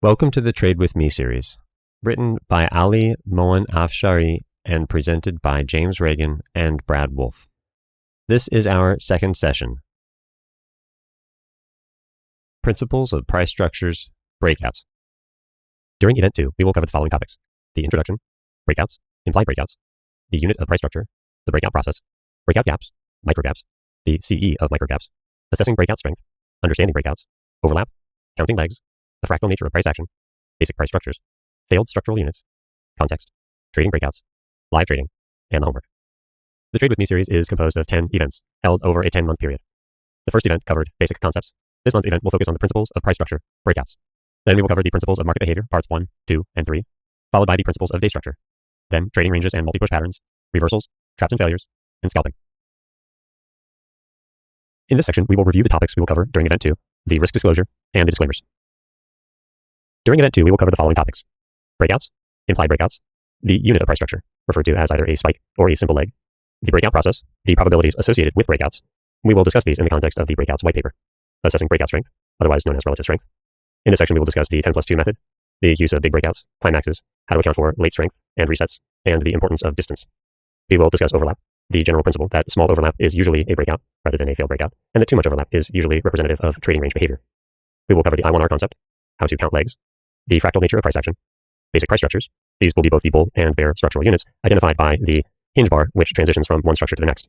Welcome to the Trade With Me series, written by Ali Moen Afshari and presented by James Reagan and Brad Wolf. This is our second session. Principles of Price Structures, Breakouts. During Event 2, we will cover the following topics: the introduction, breakouts, implied breakouts, the unit of price structure, the breakout process, breakout gaps, microgaps, the CE of microgaps, assessing breakout strength, understanding breakouts, overlap, counting legs, the fractal nature of price action, basic price structures, failed structural units, context, trading breakouts, live trading, and the homework. The Trade With Me series is composed of 10 events held over a 10-month period. The first event covered basic concepts. This month's event will focus on the principles of price structure, breakouts. Then we will cover the principles of market behavior, parts 1, 2, and 3, followed by the principles of day structure. Then trading ranges and multi-push patterns, reversals, traps and failures, and scalping. In this section, we will review the topics we will cover during Event 2, the risk disclosure, and the disclaimers. During Event 2, we will cover the following topics: breakouts, implied breakouts, the unit of price structure, referred to as either a spike or a simple leg, the breakout process, the probabilities associated with breakouts. We will discuss these in the context of the breakouts white paper, assessing breakout strength, otherwise known as relative strength. In this section, we will discuss the 10+2 method, the use of big breakouts, climaxes, how to account for late strength and resets, and the importance of distance. We will discuss overlap, the general principle that small overlap is usually a breakout rather than a failed breakout, and that too much overlap is usually representative of trading range behavior. We will cover the I1R concept, how to count legs, the fractal nature of price action, basic price structures. These will be both the bull and bear structural units identified by the hinge bar, which transitions from one structure to the next.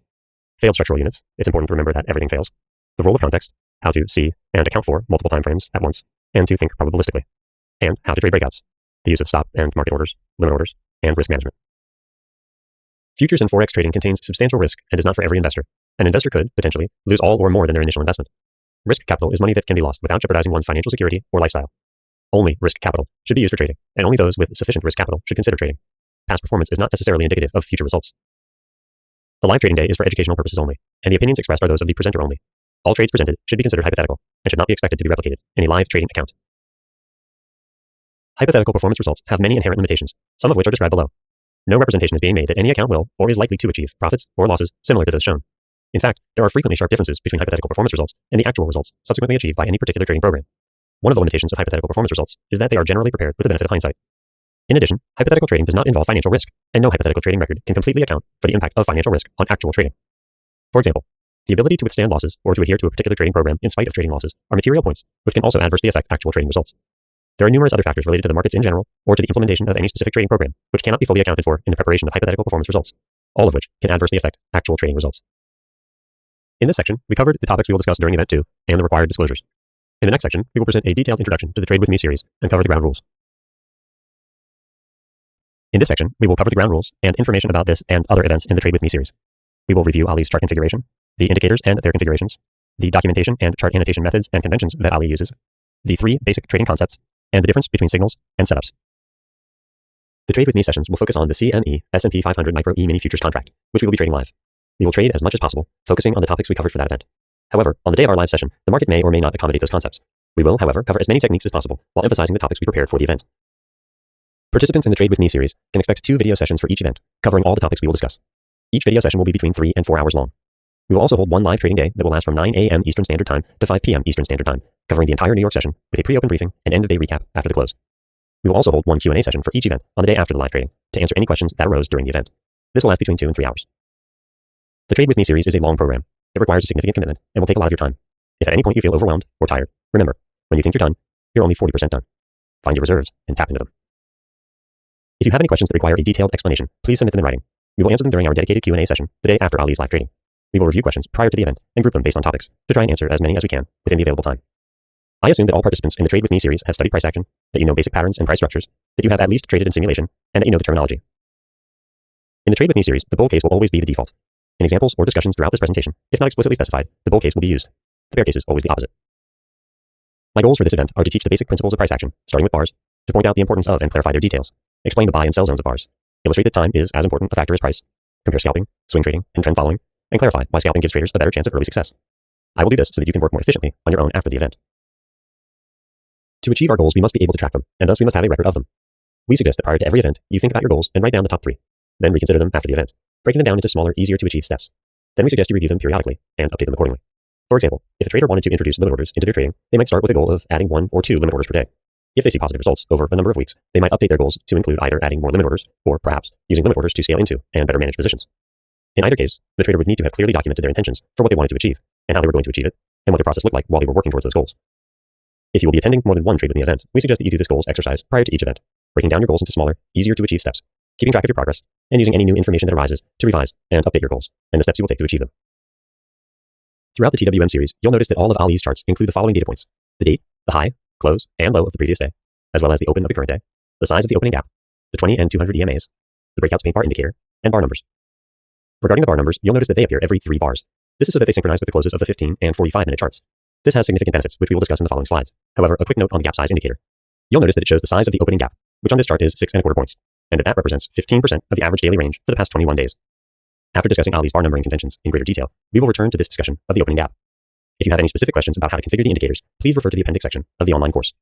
Failed structural units. It's important to remember that everything fails. The role of context, how to see and account for multiple time frames at once, and to think probabilistically. And how to trade breakouts, the use of stop and market orders, limit orders, and risk management. Futures and Forex trading contains substantial risk and is not for every investor. An investor could, potentially, lose all or more than their initial investment. Risk capital is money that can be lost without jeopardizing one's financial security or lifestyle. Only risk capital should be used for trading, and only those with sufficient risk capital should consider trading. Past performance is not necessarily indicative of future results. The live trading day is for educational purposes only, and the opinions expressed are those of the presenter only. All trades presented should be considered hypothetical and should not be expected to be replicated in a live trading account. Hypothetical performance results have many inherent limitations, some of which are described below. No representation is being made that any account will or is likely to achieve profits or losses similar to those shown. In fact, there are frequently sharp differences between hypothetical performance results and the actual results subsequently achieved by any particular trading program. One of the limitations of hypothetical performance results is that they are generally prepared with the benefit of hindsight. In addition, hypothetical trading does not involve financial risk, and no hypothetical trading record can completely account for the impact of financial risk on actual trading. For example, the ability to withstand losses or to adhere to a particular trading program in spite of trading losses are material points which can also adversely affect actual trading results. There are numerous other factors related to the markets in general or to the implementation of any specific trading program which cannot be fully accounted for in the preparation of hypothetical performance results, all of which can adversely affect actual trading results. In this section, we covered the topics we will discuss during Event 2 and the required disclosures. In the next section, we will present a detailed introduction to the Trade With Me series and cover the ground rules. In this section, we will cover the ground rules and information about this and other events in the Trade With Me series. We will review Ali's chart configuration, the indicators and their configurations, the documentation and chart annotation methods and conventions that Ali uses, the 3 basic trading concepts, and the difference between signals and setups. The Trade With Me sessions will focus on the CME S&P 500 Micro E-mini futures contract, which we will be trading live. We will trade as much as possible, focusing on the topics we covered for that event. However, on the day of our live session, the market may or may not accommodate those concepts. We will, however, cover as many techniques as possible while emphasizing the topics we prepared for the event. Participants in the Trade With Me series can expect 2 video sessions for each event, covering all the topics we will discuss. Each video session will be between 3 and 4 hours long. We will also hold one live trading day that will last from 9 a.m. Eastern Standard Time to 5 p.m. Eastern Standard Time, covering the entire New York session with a pre-open briefing and end-of-day recap after the close. We will also hold one Q&A session for each event on the day after the live trading to answer any questions that arose during the event. This will last between 2 and 3 hours. The Trade With Me series is a long program. It requires a significant commitment and will take a lot of your time. If at any point you feel overwhelmed or tired, remember, when you think you're done, you're only 40% done. Find your reserves and tap into them. If you have any questions that require a detailed explanation, please submit them in writing. We will answer them during our dedicated Q&A session the day after Ali's live trading. We will review questions prior to the event and group them based on topics to try and answer as many as we can within the available time. I assume that all participants in the Trade With Me series have studied price action, that you know basic patterns and price structures, that you have at least traded in simulation, and that you know the terminology. In the Trade With Me series, the bull case will always be the default. In examples or discussions throughout this presentation, if not explicitly specified, the bull case will be used. The bear case is always the opposite. My goals for this event are to teach the basic principles of price action, starting with bars, to point out the importance of and clarify their details, explain the buy and sell zones of bars, illustrate that time is as important a factor as price, compare scalping, swing trading, and trend following, and clarify why scalping gives traders a better chance of early success. I will do this so that you can work more efficiently on your own after the event. To achieve our goals, we must be able to track them, and thus we must have a record of them. We suggest that prior to every event, you think about your goals and write down the top 3. Then reconsider them after the event, breaking them down into smaller, easier to achieve steps. Then we suggest you review them periodically and update them accordingly. For example, if a trader wanted to introduce limit orders into their trading, they might start with a goal of adding 1 or 2 limit orders per day. If they see positive results over a number of weeks, they might update their goals to include either adding more limit orders or perhaps using limit orders to scale into and better manage positions. In either case, the trader would need to have clearly documented their intentions for what they wanted to achieve and how they were going to achieve it and what their process looked like while they were working towards those goals. If you will be attending more than one trade within the event, we suggest that you do this goals exercise prior to each event, breaking down your goals into smaller, easier to achieve steps, keeping track of your progress, and using any new information that arises to revise and update your goals and the steps you will take to achieve them. Throughout the TWM series, you'll notice that all of Ali's charts include the following data points: the date, the high, close, and low of the previous day, as well as the open of the current day, the size of the opening gap, the 20 and 200 EMAs, the breakout paint bar indicator, and bar numbers. Regarding the bar numbers, you'll notice that they appear every 3 bars. This is so that they synchronize with the closes of the 15 and 45-minute charts. This has significant benefits, which we will discuss in the following slides. However, a quick note on the gap size indicator. You'll notice that it shows the size of the opening gap, which on this chart is 6.25 points, and that represents 15% of the average daily range for the past 21 days. After discussing Ali's bar numbering conventions in greater detail, we will return to this discussion of the opening gap. If you have any specific questions about how to configure the indicators, please refer to the appendix section of the online course.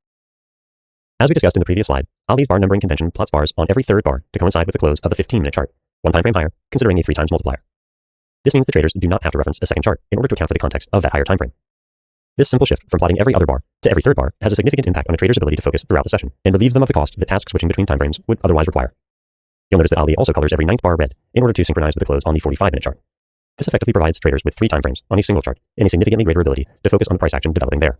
As we discussed in the previous slide, Ali's bar numbering convention plots bars on every 3rd bar to coincide with the close of the 15-minute chart, 1 time frame higher, considering a 3 times multiplier. This means the traders do not have to reference a second chart in order to account for the context of that higher time frame. This simple shift from plotting every other bar to every 3rd bar has a significant impact on a trader's ability to focus throughout the session and relieves them of the cost that task switching between timeframes would otherwise require. You'll notice that Ali also colors every 9th bar red in order to synchronize with the close on the 45-minute chart. This effectively provides traders with 3 timeframes on a single chart and a significantly greater ability to focus on the price action developing there.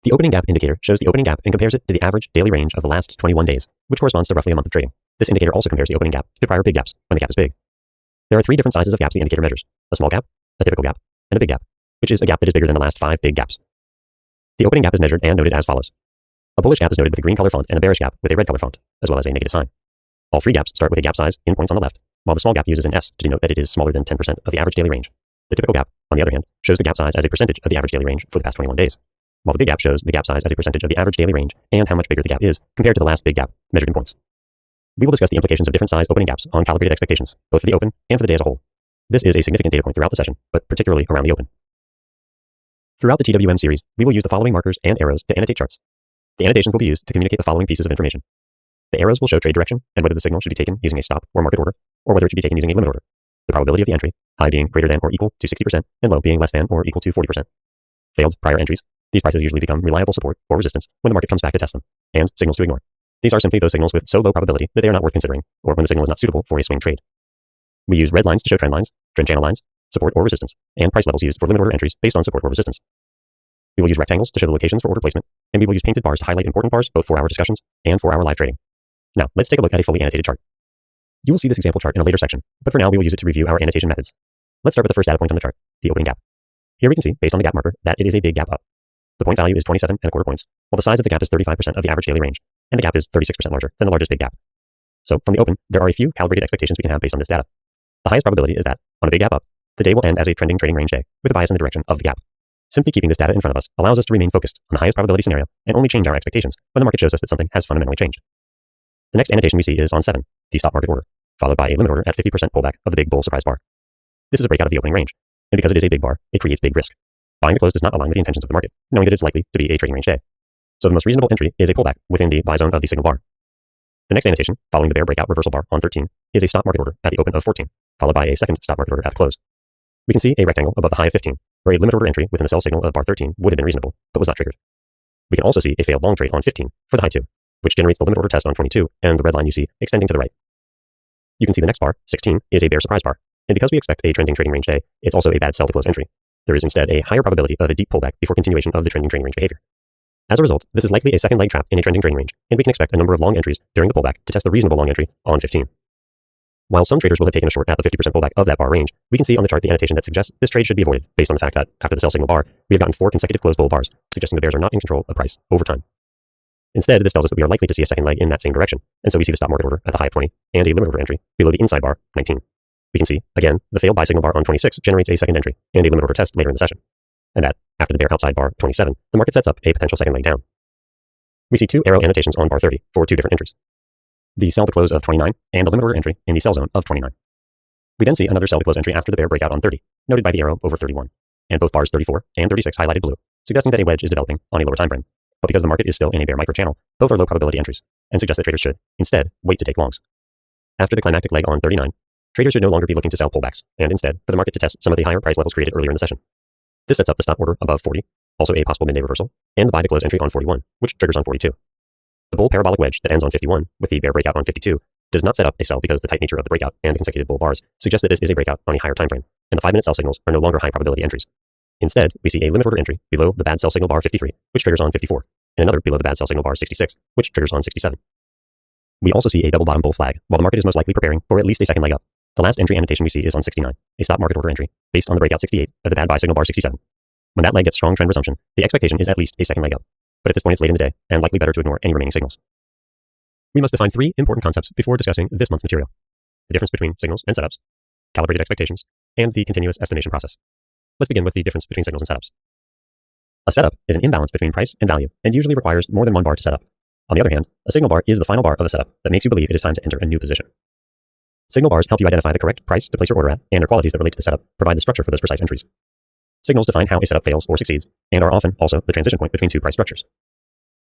The opening gap indicator shows the opening gap and compares it to the average daily range of the last 21 days, which corresponds to roughly a month of trading. This indicator also compares the opening gap to prior big gaps when the gap is big. There are 3 different sizes of gaps the indicator measures: a small gap, a typical gap, and a big gap, which is a gap that is bigger than the last 5 big gaps. The opening gap is measured and noted as follows. A bullish gap is noted with a green color font and a bearish gap with a red color font, as well as a negative sign. All 3 gaps start with a gap size in points on the left, while the small gap uses an S to denote that it is smaller than 10% of the average daily range. The typical gap, on the other hand, shows the gap size as a percentage of the average daily range for the past 21 days, while the big gap shows the gap size as a percentage of the average daily range and how much bigger the gap is compared to the last big gap, measured in points. We will discuss the implications of different size opening gaps on calibrated expectations, both for the open and for the day as a whole. This is a significant data point throughout the session, but particularly around the open. Throughout the TWM series, we will use the following markers and arrows to annotate charts. The annotations will be used to communicate the following pieces of information. The arrows will show trade direction and whether the signal should be taken using a stop or market order, or whether it should be taken using a limit order. The probability of the entry, high being greater than or equal to 60% and low being less than or equal to 40%. Failed prior entries. These prices usually become reliable support or resistance when the market comes back to test them, and signals to ignore. These are simply those signals with so low probability that they are not worth considering, or when the signal is not suitable for a swing trade. We use red lines to show trend lines, trend channel lines, support or resistance, and price levels used for limit order entries based on support or resistance. We will use rectangles to show the locations for order placement, and we will use painted bars to highlight important bars both for our discussions and for our live trading. Now, let's take a look at a fully annotated chart. You will see this example chart in a later section, but for now we will use it to review our annotation methods. Let's start with the first data point on the chart, the opening gap. Here we can see, based on the gap marker, that it is a big gap up. The point value is 27.25 points, while the size of the gap is 35% of the average daily range, and the gap is 36% larger than the largest big gap. So, from the open, there are a few calibrated expectations we can have based on this data. The highest probability is that, on a big gap up, the day will end as a trending trading range day, with a bias in the direction of the gap. Simply keeping this data in front of us allows us to remain focused on the highest probability scenario and only change our expectations when the market shows us that something has fundamentally changed. The next annotation we see is on 7, the stop market order, followed by a limit order at 50% pullback of the big bull surprise bar. This is a breakout of the opening range, and because it is a big bar, it creates big risk. Buying the close does not align with the intentions of the market, knowing that it's likely to be a trading range day. So the most reasonable entry is a pullback within the buy zone of the signal bar. The next annotation, following the bear breakout reversal bar on 13, is a stop market order at the open of 14, followed by a second stop market order at the close. We can see a rectangle above the high of 15, where a limit order entry within the sell signal of bar 13 would have been reasonable, but was not triggered. We can also see a failed long trade on 15 for the high 2, which generates the limit order test on 22 and the red line you see extending to the right. You can see the next bar, 16, is a bear surprise bar, and because we expect a trending trading range day, it's also a bad sell to close entry. There is instead a higher probability of a deep pullback before continuation of the trending trading range behavior. As a result, this is likely a second leg trap in a trending trading range, and we can expect a number of long entries during the pullback to test the reasonable long entry on 15. While some traders will have taken a short at the 50% pullback of that bar range, we can see on the chart the annotation that suggests this trade should be avoided based on the fact that after the sell signal bar, we have gotten 4 consecutive closed bull bars, suggesting the bears are not in control of price over time. Instead, this tells us that we are likely to see a second leg in that same direction, and so we see the stop market order at the high of 20 and a limit order entry below the inside bar, 19. We can see, again, the failed buy signal bar on 26 generates a second entry and a limit order test later in the session, and that, after the bear outside bar 27, the market sets up a potential second leg down. We see 2 arrow annotations on bar 30 for 2 different entries. The sell to close of 29 and the limit order entry in the sell zone of 29. We then see another sell to close entry after the bear breakout on 30, noted by the arrow over 31, and both bars 34 and 36 highlighted blue, suggesting that a wedge is developing on a lower time frame. But because the market is still in a bear micro channel, both are low probability entries, and suggest that traders should, instead, wait to take longs. After the climactic leg on 39, traders should no longer be looking to sell pullbacks, and instead, for the market to test some of the higher price levels created earlier in the session. This sets up the stop order above 40, also a possible midday reversal, and the buy to close entry on 41, which triggers on 42. The bull parabolic wedge that ends on 51 with the bear breakout on 52 does not set up a sell because the tight nature of the breakout and the consecutive bull bars suggests that this is a breakout on a higher time frame, and the 5-minute sell signals are no longer high probability entries. Instead, we see a limit order entry below the bad sell signal bar 53, which triggers on 54, and another below the bad sell signal bar 66, which triggers on 67. We also see a double bottom bull flag, while the market is most likely preparing for at least a second leg up. The last entry annotation we see is on 69, a stop market order entry, based on the breakout 68 of the bad buy signal bar 67. When that leg gets strong trend resumption, the expectation is at least a second leg up, but at this point it's late in the day, and likely better to ignore any remaining signals. We must define 3 important concepts before discussing this month's material: the difference between signals and setups, calibrated expectations, and the continuous estimation process. Let's begin with the difference between signals and setups. A setup is an imbalance between price and value, and usually requires more than one bar to set up. On the other hand, a signal bar is the final bar of a setup that makes you believe it is time to enter a new position. Signal bars help you identify the correct price to place your order at, and their qualities that relate to the setup provide the structure for those precise entries. Signals define how a setup fails or succeeds, and are often also the transition point between 2 price structures.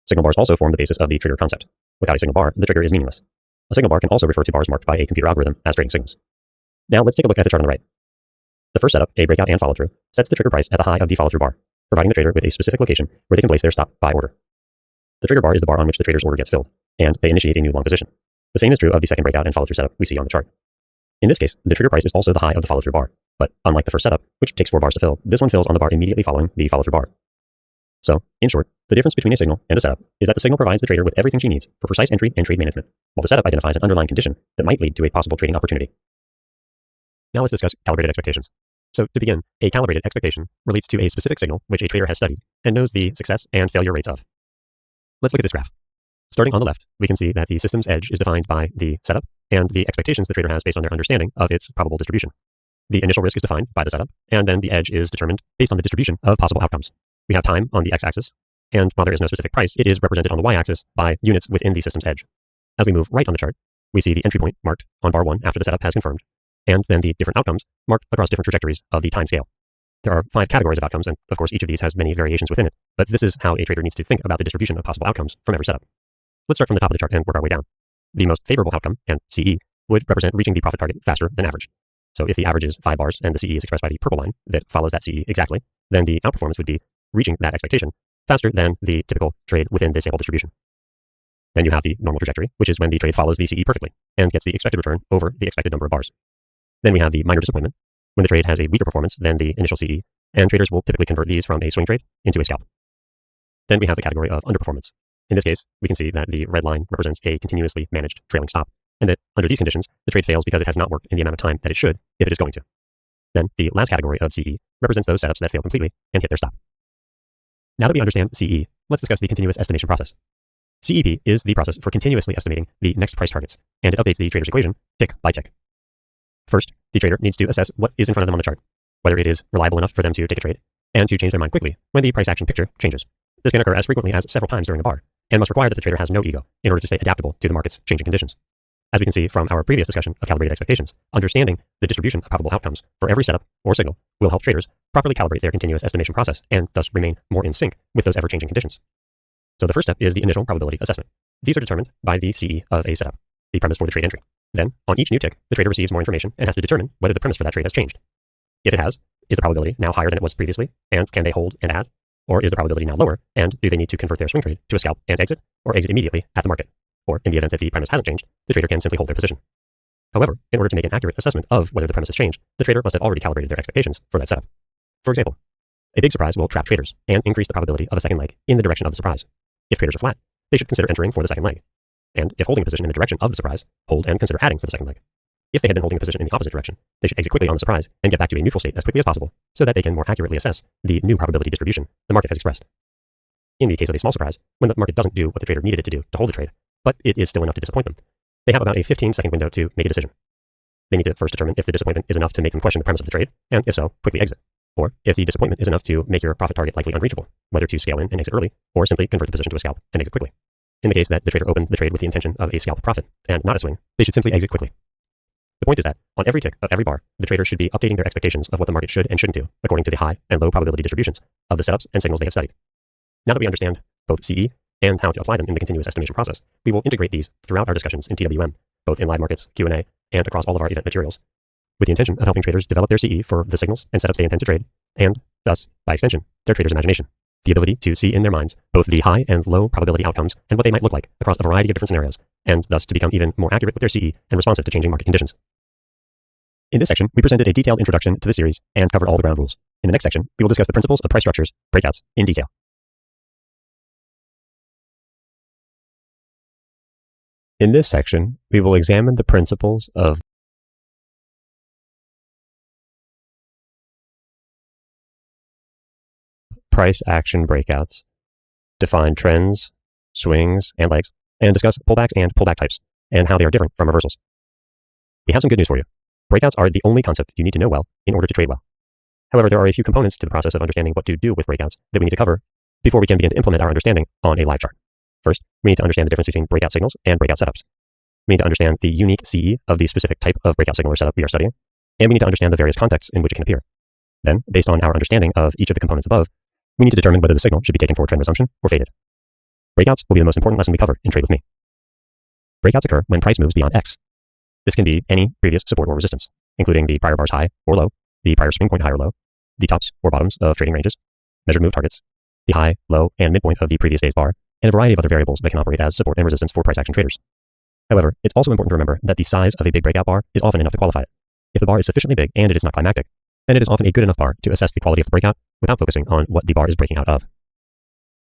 Signal bars also form the basis of the trigger concept. Without a signal bar, the trigger is meaningless. A signal bar can also refer to bars marked by a computer algorithm as trading signals. Now let's take a look at the chart on the right. The first setup, a breakout and follow-through, sets the trigger price at the high of the follow-through bar, providing the trader with a specific location where they can place their stop buy order. The trigger bar is the bar on which the trader's order gets filled, and they initiate a new long position. The same is true of the second breakout and follow-through setup we see on the chart. In this case, the trigger price is also the high of the follow-through bar, but unlike the first setup, which takes 4 bars to fill, this one fills on the bar immediately following the follow-through bar. So, in short, the difference between a signal and a setup is that the signal provides the trader with everything she needs for precise entry and trade management, while the setup identifies an underlying condition that might lead to a possible trading opportunity. Now let's discuss calibrated expectations. So to begin, a calibrated expectation relates to a specific signal which a trader has studied and knows the success and failure rates of. Let's look at this graph. Starting on the left, we can see that the system's edge is defined by the setup and the expectations the trader has based on their understanding of its probable distribution. The initial risk is defined by the setup, and then the edge is determined based on the distribution of possible outcomes. We have time on the x-axis, and while there is no specific price, it is represented on the y-axis by units within the system's edge. As we move right on the chart, we see the entry point marked on bar 1 after the setup has confirmed, and then the different outcomes marked across different trajectories of the time scale. There are 5 categories of outcomes, and of course each of these has many variations within it, but this is how a trader needs to think about the distribution of possible outcomes from every setup. Let's start from the top of the chart and work our way down. The most favorable outcome, and CE, would represent reaching the profit target faster than average. So if the average is 5 bars and the CE is expressed by the purple line that follows that CE exactly, then the outperformance would be reaching that expectation faster than the typical trade within this sample distribution. Then you have the normal trajectory, which is when the trade follows the CE perfectly and gets the expected return over the expected number of bars. Then we have the minor disappointment, when the trade has a weaker performance than the initial CE, and traders will typically convert these from a swing trade into a scalp. Then we have the category of underperformance. In this case, we can see that the red line represents a continuously managed trailing stop, and that under these conditions, the trade fails because it has not worked in the amount of time that it should if it is going to. Then the last category of CE represents those setups that fail completely and hit their stop. Now that we understand CE, let's discuss the continuous estimation process. CEP is the process for continuously estimating the next price targets, and it updates the trader's equation tick by tick. First, the trader needs to assess what is in front of them on the chart, whether it is reliable enough for them to take a trade, and to change their mind quickly when the price action picture changes. This can occur as frequently as several times during a bar, and must require that the trader has no ego in order to stay adaptable to the market's changing conditions. As we can see from our previous discussion of calibrated expectations, understanding the distribution of probable outcomes for every setup or signal will help traders properly calibrate their continuous estimation process and thus remain more in sync with those ever-changing conditions. So the first step is the initial probability assessment. These are determined by the CE of a setup, the premise for the trade entry. Then, on each new tick, the trader receives more information and has to determine whether the premise for that trade has changed. If it has, is the probability now higher than it was previously, and can they hold and add? Or is the probability now lower, and do they need to convert their swing trade to a scalp and exit, or exit immediately at the market? Or, in the event that the premise hasn't changed, the trader can simply hold their position. However, in order to make an accurate assessment of whether the premise has changed, the trader must have already calibrated their expectations for that setup. For example, a big surprise will trap traders and increase the probability of a second leg in the direction of the surprise. If traders are flat, they should consider entering for the second leg. And if holding a position in the direction of the surprise, hold and consider adding for the second leg. If they had been holding a position in the opposite direction, they should exit quickly on the surprise and get back to a neutral state as quickly as possible so that they can more accurately assess the new probability distribution the market has expressed. In the case of a small surprise, when the market doesn't do what the trader needed it to do to hold the trade, but it is still enough to disappoint them, they have about a 15-second window to make a decision. They need to first determine if the disappointment is enough to make them question the premise of the trade, and if so, quickly exit. Or if the disappointment is enough to make your profit target likely unreachable, whether to scale in and exit early, or simply convert the position to a scalp and exit quickly. In the case that the trader opened the trade with the intention of a scalp profit and not a swing, they should simply exit quickly. The point is that, on every tick of every bar, the trader should be updating their expectations of what the market should and shouldn't do, according to the high and low probability distributions of the setups and signals they have studied. Now that we understand both CE and how to apply them in the continuous estimation process, we will integrate these throughout our discussions in TWM, both in live markets, Q&A, and across all of our event materials, with the intention of helping traders develop their CE for the signals and setups they intend to trade, and thus, by extension, their trader's imagination. the ability to see in their minds both the high and low probability outcomes and what they might look like across a variety of different scenarios, and thus to become even more accurate with their CE and responsive to changing market conditions. In this section, we presented a detailed introduction to the series and covered all the ground rules. In the next section, we will discuss the principles of price structures, breakouts, in detail. In this section, we will examine the principles of price action breakouts, define trends, swings, and legs, and discuss pullbacks and pullback types, and how they are different from reversals. We have some good news for you. Breakouts are the only concept you need to know well in order to trade well. However, there are a few components to the process of understanding what to do with breakouts that we need to cover before we can begin to implement our understanding on a live chart. First, we need to understand the difference between breakout signals and breakout setups. We need to understand the unique CE of the specific type of breakout signal or setup we are studying, and we need to understand the various contexts in which it can appear. Then, based on our understanding of each of the components above, we need to determine whether the signal should be taken for trend resumption or faded. Breakouts will be the most important lesson we cover in Trade With Me. Breakouts occur when price moves beyond X. This can be any previous support or resistance, including the prior bar's high or low, the prior swing point high or low, the tops or bottoms of trading ranges, measured move targets, the high, low, and midpoint of the previous day's bar, and a variety of other variables that can operate as support and resistance for price action traders. However, it's also important to remember that the size of a big breakout bar is often enough to qualify it. If the bar is sufficiently big and it is not climactic, then it is often a good enough bar to assess the quality of the breakout without focusing on what the bar is breaking out of.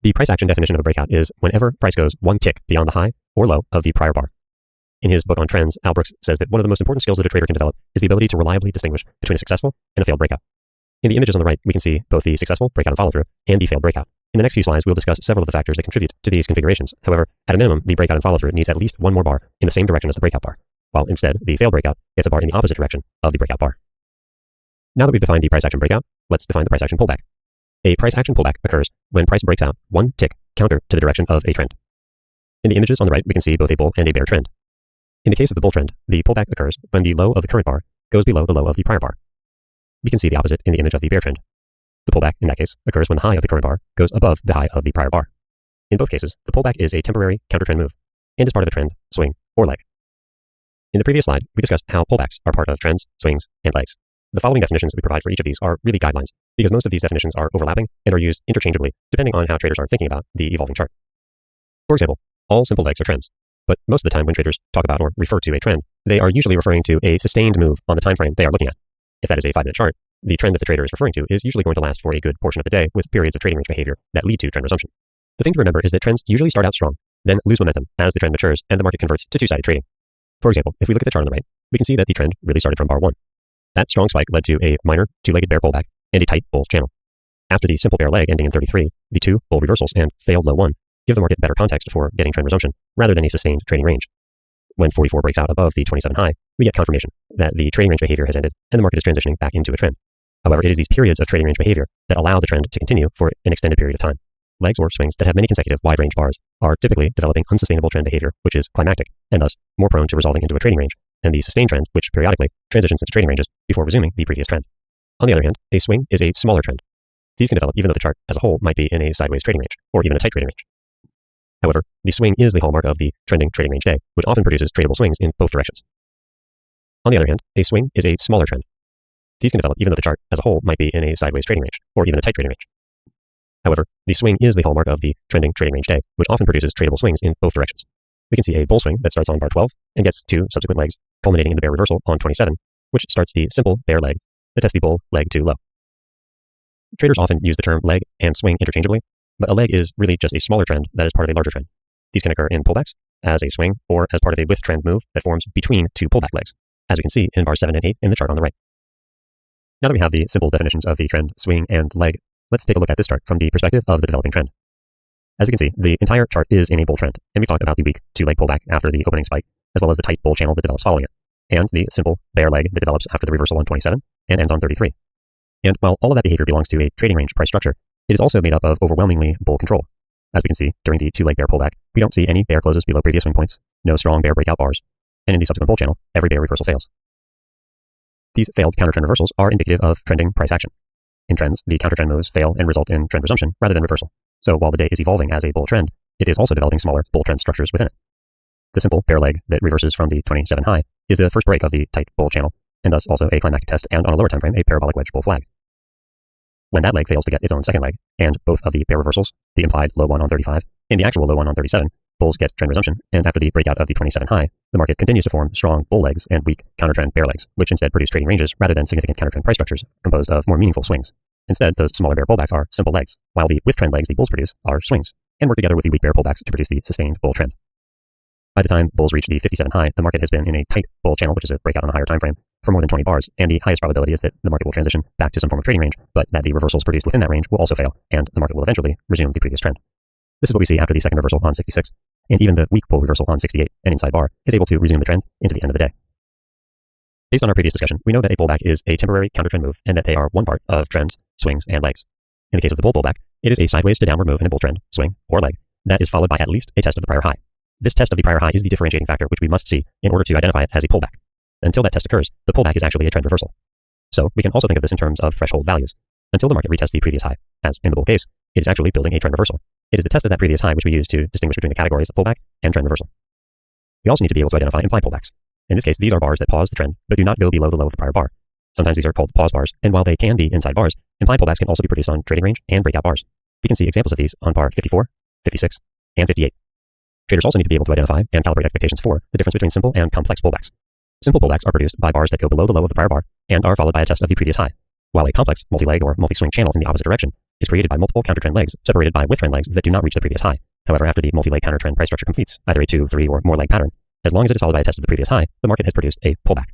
The price action definition of a breakout is whenever price goes one tick beyond the high or low of the prior bar. In his book on trends, Al Brooks says that one of the most important skills that a trader can develop is the ability to reliably distinguish between a successful and a failed breakout. In the images on the right, we can see both the successful breakout and follow-through and the failed breakout. In the next few slides, we'll discuss several of the factors that contribute to these configurations. However, at a minimum, the breakout and follow-through needs at least one more bar in the same direction as the breakout bar, while instead, the failed breakout gets a bar in the opposite direction of the breakout bar. Now that we've defined the price action breakout, let's define the price action pullback. A price action pullback occurs when price breaks out one tick counter to the direction of a trend. In the images on the right, we can see both a bull and a bear trend. In the case of the bull trend, the pullback occurs when the low of the current bar goes below the low of the prior bar. We can see the opposite in the image of the bear trend. The pullback, in that case, occurs when the high of the current bar goes above the high of the prior bar. In both cases, the pullback is a temporary counter-trend move and is part of the trend, swing, or leg. In the previous slide, we discussed how pullbacks are part of trends, swings, and legs. The following definitions that we provide for each of these are really guidelines, because most of these definitions are overlapping and are used interchangeably depending on how traders are thinking about the evolving chart. For example, all simple legs are trends, but most of the time when traders talk about or refer to a trend, they are usually referring to a sustained move on the time frame they are looking at. If that is a 5-minute chart, the trend that the trader is referring to is usually going to last for a good portion of the day with periods of trading range behavior that lead to trend resumption. The thing to remember is that trends usually start out strong, then lose momentum as the trend matures and the market converts to two-sided trading. For example, if we look at the chart on the right, we can see that the trend really started from bar 1. That strong spike led to a minor two-legged bear pullback and a tight bull channel. After the simple bear leg ending in 33, the two bull reversals and failed low 1 give the market better context for getting trend resumption rather than a sustained trading range. When 44 breaks out above the 27 high, we get confirmation that the trading range behavior has ended and the market is transitioning back into a trend. However, it is these periods of trading range behavior that allow the trend to continue for an extended period of time. Legs or swings that have many consecutive wide range bars are typically developing unsustainable trend behavior, which is climactic and thus more prone to resolving into a trading range than the sustained trend, which periodically transitions into trading ranges before resuming the previous trend. On the other hand, a swing is a smaller trend. These can develop even though the chart as a whole might be in a sideways trading range or even a tight trading range. However, the swing is the hallmark of the trending trading range day, which often produces tradable swings in both directions. On the other hand, a swing is a smaller trend. These can develop even though the chart as a whole might be in a sideways trading range or even a tight trading range. However, the swing is the hallmark of the trending trading range day, which often produces tradable swings in both directions. We can see a bull swing that starts on bar 12 and gets two subsequent legs, culminating in the bear reversal on 27, which starts the simple bear leg that tests the bull leg to low. Traders often use the term leg and swing interchangeably, but a leg is really just a smaller trend that is part of a larger trend. These can occur in pullbacks, as a swing, or as part of a with trend move that forms between two pullback legs, as we can see in bars 7 and 8 in the chart on the right. Now that we have the simple definitions of the trend, swing, and leg, let's take a look at this chart from the perspective of the developing trend. As we can see, the entire chart is in a bull trend, and we talked about the weak two-leg pullback after the opening spike, as well as the tight bull channel that develops following it, and the simple bear leg that develops after the reversal on 27 and ends on 33. And while all of that behavior belongs to a trading range price structure, it is also made up of overwhelmingly bull control. As we can see, during the two-leg bear pullback, we don't see any bear closes below previous swing points, no strong bear breakout bars, and in the subsequent bull channel, every bear reversal fails. These failed counter-trend reversals are indicative of trending price action. In trends, the counter-trend moves fail and result in trend resumption rather than reversal. So while the day is evolving as a bull trend, it is also developing smaller bull trend structures within it. The simple bear leg that reverses from the 27 high is the first break of the tight bull channel, and thus also a climactic test and on a lower time frame, a parabolic wedge bull flag. When that leg fails to get its own second leg, and both of the bear reversals, the implied low one on 35 and the actual low one on 37, bulls get trend resumption, and after the breakout of the 27 high, the market continues to form strong bull legs and weak counter-trend bear legs, which instead produce trading ranges rather than significant counter-trend price structures composed of more meaningful swings. Instead, those smaller bear pullbacks are simple legs, while the with trend legs the bulls produce are swings, and work together with the weak bear pullbacks to produce the sustained bull trend. By the time bulls reach the 57 high, the market has been in a tight bull channel, which is a breakout on a higher time frame, for more than 20 bars, and the highest probability is that the market will transition back to some form of trading range, but that the reversals produced within that range will also fail, and the market will eventually resume the previous trend. This is what we see after the second reversal on 66, and even the weak bull reversal on 68, an inside bar, is able to resume the trend into the end of the day. Based on our previous discussion, we know that a pullback is a temporary counter-trend move, and that they are one part of trends, swings, and legs. In the case of the bull pullback, it is a sideways to downward move in a bull trend, swing, or leg that is followed by at least a test of the prior high. This test of the prior high is the differentiating factor which we must see in order to identify it as a pullback. Until that test occurs, the pullback is actually a trend reversal. So we can also think of this in terms of threshold values. Until the market retests the previous high, as in the bull case, it is actually building a trend reversal. It is the test of that previous high which we use to distinguish between the categories of pullback and trend reversal. We also need to be able to identify implied pullbacks. In this case, these are bars that pause the trend but do not go below the low of the prior bar. Sometimes these are called pause bars, and while they can be inside bars, implied pullbacks can also be produced on trading range and breakout bars. We can see examples of these on bar 54, 56, and 58. Traders also need to be able to identify and calibrate expectations for the difference between simple and complex pullbacks. Simple pullbacks are produced by bars that go below the low of the prior bar and are followed by a test of the previous high, while a complex multi-leg or multi-swing channel in the opposite direction is created by multiple counter-trend legs separated by with-trend legs that do not reach the previous high. However, after the multi-leg counter-trend price structure completes, either a 2, 3, or more leg pattern, as long as it is followed by a test of the previous high, the market has produced a pullback.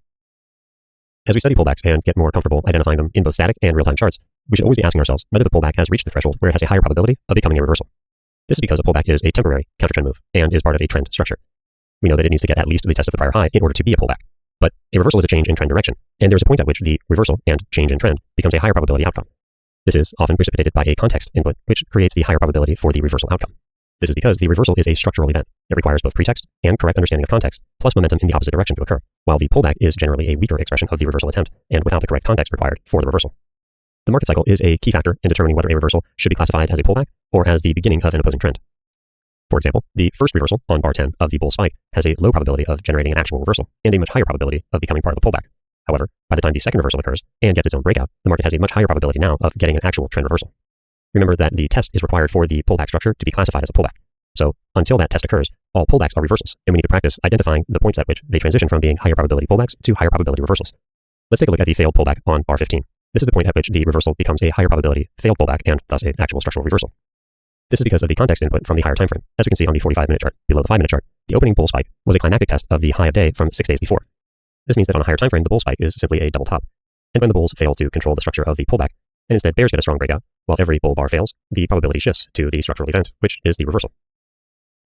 As we study pullbacks and get more comfortable identifying them in both static and real-time charts, we should always be asking ourselves whether the pullback has reached the threshold where it has a higher probability of becoming a reversal. This is because a pullback is a temporary counter-trend move and is part of a trend structure. We know that it needs to get at least the test of the prior high in order to be a pullback. But a reversal is a change in trend direction, and there's a point at which the reversal and change in trend becomes a higher probability outcome. This is often precipitated by a context input, which creates the higher probability for the reversal outcome. This is because the reversal is a structural event. It requires both pretext and correct understanding of context, plus momentum in the opposite direction to occur, while the pullback is generally a weaker expression of the reversal attempt and without the correct context required for the reversal. The market cycle is a key factor in determining whether a reversal should be classified as a pullback or as the beginning of an opposing trend. For example, the first reversal on bar 10 of the bull spike has a low probability of generating an actual reversal and a much higher probability of becoming part of a pullback. However, by the time the second reversal occurs and gets its own breakout, the market has a much higher probability now of getting an actual trend reversal. Remember that the test is required for the pullback structure to be classified as a pullback. So until that test occurs, all pullbacks are reversals, and we need to practice identifying the points at which they transition from being higher probability pullbacks to higher probability reversals. Let's take a look at the failed pullback on bar 15. This is the point at which the reversal becomes a higher probability failed pullback and thus an actual structural reversal. This is because of the context input from the higher time frame. As we can see on the 45-minute chart below the 5-minute chart, the opening bull spike was a climactic test of the high of day from 6 days before. This means that on a higher time frame, the bull spike is simply a double top. And when the bulls fail to control the structure of the pullback, and instead bears get a strong breakout, while every bull bar fails, the probability shifts to the structural event, which is the reversal.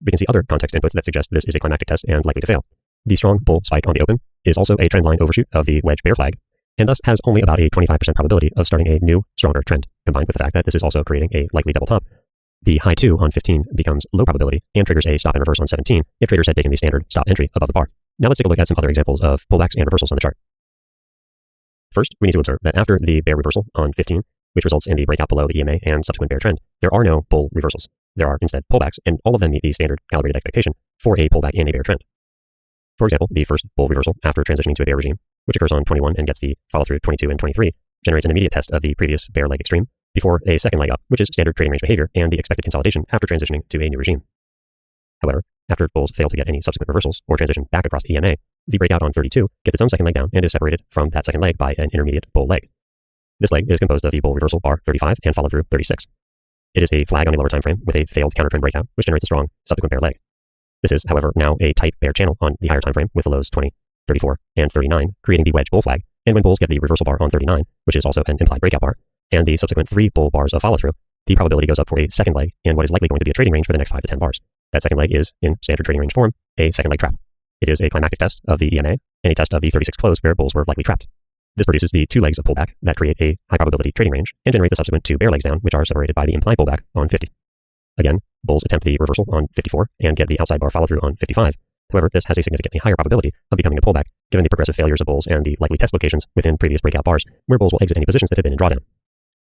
We can see other context inputs that suggest this is a climactic test and likely to fail. The strong bull spike on the open is also a trendline overshoot of the wedge bear flag, and thus has only about a 25% probability of starting a new, stronger trend, combined with the fact that this is also creating a likely double top. The high 2 on 15 becomes low probability and triggers a stop and reverse on 17 if traders had taken the standard stop entry above the bar. Now let's take a look at some other examples of pullbacks and reversals on the chart. First, we need to observe that after the bear reversal on 15, which results in the breakout below the EMA and subsequent bear trend, there are no bull reversals. There are instead pullbacks, and all of them meet the standard calibrated expectation for a pullback in a bear trend. For example, the first bull reversal after transitioning to a bear regime, which occurs on 21 and gets the follow-through 22 and 23, generates an immediate test of the previous bear leg extreme before a second leg up, which is standard trading range behavior and the expected consolidation after transitioning to a new regime. However, after bulls fail to get any subsequent reversals or transition back across the EMA, the breakout on 32 gets its own second leg down and is separated from that second leg by an intermediate bull leg. This leg is composed of the bull reversal bar 35 and follow through 36. It is a flag on a lower time frame with a failed counter trend breakout, which generates a strong subsequent bear leg. This is, however, now a tight bear channel on the higher time frame with the lows 20, 34, and 39, creating the wedge bull flag. And when bulls get the reversal bar on 39, which is also an implied breakout bar, and the subsequent 3 bull bars of follow through, the probability goes up for a second leg in what is likely going to be a trading range for the next 5 to 10 bars. That second leg is, in standard trading range form, a second leg trap. It is a climactic test of the EMA and a test of the 36 close where bulls were likely trapped. This produces the 2 legs of pullback that create a high probability trading range and generate the subsequent 2 bear legs down, which are separated by the implied pullback on 50. Again, bulls attempt the reversal on 54 and get the outside bar follow through on 55. However, this has a significantly higher probability of becoming a pullback given the progressive failures of bulls and the likely test locations within previous breakout bars where bulls will exit any positions that have been in drawdown.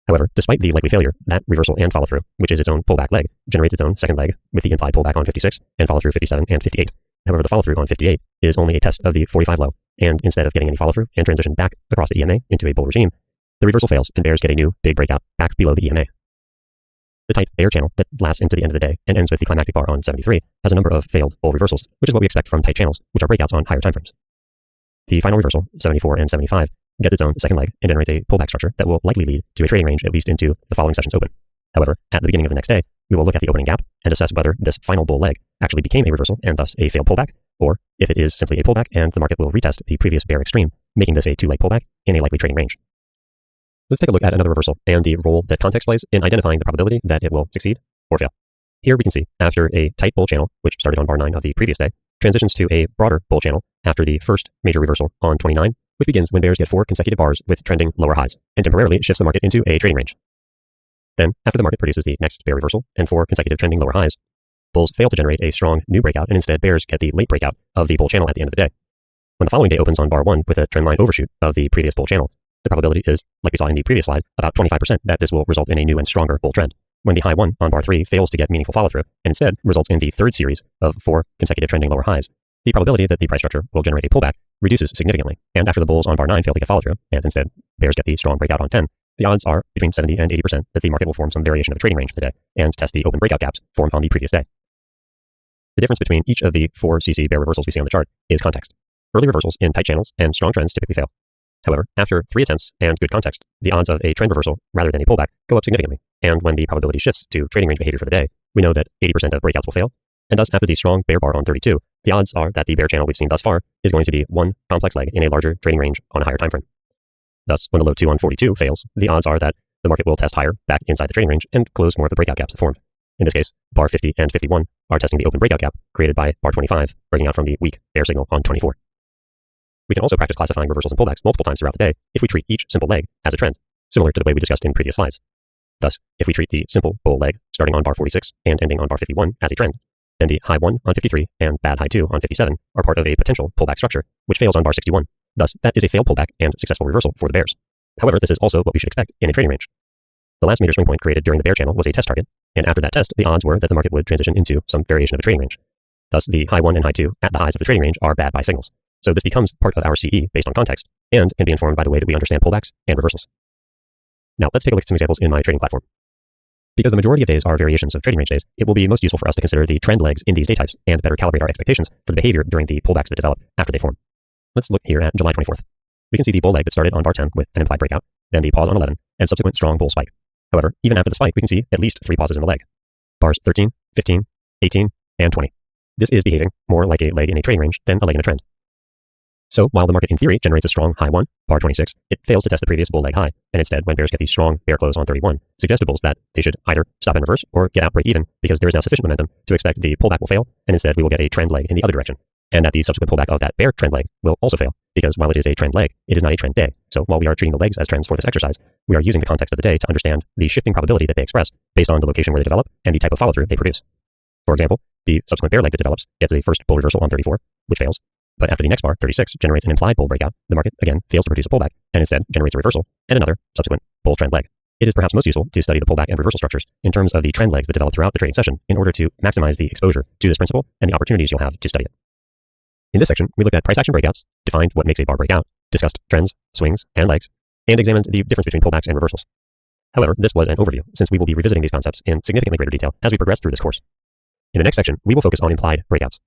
However, despite the likely failure, that reversal and follow through, which is its own pullback leg, generates its own second leg with the implied pullback on 56 and follow through 57 and 58. However, the follow through on 58 is only a test of the 45 low, and instead of getting any follow through and transition back across the EMA into a bull regime, The reversal fails and bears get a new big breakout back below the EMA. The tight bear channel that lasts into the end of the day and ends with the climactic bar on 73 has a number of failed bull reversals, which is what we expect from tight channels, which are breakouts on higher timeframes. The final reversal, 74 and 75, gets its own second leg and generates a pullback structure that will likely lead to a trading range at least into the following session's open. However, at the beginning of the next day, we will look at the opening gap and assess whether this final bull leg actually became a reversal and thus a failed pullback, or if it is simply a pullback and the market will retest the previous bear extreme, making this a two-leg pullback in a likely trading range. Let's take a look at another reversal and the role that context plays in identifying the probability that it will succeed or fail. Here we can see, after a tight bull channel, which started on bar 9 of the previous day, transitions to a broader bull channel after the first major reversal on 29, which begins when bears get 4 consecutive bars with trending lower highs, and temporarily shifts the market into a trading range. Then, after the market produces the next bear reversal and 4 consecutive trending lower highs, bulls fail to generate a strong new breakout, and instead bears get the late breakout of the bull channel at the end of the day. When the following day opens on bar 1 with a trendline overshoot of the previous bull channel, the probability is, like we saw in the previous slide, about 25% that this will result in a new and stronger bull trend. When the high 1 on bar 3 fails to get meaningful follow-through and instead results in the third series of 4 consecutive trending lower highs, the probability that the price structure will generate a pullback reduces significantly. And after the bulls on bar 9 fail to get follow-through and instead bears get the strong breakout on 10, the odds are between 70 and 80% that the market will form some variation of a trading range for the day and test the open breakout gaps formed on the previous day. The difference between each of the 4 CC bear reversals we see on the chart is context. Early reversals in tight channels and strong trends typically fail. However, after 3 attempts and good context, the odds of a trend reversal rather than a pullback go up significantly. And when the probability shifts to trading range behavior for the day, we know that 80% of breakouts will fail. And thus, after the strong bear bar on 32, the odds are that the bear channel we've seen thus far is going to be one complex leg in a larger trading range on a higher time frame. Thus, when the low 2 on 42 fails, the odds are that the market will test higher back inside the trading range and close more of the breakout gaps that formed. In this case, bar 50 and 51 are testing the open breakout gap created by bar 25, breaking out from the weak bear signal on 24. We can also practice classifying reversals and pullbacks multiple times throughout the day if we treat each simple leg as a trend, similar to the way we discussed in previous slides. Thus, if we treat the simple bull leg starting on bar 46 and ending on bar 51 as a trend, then the high 1 on 53 and bad high 2 on 57 are part of a potential pullback structure, which fails on bar 61. Thus, that is a failed pullback and successful reversal for the bears. However, this is also what we should expect in a trading range. The last major swing point created during the bear channel was a test target, and after that test, the odds were that the market would transition into some variation of a trading range. Thus, the high 1 and high 2 at the highs of the trading range are bad buy signals. So this becomes part of our CE based on context and can be informed by the way that we understand pullbacks and reversals. Now, let's take a look at some examples in my trading platform. Because the majority of days are variations of trading range days, it will be most useful for us to consider the trend legs in these day types and better calibrate our expectations for the behavior during the pullbacks that develop after they form. Let's look here at July 24th. We can see the bull leg that started on bar 10 with an implied breakout, then the pause on 11, and subsequent strong bull spike. However, even after the spike, we can see at least 3 pauses in the leg. Bars 13, 15, 18, and 20. This is behaving more like a leg in a trading range than a leg in a trend. So, while the market in theory generates a strong high 1, bar 26, it fails to test the previous bull leg high, and instead, when bears get the strong bear close on 31, suggests to bulls that they should either stop and reverse or get out break even because there is now sufficient momentum to expect the pullback will fail, and instead we will get a trend leg in the other direction, and that the subsequent pullback of that bear trend leg will also fail, because while it is a trend leg, it is not a trend day. So, while we are treating the legs as trends for this exercise, we are using the context of the day to understand the shifting probability that they express based on the location where they develop and the type of follow-through they produce. For example, the subsequent bear leg that develops gets a first bull reversal on 34, which fails. But after the next bar, 36, generates an implied bull breakout, the market again fails to produce a pullback and instead generates a reversal and another subsequent bull trend leg. It is perhaps most useful to study the pullback and reversal structures in terms of the trend legs that develop throughout the trading session in order to maximize the exposure to this principle and the opportunities you'll have to study it. In this section, we looked at price action breakouts, defined what makes a bar breakout, discussed trends, swings, and legs, and examined the difference between pullbacks and reversals. However, this was an overview, since we will be revisiting these concepts in significantly greater detail as we progress through this course. In the next section, we will focus on implied breakouts.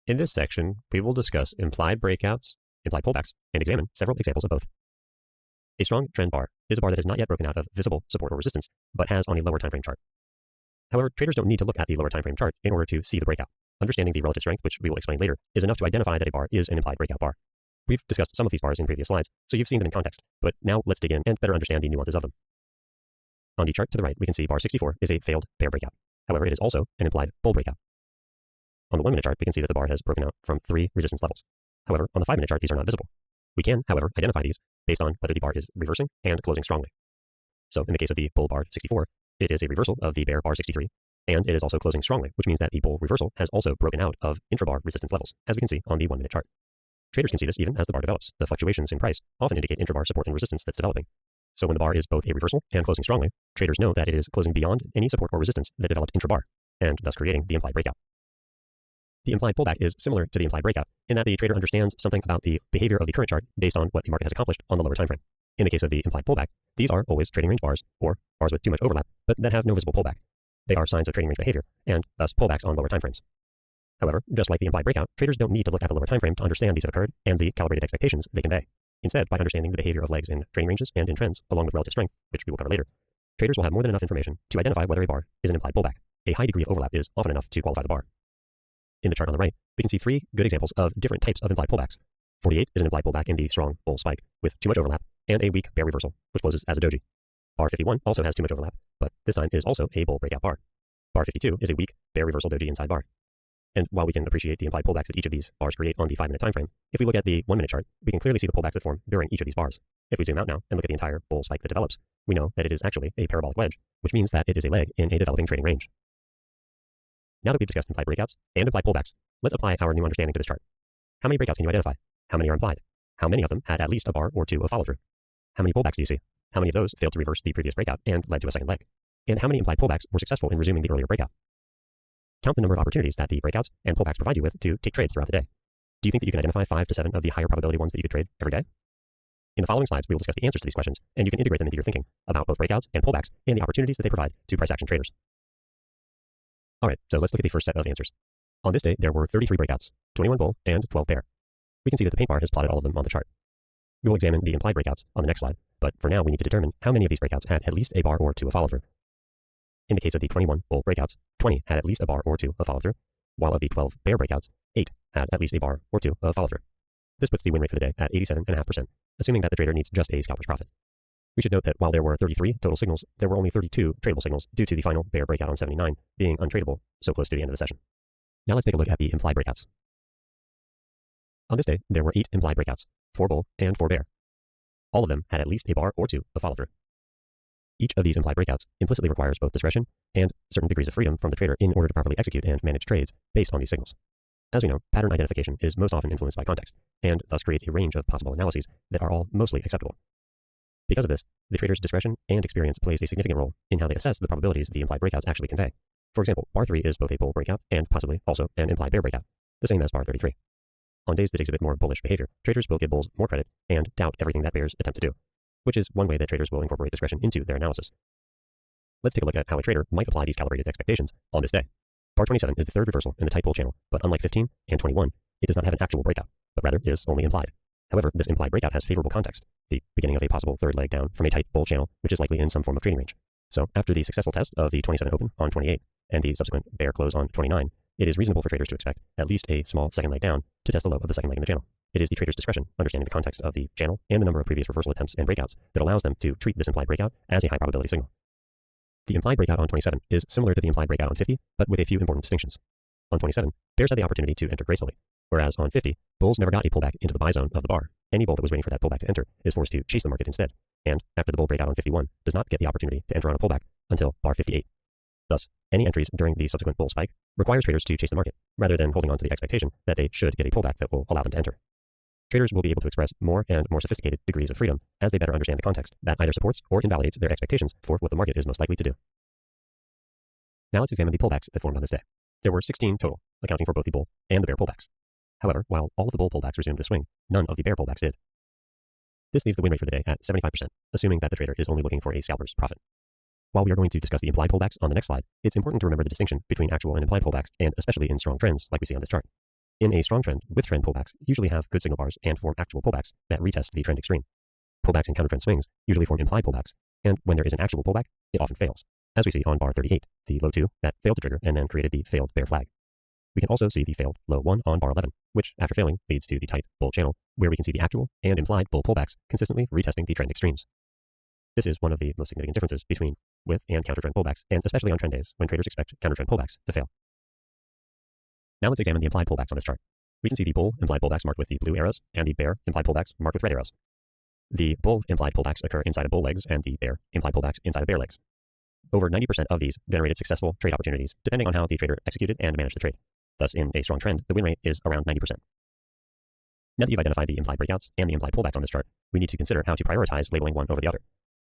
In this section, we will discuss implied breakouts, implied pullbacks, and examine several examples of both. A strong trend bar is a bar that has not yet broken out of visible support or resistance, but has on a lower timeframe chart. However, traders don't need to look at the lower timeframe chart in order to see the breakout. Understanding the relative strength, which we will explain later, is enough to identify that a bar is an implied breakout bar. We've discussed some of these bars in previous slides, so you've seen them in context, but now let's dig in and better understand the nuances of them. On the chart to the right, we can see bar 64 is a failed bear breakout. However, it is also an implied bull breakout. On the 1-minute chart, we can see that the bar has broken out from 3 resistance levels. However, on the 5-minute chart, these are not visible. We can, however, identify these based on whether the bar is reversing and closing strongly. So in the case of the bull bar 64, it is a reversal of the bear bar 63, And it is also closing strongly, which means that the bull reversal has also broken out of intrabar resistance levels, as we can see on the 1-minute chart. Traders can see this even as the bar develops. The fluctuations in price often indicate intrabar support and resistance that's developing. So when the bar is both a reversal and closing strongly, traders know that it is closing beyond any support or resistance that developed intrabar, and thus creating the implied breakout. The implied pullback is similar to the implied breakout in that the trader understands something about the behavior of the current chart based on what the market has accomplished on the lower time frame. In the case of the implied pullback, these are always trading range bars, or bars with too much overlap, but that have no visible pullback. They are signs of trading range behavior, and thus pullbacks on lower time frames. However, just like the implied breakout, traders don't need to look at the lower time frame to understand these have occurred and the calibrated expectations they convey. Instead, by understanding the behavior of legs in trading ranges and in trends, along with relative strength, which we will cover later, traders will have more than enough information to identify whether a bar is an implied pullback. A high degree of overlap is often enough to qualify the bar. In the chart on the right, we can see 3 good examples of different types of implied pullbacks. 48 is an implied pullback in the strong bull spike with too much overlap and a weak bear reversal, which closes as a doji. Bar 51 also has too much overlap, but this time is also a bull breakout bar. Bar 52 is a weak bear reversal doji inside bar. And while we can appreciate the implied pullbacks that each of these bars create on the 5-minute time frame, if we look at the 1-minute chart, we can clearly see the pullbacks that form during each of these bars. If we zoom out now and look at the entire bull spike that develops, we know that it is actually a parabolic wedge, which means that it is a leg in a developing trading range. Now that we've discussed implied breakouts and implied pullbacks, let's apply our new understanding to this chart. How many breakouts can you identify? How many are implied? How many of them had at least a bar or 2 of follow-through? How many pullbacks do you see? How many of those failed to reverse the previous breakout and led to a second leg? And how many implied pullbacks were successful in resuming the earlier breakout? Count the number of opportunities that the breakouts and pullbacks provide you with to take trades throughout the day. Do you think that you can identify 5 to 7 of the higher probability ones that you could trade every day? In the following slides, we will discuss the answers to these questions, and you can integrate them into your thinking about both breakouts and pullbacks and the opportunities that they provide to price action traders. All right, so let's look at the first set of answers. On this day, there were 33 breakouts, 21 bull and 12 bear. We can see that the paint bar has plotted all of them on the chart. We will examine the implied breakouts on the next slide, but for now we need to determine how many of these breakouts had at least a bar or 2 of follow-through. In the case of the 21 bull breakouts, 20 had at least a bar or 2 of follow-through, while of the 12 bear breakouts, 8 had at least a bar or 2 of follow-through. This puts the win rate for the day at 87.5%, assuming that the trader needs just a scalper's profit. We should note that while there were 33 total signals, there were only 32 tradable signals due to the final bear breakout on 79 being untradeable so close to the end of the session. Now let's take a look at the implied breakouts. On this day, there were 8 implied breakouts, 4 bull and 4 bear. All of them had at least a bar or 2 of follow-through. Each of these implied breakouts implicitly requires both discretion and certain degrees of freedom from the trader in order to properly execute and manage trades based on these signals. As we know, pattern identification is most often influenced by context, and thus creates a range of possible analyses that are all mostly acceptable. Because of this, the trader's discretion and experience plays a significant role in how they assess the probabilities the implied breakouts actually convey. For example, bar 3 is both a bull breakout and possibly also an implied bear breakout, the same as bar 33. On days that exhibit more bullish behavior, traders will give bulls more credit and doubt everything that bears attempt to do, which is one way that traders will incorporate discretion into their analysis. Let's take a look at how a trader might apply these calibrated expectations on this day. Bar 27 is the third reversal in the tight bull channel, but unlike 15 and 21, it does not have an actual breakout, but rather is only implied. However, this implied breakout has favorable context, the beginning of a possible third leg down from a tight bull channel, which is likely in some form of trading range. So after the successful test of the 27 open on 28 and the subsequent bear close on 29, it is reasonable for traders to expect at least a small second leg down to test the low of the second leg in the channel. It is the trader's discretion, understanding the context of the channel and the number of previous reversal attempts and breakouts, that allows them to treat this implied breakout as a high probability signal. The implied breakout on 27 is similar to the implied breakout on 50, but with a few important distinctions. On 27, bears had the opportunity to enter gracefully, whereas on 50, bulls never got a pullback into the buy zone of the bar. Any bull that was waiting for that pullback to enter is forced to chase the market instead, and after the bull breakout on 51, does not get the opportunity to enter on a pullback until bar 58. Thus, any entries during the subsequent bull spike requires traders to chase the market, rather than holding on to the expectation that they should get a pullback that will allow them to enter. Traders will be able to express more and more sophisticated degrees of freedom as they better understand the context that either supports or invalidates their expectations for what the market is most likely to do. Now let's examine the pullbacks that formed on this day. There were 16 total, accounting for both the bull and the bear pullbacks. However, while all of the bull pullbacks resumed the swing, none of the bear pullbacks did. This leaves the win rate for the day at 75%, assuming that the trader is only looking for a scalper's profit. While we are going to discuss the implied pullbacks on the next slide, it's important to remember the distinction between actual and implied pullbacks, and especially in strong trends like we see on this chart. In a strong trend, with trend pullbacks usually have good signal bars and form actual pullbacks that retest the trend extreme. Pullbacks and countertrend swings usually form implied pullbacks, and when there is an actual pullback, it often fails, as we see on bar 38, the low 2 that failed to trigger and then created the failed bear flag. We can also see the failed low 1 on bar 11, which, after failing, leads to the tight bull channel, where we can see the actual and implied bull pullbacks consistently retesting the trend extremes. This is one of the most significant differences between with and countertrend pullbacks, and especially on trend days when traders expect countertrend pullbacks to fail. Now let's examine the implied pullbacks on this chart. We can see the bull implied pullbacks marked with the blue arrows and the bear implied pullbacks marked with red arrows. The bull implied pullbacks occur inside of bull legs and the bear implied pullbacks inside of bear legs. over 90% of these generated successful trade opportunities, depending on how the trader executed and managed the trade. Thus, in a strong trend, the win rate is around 90%. Now that you've identified the implied breakouts and the implied pullbacks on this chart, we need to consider how to prioritize labeling one over the other.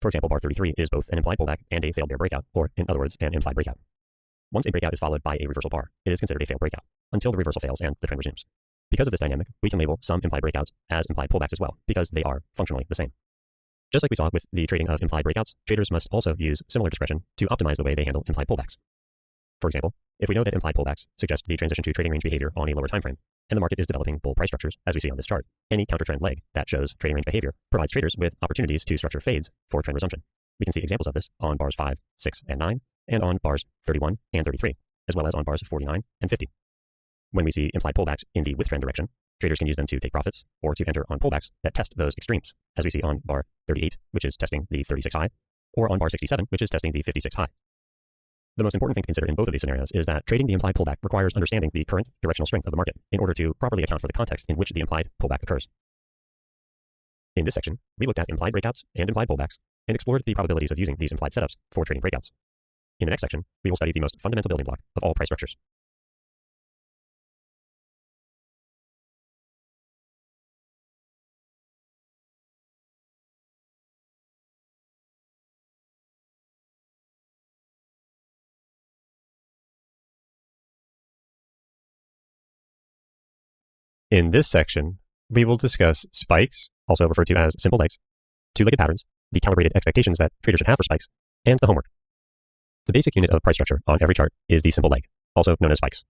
For example, bar 33 is both an implied pullback and a failed bear breakout, or in other words, an implied breakout. Once a breakout is followed by a reversal bar, it is considered a failed breakout, until the reversal fails and the trend resumes. Because of this dynamic, we can label some implied breakouts as implied pullbacks as well, because they are functionally the same. Just like we saw with the trading of implied breakouts, traders must also use similar discretion to optimize the way they handle implied pullbacks. For example, if we know that implied pullbacks suggest the transition to trading range behavior on a lower time frame, and the market is developing bull price structures, as we see on this chart, any counter-trend leg that shows trading range behavior provides traders with opportunities to structure fades for trend resumption. We can see examples of this on bars 5, 6, and 9, and on bars 31 and 33, as well as on bars 49 and 50. When we see implied pullbacks in the with trend direction, traders can use them to take profits or to enter on pullbacks that test those extremes, as we see on bar 38, which is testing the 36 high, or on bar 67, which is testing the 56 high. The most important thing to consider in both of these scenarios is that trading the implied pullback requires understanding the current directional strength of the market in order to properly account for the context in which the implied pullback occurs. In this section, we looked at implied breakouts and implied pullbacks and explored the probabilities of using these implied setups for trading breakouts. In the next section, we will study the most fundamental building block of all price structures. In this section, we will discuss spikes, also referred to as simple legs, two-legged patterns, the calibrated expectations that traders should have for spikes, and the homework. The basic unit of price structure on every chart is the simple leg, also known as spikes.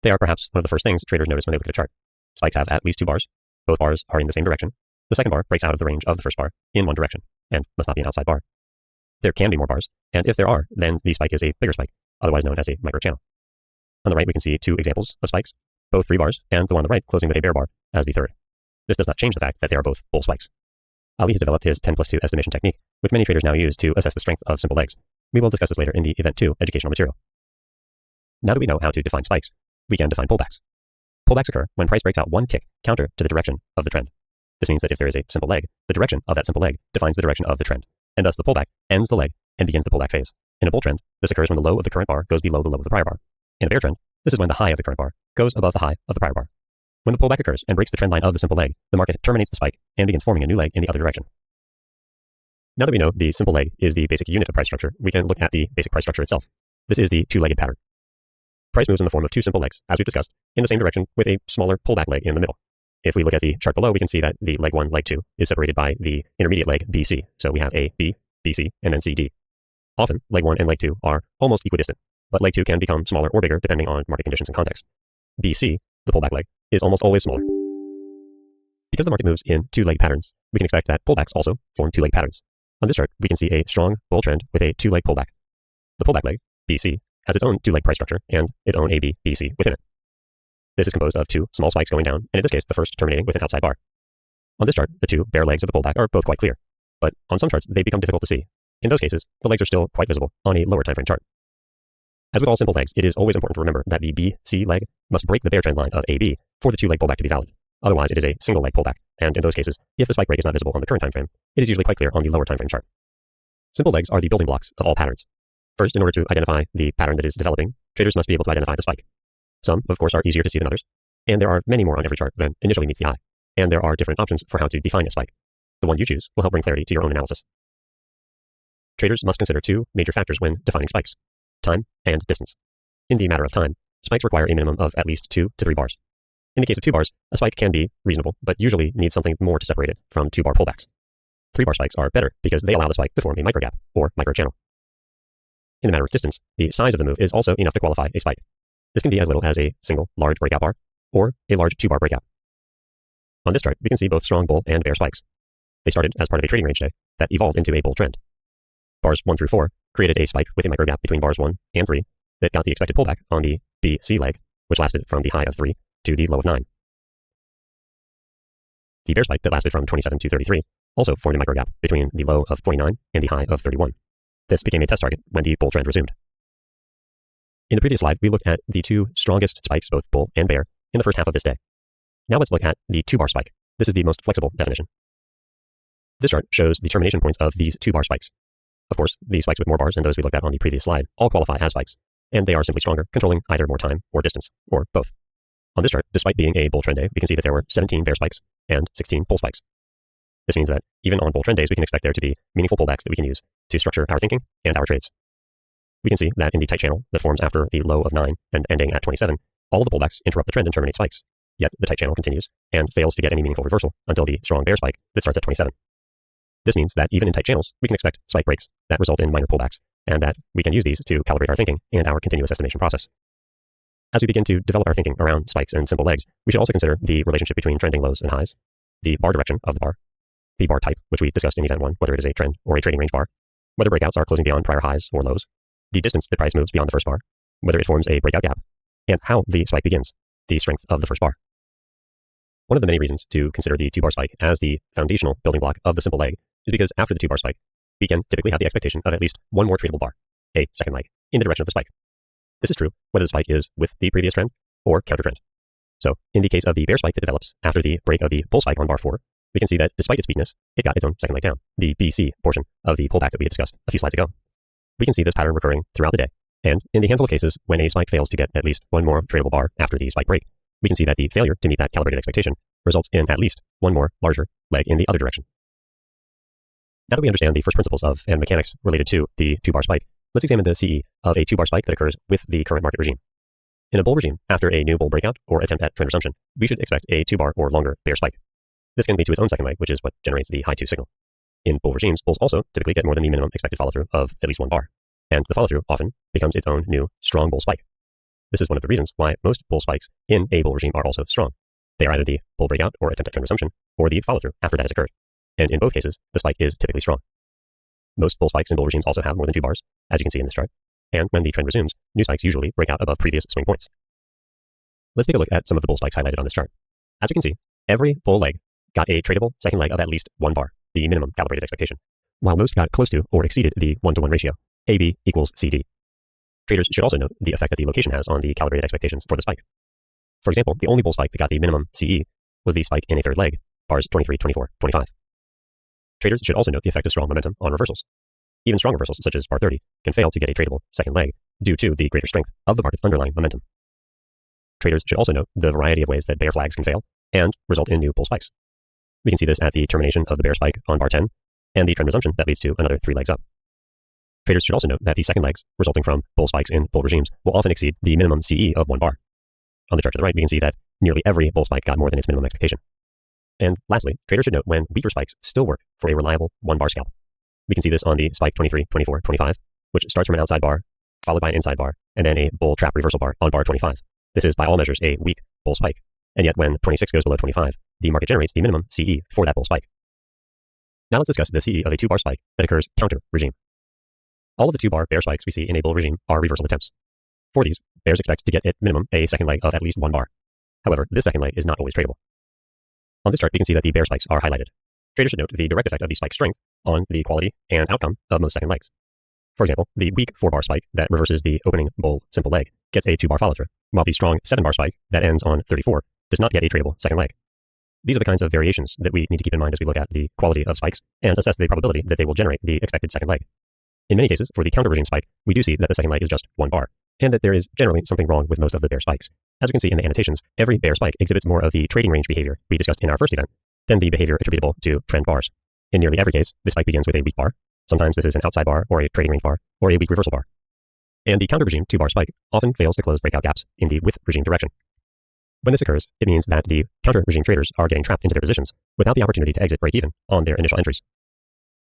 They are perhaps one of the first things traders notice when they look at a chart. Spikes have at least two bars. Both bars are in the same direction. The second bar breaks out of the range of the first bar in one direction, and must not be an outside bar. There can be more bars, and if there are, then the spike is a bigger spike, otherwise known as a microchannel. On the right, we can see two examples of spikes, both 3 bars, and the one on the right closing with a bear bar as the third. This does not change the fact that they are both bull spikes. Ali has developed his 10+2 estimation technique, which many traders now use to assess the strength of simple legs. We will discuss this later in the Event 2 educational material. Now that we know how to define spikes, we can define pullbacks. Pullbacks occur when price breaks out one tick counter to the direction of the trend. This means that if there is a simple leg, the direction of that simple leg defines the direction of the trend, and thus the pullback ends the leg and begins the pullback phase. In a bull trend, this occurs when the low of the current bar goes below the low of the prior bar. In a bear trend, this is when the high of the current bar goes above the high of the prior bar. When the pullback occurs and breaks the trend line of the simple leg, the market terminates the spike and begins forming a new leg in the other direction. Now that we know the simple leg is the basic unit of price structure, we can look at the basic price structure itself. This is the two-legged pattern. Price moves in the form of two simple legs, as we've discussed, in the same direction with a smaller pullback leg in the middle. If we look at the chart below, we can see that the leg 1, leg 2 is separated by the intermediate leg BC. So we have A, B, BC, and then CD. Often, leg 1 and leg 2 are almost equidistant, but leg 2 can become smaller or bigger depending on market conditions and context. BC, the pullback leg, is almost always smaller. Because the market moves in two-leg patterns, we can expect that pullbacks also form two-leg patterns. On this chart, we can see a strong bull trend with a two-leg pullback. The pullback leg, BC, has its own two-leg price structure and its own AB, BC within it. This is composed of two small spikes going down, and in this case, the first terminating with an outside bar. On this chart, the two bare legs of the pullback are both quite clear, but on some charts, they become difficult to see. In those cases, the legs are still quite visible on a lower time frame chart. As with all simple legs, it is always important to remember that the BC leg must break the bear trend line of AB for the two-leg pullback to be valid. Otherwise, it is a single leg pullback, and in those cases, if the spike break is not visible on the current time frame, it is usually quite clear on the lower time frame chart. Simple legs are the building blocks of all patterns. First, in order to identify the pattern that is developing, traders must be able to identify the spike. Some, of course, are easier to see than others, and there are many more on every chart than initially meets the eye, and there are different options for how to define a spike. The one you choose will help bring clarity to your own analysis. Traders must consider two major factors when defining spikes: time and distance. In the matter of time, spikes require a minimum of at least 2 to 3 bars. In the case of 2 bars, a spike can be reasonable, but usually needs something more to separate it from 2-bar pullbacks. 3-bar spikes are better because they allow the spike to form a microgap or microchannel. In the matter of distance, the size of the move is also enough to qualify a spike. This can be as little as a single large breakout bar or a large 2-bar breakout. On this chart, we can see both strong bull and bear spikes. They started as part of a trading range day that evolved into a bull trend. Bars 1 through 4 created a spike with a microgap between bars 1 and 3 that got the expected pullback on the BC leg, which lasted from the high of 3 to the low of 9. The bear spike that lasted from 27 to 33 also formed a microgap between the low of 29 and the high of 31. This became a test target when the bull trend resumed. In the previous slide, we looked at the two strongest spikes, both bull and bear, in the first half of this day. Now let's look at the 2-bar spike. This is the most flexible definition. This chart shows the termination points of these 2-bar spikes. Of course, the spikes with more bars than those we looked at on the previous slide all qualify as spikes, and they are simply stronger, controlling either more time or distance, or both. On this chart, despite being a bull trend day, we can see that there were 17 bear spikes and 16 bull spikes. This means that even on bull trend days, we can expect there to be meaningful pullbacks that we can use to structure our thinking and our trades. We can see that in the tight channel that forms after the low of 9 and ending at 27, all of the pullbacks interrupt the trend and terminate spikes. Yet the tight channel continues and fails to get any meaningful reversal until the strong bear spike that starts at 27. This means that even in tight channels, we can expect spike breaks that result in minor pullbacks, and that we can use these to calibrate our thinking and our continuous estimation process. As we begin to develop our thinking around spikes and simple legs, we should also consider the relationship between trending lows and highs, the bar direction of the bar type, which we discussed in event 1, whether it is a trend or a trading range bar, whether breakouts are closing beyond prior highs or lows, the distance the price moves beyond the first bar, whether it forms a breakout gap, and how the spike begins, the strength of the first bar. One of the many reasons to consider the 2-bar spike as the foundational building block of the simple leg is because after the 2-bar spike, we can typically have the expectation of at least one more tradable bar, a second leg, in the direction of the spike. This is true whether the spike is with the previous trend or counter trend. So, in the case of the bear spike that develops after the break of the bull spike on bar 4, we can see that despite its weakness, it got its own second leg down, the BC portion of the pullback that we had discussed a few slides ago. We can see this pattern recurring throughout the day, and in the handful of cases when a spike fails to get at least one more tradable bar after the spike break, we can see that the failure to meet that calibrated expectation results in at least one more larger leg in the other direction. Now that we understand the first principles of and mechanics related to the 2-bar spike, let's examine the CE of a 2-bar spike that occurs with the current market regime. In a bull regime, after a new bull breakout or attempt at trend resumption, we should expect a 2-bar or longer bear spike. This can lead to its own second leg, which is what generates the high 2 signal. In bull regimes, bulls also typically get more than the minimum expected follow-through of at least one bar, and the follow-through often becomes its own new strong bull spike. This is one of the reasons why most bull spikes in a bull regime are also strong. They are either the bull breakout or attempt at trend resumption, or the follow-through after that has occurred. And in both cases, the spike is typically strong. Most bull spikes in bull regimes also have more than 2 bars, as you can see in this chart. And when the trend resumes, new spikes usually break out above previous swing points. Let's take a look at some of the bull spikes highlighted on this chart. As you can see, every bull leg got a tradable second leg of at least 1 bar, the minimum calibrated expectation, while most got close to or exceeded the 1-to-1 ratio, AB equals CD. Traders should also note the effect that the location has on the calibrated expectations for the spike. For example, the only bull spike that got the minimum CE was the spike in a third leg, bars 23, 24, 25. Traders should also note the effect of strong momentum on reversals. Even strong reversals, such as bar 30, can fail to get a tradable second leg due to the greater strength of the market's underlying momentum. Traders should also note the variety of ways that bear flags can fail and result in new bull spikes. We can see this at the termination of the bear spike on bar 10 and the trend resumption that leads to another 3 legs up. Traders should also note that the second legs resulting from bull spikes in bull regimes will often exceed the minimum CE of 1 bar. On the chart to the right, we can see that nearly every bull spike got more than its minimum expectation. And lastly, traders should note when weaker spikes still work for a reliable 1-bar scalp. We can see this on the spike 23, 24, 25, which starts from an outside bar, followed by an inside bar, and then a bull trap reversal bar on bar 25. This is by all measures a weak bull spike. And yet when 26 goes below 25, the market generates the minimum CE for that bull spike. Now let's discuss the CE of a 2-bar spike that occurs counter regime. All of the 2-bar bear spikes we see in a bull regime are reversal attempts. For these, bears expect to get at minimum a second leg of at least 1 bar. However, this second leg is not always tradable. On this chart, we can see that the bear spikes are highlighted. Traders should note the direct effect of the spike strength on the quality and outcome of most second legs. For example, the weak 4-bar spike that reverses the opening bull simple leg gets a 2-bar follow-through, while the strong 7-bar spike that ends on 34 does not get a tradable second leg. These are the kinds of variations that we need to keep in mind as we look at the quality of spikes and assess the probability that they will generate the expected second leg. In many cases, for the counter regime spike, we do see that the second leg is just 1 bar, and that there is generally something wrong with most of the bear spikes. As we can see in the annotations, every bear spike exhibits more of the trading range behavior we discussed in our first event than the behavior attributable to trend bars. In nearly every case, the spike begins with a weak bar. Sometimes this is an outside bar or a trading range bar or a weak reversal bar. And the counter regime 2-bar spike often fails to close breakout gaps in the with regime direction. When this occurs, it means that the counter regime traders are getting trapped into their positions without the opportunity to exit break even on their initial entries.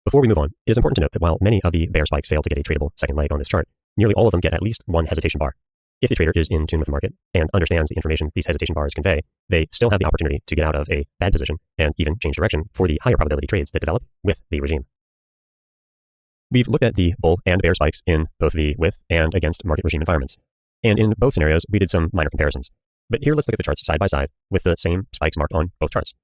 Before we move on, it is important to note that while many of the bear spikes fail to get a tradable second leg on this chart, nearly all of them get at least one hesitation bar. If the trader is in tune with the market and understands the information these hesitation bars convey, they still have the opportunity to get out of a bad position and even change direction for the higher probability trades that develop with the regime. We've looked at the bull and bear spikes in both the with and against market regime environments. And in both scenarios, we did some minor comparisons. But here let's look at the charts side by side with the same spikes marked on both charts.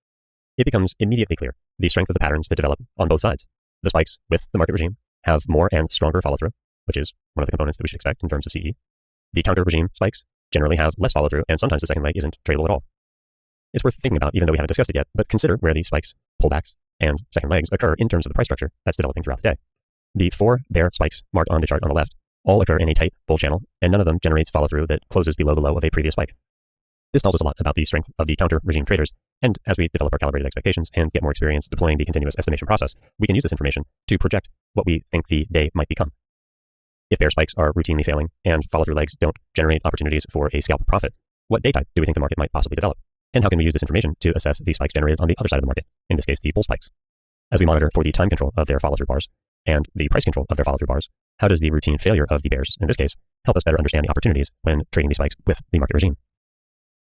It becomes immediately clear the strength of the patterns that develop on both sides. The spikes with the market regime have more and stronger follow-through, which is one of the components that we should expect in terms of CE. The counter regime spikes generally have less follow-through, and sometimes the second leg isn't tradable at all. It's worth thinking about, even though we haven't discussed it yet, but consider where these spikes, pullbacks, and second legs occur in terms of the price structure that's developing throughout the day. The 4 bear spikes marked on the chart on the left all occur in a tight bull channel, and none of them generates follow-through that closes below the low of a previous spike. This tells us a lot about the strength of the counter-regime traders, and as we develop our calibrated expectations and get more experience deploying the continuous estimation process, we can use this information to project what we think the day might become. If bear spikes are routinely failing and follow-through legs don't generate opportunities for a scalp profit, what day type do we think the market might possibly develop? And how can we use this information to assess the spikes generated on the other side of the market, in this case, the bull spikes? As we monitor for the time control of their follow-through bars and the price control of their follow-through bars, how does the routine failure of the bears, in this case, help us better understand the opportunities when trading these spikes with the market regime?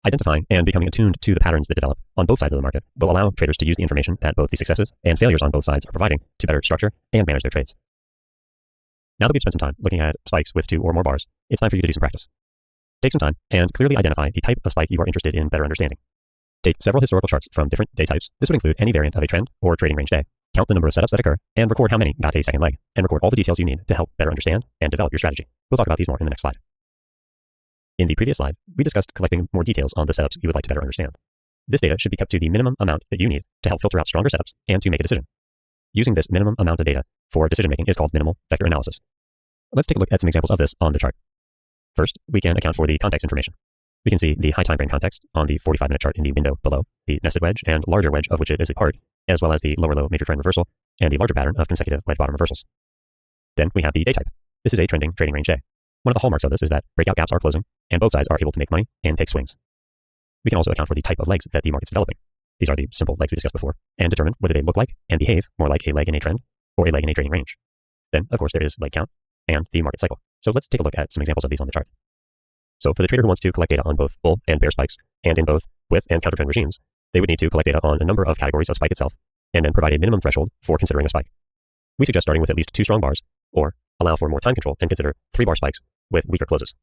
Identifying and becoming attuned to the patterns that develop on both sides of the market will allow traders to use the information that both the successes and failures on both sides are providing to better structure and manage their trades. Now that we've spent some time looking at spikes with 2 or more bars, it's time for you to do some practice. Take some time and clearly identify the type of spike you are interested in better understanding. Take several historical charts from different day types. This would include any variant of a trend or trading range day. Count the number of setups that occur, and record how many got a second leg, and record all the details you need to help better understand and develop your strategy. We'll talk about these more in the next slide. In the previous slide, we discussed collecting more details on the setups you would like to better understand. This data should be kept to the minimum amount that you need to help filter out stronger setups and to make a decision. Using this minimum amount of data for decision-making is called minimal vector analysis. Let's take a look at some examples of this on the chart. First, we can account for the context information. We can see the high time frame context on the 45-minute chart in the window below, the nested wedge and larger wedge of which it is a part, as well as the lower low major trend reversal and the larger pattern of consecutive wedge bottom reversals. Then we have the day type. This is a trending trading range day. One of the hallmarks of this is that breakout gaps are closing and both sides are able to make money and take swings. We can also account for the type of legs that the market's developing. These are the simple legs we discussed before, and determine whether they look like and behave more like a leg in a trend or a leg in a trading range. Then, of course, there is leg count and the market cycle. So let's take a look at some examples of these on the chart. So for the trader who wants to collect data on both bull and bear spikes, and in both with and counter trend regimes, they would need to collect data on a number of categories of spike itself, and then provide a minimum threshold for considering a spike. We suggest starting with at least 2 strong bars, or allow for more time control and consider 3 bar spikes with weaker closes.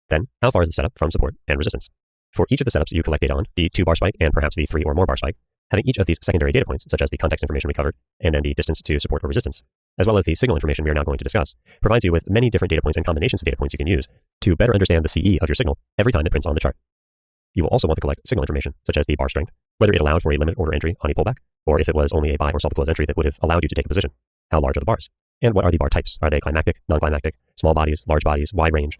Then, how far is the setup from support and resistance? For each of the setups you collect data on, the 2 bar spike and perhaps the 3 or more bar spike, having each of these secondary data points, such as the context information we covered, and then the distance to support or resistance, as well as the signal information we are now going to discuss, provides you with many different data points and combinations of data points you can use to better understand the CE of your signal every time it prints on the chart. You will also want to collect signal information, such as the bar strength, whether it allowed for a limit order entry on a pullback, or if it was only a buy or stop the close entry that would have allowed you to take a position. How large are the bars? And what are the bar types? Are they climactic, non-climactic, small bodies, large bodies, wide range?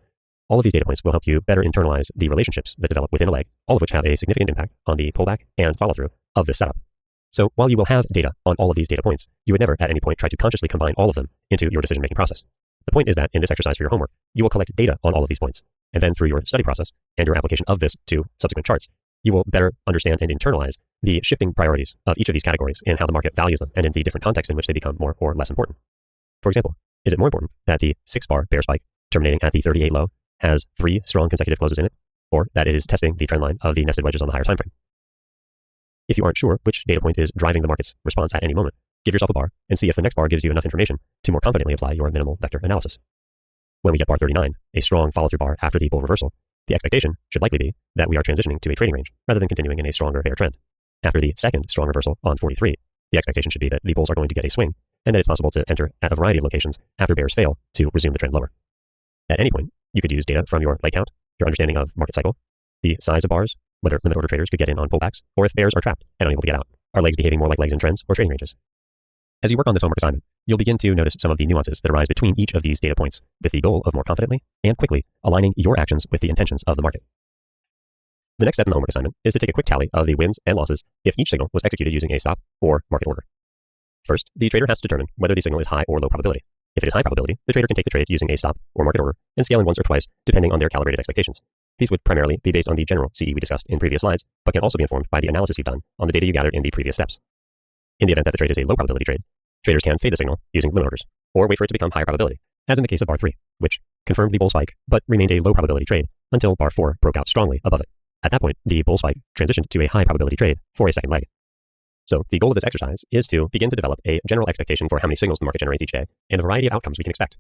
All of these data points will help you better internalize the relationships that develop within a leg, all of which have a significant impact on the pullback and follow-through of this setup. So while you will have data on all of these data points, you would never at any point try to consciously combine all of them into your decision-making process. The point is that in this exercise for your homework, you will collect data on all of these points, and then through your study process and your application of this to subsequent charts, you will better understand and internalize the shifting priorities of each of these categories and how the market values them and in the different contexts in which they become more or less important. For example, is it more important that the 6-bar bear spike terminating at the 38 low has 3 strong consecutive closes in it, or that it is testing the trend line of the nested wedges on the higher time frame? If you aren't sure which data point is driving the market's response at any moment, give yourself a bar and see if the next bar gives you enough information to more confidently apply your minimal vector analysis. When we get bar 39, a strong follow-through bar after the bull reversal, the expectation should likely be that we are transitioning to a trading range rather than continuing in a stronger bear trend. After the second strong reversal on 43, the expectation should be that the bulls are going to get a swing and that it's possible to enter at a variety of locations after bears fail to resume the trend lower. At any point, you could use data from your leg count, your understanding of market cycle, the size of bars, whether limit order traders could get in on pullbacks, or if bears are trapped and unable to get out. Are legs behaving more like legs in trends or trading ranges? As you work on this homework assignment, you'll begin to notice some of the nuances that arise between each of these data points with the goal of more confidently and quickly aligning your actions with the intentions of the market. The next step in the homework assignment is to take a quick tally of the wins and losses if each signal was executed using a stop or market order. First, the trader has to determine whether the signal is high or low probability. If it is high probability, the trader can take the trade using a stop or market order and scale in once or twice depending on their calibrated expectations. These would primarily be based on the general CE we discussed in previous slides, but can also be informed by the analysis you've done on the data you gathered in the previous steps. In the event that the trade is a low probability trade, traders can fade the signal using limit orders, or wait for it to become higher probability, as in the case of bar 3, which confirmed the bull spike but remained a low probability trade until bar 4 broke out strongly above it. At that point, the bull spike transitioned to a high probability trade for a second leg. So the goal of this exercise is to begin to develop a general expectation for how many signals the market generates each day and the variety of outcomes we can expect.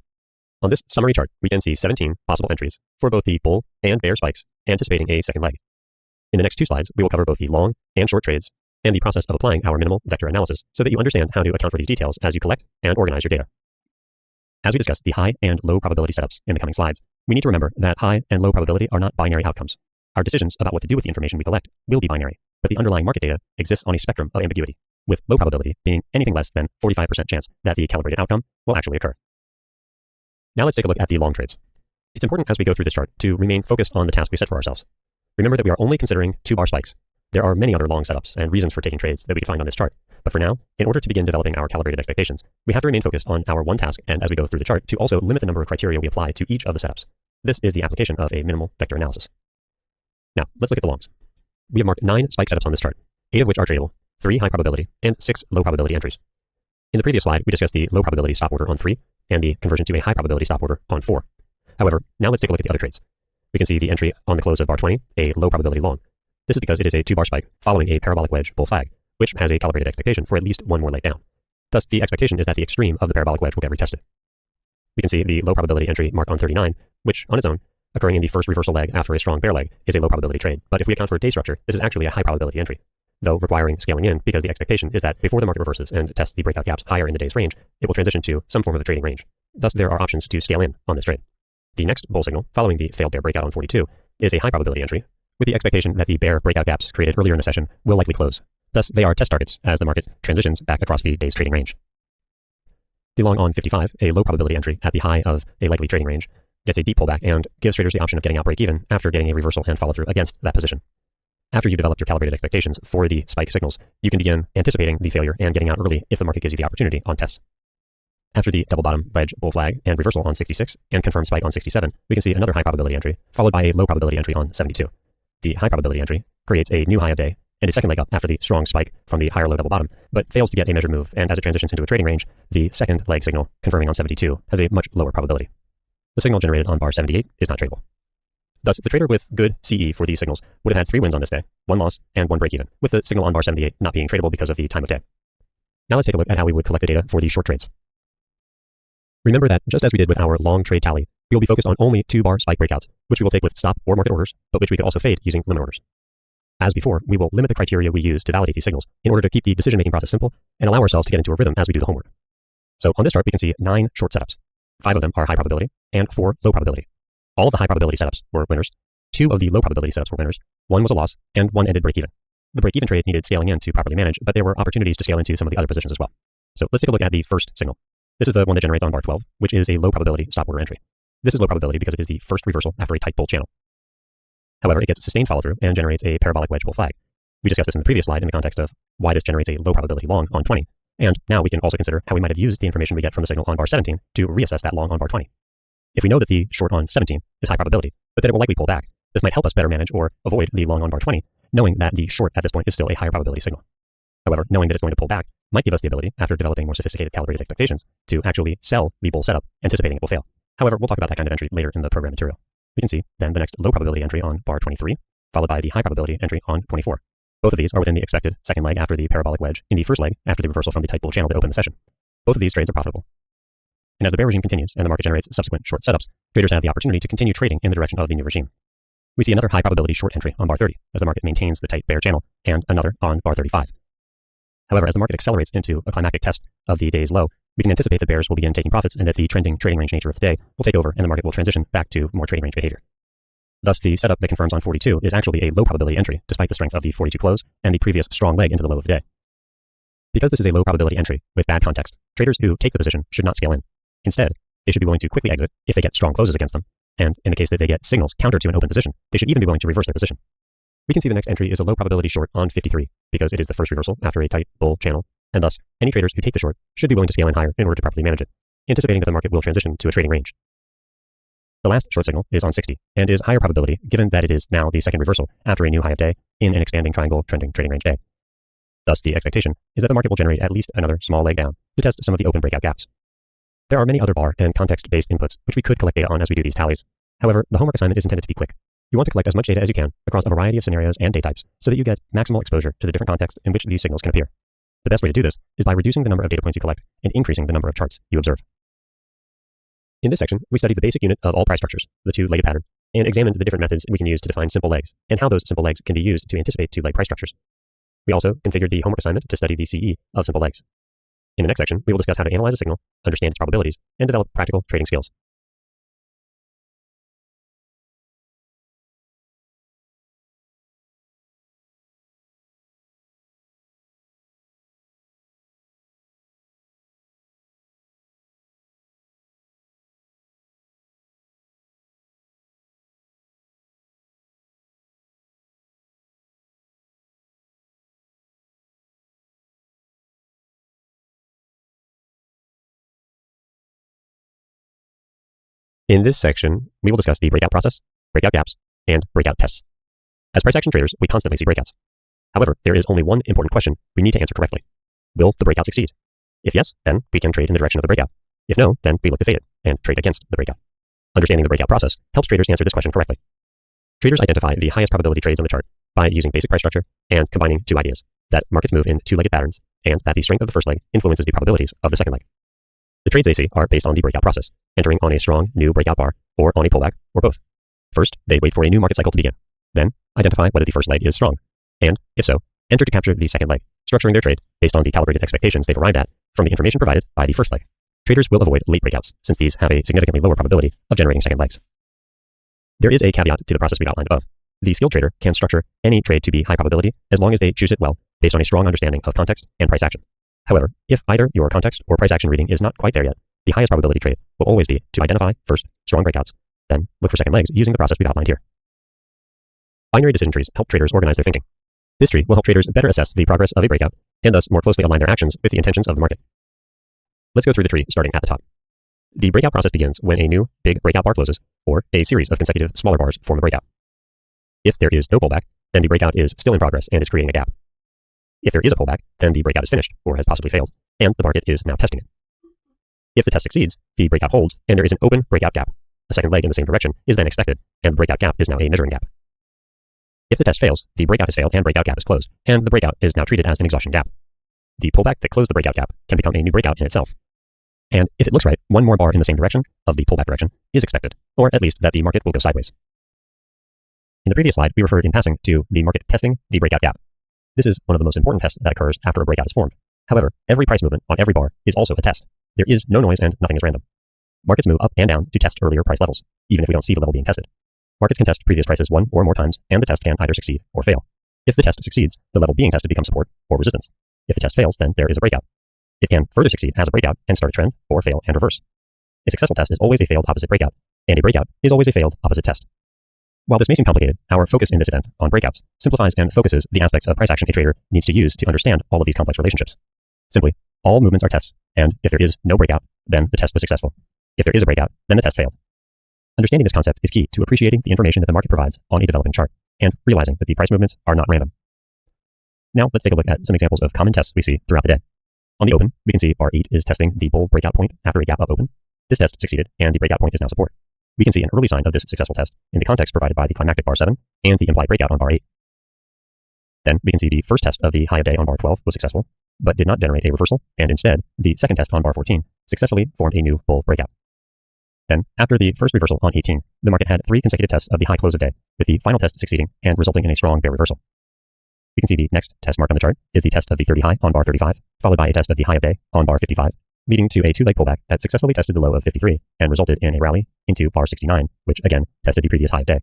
On this summary chart, we can see 17 possible entries for both the bull and bear spikes, anticipating a second leg. In the next 2 slides, we will cover both the long and short trades and the process of applying our minimal vector analysis so that you understand how to account for these details as you collect and organize your data. As we discuss the high and low probability setups in the coming slides, we need to remember that high and low probability are not binary outcomes. Our decisions about what to do with the information we collect will be binary, but the underlying market data exists on a spectrum of ambiguity, with low probability being anything less than 45% chance that the calibrated outcome will actually occur. Now let's take a look at the long trades. It's important as we go through this chart to remain focused on the task we set for ourselves. Remember that we are only considering 2-bar spikes. There are many other long setups and reasons for taking trades that we can find on this chart. But for now, in order to begin developing our calibrated expectations, we have to remain focused on our one task, and as we go through the chart, to also limit the number of criteria we apply to each of the setups. This is the application of a minimal vector analysis. Now, let's look at the longs. We have marked 9 spike setups on this chart, 8 of which are tradable, 3 high probability, and 6 low probability entries. In the previous slide, we discussed the low probability stop order on 3 and the conversion to a high probability stop order on 4. However, now let's take a look at the other trades. We can see the entry on the close of bar 20, a low probability long. This is because it is a 2-bar spike following a parabolic wedge bull flag, which has a calibrated expectation for at least one more leg down. Thus, the expectation is that the extreme of the parabolic wedge will get retested. We can see the low probability entry marked on 39, which on its own, occurring in the first reversal leg after a strong bear leg, is a low probability trade. But if we account for day structure, this is actually a high probability entry, though requiring scaling in because the expectation is that before the market reverses and tests the breakout gaps higher in the day's range, it will transition to some form of a trading range. Thus, there are options to scale in on this trade. The next bull signal, following the failed bear breakout on 42, is a high probability entry, with the expectation that the bear breakout gaps created earlier in the session will likely close. Thus, they are test targets as the market transitions back across the day's trading range. The long on 55, a low probability entry at the high of a likely trading range, gets a deep pullback and gives traders the option of getting out break even after getting a reversal and follow through against that position. After you've developed your calibrated expectations for the spike signals, you can begin anticipating the failure and getting out early if the market gives you the opportunity on tests. After the double bottom wedge bull flag and reversal on 66 and confirmed spike on 67, we can see another high probability entry followed by a low probability entry on 72. The high probability entry creates a new high of day and a second leg up after the strong spike from the higher low double bottom, but fails to get a measured move, and as it transitions into a trading range, the second leg signal confirming on 72 has a much lower probability. The signal generated on bar 78 is not tradable. Thus, the trader with good CE for these signals would have had 3 wins on this day, 1 loss, and 1 break even, with the signal on bar 78 not being tradable because of the time of day. Now let's take a look at how we would collect the data for these short trades. Remember that just as we did with our long trade tally, we will be focused on only 2-bar spike breakouts, which we will take with stop or market orders, but which we could also fade using limit orders. As before, we will limit the criteria we use to validate these signals in order to keep the decision-making process simple and allow ourselves to get into a rhythm as we do the homework. So on this chart, we can see 9 short setups. 5 of them are high probability and 4 low probability. All of the high probability setups were winners. 2 of the low probability setups were winners. 1 was a loss, and 1 ended break even. The break even trade needed scaling in to properly manage, but there were opportunities to scale into some of the other positions as well. So let's take a look at the first signal. This is the one that generates on bar 12, which is a low probability stop order entry. This is low probability because it is the first reversal after a tight bull channel. However, it gets sustained follow through and generates a parabolic wedge bull flag. We discussed this in the previous slide in the context of why this generates a low probability long on 20, and now we can also consider how we might have used the information we get from the signal on bar 17 to reassess that long on bar 20. If we know that the short on 17 is high probability, but that it will likely pull back, this might help us better manage or avoid the long on bar 20, knowing that the short at this point is still a higher probability signal. However, knowing that it's going to pull back might give us the ability, after developing more sophisticated calibrated expectations, to actually sell the bull setup, anticipating it will fail. However, we'll talk about that kind of entry later in the program material. We can see then the next low probability entry on bar 23, followed by the high probability entry on 24. Both of these are within the expected second leg after the parabolic wedge in the first leg after the reversal from the tight bull channel that opened the session. Both of these trades are profitable. And as the bear regime continues and the market generates subsequent short setups, traders have the opportunity to continue trading in the direction of the new regime. We see another high probability short entry on bar 30 as the market maintains the tight bear channel, and another on bar 35. However, as the market accelerates into a climactic test of the day's low, we can anticipate that bears will begin taking profits and that the trending trading range nature of the day will take over and the market will transition back to more trading range behavior. Thus, the setup that confirms on 42 is actually a low probability entry, despite the strength of the 42 close and the previous strong leg into the low of the day. Because this is a low probability entry with bad context, traders who take the position should not scale in. Instead, they should be willing to quickly exit if they get strong closes against them, and in the case that they get signals counter to an open position, they should even be willing to reverse their position. We can see the next entry is a low probability short on 53, because it is the first reversal after a tight bull channel, and thus, any traders who take the short should be willing to scale in higher in order to properly manage it, anticipating that the market will transition to a trading range. The last short signal is on 60, and is higher probability given that it is now the second reversal after a new high of day in an expanding triangle trending trading range day. Thus, the expectation is that the market will generate at least another small leg down to test some of the open breakout gaps. There are many other bar and context-based inputs which we could collect data on as we do these tallies. However, the homework assignment is intended to be quick. You want to collect as much data as you can across a variety of scenarios and day types so that you get maximal exposure to the different contexts in which these signals can appear. The best way to do this is by reducing the number of data points you collect and increasing the number of charts you observe. In this section, we studied the basic unit of all price structures, the two-legged pattern, and examined the different methods we can use to define simple legs and how those simple legs can be used to anticipate two-leg price structures. We also configured the homework assignment to study the CE of simple legs. In the next section, we will discuss how to analyze a signal, understand its probabilities, and develop practical trading skills. In this section, we will discuss the breakout process, breakout gaps, and breakout tests. As price action traders, we constantly see breakouts. However, there is only one important question we need to answer correctly. Will the breakout succeed? If yes, then we can trade in the direction of the breakout. If no, then we look to fade it and trade against the breakout. Understanding the breakout process helps traders answer this question correctly. Traders identify the highest probability trades on the chart by using basic price structure and combining two ideas, that markets move in two-legged patterns and that the strength of the first leg influences the probabilities of the second leg. The trades they see are based on the breakout process, entering on a strong new breakout bar or on a pullback or both. First, they wait for a new market cycle to begin. Then, identify whether the first leg is strong, and if so, enter to capture the second leg, structuring their trade based on the calibrated expectations they've arrived at from the information provided by the first leg. Traders will avoid late breakouts, since these have a significantly lower probability of generating second legs. There is a caveat to the process we've outlined above. The skilled trader can structure any trade to be high probability as long as they choose it well based on a strong understanding of context and price action. However, if either your context or price action reading is not quite there yet, the highest probability trade will always be to identify first strong breakouts, then look for second legs using the process we've outlined here. Binary decision trees help traders organize their thinking. This tree will help traders better assess the progress of a breakout and thus more closely align their actions with the intentions of the market. Let's go through the tree starting at the top. The breakout process begins when a new big breakout bar closes or a series of consecutive smaller bars form a breakout. If there is no pullback, then the breakout is still in progress and is creating a gap. If there is a pullback, then the breakout is finished or has possibly failed, and the market is now testing it. If the test succeeds, the breakout holds and there is an open breakout gap. A second leg in the same direction is then expected, and the breakout gap is now a measuring gap. If the test fails, the breakout has failed and breakout gap is closed, and the breakout is now treated as an exhaustion gap. The pullback that closed the breakout gap can become a new breakout in itself. And if it looks right, one more bar in the same direction of the pullback direction is expected, or at least that the market will go sideways. In the previous slide, we referred in passing to the market testing the breakout gap. This is one of the most important tests that occurs after a breakout is formed. However, every price movement on every bar is also a test. There is no noise and nothing is random. Markets move up and down to test earlier price levels, even if we don't see the level being tested. Markets can test previous prices one or more times, and the test can either succeed or fail. If the test succeeds, the level being tested becomes support or resistance. If the test fails, then there is a breakout. It can further succeed as a breakout and start a trend, or fail and reverse. A successful test is always a failed opposite breakout, and a breakout is always a failed opposite test. While this may seem complicated, our focus in this event on breakouts simplifies and focuses the aspects of price action a trader needs to use to understand all of these complex relationships. Simply, all movements are tests, and if there is no breakout, then the test was successful. If there is a breakout, then the test failed. Understanding this concept is key to appreciating the information that the market provides on a developing chart, and realizing that the price movements are not random. Now let's take a look at some examples of common tests we see throughout the day. On the open, we can see bar 8 is testing the bull breakout point after a gap up open. This test succeeded, and the breakout point is now support. We can see an early sign of this successful test in the context provided by the climactic bar 7 and the implied breakout on bar 8. Then we can see the first test of the high of day on bar 12 was successful, but did not generate a reversal, and instead, the second test on bar 14 successfully formed a new bull breakout. Then, after the first reversal on 18, the market had 3 consecutive tests of the high close of day, with the final test succeeding and resulting in a strong bear reversal. We can see the next test marked on the chart is the test of the 30 high on bar 35, followed by a test of the high of day on bar 55, leading to a 2-leg pullback that successfully tested the low of 53 and resulted in a rally into bar 69, which again tested the previous high of day.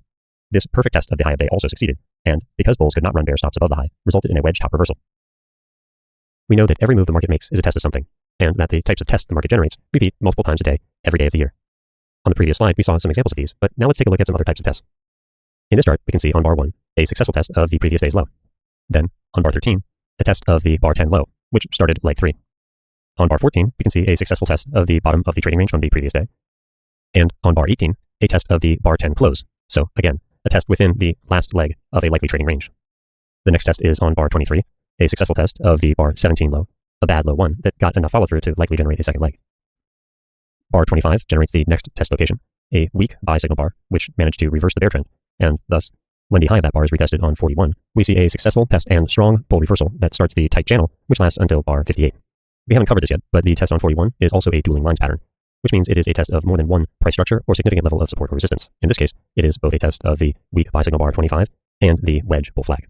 This perfect test of the high of day also succeeded, and because bulls could not run bear stops above the high, resulted in a wedge top reversal. We know that every move the market makes is a test of something, and that the types of tests the market generates repeat multiple times a day, every day of the year. On the previous slide, we saw some examples of these, but now let's take a look at some other types of tests. In this chart, we can see on bar 1, a successful test of the previous day's low. Then, on bar 13, a test of the bar 10 low, which started leg 3. On bar 14, we can see a successful test of the bottom of the trading range from the previous day. And on bar 18, a test of the bar 10 close. So again, a test within the last leg of a likely trading range. The next test is on bar 23, a successful test of the bar 17 low, a bad low 1 that got enough follow through to likely generate a second leg. Bar 25 generates the next test location, a weak buy signal bar, which managed to reverse the bear trend, and thus, when the high of that bar is retested on 41, we see a successful test and strong bull reversal that starts the tight channel, which lasts until bar 58. We haven't covered this yet, but the test on 41 is also a dueling lines pattern, which means it is a test of more than one price structure or significant level of support or resistance. In this case, it is both a test of the weak buy signal bar 25 and the wedge bull flag.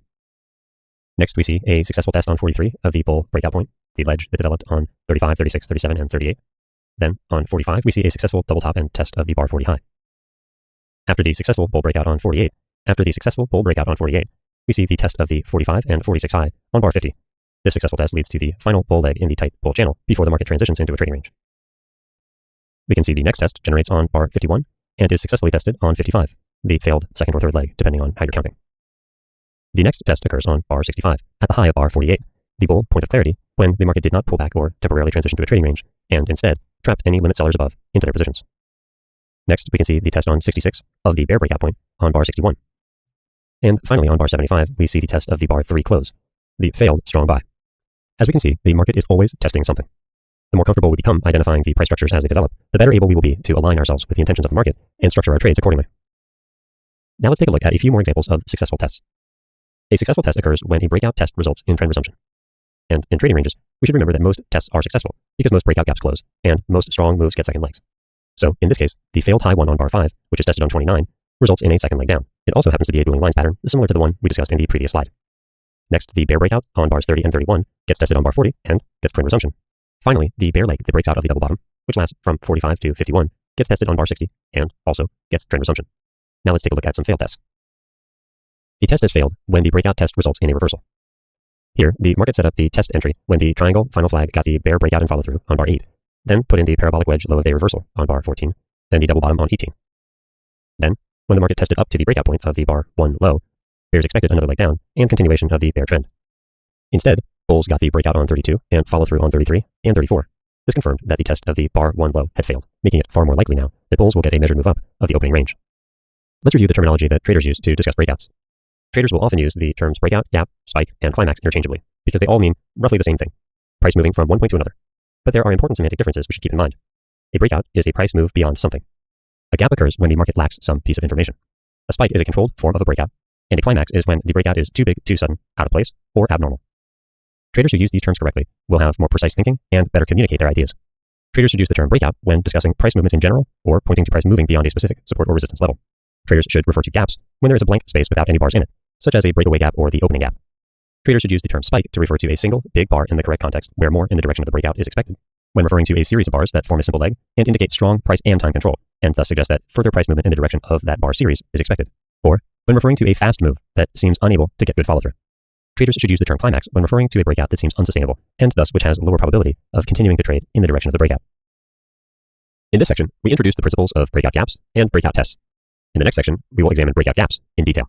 Next, we see a successful test on 43 of the bull breakout point, the ledge that developed on 35, 36, 37, and 38. Then, on 45, we see a successful double top and test of the bar 40 high. After the successful bull breakout on 48, we see the test of the 45 and 46 high on bar 50. This successful test leads to the final bull leg in the tight bull channel before the market transitions into a trading range. We can see the next test generates on bar 51 and is successfully tested on 55, the failed second or third leg, depending on how you're counting. The next test occurs on bar 65, at the high of bar 48, the bull point of clarity, when the market did not pull back or temporarily transition to a trading range, and instead trapped any limit sellers above into their positions. Next, we can see the test on 66 of the bear breakout point on bar 61. And finally, on bar 75, we see the test of the bar 3 close, the failed strong buy. As we can see, the market is always testing something. The more comfortable we become identifying the price structures as they develop, the better able we will be to align ourselves with the intentions of the market and structure our trades accordingly. Now let's take a look at a few more examples of successful tests. A successful test occurs when a breakout test results in trend resumption. And in trading ranges, we should remember that most tests are successful because most breakout gaps close and most strong moves get second legs. So in this case, the failed high one on bar 5, which is tested on 29, results in a second leg down. It also happens to be a dueling lines pattern, similar to the one we discussed in the previous slide. Next, the bear breakout on bars 30 and 31 gets tested on bar 40 and gets trend resumption. Finally, the bear leg that breaks out of the double bottom, which lasts from 45 to 51, gets tested on bar 60 and also gets trend resumption. Now let's take a look at some failed tests. A test has failed when the breakout test results in a reversal. Here, the market set up the test entry when the triangle final flag got the bear breakout and follow through on bar 8, then put in the parabolic wedge low of day reversal on bar 14, then the double bottom on 18. Then, when the market tested up to the breakout point of the bar 1 low, bears expected another leg down and continuation of the bear trend. Instead, bulls got the breakout on 32 and follow through on 33 and 34. This confirmed that the test of the bar 1 low had failed, making it far more likely now that bulls will get a measured move up of the opening range. Let's review the terminology that traders use to discuss breakouts. Traders will often use the terms breakout, gap, spike, and climax interchangeably because they all mean roughly the same thing, price moving from one point to another. But there are important semantic differences we should keep in mind. A breakout is a price move beyond something. A gap occurs when the market lacks some piece of information. A spike is a controlled form of a breakout, and a climax is when the breakout is too big, too sudden, out of place, or abnormal. Traders who use these terms correctly will have more precise thinking and better communicate their ideas. Traders should use the term breakout when discussing price movements in general or pointing to price moving beyond a specific support or resistance level. Traders should refer to gaps when there is a blank space without any bars in it, such as a breakaway gap or the opening gap. Traders should use the term spike to refer to a single, big bar in the correct context where more in the direction of the breakout is expected, when referring to a series of bars that form a simple leg and indicate strong price and time control, and thus suggest that further price movement in the direction of that bar series is expected, or when referring to a fast move that seems unable to get good follow-through. Traders should use the term climax when referring to a breakout that seems unsustainable, and thus which has lower probability of continuing to trade in the direction of the breakout. In this section, we introduce the principles of breakout gaps and breakout tests. In the next section, we will examine breakout gaps in detail.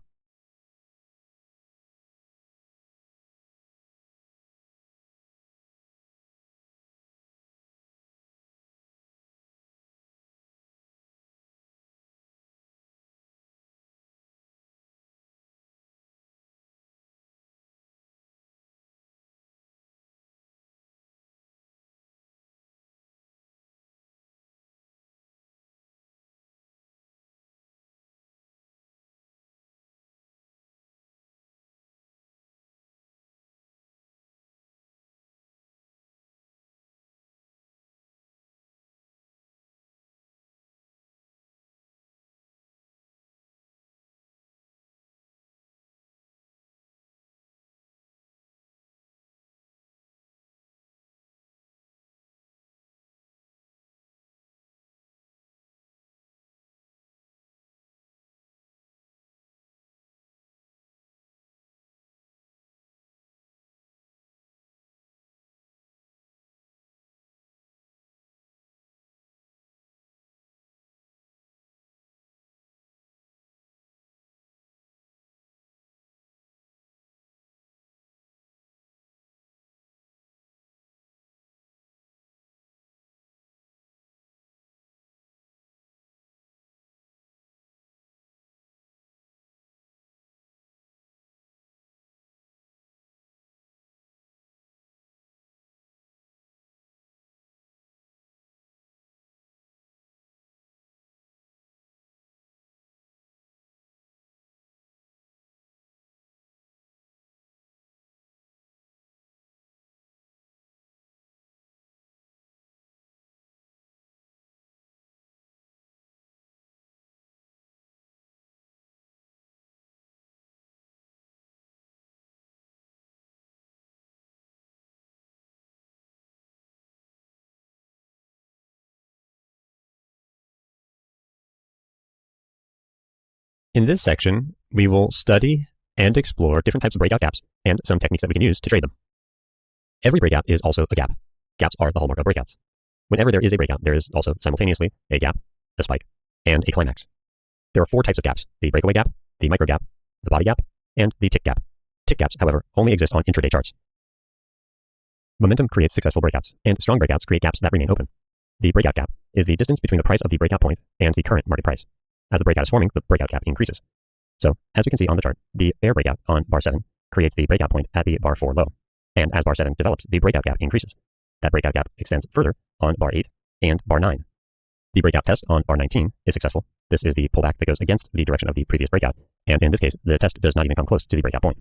In this section, we will study and explore different types of breakout gaps and some techniques that we can use to trade them. Every breakout is also a gap. Gaps are the hallmark of breakouts. Whenever there is a breakout, there is also simultaneously a gap, a spike, and a climax. There are 4 types of gaps: the breakaway gap, the micro gap, the body gap, and the tick gap. Tick gaps, however, only exist on intraday charts. Momentum creates successful breakouts, and strong breakouts create gaps that remain open. The breakout gap is the distance between the price of the breakout point and the current market price. As the breakout is forming, the breakout gap increases. So, as we can see on the chart, the bear breakout on bar 7 creates the breakout point at the bar 4 low. And as bar 7 develops, the breakout gap increases. That breakout gap extends further on bar 8 and bar 9. The breakout test on bar 19 is successful. This is the pullback that goes against the direction of the previous breakout, and in this case, the test does not even come close to the breakout point.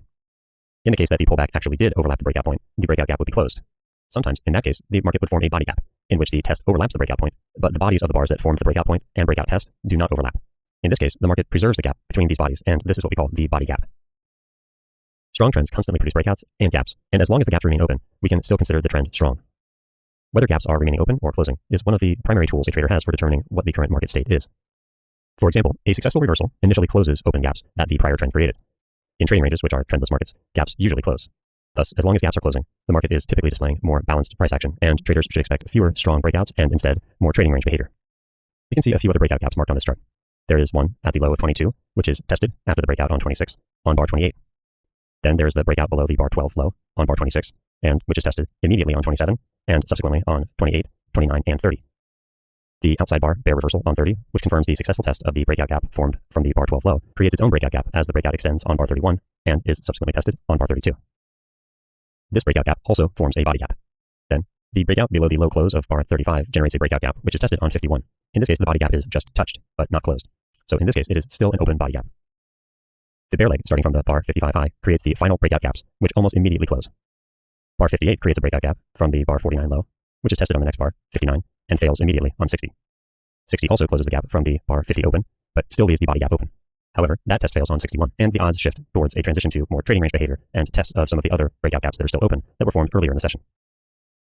In the case that the pullback actually did overlap the breakout point, the breakout gap would be closed. Sometimes, in that case, the market would form a body gap, in which the test overlaps the breakout point, but the bodies of the bars that formed the breakout point and breakout test do not overlap. In this case, the market preserves the gap between these bodies, and this is what we call the body gap. Strong trends constantly produce breakouts and gaps, and as long as the gaps remain open, we can still consider the trend strong. Whether gaps are remaining open or closing is one of the primary tools a trader has for determining what the current market state is. For example, a successful reversal initially closes open gaps that the prior trend created. In trading ranges, which are trendless markets, gaps usually close. Thus, as long as gaps are closing, the market is typically displaying more balanced price action, and traders should expect fewer strong breakouts and instead more trading range behavior. We can see a few other breakout gaps marked on this chart. There is one at the low of 22, which is tested after the breakout on 26 on bar 28. Then there's the breakout below the bar 12 low on bar 26, and which is tested immediately on 27 and subsequently on 28, 29, and 30. The outside bar bear reversal on 30, which confirms the successful test of the breakout gap formed from the bar 12 low, creates its own breakout gap as the breakout extends on bar 31 and is subsequently tested on bar 32. This breakout gap also forms a body gap. Then, the breakout below the low close of bar 35 generates a breakout gap, which is tested on 51. In this case, the body gap is just touched, but not closed. So in this case, it is still an open body gap. The bear leg starting from the bar 55 high creates the final breakout gaps, which almost immediately close. Bar 58 creates a breakout gap from the bar 49 low, which is tested on the next bar, 59, and fails immediately on 60. 60 also closes the gap from the bar 50 open, but still leaves the body gap open. However, that test fails on 61, and the odds shift towards a transition to more trading range behavior and tests of some of the other breakout gaps that are still open that were formed earlier in the session.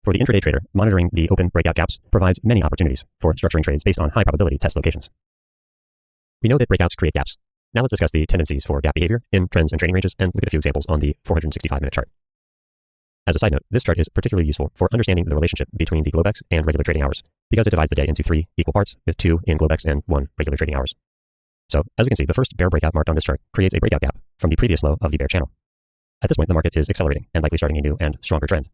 For the intraday trader, monitoring the open breakout gaps provides many opportunities for structuring trades based on high probability test locations. We know that breakouts create gaps. Now let's discuss the tendencies for gap behavior in trends and trading ranges and look at a few examples on the 465-minute chart. As a side note, this chart is particularly useful for understanding the relationship between the Globex and regular trading hours because it divides the day into 3 equal parts with 2 in Globex and 1 regular trading hours. So, as we can see, the first bear breakout marked on this chart creates a breakout gap from the previous low of the bear channel. At this point, the market is accelerating and likely starting a new and stronger trend.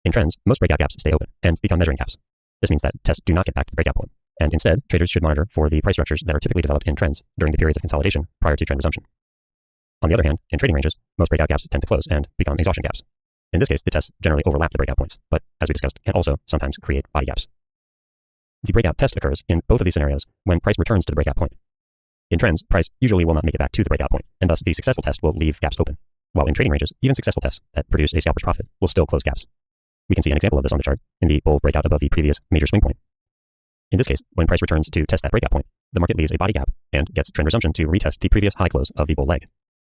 In trends, most breakout gaps stay open and become measuring gaps. This means that tests do not get back to the breakout point, and instead, traders should monitor for the price structures that are typically developed in trends during the periods of consolidation prior to trend resumption. On the other hand, in trading ranges, most breakout gaps tend to close and become exhaustion gaps. In this case, the tests generally overlap the breakout points, but as we discussed, can also sometimes create body gaps. The breakout test occurs in both of these scenarios when price returns to the breakout point. In trends, price usually will not make it back to the breakout point, and thus the successful test will leave gaps open, while in trading ranges, even successful tests that produce a scalper's profit will still close gaps. We can see an example of this on the chart in the bull breakout above the previous major swing point. In this case, when price returns to test that breakout point, the market leaves a body gap and gets trend resumption to retest the previous high close of the bull leg.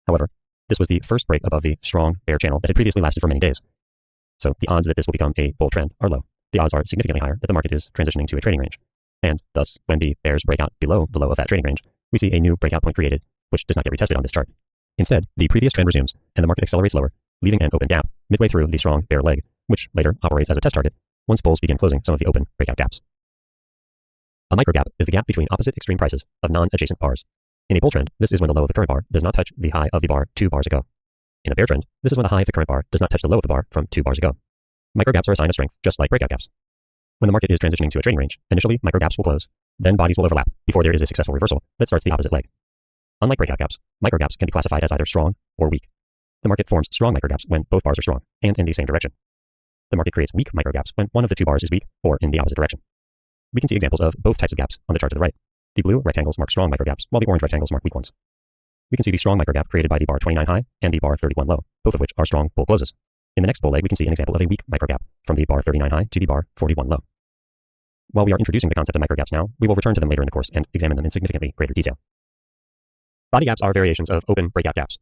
However, this was the first break above the strong bear channel that had previously lasted for many days. So the odds that this will become a bull trend are low. The odds are significantly higher that the market is transitioning to a trading range. And thus, when the bears break out below the low of that trading range, we see a new breakout point created, which does not get retested on this chart. Instead, the previous trend resumes and the market accelerates lower, leaving an open gap midway through the strong bear leg, which later operates as a test target once bulls begin closing some of the open breakout gaps. A microgap is the gap between opposite extreme prices of non-adjacent bars. In a bull trend, this is when the low of the current bar does not touch the high of the bar 2 bars ago. In a bear trend, this is when the high of the current bar does not touch the low of the bar from 2 bars ago. Microgaps are a sign of strength, just like breakout gaps. When the market is transitioning to a trading range, initially microgaps will close, then bodies will overlap before there is a successful reversal that starts the opposite leg. Unlike breakout gaps, microgaps can be classified as either strong or weak. The market forms strong microgaps when both bars are strong and in the same direction. The market creates weak microgaps when one of the 2 bars is weak or in the opposite direction. We can see examples of both types of gaps on the chart to the right. The blue rectangles mark strong microgaps, while the orange rectangles mark weak ones. We can see the strong microgap created by the bar 29 high and the bar 31 low, both of which are strong bull closes. In the next bull leg, we can see an example of a weak microgap from the bar 39 high to the bar 41 low. While we are introducing the concept of microgaps now, we will return to them later in the course and examine them in significantly greater detail. Body gaps are variations of open breakout gaps.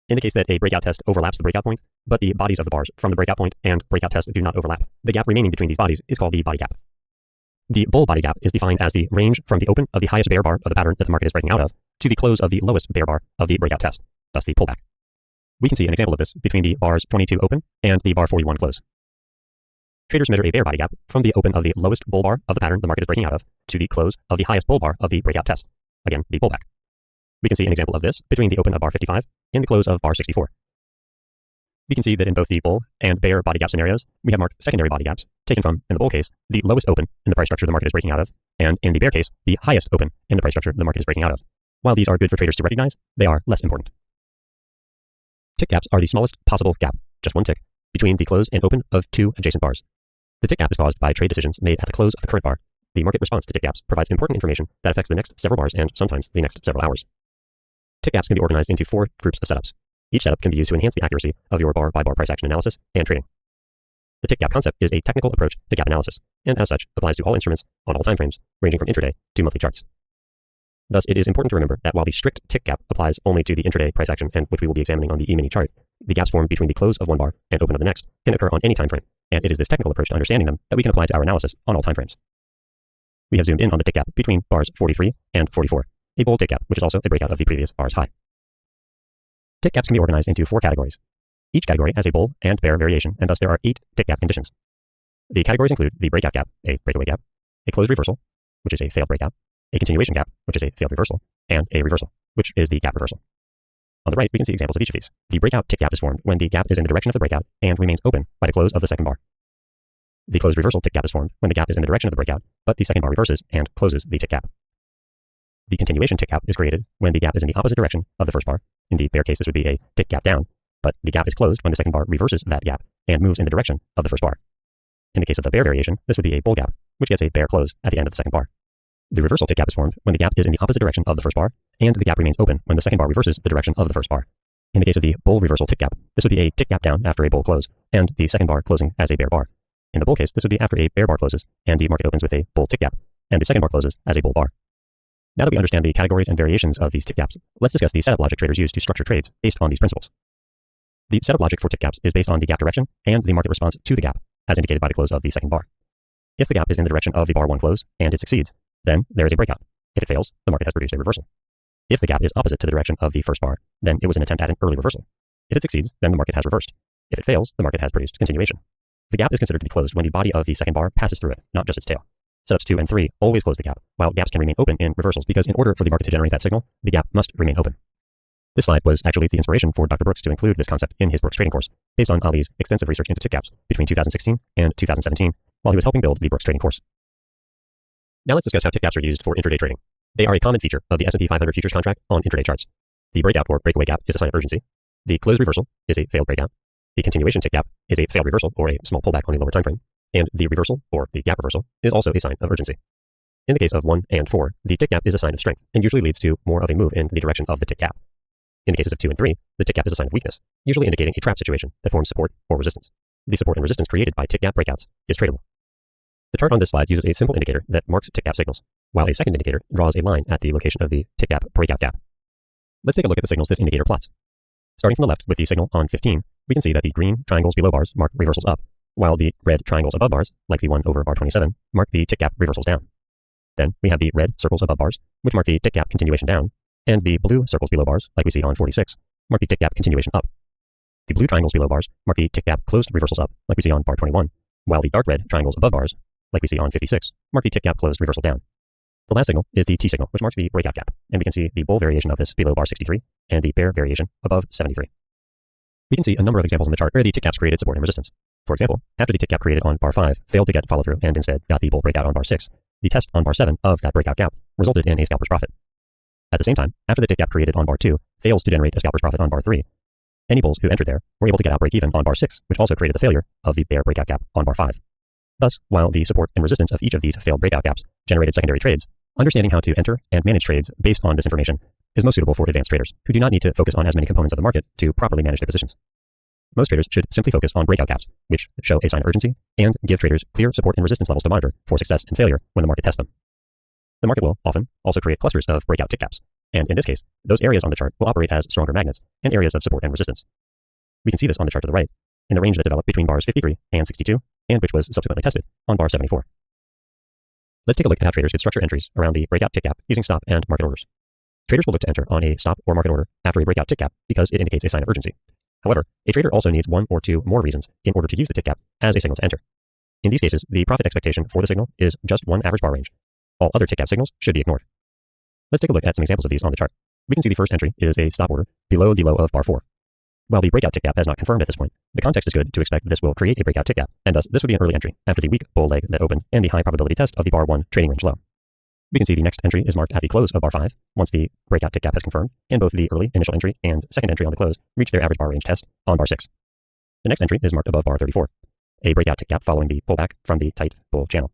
In the case that a breakout test overlaps the breakout point, but the bodies of the bars from the breakout point and breakout test do not overlap, the gap remaining between these bodies is called the body gap. The bull body gap is defined as the range from the open of the highest bear bar of the pattern that the market is breaking out of to the close of the lowest bear bar of the breakout test, thus the pullback. We can see an example of this between the bars 22 open and the bar 41 close. Traders measure a bear body gap from the open of the lowest bull bar of the pattern the market is breaking out of to the close of the highest bull bar of the breakout test, again, the pullback. We can see an example of this between the open of bar 55 and the close of bar 64. We can see that in both the bull and bear body gap scenarios, we have marked secondary body gaps, taken from, in the bull case, the lowest open in the price structure the market is breaking out of, and in the bear case, the highest open in the price structure the market is breaking out of. While these are good for traders to recognize, they are less important. Tick gaps are the smallest possible gap, just one tick, between the close and open of two adjacent bars. The tick gap is caused by trade decisions made at the close of the current bar. The market response to tick gaps provides important information that affects the next several bars and sometimes the next several hours. Tick gaps can be organized into 4 groups of setups. Each setup can be used to enhance the accuracy of your bar-by-bar price action analysis and trading. The tick gap concept is a technical approach to gap analysis, and as such, applies to all instruments on all timeframes, ranging from intraday to monthly charts. Thus, it is important to remember that while the strict tick gap applies only to the intraday price action, and which we will be examining on the E-mini chart, the gaps formed between the close of one bar and open of the next can occur on any time frame, and it is this technical approach to understanding them that we can apply to our analysis on all time frames. We have zoomed in on the tick gap between bars 43 and 44, a bull tick gap, which is also a breakout of the previous bar's high. Tick gaps can be organized into 4 categories. Each category has a bull and bear variation, and thus there are 8 tick gap conditions. The categories include the breakout gap, a breakaway gap, a closed reversal, which is a failed breakout, a continuation gap, which is a failed reversal, and a reversal, which is the gap reversal. On the right, we can see examples of each of these. The breakout tick gap is formed when the gap is in the direction of the breakout and remains open by the close of the second bar. The closed reversal tick gap is formed when the gap is in the direction of the breakout, but the second bar reverses and closes the tick gap. The continuation tick gap is created when the gap is in the opposite direction of the first bar. In the bear case, this would be a tick gap down, but the gap is closed when the second bar reverses that gap and moves in the direction of the first bar. In the case of the bear variation, this would be a bull gap, which gets a bear close at the end of the second bar. The reversal tick gap is formed when the gap is in the opposite direction of the first bar, and the gap remains open when the second bar reverses the direction of the first bar. In the case of the bull reversal tick gap, this would be a tick gap down after a bull close, and the second bar closing as a bear bar. In the bull case, this would be after a bear bar closes, and the market opens with a bull tick gap, and the second bar closes as a bull bar. Now that we understand the categories and variations of these tick gaps, let's discuss the setup logic traders use to structure trades based on these principles. The setup logic for tick gaps is based on the gap direction and the market response to the gap, as indicated by the close of the second bar. If the gap is in the direction of the bar 1 close and it succeeds, then there is a breakout. If it fails, the market has produced a reversal. If the gap is opposite to the direction of the first bar, then it was an attempt at an early reversal. If it succeeds, then the market has reversed. If it fails, the market has produced continuation. The gap is considered to be closed when the body of the second bar passes through it, not just its tail. Setups 2 and 3 always close the gap, while gaps can remain open in reversals because in order for the market to generate that signal, the gap must remain open. This slide was actually the inspiration for Dr. Brooks to include this concept in his Brooks trading course, based on Ali's extensive research into tick gaps between 2016 and 2017, while he was helping build the Brooks trading course. Now let's discuss how tick gaps are used for intraday trading. They are a common feature of the S&P 500 futures contract on intraday charts. The breakout or breakaway gap is a sign of urgency. The closed reversal is a failed breakout. The continuation tick gap is a failed reversal or a small pullback on the lower time frame. And the reversal, or the gap reversal, is also a sign of urgency. In the case of 1 and 4, the tick gap is a sign of strength and usually leads to more of a move in the direction of the tick gap. In the cases of 2 and 3, the tick gap is a sign of weakness, usually indicating a trap situation that forms support or resistance. The support and resistance created by tick gap breakouts is tradable. The chart on this slide uses a simple indicator that marks tick gap signals, while a second indicator draws a line at the location of the tick gap breakout gap. Let's take a look at the signals this indicator plots. Starting from the left with the signal on 15, we can see that the green triangles below bars mark reversals up, while the red triangles above bars, like the one over bar 27, mark the tick gap reversals down. Then we have the red circles above bars, which mark the tick gap continuation down, and the blue circles below bars, like we see on 46, mark the tick gap continuation up. The blue triangles below bars mark the tick gap closed reversals up, like we see on bar 21, while the dark red triangles above bars, like we see on 56, mark the tick gap closed reversal down. The last signal is the T signal, which marks the breakout gap, and we can see the bull variation of this below bar 63 and the bear variation above 73. We can see a number of examples in the chart where the tick gaps created support and resistance. For example, after the tick gap created on bar 5 failed to get follow through and instead got the bull breakout on bar 6, the test on bar 7 of that breakout gap resulted in a scalper's profit. At the same time, after the tick gap created on bar 2 fails to generate a scalper's profit on bar 3, any bulls who entered there were able to get out break even on bar 6, which also created the failure of the bear breakout gap on bar 5. Thus, while the support and resistance of each of these failed breakout gaps generated secondary trades, understanding how to enter and manage trades based on this information is most suitable for advanced traders who do not need to focus on as many components of the market to properly manage their positions. Most traders should simply focus on breakout gaps, which show a sign of urgency and give traders clear support and resistance levels to monitor for success and failure when the market tests them. The market will often also create clusters of breakout tick gaps, and in this case, those areas on the chart will operate as stronger magnets and areas of support and resistance. We can see this on the chart to the right, in the range that developed between bars 53 and 62, and which was subsequently tested on bar 74. Let's take a look at how traders could structure entries around the breakout tick gap using stop and market orders. Traders will look to enter on a stop or market order after a breakout tick gap because it indicates a sign of urgency. However, a trader also needs 1 or 2 more reasons in order to use the tick gap as a signal to enter. In these cases, the profit expectation for the signal is just one average bar range. All other tick gap signals should be ignored. Let's take a look at some examples of these on the chart. We can see the first entry is a stop order below the low of bar 4. While the breakout tick gap has not confirmed at this point, the context is good to expect this will create a breakout tick gap, and thus this would be an early entry after the weak bull leg that opened and the high probability test of the bar 1 trading range low. We can see the next entry is marked at the close of bar 5 once the breakout tick gap has confirmed, and both the early initial entry and second entry on the close reach their average bar range test on bar 6. The next entry is marked above bar 34, a breakout tick gap following the pullback from the tight bull channel.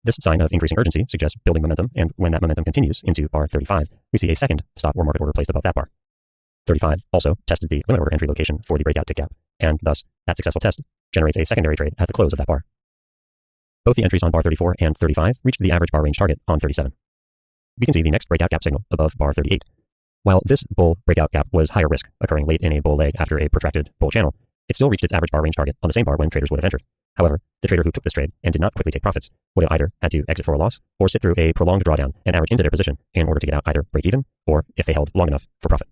This sign of increasing urgency suggests building momentum, and when that momentum continues into bar 35, we see a second stop or market order placed above that bar. 35 also tested the limit order entry location for the breakout tick gap, and thus that successful test generates a secondary trade at the close of that bar. Both the entries on bar 34 and 35 reached the average bar range target on 37. We can see the next breakout gap signal above bar 38. While this bull breakout gap was higher risk, occurring late in a bull leg after a protracted bull channel, it still reached its average bar range target on the same bar when traders would have entered. However, the trader who took this trade and did not quickly take profits would have either had to exit for a loss or sit through a prolonged drawdown and average into their position in order to get out either break even or, if they held long enough, for profit.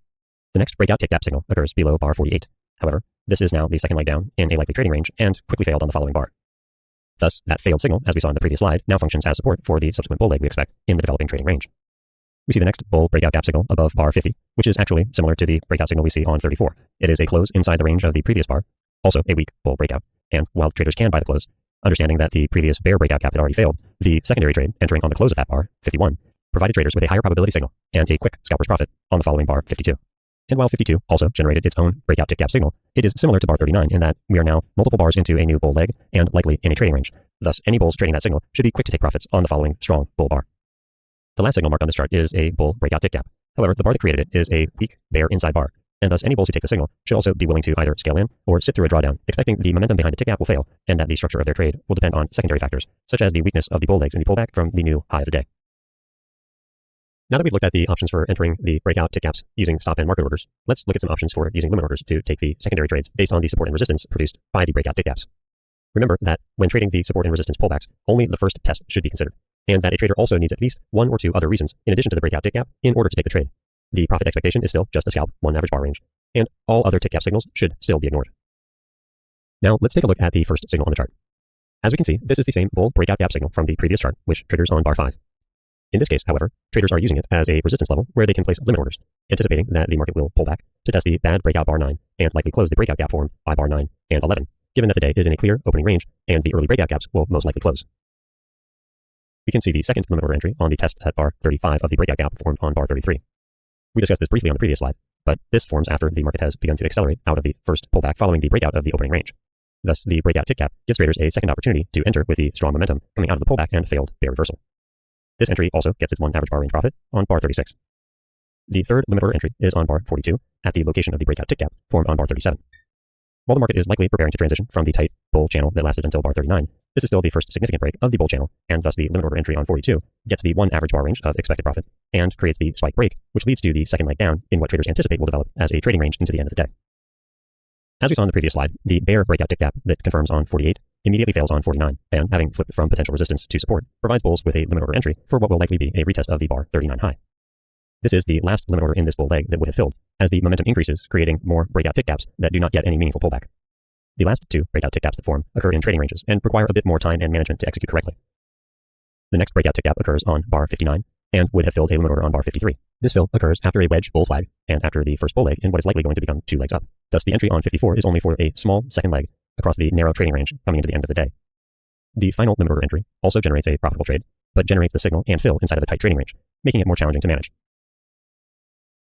The next breakout tick gap signal occurs below bar 48. However, this is now the second leg down in a likely trading range and quickly failed on the following bar. Thus, that failed signal, as we saw in the previous slide, now functions as support for the subsequent bull leg we expect in the developing trading range. We see the next bull breakout gap signal above bar 50, which is actually similar to the breakout signal we see on 34. It is a close inside the range of the previous bar, also a weak bull breakout. And while traders can buy the close, understanding that the previous bear breakout gap had already failed, the secondary trade entering on the close of that bar, 51, provided traders with a higher probability signal and a quick scalper's profit on the following bar, 52. And while 52 also generated its own breakout tick gap signal, it is similar to bar 39 in that we are now multiple bars into a new bull leg and likely in a trading range. Thus, any bulls trading that signal should be quick to take profits on the following strong bull bar. The last signal marked on this chart is a bull breakout tick gap. However, the bar that created it is a weak bear inside bar, and thus any bulls who take the signal should also be willing to either scale in or sit through a drawdown, expecting the momentum behind the tick gap will fail and that the structure of their trade will depend on secondary factors, such as the weakness of the bull legs in the pullback from the new high of the day. Now that we've looked at the options for entering the breakout tick gaps using stop and market orders, let's look at some options for using limit orders to take the secondary trades based on the support and resistance produced by the breakout tick gaps. Remember that when trading the support and resistance pullbacks, only the first test should be considered, and that a trader also needs at least one or two other reasons in addition to the breakout tick gap in order to take the trade. The profit expectation is still just a scalp, one average bar range, and all other tick gap signals should still be ignored. Now let's take a look at the first signal on the chart. As we can see, this is the same bull breakout gap signal from the previous chart, which triggers on bar 5. In this case, however, traders are using it as a resistance level where they can place limit orders, anticipating that the market will pull back to test the bad breakout bar 9 and likely close the breakout gap formed by bar 9 and 11, given that the day is in a clear opening range and the early breakout gaps will most likely close. We can see the second limit order entry on the test at bar 35 of the breakout gap formed on bar 33. We discussed this briefly on the previous slide, but this forms after the market has begun to accelerate out of the first pullback following the breakout of the opening range. Thus, the breakout tick gap gives traders a second opportunity to enter with the strong momentum coming out of the pullback and failed bear reversal. This entry also gets its one average bar range profit on bar 36. The third limit order entry is on bar 42 at the location of the breakout tick gap formed on bar 37. While the market is likely preparing to transition from the tight bull channel that lasted until bar 39, this is still the first significant break of the bull channel, and thus the limit order entry on 42 gets the one average bar range of expected profit and creates the spike break, which leads to the second leg down in what traders anticipate will develop as a trading range into the end of the day. As we saw in the previous slide, the bear breakout tick gap that confirms on 48 immediately fails on 49, and having flipped from potential resistance to support, provides bulls with a limit order entry for what will likely be a retest of the bar 39 high. This is the last limit order in this bull leg that would have filled, as the momentum increases, creating more breakout tick gaps that do not get any meaningful pullback. The last two breakout tick gaps that form occur in trading ranges and require a bit more time and management to execute correctly. The next breakout tick gap occurs on bar 59 and would have filled a limit order on bar 53. This fill occurs after a wedge bull flag and after the first bull leg in what is likely going to become two legs up. Thus, the entry on 54 is only for a small second leg across the narrow trading range coming into the end of the day. The final limit order entry also generates a profitable trade, but generates the signal and fill inside of the tight trading range, making it more challenging to manage.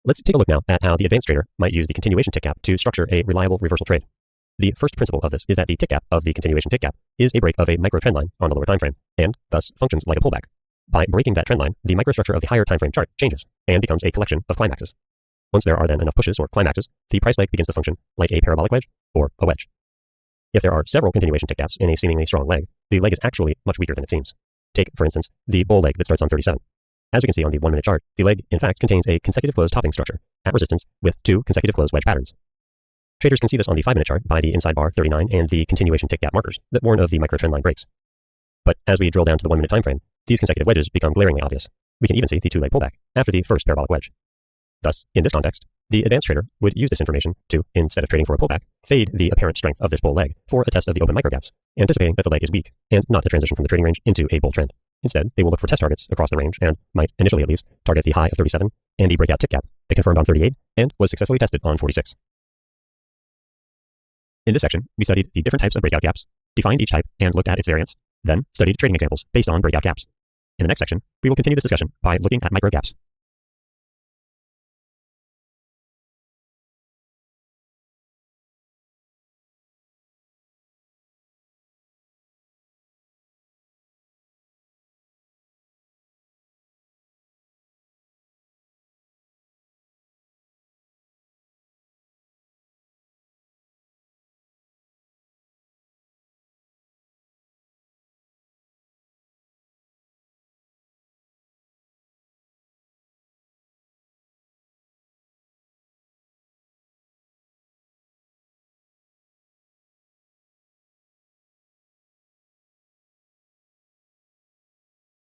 Let's take a look now at how the advanced trader might use the continuation tick gap to structure a reliable reversal trade. The first principle of this is that the tick gap of the continuation tick gap is a break of a micro trend line on the lower time frame, and thus functions like a pullback. By breaking that trend line, the microstructure of the higher time frame chart changes and becomes a collection of climaxes. Once there are then enough pushes or climaxes, the price leg begins to function like a parabolic wedge or a wedge. If there are several continuation tick gaps in a seemingly strong leg, the leg is actually much weaker than it seems. Take, for instance, the bull leg that starts on 37. As we can see on the 1-minute chart, the leg, in fact, contains a consecutive close topping structure at resistance with two consecutive close wedge patterns. Traders can see this on the 5-minute chart by the inside bar 39 and the continuation tick gap markers that warn of the micro trend line breaks. But as we drill down to the 1-minute time frame, these consecutive wedges become glaringly obvious. We can even see the two-leg pullback after the first parabolic wedge. Thus, in this context, the advanced trader would use this information to, instead of trading for a pullback, fade the apparent strength of this bull leg for a test of the open microgaps, anticipating that the leg is weak and not a transition from the trading range into a bull trend. Instead, they will look for test targets across the range and might, initially at least, target the high of 37 and the breakout tick gap that confirmed on 38 and was successfully tested on 46. In this section, we studied the different types of breakout gaps, defined each type and looked at its variants, then studied trading examples based on breakout gaps. In the next section, we will continue this discussion by looking at micro gaps.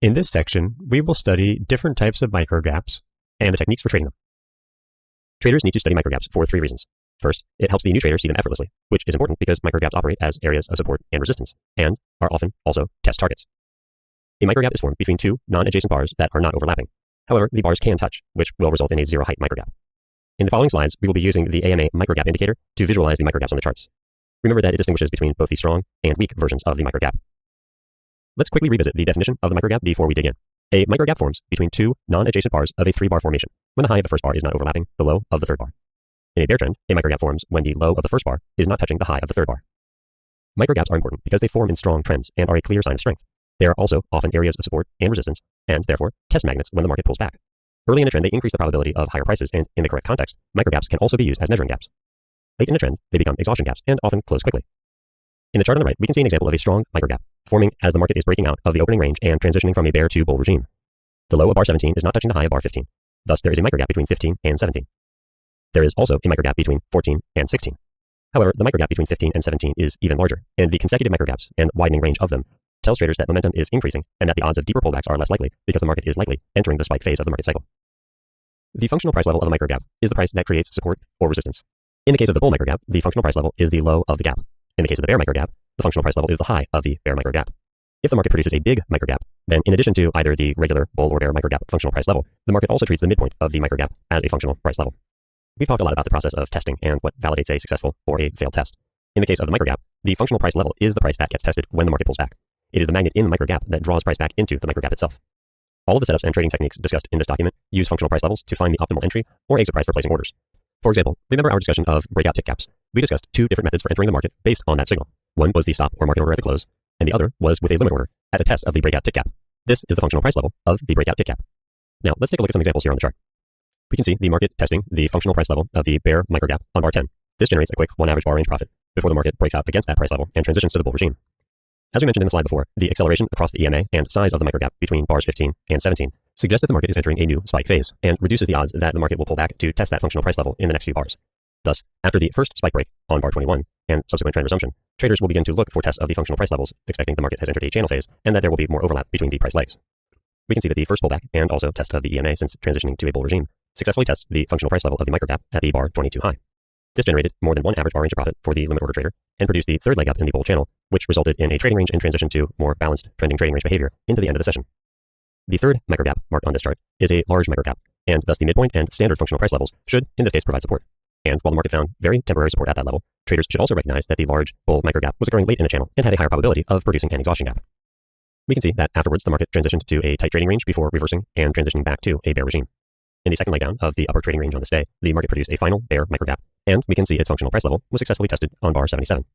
In this section, we will study different types of microgaps and the techniques for trading them. Traders need to study microgaps for 3 reasons. First, it helps the new trader see them effortlessly, which is important because microgaps operate as areas of support and resistance, and are often also test targets. A microgap is formed between 2 non-adjacent bars that are not overlapping. However, the bars can touch, which will result in a zero-height microgap. In the following slides, we will be using the AMA microgap indicator to visualize the microgaps on the charts. Remember that it distinguishes between both the strong and weak versions of the microgap. Let's quickly revisit the definition of the microgap before we dig in. A microgap forms between 2 non-adjacent bars of a 3-bar formation when the high of the first bar is not overlapping the low of the third bar. In a bear trend, a microgap forms when the low of the first bar is not touching the high of the third bar. Microgaps are important because they form in strong trends and are a clear sign of strength. They are also often areas of support and resistance, and therefore test magnets when the market pulls back. Early in a trend, they increase the probability of higher prices, and in the correct context, microgaps can also be used as measuring gaps. Late in a trend, they become exhaustion gaps and often close quickly. In the chart on the right, we can see an example of a strong microgap forming as the market is breaking out of the opening range and transitioning from a bear to bull regime. The low of bar 17 is not touching the high of bar 15. Thus, there is a microgap between 15 and 17. There is also a microgap between 14 and 16. However, the microgap between 15 and 17 is even larger, and the consecutive microgaps and widening range of them tells traders that momentum is increasing and that the odds of deeper pullbacks are less likely because the market is likely entering the spike phase of the market cycle. The functional price level of a microgap is the price that creates support or resistance. In the case of the bull microgap, the functional price level is the low of the gap. In the case of the bear microgap, the functional price level is the high of the bear microgap. If the market produces a big microgap, then in addition to either the regular bull or bear microgap functional price level, the market also treats the midpoint of the microgap as a functional price level. We've talked a lot about the process of testing and what validates a successful or a failed test. In the case of the microgap, the functional price level is the price that gets tested when the market pulls back. It is the magnet in the microgap that draws price back into the microgap itself. All of the setups and trading techniques discussed in this document use functional price levels to find the optimal entry or exit price for placing orders. For example, remember our discussion of breakout tick gaps. We discussed 2 different methods for entering the market based on that signal. One was the stop or market order at the close, and the other was with a limit order at a test of the breakout tick gap. This is the functional price level of the breakout tick gap. Now, let's take a look at some examples here on the chart. We can see the market testing the functional price level of the bear microgap on bar 10. This generates a quick 1 average bar range profit before the market breaks out against that price level and transitions to the bull regime. As we mentioned in the slide before, the acceleration across the EMA and size of the microgap between bars 15 and 17 suggests that the market is entering a new spike phase and reduces the odds that the market will pull back to test that functional price level in the next few bars. Thus, after the first spike break on bar 21 and subsequent trend resumption, traders will begin to look for tests of the functional price levels, expecting the market has entered a channel phase and that there will be more overlap between the price legs. We can see that the first pullback and also test of the EMA since transitioning to a bull regime successfully tests the functional price level of the microgap at the bar 22 high. This generated more than 1 average bar range of profit for the limit order trader and produced the third leg up in the bull channel, which resulted in a trading range in transition to more balanced trending trading range behavior into the end of the session. The third microgap marked on this chart is a large microgap, and thus the midpoint and standard functional price levels should, in this case, provide support. And while the market found very temporary support at that level, traders should also recognize that the large bull microgap was occurring late in the channel and had a higher probability of producing an exhaustion gap. We can see that afterwards the market transitioned to a tight trading range before reversing and transitioning back to a bear regime. In the second leg down of the upper trading range on this day, the market produced a final bear microgap, and we can see its functional price level was successfully tested on bar 77.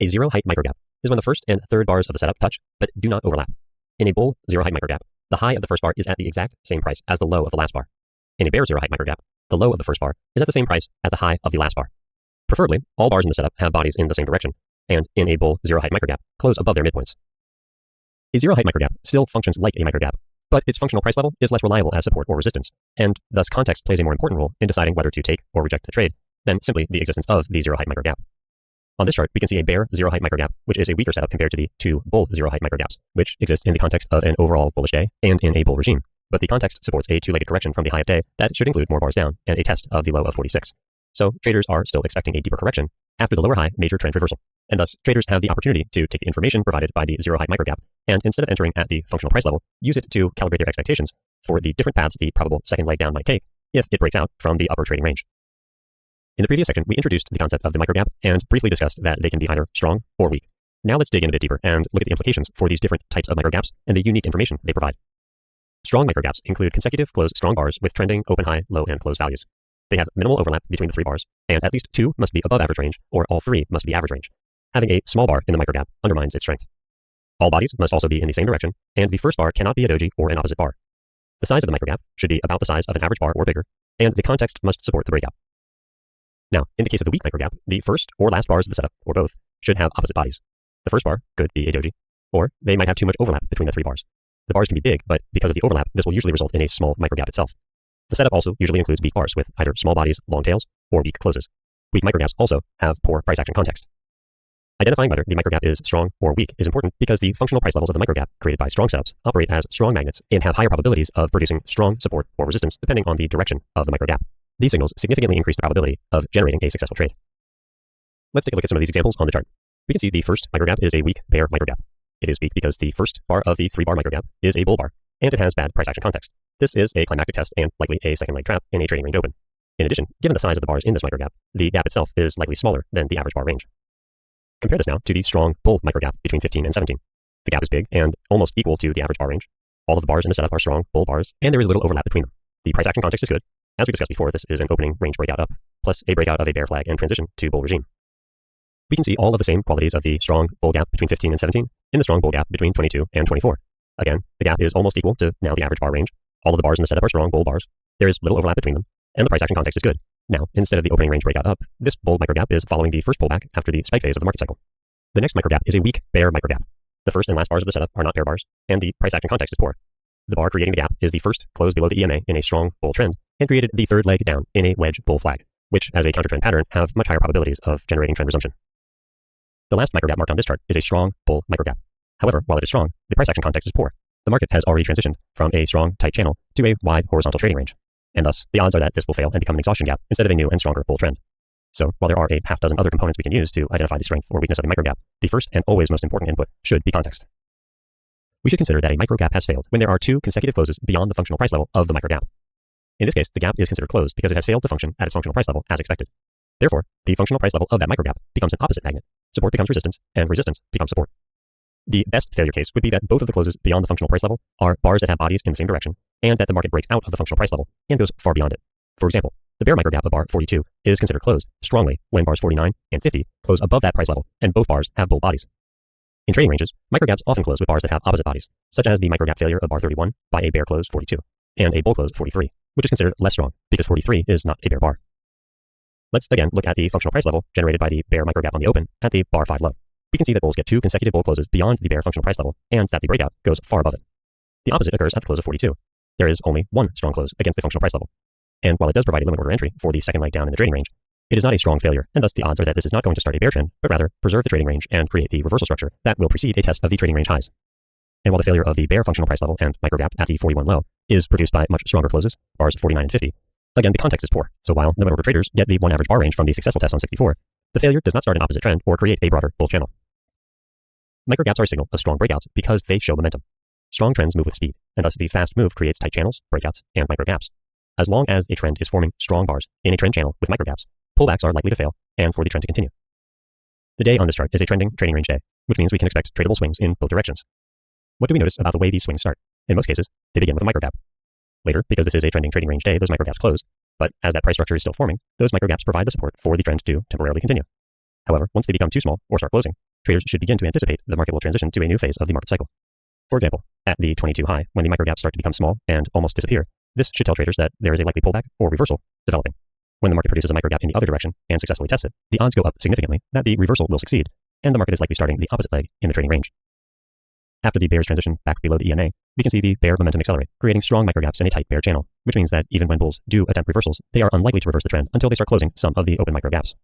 A zero height microgap is when the first and third bars of the setup touch but do not overlap. In a bull zero height microgap, the high of the first bar is at the exact same price as the low of the last bar. In a bear zero height microgap, the low of the first bar is at the same price as the high of the last bar. Preferably, all bars in the setup have bodies in the same direction, and in a bull zero height microgap, close above their midpoints. A zero height microgap still functions like a microgap, but its functional price level is less reliable as support or resistance, and thus context plays a more important role in deciding whether to take or reject the trade than simply the existence of the zero height microgap. On this chart, we can see a bear zero height microgap, which is a weaker setup compared to the 2 bull zero height microgaps, which exist in the context of an overall bullish day and in a bull regime. But the context supports a 2-legged correction from the high of day that should include more bars down and a test of the low of 46. So traders are still expecting a deeper correction after the lower high major trend reversal. And thus, traders have the opportunity to take the information provided by the zero height microgap and instead of entering at the functional price level, use it to calibrate their expectations for the different paths the probable second leg down might take if it breaks out from the upper trading range. In the previous section, we introduced the concept of the microgap and briefly discussed that they can be either strong or weak. Now let's dig in a bit deeper and look at the implications for these different types of microgaps and the unique information they provide. Strong microgaps include consecutive closed strong bars with trending open, high, low, and close values. They have minimal overlap between the three bars, and at least two must be above average range, or all three must be average range. Having a small bar in the microgap undermines its strength. All bodies must also be in the same direction, and the first bar cannot be a doji or an opposite bar. The size of the microgap should be about the size of an average bar or bigger, and the context must support the breakout. Now, in the case of the weak microgap, the first or last bars of the setup, or both, should have opposite bodies. The first bar could be a doji, or they might have too much overlap between the three bars. The bars can be big, but because of the overlap, this will usually result in a small microgap itself. The setup also usually includes weak bars with either small bodies, long tails, or weak closes. Weak microgaps also have poor price action context. Identifying whether the microgap is strong or weak is important because the functional price levels of the microgap created by strong setups operate as strong magnets and have higher probabilities of producing strong support or resistance depending on the direction of the microgap. These signals significantly increase the probability of generating a successful trade. Let's take a look at some of these examples on the chart. We can see the first microgap is a weak bear microgap. It is weak because the first bar of the three-bar microgap is a bull bar, and it has bad price action context. This is a climactic test and likely a second leg trap in a trading range open. In addition, given the size of the bars in this microgap, the gap itself is likely smaller than the average bar range. Compare this now to the strong bull microgap between 15 and 17. The gap is big and almost equal to the average bar range. All of the bars in the setup are strong bull bars, and there is little overlap between them. The price action context is good. As we discussed before, this is an opening range breakout up, plus a breakout of a bear flag and transition to bull regime. We can see all of the same qualities of the strong bull gap between 15 and 17 in the strong bull gap between 22 and 24. Again, the gap is almost equal to now the average bar range. All of the bars in the setup are strong bull bars. There is little overlap between them, and the price action context is good. Now, instead of the opening range breakout up, this bull microgap is following the first pullback after the spike phase of the market cycle. The next microgap is a weak bear microgap. The first and last bars of the setup are not bear bars, and the price action context is poor. The bar creating the gap is the first close below the EMA in a strong bull trend and created the third leg down in a wedge bull flag, which, as a counter-trend pattern, have much higher probabilities of generating trend resumption. The last microgap marked on this chart is a strong bull microgap. However, while it is strong, the price action context is poor. The market has already transitioned from a strong, tight channel to a wide horizontal trading range, and thus the odds are that this will fail and become an exhaustion gap instead of a new and stronger bull trend. So, while there are a half dozen other components we can use to identify the strength or weakness of a microgap, the first and always most important input should be context. We should consider that a microgap has failed when there are two consecutive closes beyond the functional price level of the microgap. In this case, the gap is considered closed because it has failed to function at its functional price level as expected. Therefore, the functional price level of that microgap becomes an opposite magnet. Support becomes resistance, and resistance becomes support. The best failure case would be that both of the closes beyond the functional price level are bars that have bodies in the same direction, and that the market breaks out of the functional price level and goes far beyond it. For example, the bear microgap of bar 42 is considered closed strongly when bars 49 and 50 close above that price level, and both bars have bull bodies. In trading ranges, microgaps often close with bars that have opposite bodies, such as the microgap failure of bar 31 by a bear close 42, and a bull close 43, which is considered less strong because 43 is not a bear bar. Let's again look at the functional price level generated by the bear microgap on the open at the bar 5 low. We can see that bulls get two consecutive bull closes beyond the bear functional price level, and that the breakout goes far above it. The opposite occurs at the close of 42. There is only one strong close against the functional price level. And while it does provide a limit order entry for the second leg down in the trading range, it is not a strong failure, and thus the odds are that this is not going to start a bear trend, but rather preserve the trading range and create the reversal structure that will precede a test of the trading range highs. And while the failure of the bear functional price level and microgap at the 41 low is produced by much stronger closes, bars 49 and 50, again, the context is poor. So while limit order traders get the one average bar range from the successful test on 64, the failure does not start an opposite trend or create a broader bull channel. Microgaps are a signal of strong breakouts because they show momentum. Strong trends move with speed, and thus the fast move creates tight channels, breakouts, and microgaps. As long as a trend is forming strong bars in a trend channel with microgaps, pullbacks are likely to fail and for the trend to continue. The day on this chart is a trending trading range day, which means we can expect tradable swings in both directions. What do we notice about the way these swings start? In most cases, they begin with a microgap. Later, because this is a trending trading range day, those microgaps close, but as that price structure is still forming, those microgaps provide the support for the trend to temporarily continue. However, once they become too small or start closing, traders should begin to anticipate the market will transition to a new phase of the market cycle. For example, at the 22 high, when the microgaps start to become small and almost disappear, this should tell traders that there is a likely pullback or reversal developing. When the market produces a microgap in the other direction and successfully tests it, the odds go up significantly that the reversal will succeed, and the market is likely starting the opposite leg in the trading range. After the bears transition back below the EMA, we can see the bear momentum accelerate, creating strong microgaps in a tight bear channel, which means that even when bulls do attempt reversals, they are unlikely to reverse the trend until they start closing some of the open microgaps.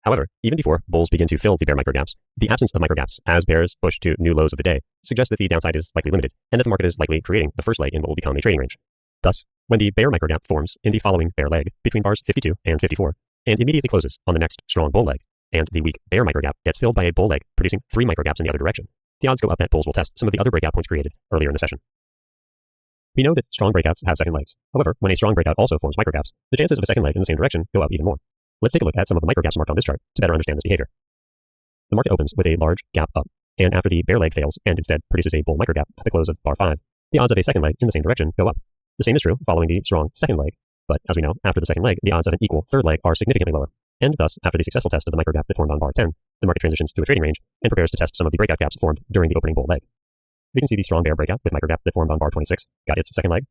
However, even before bulls begin to fill the bear microgaps, the absence of microgaps as bears push to new lows of the day suggests that the downside is likely limited, and that the market is likely creating the first leg in what will become a trading range. Thus, when the bear microgap forms in the following bear leg between bars 52 and 54, and immediately closes on the next strong bull leg, and the weak bear microgap gets filled by a bull leg producing 3 microgaps in the other direction, the odds go up that bulls will test some of the other breakout points created earlier in the session. We know that strong breakouts have second legs. However, when a strong breakout also forms microgaps, the chances of a second leg in the same direction go up even more. Let's take a look at some of the microgaps marked on this chart to better understand this behavior. the market opens with a large gap up, and after the bear leg fails and instead produces a bull microgap at the close of bar 5, the odds of a second leg in the same direction go up. The same is true following the strong second leg, but as we know, after the second leg, the odds of an equal third leg are significantly lower. And thus, after the successful test of the microgap that formed on bar 10, the market transitions to a trading range and prepares to test some of the breakout gaps formed during the opening bull leg. We can see the strong bear breakout with microgap that formed on bar 26 got its second leg,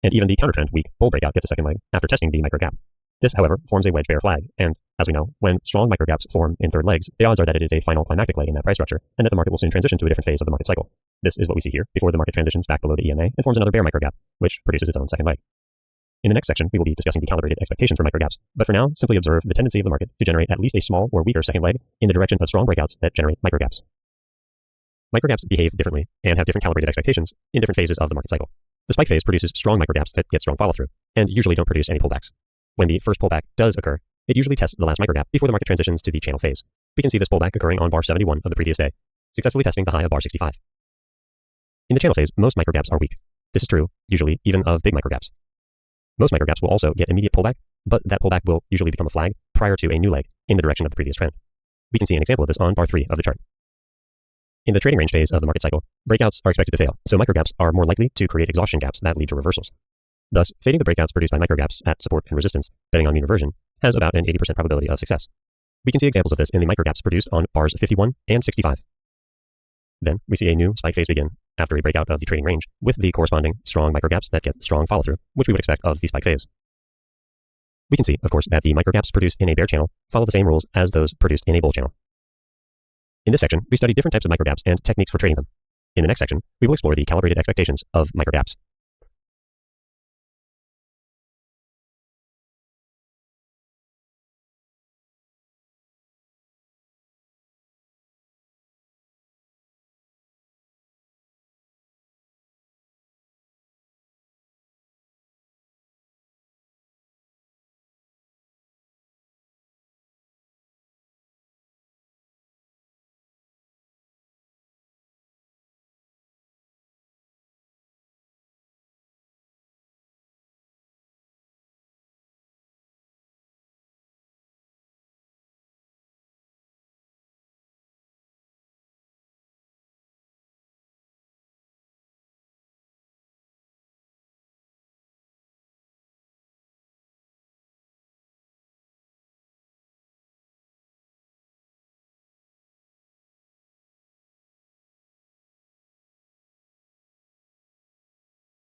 and even the countertrend weak bull breakout gets a second leg after testing the microgap. This, however, forms a wedge bear flag, and as we know, when strong microgaps form in third legs, the odds are that it is a final climactic leg in that price structure, and that the market will soon transition to a different phase of the market cycle. This is what we see here before the market transitions back below the EMA and forms another bear microgap, which produces its own second leg. In the next section, we will be discussing the calibrated expectations for microgaps, but for now, simply observe the tendency of the market to generate at least a small or weaker second leg in the direction of strong breakouts that generate microgaps. Microgaps behave differently and have different calibrated expectations in different phases of the market cycle. The spike phase produces strong microgaps that get strong follow-through, and usually don't produce any pullbacks. When the first pullback does occur, it usually tests the last microgap before the market transitions to the channel phase. We can see this pullback occurring on bar 71 of the previous day, successfully testing the high of bar 65. In the channel phase, most microgaps are weak. This is true, usually, even of big microgaps. Most microgaps will also get immediate pullback, but that pullback will usually become a flag prior to a new leg in the direction of the previous trend. We can see an example of this on bar 3 of the chart. In the trading range phase of the market cycle, breakouts are expected to fail, so microgaps are more likely to create exhaustion gaps that lead to reversals. Thus, fading the breakouts produced by microgaps at support and resistance, betting on mean reversion, has about an 80% probability of success. We can see examples of this in the microgaps produced on bars 51 and 65. Then, we see a new spike phase begin after a breakout of the trading range with the corresponding strong microgaps that get strong follow-through, which we would expect of the spike phase. We can see, of course, that the microgaps produced in a bear channel follow the same rules as those produced in a bull channel. In this section, we study different types of microgaps and techniques for trading them. In the next section, we will explore the calibrated expectations of microgaps.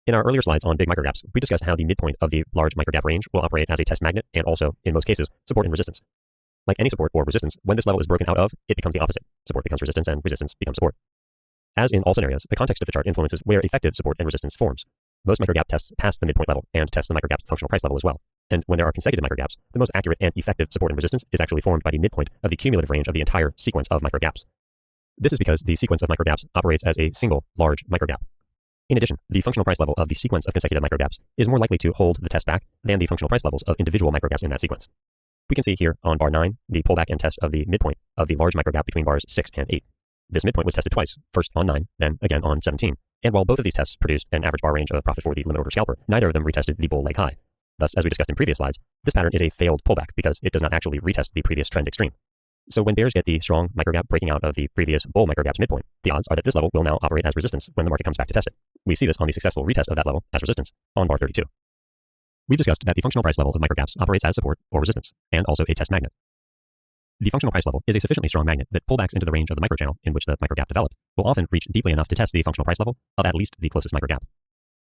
In our earlier slides on big microgaps, we discussed how the midpoint of the large microgap range will operate as a test magnet and also, in most cases, support and resistance. Like any support or resistance, when this level is broken out of, it becomes the opposite. Support becomes resistance and resistance becomes support. As in all scenarios, the context of the chart influences where effective support and resistance forms. Most microgap tests pass the midpoint level and test the microgap's functional price level as well. And when there are consecutive microgaps, the most accurate and effective support and resistance is actually formed by the midpoint of the cumulative range of the entire sequence of microgaps. This is because the sequence of microgaps operates as a single large microgap. In addition, the functional price level of the sequence of consecutive microgaps is more likely to hold the test back than the functional price levels of individual microgaps in that sequence. We can see here on bar 9 the pullback and test of the midpoint of the large microgap between bars 6 and 8. This midpoint was tested twice, first on 9, then again on 17. And while both of these tests produced an average bar range of profit for the limit order scalper, neither of them retested the bull leg high. Thus, as we discussed in previous slides, this pattern is a failed pullback because it does not actually retest the previous trend extreme. So when bears get the strong microgap breaking out of the previous bull microgap's midpoint, the odds are that this level will now operate as resistance when the market comes back to test it. We see this on the successful retest of that level as resistance on bar 32. We've discussed that the functional price level of microgaps operates as support or resistance, and also a test magnet. The functional price level is a sufficiently strong magnet that pullbacks into the range of the microchannel in which the microgap developed will often reach deeply enough to test the functional price level of at least the closest microgap.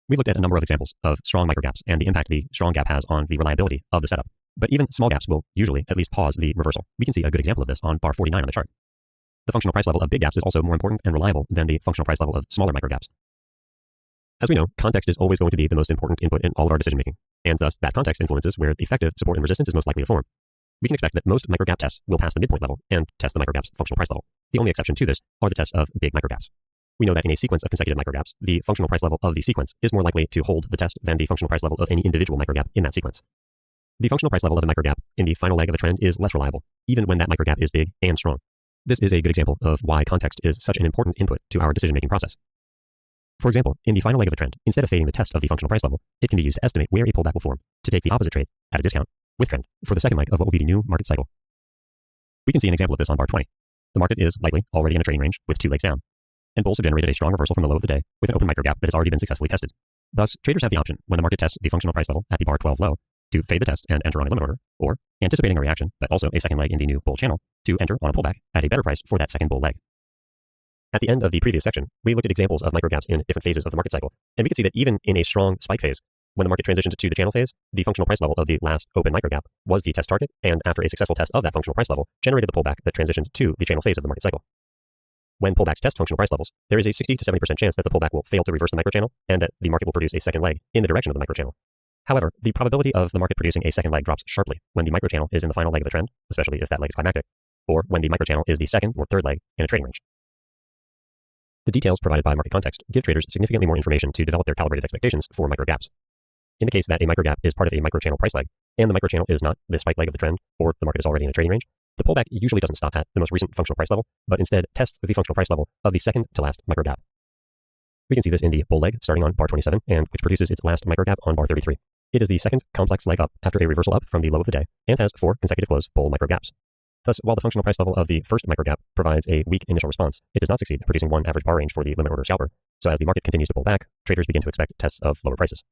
We looked at a number of examples of strong microgaps and the impact the strong gap has on the reliability of the setup. But even small gaps will usually at least pause the reversal. We can see a good example of this on bar 49 on the chart. The functional price level of big gaps is also more important and reliable than the functional price level of smaller microgaps. As we know, context is always going to be the most important input in all of our decision making, and thus that context influences where effective support and resistance is most likely to form. We can expect that most microgap tests will pass the midpoint level and test the microgap's functional price level. The only exception to this are the tests of big microgaps. We know that in a sequence of consecutive microgaps, the functional price level of the sequence is more likely to hold the test than the functional price level of any individual microgap in that sequence. The functional price level of a microgap in the final leg of a trend is less reliable, even when that microgap is big and strong. This is a good example of why context is such an important input to our decision-making process. For example, in the final leg of a trend, instead of fading the test of the functional price level, it can be used to estimate where a pullback will form to take the opposite trade at a discount with trend for the second leg of what will be the new market cycle. We can see an example of this on bar 20. The market is likely already in a trading range with 2 legs down, and bulls have generated a strong reversal from the low of the day with an open microgap that has already been successfully tested. Thus, traders have the option, when the market tests the functional price level at the bar 12 low, to fade the test and enter on a limit order, or, anticipating a reaction, but also a second leg in the new bull channel, to enter on a pullback at a better price for that second bull leg. At the end of the previous section, we looked at examples of microgaps in different phases of the market cycle, and we could see that even in a strong spike phase, when the market transitioned to the channel phase, the functional price level of the last open microgap was the test target, and after a successful test of that functional price level, generated the pullback that transitioned to the channel phase of the market cycle. When pullbacks test functional price levels, there is a 60 to 70% chance that the pullback will fail to reverse the microchannel and that the market will produce a second leg in the direction of the microchannel. However, the probability of the market producing a second leg drops sharply when the microchannel is in the final leg of the trend, especially if that leg is climactic, or when the microchannel is the second or third leg in a trading range. The details provided by market context give traders significantly more information to develop their calibrated expectations for microgaps. In the case that a microgap is part of a microchannel price leg, and the microchannel is not the spike leg of the trend, or the market is already in a trading range, the pullback usually doesn't stop at the most recent functional price level, but instead tests the functional price level of the second to last microgap. We can see this in the bull leg starting on bar 27 and which produces its last microgap on bar 33. It is the second complex leg up after a reversal up from the low of the day and has 4 consecutive close bull microgaps. Thus, while the functional price level of the first microgap provides a weak initial response, it does not succeed producing one average bar range for the limit order scalper. So as the market continues to pull back, traders begin to expect tests of lower prices.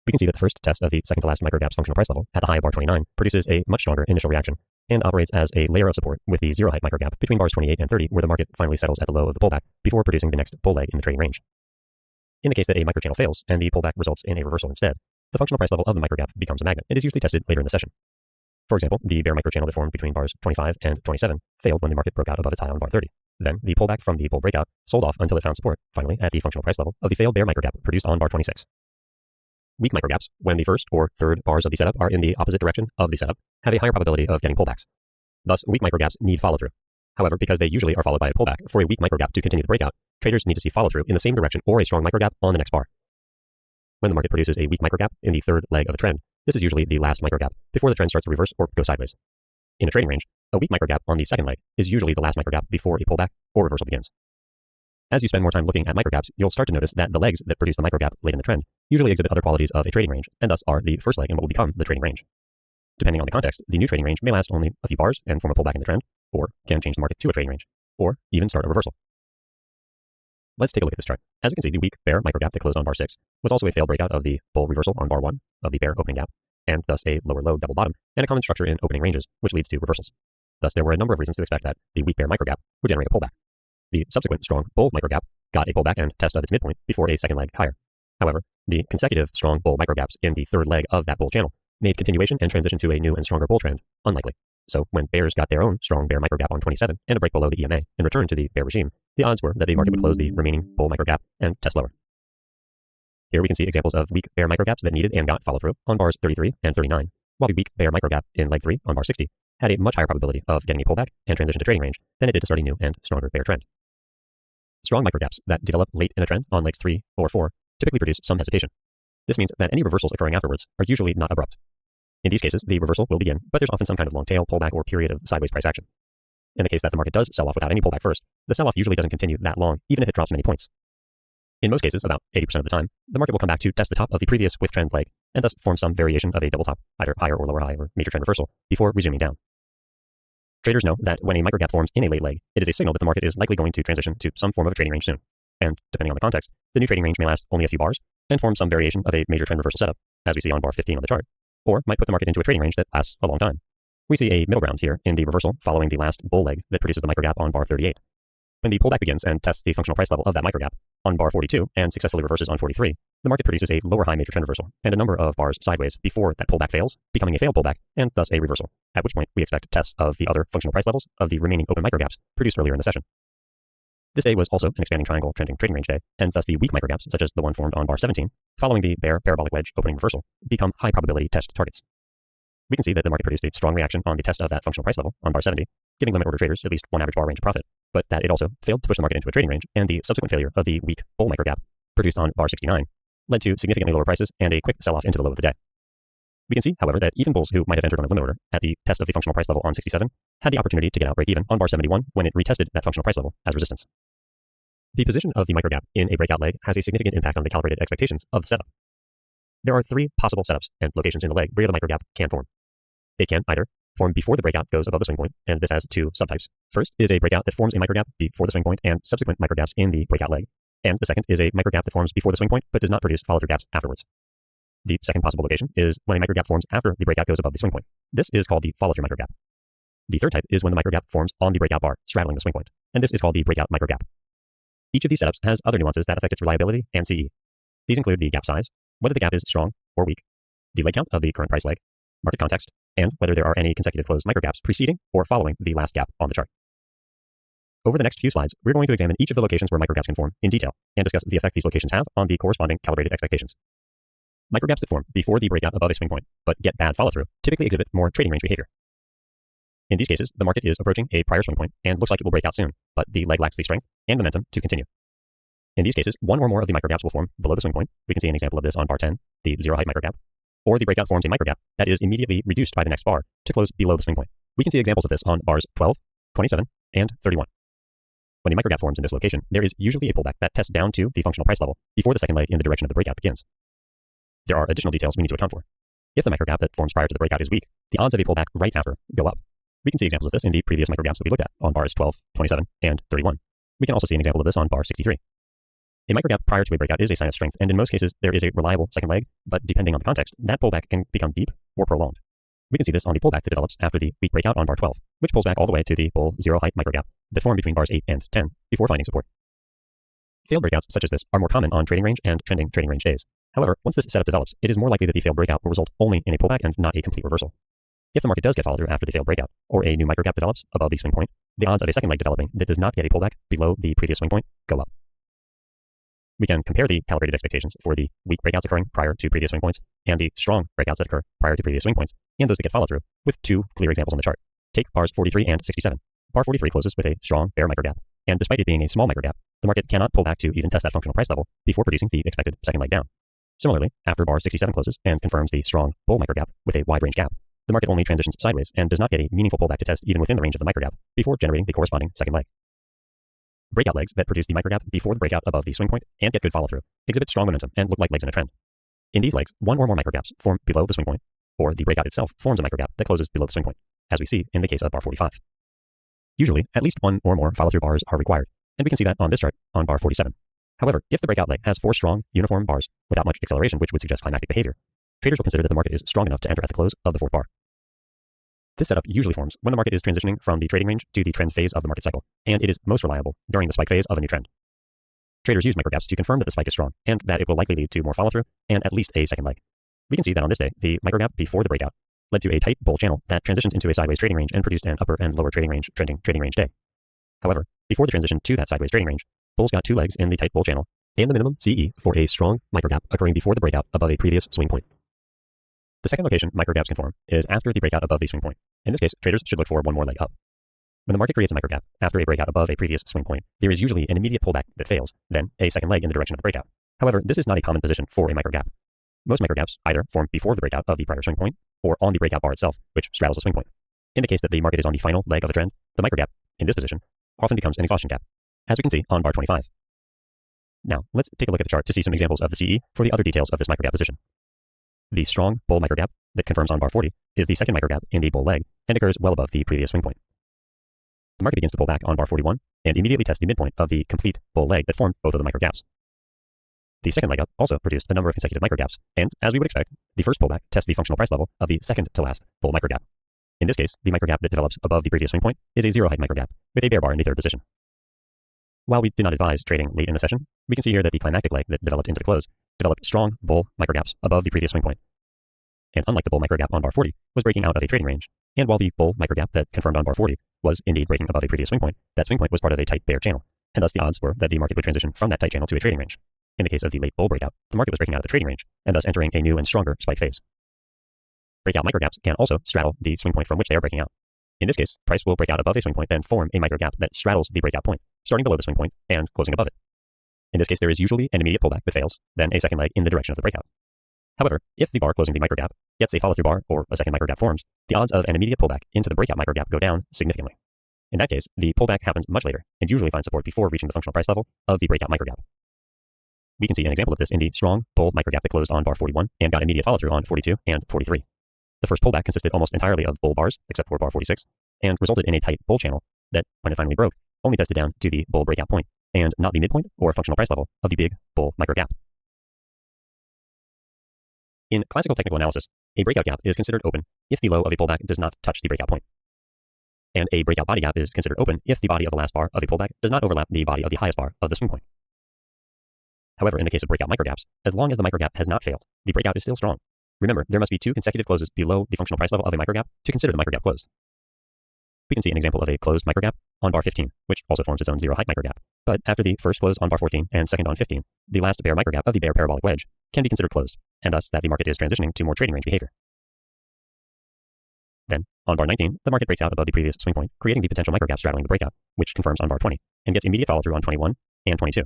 We can see that the first test of the second to last microgap's functional price level at the high bar 29 produces a much stronger initial reaction and operates as a layer of support with the zero height microgap between bars 28 and 30, where the market finally settles at the low of the pullback before producing the next bull leg in the trading range. In the case that a microchannel fails and the pullback results in a reversal instead, the functional price level of the microgap becomes a magnet. It is usually tested later in the session. For example, the bear microchannel that formed between bars 25 and 27 failed when the market broke out above its high on bar 30. Then, the pullback from the bull breakout sold off until it found support, finally, at the functional price level of the failed bear microgap produced on bar 26. Weak microgaps, when the first or third bars of the setup are in the opposite direction of the setup, have a higher probability of getting pullbacks. Thus, weak microgaps need follow-through. However, because they usually are followed by a pullback, for a weak microgap to continue the breakout, traders need to see follow-through in the same direction or a strong microgap on the next bar. When the market produces a weak microgap in the third leg of a trend, this is usually the last microgap before the trend starts to reverse or go sideways. In a trading range, a weak microgap on the second leg is usually the last microgap before a pullback or reversal begins. As you spend more time looking at microgaps, you'll start to notice that the legs that produce the microgap late in the trend usually exhibit other qualities of a trading range and thus are the first leg in what will become the trading range. Depending on the context, the new trading range may last only a few bars and form a pullback in the trend, or can change the market to a trading range, or even start a reversal. Let's take a look at this chart. As we can see, the weak bear microgap that closed on bar 6 was also a failed breakout of the bull reversal on bar 1 of the bear opening gap, and thus a lower low double bottom, and a common structure in opening ranges, which leads to reversals. Thus, there were a number of reasons to expect that the weak bear microgap would generate a pullback. The subsequent strong bull microgap got a pullback and test of its midpoint before a second leg higher. However, the consecutive strong bull microgaps in the third leg of that bull channel made continuation and transition to a new and stronger bull trend unlikely. So when bears got their own strong bear microgap on 27 and a break below the EMA and returned to the bear regime, the odds were that the market would close the remaining bull microgap and test lower. Here we can see examples of weak bear microgaps that needed and got follow-through on bars 33 and 39, while the weak bear microgap in leg 3 on bar 60 had a much higher probability of getting a pullback and transition to trading range than it did to start a new and stronger bear trend. Strong microgaps that develop late in a trend on legs 3 or 4 typically produce some hesitation. This means that any reversals occurring afterwards are usually not abrupt. In these cases, the reversal will begin, but there's often some kind of long tail, pullback, or period of sideways price action. In the case that the market does sell off without any pullback first, the sell-off usually doesn't continue that long, even if it drops many points. In most cases, about 80% of the time, the market will come back to test the top of the previous with trend leg, and thus form some variation of a double top, either higher or lower high or major trend reversal, before resuming down. Traders know that when a microgap forms in a late leg, it is a signal that the market is likely going to transition to some form of a trading range soon. And, depending on the context, the new trading range may last only a few bars and form some variation of a major trend reversal setup, as we see on bar 15 on the chart, or might put the market into a trading range that lasts a long time. We see a middle ground here in the reversal following the last bull leg that produces the microgap on bar 38. When the pullback begins and tests the functional price level of that microgap on bar 42 and successfully reverses on 43, the market produces a lower high major trend reversal and a number of bars sideways before that pullback fails, becoming a failed pullback and thus a reversal, at which point we expect tests of the other functional price levels of the remaining open microgaps produced earlier in the session. This day was also an expanding triangle trending trading range day, and thus the weak microgaps, such as the one formed on bar 17, following the bear parabolic wedge opening reversal, become high probability test targets. We can see that the market produced a strong reaction on the test of that functional price level on bar 70, giving limit order traders at least one average bar range of profit, but that it also failed to push the market into a trading range, and the subsequent failure of the weak bull microgap, produced on bar 69, led to significantly lower prices and a quick sell-off into the low of the day. We can see, however, that even bulls who might have entered on a limit order at the test of the functional price level on 67 had the opportunity to get out break even on bar 71 when it retested that functional price level as resistance. The position of the microgap in a breakout leg has a significant impact on the calibrated expectations of the setup. There are 3 possible setups and locations in the leg where the microgap can form. It can either form before the breakout goes above the swing point, and this has two subtypes. First is a breakout that forms a microgap before the swing point and subsequent microgaps in the breakout leg. And the second is a microgap that forms before the swing point but does not produce follow-through gaps afterwards. The second possible location is when a microgap forms after the breakout goes above the swing point. This is called the follow-through microgap. The third type is when the microgap forms on the breakout bar straddling the swing point, and this is called the breakout microgap. Each of these setups has other nuances that affect its reliability and CE. These include the gap size, whether the gap is strong or weak, the leg count of the current price leg, market context, and whether there are any consecutive closed microgaps preceding or following the last gap on the chart. Over the next few slides, we're going to examine each of the locations where microgaps can form in detail and discuss the effect these locations have on the corresponding calibrated expectations. Microgaps that form before the breakout above a swing point but get bad follow-through typically exhibit more trading range behavior. In these cases, the market is approaching a prior swing point and looks like it will break out soon, but the leg lacks the strength and momentum to continue. In these cases, one or more of the microgaps will form below the swing point. We can see an example of this on bar 10, the zero height microgap, or the breakout forms a microgap that is immediately reduced by the next bar to close below the swing point. We can see examples of this on bars 12, 27, and 31. When a microgap forms in this location, there is usually a pullback that tests down to the functional price level before the second leg in the direction of the breakout begins. There are additional details we need to account for. If the microgap that forms prior to the breakout is weak, the odds of a pullback right after go up. We can see examples of this in the previous microgaps that we looked at on bars 12, 27, and 31. We can also see an example of this on bar 63. A microgap prior to a breakout is a sign of strength, and in most cases, there is a reliable second leg, but depending on the context, that pullback can become deep or prolonged. We can see this on the pullback that develops after the weak breakout on bar 12, which pulls back all the way to the bull zero height microgap that formed between bars 8 and 10 before finding support. Failed breakouts such as this are more common on trading range and trending trading range days. However, once this setup develops, it is more likely that the failed breakout will result only in a pullback and not a complete reversal. If the market does get follow-through after the failed breakout, or a new microgap develops above the swing point, the odds of a second leg developing that does not get a pullback below the previous swing point go up. We can compare the calibrated expectations for the weak breakouts occurring prior to previous swing points and the strong breakouts that occur prior to previous swing points and those that get follow-through with two clear examples on the chart. Take bars 43 and 67. Bar 43 closes with a strong bear microgap, and despite it being a small microgap, the market cannot pull back to even test that functional price level before producing the expected second leg down. Similarly, after bar 67 closes and confirms the strong bull microgap with a wide range gap, the market only transitions sideways and does not get a meaningful pullback to test even within the range of the microgap before generating the corresponding second leg. Breakout legs that produce the microgap before the breakout above the swing point and get good follow-through exhibit strong momentum and look like legs in a trend. In these legs, one or more microgaps form below the swing point, or the breakout itself forms a microgap that closes below the swing point, as we see in the case of bar 45. Usually, at least one or more follow-through bars are required, and we can see that on this chart on bar 47. However, if the breakout leg has four strong, uniform bars without much acceleration, which would suggest climactic behavior, traders will consider that the market is strong enough to enter at the close of the fourth bar. This setup usually forms when the market is transitioning from the trading range to the trend phase of the market cycle, and it is most reliable during the spike phase of a new trend. Traders use microgaps to confirm that the spike is strong and that it will likely lead to more follow-through and at least a second leg. We can see that on this day, the microgap before the breakout led to a tight bull channel that transitioned into a sideways trading range and produced an upper and lower trading range trending trading range day. However, before the transition to that sideways trading range, bulls got two legs in the tight bull channel and the minimum CE for a strong microgap occurring before the breakout above a previous swing point. The second location microgaps can form is after the breakout above the swing point. In this case, traders should look for one more leg up. When the market creates a microgap after a breakout above a previous swing point, there is usually an immediate pullback that fails, then a second leg in the direction of the breakout. However, this is not a common position for a microgap. Most microgaps either form before the breakout of the prior swing point or on the breakout bar itself, which straddles the swing point. In the case that the market is on the final leg of the trend, the microgap, in this position, often becomes an exhaustion gap, as we can see on bar 25. Now, let's take a look at the chart to see some examples of the CE for the other details of this microgap position. The strong bull microgap that confirms on bar 40 is the second microgap in the bull leg and occurs well above the previous swing point. The market begins to pull back on bar 41 and immediately tests the midpoint of the complete bull leg that formed both of the microgaps. The second leg up also produced a number of consecutive microgaps, and as we would expect, the first pullback tests the functional price level of the second to last bull microgap. In this case, the microgap that develops above the previous swing point is a zero height microgap with a bear bar in the third position. While we do not advise trading late in the session, we can see here that the climactic leg that developed into the close developed strong bull microgaps above the previous swing point. And unlike the bull microgap on bar 40, was breaking out of a trading range. And while the bull microgap that confirmed on bar 40 was indeed breaking above a previous swing point, that swing point was part of a tight bear channel, and thus the odds were that the market would transition from that tight channel to a trading range. In the case of the late bull breakout, the market was breaking out of the trading range, and thus entering a new and stronger spike phase. Breakout microgaps can also straddle the swing point from which they are breaking out. In this case, price will break out above a swing point, then form a microgap that straddles the breakout point, starting below the swing point and closing above it. In this case, there is usually an immediate pullback that fails, then a second leg in the direction of the breakout. However, if the bar closing the microgap gets a follow-through bar or a second microgap forms, the odds of an immediate pullback into the breakout microgap go down significantly. In that case, the pullback happens much later and usually finds support before reaching the functional price level of the breakout microgap. We can see an example of this in the strong bull microgap that closed on bar 41 and got immediate follow-through on 42 and 43. The first pullback consisted almost entirely of bull bars, except for bar 46, and resulted in a tight bull channel that, when it finally broke, only tested down to the bull breakout point, and not the midpoint or functional price level of the big bull micro gap. In classical technical analysis, a breakout gap is considered open if the low of a pullback does not touch the breakout point. And a breakout body gap is considered open if the body of the last bar of a pullback does not overlap the body of the highest bar of the swing point. However, in the case of breakout microgaps, as long as the microgap has not failed, the breakout is still strong. Remember, there must be 2 consecutive closes below the functional price level of a microgap to consider the microgap closed. We can see an example of a closed microgap on bar 15, which also forms its own zero height microgap. But after the first close on bar 14 and second on 15, the last bear microgap of the bear parabolic wedge can be considered closed, and thus that the market is transitioning to more trading range behavior. Then, on bar 19, the market breaks out above the previous swing point, creating the potential microgap straddling the breakout, which confirms on bar 20, and gets immediate follow-through on 21 and 22.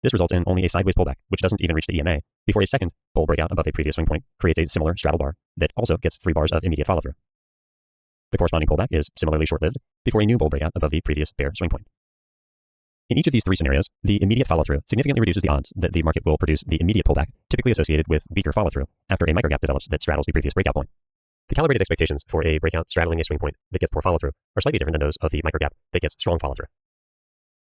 This results in only a sideways pullback, which doesn't even reach the EMA, before a second bull breakout above a previous swing point creates a similar straddle bar that also gets 3 bars of immediate follow-through. The corresponding pullback is similarly short-lived before a new bull breakout above the previous bear swing point. In each of these 3 scenarios, the immediate follow-through significantly reduces the odds that the market will produce the immediate pullback typically associated with weaker follow-through after a microgap develops that straddles the previous breakout point. The calibrated expectations for a breakout straddling a swing point that gets poor follow-through are slightly different than those of the microgap that gets strong follow-through.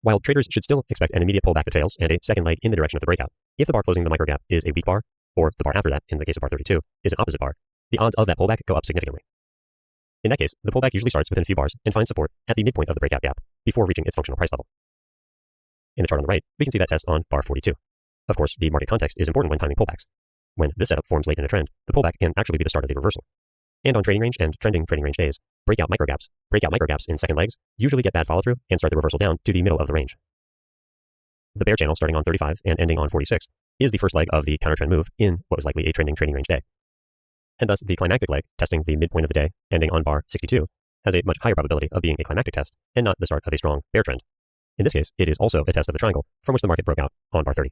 While traders should still expect an immediate pullback that fails and a second leg in the direction of the breakout, if the bar closing the microgap is a weak bar, or the bar after that, in the case of bar 32, is an opposite bar, the odds of that pullback go up significantly. In that case, the pullback usually starts within a few bars and finds support at the midpoint of the breakout gap before reaching its functional price level. In the chart on the right, we can see that test on bar 42. Of course, the market context is important when timing pullbacks. When this setup forms late in a trend, the pullback can actually be the start of the reversal. And on trading range and trending trading range days, breakout microgaps in second legs usually get bad follow-through and start the reversal down to the middle of the range. The bear channel starting on 35 and ending on 46 is the first leg of the counter trend move in what was likely a trending trading range day. And thus, the climactic leg, testing the midpoint of the day, ending on bar 62, has a much higher probability of being a climactic test and not the start of a strong bear trend. In this case, it is also a test of the triangle from which the market broke out on bar 30.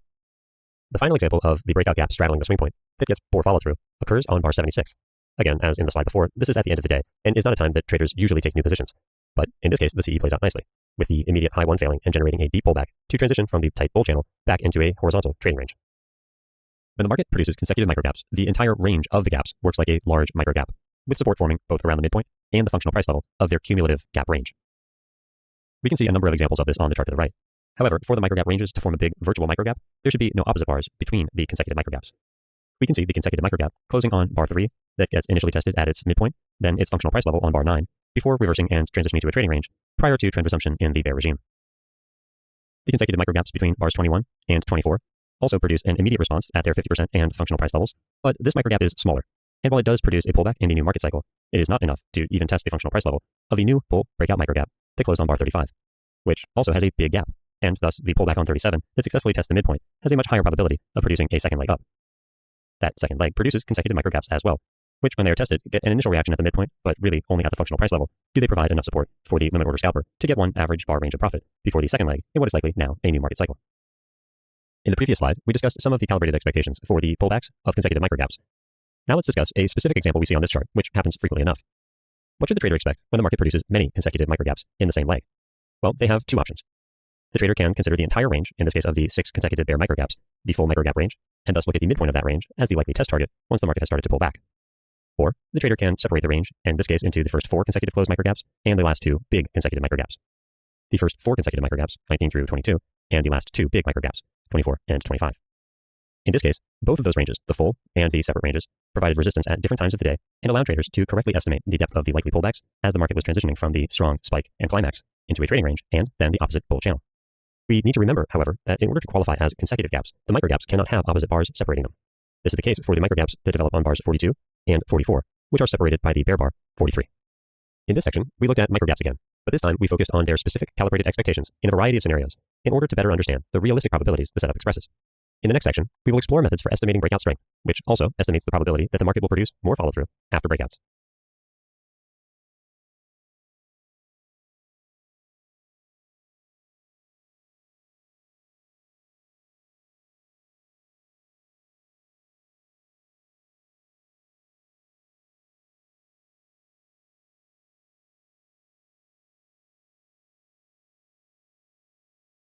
The final example of the breakout gap straddling the swing point that gets poor follow-through occurs on bar 76. Again, as in the slide before, this is at the end of the day and is not a time that traders usually take new positions. But in this case, the CE plays out nicely, with the immediate high 1 failing and generating a deep pullback to transition from the tight bull channel back into a horizontal trading range. When the market produces consecutive microgaps, the entire range of the gaps works like a large microgap, with support forming both around the midpoint and the functional price level of their cumulative gap range. We can see a number of examples of this on the chart to the right. However, for the microgap ranges to form a big virtual microgap, there should be no opposite bars between the consecutive microgaps. We can see the consecutive microgap closing on bar 3 that gets initially tested at its midpoint, then its functional price level on bar 9, before reversing and transitioning to a trading range prior to trend resumption in the bear regime. The consecutive microgaps between bars 21 and 24 also produce an immediate response at their 50% and functional price levels, but this microgap is smaller. And while it does produce a pullback in the new market cycle, it is not enough to even test the functional price level of the new bull breakout microgap that closed on bar 35, which also has a big gap, and thus the pullback on 37 that successfully tests the midpoint has a much higher probability of producing a second leg up. That second leg produces consecutive microgaps as well, which when they are tested get an initial reaction at the midpoint, but really only at the functional price level do they provide enough support for the limit order scalper to get one average bar range of profit before the second leg in what is likely now a new market cycle. In the previous slide, we discussed some of the calibrated expectations for the pullbacks of consecutive microgaps. Now let's discuss a specific example we see on this chart, which happens frequently enough. What should the trader expect when the market produces many consecutive microgaps in the same leg? Well, they have 2 options. The trader can consider the entire range, in this case of the 6 consecutive bear microgaps, the full microgap range, and thus look at the midpoint of that range as the likely test target once the market has started to pull back. Or the trader can separate the range, in this case into the first 4 consecutive closed microgaps and the last 2 big consecutive microgaps. The first 4 consecutive microgaps, 19 through 22, and the last 2 big microgaps, 24 and 25. In this case, both of those ranges, the full and the separate ranges, provided resistance at different times of the day and allowed traders to correctly estimate the depth of the likely pullbacks as the market was transitioning from the strong spike and climax into a trading range and then the opposite bull channel. We need to remember, however, that in order to qualify as consecutive gaps, the microgaps cannot have opposite bars separating them. This is the case for the microgaps that develop on bars 42 and 44, which are separated by the bear bar 43. In this section, we looked at microgaps again, but this time we focused on their specific calibrated expectations in a variety of scenarios in order to better understand the realistic probabilities the setup expresses. In the next section, we will explore methods for estimating breakout strength, which also estimates the probability that the market will produce more follow-through after breakouts.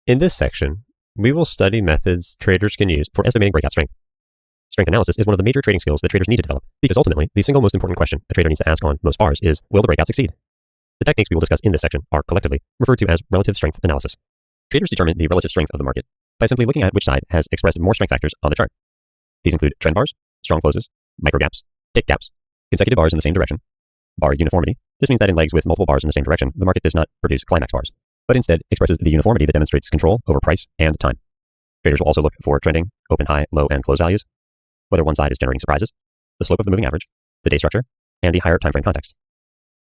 In this section, we will study methods traders can use for estimating breakout strength. Strength analysis is one of the major trading skills that traders need to develop, because ultimately, the single most important question a trader needs to ask on most bars is, will the breakout succeed? The techniques we will discuss in this section are collectively referred to as relative strength analysis. Traders determine the relative strength of the market by simply looking at which side has expressed more strength factors on the chart. These include trend bars, strong closes, micro gaps, tick gaps, consecutive bars in the same direction, bar uniformity. This means that in legs with multiple bars in the same direction, the market does not produce climax bars, but instead expresses the uniformity that demonstrates control over price and time. Traders will also look for trending, open, high, low, and close values, whether one side is generating surprises, the slope of the moving average, the day structure, and the higher time frame context.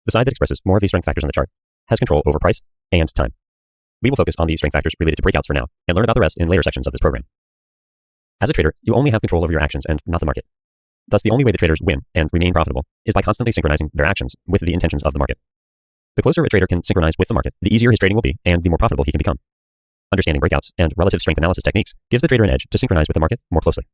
The side that expresses more of these strength factors on the chart has control over price and time. We will focus on the strength factors related to breakouts for now and learn about the rest in later sections of this program. As a trader, you only have control over your actions and not the market. Thus, the only way that traders win and remain profitable is by constantly synchronizing their actions with the intentions of the market. The closer a trader can synchronize with the market, the easier his trading will be and the more profitable he can become. Understanding breakouts and relative strength analysis techniques gives the trader an edge to synchronize with the market more closely.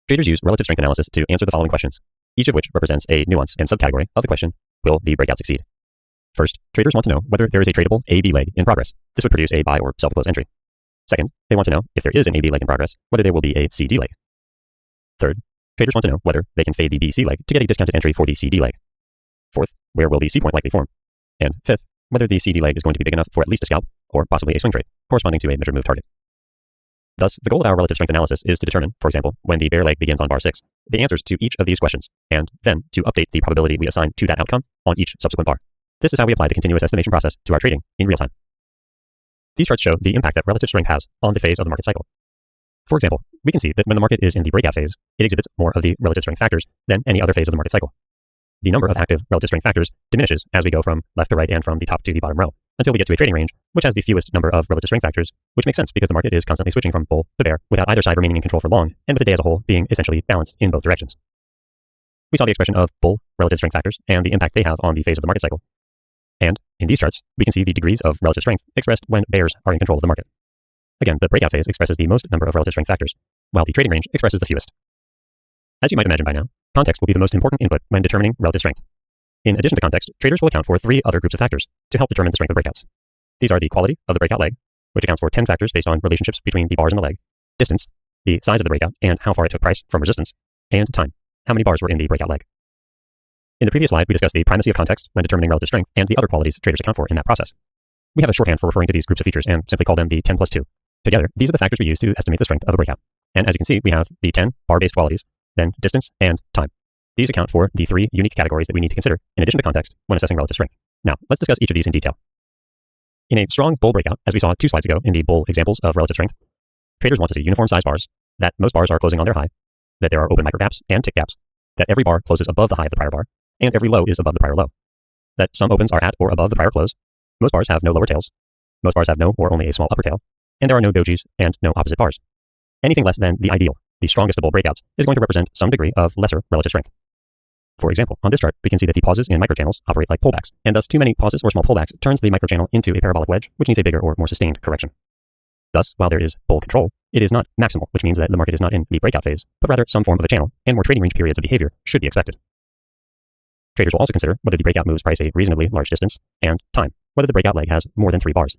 Traders use relative strength analysis to answer the following questions, each of which represents a nuance and subcategory of the question, will the breakout succeed? First, traders want to know whether there is a tradable AB leg in progress. This would produce a buy or sell to close entry. Second, they want to know if there is an AB leg in progress, whether there will be a CD leg. Third, traders want to know whether they can fade the BC leg to get a discounted entry for the CD leg. Fourth, where will the C point likely form? And fifth, whether the CD leg is going to be big enough for at least a scalp or possibly a swing trade corresponding to a measured move target. Thus, the goal of our relative strength analysis is to determine, for example, when the bear leg begins on bar 6, the answers to each of these questions, and then to update the probability we assign to that outcome on each subsequent bar. This is how we apply the continuous estimation process to our trading in real time. These charts show the impact that relative strength has on the phase of the market cycle. For example, we can see that when the market is in the breakout phase, it exhibits more of the relative strength factors than any other phase of the market cycle. The number of active relative strength factors diminishes as we go from left to right and from the top to the bottom row, until we get to a trading range, which has the fewest number of relative strength factors, which makes sense because the market is constantly switching from bull to bear without either side remaining in control for long, and with the day as a whole being essentially balanced in both directions. We saw the expression of bull relative strength factors and the impact they have on the phase of the market cycle. And in these charts, we can see the degrees of relative strength expressed when bears are in control of the market. Again, the breakout phase expresses the most number of relative strength factors, while the trading range expresses the fewest. As you might imagine by now, context will be the most important input when determining relative strength. In addition to context, traders will account for 3 other groups of factors to help determine the strength of breakouts. These are the quality of the breakout leg, which accounts for 10 factors based on relationships between the bars and the leg, distance, the size of the breakout and how far it took price from resistance, and time, how many bars were in the breakout leg. In the previous slide, we discussed the primacy of context when determining relative strength and the other qualities traders account for in that process. We have a shorthand for referring to these groups of features and simply call them the 10 plus 2. Together, these are the factors we use to estimate the strength of a breakout. And as you can see, we have the 10 bar-based qualities, then distance and time. These account for the 3 unique categories that we need to consider in addition to context when assessing relative strength. Now, let's discuss each of these in detail. In a strong bull breakout, as we saw 2 slides ago in the bull examples of relative strength, traders want to see uniform size bars, that most bars are closing on their high, that there are open micro gaps and tick gaps, that every bar closes above the high of the prior bar, and every low is above the prior low, that some opens are at or above the prior close, most bars have no lower tails, most bars have no or only a small upper tail, and there are no dojis and no opposite bars. Anything less than the ideal, the strongest of bull breakouts, is going to represent some degree of lesser relative strength. For example, on this chart, we can see that the pauses in microchannels operate like pullbacks, and thus too many pauses or small pullbacks turns the microchannel into a parabolic wedge, which needs a bigger or more sustained correction. Thus, while there is bull control, it is not maximal, which means that the market is not in the breakout phase, but rather some form of a channel, and more trading range periods of behavior should be expected. Traders will also consider whether the breakout moves price a reasonably large distance, and time, whether the breakout leg has more than 3 bars.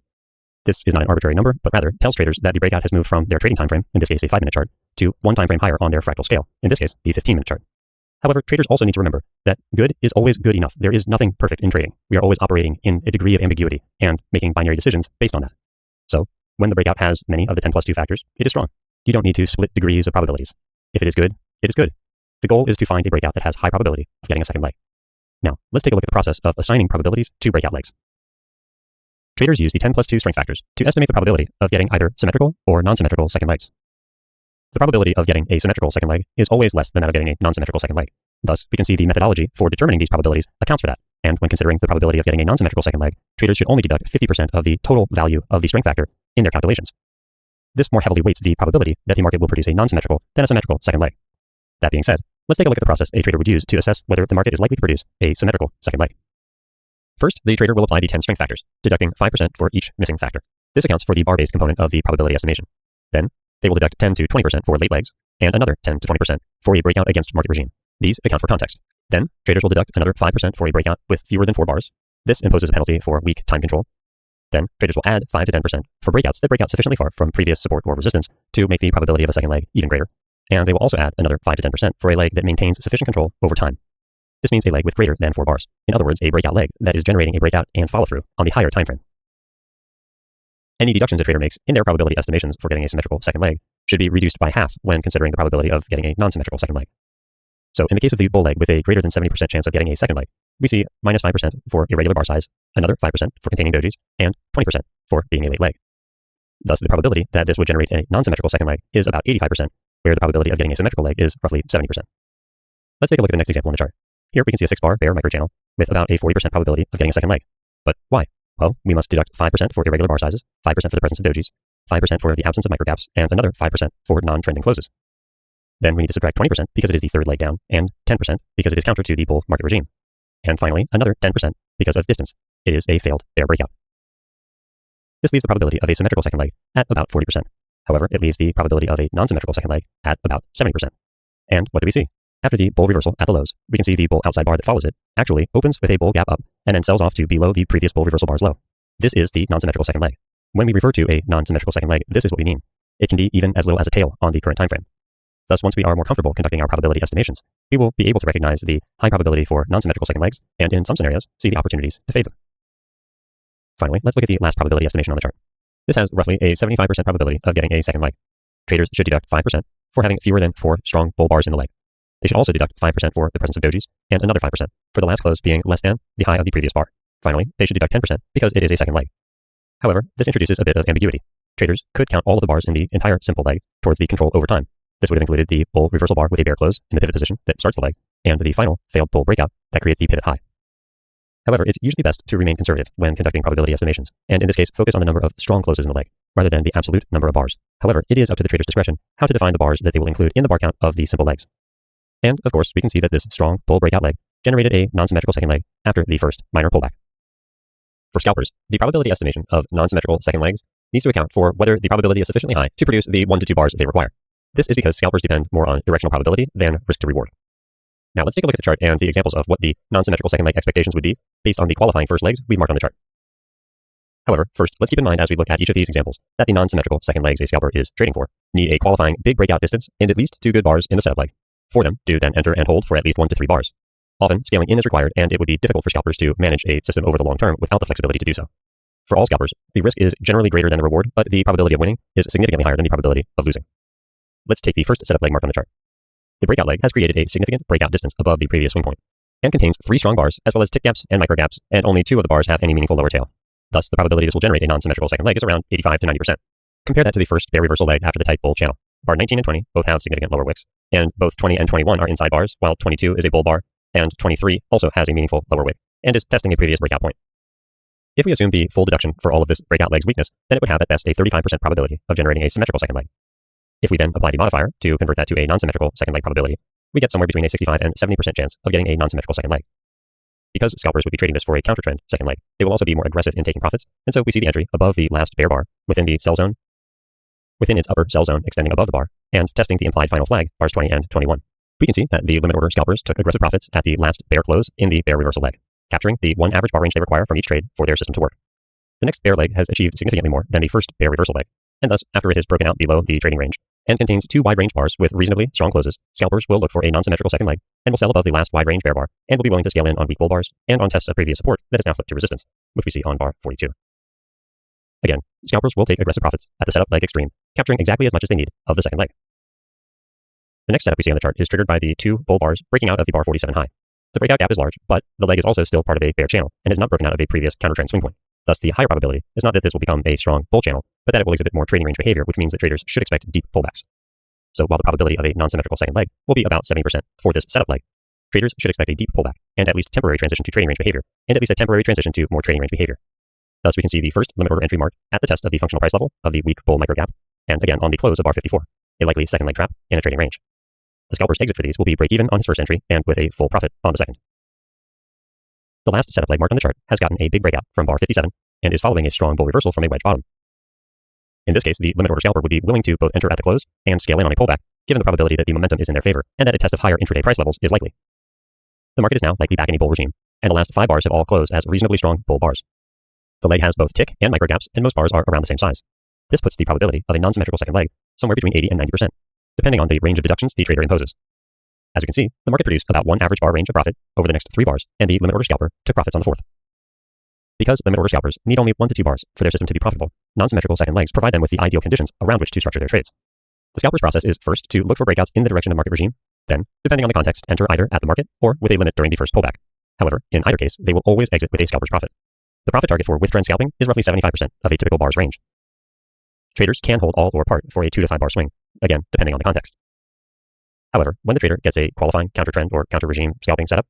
This is not an arbitrary number, but rather tells traders that the breakout has moved from their trading time frame, in this case a 5-minute chart, to one time frame higher on their fractal scale, in this case the 15-minute chart. However, traders also need to remember that good is always good enough. There is nothing perfect in trading. We are always operating in a degree of ambiguity and making binary decisions based on that. So, when the breakout has many of the 10 plus 2 factors, it is strong. You don't need to split degrees of probabilities. If it is good, it is good. The goal is to find a breakout that has high probability of getting a second leg. Now, let's take a look at the process of assigning probabilities to breakout legs. Traders use the 10 plus 2 strength factors to estimate the probability of getting either symmetrical or non-symmetrical second legs. The probability of getting a symmetrical second leg is always less than that of getting a non-symmetrical second leg. Thus, we can see the methodology for determining these probabilities accounts for that. And when considering the probability of getting a non-symmetrical second leg, traders should only deduct 50% of the total value of the strength factor in their calculations. This more heavily weights the probability that the market will produce a non-symmetrical than a symmetrical second leg. That being said, let's take a look at the process a trader would use to assess whether the market is likely to produce a symmetrical second leg. First, the trader will apply the 10 strength factors, deducting 5% for each missing factor. This accounts for the bar-based component of the probability estimation. Then, they will deduct 10 to 20% for late legs, and another 10 to 20% for a breakout against market regime. These account for context. Then, traders will deduct another 5% for a breakout with fewer than 4 bars. This imposes a penalty for weak time control. Then, traders will add 5 to 10% for breakouts that break out sufficiently far from previous support or resistance to make the probability of a second leg even greater. and they will also add another 5 to 10% for a leg that maintains sufficient control over time. This means a leg with greater than 4 bars. In other words, a breakout leg that is generating a breakout and follow-through on the higher time frame. Any deductions a trader makes in their probability estimations for getting a symmetrical second leg should be reduced by half when considering the probability of getting a non-symmetrical second leg. So in the case of the bull leg with a greater than 70% chance of getting a second leg, we see minus 5% for irregular bar size, another 5% for containing dojis, and 20% for being a late leg. Thus, the probability that this would generate a non-symmetrical second leg is about 85%, where the probability of getting a symmetrical leg is roughly 70%. Let's take a look at the next example on the chart. Here we can see a 6-bar bear microchannel with about a 40% probability of getting a second leg. But why? Well, we must deduct 5% for irregular bar sizes, 5% for the presence of dojis, 5% for the absence of microgaps, and another 5% for non-trending closes. Then we need to subtract 20% because it is the third leg down, and 10% because it is counter to the bull market regime. And finally, another 10% because of distance. It is a failed bear breakout. This leaves the probability of a symmetrical second leg at about 40%. However, it leaves the probability of a non-symmetrical second leg at about 70%. And what do we see? After the bull reversal at the lows, we can see the bull outside bar that follows it actually opens with a bull gap up and then sells off to below the previous bull reversal bar's low. This is the non-symmetrical second leg. When we refer to a non-symmetrical second leg, this is what we mean. It can be even as little as a tail on the current time frame. Thus, once we are more comfortable conducting our probability estimations, we will be able to recognize the high probability for non-symmetrical second legs, and in some scenarios, see the opportunities to fade them. Finally, let's look at the last probability estimation on the chart. This has roughly a 75% probability of getting a second leg. Traders should deduct 5% for having fewer than 4 strong bull bars in the leg. They should also deduct 5% for the presence of dojis, and another 5% for the last close being less than the high of the previous bar. Finally, they should deduct 10% because it is a second leg. However, this introduces a bit of ambiguity. Traders could count all of the bars in the entire simple leg towards the control over time. This would have included the bull reversal bar with a bear close in the pivot position that starts the leg, and the final failed bull breakout that creates the pivot high. However, it's usually best to remain conservative when conducting probability estimations, and in this case, focus on the number of strong closes in the leg, rather than the absolute number of bars. However, it is up to the trader's discretion how to define the bars that they will include in the bar count of the simple legs. And, of course, we can see that this strong bull breakout leg generated a non-symmetrical second leg after the first minor pullback. For scalpers, the probability estimation of non-symmetrical second legs needs to account for whether the probability is sufficiently high to produce the 1 to 2 bars they require. This is because scalpers depend more on directional probability than risk to reward. Now let's take a look at the chart and the examples of what the non-symmetrical second leg expectations would be based on the qualifying first legs we've marked on the chart. However, first, let's keep in mind as we look at each of these examples that the non-symmetrical second legs a scalper is trading for need a qualifying big breakout distance and at least 2 good bars in the setup leg for them to then enter and hold for at least 1 to 3 bars. Often, scaling in is required, and it would be difficult for scalpers to manage a system over the long term without the flexibility to do so. For all scalpers, the risk is generally greater than the reward, but the probability of winning is significantly higher than the probability of losing. Let's take the first setup leg marked on the chart. The breakout leg has created a significant breakout distance above the previous swing point and contains 3 strong bars as well as tick gaps and micro gaps, and only 2 of the bars have any meaningful lower tail. Thus, the probability this will generate a non-symmetrical second leg is around 85 to 90%. Compare that to the first bear reversal leg after the tight bull channel. Bar 19 and 20 both have significant lower wicks, and both 20 and 21 are inside bars, while 22 is a bull bar, and 23 also has a meaningful lower wick, and is testing a previous breakout point. If we assume the full deduction for all of this breakout leg's weakness, then it would have at best a 35% probability of generating a symmetrical second leg. If we then apply the modifier to convert that to a non-symmetrical second leg probability, we get somewhere between a 65 and 70% chance of getting a non-symmetrical second leg. Because scalpers would be trading this for a counter-trend second leg, they will also be more aggressive in taking profits, and so we see the entry above the last bear bar within the sell zone, within its upper sell zone extending above the bar, and testing the implied final flag, bars 20 and 21. We can see that the limit order scalpers took aggressive profits at the last bear close in the bear reversal leg, capturing the 1 average bar range they require from each trade for their system to work. The next bear leg has achieved significantly more than the first bear reversal leg, and thus, after it has broken out below the trading range and contains 2 wide range bars with reasonably strong closes, scalpers will look for a non-symmetrical second leg and will sell above the last wide range bear bar and will be willing to scale in on weak bull bars and on tests of previous support that is now flipped to resistance, which we see on bar 42. Again, scalpers will take aggressive profits at the setup leg extreme, capturing exactly as much as they need of the second leg. The next setup we see on the chart is triggered by the 2 bull bars breaking out of the bar 47 high. The breakout gap is large, but the leg is also still part of a bear channel and is not broken out of a previous counter-trend swing point. Thus, the higher probability is not that this will become a strong bull channel, but that it will exhibit more trading range behavior, which means that traders should expect deep pullbacks. So while the probability of a non-symmetrical second leg will be about 70% for this setup leg, traders should expect a deep pullback and at least temporary transition to trading range behavior, and at least a temporary transition to more trading range behavior. Thus, we can see the first limit order entry marked at the test of the functional price level of the weak bull micro gap, and again on the close of bar 54, a likely second leg trap in a trading range. The scalper's exit for these will be break even on his first entry and with a full profit on the second. The last setup leg marked on the chart has gotten a big breakout from bar 57 and is following a strong bull reversal from a wedge bottom. In this case, the limit order scalper would be willing to both enter at the close and scale in on a pullback, given the probability that the momentum is in their favor and that a test of higher intraday price levels is likely. The market is now likely back in a bull regime, and the last 5 bars have all closed as reasonably strong bull bars. The leg has both tick and micro gaps, and most bars are around the same size. This puts the probability of a non-symmetrical second leg somewhere between 80 and 90%. depending on the range of deductions the trader imposes. As you can see, the market produced about one average bar range of profit over the next 3 bars, and the limit order scalper took profits on the 4th. Because limit order scalpers need only 1 to 2 bars for their system to be profitable, non-symmetrical second legs provide them with the ideal conditions around which to structure their trades. The scalper's process is first to look for breakouts in the direction of market regime, then, depending on the context, enter either at the market or with a limit during the first pullback. However, in either case, they will always exit with a scalper's profit. The profit target for with-trend scalping is roughly 75% of a typical bar's range. Traders can hold all or part for a 2 to 5 bar swing, again, depending on the context. However, when the trader gets a qualifying counter-trend or counter-regime scalping setup,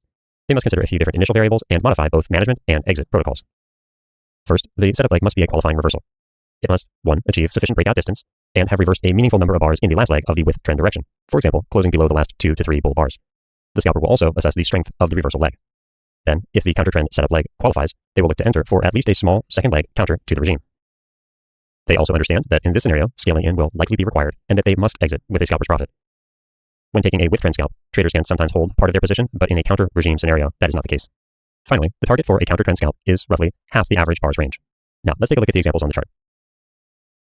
they must consider a few different initial variables and modify both management and exit protocols. First, the setup leg must be a qualifying reversal. It must, 1, achieve sufficient breakout distance and have reversed a meaningful number of bars in the last leg of the with-trend direction, for example, closing below the last 2 to 3 bull bars. The scalper will also assess the strength of the reversal leg. Then, if the counter-trend setup leg qualifies, they will look to enter for at least a small second leg counter to the regime. They also understand that in this scenario, scaling in will likely be required and that they must exit with a scalper's profit. When taking a with-trend scalp, traders can sometimes hold part of their position, but in a counter-regime scenario, that is not the case. Finally, the target for a counter-trend scalp is roughly half the average bar's range. Now, let's take a look at the examples on the chart.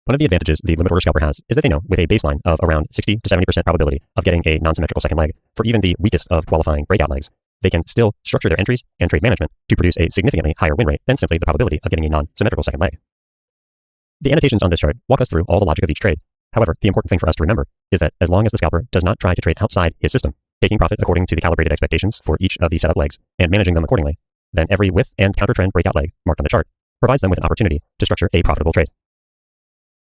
One of the advantages the limit order scalper has is that they know with a baseline of around 60 to 70% probability of getting a non-symmetrical second leg for even the weakest of qualifying breakout legs, they can still structure their entries and trade management to produce a significantly higher win rate than simply the probability of getting a non-symmetrical second leg. The annotations on this chart walk us through all the logic of each trade. However, the important thing for us to remember is that as long as the scalper does not try to trade outside his system, taking profit according to the calibrated expectations for each of the setup legs and managing them accordingly, then every with and counter-trend breakout leg marked on the chart provides them with an opportunity to structure a profitable trade.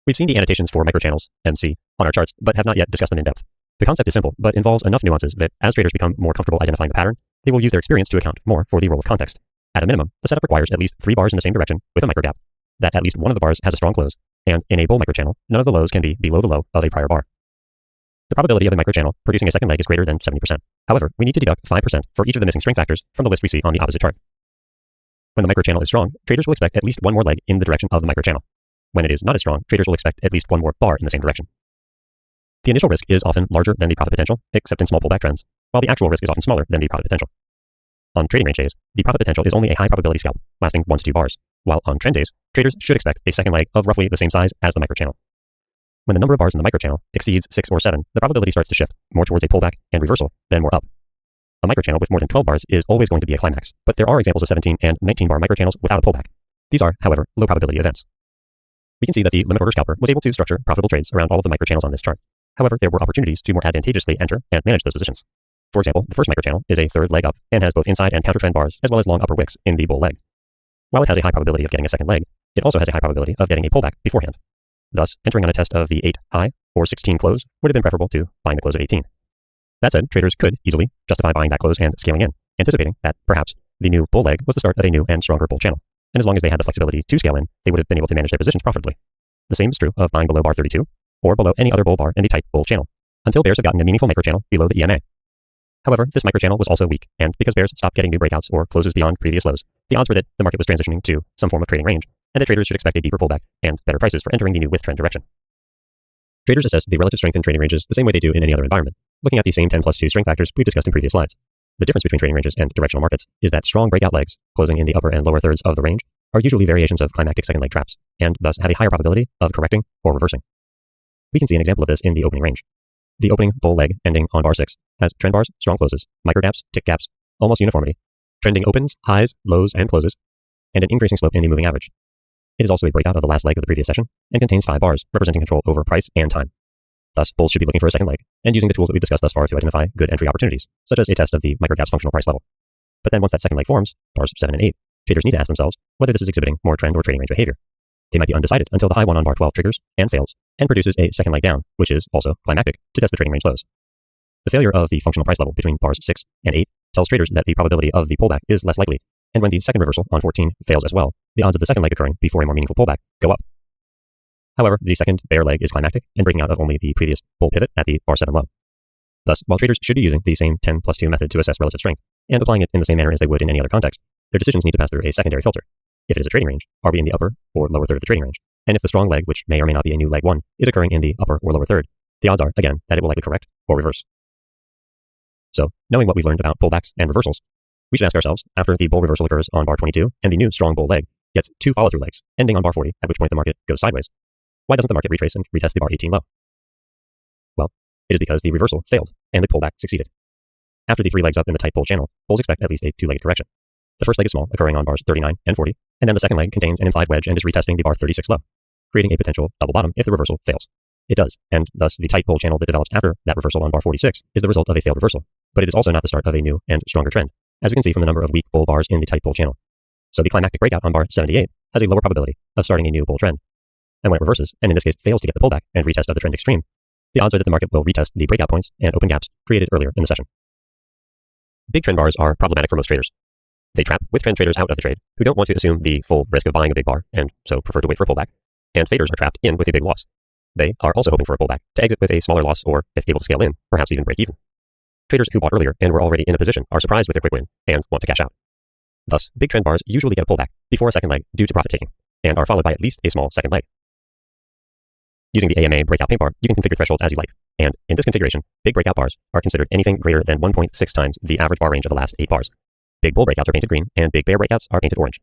We've seen the annotations for microchannels, MC, on our charts, but have not yet discussed them in depth. The concept is simple, but involves enough nuances that as traders become more comfortable identifying the pattern, they will use their experience to account more for the role of context. At a minimum, the setup requires at least 3 bars in the same direction with a microgap, that at least one of the bars has a strong close, and in a bull microchannel, none of the lows can be below the low of a prior bar. The probability of the microchannel producing a second leg is greater than 70%. However, we need to deduct 5% for each of the missing strength factors from the list we see on the opposite chart. When the microchannel is strong, traders will expect at least one more leg in the direction of the microchannel. When it is not as strong, traders will expect at least one more bar in the same direction. The initial risk is often larger than the profit potential, except in small pullback trends, while the actual risk is often smaller than the profit potential. On trading range days, the profit potential is only a high probability scalp, lasting 1 to 2 bars, while on trend days, traders should expect a second leg of roughly the same size as the microchannel. When the number of bars in the microchannel exceeds 6 or 7, the probability starts to shift more towards a pullback and reversal than more up. A microchannel with more than 12 bars is always going to be a climax, but there are examples of 17 and 19 bar microchannels without a pullback. These are, however, low probability events. We can see that the limit order scalper was able to structure profitable trades around all of the microchannels on this chart. However, there were opportunities to more advantageously enter and manage those positions. For example, the first microchannel is a third leg up and has both inside and counter trend bars as well as long upper wicks in the bull leg. While it has a high probability of getting a second leg, it also has a high probability of getting a pullback beforehand. Thus, entering on a test of the 8 high or 16 close would have been preferable to buying the close of 18. That said, traders could easily justify buying that close and scaling in, anticipating that perhaps the new bull leg was the start of a new and stronger bull channel. And as long as they had the flexibility to scale in, they would have been able to manage their positions profitably. The same is true of buying below bar 32 or below any other bull bar in the tight bull channel, until bears have gotten a meaningful microchannel below the EMA. However, this microchannel was also weak, and because bears stopped getting new breakouts or closes beyond previous lows, the odds were that the market was transitioning to some form of trading range, and that traders should expect a deeper pullback and better prices for entering the new with-trend direction. Traders assess the relative strength in trading ranges the same way they do in any other environment, looking at the same 10 plus 2 strength factors we've discussed in previous slides. The difference between trading ranges and directional markets is that strong breakout legs, closing in the upper and lower thirds of the range, are usually variations of climactic second leg traps, and thus have a higher probability of correcting or reversing. We can see an example of this in the opening range. The opening bull leg ending on bar 6 has trend bars, strong closes, microgaps, tick gaps, almost uniformity, trending opens, highs, lows, and closes, and an increasing slope in the moving average. It is also a breakout of the last leg of the previous session and contains 5 bars, representing control over price and time. Thus, bulls should be looking for a second leg and using the tools that we've discussed thus far to identify good entry opportunities, such as a test of the microgap's functional price level. But then once that second leg forms, bars 7 and 8, traders need to ask themselves whether this is exhibiting more trend or trading range behavior. They might be undecided until the high one on bar 12 triggers and fails and produces a second leg down, which is also climactic, to test the trading range lows. The failure of the functional price level between bars 6 and 8 tells traders that the probability of the pullback is less likely, and when the second reversal on 14 fails as well, the odds of the second leg occurring before a more meaningful pullback go up. However, the second bear leg is climactic and breaking out of only the previous bull pivot at the bar 7 low. Thus, while traders should be using the same 10 plus 2 method to assess relative strength and applying it in the same manner as they would in any other context, their decisions need to pass through a secondary filter. If it is a trading range, are we in the upper or lower third of the trading range? And if the strong leg, which may or may not be a new leg 1, is occurring in the upper or lower third, the odds are, again, that it will likely correct or reverse. So, knowing what we've learned about pullbacks and reversals, we should ask ourselves, after the bull reversal occurs on bar 22 and the new strong bull leg gets 2 follow-through legs, ending on bar 40, at which point the market goes sideways, why doesn't the market retrace and retest the bar 18 low? Well, It is because the reversal failed and the pullback succeeded. After the 3 legs up in the tight bull channel, bulls expect at least a 2-legged correction. The first leg is small, occurring on bars 39 and 40, and then the second leg contains an implied wedge and is retesting the bar 36 low, creating a potential double bottom if the reversal fails. It does, and thus the tight bull channel that develops after that reversal on bar 46 is the result of a failed reversal, but it is also not the start of a new and stronger trend, as we can see from the number of weak bull bars in the tight bull channel. So the climactic breakout on bar 78 has a lower probability of starting a new bull trend. And when it reverses, and in this case fails to get the pullback and retest of the trend extreme, the odds are that the market will retest the breakout points and open gaps created earlier in the session. Big trend bars are problematic for most traders. They trap with trend traders out of the trade who don't want to assume the full risk of buying a big bar and so prefer to wait for a pullback, and faders are trapped in with a big loss. They are also hoping for a pullback to exit with a smaller loss or, if able to scale in, perhaps even break even. Traders who bought earlier and were already in a position are surprised with their quick win and want to cash out. Thus, big trend bars usually get a pullback before a second leg due to profit taking, and are followed by at least a small second leg. Using the AMA breakout paint bar, you can configure thresholds as you like, and in this configuration, big breakout bars are considered anything greater than 1.6 times the average bar range of the last 8 bars. Big bull breakouts are painted green, and big bear breakouts are painted orange.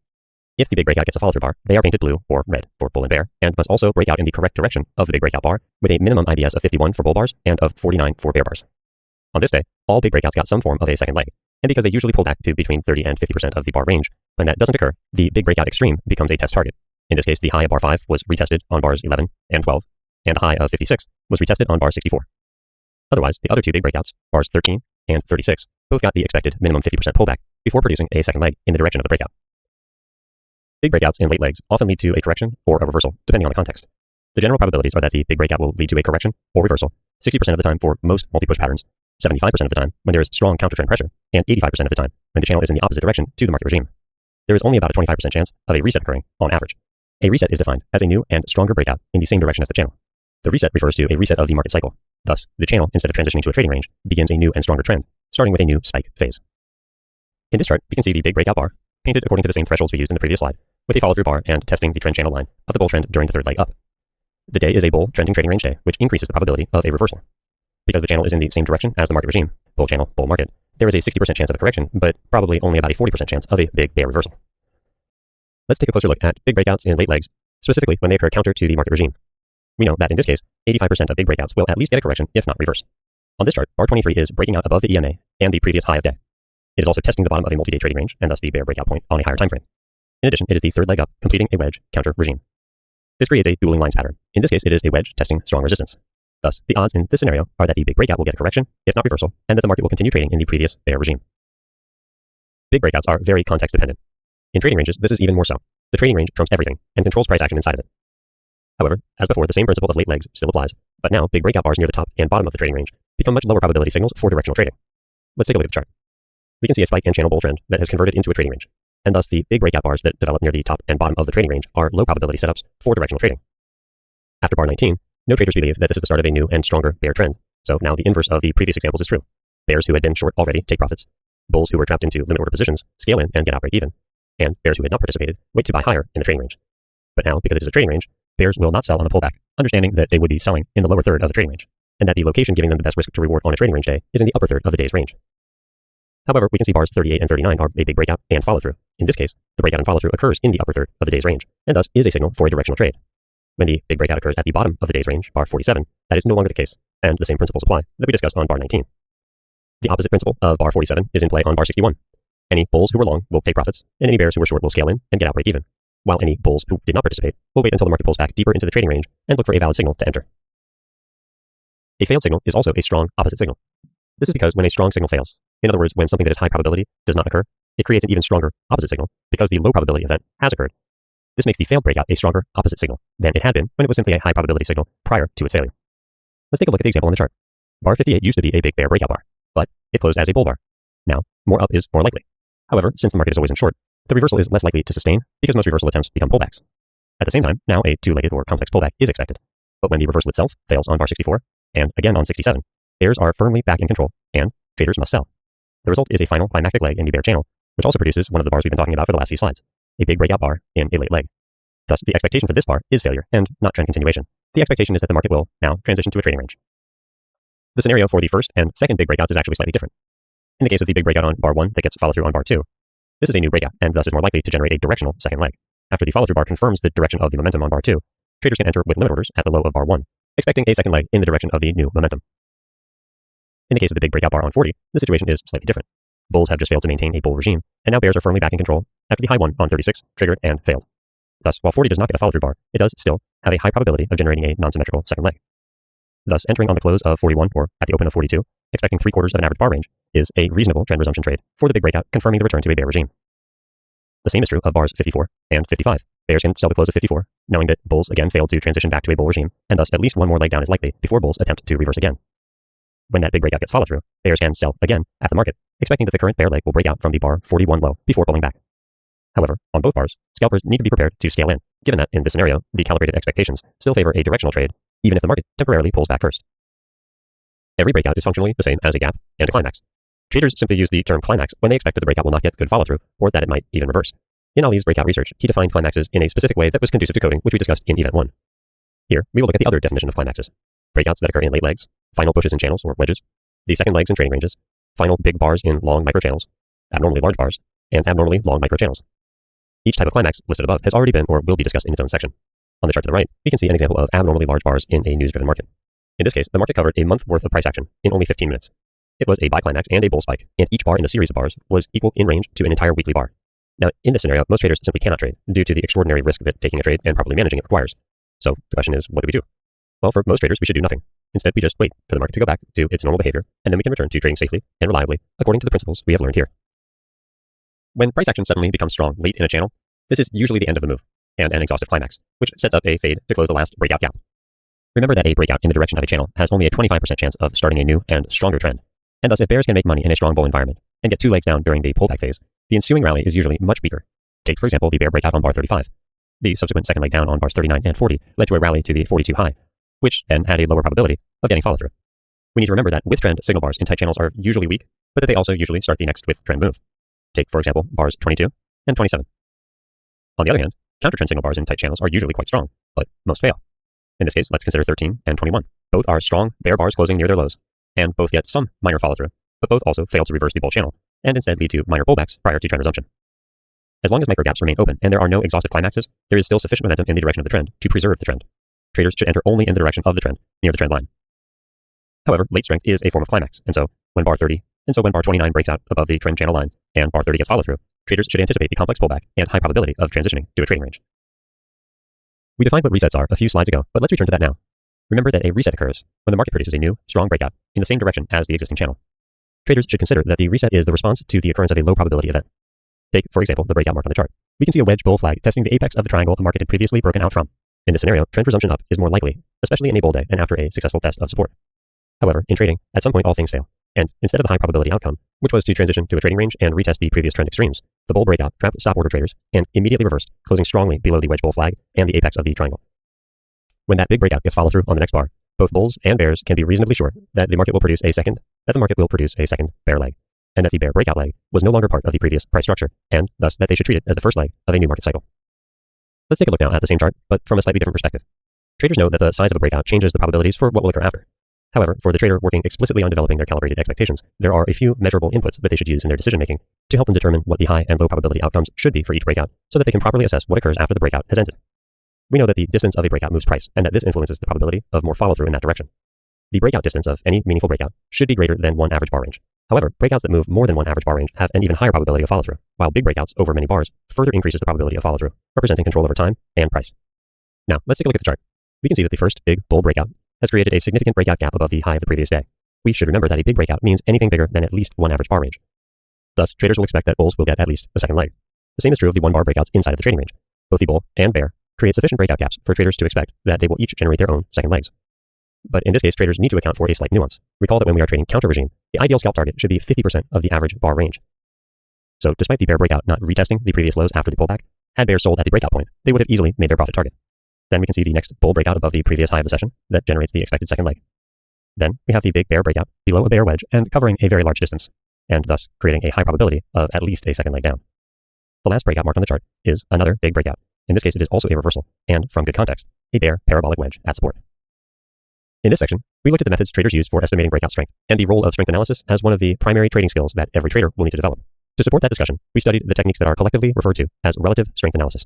If the big breakout gets a follow-through bar, they are painted blue or red for bull and bear, and must also break out in the correct direction of the big breakout bar with a minimum IBS of 51 for bull bars and of 49 for bear bars. On this day, all big breakouts got some form of a second leg, and because they usually pull back to between 30 and 50% of the bar range, when that doesn't occur, the big breakout extreme becomes a test target. In this case, the high of bar 5 was retested on bars 11 and 12, and the high of 56 was retested on bar 64. Otherwise, the other 2 big breakouts, bars 13 and 36, both got the expected minimum 50% pullback before producing a second leg in the direction of the breakout. Big breakouts in late legs often lead to a correction or a reversal, depending on the context. The general probabilities are that the big breakout will lead to a correction or reversal 60% of the time for most multi-push patterns, 75% of the time when there is strong counter-trend pressure, and 85% of the time when the channel is in the opposite direction to the market regime. There is only about a 25% chance of a reset occurring on average. A reset is defined as a new and stronger breakout in the same direction as the channel. The reset refers to a reset of the market cycle. Thus, the channel, instead of transitioning to a trading range, begins a new and stronger trend, starting with a new spike phase. In this chart, we can see the big breakout bar, painted according to the same thresholds we used in the previous slide, with a follow-through bar and testing the trend channel line of the bull trend during the third leg up. The day is a bull trending trading range day, which increases the probability of a reversal. Because the channel is in the same direction as the market regime, bull channel, bull market, there is a 60% chance of a correction, but probably only about a 40% chance of a big bear reversal. Let's take a closer look at big breakouts in late legs, specifically when they occur counter to the market regime. We know that in this case, 85% of big breakouts will at least get a correction, if not reverse. On this chart, bar 23 is breaking out above the EMA and the previous high of day. It is also testing the bottom of a multi-day trading range, and thus the bear breakout point on a higher time frame. In addition, it is the third leg up, completing a wedge counter regime. This creates a dueling lines pattern. In this case, it is a wedge testing strong resistance. Thus, the odds in this scenario are that the big breakout will get a correction, if not reversal, and that the market will continue trading in the previous bear regime. Big breakouts are very context dependent. In trading ranges, this is even more so. The trading range trumps everything and controls price action inside of it. However, as before, the same principle of late legs still applies, but now big breakout bars near the top and bottom of the trading range become much lower probability signals for directional trading. Let's take a look at the chart. We can see a spike and channel bull trend that has converted into a trading range, and thus the big breakout bars that develop near the top and bottom of the trading range are low probability setups for directional trading. After bar 19, no traders believe that this is the start of a new and stronger bear trend, so now the inverse of the previous examples is true. Bears who had been short already take profits, bulls who were trapped into limit order positions scale in and get out break even, and bears who had not participated wait to buy higher in the trading range. But now, because it is a trading range, bears will not sell on the pullback, understanding that they would be selling in the lower third of the trading range, and that the location giving them the best risk to reward on a trading range day is in the upper third of the day's range. However, we can see bars 38 and 39 are a big breakout and follow-through. In this case, the breakout and follow-through occurs in the upper third of the day's range, and thus is a signal for a directional trade. When the big breakout occurs at the bottom of the day's range, bar 47, that is no longer the case, and the same principles apply that we discussed on bar 19. The opposite principle of bar 47 is in play on bar 61. Any bulls who were long will take profits, and any bears who were short will scale in and get out break even, while any bulls who did not participate will wait until the market pulls back deeper into the trading range and look for a valid signal to enter. A failed signal is also a strong opposite signal. This is because when a strong signal fails, in other words, when something that is high probability does not occur, it creates an even stronger opposite signal because the low probability event has occurred. This makes the failed breakout a stronger opposite signal than it had been when it was simply a high probability signal prior to its failure. Let's take a look at the example on the chart. Bar 58 used to be a big bear breakout bar, but it closed as a bull bar. Now, more up is more likely. However, since the market is always in short, the reversal is less likely to sustain because most reversal attempts become pullbacks. At the same time, now a two-legged or complex pullback is expected. But when the reversal itself fails on bar 64, and again on 67, bears are firmly back in control, and traders must sell. The result is a final climactic leg in the bear channel, which also produces one of the bars we've been talking about for the last few slides, a big breakout bar in a late leg. Thus, the expectation for this bar is failure and not trend continuation. The expectation is that the market will now transition to a trading range. The scenario for the first and second big breakouts is actually slightly different. In the case of the big breakout on bar 1 that gets follow through on bar 2, this is a new breakout and thus is more likely to generate a directional second leg. After the follow-through bar confirms the direction of the momentum on bar 2, traders can enter with limit orders at the low of bar 1, expecting a second leg in the direction of the new momentum. In the case of the big breakout bar on 40, the situation is slightly different. Bulls have just failed to maintain a bull regime, and now bears are firmly back in control after the high one on 36 triggered and failed. Thus, while 40 does not get a follow-through bar, it does still have a high probability of generating a non-symmetrical second leg. Thus, entering on the close of 41 or at the open of 42, expecting 3/4 of an average bar range, is a reasonable trend resumption trade for the big breakout, confirming the return to a bear regime. The same is true of bars 54 and 55. Bears can sell the close of 54, knowing that bulls again failed to transition back to a bull regime, and thus at least one more leg down is likely before bulls attempt to reverse again. When that big breakout gets followed through, bears can sell again at the market, expecting that the current bear leg will break out from the bar 41 low before pulling back. However, on both bars, scalpers need to be prepared to scale in, given that in this scenario, the calibrated expectations still favor a directional trade, even if the market temporarily pulls back first. Every breakout is functionally the same as a gap and a climax. Traders simply use the term climax when they expect that the breakout will not get good follow-through, or that it might even reverse. In Ali's breakout research, he defined climaxes in a specific way that was conducive to coding, which we discussed in Event 1. Here, we will look at the other definition of climaxes: breakouts that occur in late legs, final pushes in channels or wedges, the second legs in trading ranges, final big bars in long microchannels, abnormally large bars, and abnormally long microchannels. Each type of climax listed above has already been or will be discussed in its own section. On the chart to the right, we can see an example of abnormally large bars in a news-driven market. In this case, the market covered a month worth of price action in only 15 minutes. It was a buy climax and a bull spike, and each bar in the series of bars was equal in range to an entire weekly bar. Now, in this scenario, most traders simply cannot trade due to the extraordinary risk that taking a trade and properly managing it requires. So the question is, what do we do? Well, for most traders, we should do nothing. Instead, we just wait for the market to go back to its normal behavior, and then we can return to trading safely and reliably according to the principles we have learned here. When price action suddenly becomes strong late in a channel, this is usually the end of the move and an exhaustive climax, which sets up a fade to close the last breakout gap. Remember that a breakout in the direction of a channel has only a 25% chance of starting a new and stronger trend, and thus if bears can make money in a strong bull environment and get two legs down during the pullback phase, the ensuing rally is usually much weaker. Take, for example, the bear breakout on bar 35. The subsequent second leg down on bars 39 and 40 led to a rally to the 42 high, which then had a lower probability of getting follow-through. We need to remember that with trend signal bars in tight channels are usually weak, but that they also usually start the next with trend move. Take, for example, bars 22 and 27. On the other hand, counter-trend signal bars in tight channels are usually quite strong, but most fail. In this case, let's consider 13 and 21. Both are strong bear bars closing near their lows, and both get some minor follow-through, but both also fail to reverse the bull channel, and instead lead to minor pullbacks prior to trend resumption. As long as micro gaps remain open and there are no exhaustive climaxes, there is still sufficient momentum in the direction of the trend to preserve the trend. Traders should enter only in the direction of the trend, near the trend line. However, late strength is a form of climax, and so when bar 29 breaks out above the trend channel line, and bar 30 gets follow-through, traders should anticipate the complex pullback and high probability of transitioning to a trading range. We defined what resets are a few slides ago, but let's return to that now. Remember that a reset occurs when the market produces a new, strong breakout in the same direction as the existing channel. Traders should consider that the reset is the response to the occurrence of a low probability event. Take, for example, the breakout mark on the chart. We can see a wedge bull flag testing the apex of the triangle the market had previously broken out from. In this scenario, trend resumption up is more likely, especially in a bull day and after a successful test of support. However, in trading, at some point all things fail, and instead of the high probability outcome, which was to transition to a trading range and retest the previous trend extremes, the bull breakout trapped stop order traders and immediately reversed, closing strongly below the wedge bull flag and the apex of the triangle. When that big breakout gets follow through on the next bar, both bulls and bears can be reasonably sure that the market will produce a second bear leg, and that the bear breakout leg was no longer part of the previous price structure, and thus that they should treat it as the first leg of a new market cycle. Let's take a look now at the same chart, but from a slightly different perspective. Traders know that the size of a breakout changes the probabilities for what will occur after. However, for the trader working explicitly on developing their calibrated expectations, there are a few measurable inputs that they should use in their decision-making to help them determine what the high and low probability outcomes should be for each breakout, so that they can properly assess what occurs after the breakout has ended. We know that the distance of a breakout moves price, and that this influences the probability of more follow-through in that direction. The breakout distance of any meaningful breakout should be greater than one average bar range. However, breakouts that move more than one average bar range have an even higher probability of follow-through, while big breakouts over many bars further increases the probability of follow-through, representing control over time and price. Now, let's take a look at the chart. We can see that the first big bull breakout has created a significant breakout gap above the high of the previous day. We should remember that a big breakout means anything bigger than at least one average bar range. Thus, traders will expect that bulls will get at least a second leg. The same is true of the one bar breakouts inside of the trading range. Both the bull and bear create sufficient breakout gaps for traders to expect that they will each generate their own second legs. But in this case, traders need to account for a slight nuance. Recall that when we are trading counter regime, the ideal scalp target should be 50% of the average bar range. So despite the bear breakout not retesting the previous lows after the pullback, had bears sold at the breakout point, they would have easily made their profit target. Then we can see the next bull breakout above the previous high of the session that generates the expected second leg. Then we have the big bear breakout below a bear wedge and covering a very large distance, and thus creating a high probability of at least a second leg down. The last breakout mark on the chart is another big breakout. In this case, it is also a reversal, and from good context, a bear parabolic wedge at support. In this section, we looked at the methods traders use for estimating breakout strength and the role of strength analysis as one of the primary trading skills that every trader will need to develop. To support that discussion, we studied the techniques that are collectively referred to as relative strength analysis.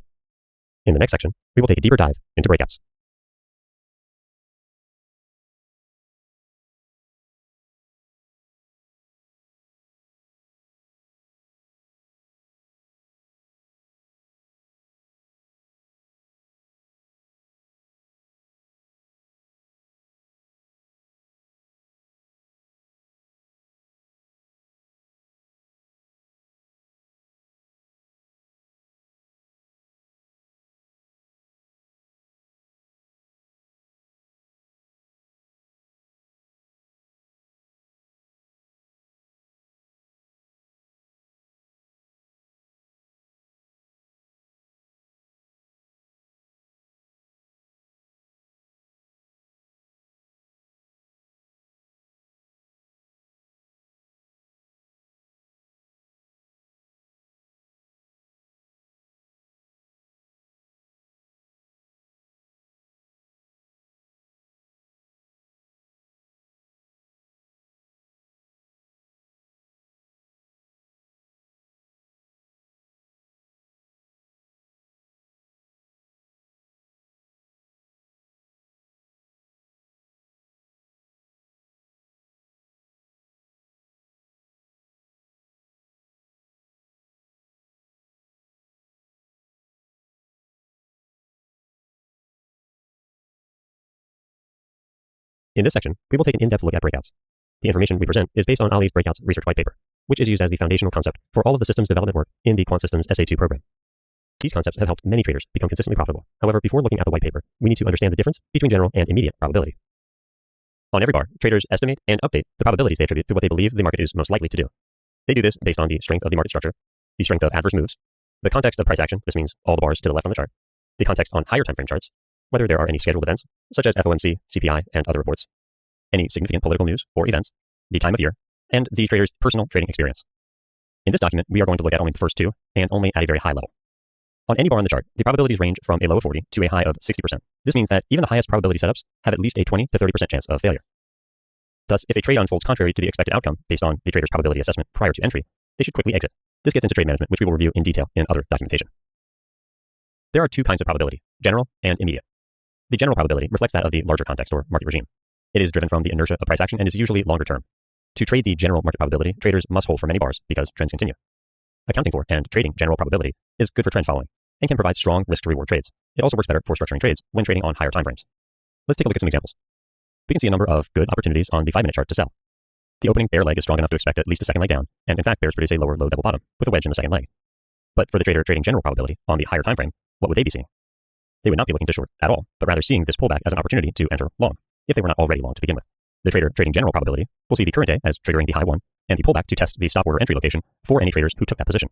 In the next section, we will take a deeper dive into breakouts. In this section, we will take an in-depth look at breakouts. The information we present is based on Ali's Breakouts research white paper, which is used as the foundational concept for all of the systems development work in the Quant Systems SA2 program. These concepts have helped many traders become consistently profitable. However, before looking at the white paper, we need to understand the difference between general and immediate probability. On every bar, traders estimate and update the probabilities they attribute to what they believe the market is most likely to do. They do this based on the strength of the market structure, the strength of adverse moves, the context of price action, this means all the bars to the left on the chart, the context on higher time frame charts, whether there are any scheduled events, such as FOMC, CPI, and other reports, any significant political news or events, the time of year, and the trader's personal trading experience. In this document, we are going to look at only the first two, and only at a very high level. On any bar on the chart, the probabilities range from a low of 40 to a high of 60%. This means that even the highest probability setups have at least a 20 to 30% chance of failure. Thus, if a trade unfolds contrary to the expected outcome based on the trader's probability assessment prior to entry, they should quickly exit. This gets into trade management, which we will review in detail in other documentation. There are two kinds of probability, general and immediate. The general probability reflects that of the larger context or market regime. It is driven from the inertia of price action and is usually longer term. To trade the general market probability, traders must hold for many bars because trends continue. Accounting for and trading general probability is good for trend following and can provide strong risk to reward trades. It also works better for structuring trades when trading on higher time frames. Let's take a look at some examples. We can see a number of good opportunities on the 5-minute chart to sell. The opening bear leg is strong enough to expect at least a second leg down, and in fact bears produce a lower low double bottom with a wedge in the second leg. But for the trader trading general probability on the higher time frame, what would they be seeing? They would not be looking to short at all, but rather seeing this pullback as an opportunity to enter long, if they were not already long to begin with. The trader trading general probability will see the current day as triggering the high one, and the pullback to test the stop order entry location for any traders who took that position.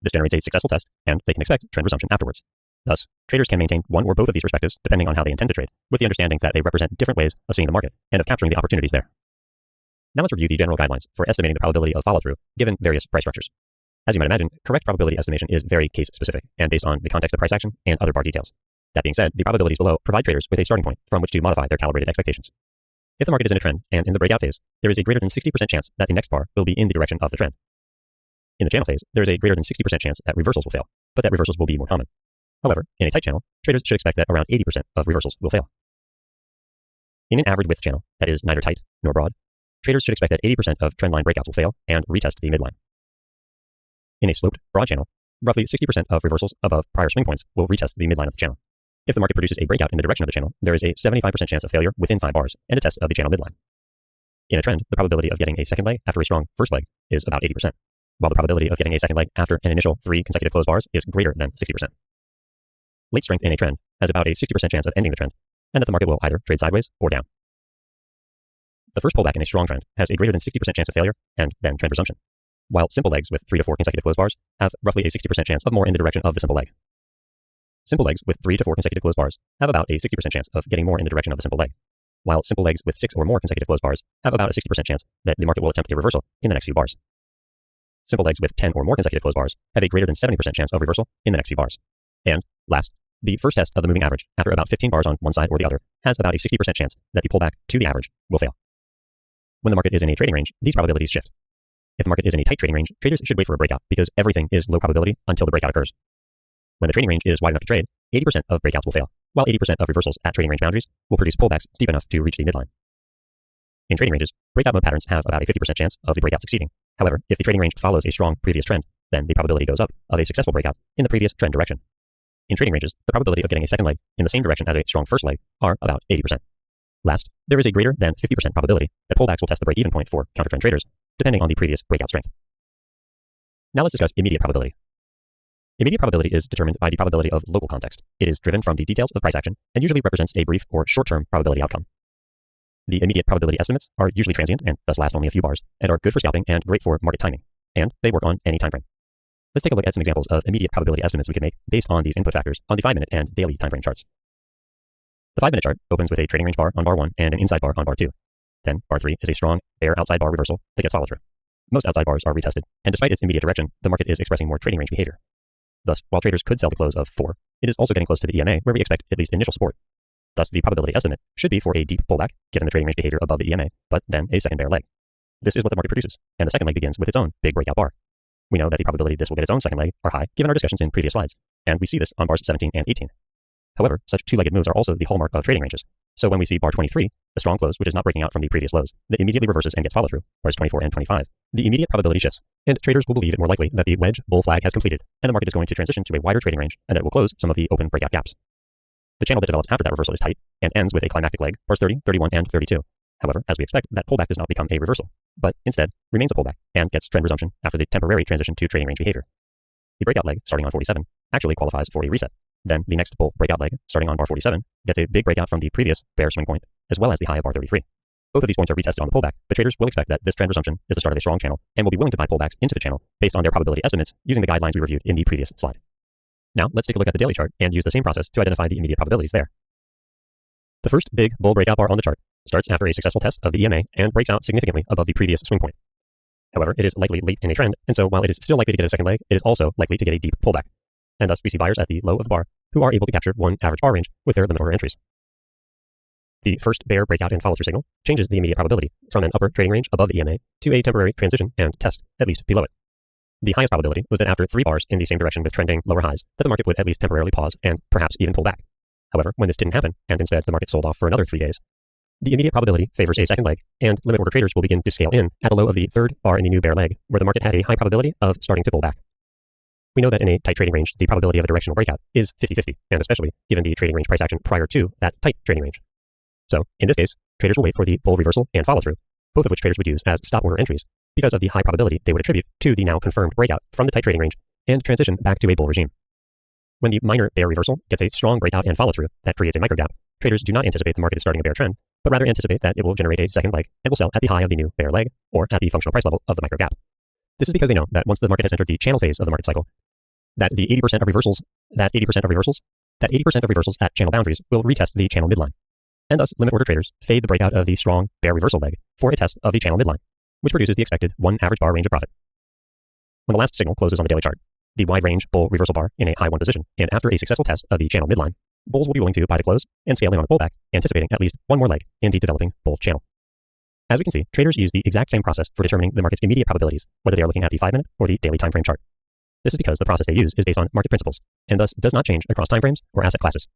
This generates a successful test, and they can expect trend resumption afterwards. Thus, traders can maintain one or both of these perspectives depending on how they intend to trade, with the understanding that they represent different ways of seeing the market and of capturing the opportunities there. Now let's review the general guidelines for estimating the probability of follow-through given various price structures. As you might imagine, correct probability estimation is very case-specific and based on the context of price action and other bar details. That being said, the probabilities below provide traders with a starting point from which to modify their calibrated expectations. If the market is in a trend and in the breakout phase, there is a greater than 60% chance that the next bar will be in the direction of the trend. In the channel phase, there is a greater than 60% chance that reversals will fail, but that reversals will be more common. However, in a tight channel, traders should expect that around 80% of reversals will fail. In an average width channel that is neither tight nor broad, traders should expect that 80% of trendline breakouts will fail and retest the midline. In a sloped broad channel, roughly 60% of reversals above prior swing points will retest the midline of the channel. If the market produces a breakout in the direction of the channel, there is a 75% chance of failure within 5 bars and a test of the channel midline. In a trend, the probability of getting a second leg after a strong first leg is about 80%, while the probability of getting a second leg after an initial 3 consecutive closed bars is greater than 60%. Late strength in a trend has about a 60% chance of ending the trend, and that the market will either trade sideways or down. The first pullback in a strong trend has a greater than 60% chance of failure and then trend resumption, while simple legs with 3 to 4 consecutive closed bars have roughly a 60% chance of more in the direction of the simple leg. Simple legs with 3 to 4 consecutive closed bars have about a 60% chance of getting more in the direction of the simple leg, while simple legs with 6 or more consecutive closed bars have about a 60% chance that the market will attempt a reversal in the next few bars. Simple legs with 10 or more consecutive closed bars have a greater than 70% chance of reversal in the next few bars. And, last, the first test of the moving average after about 15 bars on one side or the other has about a 60% chance that the pullback to the average will fail. When the market is in a trading range, these probabilities shift. If the market is in a tight trading range, traders should wait for a breakout because everything is low probability until the breakout occurs. When the trading range is wide enough to trade, 80% of breakouts will fail, while 80% of reversals at trading range boundaries will produce pullbacks deep enough to reach the midline. In trading ranges, breakout mode patterns have about a 50% chance of the breakout succeeding. However, if the trading range follows a strong previous trend, then the probability goes up of a successful breakout in the previous trend direction. In trading ranges, the probability of getting a second leg in the same direction as a strong first leg are about 80%. Last, there is a greater than 50% probability that pullbacks will test the break-even point for counter-trend traders, depending on the previous breakout strength. Now let's discuss immediate probability. Immediate probability is determined by the probability of local context. It is driven from the details of price action and usually represents a brief or short-term probability outcome. The immediate probability estimates are usually transient and thus last only a few bars and are good for scalping and great for market timing, and they work on any time frame. Let's take a look at some examples of immediate probability estimates we can make based on these input factors on the 5-minute and daily time frame charts. The 5-minute chart opens with a trading range bar on bar 1 and an inside bar on bar 2. Then bar 3 is a strong bear outside bar reversal that gets follow through. Most outside bars are retested, and despite its immediate direction, the market is expressing more trading range behavior. Thus, while traders could sell the close of 4, it is also getting close to the EMA where we expect at least initial support. Thus, the probability estimate should be for a deep pullback given the trading range behavior above the EMA, but then a second bear leg. This is what the market produces, and the second leg begins with its own big breakout bar. We know that the probability this will get its own second leg are high given our discussions in previous slides, and we see this on bars 17 and 18. However, such two-legged moves are also the hallmark of trading ranges. So when we see bar 23, a strong close which is not breaking out from the previous lows, that immediately reverses and gets follow through, bars 24 and 25, the immediate probability shifts, and traders will believe it more likely that the wedge bull flag has completed, and the market is going to transition to a wider trading range, and that it will close some of the open breakout gaps. The channel that develops after that reversal is tight, and ends with a climactic leg, bars 30, 31, and 32, However, as we expect, that pullback does not become a reversal, but instead remains a pullback and gets trend resumption after the temporary transition to trading range behavior. The breakout leg starting on 47 actually qualifies for a reset. Then the next bull breakout leg starting on bar 47 gets a big breakout from the previous bear swing point, as well as the high of bar 33. Both of these points are retested on the pullback, but traders will expect that this trend resumption is the start of a strong channel and will be willing to buy pullbacks into the channel based on their probability estimates using the guidelines we reviewed in the previous slide. Now let's take a look at the daily chart and use the same process to identify the immediate probabilities there. The first big bull breakout bar on the chart starts after a successful test of the EMA and breaks out significantly above the previous swing point. However, it is likely late in a trend, and so while it is still likely to get a second leg, it is also likely to get a deep pullback. And thus we see buyers at the low of the bar who are able to capture one average bar range with their limit order entries. The first bear breakout and follow-through signal changes the immediate probability from an upper trading range above the EMA to a temporary transition and test at least below it. The highest probability was that after 3 bars in the same direction with trending lower highs, that the market would at least temporarily pause and perhaps even pull back. However, when this didn't happen, and instead the market sold off for another 3 days, the immediate probability favors a second leg, and limit order traders will begin to scale in at the low of the third bar in the new bear leg, where the market had a high probability of starting to pull back. We know that in a tight trading range, the probability of a directional breakout is 50-50, and especially given the trading range price action prior to that tight trading range. So, in this case, traders will wait for the bull reversal and follow-through, both of which traders would use as stop order entries because of the high probability they would attribute to the now confirmed breakout from the tight trading range and transition back to a bull regime. When the minor bear reversal gets a strong breakout and follow-through that creates a microgap, traders do not anticipate the market is starting a bear trend, but rather anticipate that it will generate a second leg and will sell at the high of the new bear leg or at the functional price level of the microgap. This is because they know that once the market has entered the channel phase of the market cycle, that 80% of reversals at channel boundaries will retest the channel midline. And thus, limit order traders fade the breakout of the strong bear reversal leg for a test of the channel midline, which produces the expected 1 average bar range of profit. When the last signal closes on the daily chart, the wide range bull reversal bar in a high 1 position, and after a successful test of the channel midline, bulls will be willing to buy the close and scale in on a pullback, anticipating at least 1 more leg in the developing bull channel. As we can see, traders use the exact same process for determining the market's immediate probabilities, whether they are looking at the 5-minute or the daily time frame chart. This is because the process they use is based on market principles, and thus does not change across timeframes or asset classes.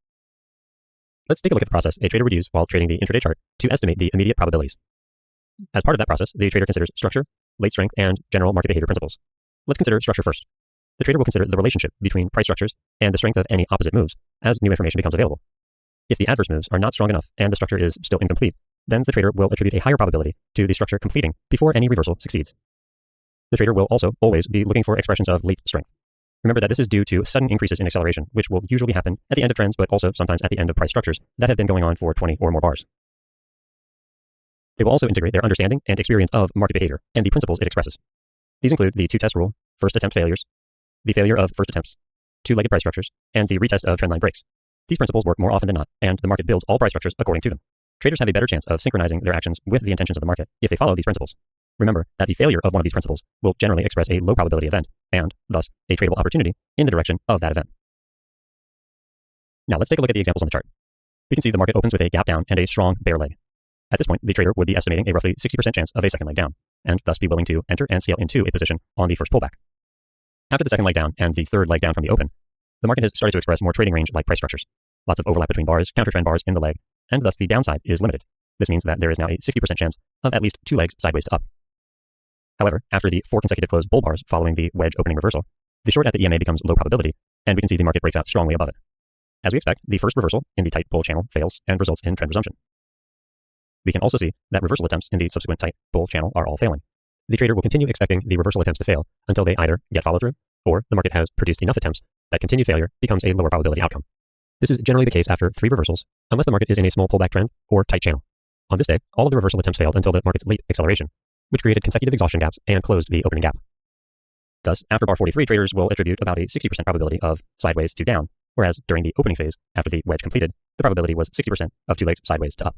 Let's take a look at the process a trader would use while trading the intraday chart to estimate the immediate probabilities. As part of that process, the trader considers structure, late strength, and general market behavior principles. Let's consider structure first. The trader will consider the relationship between price structures and the strength of any opposite moves as new information becomes available. If the adverse moves are not strong enough and the structure is still incomplete, then the trader will attribute a higher probability to the structure completing before any reversal succeeds. The trader will also always be looking for expressions of late strength. Remember that this is due to sudden increases in acceleration, which will usually happen at the end of trends, but also sometimes at the end of price structures that have been going on for 20 or more bars. They will also integrate their understanding and experience of market behavior and the principles it expresses. These include the 2-test rule, first attempt failures, the failure of first attempts, 2-legged price structures, and the retest of trendline breaks. These principles work more often than not, and the market builds all price structures according to them. Traders have a better chance of synchronizing their actions with the intentions of the market if they follow these principles. Remember that the failure of one of these principles will generally express a low probability event, and thus a tradable opportunity in the direction of that event. Now let's take a look at the examples on the chart. We can see the market opens with a gap down and a strong bear leg. At this point, the trader would be estimating a roughly 60% chance of a second leg down, and thus be willing to enter and scale into a position on the first pullback. After the second leg down and the third leg down from the open, the market has started to express more trading range-like price structures. Lots of overlap between bars, counter-trend bars in the leg, and thus the downside is limited. This means that there is now a 60% chance of at least 2 legs sideways to up. However, after the 4 consecutive closed bull bars following the wedge opening reversal, the short at the EMA becomes low probability, and we can see the market breaks out strongly above it. As we expect, the first reversal in the tight bull channel fails and results in trend resumption. We can also see that reversal attempts in the subsequent tight bull channel are all failing. The trader will continue expecting the reversal attempts to fail until they either get follow-through or the market has produced enough attempts that continued failure becomes a lower probability outcome. This is generally the case after 3 reversals, unless the market is in a small pullback trend or tight channel. On this day, all of the reversal attempts failed until the market's late acceleration, which created consecutive exhaustion gaps and closed the opening gap. Thus, after bar 43, traders will attribute about a 60% probability of sideways to down, whereas during the opening phase, after the wedge completed, the probability was 60% of 2 legs sideways to up.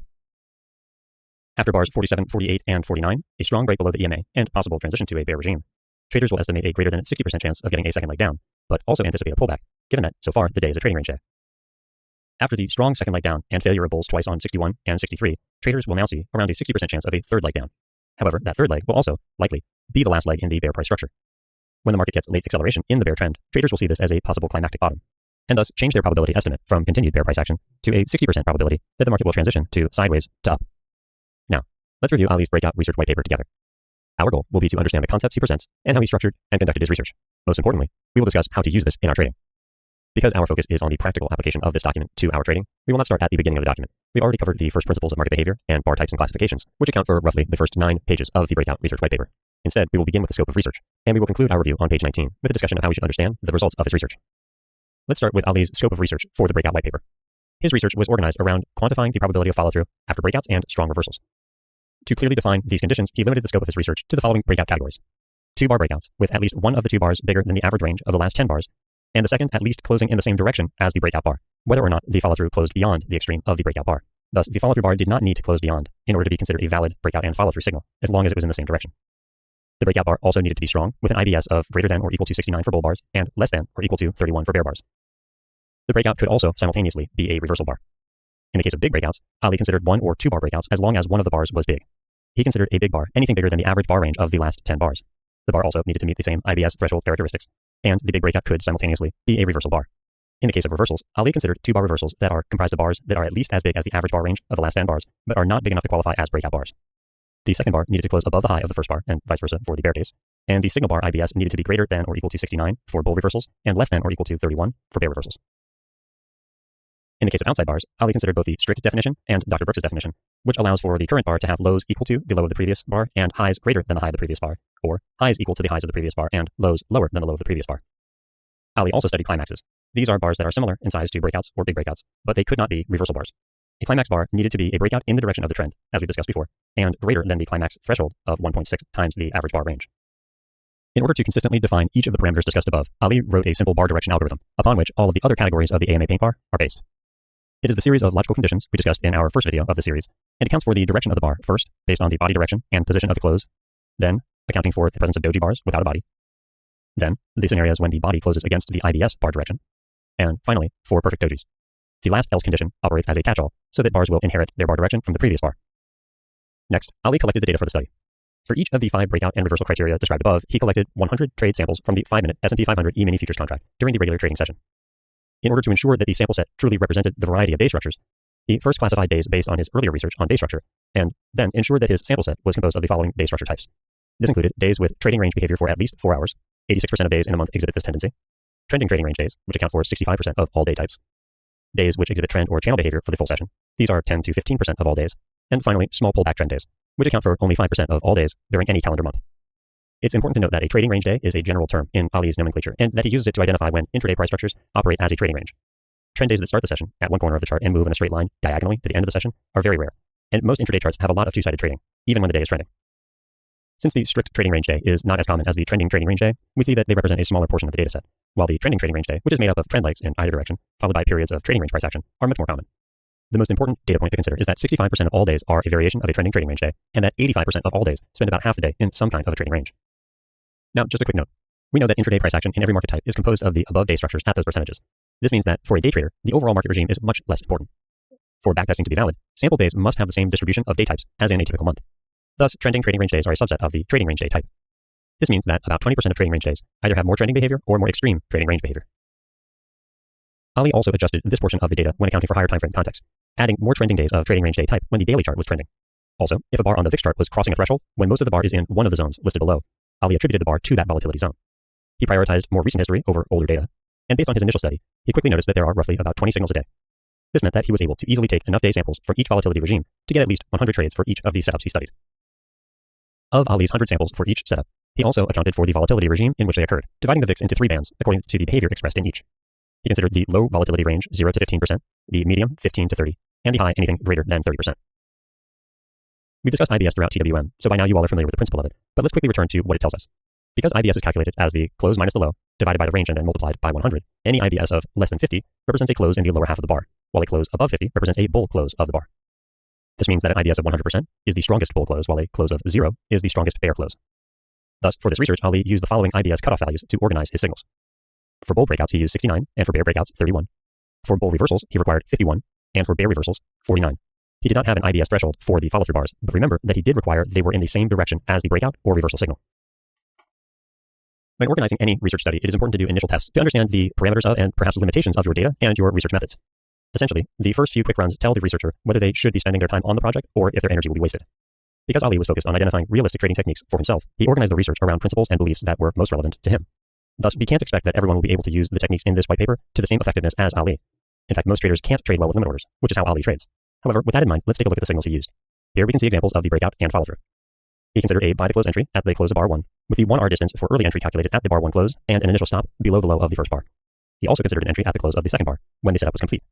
After bars 47, 48, and 49, a strong break below the EMA and possible transition to a bear regime, traders will estimate a greater than 60% chance of getting a second leg down, but also anticipate a pullback, given that, so far, the day is a trading range day. After the strong second leg down and failure of bulls twice on 61 and 63, traders will now see around a 60% chance of a third leg down. However, that third leg will also, likely, be the last leg in the bear price structure. When the market gets late acceleration in the bear trend, traders will see this as a possible climactic bottom, and thus change their probability estimate from continued bear price action to a 60% probability that the market will transition to sideways to up. Now, let's review Ali's breakout research white paper together. Our goal will be to understand the concepts he presents and how he structured and conducted his research. Most importantly, we will discuss how to use this in our trading. Because our focus is on the practical application of this document to our trading, we will not start at the beginning of the document, We've already covered the first principles of market behavior and bar types and classifications, which account for roughly the first 9 pages of the Breakout research white paper. Instead, we will begin with the scope of research, and we will conclude our review on page 19 with a discussion of how we should understand the results of his research. Let's start with Ali's scope of research for the Breakout white paper. His research was organized around quantifying the probability of follow-through after breakouts and strong reversals. To clearly define these conditions, he limited the scope of his research to the following breakout categories: 2-bar breakouts, with at least one of the 2 bars bigger than the average range of the last 10 bars, and the second at least closing in the same direction as the breakout bar, whether or not the follow-through closed beyond the extreme of the breakout bar. Thus, the follow-through bar did not need to close beyond in order to be considered a valid breakout and follow-through signal, as long as it was in the same direction. The breakout bar also needed to be strong, with an IBS of greater than or equal to 69 for bull bars and less than or equal to 31 for bear bars. The breakout could also simultaneously be a reversal bar. In the case of big breakouts, Ali considered 1 or 2-bar breakouts as long as one of the bars was big. He considered a big bar anything bigger than the average bar range of the last 10 bars. The bar also needed to meet the same IBS threshold characteristics, and the big breakout could simultaneously be a reversal bar. In the case of reversals, Ali considered 2-bar reversals that are comprised of bars that are at least as big as the average bar range of the last 10 bars, but are not big enough to qualify as breakout bars. The second bar needed to close above the high of the first bar, and vice versa for the bear case, and the signal bar IBS needed to be greater than or equal to 69 for bull reversals, and less than or equal to 31 for bear reversals. In the case of outside bars, Ali considered both the strict definition and Dr. Brooks' definition, which allows for the current bar to have lows equal to the low of the previous bar and highs greater than the high of the previous bar, or highs equal to the highs of the previous bar and lows lower than the low of the previous bar. Ali also studied climaxes. These are bars that are similar in size to breakouts or big breakouts, but they could not be reversal bars. A climax bar needed to be a breakout in the direction of the trend, as we discussed before, and greater than the climax threshold of 1.6 times the average bar range. In order to consistently define each of the parameters discussed above, Ali wrote a simple bar direction algorithm, upon which all of the other categories of the AMA paint bar are based. It is the series of logical conditions we discussed in our first video of the series, and accounts for the direction of the bar first, based on the body direction and position of the close, then accounting for the presence of doji bars without a body, then the scenarios when the body closes against the IBS bar direction, and finally, for perfect dojis. The last else condition operates as a catch-all, so that bars will inherit their bar direction from the previous bar. Next, Ali collected the data for the study. For each of the 5 breakout and reversal criteria described above, he collected 100 trade samples from the 5-minute S&P 500 E-mini futures contract during the regular trading session. In order to ensure that the sample set truly represented the variety of day structures, he first classified days based on his earlier research on day structure, and then ensured that his sample set was composed of the following day structure types. This included days with trading range behavior for at least 4 hours. 86% of days in a month exhibit this tendency. Trending trading range days, which account for 65% of all day types. Days which exhibit trend or channel behavior for the full session. These are 10 to 15% of all days. And finally, small pullback trend days, which account for only 5% of all days during any calendar month. It's important to note that a trading range day is a general term in Ali's nomenclature, and that he uses it to identify when intraday price structures operate as a trading range. Trend days that start the session at one corner of the chart and move in a straight line diagonally to the end of the session are very rare, and most intraday charts have a lot of two-sided trading, even when the day is trending. Since the strict trading range day is not as common as the trending trading range day, we see that they represent a smaller portion of the dataset, while the trending trading range day, which is made up of trend legs in either direction, followed by periods of trading range price action, are much more common. The most important data point to consider is that 65% of all days are a variation of a trending trading range day, and that 85% of all days spend about half the day in some kind of a trading range. Now, just a quick note. We know that intraday price action in every market type is composed of the above day structures at those percentages. This means that for a day trader, the overall market regime is much less important. For backtesting to be valid, sample days must have the same distribution of day types as in a typical month. Thus, trending trading range days are a subset of the trading range day type. This means that about 20% of trading range days either have more trending behavior or more extreme trading range behavior. Ali also adjusted this portion of the data when accounting for higher time frame context, adding more trending days of trading range day type when the daily chart was trending. Also, if a bar on the VIX chart was crossing a threshold when most of the bar is in one of the zones listed below, Ali attributed the bar to that volatility zone. He prioritized more recent history over older data, and based on his initial study, he quickly noticed that there are roughly about 20 signals a day. This meant that he was able to easily take enough day samples from each volatility regime to get at least 100 trades for each of the setups he studied. Of Ali's 100 samples for each setup, he also accounted for the volatility regime in which they occurred, dividing the VIX into 3 bands according to the behavior expressed in each. He considered the low volatility range 0 to 15%, the medium 15 to 30, and the high anything greater than 30%. We've discussed IBS throughout TWM, so by now you all are familiar with the principle of it, but let's quickly return to what it tells us. Because IBS is calculated as the close minus the low, divided by the range and then multiplied by 100, any IBS of less than 50 represents a close in the lower half of the bar, while a close above 50 represents a bull close of the bar. This means that an IBS of 100% is the strongest bull close, while a close of 0 is the strongest bear close. Thus, for this research, Ali used the following IBS cutoff values to organize his signals. For bull breakouts, he used 69, and for bear breakouts, 31. For bull reversals, he required 51, and for bear reversals, 49. He did not have an IBS threshold for the follow-through bars, but remember that he did require they were in the same direction as the breakout or reversal signal. When organizing any research study, it is important to do initial tests to understand the parameters of and perhaps limitations of your data and your research methods. Essentially, the first few quick runs tell the researcher whether they should be spending their time on the project or if their energy will be wasted. Because Ali was focused on identifying realistic trading techniques for himself, he organized the research around principles and beliefs that were most relevant to him. Thus, we can't expect that everyone will be able to use the techniques in this white paper to the same effectiveness as Ali. In fact, most traders can't trade well with limit orders, which is how Ali trades. However, with that in mind, let's take a look at the signals he used. Here we can see examples of the breakout and follow-through. He considered a buy to close entry at the close of bar 1, with the 1R distance for early entry calculated at the bar 1 close and an initial stop below the low of the first bar. He also considered an entry at the close of the second bar, when the setup was complete.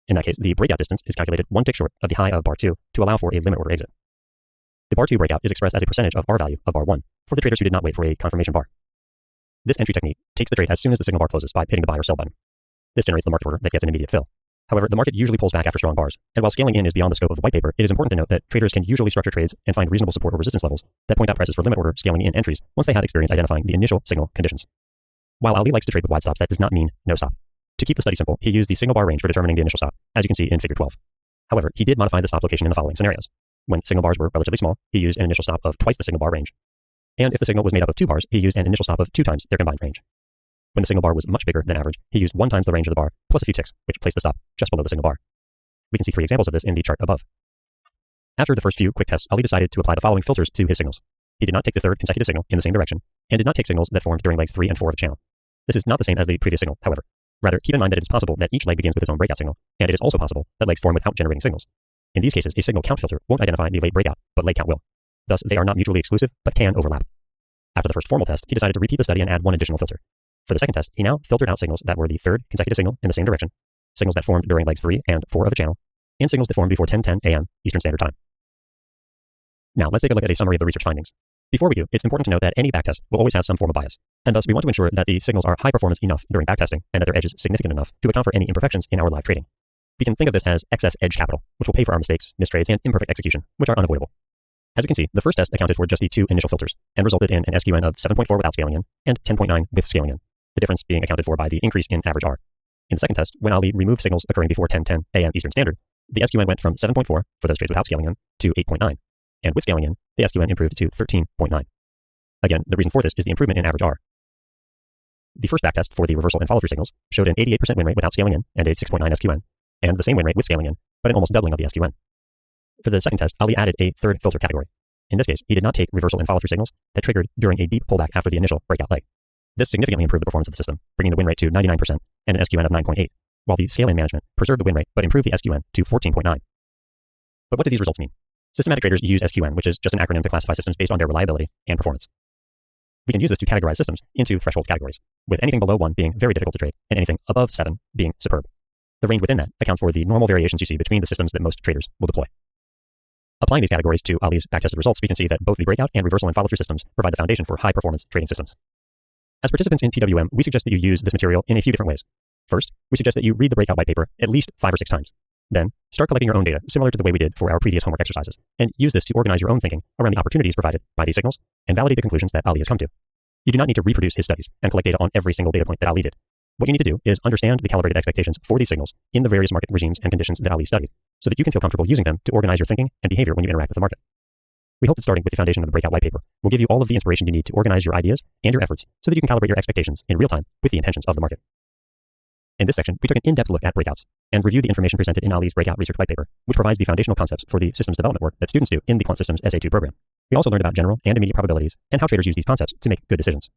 In that case, the breakout distance is calculated 1 tick short of the high of bar 2 to allow for a limit order exit. The bar 2 breakout is expressed as a percentage of R value of bar 1 for the traders who did not wait for a confirmation bar. This entry technique takes the trade as soon as the signal bar closes by hitting the buy or sell button. This generates the market order that gets an immediate fill. However, the market usually pulls back after strong bars, and while scaling in is beyond the scope of the white paper, it is important to note that traders can usually structure trades and find reasonable support or resistance levels that point out prices for limit order scaling in entries once they have experience identifying the initial signal conditions. While Ali likes to trade with wide stops, that does not mean no stop. To keep the study simple, he used the signal bar range for determining the initial stop, as you can see in figure 12. However, he did modify the stop location in the following scenarios. When signal bars were relatively small, he used an initial stop of twice the signal bar range. And if the signal was made up of 2 bars, he used an initial stop of 2 times their combined range. When the signal bar was much bigger than average, he used 1 times the range of the bar plus a few ticks, which placed the stop just below the signal bar. We can see 3 examples of this in the chart above. After the first few quick tests, Ali decided to apply the following filters to his signals. He did not take the third consecutive signal in the same direction, and did not take signals that formed during legs 3 and 4 of the channel. This is not the same as the previous signal, however. Rather, keep in mind that it is possible that each leg begins with its own breakout signal, and it is also possible that legs form without generating signals. In these cases, a signal count filter won't identify the late breakout, but leg count will. Thus, they are not mutually exclusive, but can overlap. After the first formal test, he decided to repeat the study and add 1 additional filter. For the second test, he now filtered out signals that were the third consecutive signal in the same direction, signals that formed during legs 3 and 4 of a channel, and signals that formed before 10:10 a.m. Eastern Standard Time. Now, let's take a look at a summary of the research findings. Before we do, it's important to note that any backtest will always have some form of bias, and thus we want to ensure that the signals are high performance enough during backtesting and that their edge is significant enough to account for any imperfections in our live trading. We can think of this as excess edge capital, which will pay for our mistakes, mistrades, and imperfect execution, which are unavoidable. As we can see, the first test accounted for just the 2 initial filters and resulted in an SQN of 7.4 without scaling in and 10.9 with scaling in, the difference being accounted for by the increase in average R. In the second test, when Ali removed signals occurring before 10:10 a.m. Eastern Standard, the SQN went from 7.4 for those trades without scaling in to 8.9, and with scaling in, the SQN improved to 13.9. Again, the reason for this is the improvement in average R. The first backtest for the reversal and follow-through signals showed an 88% win rate without scaling in and a 6.9 SQN, and the same win rate with scaling in, but an almost doubling of the SQN. For the second test, Ali added a third filter category. In this case, he did not take reversal and follow-through signals that triggered during a deep pullback after the initial breakout leg. This significantly improved the performance of the system, bringing the win rate to 99% and an SQN of 9.8, while the scale-in management preserved the win rate but improved the SQN to 14.9. But what do these results mean? Systematic traders use SQN, which is just an acronym to classify systems based on their reliability and performance. We can use this to categorize systems into threshold categories, with anything below 1 being very difficult to trade and anything above 7 being superb. The range within that accounts for the normal variations you see between the systems that most traders will deploy. Applying these categories to Ali's backtested results, we can see that both the breakout and reversal and follow-through systems provide the foundation for high-performance trading systems. As participants in TWM, we suggest that you use this material in a few different ways. First, we suggest that you read the breakout white paper at least 5 or 6 times. Then, start collecting your own data, similar to the way we did for our previous homework exercises, and use this to organize your own thinking around the opportunities provided by these signals and validate the conclusions that Ali has come to. You do not need to reproduce his studies and collect data on every single data point that Ali did. What you need to do is understand the calibrated expectations for these signals in the various market regimes and conditions that Ali studied, so that you can feel comfortable using them to organize your thinking and behavior when you interact with the market. We hope that starting with the foundation of the breakout white paper will give you all of the inspiration you need to organize your ideas and your efforts so that you can calibrate your expectations in real time with the intentions of the market. In this section, we took an in-depth look at breakouts and reviewed the information presented in Ali's breakout research white paper, which provides the foundational concepts for the systems development work that students do in the Quant Systems SA2 program. We also learned about general and immediate probabilities and how traders use these concepts to make good decisions.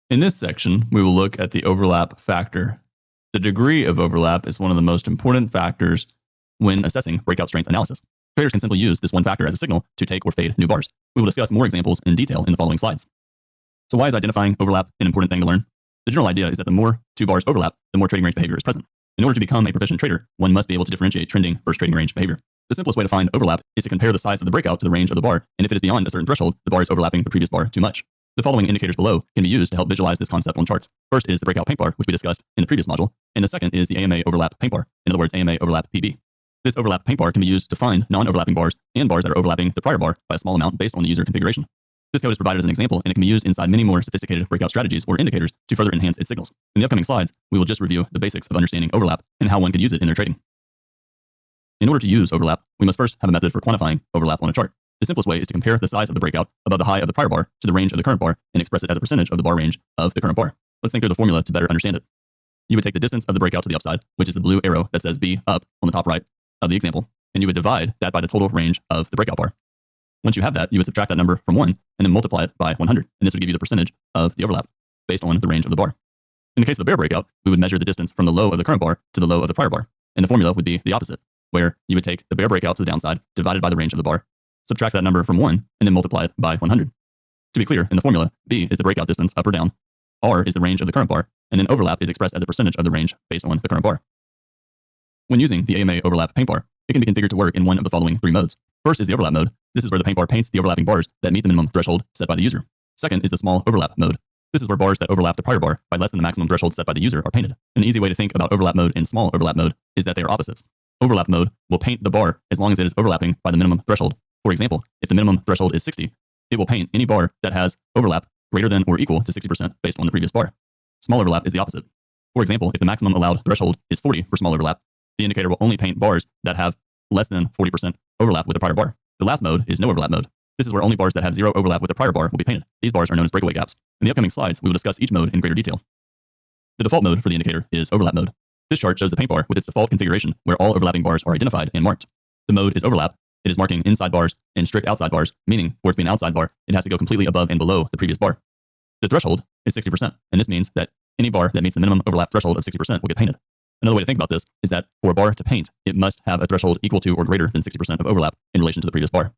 In this section, we will look at the overlap factor. The degree of overlap is one of the most important factors when assessing breakout strength analysis. Traders can simply use this one factor as a signal to take or fade new bars. We will discuss more examples in detail in the following slides. So why is identifying overlap an important thing to learn? The general idea is that the more 2 bars overlap, the more trading range behavior is present. In order to become a proficient trader, one must be able to differentiate trending versus trading range behavior. The simplest way to find overlap is to compare the size of the breakout to the range of the bar, and if it is beyond a certain threshold, the bar is overlapping the previous bar too much. The following indicators below can be used to help visualize this concept on charts. First is the breakout paint bar, which we discussed in the previous module, and the second is the AMA overlap paint bar, in other words, AMA overlap PB. This overlap paint bar can be used to find non-overlapping bars and bars that are overlapping the prior bar by a small amount based on the user configuration. This code is provided as an example, and it can be used inside many more sophisticated breakout strategies or indicators to further enhance its signals. In the upcoming slides, we will just review the basics of understanding overlap and how one could use it in their trading. In order to use overlap, we must first have a method for quantifying overlap on a chart. The simplest way is to compare the size of the breakout above the high of the prior bar to the range of the current bar and express it as a percentage of the bar range of the current bar. Let's think through the formula to better understand it. You would take the distance of the breakout to the upside, which is the blue arrow that says B up on the top right of the example, and you would divide that by the total range of the breakout bar. Once you have that, you would subtract that number from 1 and then multiply it by 100, and this would give you the percentage of the overlap based on the range of the bar. In the case of a bear breakout, we would measure the distance from the low of the current bar to the low of the prior bar, and the formula would be the opposite, where you would take the bear breakout to the downside divided by the range of the bar, subtract that number from 1, and then multiply it by 100. To be clear, in the formula, B is the breakout distance up or down, R is the range of the current bar, and then overlap is expressed as a percentage of the range based on the current bar. When using the AMA overlap paint bar, it can be configured to work in one of the following 3 modes. First is the overlap mode. This is where the paint bar paints the overlapping bars that meet the minimum threshold set by the user. Second is the small overlap mode. This is where bars that overlap the prior bar by less than the maximum threshold set by the user are painted. An easy way to think about overlap mode and small overlap mode is that they are opposites. Overlap mode will paint the bar as long as it is overlapping by the minimum threshold. For example, if the minimum threshold is 60, it will paint any bar that has overlap greater than or equal to 60% based on the previous bar. Small overlap is the opposite. For example, if the maximum allowed threshold is 40 for small overlap, the indicator will only paint bars that have less than 40% overlap with the prior bar. The last mode is no overlap mode. This is where only bars that have 0 overlap with the prior bar will be painted. These bars are known as breakaway gaps. In the upcoming slides, we will discuss each mode in greater detail. The default mode for the indicator is overlap mode. This chart shows the paint bar with its default configuration where all overlapping bars are identified and marked. The mode is overlap. It is marking inside bars and strict outside bars, meaning for it to be an outside bar, it has to go completely above and below the previous bar. The threshold is 60%, and this means that any bar that meets the minimum overlap threshold of 60% will get painted. Another way to think about this is that for a bar to paint, it must have a threshold equal to or greater than 60% of overlap in relation to the previous bar.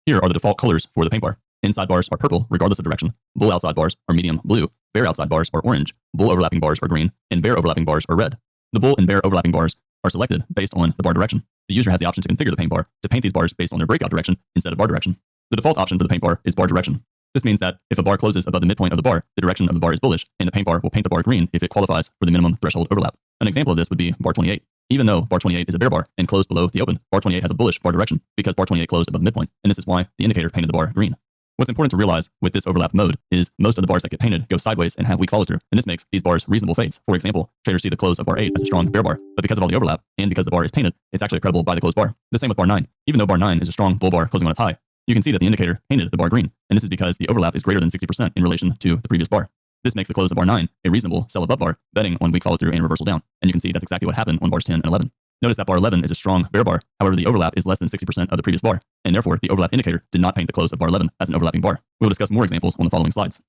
Here are the default colors for the paint bar. Inside bars are purple, regardless of direction. Bull outside bars are medium blue. Bear outside bars are orange. Bull overlapping bars are green. And bear overlapping bars are red. The bull and bear overlapping bars are selected based on the bar direction. The user has the option to configure the paint bar to paint these bars based on their breakout direction instead of bar direction. The default option for the paint bar is bar direction. This means that if a bar closes above the midpoint of the bar, the direction of the bar is bullish, and the paint bar will paint the bar green if it qualifies for the minimum threshold overlap. An example of this would be bar 28. Even though bar 28 is a bear bar and closed below the open, bar 28 has a bullish bar direction because bar 28 closed above the midpoint, and this is why the indicator painted the bar green. What's important to realize with this overlap mode is most of the bars that get painted go sideways and have weak follow through, and this makes these bars reasonable fades. For example, traders see the close of bar 8 as a strong bear bar, but because of all the overlap and because the bar is painted, it's actually a credible buy the closed bar. The same with bar 9. Even though bar 9 is a strong bull bar closing on its high, you can see that the indicator painted the bar green, and this is because the overlap is greater than 60% in relation to the previous bar. This makes the close of bar 9 a reasonable sell above bar, betting on weak follow through and reversal down, and you can see that's exactly what happened on bars 10 and 11. Notice that bar 11 is a strong bear bar, however the overlap is less than 60% of the previous bar, and therefore the overlap indicator did not paint the close of bar 11 as an overlapping bar. We will discuss more examples on the following slides.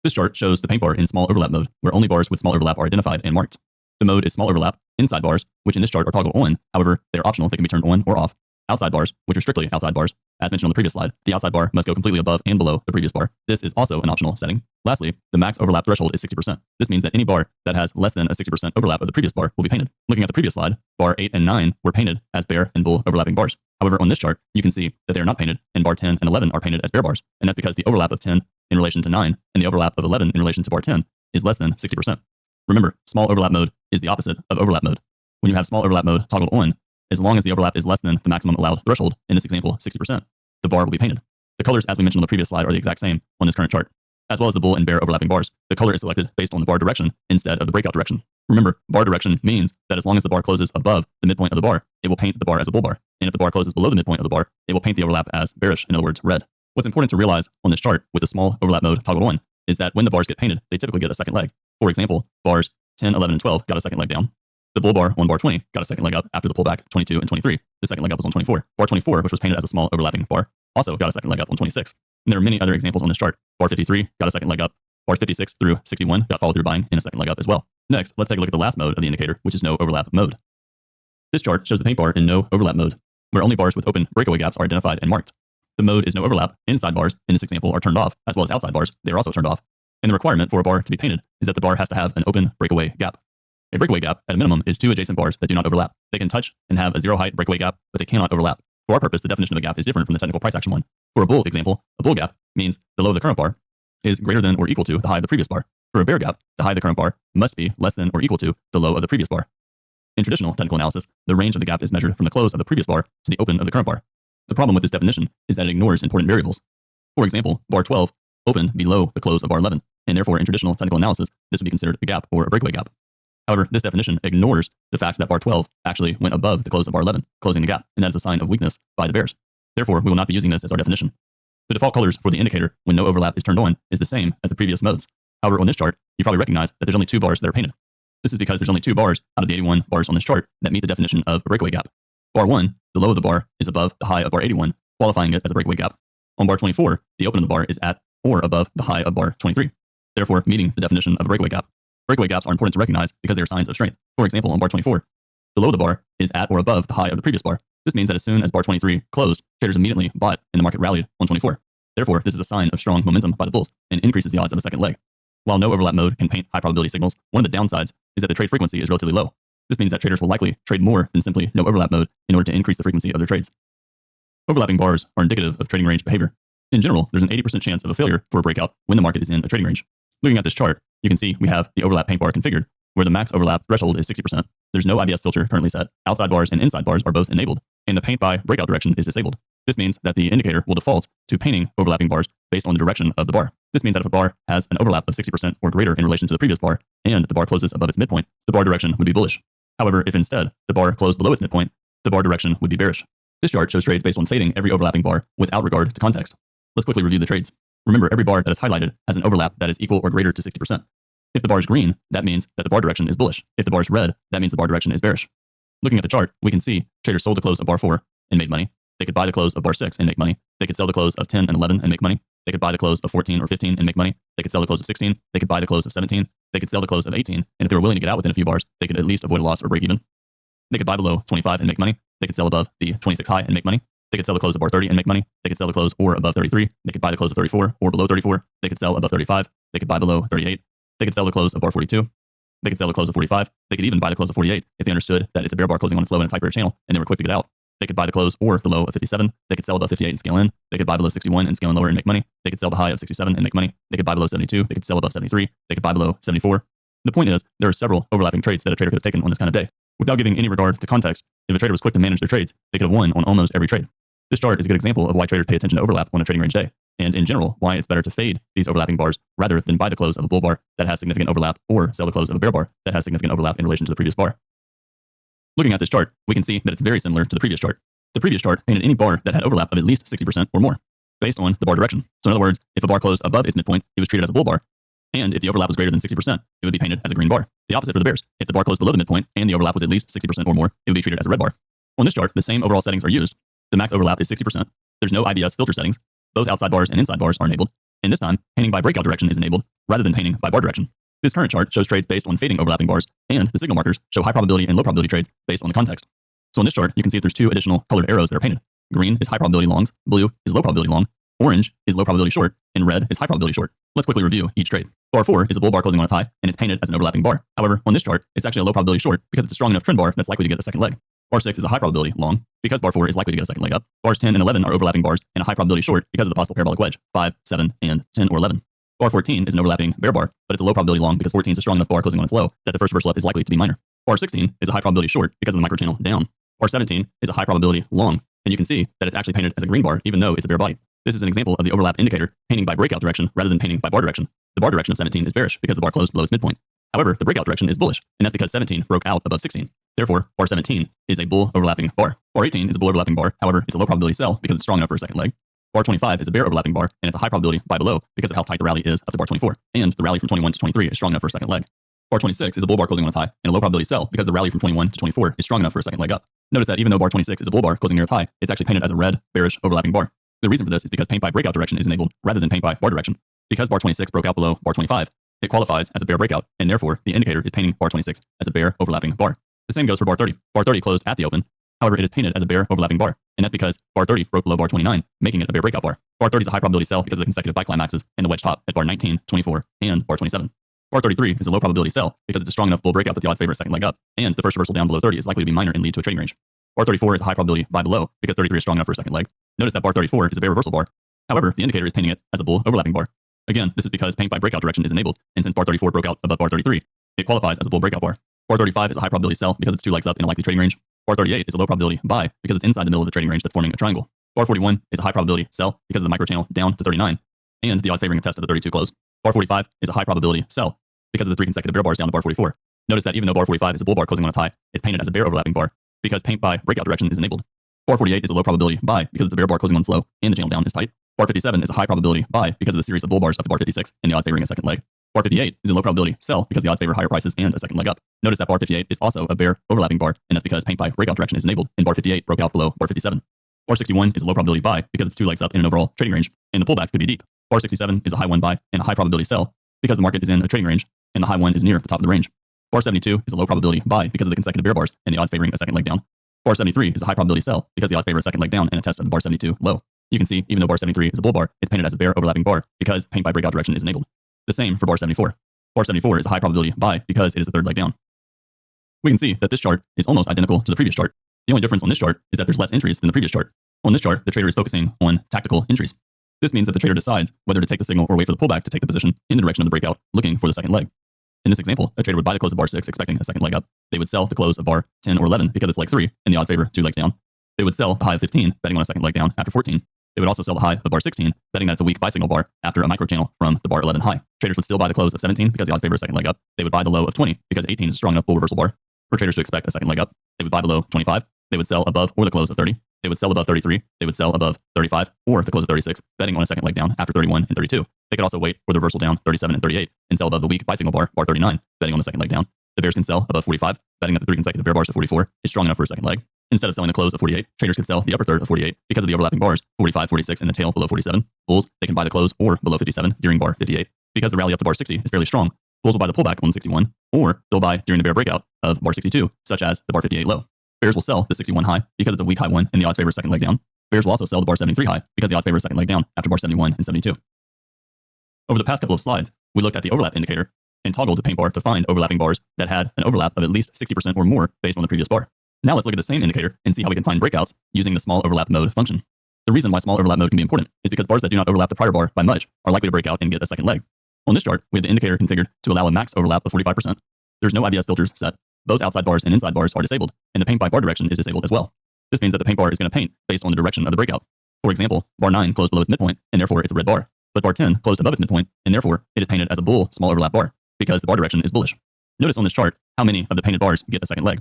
This chart shows the paint bar in small overlap mode, where only bars with small overlap are identified and marked. The mode is small overlap, inside bars, which in this chart are toggled on, however they are optional, they can be turned on or off. Outside bars, which are strictly outside bars. As mentioned on the previous slide, the outside bar must go completely above and below the previous bar. This is also an optional setting. Lastly, the max overlap threshold is 60%. This means that any bar that has less than a 60% overlap of the previous bar will be painted. Looking at the previous slide, bar 8 and 9 were painted as bear and bull overlapping bars. However, on this chart, you can see that they are not painted, and bar 10 and 11 are painted as bear bars, and that's because the overlap of 10 in relation to 9 and the overlap of 11 in relation to bar 10 is less than 60%. Remember, small overlap mode is the opposite of overlap mode. When you have small overlap mode toggled on, as long as the overlap is less than the maximum allowed threshold, in this example 60%, the bar will be painted. The colors, as we mentioned on the previous slide, are the exact same on this current chart. As well as the bull and bear overlapping bars, the color is selected based on the bar direction instead of the breakout direction. Remember, bar direction means that as long as the bar closes above the midpoint of the bar, it will paint the bar as a bull bar. And if the bar closes below the midpoint of the bar, it will paint the overlap as bearish, in other words, red. What's important to realize on this chart with the small overlap mode toggled on is that when the bars get painted, they typically get a second leg. For example, bars 10, 11, and 12 got a second leg down. The bull bar on bar 20 got a second leg up after the pullback 22 and 23. The second leg up was on 24. Bar 24, which was painted as a small overlapping bar, also got a second leg up on 26. And there are many other examples on this chart. Bar 53 got a second leg up. Bars 56 through 61 got follow through buying and a second leg up as well. Next, let's take a look at the last mode of the indicator, which is no overlap mode. This chart shows the paint bar in no overlap mode, where only bars with open breakaway gaps are identified and marked. The mode is no overlap. Inside bars in this example are turned off, as well as outside bars. They are also turned off. And the requirement for a bar to be painted is that the bar has to have an open breakaway gap. A breakaway gap, at a minimum, is 2 adjacent bars that do not overlap. They can touch and have a zero height breakaway gap, but they cannot overlap. For our purpose, the definition of a gap is different from the technical price action one. For a bull example, a bull gap means the low of the current bar is greater than or equal to the high of the previous bar. For a bear gap, the high of the current bar must be less than or equal to the low of the previous bar. In traditional technical analysis, the range of the gap is measured from the close of the previous bar to the open of the current bar. The problem with this definition is that it ignores important variables. For example, bar 12 opened below the close of bar 11, and therefore in traditional technical analysis, this would be considered a gap or a breakaway gap. However, this definition ignores the fact that bar 12 actually went above the close of bar 11, closing the gap, and that is a sign of weakness by the bears. Therefore, we will not be using this as our definition. The default colors for the indicator when no overlap is turned on is the same as the previous modes. However, on this chart, you probably recognize that there's only 2 bars that are painted. This is because there's only 2 bars out of the 81 bars on this chart that meet the definition of a breakaway gap. Bar 1, the low of the bar, is above the high of bar 81, qualifying it as a breakaway gap. On bar 24, the open of the bar is at or above the high of bar 23, therefore meeting the definition of a breakaway gap. Breakaway gaps are important to recognize because they are signs of strength. For example, on bar 24, the low of the bar is at or above the high of the previous bar. This means that as soon as bar 23 closed, traders immediately bought and the market rallied on 24. Therefore, this is a sign of strong momentum by the bulls and increases the odds of a second leg. While no overlap mode can paint high probability signals, one of the downsides is that the trade frequency is relatively low. This means that traders will likely trade more than simply no overlap mode in order to increase the frequency of their trades. Overlapping bars are indicative of trading range behavior. In general, there's an 80% chance of a failure for a breakout when the market is in a trading range. Looking at this chart, you can see we have the overlap paint bar configured, where the max overlap threshold is 60%. There's no IBS filter currently set. Outside bars and inside bars are both enabled, and the paint by breakout direction is disabled. This means that the indicator will default to painting overlapping bars based on the direction of the bar. This means that if a bar has an overlap of 60% or greater in relation to the previous bar, and the bar closes above its midpoint, the bar direction would be bullish. However, if instead the bar closed below its midpoint, the bar direction would be bearish. This chart shows trades based on fading every overlapping bar without regard to context. Let's quickly review the trades. Remember, every bar that is highlighted has an overlap that is equal or greater to 60%. If the bar is green, that means that the bar direction is bullish. If the bar is red, that means the bar direction is bearish. Looking at the chart, we can see traders sold the close of bar 4 and made money. They could buy the close of bar 6 and make money. They could sell the close of 10 and 11 and make money. They could buy the close of 14 or 15 and make money. They could sell the close of 16. They could buy the close of 17. They could sell the close of 18. And if they were willing to get out within a few bars, they could at least avoid a loss or break even. They could buy below 25 and make money. They could sell above the 26 high and make money. They could sell the close of bar 30 and make money. They could sell the close or above 33. They could buy the close of 34 or below 34. They could sell above 35. They could buy below 38. They could sell the close of bar 42. They could sell the close of 45. They could even buy the close of 48 if they understood that it's a bear bar closing on its low in a tight bear channel and they were quick to get out. They could buy the close or the low of 57. They could sell above 58 and scale in. They could buy below 61 and scale in lower and make money. They could sell the high of 67 and make money. They could buy below 72. They could sell above 73. They could buy below 74. The point is, there are several overlapping trades that a trader could have taken on this kind of day. Without giving any regard to context, if a trader was quick to manage their trades, they could have won on almost every trade. This chart is a good example of why traders pay attention to overlap on a trading range day, and in general, why it's better to fade these overlapping bars rather than buy the close of a bull bar that has significant overlap or sell the close of a bear bar that has significant overlap in relation to the previous bar. Looking at this chart, we can see that it's very similar to the previous chart. The previous chart painted any bar that had overlap of at least 60% or more, based on the bar direction. So in other words, if a bar closed above its midpoint, it was treated as a bull bar, and if the overlap was greater than 60%, it would be painted as a green bar. The opposite for the bears. If the bar closed below the midpoint and the overlap was at least 60% or more, it would be treated as a red bar. On this chart, the same overall settings are used. The max overlap is 60%. There's no IBS filter settings. Both outside bars and inside bars are enabled. And this time, painting by breakout direction is enabled rather than painting by bar direction. This current chart shows trades based on fading overlapping bars, and the signal markers show high probability and low probability trades based on the context. So on this chart, you can see that there's 2 additional colored arrows that are painted. Green is high probability longs, blue is low probability long, orange is low probability short, and red is high probability short. Let's quickly review each trade. Bar 4 is a bull bar closing on its high, and it's painted as an overlapping bar. However, on this chart, it's actually a low probability short because it's a strong enough trend bar that's likely to get a second leg. Bar 6 is a high probability long because bar 4 is likely to get a second leg up. Bars 10 and 11 are overlapping bars and a high probability short because of the possible parabolic wedge, 5, 7, and 10 or 11. Bar 14 is an overlapping bear bar, but it's a low probability long because 14 is a strong enough bar closing on its low that the first reversal up is likely to be minor. Bar 16 is a high probability short because of the microchannel down. Bar 17 is a high probability long, and you can see that it's actually painted as a green bar even though it's a bear body. This is an example of the overlap indicator painting by breakout direction rather than painting by bar direction. The bar direction of 17 is bearish because the bar closed below its midpoint. However, the breakout direction is bullish, and that's because 17 broke out above 16. Therefore, bar 17 is a bull overlapping bar. Bar 18 is a bull overlapping bar. However, it's a low probability sell because it's strong enough for a second leg. Bar 25 is a bear overlapping bar, and it's a high probability buy below because of how tight the rally is up to bar 24, and the rally from 21 to 23 is strong enough for a second leg. Bar 26 is a bull bar closing on its high, and a low probability sell because the rally from 21 to 24 is strong enough for a second leg up. Notice that even though bar 26 is a bull bar closing near its high, it's actually painted as a red, bearish overlapping bar. The reason for this is because paint by breakout direction is enabled rather than paint by bar direction. Because bar 26 broke out below bar 25, it qualifies as a bear breakout, and therefore the indicator is painting bar 26 as a bear overlapping bar. The same goes for bar 30. Bar 30 closed at the open. However, it is painted as a bear overlapping bar, and that's because bar 30 broke below bar 29, making it a bear breakout bar. Bar 30 is a high probability sell because of the consecutive buy climaxes and the wedge top at bar 19, 24, and bar 27. Bar 33 is a low probability sell because it's a strong enough bull breakout that the odds favor a second leg up, and the first reversal down below 30 is likely to be minor and lead to a trading range. Bar 34 is a high probability buy below because 33 is strong enough for a second leg. Notice that bar 34 is a bear reversal bar. However, the indicator is painting it as a bull overlapping bar. Again, this is because paint by breakout direction is enabled, and since bar 34 broke out above bar 33, it qualifies as a bull breakout bar. Bar 35 is a high probability sell because it's 2 legs up in a likely trading range. Bar 38 is a low probability buy because it's inside the middle of the trading range that's forming a triangle. Bar 41 is a high probability sell because of the micro channel down to 39 and the odds favoring a test of the 32 close. Bar 45 is a high probability sell because of the 3 consecutive bear bars down to bar 44. Notice that even though bar 45 is a bull bar closing on its high, it's painted as a bear overlapping bar because paint by breakout direction is enabled. Bar 48 is a low probability buy because it's a bear bar closing on its low and the channel down is tight. Bar 57 is a high probability buy because of the series of bull bars up to bar 56 and the odds favoring a second leg. Bar 58 is a low probability sell because the odds favor higher prices and a second leg up. Notice that bar 58 is also a bear overlapping bar, and that's because paint by breakout direction is enabled, and bar 58 broke out below bar 57. Bar 61 is a low probability buy because it's 2 legs up in an overall trading range, and the pullback could be deep. Bar 67 is a high one buy and a high probability sell because the market is in a trading range, and the high one is near the top of the range. Bar 72 is a low probability buy because of the consecutive bear bars and the odds favoring a second leg down. Bar 73 is a high probability sell because the odds favor a second leg down and a test of the bar 72 low. You can see, even though bar 73 is a bull bar, it's painted as a bear overlapping bar because paint by breakout direction is enabled. The same for bar 74. Bar 74 is a high probability buy because it is the third leg down. We can see that this chart is almost identical to the previous chart. The only difference on this chart is that there's less entries than the previous chart. On this chart, the trader is focusing on tactical entries. This means that the trader decides whether to take the signal or wait for the pullback to take the position in the direction of the breakout, looking for the second leg. In this example, a trader would buy the close of bar 6 expecting a second leg up. They would sell the close of bar 10 or 11 because it's leg 3 and the odds favor 2 legs down. They would sell the high of 15, betting on a second leg down after 14. They would also sell the high of bar 16, betting that it's a weak buy signal bar after a micro channel from the bar 11 high. Traders would still buy the close of 17 because the odds favor a second leg up. They would buy the low of 20 because 18 is a strong enough bull reversal bar for traders to expect a second leg up. They would buy below 25. They would sell above or the close of 30. They would sell above 33. They would sell above 35 or the close of 36, betting on a second leg down after 31 and 32. They could also wait for the reversal down 37 and 38 and sell above the weak buy signal bar 39, betting on the second leg down. The bears can sell above 45, betting that the 3 consecutive bear bars of 44 is strong enough for a second leg. Instead of selling the close of 48, traders can sell the upper third of 48 because of the overlapping bars 45, 46, and the tail below 47. Bulls, they can buy the close or below 57 during bar 58. Because the rally up to bar 60 is fairly strong, bulls will buy the pullback on 61, or they'll buy during the bear breakout of bar 62, such as the bar 58 low. Bears will sell the 61 high because it's a weak high one and the odds favor a second leg down. Bears will also sell the bar 73 high because the odds favor a second leg down after bar 71 and 72. Over the past couple of slides, we looked at the overlap indicator and toggled the paint bar to find overlapping bars that had an overlap of at least 60% or more based on the previous bar. Now let's look at the same indicator and see how we can find breakouts using the small overlap mode function. The reason why small overlap mode can be important is because bars that do not overlap the prior bar by much are likely to break out and get a second leg. On this chart, we have the indicator configured to allow a max overlap of 45%. There's no IBS filters set. Both outside bars and inside bars are disabled, and the paint by bar direction is disabled as well. This means that the paint bar is going to paint based on the direction of the breakout. For example, bar 9 closed below its midpoint, and therefore it's a red bar. But bar 10 closed above its midpoint, and therefore it is painted as a bull small overlap bar because the bar direction is bullish. Notice on this chart how many of the painted bars get a second leg.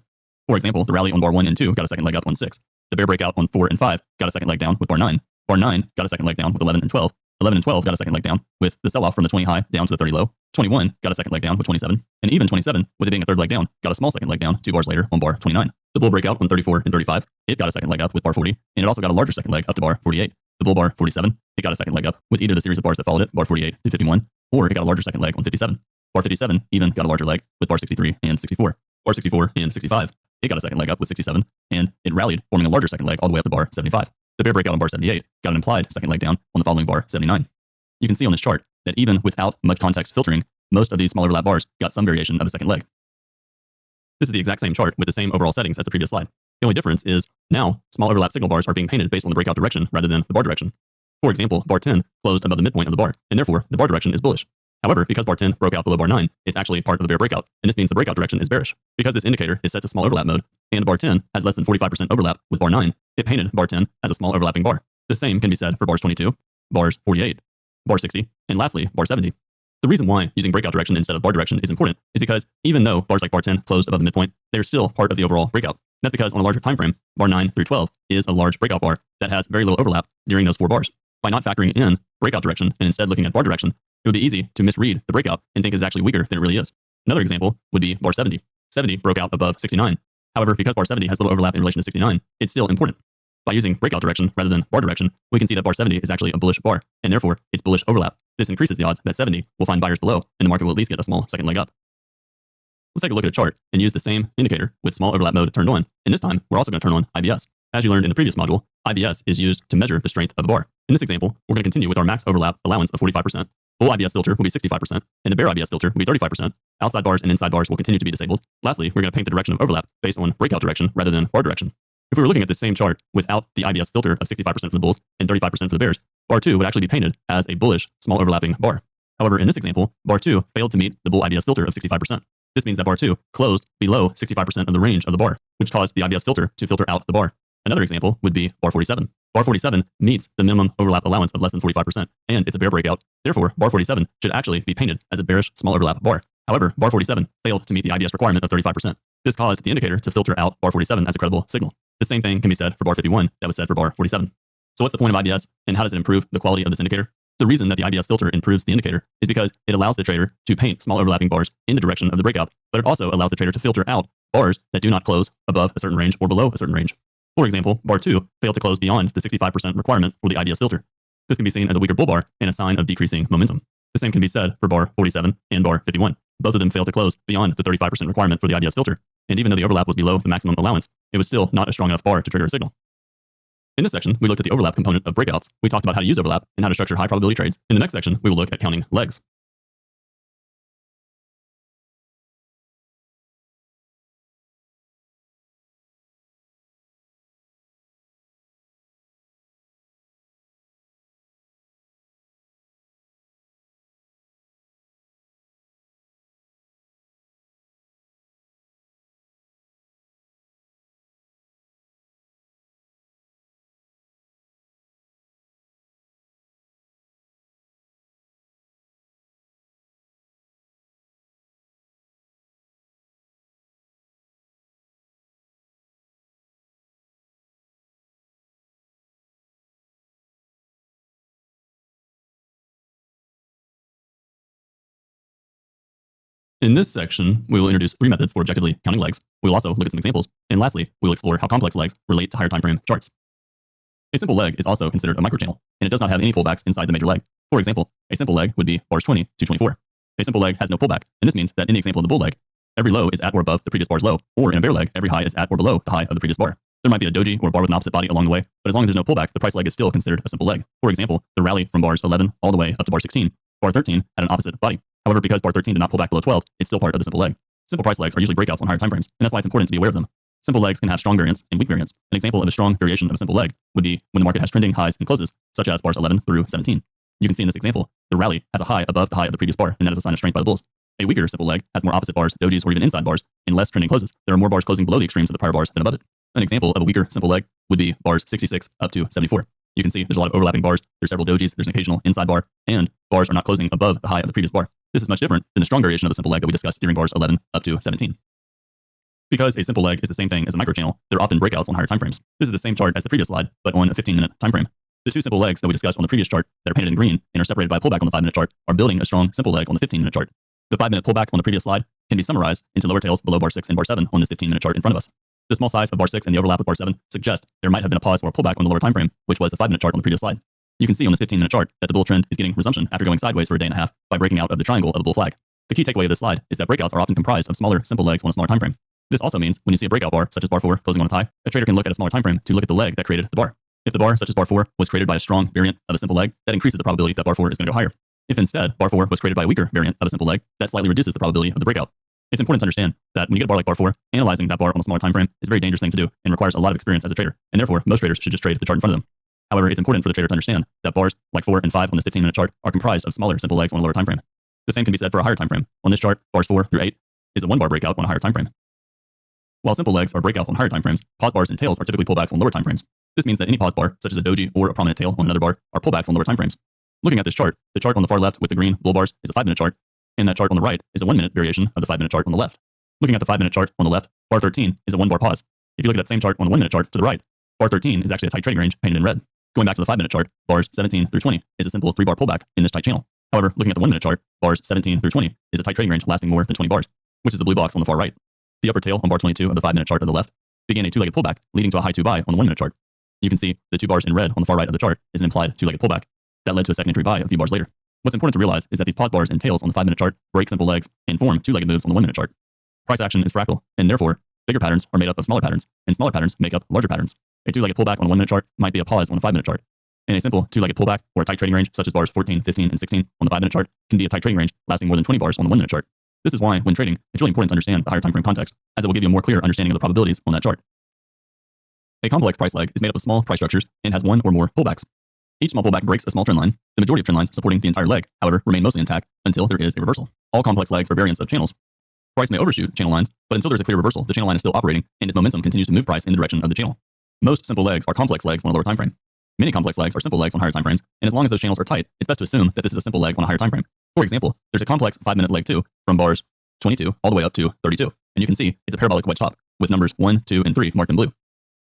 For example, the rally on bar 1 and 2 got a second leg up on 6. The bear breakout on 4 and 5 got a second leg down with bar 9. Bar 9 got a second leg down with 11 and 12. 11 and 12 got a second leg down with the sell-off from the 20 high down to the 30 low. 21 got a second leg down with 27. And even 27, with it being a third leg down, got a small second leg down 2 bars later on bar 29. The bull breakout on 34 and 35, it got a second leg up with bar 40, and it also got a larger second leg up to bar 48. The bull bar 47, it got a second leg up with either the series of bars that followed it, bar 48 to 51, or it got a larger second leg on 57. Bar 57 even got a larger leg with bar 63 and 64. Bar 64 and 65, it got a second leg up with 67, and it rallied, forming a larger second leg all the way up to bar 75. The bear breakout on bar 78 got an implied second leg down on the following bar 79. You can see on this chart that even without much context filtering, most of these small overlap bars got some variation of a second leg. This is the exact same chart with the same overall settings as the previous slide. The only difference is now small overlap signal bars are being painted based on the breakout direction rather than the bar direction. For example, bar 10 closed above the midpoint of the bar, and therefore the bar direction is bullish. However, because bar 10 broke out below bar 9, it's actually part of the bear breakout, and this means the breakout direction is bearish. Because this indicator is set to small overlap mode, and bar 10 has less than 45% overlap with bar 9, it painted bar 10 as a small overlapping bar. The same can be said for bars 22, bars 48, bar 60, and lastly, bar 70. The reason why using breakout direction instead of bar direction is important is because even though bars like bar 10 closed above the midpoint, they're still part of the overall breakout. That's because on a larger time frame, bar 9 through 12 is a large breakout bar that has very little overlap during those 4 bars. By not factoring in breakout direction and instead looking at bar direction, it would be easy to misread the breakout and think it's actually weaker than it really is. Another example would be bar 70. 70 broke out above 69. However, because bar 70 has little overlap in relation to 69, it's still important. By using breakout direction rather than bar direction, we can see that bar 70 is actually a bullish bar, and therefore it's bullish overlap. This increases the odds that 70 will find buyers below, and the market will at least get a small second leg up. Let's take a look at a chart and use the same indicator with small overlap mode turned on, and this time we're also going to turn on IBS. As you learned in the previous module, IBS is used to measure the strength of the bar. In this example, we're going to continue with our max overlap allowance of 45%. Bull IBS filter will be 65%, and the bear IBS filter will be 35%. Outside bars and inside bars will continue to be disabled. Lastly, we're going to paint the direction of overlap based on breakout direction rather than bar direction. If we were looking at the same chart without the IBS filter of 65% for the bulls and 35% for the bears, bar 2 would actually be painted as a bullish small overlapping bar. However, in this example, bar 2 failed to meet the bull IBS filter of 65%. This means that bar 2 closed below 65% of the range of the bar, which caused the IBS filter to filter out the bar. Another example would be bar 47. Bar 47 meets the minimum overlap allowance of less than 45%, and it's a bear breakout. Therefore, bar 47 should actually be painted as a bearish small overlap bar. However, bar 47 failed to meet the IBS requirement of 35%. This caused the indicator to filter out bar 47 as a credible signal. The same thing can be said for bar 51 that was said for bar 47. So what's the point of IBS, and how does it improve the quality of this indicator? The reason that the IBS filter improves the indicator is because it allows the trader to paint small overlapping bars in the direction of the breakout, but it also allows the trader to filter out bars that do not close above a certain range or below a certain range. For example, bar 2 failed to close beyond the 65% requirement for the IBS filter. This can be seen as a weaker bull bar and a sign of decreasing momentum. The same can be said for bar 47 and bar 51. Both of them failed to close beyond the 35% requirement for the IBS filter, and even though the overlap was below the maximum allowance, it was still not a strong enough bar to trigger a signal. In this section, we looked at the overlap component of breakouts. We talked about how to use overlap and how to structure high probability trades. In the next section, we will look at counting legs. In this section, we will introduce 3 methods for objectively counting legs. We will also look at some examples. And lastly, we will explore how complex legs relate to higher time frame charts. A simple leg is also considered a microchannel, and it does not have any pullbacks inside the major leg. For example, a simple leg would be bars 20 to 24. A simple leg has no pullback, and this means that in the example of the bull leg, every low is at or above the previous bar's low, or in a bear leg, every high is at or below the high of the previous bar. There might be a doji or a bar with an opposite body along the way, but as long as there's no pullback, the price leg is still considered a simple leg. For example, the rally from bars 11 all the way up to bar 16, bar 13 had an opposite body. However, because bar 13 did not pull back below 12, it's still part of the simple leg. Simple price legs are usually breakouts on higher timeframes, and that's why it's important to be aware of them. Simple legs can have strong variance and weak variance. An example of a strong variation of a simple leg would be when the market has trending highs and closes, such as bars 11 through 17. You can see in this example, the rally has a high above the high of the previous bar, and that is a sign of strength by the bulls. A weaker simple leg has more opposite bars, dojis, or even inside bars, and less trending closes. There are more bars closing below the extremes of the prior bars than above it. An example of a weaker simple leg would be bars 66 up to 74. You can see there's a lot of overlapping bars, there's several dojis, there's an occasional inside bar, and bars are not closing above the high of the previous bar. This is much different than the strong variation of a simple leg that we discussed during bars 11 up to 17. Because a simple leg is the same thing as a microchannel, there are often breakouts on higher timeframes. This is the same chart as the previous slide, but on a 15-minute timeframe. The 2 simple legs that we discussed on the previous chart that are painted in green and are separated by a pullback on the 5-minute chart are building a strong simple leg on the 15-minute chart. The 5-minute pullback on the previous slide can be summarized into lower tails below bar 6 and bar 7 on this 15-minute chart in front of us. The small size of bar 6 and the overlap with bar 7 suggest there might have been a pause or a pullback on the lower timeframe, which was the 5-minute chart on the previous slide. You can see on this 15-minute chart that the bull trend is getting resumption after going sideways for a day and a half by breaking out of the triangle of the bull flag. The key takeaway of this slide is that breakouts are often comprised of smaller simple legs on a smaller timeframe. This also means when you see a breakout bar, such as bar 4 closing on its high, a trader can look at a smaller timeframe to look at the leg that created the bar. If the bar, such as bar 4, was created by a strong variant of a simple leg, that increases the probability that bar 4 is going to go higher. If instead bar 4 was created by a weaker variant of a simple leg, that slightly reduces the probability of the breakout. It's important to understand that when you get a bar like bar 4, analyzing that bar on a smaller time frame is a very dangerous thing to do and requires a lot of experience as a trader, and therefore most traders should just trade the chart in front of them. However, it's important for the trader to understand that bars like 4 and 5 on this 15-minute chart are comprised of smaller simple legs on a lower time frame. The same can be said for a higher time frame. On this chart, bars 4 through 8 is a 1-bar breakout on a higher time frame. While simple legs are breakouts on higher time frames, pause bars and tails are typically pullbacks on lower time frames. This means that any pause bar, such as a doji or a prominent tail on another bar, are pullbacks on lower time frames. Looking at this chart, the chart on the far left with the green bull bars is a 5-minute chart, and that chart on the right is a 1-minute variation of the 5-minute chart on the left. Looking at the 5-minute chart on the left, bar 13 is a 1-bar pause. If you look at that same chart on the 1-minute chart to the right, bar 13 is actually a tight trading range painted in red. Going back to the 5-minute chart, bars 17 through 20 is a simple 3-bar pullback in this tight channel. However, looking at the 1-minute chart, bars 17 through 20 is a tight trading range lasting more than 20 bars, which is the blue box on the far right. The upper tail on bar 22 of the 5-minute chart on the left began a 2-legged pullback, leading to a high 2 buy on the 1-minute chart. You can see the 2 bars in red on the far right of the chart is an implied 2-legged pullback. That led to a second entry buy a few bars later. What's important to realize is that these pause bars and tails on the 5-minute chart break simple legs and form 2-legged moves on the 1-minute chart. Price action is fractal, and therefore, bigger patterns are made up of smaller patterns, and smaller patterns make up larger patterns. A 2-legged pullback on a 1-minute chart might be a pause on a 5-minute chart. And a simple 2-legged pullback or a tight trading range, such as bars 14, 15, and 16 on the 5-minute chart, can be a tight trading range lasting more than 20 bars on the 1-minute chart. This is why, when trading, it's really important to understand the higher time frame context, as it will give you a more clear understanding of the probabilities on that chart. A complex price leg is made up of small price structures and has one or more pullbacks. Each small pullback breaks a small trend line. The majority of trend lines supporting the entire leg, however, remain mostly intact until there is a reversal. All complex legs are variants of channels. Price may overshoot channel lines, but until there's a clear reversal, the channel line is still operating, and its momentum continues to move price in the direction of the channel. Most simple legs are complex legs on a lower time frame. Many complex legs are simple legs on higher time frames, and as long as those channels are tight, it's best to assume that this is a simple leg on a higher time frame. For example, there's a complex 5-minute leg 2 from bars 22 all the way up to 32, and you can see it's a parabolic wedge top with numbers 1, 2, and 3 marked in blue.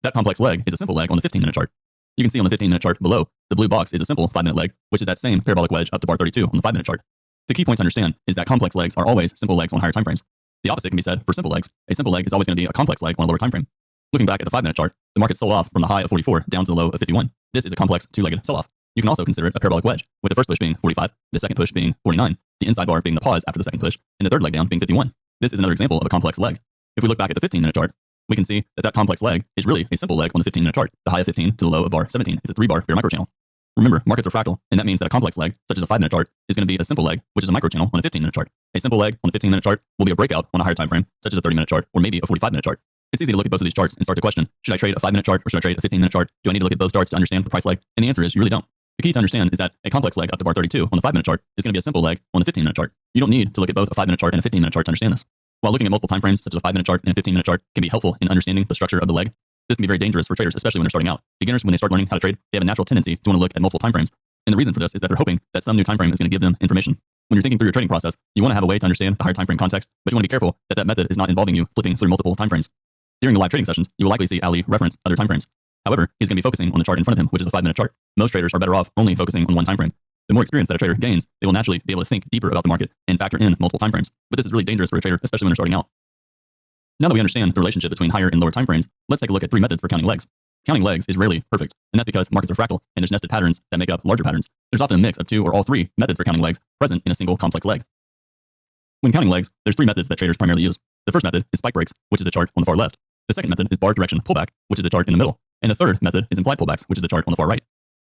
That complex leg is a simple leg on the 15-minute chart. You can see on the 15-minute chart below, the blue box is a simple 5-minute leg, which is that same parabolic wedge up to bar 32 on the 5-minute chart. The key point to understand is that complex legs are always simple legs on higher time frames. The opposite can be said for simple legs. A simple leg is always going to be a complex leg on a lower time frame. Looking back at the 5-minute chart, the market sold off from the high of 44 down to the low of 51. This is a complex 2-legged sell-off. You can also consider it a parabolic wedge, with the first push being 45, the second push being 49, the inside bar being the pause after the second push, and the third leg down being 51. This is another example of a complex leg. If we look back at the 15-minute chart, we can see that that complex leg is really a simple leg on the 15-minute chart. The high of 15 to the low of bar 17 is a 3-bar bear microchannel. Remember, markets are fractal, and that means that a complex leg, such as a 5-minute chart, is going to be a simple leg, which is a microchannel on a 15-minute chart. A simple leg on a 15-minute chart will be a breakout on a higher time frame, such as a 30-minute chart, or maybe a 45-minute chart. It's easy to look at both of these charts and start to question, should I trade a 5-minute chart or should I trade a 15-minute chart? Do I need to look at both charts to understand the price leg? And the answer is you really don't. The key to understand is that a complex leg up to bar 32 on the 5-minute chart is going to be a simple leg on the 15-minute chart. You don't need to look at both a 5-minute chart and a 15-minute chart to understand this. While looking at multiple time frames, such as a 5-minute chart and a 15-minute chart, can be helpful in understanding the structure of the leg, this can be very dangerous for traders, especially when they're starting out. Beginners, when they start learning how to trade, they have a natural tendency to want to look at multiple time frames. And the reason for this is that they're hoping that some new time frame is going to give them information. When you're thinking through your trading process, you want to have a way to understand the higher time frame context, but you want to be careful that that method is not involving you flipping through multiple time frames. During the live trading sessions, you will likely see Ali reference other time frames. However, he's going to be focusing on the chart in front of him, which is a 5-minute chart. Most traders are better off only focusing on one time frame. The more experience that a trader gains, they will naturally be able to think deeper about the market and factor in multiple time frames. But this is really dangerous for a trader, especially when they're starting out. Now that we understand the relationship between higher and lower time frames, let's take a look at 3 methods for counting legs. Counting legs is rarely perfect, and that's because markets are fractal and there's nested patterns that make up larger patterns. There's often a mix of 2 or all 3 methods for counting legs present in a single complex leg. When counting legs, there's 3 methods that traders primarily use. The first method is spike breaks, which is the chart on the far left. The second method is bar direction pullback, which is the chart in the middle. And the third method is implied pullbacks, which is the chart on the far right.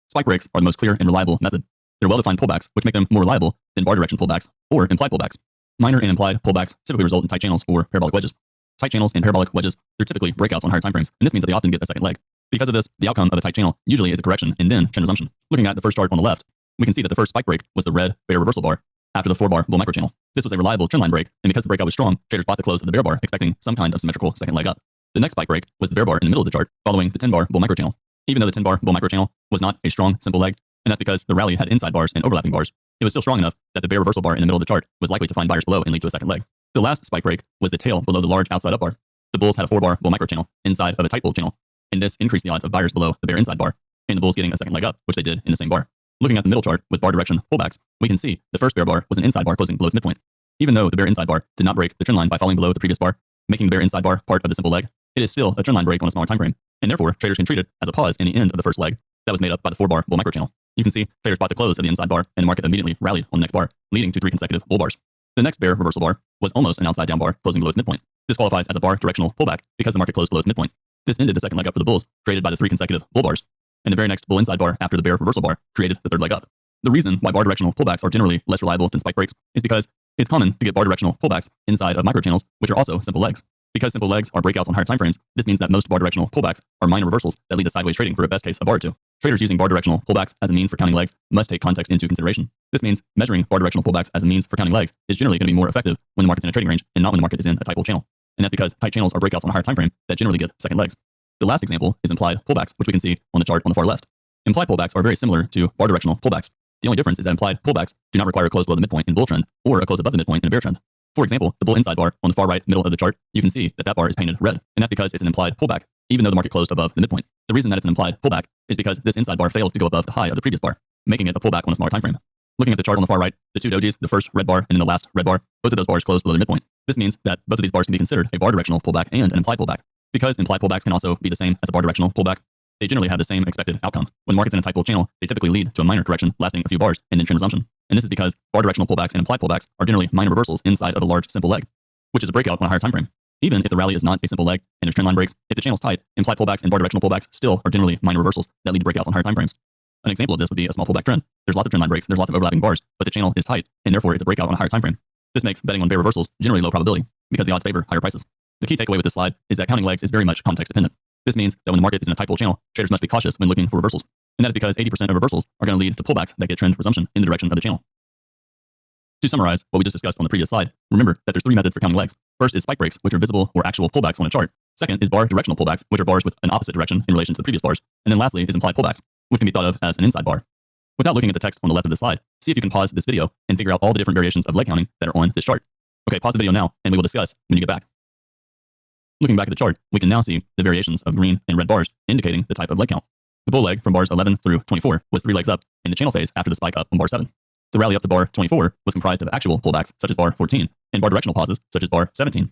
Spike breaks are the most clear and reliable method. They're well-defined pullbacks, which make them more reliable than bar direction pullbacks or implied pullbacks. Minor and implied pullbacks typically result in tight channels or parabolic wedges. Tight channels and parabolic wedges, they're typically breakouts on higher time frames, and this means that they often get a second leg. Because of this, the outcome of a tight channel usually is a correction and then trend resumption. Looking at the first chart on the left, we can see that the first spike break was the red bear reversal bar after the 4-bar bull microchannel. This was a reliable trendline break, and because the breakout was strong, traders bought the close of the bear bar, expecting some kind of symmetrical second leg up. The next spike break was the bear bar in the middle of the chart, following the 10-bar bull microchannel. Even though the 10-bar bull microchannel was not a strong, simple leg, and that's because the rally had inside bars and overlapping bars, it was still strong enough that the bear reversal bar in the middle of the chart was likely to find buyers below and lead to a second leg. The last spike break was the tail below the large outside up bar. The bulls had a 4-bar bull microchannel inside of a tight bull channel, and this increased the odds of buyers below the bear inside bar, and the bulls getting a second leg up, which they did in the same bar. Looking at the middle chart with bar direction pullbacks, we can see the first bear bar was an inside bar closing below its midpoint. Even though the bear inside bar did not break the trend line by falling below the previous bar, making the bear inside bar part of the simple leg, it is still a trendline break on a smaller time frame, and therefore traders can treat it as a pause in the end of the first leg that was made up by the 4-bar bull microchannel. You can see traders bought the close of the inside bar, and the market immediately rallied on the next bar, leading to 3 consecutive bull bars. The next bear reversal bar was almost an outside down bar closing below its midpoint. This qualifies as a bar directional pullback because the market closed below its midpoint. This ended the second leg up for the bulls, created by the 3 consecutive bull bars, and the very next bull inside bar after the bear reversal bar created the third leg up. The reason why bar directional pullbacks are generally less reliable than spike breaks is because it's common to get bar directional pullbacks inside of microchannels, which are also simple legs. Because simple legs are breakouts on higher time frames, this means that most bar directional pullbacks are minor reversals that lead to sideways trading for a best case a bar or 2. Traders using bar directional pullbacks as a means for counting legs must take context into consideration. This means measuring bar directional pullbacks as a means for counting legs is generally going to be more effective when the market's in a trading range and not when the market is in a tight bull channel. And that's because tight channels are breakouts on a higher time frame that generally get second legs. The last example is implied pullbacks, which we can see on the chart on the far left. Implied pullbacks are very similar to bar directional pullbacks. The only difference is that implied pullbacks do not require a close below the midpoint in bull trend or a close above the midpoint in a bear trend. For example, the bull inside bar on the far right middle of the chart, you can see that that bar is painted red, and that's because it's an implied pullback, even though the market closed above the midpoint. The reason that it's an implied pullback is because this inside bar failed to go above the high of the previous bar, making it a pullback on a smaller time frame. Looking at the chart on the far right, the 2 dojis, the first red bar and then the last red bar, both of those bars closed below the midpoint. This means that both of these bars can be considered a bar directional pullback and an implied pullback. Because implied pullbacks can also be the same as a bar directional pullback, they generally have the same expected outcome. When the market's in a tight bull channel, they typically lead to a minor correction lasting a few bars and then trend resumption. And this is because bar directional pullbacks and implied pullbacks are generally minor reversals inside of a large simple leg, which is a breakout on a higher time frame. Even if the rally is not a simple leg and there's trendline breaks, if the channel's tight, implied pullbacks and bar directional pullbacks still are generally minor reversals that lead to breakouts on higher time frames. An example of this would be a small pullback trend. There's lots of trendline breaks, there's lots of overlapping bars, but the channel is tight, and therefore it's a breakout on a higher time frame. This makes betting on bear reversals generally low probability because the odds favor higher prices. The key takeaway with this slide is that counting legs is very much context dependent. This means that when the market is in a tight bull channel, traders must be cautious when looking for reversals. And that is because 80% of reversals are going to lead to pullbacks that get trend resumption in the direction of the channel. To summarize what we just discussed on the previous slide, remember that there's three methods for counting legs. First is spike breaks, which are visible or actual pullbacks on a chart. Second is bar directional pullbacks, which are bars with an opposite direction in relation to the previous bars. And then lastly is implied pullbacks, which can be thought of as an inside bar. Without looking at the text on the left of the slide, see if you can pause this video and figure out all the different variations of leg counting that are on this chart. Okay, pause the video now, and we will discuss when you get back. Looking back at the chart, we can now see the variations of green and red bars indicating the type of leg count. The bull leg from bars 11 through 24 was 3 legs up in the channel phase after the spike up on bar 7. The rally up to bar 24 was comprised of actual pullbacks, such as bar 14, and bar directional pauses, such as bar 17.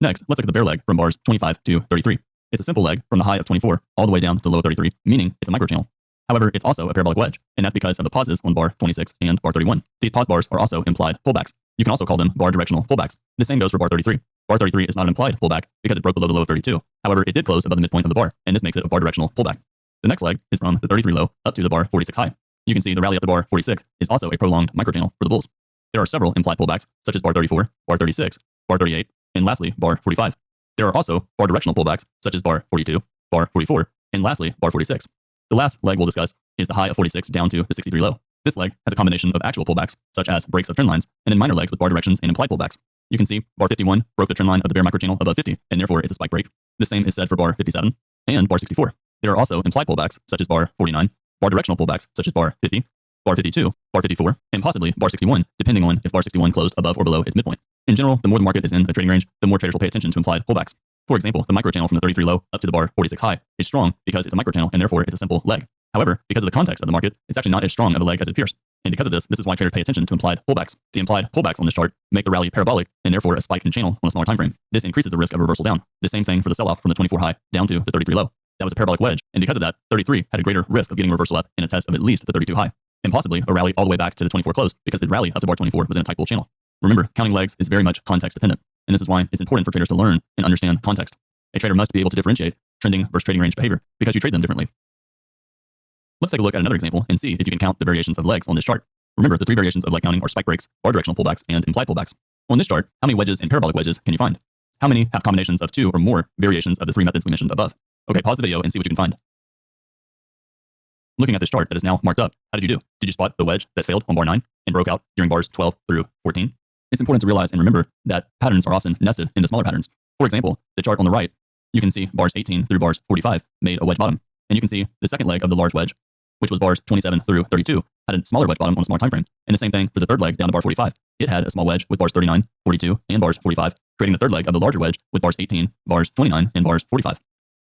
Next, let's look at the bear leg from bars 25 to 33. It's a simple leg from the high of 24 all the way down to the low of 33, meaning it's a microchannel. However, it's also a parabolic wedge, and that's because of the pauses on bar 26 and bar 31. These pause bars are also implied pullbacks. You can also call them bar directional pullbacks. The same goes for bar 33. Bar 33 is not an implied pullback because it broke below the low of 32. However, it did close above the midpoint of the bar, and this makes it a bar directional pullback. The next leg is from the 33 low up to the bar 46 high. You can see the rally up to bar 46 is also a prolonged microchannel for the bulls. There are several implied pullbacks, such as bar 34, bar 36, bar 38, and lastly, bar 45. There are also bar directional pullbacks, such as bar 42, bar 44, and lastly, bar 46. The last leg we'll discuss is the high of 46 down to the 63 low. This leg has a combination of actual pullbacks, such as breaks of trend lines, and then minor legs with bar directions and implied pullbacks. You can see bar 51 broke the trend line of the bear microchannel above 50, and therefore it's a spike break. The same is said for bar 57 and bar 64. There are also implied pullbacks, such as bar 49, bar directional pullbacks, such as bar 50, bar 52, bar 54, and possibly bar 61, depending on if bar 61 closed above or below its midpoint. In general, the more the market is in a trading range, the more traders will pay attention to implied pullbacks. For example, the microchannel from the 33 low up to the bar 46 high is strong because it's a microchannel and therefore it's a simple leg. However, because of the context of the market, it's actually not as strong of a leg as it appears. And because of this is why traders pay attention to implied pullbacks. The implied pullbacks on this chart make the rally parabolic and therefore a spike in channel on a smaller time frame. This increases the risk of reversal down. The same thing for the sell-off from the 24 high down to the 33 low. That was a parabolic wedge, and because of that, 33 had a greater risk of getting a reversal up in a test of at least the 32 high, and possibly a rally all the way back to the 24 close because the rally up to bar 24 was in a tight bull channel. Remember, counting legs is very much context dependent, and this is why it's important for traders to learn and understand context. A trader must be able to differentiate trending versus trading range behavior because you trade them differently. Let's take a look at another example and see if you can count the variations of legs on this chart. Remember, the three variations of leg counting are spike breaks, bar directional pullbacks, and implied pullbacks. On this chart, how many wedges and parabolic wedges can you find? How many have combinations of 2 or more variations of the 3 methods we mentioned above? Okay, pause the video and see what you can find. Looking at this chart that is now marked up, how did you do? Did you spot the wedge that failed on bar 9 and broke out during bars 12 through 14? It's important to realize and remember that patterns are often nested into smaller patterns. For example, the chart on the right, you can see bars 18 through bars 45 made a wedge bottom, and you can see the second leg of the large wedge, which was bars 27 through 32, had a smaller wedge bottom on a smaller time frame. And the same thing for the third leg down to bar 45. It had a small wedge with bars 39, 42, and bars 45, creating the third leg of the larger wedge with bars 18, bars 29, and bars 45.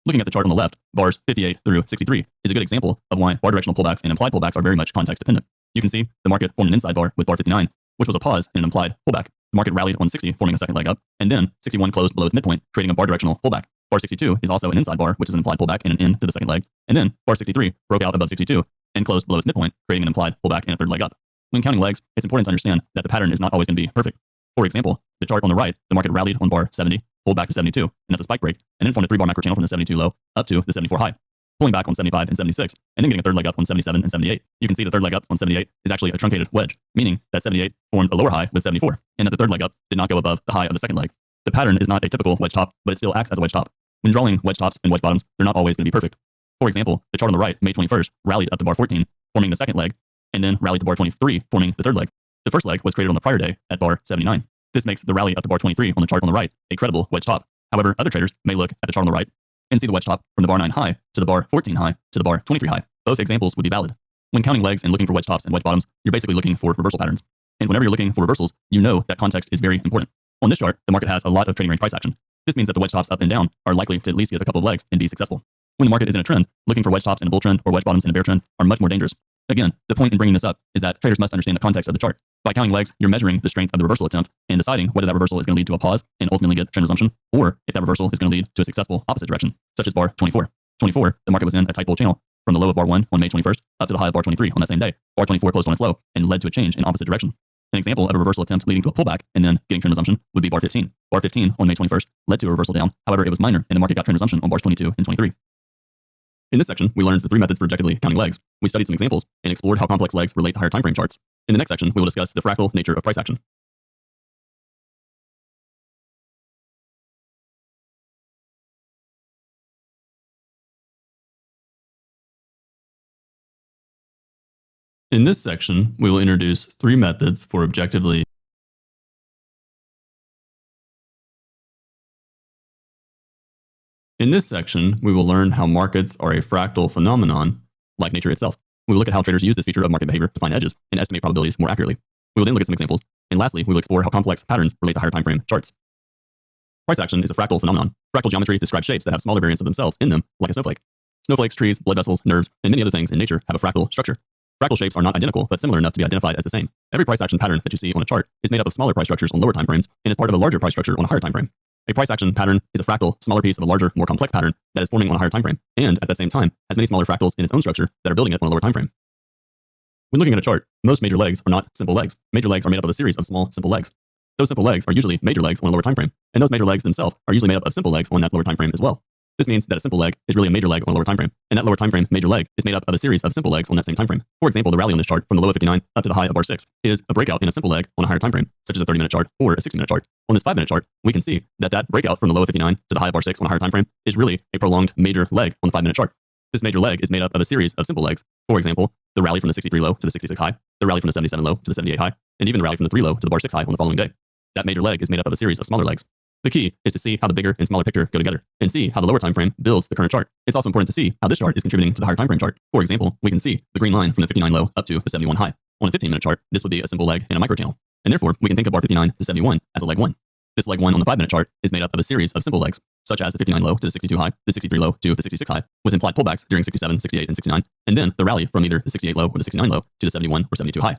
Looking at the chart on the left, bars 58 through 63 is a good example of why bar directional pullbacks and implied pullbacks are very much context dependent. You can see the market formed an inside bar with bar 59, which was a pause and an implied pullback. The market rallied on 60, forming a second leg up, and then 61 closed below its midpoint, creating a bar directional pullback. Bar 62 is also an inside bar, which is an implied pullback and an end to the second leg. And then bar 63 broke out above 62 and closed below its midpoint, creating an implied pullback and a third leg up. When counting legs, it's important to understand that the pattern is not always going to be perfect. For example, the chart on the right, the market rallied on bar 70, pulled back to 72, and that's a spike break, and then formed a 3-bar microchannel from the 72 low up to the 74 high, pulling back on 75 and 76, and then getting a third leg up on 77 and 78. You can see the third leg up on 78 is actually a truncated wedge, meaning that 78 formed a lower high with 74, and that the third leg up did not go above the high of the second leg. The pattern is not a typical wedge top, but it still acts as a wedge top. When drawing wedge tops and wedge bottoms, they're not always going to be perfect. For example, the chart on the right, May 21st, rallied up to bar 14, forming the second leg, and then rallied to bar 23, forming the third leg. The first leg was created on the prior day at bar 79. This makes the rally up to bar 23 on the chart on the right a credible wedge top. However, other traders may look at the chart on the right and see the wedge top from the bar 9 high to the bar 14 high to the bar 23 high. Both examples would be valid. When counting legs and looking for wedge tops and wedge bottoms, you're basically looking for reversal patterns. And whenever you're looking for reversals, you know that context is very important. On this chart, the market has a lot of trading range price action. This means that the wedge tops up and down are likely to at least get a couple of legs and be successful. When the market is in a trend, looking for wedge tops in a bull trend or wedge bottoms in a bear trend are much more dangerous. Again, the point in bringing this up is that traders must understand the context of the chart. By counting legs, you're measuring the strength of the reversal attempt and deciding whether that reversal is going to lead to a pause and ultimately get trend resumption, or if that reversal is going to lead to a successful opposite direction, such as bar 24. 24, the market was in a tight bull channel from the low of bar 1 on May 21st up to the high of bar 23 on that same day. Bar 24 closed on its low and led to a change in opposite direction. An example of a reversal attempt leading to a pullback and then getting trend resumption would be bar 15. Bar 15 on May 21st led to a reversal down. However, it was minor and the market got trend resumption on bars 22 and 23. In this section, we learned the 3 methods for objectively counting legs. We studied some examples and explored how complex legs relate to higher time frame charts. In the next section, we will discuss the fractal nature of price action. In this section, we will introduce 3 methods for objectively In this section, we will learn how markets are a fractal phenomenon, like nature itself. We will look at how traders use this feature of market behavior to find edges and estimate probabilities more accurately. We will then look at some examples. And lastly, we will explore how complex patterns relate to higher time frame charts. Price action is a fractal phenomenon. Fractal geometry describes shapes that have smaller variants of themselves in them, like a snowflake. Snowflakes, trees, blood vessels, nerves, and many other things in nature have a fractal structure. Fractal shapes are not identical, but similar enough to be identified as the same. Every price action pattern that you see on a chart is made up of smaller price structures on lower time frames and is part of a larger price structure on a higher time frame. A price action pattern is a fractal, smaller piece of a larger, more complex pattern that is forming on a higher time frame, and at the same time has many smaller fractals in its own structure that are building it on a lower time frame. When looking at a chart, most major legs are not simple legs. Major legs are made up of a series of small, simple legs. Those simple legs are usually major legs on a lower time frame, and those major legs themselves are usually made up of simple legs on that lower time frame as well. This means that a simple leg is really a major leg on a lower time frame, and that lower time frame major leg is made up of a series of simple legs on that same time frame. For example, the rally on this chart from the low of 59 up to the high of bar 6 is a breakout in a simple leg on a higher time frame, such as a 30-minute chart or a 60-minute chart. On this 5-minute chart, we can see that breakout from the low of 59 to the high of bar 6 on a higher time frame is really a prolonged major leg on the 5-minute chart. This major leg is made up of a series of simple legs. For example, the rally from the 63 low to the 66 high, the rally from the 77 low to the 78 high, and even the rally from the 3 low to the bar 6 high on the following day. That major leg is made up of a series of smaller legs. The key is to see how the bigger and smaller picture go together, and see how the lower time frame builds the current chart. It's also important to see how this chart is contributing to the higher time frame chart. For example, we can see the green line from the 59 low up to the 71 high. On a 15-minute chart, this would be a simple leg in a microchannel, and therefore we can think of bar 59 to 71 as a leg 1. This leg 1 on the 5-minute chart is made up of a series of simple legs, such as the 59 low to the 62 high, the 63 low to the 66 high, with implied pullbacks during 67, 68, and 69, and then the rally from either the 68 low or the 69 low to the 71 or 72 high.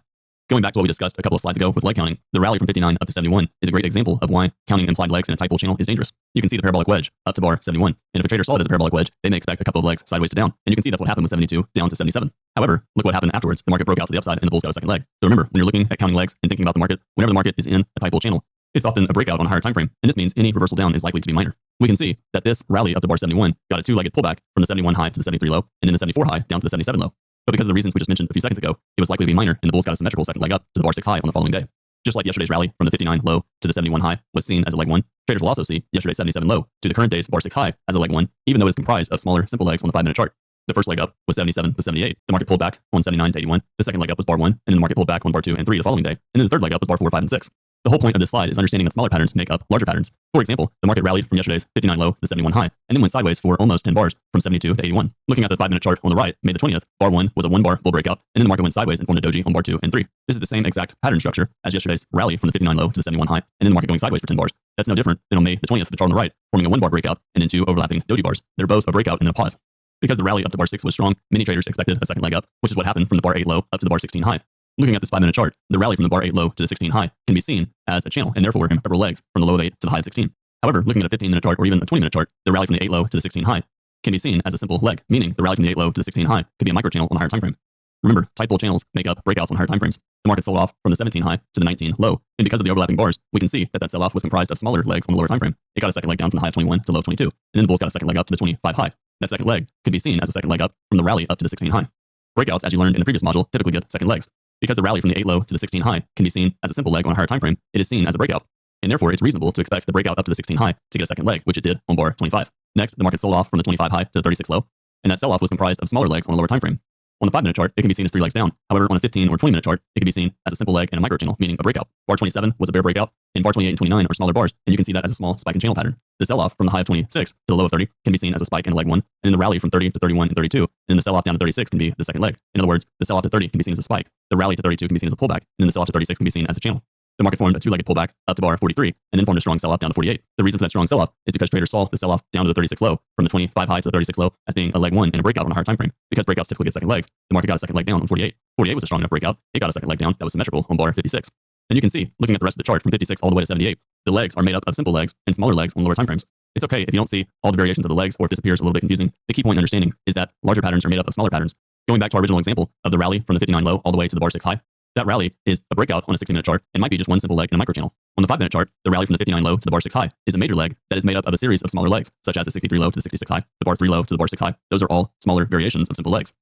Going back to what we discussed a couple of slides ago with leg counting, the rally from 59 up to 71 is a great example of why counting implied legs in a type bull channel is dangerous. You can see the parabolic wedge up to bar 71, and if a trader saw it as a parabolic wedge, they may expect a couple of legs sideways to down, and you can see that's what happened with 72 down to 77. However, look what happened afterwards. The market broke out to the upside, and the bulls got a second leg. So remember, when you're looking at counting legs and thinking about the market, whenever the market is in a type bull channel, it's often a breakout on a higher time frame, and this means any reversal down is likely to be minor. We can see that this rally up to bar 71 got a 2-legged pullback from the 71 high to the 73 low, and then the 74 high down to the 77 low. But because of the reasons we just mentioned a few seconds ago, it was likely to be minor, and the bulls got a symmetrical second leg up to the bar 6 high on the following day. Just like yesterday's rally from the 59 low to the 71 high was seen as a leg 1, traders will also see yesterday's 77 low to the current day's bar 6 high as a leg 1, even though it is comprised of smaller, simple legs on the 5-minute chart. The first leg up was 77 to 78. The market pulled back on 79 to 81. The second leg up was bar 1, and then the market pulled back on bar 2 and 3 the following day. And then the third leg up was bar 4, 5, and 6. The whole point of this slide is understanding that smaller patterns make up larger patterns. For example, the market rallied from yesterday's 59 low to the 71 high, and then went sideways for almost 10 bars from 72 to 81. Looking at the 5-minute chart on the right, May the 20th, bar 1 was a 1-bar bull breakout, and then the market went sideways and formed a doji on bar 2 and 3. This is the same exact pattern structure as yesterday's rally from the 59 low to the 71 high, and then the market going sideways for 10 bars. That's no different than on May the 20th, the chart on the right, forming a 1-bar breakout and then 2 overlapping doji bars. They're both a breakout and then a pause. Because the rally up to bar 6 was strong, many traders expected a second leg up, which is what happened from the bar 8 low up to the bar 16 high. Looking at this 5-minute chart, the rally from the bar 8 low to the 16 high can be seen as a channel, and therefore in several legs from the low of 8 to the high of 16. However, looking at a 15-minute chart or even a 20-minute chart, the rally from the 8 low to the 16 high can be seen as a simple leg, meaning the rally from the 8 low to the 16 high could be a microchannel on a higher time frame. Remember, type bull channels make up breakouts on higher time frames. The market sold off from the 17 high to the 19 low, and because of the overlapping bars, we can see that sell-off was comprised of smaller legs on the lower time frame. It got a second leg down from the high of 21 to low of 22, and then the bulls got a second leg up to the 25 high. That second leg could be seen as a second leg up from the rally up to the 16 high. Breakouts, as you learned in the previous module, typically get second legs. Because the rally from the 8 low to the 16 high can be seen as a simple leg on a higher time frame, it is seen as a breakout. And therefore, it's reasonable to expect the breakout up to the 16 high to get a second leg, which it did on bar 25. Next, the market sold off from the 25 high to the 36 low, and that sell-off was comprised of smaller legs on a lower time frame. On the 5-minute chart, it can be seen as 3 legs down. However, on a 15 or 20-minute chart, it can be seen as a simple leg and a microchannel, meaning a breakout. Bar 27 was a bear breakout, and bar 28 and 29 are smaller bars, and you can see that as a small spike and channel pattern. The sell-off from the high of 26 to the low of 30 can be seen as a spike and a leg 1, and then the rally from 30 to 31 and 32, and then the sell-off down to 36 can be the second leg. In other words, the sell-off to 30 can be seen as a spike, the rally to 32 can be seen as a pullback, and then the sell-off to 36 can be seen as a channel. The market formed a 2-legged pullback up to bar 43, and then formed a strong sell-off down to 48. The reason for that strong sell-off is because traders saw the sell-off down to the 36 low from the 25 high to the 36 low as being a leg 1 and a breakout on a higher time frame. Because breakouts typically get second legs, the market got a second leg down on 48. 48 was a strong enough breakout. It got a second leg down that was symmetrical on bar 56. And you can see, looking at the rest of the chart from 56 all the way to 78, the legs are made up of simple legs and smaller legs on lower time frames. It's okay if you don't see all the variations of the legs or if this appears a little bit confusing. The key point in understanding is that larger patterns are made up of smaller patterns. Going back to our original example of the rally from the 59 low all the way to the bar 6 high, that rally is a breakout on a 60-minute chart and might be just one simple leg in a microchannel. On the 5-minute chart, the rally from the 59 low to the bar 6 high is a major leg that is made up of a series of smaller legs, such as the 63 low to the 66 high, the bar 3 low to the bar 6 high. Those are all smaller variations of simple legs.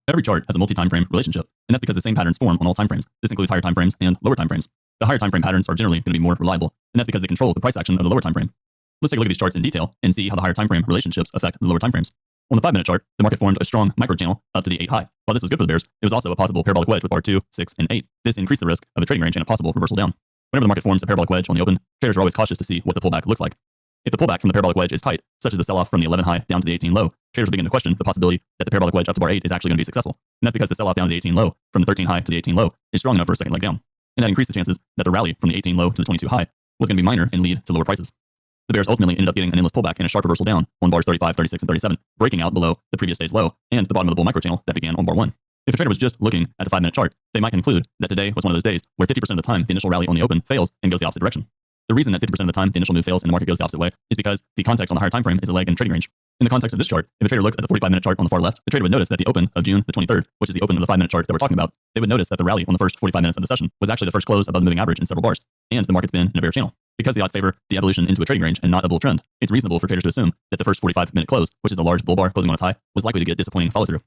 Every chart has a multi-time frame relationship, and that's because the same patterns form on all time frames. This includes higher time frames and lower time frames. The higher time frame patterns are generally going to be more reliable, and that's because they control the price action of the lower time frame. Let's take a look at these charts in detail and see how the higher time frame relationships affect the lower time frames. On the 5-minute chart, the market formed a strong micro channel up to the 8 high. While this was good for the bears, it was also a possible parabolic wedge with bar 2, 6, and 8. This increased the risk of a trading range and a possible reversal down. Whenever the market forms a parabolic wedge on the open, traders are always cautious to see what the pullback looks like. If the pullback from the parabolic wedge is tight, such as the sell-off from the 11 high down to the 18 low, traders will begin to question the possibility that the parabolic wedge up to bar 8 is actually going to be successful. And that's because the sell-off down to the 18 low from the 13 high to the 18 low is strong enough for a second leg down. And that increased the chances that the rally from the 18 low to the 22 high was going to be minor and lead to lower prices. The bears ultimately ended up getting an endless pullback and a sharp reversal down on bars 35, 36, and 37, breaking out below the previous day's low and the bottom of the bull microchannel that began on bar 1. If a trader was just looking at the 5-minute chart, they might conclude that today was one of those days where 50% of the time the initial rally on the open fails and goes the opposite direction. The reason that 50% of the time the initial move fails and the market goes the opposite way is because the context on the higher time frame is a leg in trading range. In the context of this chart, if a trader looks at the 45-minute chart on the far left, the trader would notice that the open of June the 23rd, which is the open of the 5-minute chart that we're talking about, they would notice that the rally on the first 45 minutes of the session was actually the first close above the moving average in several bars, and the market's been in a bear channel. Because the odds favor the evolution into a trading range and not a bull trend, it's reasonable for traders to assume that the first 45-minute close, which is the large bull bar closing on its high, was likely to get disappointing follow-through.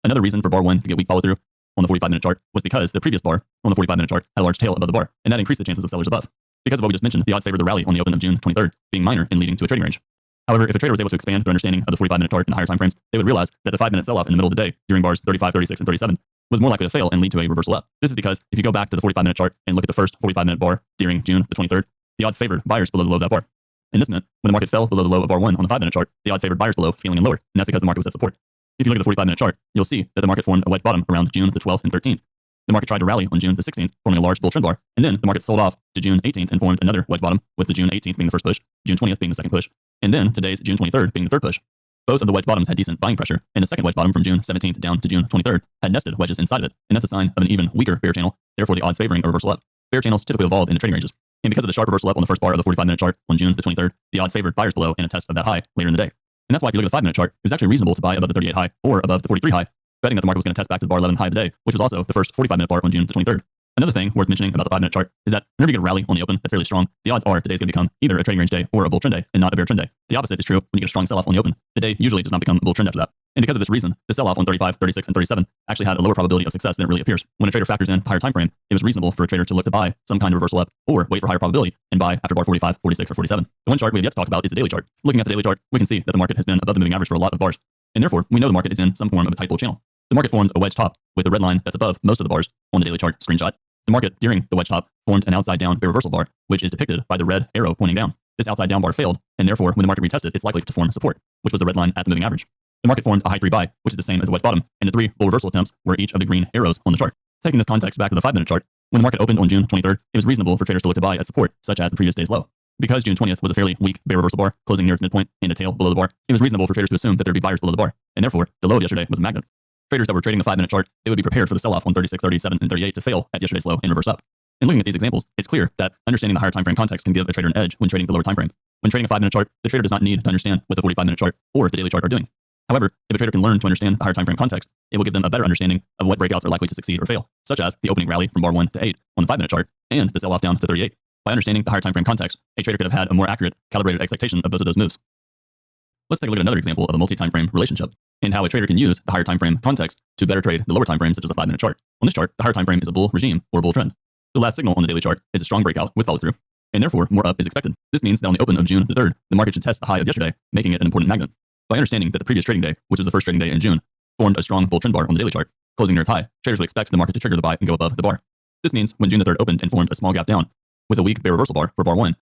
Another reason for bar 1 to get weak follow-through on the 45-minute chart was because the previous bar on the 45-minute chart had a large tail above the bar, and that increased the chances of sellers above. Because of what we just mentioned, the odds favor the rally on the open of June 23rd being minor and leading to a trading range. However, if a trader was able to expand their understanding of the 45-minute chart in higher time frames, they would realize that the 5-minute sell-off in the middle of the day during bars 35, 36, and 37 was more likely to fail and lead to a reversal up. This is because if you go back to the 45-minute chart and look at the first 45-minute bar during June the 23rd, the odds favored buyers below the low of that bar. And this meant when the market fell below the low of bar 1 on the 5-minute chart, the odds favored buyers below, scaling and lower, and that's because the market was at support. If you look at the 45-minute chart, you'll see that the market formed a wedge bottom around June the 12th and 13th. The market tried to rally on June the 16th, forming a large bull trend bar, and then the market sold off to June 18th and formed another wedge bottom, with the June 18th being the first push, June 20th being the second push, and then today's June 23rd being the third push. Both of the wedge bottoms had decent buying pressure, and the second wedge bottom from June 17th down to June 23rd had nested wedges inside of it, and that's a sign of an even weaker bear channel, therefore the odds favoring a reversal up. Bear channels typically evolve into trading ranges, and because of the sharp reversal up on the first bar of the 45-minute chart on June the 23rd, the odds favored buyers below and a test of that high later in the day. And that's why if you look at the 5-minute chart, it was actually reasonable to buy above the 38 high or above the 43 high, betting that the market was going to test back to the bar 11 high of the day, which was also the first 45-minute bar on June the 23rd. Another thing worth mentioning about the 5-minute chart is that whenever you get a rally on the open that's fairly strong, the odds are the day's going to become either a trading range day or a bull trend day and not a bear trend day. The opposite is true when you get a strong sell-off on the open. The day usually does not become a bull trend after that. And because of this reason, the sell-off on 35, 36, and 37 actually had a lower probability of success than it really appears. When a trader factors in the higher time frame, it was reasonable for a trader to look to buy some kind of reversal up or wait for higher probability and buy after bar 45, 46, or 47. The one chart we have yet to talk about is the daily chart. Looking at the daily chart, we can see that the market has been above the moving average for a lot of bars, and therefore we know the market is in some form of a tight bull channel. The market formed a wedge top with a red line that's above most of the bars on the daily chart screenshot. The market during the wedge top formed an outside down bear reversal bar, which is depicted by the red arrow pointing down. This outside down bar failed, and therefore when the market retested, it's likely to form support, which was the red line at the moving average. The market formed a high 3 buy, which is the same as a wedge bottom, and the 3 bull reversal attempts were each of the green arrows on the chart. Taking this context back to the 5-minute chart, when the market opened on June 23rd, it was reasonable for traders to look to buy at support, such as the previous day's low. Because June 20th was a fairly weak bear reversal bar, closing near its midpoint and a tail below the bar, it was reasonable for traders to assume that there would be buyers below the bar, and therefore the low of yesterday was a magnet. Traders that were trading the 5-minute chart, they would be prepared for the sell-off on 36, 37, and 38 to fail at yesterday's low and reverse up. And looking at these examples, it's clear that understanding the higher time frame context can give a trader an edge when trading the lower time frame. When trading a 5-minute chart, the trader does not need to understand what the 45-minute chart or the daily chart are doing. However, if a trader can learn to understand the higher time frame context, it will give them a better understanding of what breakouts are likely to succeed or fail, such as the opening rally from bar 1 to 8 on the 5-minute chart and the sell-off down to 38. By understanding the higher time frame context, a trader could have had a more accurate, calibrated expectation of both of those moves. Let's take a look at another example of a multi-time frame relationship and how a trader can use the higher time frame context to better trade the lower time frame, such as the 5-minute chart. On this chart, the higher time frame is a bull regime or bull trend. The last signal on the daily chart is a strong breakout with follow-through, and therefore more up is expected. This means that on the open of June the 3rd, the market should test the high of yesterday, making it an important magnet. By understanding that the previous trading day, which was the first trading day in June, formed a strong bull trend bar on the daily chart, closing near its high, traders would expect the market to trigger the buy and go above the bar. This means when June the 3rd opened and formed a small gap down with a weak bear reversal bar for bar 1,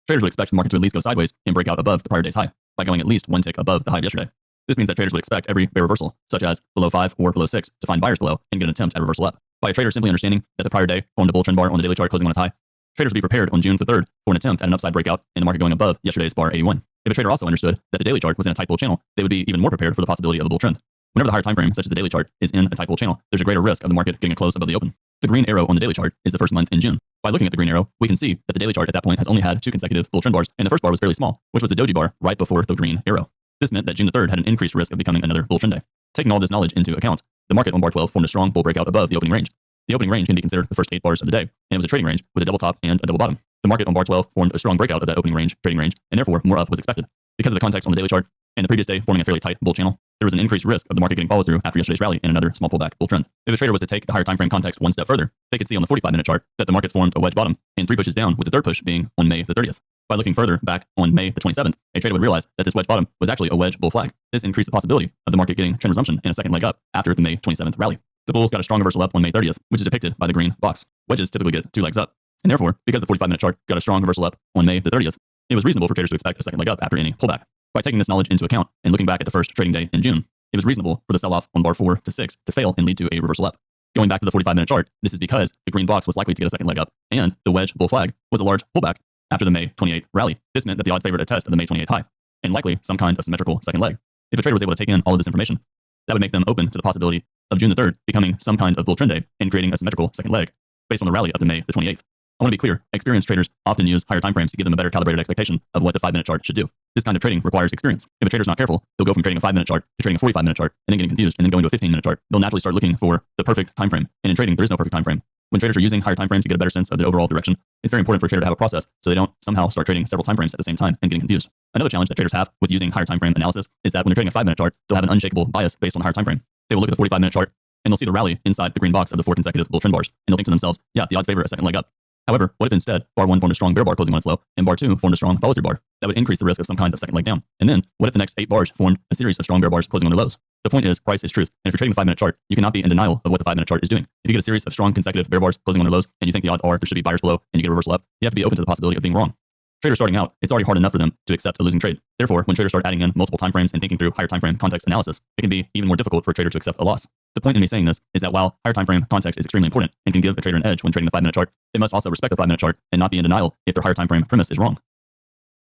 traders would expect the market to at least go sideways and break out above the prior day's high by going at least one tick above the high of yesterday. This means that traders would expect every bear reversal, such as below 5 or below 6, to find buyers below and get an attempt at a reversal up. By a trader simply understanding that the prior day formed a bull trend bar on the daily chart closing on its high, traders would be prepared on June the 3rd for an attempt at an upside breakout in the market going above yesterday's bar 81. If a trader also understood that the daily chart was in a tight bull channel, they would be even more prepared for the possibility of a bull trend. Whenever the higher time frame, such as the daily chart, is in a tight bull channel, there's a greater risk of the market getting a close above the open. The green arrow on the daily chart is the first month in June. By looking at the green arrow, we can see that the daily chart at that point has only had 2 consecutive bull trend bars, and the first bar was fairly small, which was the doji bar right before the green arrow. This meant that June the 3rd had an increased risk of becoming another bull trend day. Taking all this knowledge into account, the market on bar 12 formed a strong bull breakout above the opening range. The opening range can be considered the first 8 bars of the day, and it was a trading range with a double top and a double bottom. The market on bar 12 formed a strong breakout of that opening range, trading range, and therefore more up was expected. Because of the context on the daily chart and the previous day forming a fairly tight bull channel, there was an increased risk of the market getting followed through after yesterday's rally in another small pullback bull trend. If a trader was to take the higher time frame context one step further, they could see on the 45-minute chart that the market formed a wedge bottom and 3 pushes down, with the third push being on May the 30th. By looking further back on May the 27th, a trader would realize that this wedge bottom was actually a wedge bull flag. This increased the possibility of the market getting trend resumption and a second leg up after the May 27th rally. The bulls got a strong reversal up on May 30th, which is depicted by the green box. Wedges typically get 2 legs up. And therefore, because the 45-minute chart got a strong reversal up on May the 30th, it was reasonable for traders to expect a second leg up after any pullback. By taking this knowledge into account and looking back at the first trading day in June, it was reasonable for the sell-off on bar 4 to 6 to fail and lead to a reversal up. Going back to the 45-minute chart, this is because the green box was likely to get a second leg up, and the wedge bull flag was a large pullback after the May 28th rally. This meant that the odds favored a test of the May 28th high, and likely some kind of symmetrical second leg. If a trader was able to take in all of this information, that would make them open to the possibility of June the 3rd becoming some kind of bull trend day and creating a symmetrical second leg based on the rally up to May the 28th. I want to be clear, experienced traders often use higher time frames to give them a better calibrated expectation of what the 5-minute chart should do. This kind of trading requires experience. If a trader's not careful, they'll go from trading a 5-minute chart to trading a 45-minute chart and then getting confused and then going to a 15-minute chart. They'll naturally start looking for the perfect time frame. And in trading, there is no perfect time frame. When traders are using higher time frames to get a better sense of the overall direction, it's very important for a trader to have a process so they don't somehow start trading several time frames at the same time and getting confused. Another challenge that traders have with using higher time frame analysis is that when they're trading a 5-minute chart, they'll have an unshakable bias based on the higher time frame. They will look at the 45-minute chart and they'll see the rally inside the green box of the 4 consecutive bull trend bars, and they'll think to themselves, yeah, the odds favor a second leg up. However, what if instead bar 1 formed a strong bear bar closing on its low, and bar 2 formed a strong follow-through bar? That would increase the risk of some kind of second leg down. And then, what if the next 8 bars formed a series of strong bear bars closing on their lows? The point is, price is truth. And if you're trading the 5-minute chart, you cannot be in denial of what the 5-minute chart is doing. If you get a series of strong consecutive bear bars closing on their lows, and you think the odds are there should be buyers below, and you get a reversal up, you have to be open to the possibility of being wrong. Traders starting out, it's already hard enough for them to accept a losing trade. Therefore, when traders start adding in multiple time frames and thinking through higher time frame context analysis, it can be even more difficult for a trader to accept a loss. The point in me saying this is that while higher time frame context is extremely important and can give a trader an edge when trading the 5-minute chart, they must also respect the 5-minute chart and not be in denial if their higher time frame premise is wrong.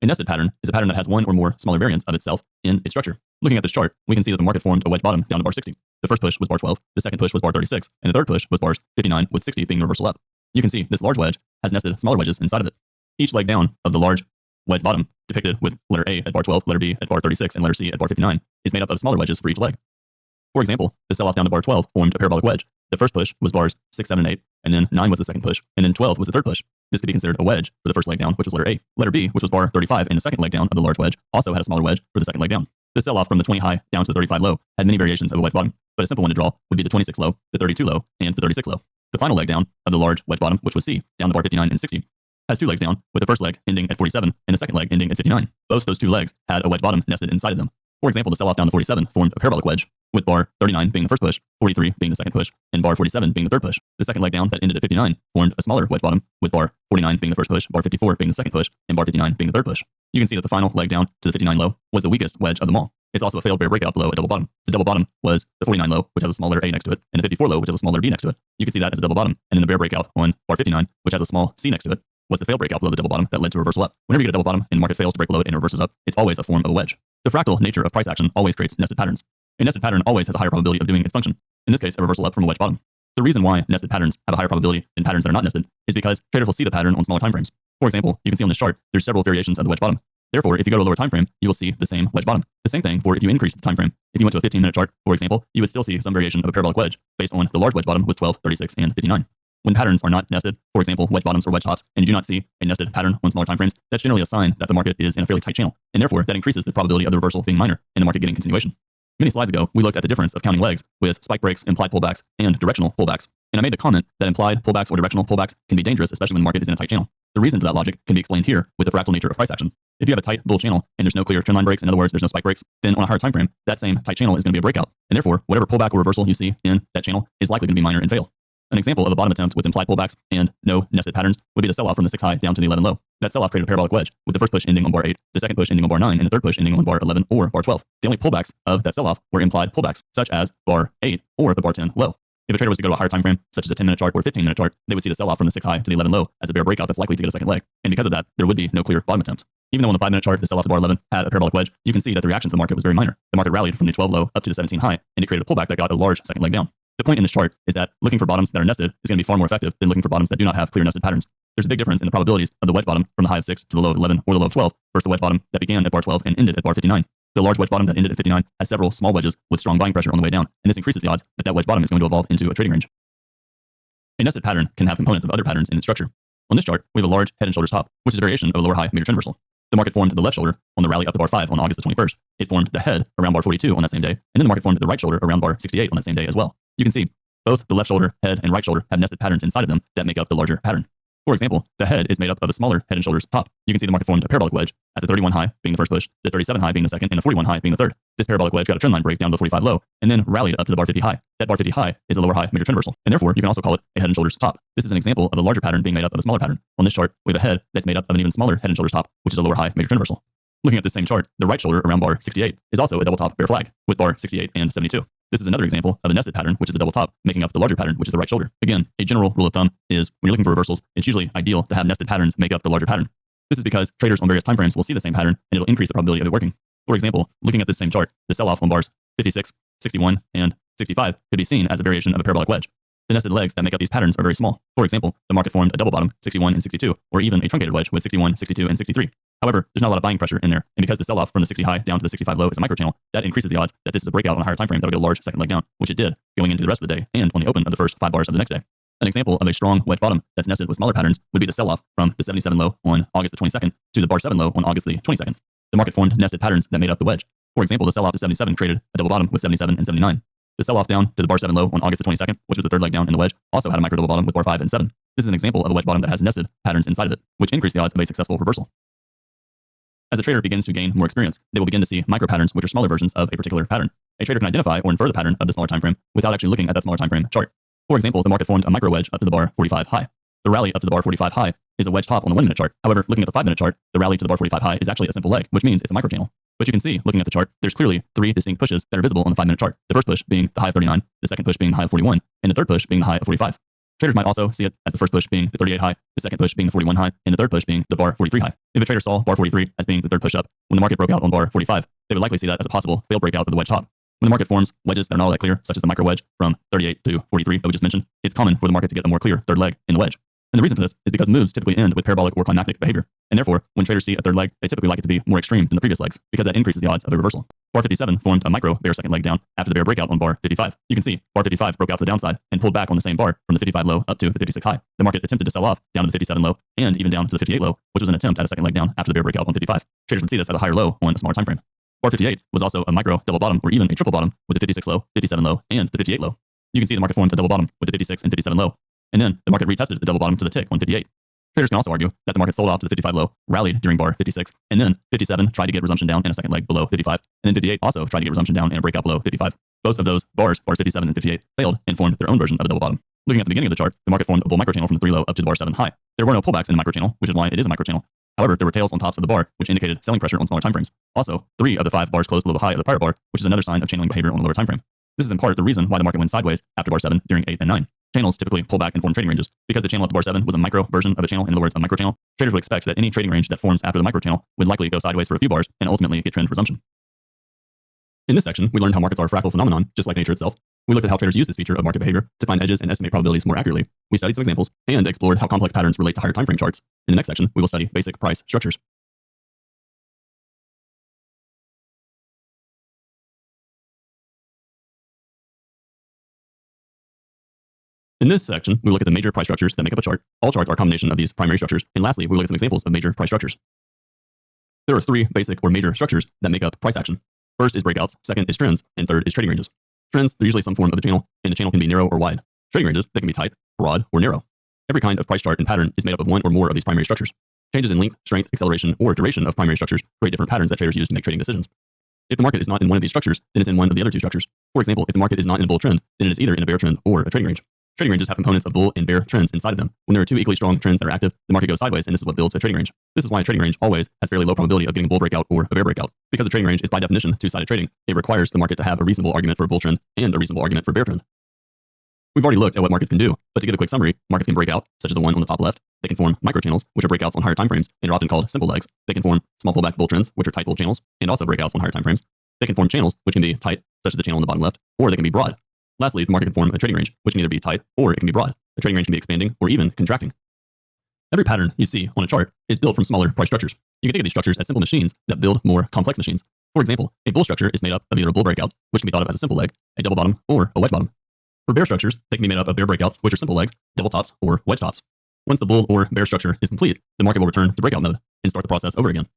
A nested pattern is a pattern that has one or more smaller variants of itself in its structure. Looking at this chart, we can see that the market formed a wedge bottom down to bar 60. The first push was bar 12, the second push was bar 36, and the third push was bars 59 with 60 being the reversal up. You can see this large wedge has nested smaller wedges inside of it. Each leg down of the large wedge bottom, depicted with letter A at bar 12, letter B at bar 36, and letter C at bar 59, is made up of smaller wedges for each leg. For example, the sell-off down to bar 12 formed a parabolic wedge. The first push was bars 6, 7, and 8, and then 9 was the second push, and then 12 was the third push. This could be considered a wedge for the first leg down, which was letter A. Letter B, which was bar 35, and the second leg down of the large wedge, also had a smaller wedge for the second leg down. The sell-off from the 20 high down to the 35 low had many variations of a wedge bottom, but a simple one to draw would be the 26 low, the 32 low, and the 36 low. The final leg down of the large wedge bottom, which was C, down to bar 59 and 60, has 2 legs down, with the first leg ending at 47 and the second leg ending at 59. Both those 2 legs had a wedge bottom nested inside of them. For example, the sell-off down to 47 formed a parabolic wedge, with bar 39 being the first push, 43 being the second push, and bar 47 being the third push. The second leg down that ended at 59 formed a smaller wedge bottom, with bar 49 being the first push, bar 54 being the second push, and bar 59 being the third push. You can see that the final leg down to the 59 low was the weakest wedge of them all. It's also a failed bear breakout below a double bottom. The double bottom was the 49 low, which has a small letter A next to it, and the 54 low, which has a small letter B next to it. You can see that as a double bottom, and then the bear breakout on bar 59, which has a small C next to it, was the failed breakout below the double bottom that led to a reversal up. Whenever you get a double bottom and the market fails to break below it and reverses up, it's always a form of a wedge. The fractal nature of price action always creates nested patterns. A nested pattern always has a higher probability of doing its function, in this case a reversal up from a wedge bottom. The reason why nested patterns have a higher probability than patterns that are not nested is because traders will see the pattern on smaller time frames. For example, you can see on this chart, there's several variations of the wedge bottom. Therefore, if you go to a lower time frame, you will see the same wedge bottom. The same thing for if you increase the time frame. If you went to a 15-minute chart, for example, you would still see some variation of a parabolic wedge based on the large wedge bottom with 12, 36, and 59. When patterns are not nested, for example, wedge bottoms or wedge tops, and you do not see a nested pattern on smaller time frames, that's generally a sign that the market is in a fairly tight channel, and therefore that increases the probability of the reversal being minor and the market getting continuation. Many slides ago, we looked at the difference of counting legs with spike breaks, implied pullbacks, and directional pullbacks. And I made the comment that implied pullbacks or directional pullbacks can be dangerous, especially when the market is in a tight channel. The reason for that logic can be explained here with the fractal nature of price action. If you have a tight bull channel and there's no clear trendline breaks, in other words, there's no spike breaks, then on a higher time frame, that same tight channel is going to be a breakout. And therefore, whatever pullback or reversal you see in that channel is likely going to be minor and fail. An example of a bottom attempt with implied pullbacks and no nested patterns would be the sell-off from the 6 high down to the 11 low. That sell-off created a parabolic wedge, with the first push ending on bar 8, the second push ending on bar 9, and the third push ending on bar 11 or bar 12. The only pullbacks of that sell-off were implied pullbacks, such as bar 8 or the bar 10 low. If a trader was to go to a higher time frame, such as a 10-minute chart or a 15-minute chart, they would see the sell-off from the 6 high to the 11 low as a bear breakout that's likely to get a second leg. And because of that, there would be no clear bottom attempt. Even though on the 5-minute chart, the sell-off to bar 11 had a parabolic wedge, you can see that the reaction to the market was very minor. The market rallied from the 12 low up to the 17 high, and it created a pullback that got a large second leg down. The point in this chart is that looking for bottoms that are nested is going to be far more effective than looking for bottoms that do not have clear nested patterns. There's a big difference in the probabilities of the wedge bottom from the high of 6 to the low of 11 or the low of 12 versus the wedge bottom that began at bar 12 and ended at bar 59. The large wedge bottom that ended at 59 has several small wedges with strong buying pressure on the way down, and this increases the odds that that wedge bottom is going to evolve into a trading range. A nested pattern can have components of other patterns in its structure. On this chart, we have a large head and shoulders top, which is a variation of a lower high major trend reversal. The market formed the left shoulder on the rally up to bar 5 on August the 21st. It formed the head around bar 42 on that same day, and then the market formed the right shoulder around bar 68 on that same day as well. You can see both the left shoulder, head, and right shoulder have nested patterns inside of them that make up the larger pattern. For example, the head is made up of a smaller head and shoulders top. You can see the market formed a parabolic wedge at the 31 high being the first push, the 37 high being the second, and the 41 high being the third. This parabolic wedge got a trend line break down to the 45 low, and then rallied up to the bar 50 high. That bar 50 high is a lower high major trend reversal, and therefore you can also call it a head and shoulders top. This is an example of a larger pattern being made up of a smaller pattern. On this chart, we have a head that's made up of an even smaller head and shoulders top, which is a lower high major trend reversal. Looking at this same chart, the right shoulder around bar 68 is also a double top bear flag with bar 68 and 72. This is another example of a nested pattern, which is the double top, making up the larger pattern, which is the right shoulder. Again, a general rule of thumb is when you're looking for reversals, it's usually ideal to have nested patterns make up the larger pattern. This is because traders on various time frames will see the same pattern, and it'll increase the probability of it working. For example, looking at this same chart, the sell-off on bars 56, 61, and 65 could be seen as a variation of a parabolic wedge. The nested legs that make up these patterns are very small. For example, the market formed a double bottom 61 and 62, or even a truncated wedge with 61, 62, and 63. However, there's not a lot of buying pressure in there, and because the sell-off from the 60 high down to the 65 low is a microchannel, that increases the odds that this is a breakout on a higher time frame that'll get a large second leg down, which it did, going into the rest of the day and on the open of the first 5 bars of the next day. An example of a strong wedge bottom that's nested with smaller patterns would be the sell-off from the 77 low on August the 22nd to the bar 7 low on August the 22nd. The market formed nested patterns that made up the wedge. For example, the sell-off to 77 created a double bottom with 77 and 79. The sell-off down to the bar 7 low on August the 22nd, which was the third leg down in the wedge, also had a micro double bottom with bar 5 and 7. This is an example of a wedge bottom that has nested patterns inside of it, which increase the odds of a successful reversal. As a trader begins to gain more experience, they will begin to see micro patterns, which are smaller versions of a particular pattern. A trader can identify or infer the pattern of the smaller time frame without actually looking at that smaller time frame chart. For example, the market formed a micro wedge up to the bar 45 high. The rally up to the bar 45 high is a wedge top on the 1-minute chart. However, looking at the 5-minute chart, the rally to the bar 45 high is actually a simple leg, which means it's a micro channel. But you can see, looking at the chart, there's clearly 3 distinct pushes that are visible on the 5-minute chart. The first push being the high of 39, the second push being the high of 41, and the third push being the high of 45. Traders might also see it as the first push being the 38 high, the second push being the 41 high, and the third push being the bar 43 high. If a trader saw bar 43 as being the third push up, when the market broke out on bar 45, they would likely see that as a possible failed breakout of the wedge top. When the market forms wedges that are not all that clear, such as the micro wedge from 38 to 43 that we just mentioned, it's common for the market to get a more clear third leg in the wedge. And the reason for this is because moves typically end with parabolic or climactic behavior. And therefore, when traders see a third leg, they typically like it to be more extreme than the previous legs, because that increases the odds of a reversal. Bar 57 formed a micro bear second leg down after the bear breakout on bar 55. You can see bar 55 broke out to the downside and pulled back on the same bar from the 55 low up to the 56 high. The market attempted to sell off down to the 57 low and even down to the 58 low, which was an attempt at a second leg down after the bear breakout on 55. Traders would see this at a higher low on a smaller time frame. Bar 58 was also a micro double bottom or even a triple bottom with the 56 low, 57 low, and the 58 low. You can see the market formed a double bottom with the 56 and 57 low, and then the market retested the double bottom to the tick on 58. Traders can also argue that the market sold off to the 55 low, rallied during bar 56, and then 57 tried to get resumption down in a second leg below 55, and then 58 also tried to get resumption down and a breakout below 55. Both of those bars 57 and 58, failed and formed their own version of a double bottom. Looking at the beginning of the chart, the market formed a bull microchannel from the 3 low up to the bar 7 high. There were no pullbacks in the microchannel, which is why it is a microchannel. However, there were tails on tops of the bar, which indicated selling pressure on smaller timeframes. Also, 3 of the 5 bars closed below the high of the prior bar, which is another sign of channeling behavior on a lower timeframe. This is in part the reason why the market went sideways after bar 7 during 8 and 9. Channels typically pull back and form trading ranges. Because the channel up to bar 7 was a micro version of a channel, in other words, a microchannel, traders would expect that any trading range that forms after the microchannel would likely go sideways for a few bars and ultimately get trend resumption. In this section, we learned how markets are a fractal phenomenon, just like nature itself. We looked at how traders use this feature of market behavior to find edges and estimate probabilities more accurately. We studied some examples and explored how complex patterns relate to higher timeframe charts. In the next section, we will study basic price structures. In this section, we look at the major price structures that make up a chart. All charts are a combination of these primary structures. And lastly, we look at some examples of major price structures. There are 3 basic or major structures that make up price action. First is breakouts, second is trends, and third is trading ranges. Trends are usually some form of a channel, and the channel can be narrow or wide. Trading ranges, they can be tight, broad, or narrow. Every kind of price chart and pattern is made up of one or more of these primary structures. Changes in length, strength, acceleration, or duration of primary structures create different patterns that traders use to make trading decisions. If the market is not in one of these structures, then it's in one of the other 2 structures. For example, if the market is not in a bull trend, then it is either in a bear trend or a trading range. Trading ranges have components of bull and bear trends inside of them. When there are 2 equally strong trends that are active, the market goes sideways, and this is what builds a trading range. This is why a trading range always has fairly low probability of getting a bull breakout or a bear breakout. Because a trading range is by definition 2-sided trading, it requires the market to have a reasonable argument for a bull trend and a reasonable argument for a bear trend. We've already looked at what markets can do, but to give a quick summary, markets can break out, such as the one on the top left. They can form microchannels, which are breakouts on higher timeframes and are often called simple legs. They can form small pullback bull trends, which are tight bull channels, and also breakouts on higher timeframes. They can form channels, which can be tight, such as the channel on the bottom left, or they can be broad. Lastly, the market can form a trading range, which can either be tight or it can be broad. A trading range can be expanding or even contracting. Every pattern you see on a chart is built from smaller price structures. You can think of these structures as simple machines that build more complex machines. For example, a bull structure is made up of either a bull breakout, which can be thought of as a simple leg, a double bottom, or a wedge bottom. For bear structures, they can be made up of bear breakouts, which are simple legs, double tops, or wedge tops. Once the bull or bear structure is complete, the market will return to breakout mode and start the process over again.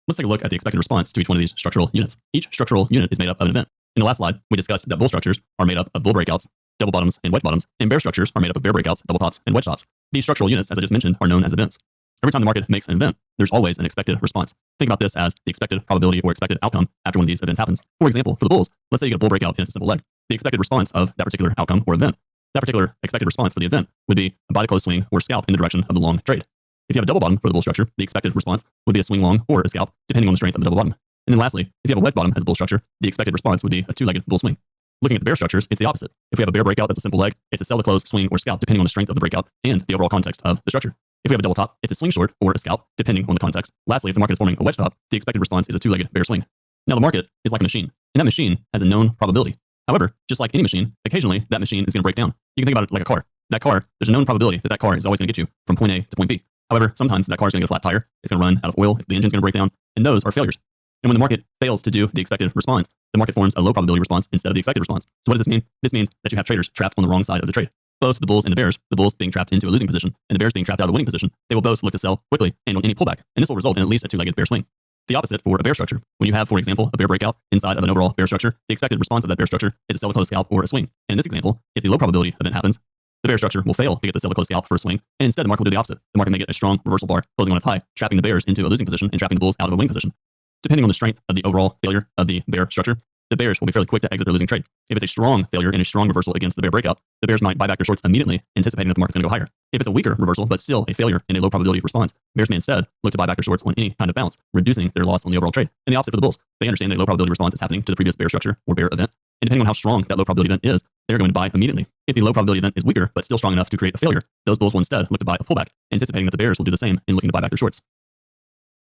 Let's take a look at the expected response to each one of these structural units. Each structural unit is made up of an event. In the last slide, we discussed that bull structures are made up of bull breakouts, double bottoms, and wedge bottoms, and bear structures are made up of bear breakouts, double tops, and wedge tops. These structural units, as I just mentioned, are known as events. Every time the market makes an event, there's always an expected response. Think about this as the expected probability or expected outcome after one of these events happens. For example, for the bulls, let's say you get a bull breakout and it's a simple leg. The expected response of that particular outcome or event, that particular expected response for the event would be a buy the close swing or scalp in the direction of the long trade. If you have a double bottom for the bull structure, the expected response would be a swing long or a scalp, depending on the strength of the double bottom. And then lastly, if you have a wedge bottom as a bull structure, the expected response would be a two-legged bull swing. Looking at the bear structures, it's the opposite. If we have a bear breakout that's a simple leg, it's a sell to close, swing, or scalp, depending on the strength of the breakout and the overall context of the structure. If we have a double top, it's a swing short or a scalp, depending on the context. Lastly, if the market is forming a wedge top, the expected response is a two-legged bear swing. Now, the market is like a machine, and that machine has a known probability. However, just like any machine, occasionally that machine is going to break down. You can think about it like a car. That car, there's a known probability that that car is always going to get you from point A to point B. However, sometimes that car is going to get a flat tire, it's going to run out of oil, the engine's going to break down, and those are failures. And when the market fails to do the expected response, the market forms a low probability response instead of the expected response. So what does this mean? This means that you have traders trapped on the wrong side of the trade. Both the bulls and the bulls being trapped into a losing position and the bears being trapped out of a winning position, they will both look to sell quickly and on any pullback. And this will result in at least a two-legged bear swing. The opposite for a bear structure. When you have, for example, a bear breakout inside of an overall bear structure, the expected response of that bear structure is a sell to close scalp or a swing. And in this example, if the low probability event happens, the bear structure will fail to get the sell to close scalp for a swing, and instead the market will do the opposite. The market may get a strong reversal bar closing on its high, trapping the bears into a losing position and trapping the bulls out of a winning position. Depending on the strength of the overall failure of the bear structure, the bears will be fairly quick to exit their losing trade. If it's a strong failure and a strong reversal against the bear breakout, the bears might buy back their shorts immediately, anticipating that the market's going to go higher. If it's a weaker reversal, but still a failure and a low probability response, bears may instead look to buy back their shorts on any kind of bounce, reducing their loss on the overall trade. And the opposite for the bulls. They understand that a low probability response is happening to the previous bear structure or bear event, and depending on how strong that low probability event is, they're going to buy immediately. If the low probability event is weaker, but still strong enough to create a failure, those bulls will instead look to buy a pullback, anticipating that the bears will do the same in looking to buy back their shorts.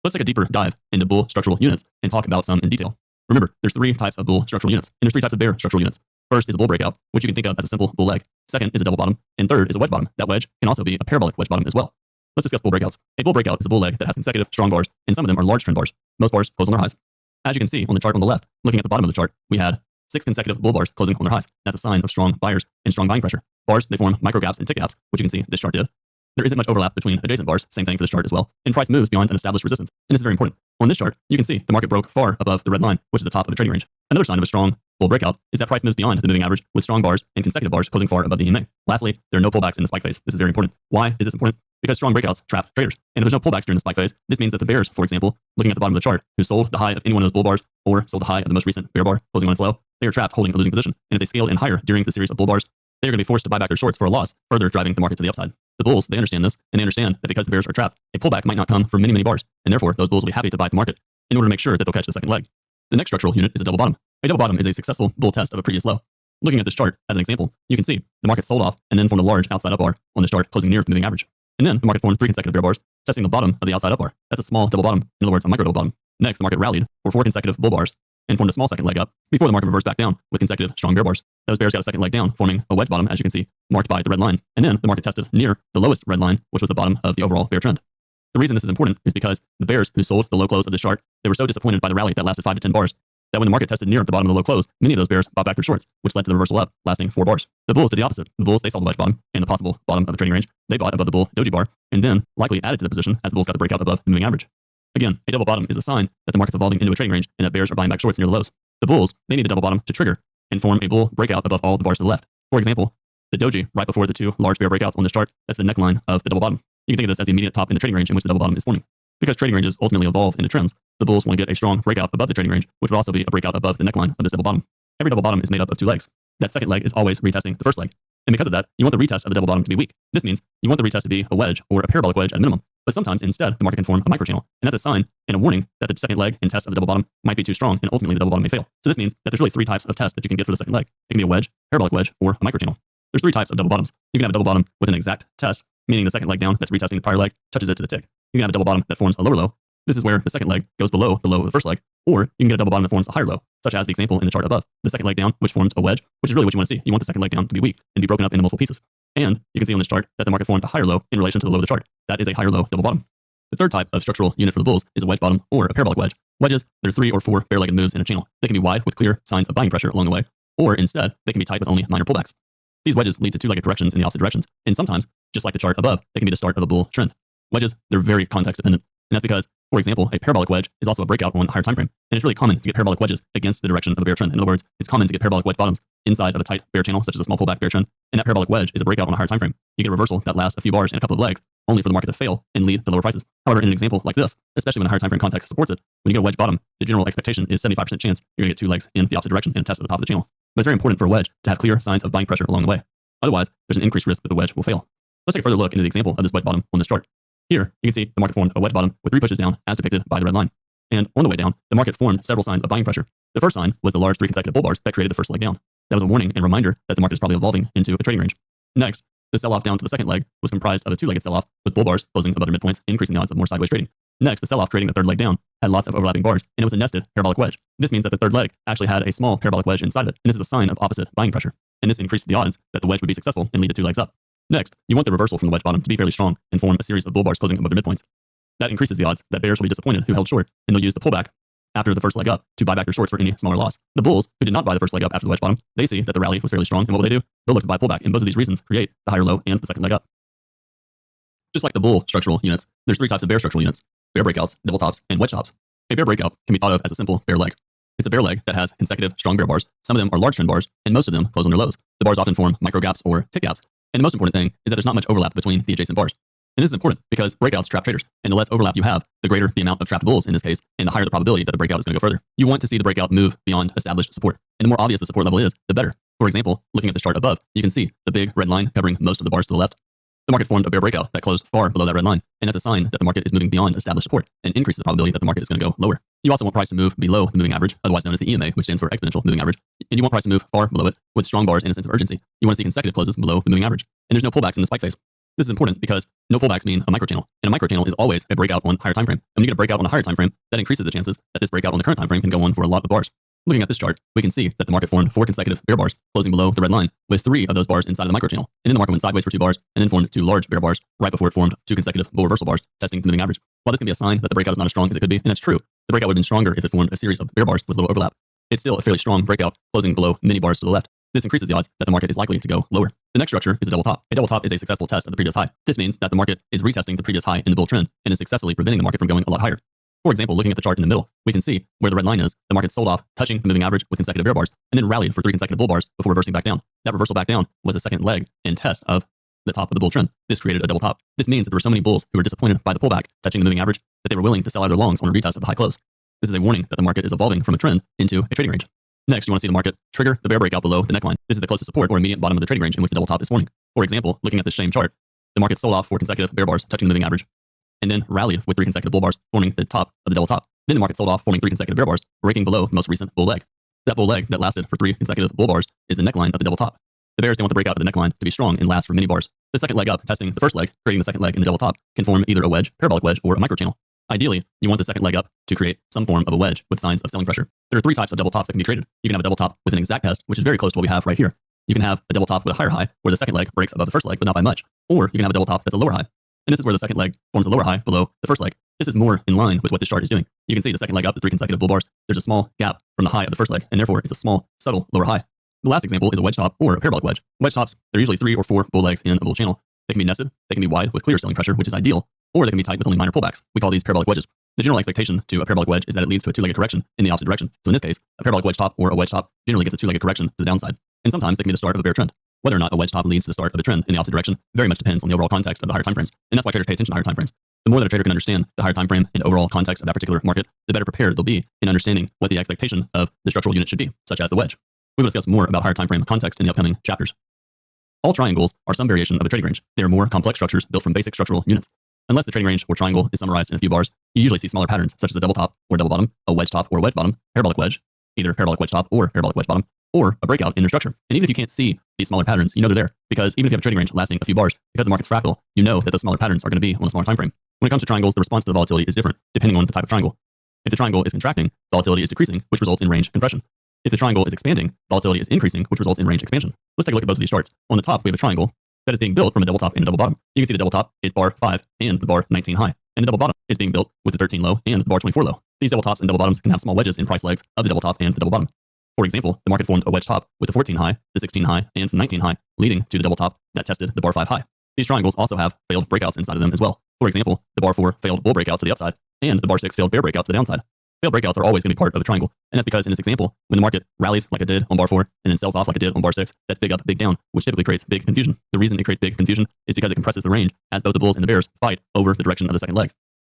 Let's take a deeper dive into bull structural units and talk about some in detail. Remember, there's three types of bull structural units, and there's three types of bear structural units. First is a bull breakout, which you can think of as a simple bull leg. Second is a double bottom, and third is a wedge bottom. That wedge can also be a parabolic wedge bottom as well. Let's discuss bull breakouts. A bull breakout is a bull leg that has consecutive strong bars, and some of them are large trend bars. Most bars close on their highs. As you can see on the chart on the left, looking at the bottom of the chart, we had 6 consecutive bull bars closing on their highs. That's a sign of strong buyers and strong buying pressure. Bars, they form micro gaps and tick gaps, which you can see this chart did. There isn't much overlap between adjacent bars, same thing for this chart as well, and price moves beyond an established resistance, and this is very important. On this chart, you can see the market broke far above the red line, which is the top of the trading range. Another sign of a strong bull breakout is that price moves beyond the moving average with strong bars and consecutive bars closing far above the EMA. Lastly, there are no pullbacks in the spike phase. This is very important. Why is this important? Because strong breakouts trap traders. And if there's no pullbacks during the spike phase, this means that the bears, for example, looking at the bottom of the chart, who sold the high of any one of those bull bars or sold the high of the most recent bear bar closing on its low, they are trapped holding a losing position. And if they scale in higher during the series of bull bars, they are going to be forced to buy back their shorts for a loss, further driving the market to the upside. The bulls, they understand this, and they understand that because the bears are trapped, a pullback might not come for many, many bars, and therefore those bulls will be happy to buy at the market in order to make sure that they'll catch the second leg. The next structural unit is a double bottom. A double bottom is a successful bull test of a previous low. Looking at this chart as an example, you can see the market sold off and then formed a large outside up bar on this chart closing near the moving average. And then the market formed 3 consecutive bear bars, testing the bottom of the outside up bar. That's a small double bottom, in other words, a micro double bottom. Next, the market rallied for 4 consecutive bull bars and formed a small second leg up before the market reversed back down with consecutive strong bear bars. Those bears got a second leg down, forming a wedge bottom, as you can see, marked by the red line. And then the market tested near the lowest red line, which was the bottom of the overall bear trend. The reason this is important is because the bears who sold the low close of this chart, they were so disappointed by the rally that lasted 5 to 10 bars that when the market tested near the bottom of the low close, many of those bears bought back their shorts, which led to the reversal up, lasting 4 bars. The bulls did the opposite. The bulls, they saw the wedge bottom and the possible bottom of the trading range. They bought above the bull doji bar and then likely added to the position as the bulls got the breakout above the moving average. Again, a double bottom is a sign that the market's evolving into a trading range and that bears are buying back shorts near the lows. The bulls, they need a double bottom to trigger and form a bull breakout above all the bars to the left. For example, the doji right before the 2 large bear breakouts on this chart, that's the neckline of the double bottom. You can think of this as the immediate top in the trading range in which the double bottom is forming. Because trading ranges ultimately evolve into trends, the bulls want to get a strong breakout above the trading range, which would also be a breakout above the neckline of this double bottom. Every double bottom is made up of 2 legs. That second leg is always retesting the first leg. And because of that, you want the retest of the double bottom to be weak. This means you want the retest to be a wedge or a parabolic wedge at minimum. But sometimes instead, the market can form a microchannel. And that's a sign and a warning that the second leg and test of the double bottom might be too strong and ultimately the double bottom may fail. So this means that there's really 3 types of tests that you can get for the second leg. It can be a wedge, parabolic wedge, or a microchannel. There's 3 types of double bottoms. You can have a double bottom with an exact test, meaning the second leg down that's retesting the prior leg touches it to the tick. You can have a double bottom that forms a lower low. This is where the second leg goes below the low of the first leg. Or you can get a double bottom that forms a higher low, such as the example in the chart above. The second leg down, which forms a wedge, which is really what you want to see. You want the second leg down to be weak and be broken up into multiple pieces. And you can see on this chart that the market formed a higher low in relation to the low of the chart. That is a higher low double bottom. The third type of structural unit for the bulls is a wedge bottom or a parabolic wedge. Wedges, there are 3 or 4 bare-legged moves in a channel. They can be wide with clear signs of buying pressure along the way, or instead, they can be tight with only minor pullbacks. These wedges lead to 2-legged corrections in the opposite directions, and sometimes, just like the chart above, they can be the start of a bull trend. Wedges, they're very context dependent. And that's because, for example, a parabolic wedge is also a breakout on a higher time frame. And it's really common to get parabolic wedges against the direction of a bear trend. In other words, it's common to get parabolic wedge bottoms inside of a tight bear channel, such as a small pullback bear trend. And that parabolic wedge is a breakout on a higher time frame. You get a reversal that lasts a few bars and a couple of legs, only for the market to fail and lead to lower prices. However, in an example like this, especially when a higher time frame context supports it, when you get a wedge bottom, the general expectation is 75% chance you're going to get two legs in the opposite direction and test at the top of the channel. But it's very important for a wedge to have clear signs of buying pressure along the way. Otherwise, there's an increased risk that the wedge will fail. Let's take a further look into the example of this wedge bottom on this chart. Here, you can see the market formed a wedge bottom with 3 pushes down as depicted by the red line. And on the way down, the market formed several signs of buying pressure. The first sign was the large 3 consecutive bull bars that created the first leg down. That was a warning and reminder that the market is probably evolving into a trading range. Next, the sell-off down to the second leg was comprised of a 2-legged sell-off with bull bars closing above their midpoints, increasing the odds of more sideways trading. Next, the sell-off creating the third leg down had lots of overlapping bars, and it was a nested parabolic wedge. This means that the third leg actually had a small parabolic wedge inside of it, and this is a sign of opposite buying pressure. And this increased the odds that the wedge would be successful and lead to 2 legs up. Next, you want the reversal from the wedge bottom to be fairly strong and form a series of bull bars closing above their midpoints. That increases the odds that bears will be disappointed who held short, and they'll use the pullback after the first leg up to buy back their shorts for any smaller loss. The bulls, who did not buy the first leg up after the wedge bottom, they see that the rally was fairly strong, and what will they do? They'll look to buy pullback, and both of these reasons create the higher low and the second leg up. Just like the bull structural units, there's 3 types of bear structural units: bear breakouts, double tops, and wedge tops. A bear breakout can be thought of as a simple bear leg. It's a bear leg that has consecutive strong bear bars. Some of them are large trend bars, and most of them close on their lows. The bars often form micro gaps or tick gaps, and the most important thing is that there's not much overlap between the adjacent bars. And this is important because breakouts trap traders, and the less overlap you have, the greater the amount of trapped bulls in this case, and the higher the probability that the breakout is going to go further. You want to see the breakout move beyond established support, and the more obvious the support level is, the better. For example, looking at the chart above, you can see the big red line covering most of the bars to the left. The market formed a bear breakout that closed far below that red line, and that's a sign that the market is moving beyond established support and increases the probability that the market is going to go lower. You also want price to move below the moving average, otherwise known as the EMA, which stands for exponential moving average, and you want price to move far below it with strong bars and a sense of urgency. You want to see consecutive closes below the moving average, and there's no pullbacks in the spike phase. This is important because no pullbacks mean a microchannel, and a microchannel is always a breakout on a higher time frame. And when you get a breakout on a higher time frame, that increases the chances that this breakout on the current time frame can go on for a lot of bars. Looking at this chart, we can see that the market formed 4 consecutive bear bars closing below the red line, with 3 of those bars inside of the microchannel. And then the market went sideways for 2 bars, and then formed 2 large bear bars right before it formed 2 consecutive bull reversal bars, testing the moving average. While this can be a sign that the breakout is not as strong as it could be, and that's true, the breakout would have been stronger if it formed a series of bear bars with little overlap. It's still a fairly strong breakout, closing below many bars to the left. This increases the odds that the market is likely to go lower. The next structure is a double top. A double top is a successful test of the previous high. This means that the market is retesting the previous high in the bull trend and is successfully preventing the market from going a lot higher. For example, looking at the chart in the middle, we can see where the red line is. The market sold off, touching the moving average with consecutive bear bars, and then rallied for 3 consecutive bull bars before reversing back down. That reversal back down was a second leg and test of the top of the bull trend. This created a double top. This means that there were so many bulls who were disappointed by the pullback, touching the moving average, that they were willing to sell out their longs on a retest of the high close. This is a warning that the market is evolving from a trend into a trading range. Next, you want to see the market trigger the bear breakout below the neckline. This is the closest support or immediate bottom of the trading range in which the double top is forming. For example, looking at this same chart, the market sold off 4 consecutive bear bars, touching the moving average, and then rallied with 3 consecutive bull bars, forming the top of the double top. Then the market sold off, forming 3 consecutive bear bars, breaking below the most recent bull leg. That bull leg that lasted for 3 consecutive bull bars is the neckline of the double top. The bears don't want the breakout of the neckline to be strong and last for many bars. The second leg up, testing the first leg, creating the second leg in the double top, can form either a wedge, parabolic wedge, or a microchannel. Ideally, you want the second leg up to create some form of a wedge with signs of selling pressure. There are 3 types of double tops that can be created. You can have a double top with an exact test, which is very close to what we have right here. You can have a double top with a higher high, where the second leg breaks above the first leg, but not by much. Or you can have a double top that's a lower high. And this is where the second leg forms a lower high below the first leg. This is more in line with what this chart is doing. You can see the second leg up, the 3 consecutive bull bars, there's a small gap from the high of the first leg, and therefore it's a small, subtle lower high. The last example is a wedge top or a parabolic wedge. Wedge tops, they're usually 3 or 4 bull legs in a bull channel. They can be nested, they can be wide with clear selling pressure, which is ideal, or they can be tight with only minor pullbacks. We call these parabolic wedges. The general expectation to a parabolic wedge is that it leads to a 2-legged correction in the opposite direction. So in this case, a parabolic wedge top or a wedge top generally gets a 2-legged correction to the downside. And sometimes they can be the start of a bear trend. Whether or not a wedge top leads to the start of a trend in the opposite direction very much depends on the overall context of the higher time frames. And that's why traders pay attention to higher time frames. The more that a trader can understand the higher time frame and overall context of that particular market, the better prepared they'll be in understanding what the expectation of the structural unit should be, such as the wedge. We will discuss more about higher time frame context in the upcoming chapters. All triangles are some variation of a trading range. They are more complex structures built from basic structural units. Unless the trading range or triangle is summarized in a few bars, you usually see smaller patterns such as a double top or double bottom, a wedge top or wedge bottom, parabolic wedge, either parabolic wedge top or parabolic wedge bottom, or a breakout in their structure. And even if you can't see these smaller patterns, you know they're there, because even if you have a trading range lasting a few bars, because the market's fractal, you know that those smaller patterns are going to be on a smaller time frame. When it comes to triangles, the response to the volatility is different depending on the type of triangle. If the triangle is contracting, volatility is decreasing, which results in range compression. If the triangle is expanding, volatility is increasing, which results in range expansion. Let's take a look at both of these charts. On the top, we have a triangle that is being built from a double top and a double bottom. You can see the double top is bar 5 and the bar 19 high. And the double bottom is being built with the 13 low and the bar 24 low. These double tops and double bottoms can have small wedges in price legs of the double top and the double bottom. For example, the market formed a wedge top with the 14 high, the 16 high, and the 19 high, leading to the double top that tested the bar 5 high. These triangles also have failed breakouts inside of them as well. For example, the bar 4 failed bull breakout to the upside, and the bar 6 failed bear breakout to the downside. Failed breakouts are always going to be part of a triangle, and that's because in this example, when the market rallies like it did on bar 4 and then sells off like it did on bar 6, that's big up, big down, which typically creates big confusion. The reason it creates big confusion is because it compresses the range as both the bulls and the bears fight over the direction of the second leg.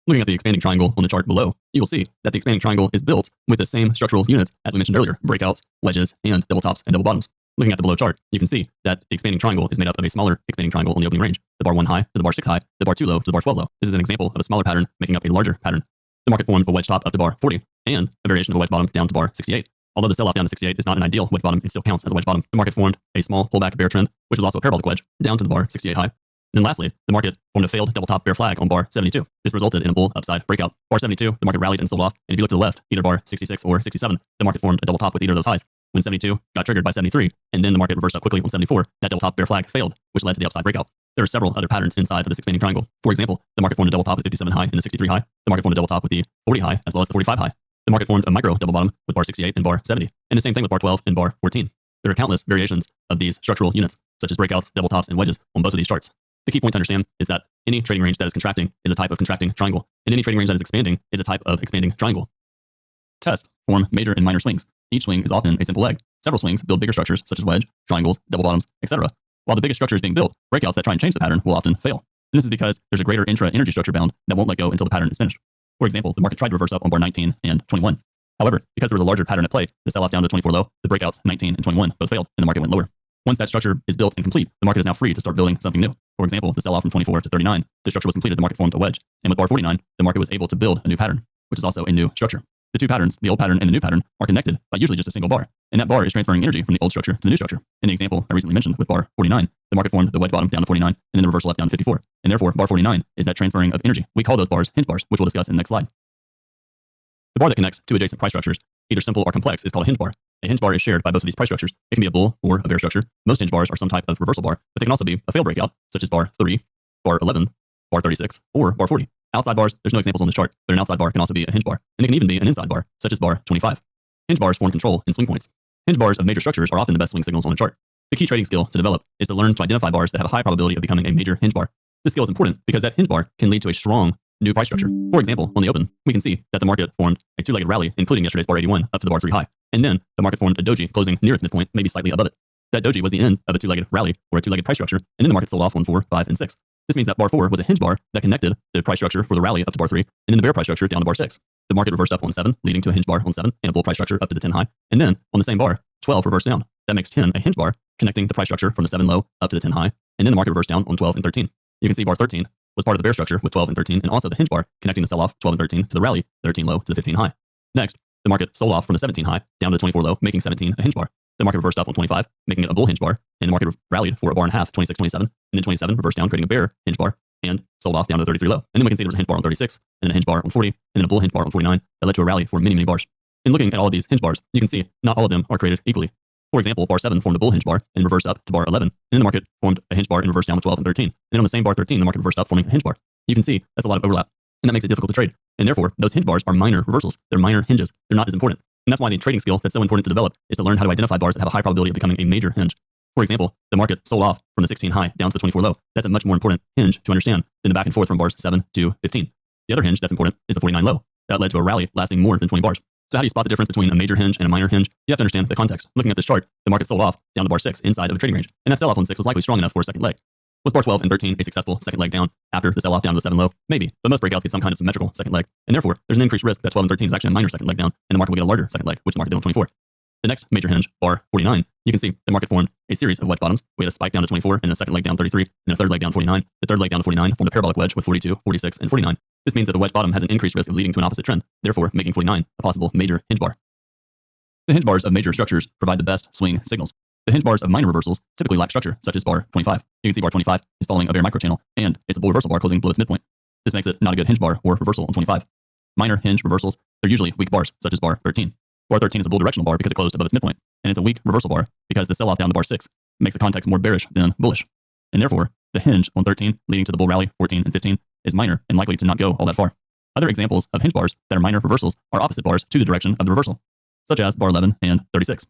Looking at the expanding triangle on the chart below, you will see that the expanding triangle is built with the same structural units as we mentioned earlier, breakouts, wedges, and double tops and double bottoms. Looking at the below chart, you can see that the expanding triangle is made up of a smaller expanding triangle on the opening range, the bar 1 high to the bar 6 high, the bar 2 low to the bar 12 low. This is an example of a smaller pattern making up a larger pattern. The market formed a wedge top up to bar 40 and a variation of a wedge bottom down to bar 68. Although the sell-off down to 68 is not an ideal wedge bottom, it still counts as a wedge bottom. The market formed a small pullback bear trend, which was also a parabolic wedge, down to the bar 68 high. And then lastly, the market formed a failed double top bear flag on bar 72. This resulted in a bull upside breakout. Bar 72, the market rallied and sold off. And if you look to the left, either bar 66 or 67, the market formed a double top with either of those highs. When 72 got triggered by 73, and then the market reversed up quickly on 74, that double top bear flag failed, which led to the upside breakout. There are several other patterns inside of this expanding triangle. For example, the market formed a double top with 57 high and the 63 high. The market formed a double top with the 40 high as well as the 45 high. The market formed a micro double bottom with bar 68 and bar 70, and the same thing with bar 12 and bar 14. There are countless variations of these structural units, such as breakouts, double tops, and wedges on both of these charts. The key point to understand is that any trading range that is contracting is a type of contracting triangle, and any trading range that is expanding is a type of expanding triangle. Tests form major and minor swings. Each swing is often a simple leg. Several swings build bigger structures such as wedge, triangles, double bottoms, etc. While the biggest structure is being built, breakouts that try and change the pattern will often fail. And this is because there's a greater intra-energy structure bound that won't let go until the pattern is finished. For example, the market tried to reverse up on bar 19 and 21. However, because there was a larger pattern at play, the sell-off down to 24 low, the breakouts 19 and 21 both failed, and the market went lower. Once that structure is built and complete, the market is now free to start building something new. For example, the sell-off from 24 to 39, the structure was completed, the market formed a wedge. And with bar 49, the market was able to build a new pattern, which is also a new structure. The two patterns, the old pattern and the new pattern, are connected by usually just a single bar. And that bar is transferring energy from the old structure to the new structure. In the example I recently mentioned with bar 49, the market formed the wedge bottom down to 49 and then the reversal up down to 54. And therefore, bar 49 is that transferring of energy. We call those bars hinge bars, which we'll discuss in the next slide. The bar that connects two adjacent price structures, either simple or complex, is called a hinge bar. A hinge bar is shared by both of these price structures. It can be a bull or a bear structure. Most hinge bars are some type of reversal bar, but they can also be a failed breakout, such as bar 3, bar 11, bar 36, or bar 40. Outside bars, there's no examples on this chart, but an outside bar can also be a hinge bar, and it can even be an inside bar, such as bar 25. Hinge bars form control and swing points. Hinge bars of major structures are often the best swing signals on a chart. The key trading skill to develop is to learn to identify bars that have a high probability of becoming a major hinge bar. This skill is important because that hinge bar can lead to a strong new price structure. For example, on the open, we can see that the market formed a two-legged rally, including yesterday's bar 81 up to the bar 3 high, and then the market formed a doji closing near its midpoint, maybe slightly above it. That doji was the end of a two-legged rally or a two-legged price structure, and then the market sold off on 4, 5, and 6. This means that bar 4 was a hinge bar that connected the price structure for the rally up to bar 3, and then the bear price structure down to bar 6. The market reversed up on 7, leading to a hinge bar on 7, and a bull price structure up to the 10 high, and then on the same bar, 12 reversed down. That makes 10 a hinge bar, connecting the price structure from the 7 low up to the 10 high, and then the market reversed down on 12 and 13. You can see bar 13 was part of the bear structure with 12 and 13, and also the hinge bar connecting the sell-off 12 and 13 to the rally 13 low to the 15 high. Next, the market sold off from the 17 high down to the 24 low, making 17 a hinge bar. The market reversed up on 25, making it a bull hinge bar, and the market rallied for a bar and a half, 26, 27, and then 27 reversed down, creating a bear hinge bar, and sold off down to the 33 low. And then we can see there was a hinge bar on 36, and then a hinge bar on 40, and then a bull hinge bar on 49 that led to a rally for many, many bars. In looking at all of these hinge bars, you can see not all of them are created equally. For example, bar 7 formed a bull hinge bar and reversed up to bar 11, and then the market formed a hinge bar and reversed down to 12 and 13. And then on the same bar 13, the market reversed up, forming a hinge bar. You can see that's a lot of overlap, and that makes it difficult to trade. And therefore, those hinge bars are minor reversals. They're minor hinges. They're not as important. And that's why the trading skill that's so important to develop is to learn how to identify bars that have a high probability of becoming a major hinge. For example, the market sold off from the 16 high down to the 24 low. That's a much more important hinge to understand than the back and forth from bars 7 to 15. The other hinge that's important is the 49 low. That led to a rally lasting more than 20 bars. So how do you spot the difference between a major hinge and a minor hinge? You have to understand the context. Looking at this chart, the market sold off down to bar 6 inside of a trading range, and that sell-off on 6 was likely strong enough for a second leg. Was bar 12 and 13 a successful second leg down after the sell-off down to the 7 low? Maybe, but most breakouts get some kind of symmetrical second leg, and therefore there's an increased risk that 12 and 13 is actually a minor second leg down, and the market will get a larger second leg, which the market did on 24. The next major hinge, bar 49, you can see the market formed a series of wedge bottoms. We had a spike down to 24, and a second leg down 33, and a third leg down 49. The third leg down to 49 formed a parabolic wedge with 42, 46, and 49. This means that the wedge bottom has an increased risk of leading to an opposite trend, therefore making 49 a possible major hinge bar. The hinge bars of major structures provide the best swing signals. The hinge bars of minor reversals typically lack structure, such as bar 25. You can see bar 25 is following a bear microchannel, and it's a bull reversal bar closing below its midpoint. This makes it not a good hinge bar or reversal on 25. Minor hinge reversals, they're usually weak bars, such as bar 13. Bar 13 is a bull directional bar because it closed above its midpoint, and it's a weak reversal bar because the sell-off down to bar 6 makes the context more bearish than bullish. And therefore, the hinge on 13 leading to the bull rally 14 and 15 is minor and likely to not go all that far. Other examples of hinge bars that are minor reversals are opposite bars to the direction of the reversal, such as bar 11 and 36.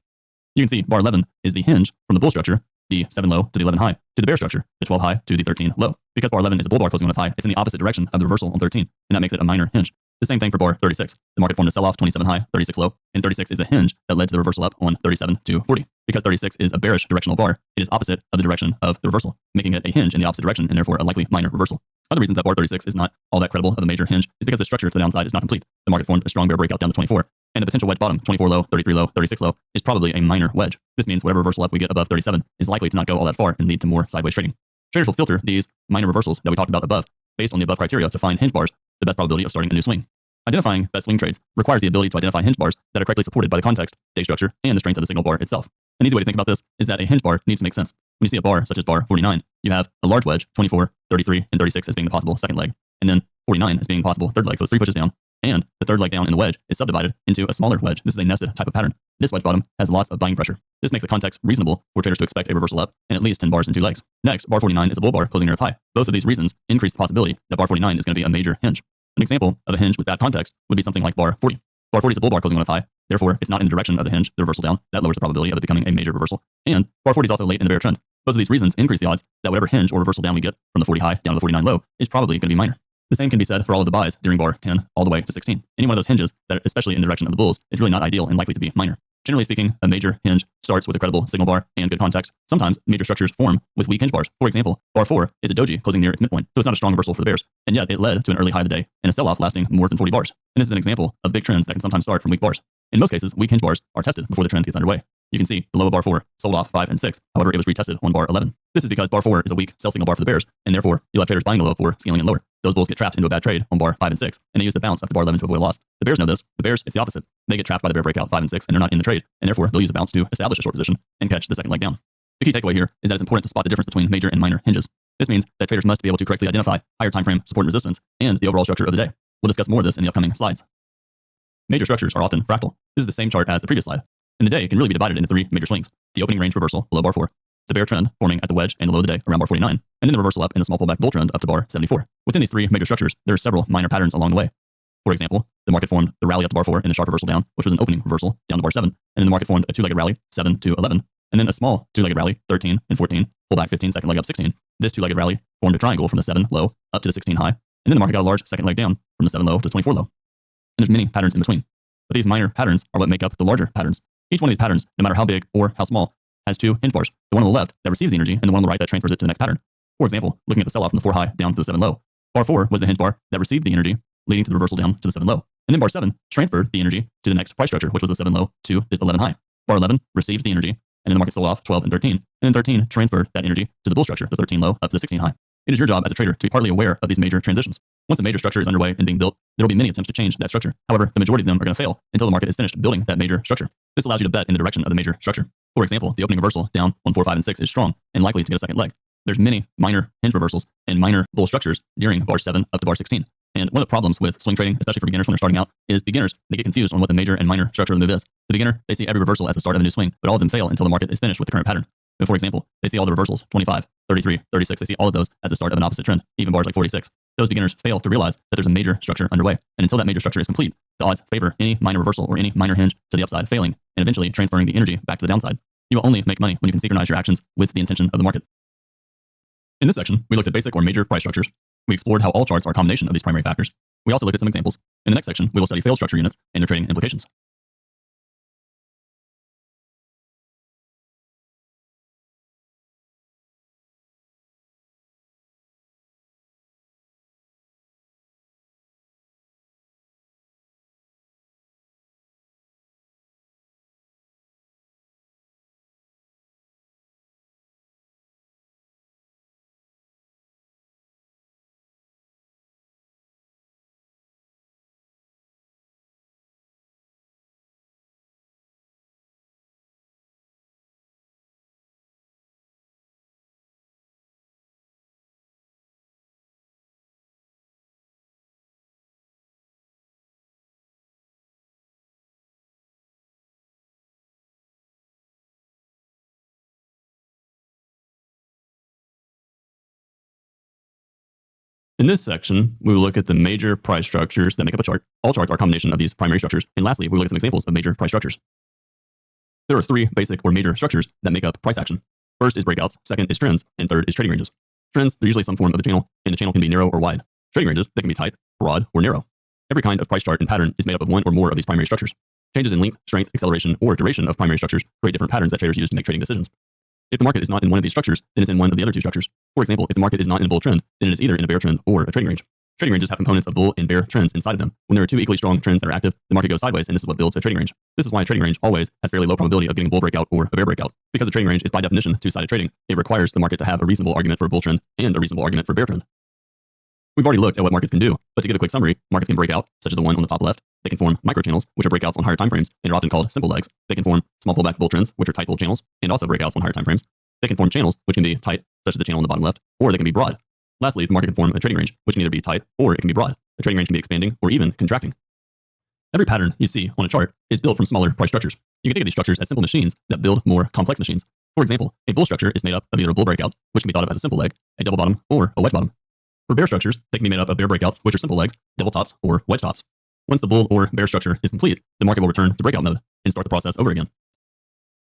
You can see bar 11 is the hinge from the bull structure the 7 low to the 11 high to the bear structure, the 12 high to the 13 low. Because bar 11 is a bull bar closing on its high, it's in the opposite direction of the reversal on 13, and that makes it a minor hinge. The same thing for bar 36. The market formed a sell-off 27 high, 36 low, and 36 is the hinge that led to the reversal up on 37 to 40. Because 36 is a bearish directional bar, it is opposite of the direction of the reversal, making it a hinge in the opposite direction and therefore a likely minor reversal. Other reasons that bar 36 is not all that credible of a major hinge is because the structure to the downside is not complete. The market formed a strong bear breakout down to 24, and the potential wedge bottom, 24 low, 33 low, 36 low, is probably a minor wedge. This means whatever reversal up we get above 37 is likely to not go all that far and lead to more sideways trading. Traders will filter these minor reversals that we talked about above based on the above criteria to find hinge bars, the best probability of starting a new swing. Identifying best swing trades requires the ability to identify hinge bars that are correctly supported by the context, day structure, and the strength of the signal bar itself. An easy way to think about this is that a hinge bar needs to make sense. When you see a bar such as bar 49, you have a large wedge, 24, 33, and 36 as being the possible second leg, and then 49 as being possible third leg, so it's 3 pushes down, and the third leg down in the wedge is subdivided into a smaller wedge. This is a nested type of pattern. This wedge bottom has lots of buying pressure. This makes the context reasonable for traders to expect a reversal up and at least 10 bars in 2 legs. Next, bar 49 is a bull bar closing near its high. Both of these reasons increase the possibility that bar 49 is going to be a major hinge. An example of a hinge with that context would be something like bar 40. Bar 40 is a bull bar closing on its high. Therefore, it's not in the direction of the hinge, the reversal down. That lowers the probability of it becoming a major reversal. And bar 40 is also late in the bear trend. Both of these reasons increase the odds that whatever hinge or reversal down we get from the 40 high down to the 49 low is probably going to be minor. The same can be said for all of the buys during bar 10 all the way to 16. Any one of those hinges that, especially in the direction of the bulls, is really not ideal and likely to be minor. Generally speaking, a major hinge starts with a credible signal bar and good context. Sometimes major structures form with weak hinge bars. For example, bar 4 is a doji closing near its midpoint, so it's not a strong reversal for the bears, and yet it led to an early high of the day and a sell-off lasting more than 40 bars. And this is an example of big trends that can sometimes start from weak bars. In most cases, weak hinge bars are tested before the trend gets underway. You can see the low of bar 4 sold off 5 and 6. However, it was retested on bar 11. This is because bar 4 is a weak sell signal bar for the bears, and therefore you'll have traders buying the low of 4, scaling in lower. Those bulls get trapped into a bad trade on bar 5 and 6, and they use the bounce after bar 11 to avoid a loss. The bears know this. The bears, it's the opposite. They get trapped by the bear breakout 5 and 6, and they're not in the trade, and therefore they'll use the bounce to establish a short position and catch the second leg down. The key takeaway here is that it's important to spot the difference between major and minor hinges. This means that traders must be able to correctly identify higher time frame support and resistance and the overall structure of the day. We'll discuss more of this in the upcoming slides. Major structures are often fractal. This is the same chart as the previous slide. And the day can really be divided into 3 major swings. The opening range reversal below bar 4, the bear trend forming at the wedge and the low of the day around bar 49, and then the reversal up in a small pullback bull trend up to bar 74. Within these 3 major structures, there are several minor patterns along the way. For example, the market formed the rally up to bar 4 and the sharp reversal down, which was an opening reversal down to bar 7, and then the market formed a 2-legged rally, 7 to 11, and then a small 2-legged rally, 13 and 14, pullback 15, second leg up 16. This 2-legged rally formed a triangle from the 7 low up to the 16 high, and then the market got a large second leg down from the 7 low to 24 low. And there's many patterns in between. But these minor patterns are what make up the larger patterns. Each one of these patterns, no matter how big or how small, has 2 hinge bars. The one on the left that receives the energy and the one on the right that transfers it to the next pattern. For example, looking at the sell-off from the 4 high down to the 7 low. Bar 4 was the hinge bar that received the energy, leading to the reversal down to the 7 low. And then bar 7 transferred the energy to the next price structure, which was the 7 low to the 11 high. Bar 11 received the energy, and then the market sold off 12 and 13. And then 13 transferred that energy to the bull structure, the 13 low up to the 16 high. It is your job as a trader to be partly aware of these major transitions. Once a major structure is underway and being built, there will be many attempts to change that structure. However, the majority of them are going to fail until the market is finished building that major structure. This allows you to bet in the direction of the major structure. For example, the opening reversal down on 4, 5, and 6 is strong and likely to get a second leg. There's many minor hinge reversals and minor bull structures during bar 7 up to bar 16. And one of the problems with swing trading, especially for beginners when they're starting out, is beginners, they get confused on what the major and minor structure of the move is. The beginner, they see every reversal as the start of a new swing, but all of them fail until the market is finished with the current pattern. And for example, they see all the reversals, 25, 33, 36, they see all of those as the start of an opposite trend, even bars like 46. Those beginners fail to realize that there's a major structure underway. And until that major structure is complete, the odds favor any minor reversal or any minor hinge to the upside failing and eventually transferring the energy back to the downside. You will only make money when you can synchronize your actions with the intention of the market. In this section, we looked at basic or major price structures. We explored how all charts are a combination of these primary factors. We also looked at some examples. In the next section, we will study failed structure units and their trading implications. In this section, we will look at the major price structures that make up a chart. All charts are a combination of these primary structures. And lastly, we will look at some examples of major price structures. There are 3 basic or major structures that make up price action. First is breakouts, second is trends, and third is trading ranges. Trends are usually some form of a channel, and the channel can be narrow or wide. Trading ranges, they can be tight, broad, or narrow. Every kind of price chart and pattern is made up of one or more of these primary structures. Changes in length, strength, acceleration, or duration of primary structures create different patterns that traders use to make trading decisions. If the market is not in one of these structures, then it's in one of the other two structures. For example, if the market is not in a bull trend, then it is either in a bear trend or a trading range. Trading ranges have components of bull and bear trends inside of them. When there are two equally strong trends that are active, the market goes sideways, and this is what builds a trading range. This is why a trading range always has fairly low probability of getting a bull breakout or a bear breakout. Because a trading range is by definition two-sided trading, it requires the market to have a reasonable argument for a bull trend and a reasonable argument for a bear trend. We've already looked at what markets can do, but to give a quick summary, markets can break out, such as the one on the top left. They can form microchannels, which are breakouts on higher timeframes and are often called simple legs. They can form small pullback bull trends, which are tight bull channels, and also breakouts on higher timeframes. They can form channels, which can be tight, such as the channel on the bottom left, or they can be broad. Lastly, the market can form a trading range, which can either be tight or it can be broad. A trading range can be expanding or even contracting. Every pattern you see on a chart is built from smaller price structures. You can think of these structures as simple machines that build more complex machines. For example, a bull structure is made up of either a bull breakout, which can be thought of as a simple leg, a double bottom, or a wedge bottom. For bear structures, they can be made up of bear breakouts, which are simple legs, double tops, or wedge tops. Once the bull or bear structure is complete, the market will return to breakout mode and start the process over again.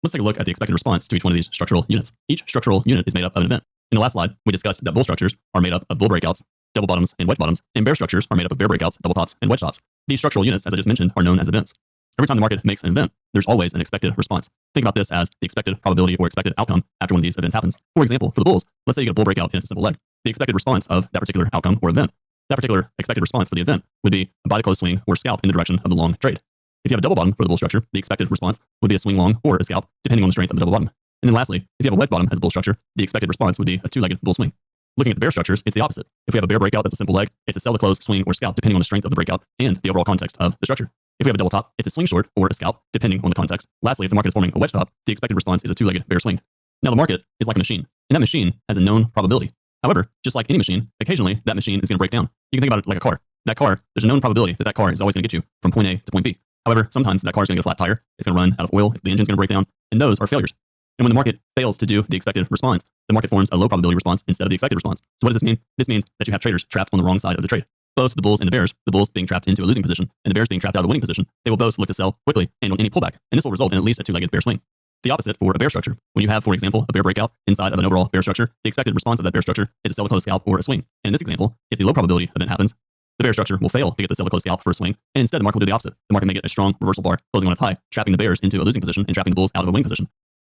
Let's take a look at the expected response to each one of these structural units. Each structural unit is made up of an event. In the last slide, we discussed that bull structures are made up of bull breakouts, double bottoms, and wedge bottoms, and bear structures are made up of bear breakouts, double tops, and wedge tops. These structural units, as I just mentioned, are known as events. Every time the market makes an event, there's always an expected response. Think about this as the expected probability or expected outcome after one of these events happens. For example, for the bulls, let's say you get a bull breakout and it's a simple leg. The expected response of that particular outcome or event, that particular expected response for the event would be a buy the close swing or scalp in the direction of the long trade. If you have a double bottom for the bull structure, the expected response would be a swing long or a scalp, depending on the strength of the double bottom. And then lastly, if you have a wedge bottom as a bull structure, the expected response would be a two-legged bull swing. Looking at the bear structures, it's the opposite. If we have a bear breakout that's a simple leg, it's a sell to close, swing, or scalp, depending on the strength of the breakout and the overall context of the structure. If we have a double top, it's a swing short or a scalp, depending on the context. Lastly, if the market is forming a wedge top, the expected response is a two-legged bear swing. Now, the market is like a machine, and that machine has a known probability. However, just like any machine, occasionally that machine is going to break down. You can think about it like a car. That car, there's a known probability that that car is always going to get you from point A to point B. However, sometimes that car is going to get a flat tire, it's going to run out of oil, the engine's going to break down, and those are failures. And when the market fails to do the expected response, the market forms a low probability response instead of the expected response. So what does this mean? This means that you have traders trapped on the wrong side of the trade. Both the bulls and the bulls being trapped into a losing position and the bears being trapped out of a winning position, they will both look to sell quickly and on any pullback, and this will result in at least a two-legged bear swing. The opposite for a bear structure. When you have, for example, a bear breakout inside of an overall bear structure, the expected response of that bear structure is a sell to close scalp or a swing. And in this example, if the low probability event happens, the bear structure will fail to get the sell to close scalp for a swing, and instead the market will do the opposite. The market may get a strong reversal bar closing on its high, trapping the bears into a losing position and trapping the bulls out of a winning position.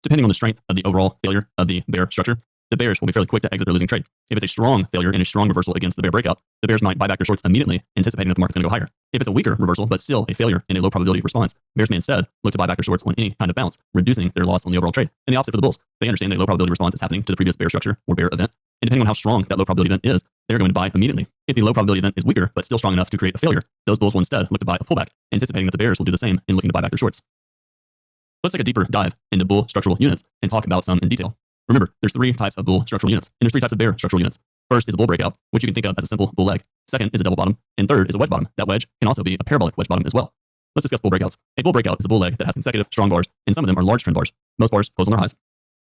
Depending on the strength of the overall failure of the bear structure, the bears will be fairly quick to exit their losing trade. If it's a strong failure and a strong reversal against the bear breakout, the bears might buy back their shorts immediately, anticipating that the market's going to go higher. If it's a weaker reversal, but still a failure and a low probability response, bears may instead look to buy back their shorts on any kind of bounce, reducing their loss on the overall trade. And the opposite for the bulls. They understand that a low probability response is happening to the previous bear structure or bear event, and depending on how strong that low probability event is, they're going to buy immediately. If the low probability event is weaker, but still strong enough to create a failure, those bulls will instead look to buy a pullback, anticipating that the bears will do the same in looking to buy back their shorts. Let's take a deeper dive into bull structural units and talk about some in detail. Remember, there's three types of bull structural units, and there's three types of bear structural units. First is a bull breakout, which you can think of as a simple bull leg. Second is a double bottom, and third is a wedge bottom. That wedge can also be a parabolic wedge bottom as well. Let's discuss bull breakouts. A bull breakout is a bull leg that has consecutive strong bars, and some of them are large trend bars. Most bars close on their highs.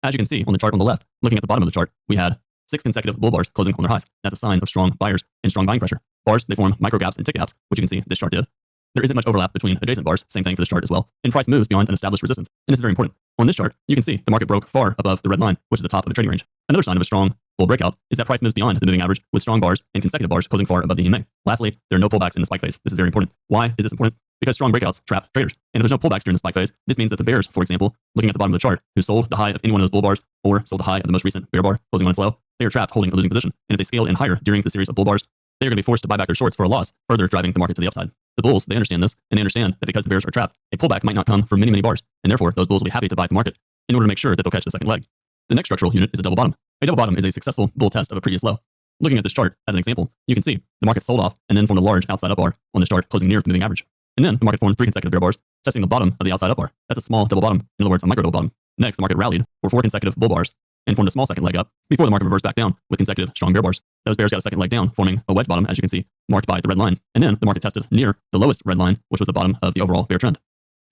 As you can see on the chart on the left, looking at the bottom of the chart, we had 6 consecutive bull bars closing on their highs. That's a sign of strong buyers and strong buying pressure. Bars, they form micro gaps and tick gaps, which you can see this chart did. There isn't much overlap between adjacent bars, same thing for this chart as well, and price moves beyond an established resistance, and this is very important. On this chart, you can see the market broke far above the red line, which is the top of a trading range. Another sign of a strong bull breakout is that price moves beyond the moving average with strong bars and consecutive bars closing far above the EMA. Lastly, there are no pullbacks in the spike phase. This is very important. Why is this important? Because strong breakouts trap traders. And if there's no pullbacks during the spike phase, this means that the bears, for example, looking at the bottom of the chart, who sold the high of any one of those bull bars or sold the high of the most recent bear bar closing on its low, they are trapped holding a losing position. And if they scale in higher during the series of bull bars, they are going to be forced to buy back their shorts for a loss, further driving the market to the upside. The bulls, they understand this, and they understand that because the bears are trapped, a pullback might not come for many, many bars, and therefore those bulls will be happy to buy the market in order to make sure that they'll catch the second leg. The next structural unit is a double bottom. A double bottom is a successful bull test of a previous low. Looking at this chart as an example, you can see the market sold off and then formed a large outside up bar on this chart closing near the moving average. And then the market formed 3 consecutive bear bars, testing the bottom of the outside up bar. That's a small double bottom, in other words, a micro double bottom. Next, the market rallied for 4 consecutive bull bars and formed a small second leg up before the market reversed back down with consecutive strong bear bars. Those bears got a second leg down, forming a wedge bottom, as you can see, marked by the red line. And then the market tested near the lowest red line, which was the bottom of the overall bear trend.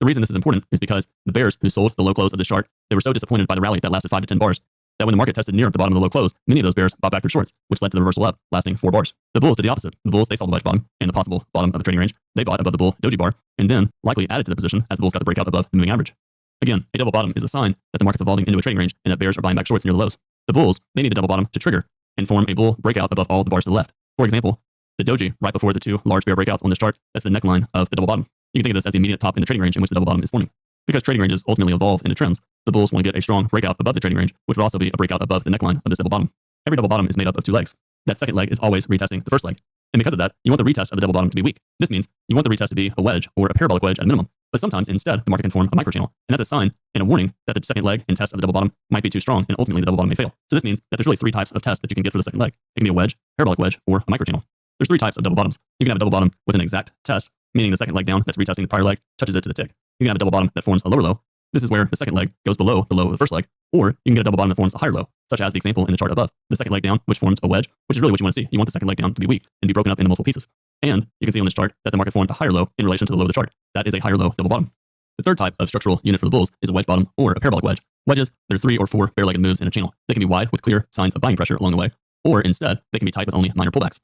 The reason this is important is because the bears who sold the low close of this chart, they were so disappointed by the rally that lasted 5 to 10 bars that when the market tested near the bottom of the low close, many of those bears bought back their shorts, which led to the reversal up, lasting 4 bars. The bulls did the opposite. The bulls, they saw the wedge bottom and the possible bottom of the trading range. They bought above the bull doji bar, and then likely added to the position as the bulls got the breakout above the moving average. Again, a double bottom is a sign that the market's evolving into a trading range and that bears are buying back shorts near the lows. The bulls, they need the double bottom to trigger and form a bull breakout above all the bars to the left. For example, the doji right before the two large bear breakouts on this chart, that's the neckline of the double bottom. You can think of this as the immediate top in the trading range in which the double bottom is forming. Because trading ranges ultimately evolve into trends, the bulls want to get a strong breakout above the trading range, which would also be a breakout above the neckline of this double bottom. Every double bottom is made up of two legs. That second leg is always retesting the first leg. And because of that, you want the retest of the double bottom to be weak. This means you want the retest to be a wedge or a parabolic wedge at a minimum. But sometimes instead, the market can form a microchannel. And that's a sign and a warning that the second leg and test of the double bottom might be too strong and ultimately the double bottom may fail. So this means that there's really three types of tests that you can get for the second leg. It can be a wedge, parabolic wedge, or a microchannel. There's three types of double bottoms. You can have a double bottom with an exact test, meaning the second leg down that's retesting the prior leg touches it to the tick. You can have a double bottom that forms a lower low. This is where the second leg goes below the low of the first leg. Or you can get a double bottom that forms a higher low, such as the example in the chart above. The second leg down, which forms a wedge, which is really what you want to see. You want the second leg down to be weak and be broken up into multiple pieces. And you can see on this chart that the market formed a higher low in relation to the low of the chart. That is a higher low double bottom. The third type of structural unit for the bulls is a wedge bottom or a parabolic wedge. Wedges, there are 3 or 4 bare-legged moves in a channel. They can be wide with clear signs of buying pressure along the way, or instead, they can be tight with only minor pullbacks.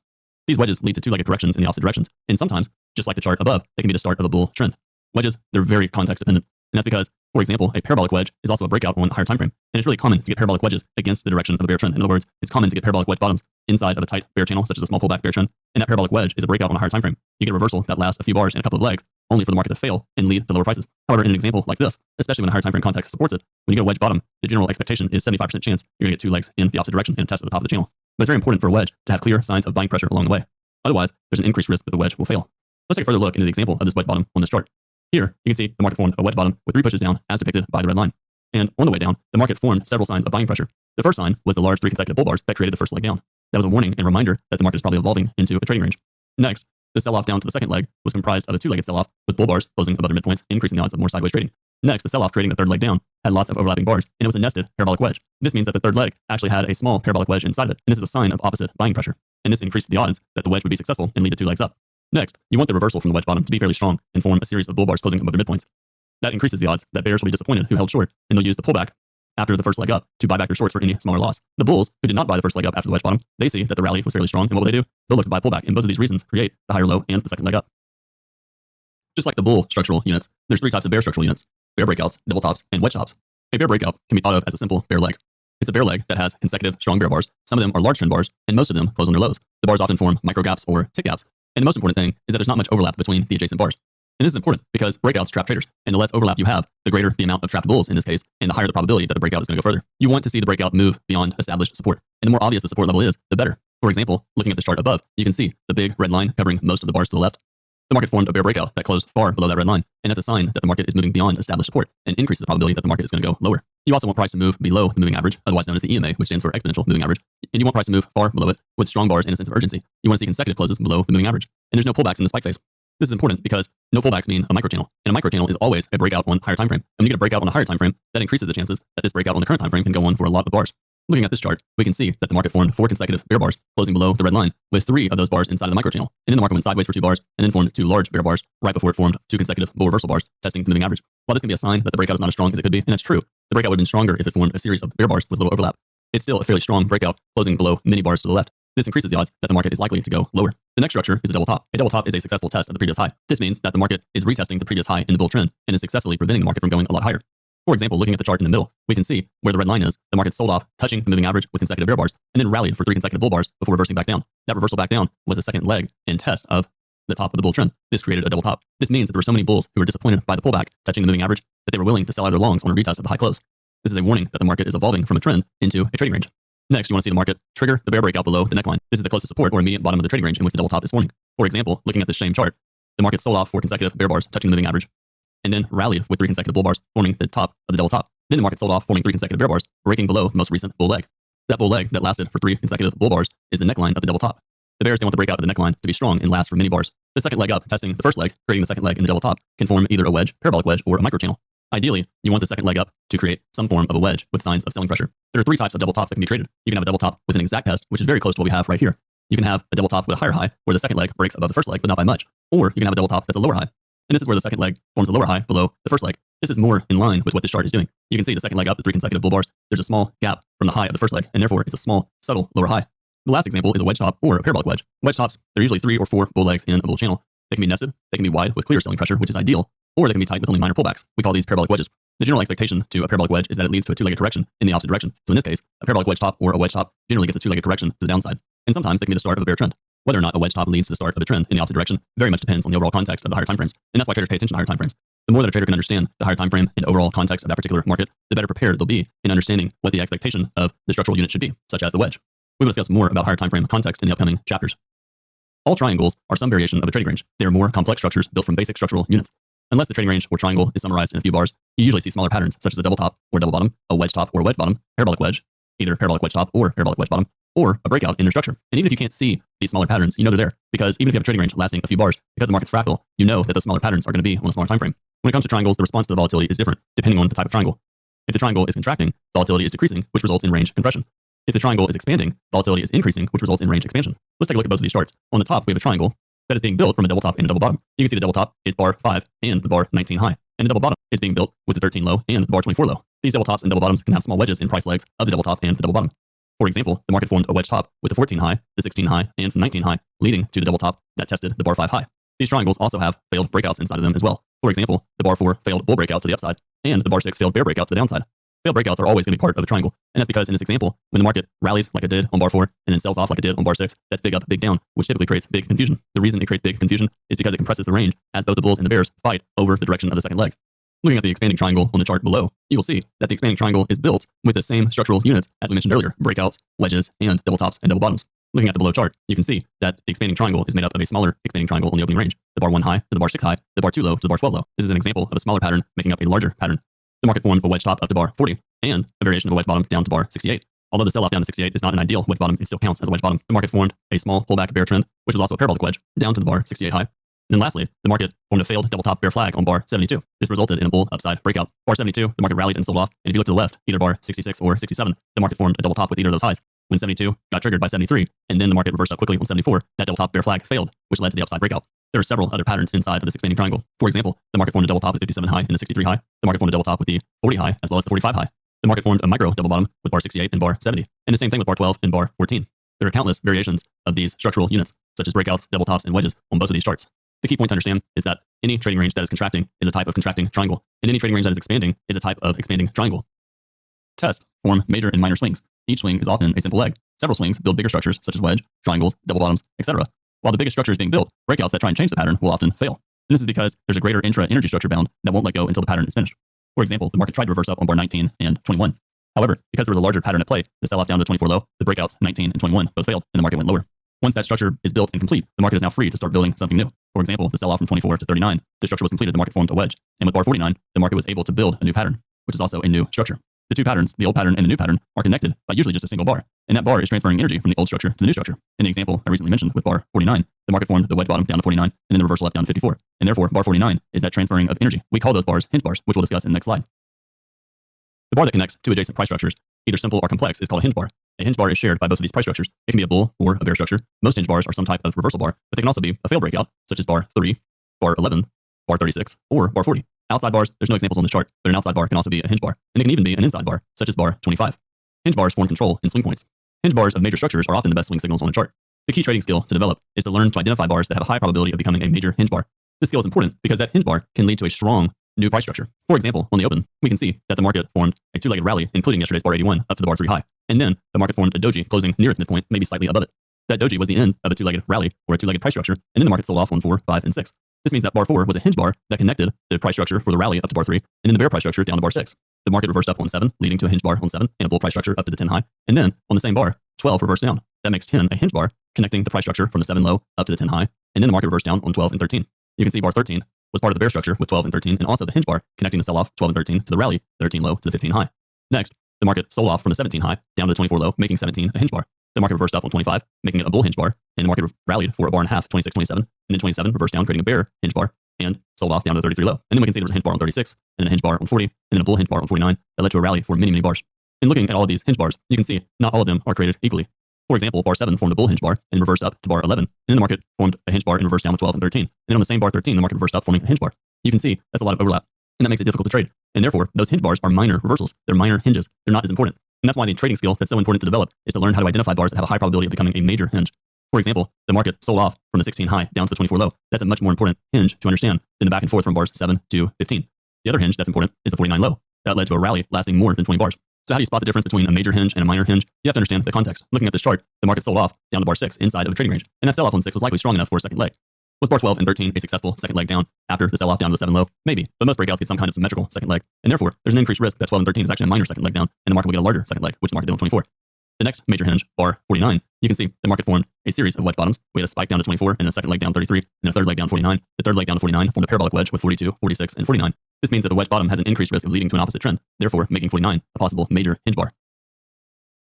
These wedges lead to two-legged corrections in the opposite directions, and sometimes, just like the chart above, they can be the start of a bull trend. Wedges, they're very context dependent, and that's because, for example, a parabolic wedge is also a breakout on a higher time frame, and it's really common to get parabolic wedges against the direction of a bear trend. In other words, it's common to get parabolic wedge bottoms inside of a tight bear channel, such as a small pullback bear trend, and that parabolic wedge is a breakout on a higher time frame. You get a reversal that lasts a few bars and a couple of legs, only for the market to fail and lead to lower prices. However, in an example like this, especially when a higher time frame context supports it, when you get a wedge bottom, the general expectation is 75% chance you're going to get two legs in the opposite direction and a test at the top of the channel. But it's very important for a wedge to have clear signs of buying pressure along the way. Otherwise, there's an increased risk that the wedge will fail. Let's take a further look into the example of this wedge bottom on this chart. Here, you can see the market formed a wedge bottom with 3 pushes down as depicted by the red line. And on the way down, the market formed several signs of buying pressure. The first sign was the large 3 consecutive bull bars that created the first leg down. That was a warning and reminder that the market is probably evolving into a trading range. Next, the sell-off down to the second leg was comprised of a 2-legged sell-off with bull bars closing above their midpoints, increasing the odds of more sideways trading. Next, the sell-off creating the third leg down had lots of overlapping bars, and it was a nested parabolic wedge. This means that the third leg actually had a small parabolic wedge inside of it, and this is a sign of opposite buying pressure. And this increased the odds that the wedge would be successful and lead to 2 legs up. Next, you want the reversal from the wedge bottom to be fairly strong and form a series of bull bars closing above their midpoints. That increases the odds that bears will be disappointed who held short, and they'll use the pullback after the first leg up to buy back their shorts for any smaller loss. The bulls, who did not buy the first leg up after the wedge bottom, they see that the rally was fairly strong, and what will they do? They'll look to buy pullback, and both of these reasons create the higher low and the second leg up. Just like the bull structural units, there's 3 types of bear structural units: bear breakouts, double tops, and wedge tops. A bear breakout can be thought of as a simple bear leg. It's a bear leg that has consecutive strong bear bars. Some of them are large trend bars, and most of them close on their lows. The bars often form micro gaps or tick gaps, and the most important thing is that there's not much overlap between the adjacent bars. And this is important because breakouts trap traders, and the less overlap you have, the greater the amount of trapped bulls in this case, and the higher the probability that the breakout is going to go further. You want to see the breakout move beyond established support, and the more obvious the support level is, the better. For example, looking at the chart above, you can see the big red line covering most of the bars to the left. The market formed a bear breakout that closed far below that red line, and that's a sign that the market is moving beyond established support and increases the probability that the market is going to go lower. You also want price to move below the moving average, otherwise known as the EMA, which stands for exponential moving average, and you want price to move far below it with strong bars and a sense of urgency. You want to see consecutive closes below the moving average, and there's no pullbacks in the spike phase. This is important because no pullbacks mean a microchannel, and a microchannel is always a breakout on higher time frame. And when you get a breakout on a higher time frame, that increases the chances that this breakout on the current time frame can go on for a lot of bars. Looking at this chart, we can see that the market formed 4 consecutive bear bars closing below the red line, with 3 of those bars inside of the microchannel. And then the market went sideways for 2 bars, and then formed 2 large bear bars right before it formed 2 consecutive bull reversal bars, testing the moving average. While this can be a sign that the breakout is not as strong as it could be, and that's true, the breakout would have been stronger if it formed a series of bear bars with little overlap. It's still a fairly strong breakout, closing below many bars to the left. This increases the odds that the market is likely to go lower. The next structure is a double top. A double top is a successful test of the previous high. This means that the market is retesting the previous high in the bull trend and is successfully preventing the market from going a lot higher. For example, looking at the chart in the middle, we can see where the red line is. The market sold off, touching the moving average with consecutive bear bars, and then rallied for 3 consecutive bull bars before reversing back down. That reversal back down was a second leg and test of the top of the bull trend. This created a double top. This means that there were so many bulls who were disappointed by the pullback, touching the moving average, that they were willing to sell out their longs on a retest of the high close. This is a warning that the market is evolving from a trend into a trading range. Next, you want to see the market trigger the bear breakout below the neckline. This is the closest support or immediate bottom of the trading range in which the double top is forming. For example, looking at this same chart, the market sold off 4 consecutive bear bars touching the moving average, and then rallied with 3 consecutive bull bars forming the top of the double top. Then the market sold off, forming 3 consecutive bear bars, breaking below the most recent bull leg. That bull leg that lasted for 3 consecutive bull bars is the neckline of the double top. The bears, they want the breakout of the neckline to be strong and last for many bars. The second leg up, testing the first leg, creating the second leg in the double top, can form either a wedge, parabolic wedge, or a microchannel. Ideally, you want the second leg up to create some form of a wedge with signs of selling pressure. There are 3 types of double tops that can be created. You can have a double top with an exact test, which is very close to what we have right here. You can have a double top with a higher high, where the second leg breaks above the first leg, but not by much. Or you can have a double top that's a lower high. And this is where the second leg forms a lower high below the first leg. This is more in line with what this chart is doing. You can see the second leg up, the 3 consecutive bull bars. There's a small gap from the high of the first leg, and therefore it's a small, subtle lower high. The last example is a wedge top or a parabolic wedge. Wedge tops, they're usually 3 or 4 bull legs in a bull channel. They can be nested, they can be wide with clear selling pressure, which is ideal, or they can be tight with only minor pullbacks. We call these parabolic wedges. The general expectation to a parabolic wedge is that it leads to a two-legged correction in the opposite direction. So in this case, a parabolic wedge top or a wedge top generally gets a two-legged correction to the downside. And sometimes they can be the start of a bear trend. Whether or not a wedge top leads to the start of a trend in the opposite direction very much depends on the overall context of the higher time frames. And that's why traders pay attention to higher time frames. The more that a trader can understand the higher time frame and overall context of that particular market, the better prepared they'll be in understanding what the expectation of the structural unit should be, such as the wedge. We will discuss more about higher time frame context in the upcoming chapters. All triangles are some variation of a trading range. They are more complex structures built from basic structural units. Unless the trading range or triangle is summarized in a few bars, you usually see smaller patterns such as a double top or double bottom, a wedge top or wedge bottom, parabolic wedge, either parabolic wedge top or parabolic wedge bottom, or a breakout in their structure. And even if you can't see these smaller patterns, you know they're there, because even if you have a trading range lasting a few bars, because the market's fractal, you know that those smaller patterns are going to be on a smaller time frame. When it comes to triangles, the response to the volatility is different depending on the type of triangle. If the triangle is contracting, volatility is decreasing, which results in range compression. If the triangle is expanding, volatility is increasing, which results in range expansion. Let's take a look at both of these charts. On the top, we have a triangle that is being built from a double top and a double bottom. You can see the double top is bar 5 and the bar 19 high, and the double bottom is being built with the 13 low and the bar 24 low. These double tops and double bottoms can have small wedges in price legs of the double top and the double bottom. For example, the market formed a wedge top with the 14 high, the 16 high, and the 19 high, leading to the double top that tested the bar 5 high. These triangles also have failed breakouts inside of them as well. For example, the bar 4 failed bull breakout to the upside, and the bar 6 failed bear breakout to the downside. Failed breakouts are always going to be part of a triangle, and that's because in this example, when the market rallies like it did on bar 4 and then sells off like it did on bar 6, that's big up, big down, which typically creates big confusion. The reason it creates big confusion is because it compresses the range as both the bulls and the bears fight over the direction of the second leg. Looking at the expanding triangle on the chart below, you will see that the expanding triangle is built with the same structural units as we mentioned earlier, breakouts, wedges, and double tops and double bottoms. Looking at the below chart, you can see that the expanding triangle is made up of a smaller expanding triangle on the opening range, the bar 1 high to the bar 6 high, the bar 2 low to the bar 12 low. This is an example of a smaller pattern making up a larger pattern. The market formed a wedge top up to bar 40 and a variation of a wedge bottom down to bar 68. Although the sell-off down to 68 is not an ideal wedge bottom, it still counts as a wedge bottom. The market formed a small pullback bear trend, which was also a parabolic wedge, down to the bar 68 high. And then lastly, the market formed a failed double top bear flag on bar 72. This resulted in a bull upside breakout. Bar 72, the market rallied and sold off. And if you look to the left, either bar 66 or 67, the market formed a double top with either of those highs. When 72 got triggered by 73, and then the market reversed up quickly on 74, that double top bear flag failed, which led to the upside breakout. There are several other patterns inside of this expanding triangle. For example, the market formed a double top with 57 high and the 63 high. The market formed a double top with the 40 high as well as the 45 high. The market formed a micro double bottom with bar 68 and bar 70, and the same thing with bar 12 and bar 14. There are countless variations of these structural units, such as breakouts, double tops, and wedges on both of these charts. The key point to understand is that any trading range that is contracting is a type of contracting triangle, and any trading range that is expanding is a type of expanding triangle. Tests form major and minor swings. Each swing is often a simple leg. Several swings build bigger structures such as wedge, triangles, double bottoms, etc. While the biggest structure is being built, breakouts that try and change the pattern will often fail. And this is because there's a greater intra-energy structure bound that won't let go until the pattern is finished. For example, the market tried to reverse up on bar 19 and 21. However, because there was a larger pattern at play, the sell-off down to 24 low, the breakouts 19 and 21 both failed, and the market went lower. Once that structure is built and complete, the market is now free to start building something new. For example, the sell-off from 24 to 39, the structure was completed, the market formed a wedge. And with bar 49, the market was able to build a new pattern, which is also a new structure. The two patterns, the old pattern and the new pattern, are connected by usually just a single bar. And that bar is transferring energy from the old structure to the new structure. In the example I recently mentioned with bar 49, the market formed the wedge bottom down to 49 and then the reversal up down to 54. And therefore, bar 49 is that transferring of energy. We call those bars hinge bars, which we'll discuss in the next slide. The bar that connects two adjacent price structures, either simple or complex, is called a hinge bar. A hinge bar is shared by both of these price structures. It can be a bull or a bear structure. Most hinge bars are some type of reversal bar, but they can also be a fail breakout, such as bar 3, bar 11, bar 36, or bar 40. Outside bars, there's no examples on the chart, but an outside bar can also be a hinge bar, and it can even be an inside bar, such as bar 25. Hinge bars form control and swing points. Hinge bars of major structures are often the best swing signals on a chart. The key trading skill to develop is to learn to identify bars that have a high probability of becoming a major hinge bar. This skill is important because that hinge bar can lead to a strong new price structure. For example, on the open, we can see that the market formed a two-legged rally, including yesterday's bar 81 up to the bar 3 high. And then the market formed a doji closing near its midpoint, maybe slightly above it. That doji was the end of a two-legged rally or a two-legged price structure, and then the market sold off on 4, 5, and 6. This means that bar 4 was a hinge bar that connected the price structure for the rally up to bar 3, and then the bear price structure down to bar 6. The market reversed up on 7, leading to a hinge bar on 7, and a bull price structure up to the 10 high. And then on the same bar, 12 reversed down. That makes 10 a hinge bar, connecting the price structure from the 7 low up to the 10 high, and then the market reversed down on 12 and 13. You can see bar 13 was part of the bear structure with 12 and 13, and also the hinge bar connecting the sell-off 12 and 13 to the rally 13 low to the 15 high. Next, the market sold off from the 17 high down to the 24 low, making 17 a hinge bar. The market reversed up on 25, making it a bull hinge bar, and the market rallied for a bar and a half, 26, 27, and then 27 reversed down, creating a bear hinge bar, and sold off down to the 33 low. And then we can see there was a hinge bar on 36, and then a hinge bar on 40, and then a bull hinge bar on 49 that led to a rally for many, many bars. In looking at all of these hinge bars, you can see not all of them are created equally. For example, bar 7 formed a bull hinge bar and reversed up to bar 11, and then the market formed a hinge bar and reversed down to 12 and 13. And then on the same bar 13, the market reversed up, forming a hinge bar. You can see that's a lot of overlap, and that makes it difficult to trade. And therefore, those hinge bars are minor reversals. They're minor hinges. They're not as important. And that's why the trading skill that's so important to develop is to learn how to identify bars that have a high probability of becoming a major hinge. For example, the market sold off from the 16 high down to the 24 low. That's a much more important hinge to understand than the back and forth from bars 7 to 15. The other hinge that's important is the 49 low. that led to a rally lasting more than 20 bars. So how do you spot the difference between a major hinge and a minor hinge? You have to understand the context. Looking at this chart, the market sold off down to bar 6 inside of the trading range, and that sell-off on 6 was likely strong enough for a second leg. Was bar 12 and 13 a successful second leg down after the sell-off down to the 7 low? Maybe, but most breakouts get some kind of symmetrical second leg, and therefore there's an increased risk that 12 and 13 is actually a minor second leg down, and the market will get a larger second leg, which the market did on 24. The next major hinge, bar 49, you can see the market formed a series of wedge bottoms. We had a spike down to 24, and a second leg down 33, and a third leg down 49. The third leg down to 49 formed a parabolic wedge with 42, 46, and 49. This means that the wedge bottom has an increased risk of leading to an opposite trend, therefore making 49 a possible major hinge bar.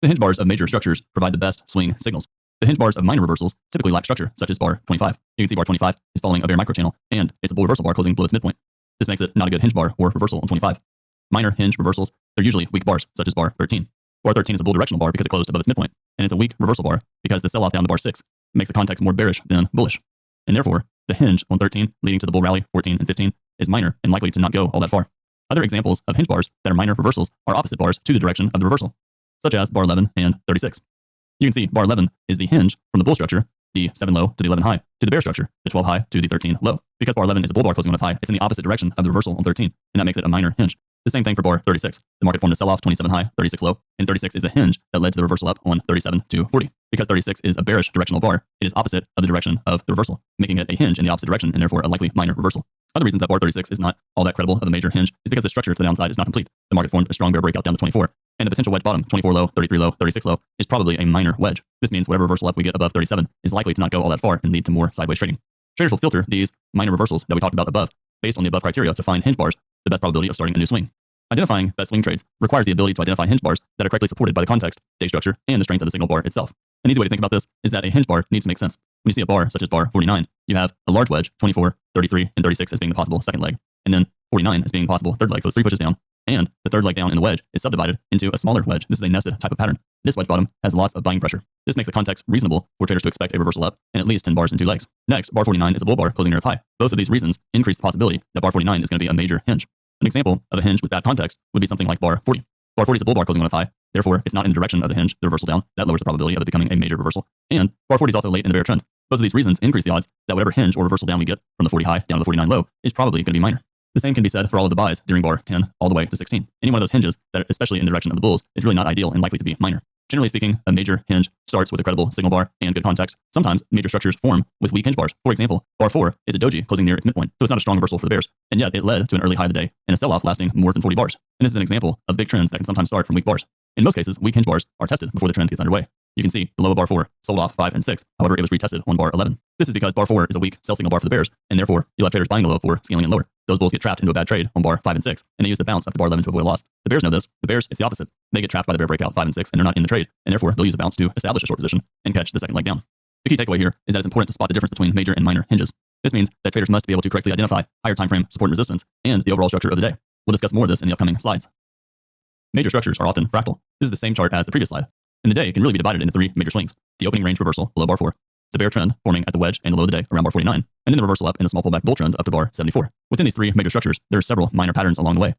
The hinge bars of major structures provide the best swing signals. The hinge bars of minor reversals typically lack structure, such as bar 25. You can see bar 25 is following a bear microchannel, and it's a bull reversal bar closing below its midpoint. This makes it not a good hinge bar or reversal on 25. Minor hinge reversals, they're usually weak bars, such as bar 13. Bar 13 is a bull directional bar because it closed above its midpoint, and it's a weak reversal bar because the sell-off down to bar 6 makes the context more bearish than bullish. And therefore, the hinge on 13 leading to the bull rally 14 and 15 is minor and likely to not go all that far. Other examples of hinge bars that are minor reversals are opposite bars to the direction of the reversal, such as bar 11 and 36. You can see bar 11 is the hinge from the bull structure, the 7 low to the 11 high, to the bear structure, the 12 high to the 13 low. Because bar 11 is a bull bar closing on its high, it's in the opposite direction of the reversal on 13, and that makes it a minor hinge. The same thing for bar 36. The market formed a sell-off 27 high, 36 low, and 36 is the hinge that led to the reversal up on 37 to 40. Because 36 is a bearish directional bar, it is opposite of the direction of the reversal, making it a hinge in the opposite direction and therefore a likely minor reversal. Other reasons that bar 36 is not all that credible of a major hinge is because the structure to the downside is not complete. The market formed a strong bear breakout down to 24, and the potential wedge bottom, 24 low, 33 low, 36 low, is probably a minor wedge. This means whatever reversal up we get above 37 is likely to not go all that far and lead to more sideways trading. Traders will filter these minor reversals that we talked about above based on the above criteria to find hinge bars, the best probability of starting a new swing. Identifying best swing trades requires the ability to identify hinge bars that are correctly supported by the context, day structure, and the strength of the signal bar itself. An easy way to think about this is that a hinge bar needs to make sense. When you see a bar such as bar 49, you have a large wedge, 24, 33, and 36 as being the possible second leg, and then 49 as being possible third leg, so it's 3 pushes down, and the third leg down in the wedge is subdivided into a smaller wedge. This is a nested type of pattern. This wedge bottom has lots of buying pressure. This makes the context reasonable for traders to expect a reversal up and at least 10 bars in 2 legs. Next, bar 49 is a bull bar closing near its high. Both of these reasons increase the possibility that bar 49 is going to be a major hinge. An example of a hinge with that context would be something like bar 40. Bar 40 is a bull bar closing on its high. Therefore, it's not in the direction of the hinge, the reversal down. That lowers the probability of it becoming a major reversal. And bar 40 is also late in the bear trend. Both of these reasons increase the odds that whatever hinge or reversal down we get from the 40 high down to the 49 low is probably going to be minor. The same can be said for all of the buys during bar 10 all the way to 16. Any one of those hinges that, especially in the direction of the bulls, is really not ideal and likely to be minor. Generally speaking, a major hinge starts with a credible signal bar and good context. Sometimes major structures form with weak hinge bars. For example, bar 4 is a doji closing near its midpoint, so it's not a strong reversal for the bears, and yet it led to an early high of the day and a sell-off lasting more than 40 bars. And this is an example of big trends that can sometimes start from weak bars. In most cases, weak hinge bars are tested before the trend gets underway. You can see the low of bar 4 sold off 5 and 6. However, it was retested on bar 11. This is because bar 4 is a weak sell signal bar for the bears, and therefore you'll have traders buying the low 4, scaling it lower. Those bulls get trapped into a bad trade on bar 5 and 6, and they use the bounce up to bar 11 to avoid a loss. The bears know this. The bears, it's the opposite. They get trapped by the bear breakout 5 and 6, and they're not in the trade, and therefore they'll use the bounce to establish a short position and catch the second leg down. The key takeaway here is that it's important to spot the difference between major and minor hinges. This means that traders must be able to correctly identify higher time frame support and resistance and the overall structure of the day. We'll discuss more of this in the upcoming slides. Major structures are often fractal. This is the same chart as the previous slide. And the day can really be divided into 3 major swings. The opening range reversal below bar 4, the bear trend forming at the wedge and the low of the day around bar 49, and then the reversal up in a small pullback bull trend up to bar 74. Within these 3 major structures, there are several minor patterns along the way.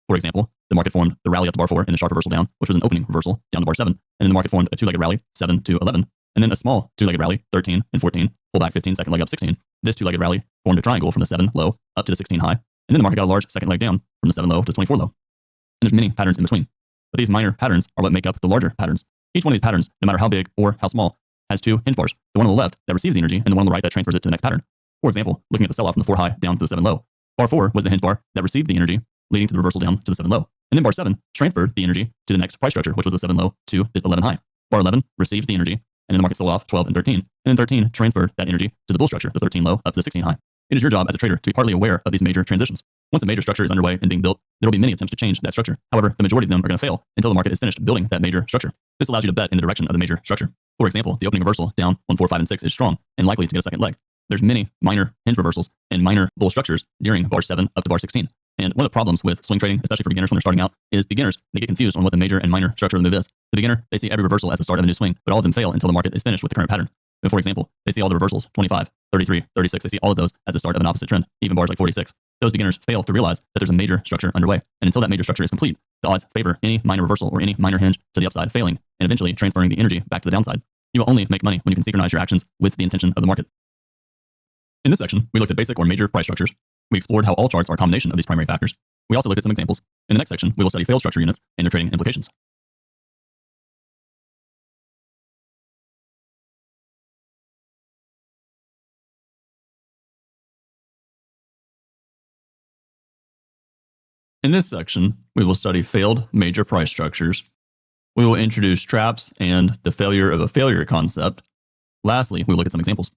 For example, the market formed the rally up to bar 4 and a sharp reversal down, which was an opening reversal down to bar 7, and then the market formed a 2-legged rally 7 to 11, and then a small 2-legged rally 13 and 14, pullback 15, second leg up 16. This 2-legged rally formed a triangle from the 7 low up to the 16 high, and then the market got a large second leg down from the 7 low to 24 low. And there's many patterns in between. But these minor patterns are what make up the larger patterns. Each one of these patterns, no matter how big or how small, has 2 hinge bars. The one on the left that receives the energy and the one on the right that transfers it to the next pattern. For example, looking at the sell-off from the 4 high down to the 7 low. Bar 4 was the hinge bar that received the energy, leading to the reversal down to the 7 low. And then bar 7 transferred the energy to the next price structure, which was the 7 low to the 11 high. Bar 11 received the energy, and then the market sold off 12 and 13. And then 13 transferred that energy to the bull structure, the 13 low up to the 16 high. It is your job as a trader to be partly aware of these major transitions. Once a major structure is underway and being built, there will be many attempts to change that structure. However, the majority of them are going to fail until the market is finished building that major structure. This allows you to bet in the direction of the major structure. For example, the opening reversal down on 4, 5, and 6 is strong and likely to get a second leg. There's many minor hinge reversals and minor bull structures during bar 7 up to bar 16. And one of the problems with swing trading, especially for beginners when they're starting out, is beginners, they get confused on what the major and minor structure of the move is. The beginner, they see every reversal as the start of a new swing, but all of them fail until the market is finished with the current pattern. And for example, they see all the reversals, 25, 33, 36, they see all of those as the start of an opposite trend, even bars like 46. Those beginners fail to realize that there's a major structure underway. And until that major structure is complete, the odds favor any minor reversal or any minor hinge to the upside failing and eventually transferring the energy back to the downside. You will only make money when you can synchronize your actions with the intention of the market. In this section, we looked at basic or major price structures. We explored how all charts are a combination of these primary factors. We also looked at some examples. In the next section, we will study failed structure units and their trading implications. In this section, we will study failed major price structures. We will introduce traps and the failure of a failure concept. Lastly, we will look at some examples.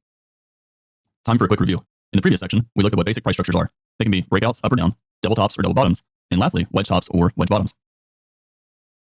Time for a quick review. In the previous section, we looked at what basic price structures are. They can be breakouts up or down, double tops or double bottoms, and lastly, wedge tops or wedge bottoms.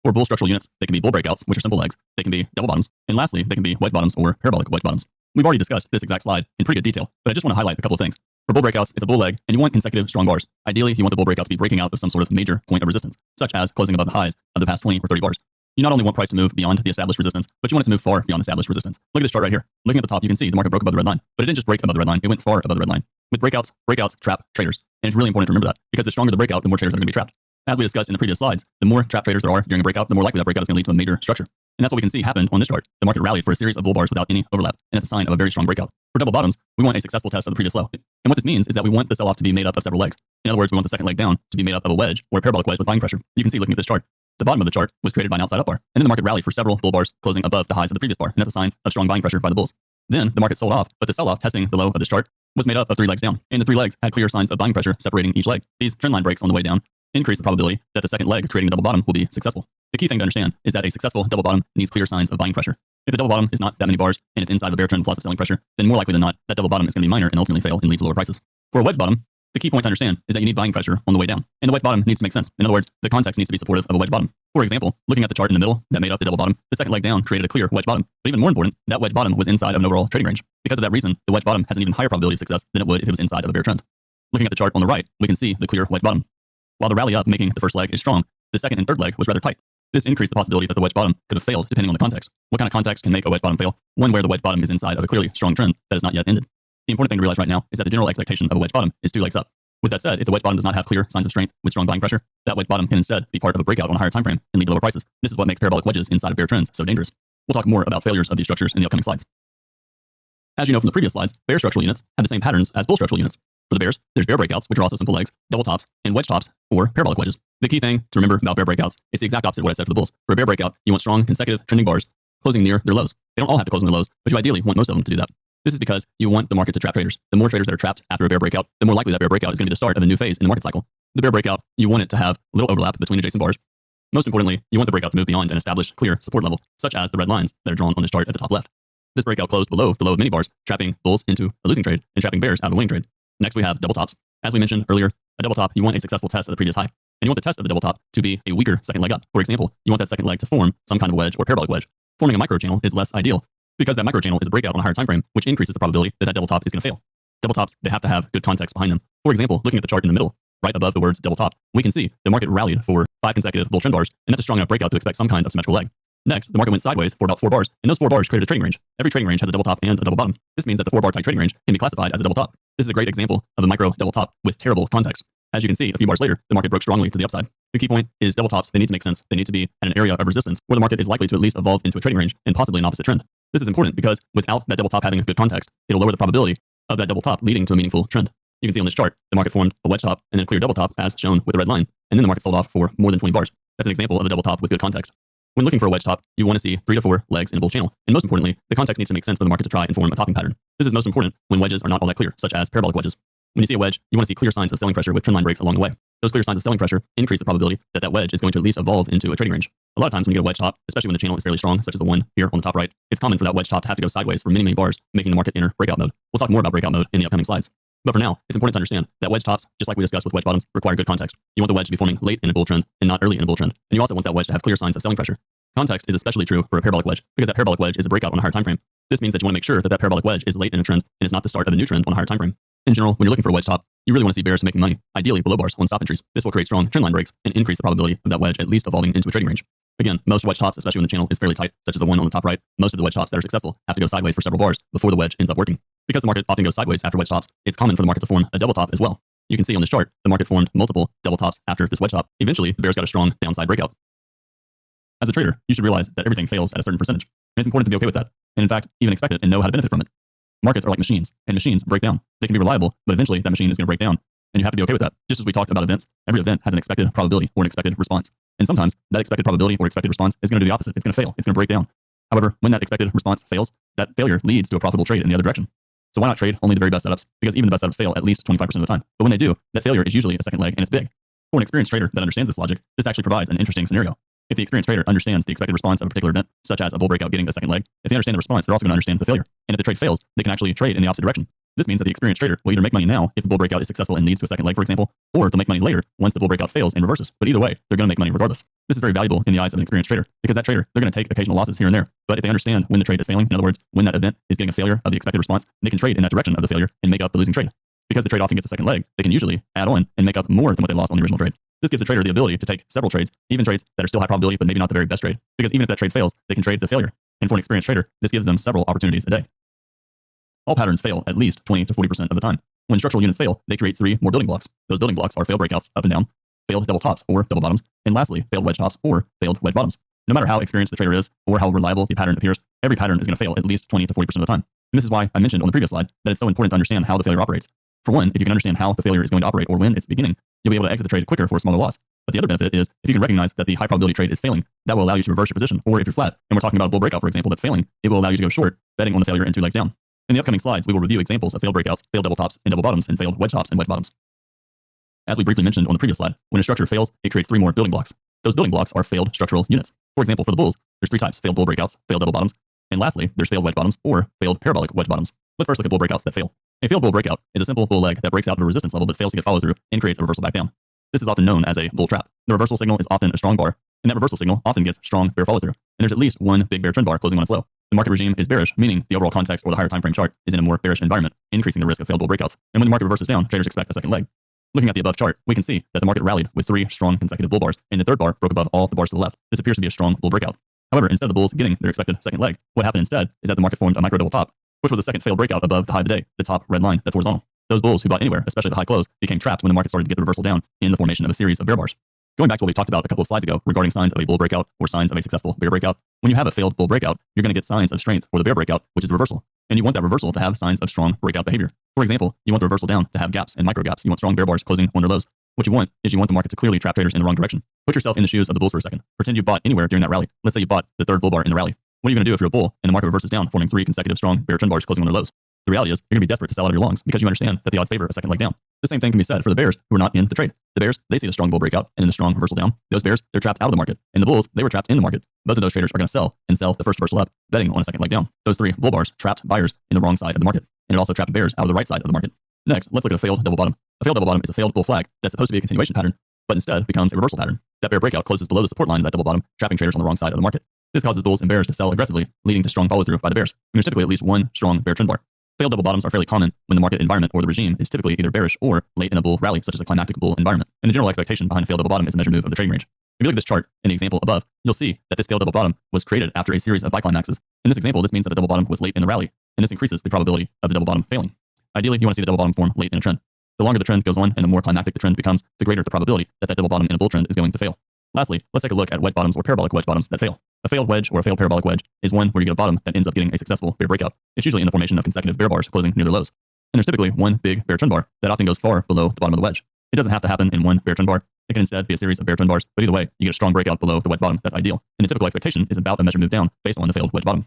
For bull structural units, they can be bull breakouts, which are simple legs. They can be double bottoms, and lastly, they can be wedge bottoms or parabolic wedge bottoms. We've already discussed this exact slide in pretty good detail, but I just want to highlight a couple of things. For bull breakouts, it's a bull leg, and you want consecutive strong bars. Ideally, you want the bull breakout to be breaking out of some sort of major point of resistance, such as closing above the highs of the past 20 or 30 bars. You not only want price to move beyond the established resistance, but you want it to move far beyond established resistance. Look at this chart right here. Looking at the top, you can see the market broke above the red line, but it didn't just break above the red line, it went far above the red line. With breakouts trap traders. And it's really important to remember that, because the stronger the breakout, the more traders are going to be trapped. As we discussed in the previous slides, the more trap traders there are during a breakout, the more likely that breakout is going to lead to a major structure. And that's what we can see happen on this chart. The market rallied for a series of bull bars without any overlap, and that's a sign of a very strong breakout. For double bottoms, we want a successful test of the previous low. And what this means is that we want the sell-off to be made up of several legs. In other words, we want the second leg down to be made up of a wedge or a parabolic wedge with buying pressure. You can see looking at this chart, the bottom of the chart was created by an outside up bar, and then the market rallied for several bull bars closing above the highs of the previous bar, and that's a sign of strong buying pressure by the bulls. Then the market sold off, but the sell-off testing the low of this chart was made up of 3 legs down, and the 3 legs had clear signs of buying pressure separating each leg. These trend line breaks on the way down increase the probability that the second leg creating a double bottom will be successful. The key thing to understand is that a successful double bottom needs clear signs of buying pressure. If the double bottom is not that many bars and it's inside of a bear trend with lots of selling pressure, then more likely than not, that double bottom is going to be minor and ultimately fail and lead to lower prices. For a wedge bottom, the key point to understand is that you need buying pressure on the way down, and the wedge bottom needs to make sense. In other words, the context needs to be supportive of a wedge bottom. For example, looking at the chart in the middle that made up the double bottom, the second leg down created a clear wedge bottom. But even more important, that wedge bottom was inside of an overall trading range. Because of that reason, the wedge bottom has an even higher probability of success than it would if it was inside of a bear trend. Looking at the chart on the right, we can see the clear wedge bottom. While the rally up making the first leg is strong, the second and third leg was rather tight. This increased the possibility that the wedge bottom could have failed depending on the context. What kind of context can make a wedge bottom fail? One where the wedge bottom is inside of a clearly strong trend that has not yet ended. The important thing to realize right now is that the general expectation of a wedge bottom is 2 legs up. With that said, if the wedge bottom does not have clear signs of strength with strong buying pressure, that wedge bottom can instead be part of a breakout on a higher time frame and lead to lower prices. This is what makes parabolic wedges inside of bear trends so dangerous. We'll talk more about failures of these structures in the upcoming slides. As you know from the previous slides, bear structural units have the same patterns as bull structural units. For the bears, there's bear breakouts, which are also simple legs, double tops, and wedge tops, or parabolic wedges. The key thing to remember about bear breakouts is the exact opposite of what I said for the bulls. For a bear breakout, you want strong, consecutive, trending bars closing near their lows. They don't all have to close on their lows, but you ideally want most of them to do that. This is because you want the market to trap traders. The more traders that are trapped after a bear breakout, the more likely that bear breakout is going to be the start of a new phase in the market cycle. The bear breakout, you want it to have little overlap between adjacent bars. Most importantly, you want the breakout to move beyond an established clear support level, such as the red lines that are drawn on this chart at the top left. This breakout closed below the low of many bars, trapping bulls into a losing trade and trapping bears out of a winning trade. Next, we have double tops. As we mentioned earlier, a double top, you want a successful test of the previous high. And you want the test of the double top to be a weaker second leg up. For example, you want that second leg to form some kind of wedge or parabolic wedge. Forming a micro channel is less ideal because that micro channel is a breakout on a higher time frame, which increases the probability that that double top is going to fail. Double tops, they have to have good context behind them. For example, looking at the chart in the middle, right above the words double top, we can see the market rallied for 5 consecutive bull trend bars, and that's a strong enough breakout to expect some kind of symmetrical leg. Next, the market went sideways for about 4 bars, and those 4 bars created a trading range. Every trading range has a double top and a double bottom. This means that the 4 bar tight trading range can be classified as a double top. This is a great example of a micro double top with terrible context. As you can see, a few bars later, the market broke strongly to the upside. The key point is double tops, they need to make sense. They need to be at an area of resistance where the market is likely to at least evolve into a trading range and possibly an opposite trend. This is important because without that double top having a good context, it'll lower the probability of that double top leading to a meaningful trend. You can see on this chart, the market formed a wedge top and then a clear double top as shown with the red line, and then the market sold off for more than 20 bars. That's an example of a double top with good context. When looking for a wedge top, you want to see 3 to 4 legs in a bull channel. And most importantly, the context needs to make sense for the market to try and form a topping pattern. This is most important when wedges are not all that clear, such as parabolic wedges. When you see a wedge, you want to see clear signs of selling pressure with trendline breaks along the way. Those clear signs of selling pressure increase the probability that that wedge is going to at least evolve into a trading range. A lot of times when you get a wedge top, especially when the channel is fairly strong, such as the one here on the top right, it's common for that wedge top to have to go sideways for many, many bars, making the market enter breakout mode. We'll talk more about breakout mode in the upcoming slides. But for now, it's important to understand that wedge tops, just like we discussed with wedge bottoms, require good context. You want the wedge to be forming late in a bull trend and not early in a bull trend. And you also want that wedge to have clear signs of selling pressure. Context is especially true for a parabolic wedge because that parabolic wedge is a breakout on a higher time frame. This means that you want to make sure that that parabolic wedge is late in a trend and is not the start of a new trend on a higher time frame. In general, when you're looking for a wedge top, you really want to see bears making money, ideally below bars on stop entries. This will create strong trendline breaks and increase the probability of that wedge at least evolving into a trading range. Again, most wedge tops, especially when the channel is fairly tight, such as the one on the top right, most of the wedge tops that are successful have to go sideways for several bars before the wedge ends up working. Because the market often goes sideways after wedge tops, it's common for the market to form a double top as well. You can see on this chart, the market formed multiple double tops after this wedge top. Eventually, the bears got a strong downside breakout. As a trader, you should realize that everything fails at a certain percentage, and it's important to be okay with that, and in fact, even expect it and know how to benefit from it. Markets are like machines, and machines break down. They can be reliable, but eventually that machine is going to break down, And you have to be okay with that. Just as we talked about events, every event has an expected probability or an expected response. And sometimes that expected probability or expected response is going to do the opposite. It's going to fail. It's going to break down. However, when that expected response fails, that failure leads to a profitable trade in the other direction. So why not trade only the very best setups? Because even the best setups fail at least 25% of the time. But when they do, that failure is usually a second leg and it's big. For an experienced trader that understands this logic, this actually provides an interesting scenario. If the experienced trader understands the expected response of a particular event, such as a bull breakout getting a second leg, if they understand the response, they're also going to understand the failure. And if the trade fails, they can actually trade in the opposite direction. This means that the experienced trader will either make money now if the bull breakout is successful and leads to a second leg, for example, or they'll make money later once the bull breakout fails and reverses. But either way, they're going to make money regardless. This is very valuable in the eyes of an experienced trader because that trader, they're going to take occasional losses here and there. But if they understand when the trade is failing, in other words, when that event is getting a failure of the expected response, they can trade in that direction of the failure and make up the losing trade. Because the trade often gets a second leg, they can usually add on and make up more than what they lost on the original trade. This gives the trader the ability to take several trades, even trades that are still high probability, but maybe not the very best trade. Because even if that trade fails, they can trade the failure. And for an experienced trader, this gives them several opportunities a day. All patterns fail at least 20 to 40% of the time. When structural units fail, they create 3 more building blocks. Those building blocks are failed breakouts up and down, failed double tops or double bottoms, and lastly, failed wedge tops or failed wedge bottoms. No matter how experienced the trader is or how reliable the pattern appears, every pattern is going to fail at least 20 to 40% of the time. And this is why I mentioned on the previous slide that it's so important to understand how the failure operates. For one, if you can understand how the failure is going to operate or when it's beginning, you'll be able to exit the trade quicker for a smaller loss. But the other benefit is if you can recognize that the high probability trade is failing, that will allow you to reverse your position. Or if you're flat, and we're talking about a bull breakout, for example, that's failing, it will allow you to go short, betting on the failure and 2 legs down. In the upcoming slides, we will review examples of failed breakouts, failed double tops and double bottoms, and failed wedge tops and wedge bottoms. As we briefly mentioned on the previous slide, when a structure fails, it creates 3 more building blocks. Those building blocks are failed structural units. For example, for the bulls, there's 3 types: failed bull breakouts, failed double bottoms, and lastly, there's failed wedge bottoms or failed parabolic wedge bottoms. Let's first look at bull breakouts that fail. A failed bull breakout is a simple bull leg that breaks out of a resistance level but fails to get follow through and creates a reversal back down. This is often known as a bull trap. The reversal signal is often a strong bar, and that reversal signal often gets strong bear follow through. And there's at least one big bear trend bar closing on its low. The market regime is bearish, meaning the overall context or the higher time frame chart is in a more bearish environment, increasing the risk of failed bull breakouts. And when the market reverses down, traders expect a second leg. Looking at the above chart, we can see that the market rallied with 3 strong consecutive bull bars, and the third bar broke above all the bars to the left. This appears to be a strong bull breakout. However, instead of the bulls getting their expected second leg, what happened instead is that the market formed a micro double top, which was a second failed breakout above the high of the day, the top red line that's horizontal. Those bulls who bought anywhere, especially the high close, became trapped when the market started to get the reversal down in the formation of a series of bear bars. Going back to what we talked about a couple of slides ago regarding signs of a bull breakout or signs of a successful bear breakout, when you have a failed bull breakout, you're going to get signs of strength for the bear breakout, which is the reversal. And you want that reversal to have signs of strong breakout behavior. For example, you want the reversal down to have gaps and micro gaps. You want strong bear bars closing on their lows. What you want is you want the market to clearly trap traders in the wrong direction. Put yourself in the shoes of the bulls for a second. Pretend you bought anywhere during that rally. Let's say you bought the third bull bar in the rally. What are you going to do if you're a bull and the market reverses down, forming 3 consecutive strong bear trend bars closing on their lows? The reality is you're going to be desperate to sell out of your longs because you understand that the odds favor a second leg down. The same thing can be said for the bears who are not in the trade. The bears, they see the strong bull breakout and then the strong reversal down. Those bears, they're trapped out of the market. And the bulls, they were trapped in the market. Both of those traders are going to sell and sell the first reversal up, betting on a second leg down. Those 3 bull bars trapped buyers in the wrong side of the market. And it also trapped bears out of the right side of the market. Next, let's look at a failed double bottom. A failed double bottom is a failed bull flag that's supposed to be a continuation pattern, but instead becomes a reversal pattern. That bear breakout closes below the support line of that double bottom, trapping traders on the wrong side of the market. This causes bulls and bears to sell aggressively, leading to strong follow through by the bears. And there's typically at least one strong bear trend bar. Failed double bottoms are fairly common when the market environment or the regime is typically either bearish or late in a bull rally, such as a climactic bull environment. And the general expectation behind a failed double bottom is a measured move of the trading range. If you look at this chart in the example above, you'll see that this failed double bottom was created after a series of biclimaxes. In this example, this means that the double bottom was late in the rally, and this increases the probability of the double bottom failing. Ideally, you want to see the double bottom form late in a trend. The longer the trend goes on and the more climactic the trend becomes, the greater the probability that that double bottom in a bull trend is going to fail. Lastly, let's take a look at wedge bottoms or parabolic wedge bottoms that fail. A failed wedge or a failed parabolic wedge is one where you get a bottom that ends up getting a successful bear breakout. It's usually in the formation of consecutive bear bars closing near their lows. And there's typically one big bear trend bar that often goes far below the bottom of the wedge. It doesn't have to happen in one bear trend bar. It can instead be a series of bear trend bars, but either way, you get a strong breakout below the wedge bottom. That's ideal. And the typical expectation is about a measured move down based on the failed wedge bottom.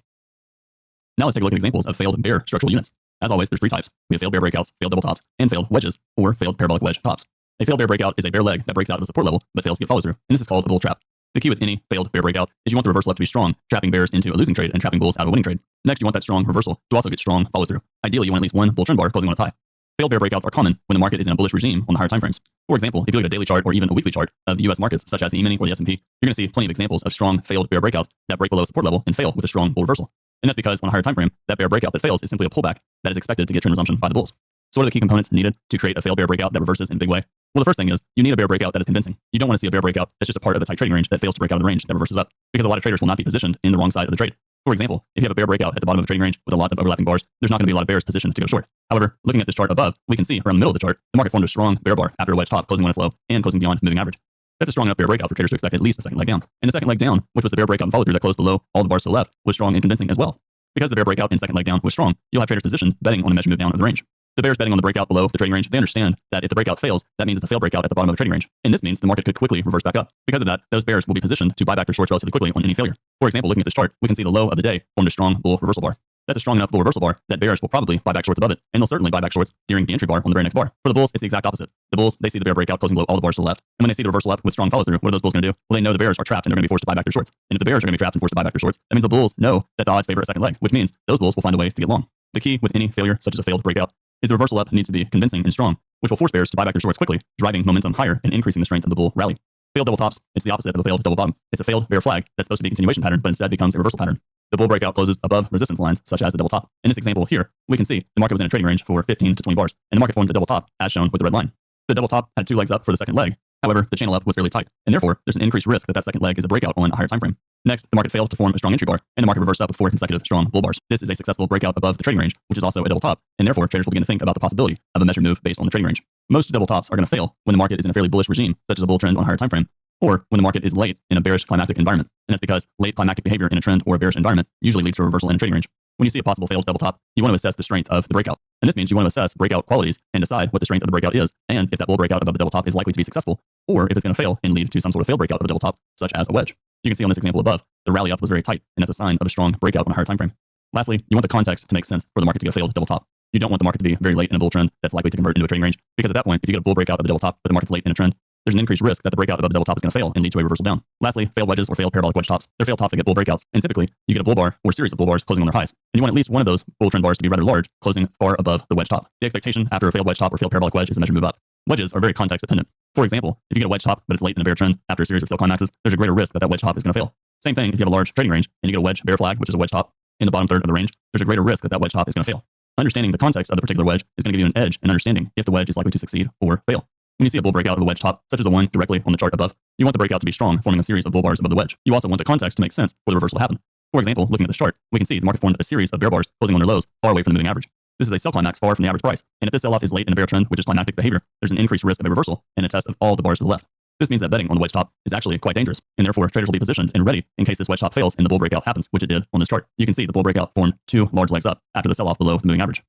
Now let's take a look at examples of failed bear structural units. As always, there's 3 types. We have failed bear breakouts, failed double tops, and failed wedges, or failed parabolic wedge tops. A failed bear breakout is a bear leg that breaks out of a support level but fails to get follow through, and this is called a bull trap. The key with any failed bear breakout is you want the reversal up to be strong, trapping bears into a losing trade and trapping bulls out of a winning trade. Next, you want that strong reversal to also get strong follow through. Ideally, you want at least one bull trend bar closing on a tie. Failed bear breakouts are common when the market is in a bullish regime on the higher time frames. For example, if you look at a daily chart or even a weekly chart of the US markets, such as the E-mini or the S&P, you're going to see plenty of examples of strong failed bear breakouts that break below support level and fail with a strong bull reversal. And that's because on a higher time frame, that bear breakout that fails is simply a pullback that is expected to get trend resumption by the bulls. So what are the key components needed to create a failed bear breakout that reverses in a big way? Well, the first thing is you need a bear breakout that is convincing. You don't want to see a bear breakout that's just a part of the tight trading range that fails to break out of the range that reverses up, because a lot of traders will not be positioned in the wrong side of the trade. For example, if you have a bear breakout at the bottom of the trading range with a lot of overlapping bars, there's not going to be a lot of bears positioned to go short. However, looking at this chart above, we can see around the middle of the chart, the market formed a strong bear bar after a wedge top closing on its low and closing beyond moving average. That's a strong enough bear breakout for traders to expect at least a second leg down. And the second leg down, which was the bear breakout and follow through that closed below all the bars to the left, was strong and convincing as well. Because the bear breakout and second leg down was strong, you'll have traders positioned betting on a measured move down of the range. The bears betting on the breakout below the trading range, they understand that if the breakout fails, that means it's a failed breakout at the bottom of the trading range. And this means the market could quickly reverse back up. Because of that, those bears will be positioned to buy back their shorts relatively quickly on any failure. For example, looking at this chart, we can see the low of the day formed a strong bull reversal bar. That's a strong enough bull reversal bar that bears will probably buy back shorts above it, and they'll certainly buy back shorts during the entry bar on the very next bar. For the bulls, it's the exact opposite. The bulls, they see the bear breakout closing below all the bars to the left, and when they see the reversal up with strong follow through, what are those bulls going to do? Well, they know the bears are trapped and they're going to be forced to buy back their shorts. And if the bears are going to be trapped and forced to buy back their shorts, that means the bulls know that the odds favor a second leg, which means those bulls will find a way to get long. The key with any failure, such as a failed breakout, is the reversal up needs to be convincing and strong, which will force bears to buy back their shorts quickly, driving momentum higher and increasing the strength of the bull rally. Failed double tops, it's the opposite of a failed double bottom. It's a failed bear flag that's supposed to be a continuation pattern, but instead becomes a reversal pattern. The bull breakout closes above resistance lines, such as the double top. In this example here, we can see the market was in a trading range for 15 to 20 bars, and the market formed a double top, as shown with the red line. The double top had 2 legs up for the second leg. However, the channel up was fairly tight, and therefore, there's an increased risk that that second leg is a breakout on a higher time frame. Next, the market failed to form a strong entry bar, and the market reversed up with 4 consecutive strong bull bars. This is a successful breakout above the trading range, which is also a double top, and therefore, traders will begin to think about the possibility of a measured move based on the trading range. Most double tops are going to fail when the market is in a fairly bullish regime, such as a bull trend on a higher time frame, or when the market is late in a bearish climactic environment. And that's because late climactic behavior in a trend or a bearish environment usually leads to a reversal in a trading range. When you see a possible failed double top, you want to assess the strength of the breakout. And this means you want to assess breakout qualities and decide what the strength of the breakout is, and if that bull breakout above the double top is likely to be successful, or if it's going to fail and lead to some sort of failed breakout of a double top, such as a wedge. You can see on this example above, the rally up was very tight, and that's a sign of a strong breakout on a higher time frame. Lastly, you want the context to make sense for the market to get a failed double top. You don't want the market to be very late in a bull trend that's likely to convert into a trading range, because at that point, if you get a bull breakout of the double top, but the market's late in a trend, there's an increased risk that the breakout above the double top is going to fail and lead to a reversal down. Lastly, failed wedges or failed parabolic wedge tops. They're failed tops that get bull breakouts, and typically, you get a bull bar or series of bull bars closing on their highs. And you want at least one of those bull trend bars to be rather large, closing far above the wedge top. The expectation after a failed wedge top or failed parabolic wedge is a measured move up. Wedges are very context dependent. For example, if you get a wedge top, but it's late in a bear trend after a series of sell climaxes, there's a greater risk that that wedge top is going to fail. Same thing if you have a large trading range and you get a wedge bear flag, which is a wedge top, in the bottom third of the range, there's a greater risk that that wedge top is going to fail. Understanding the context of the particular wedge is going to give you an edge in understanding if the wedge is likely to succeed or fail. When you see a bull breakout of a wedge top, such as the one directly on the chart above, you want the breakout to be strong, forming a series of bull bars above the wedge. You also want the context to make sense for the reversal to happen. For example, looking at this chart, we can see the market formed a series of bear bars closing on their lows far away from the moving average. This is a sell climax far from the average price, and if this sell-off is late in a bear trend, which is climactic behavior, there's an increased risk of a reversal and a test of all the bars to the left. This means that betting on the wedge top is actually quite dangerous, and therefore traders will be positioned and ready in case this wedge top fails and the bull breakout happens, which it did on this chart. You can see the bull breakout formed 2 large legs up after the sell-off below the moving average.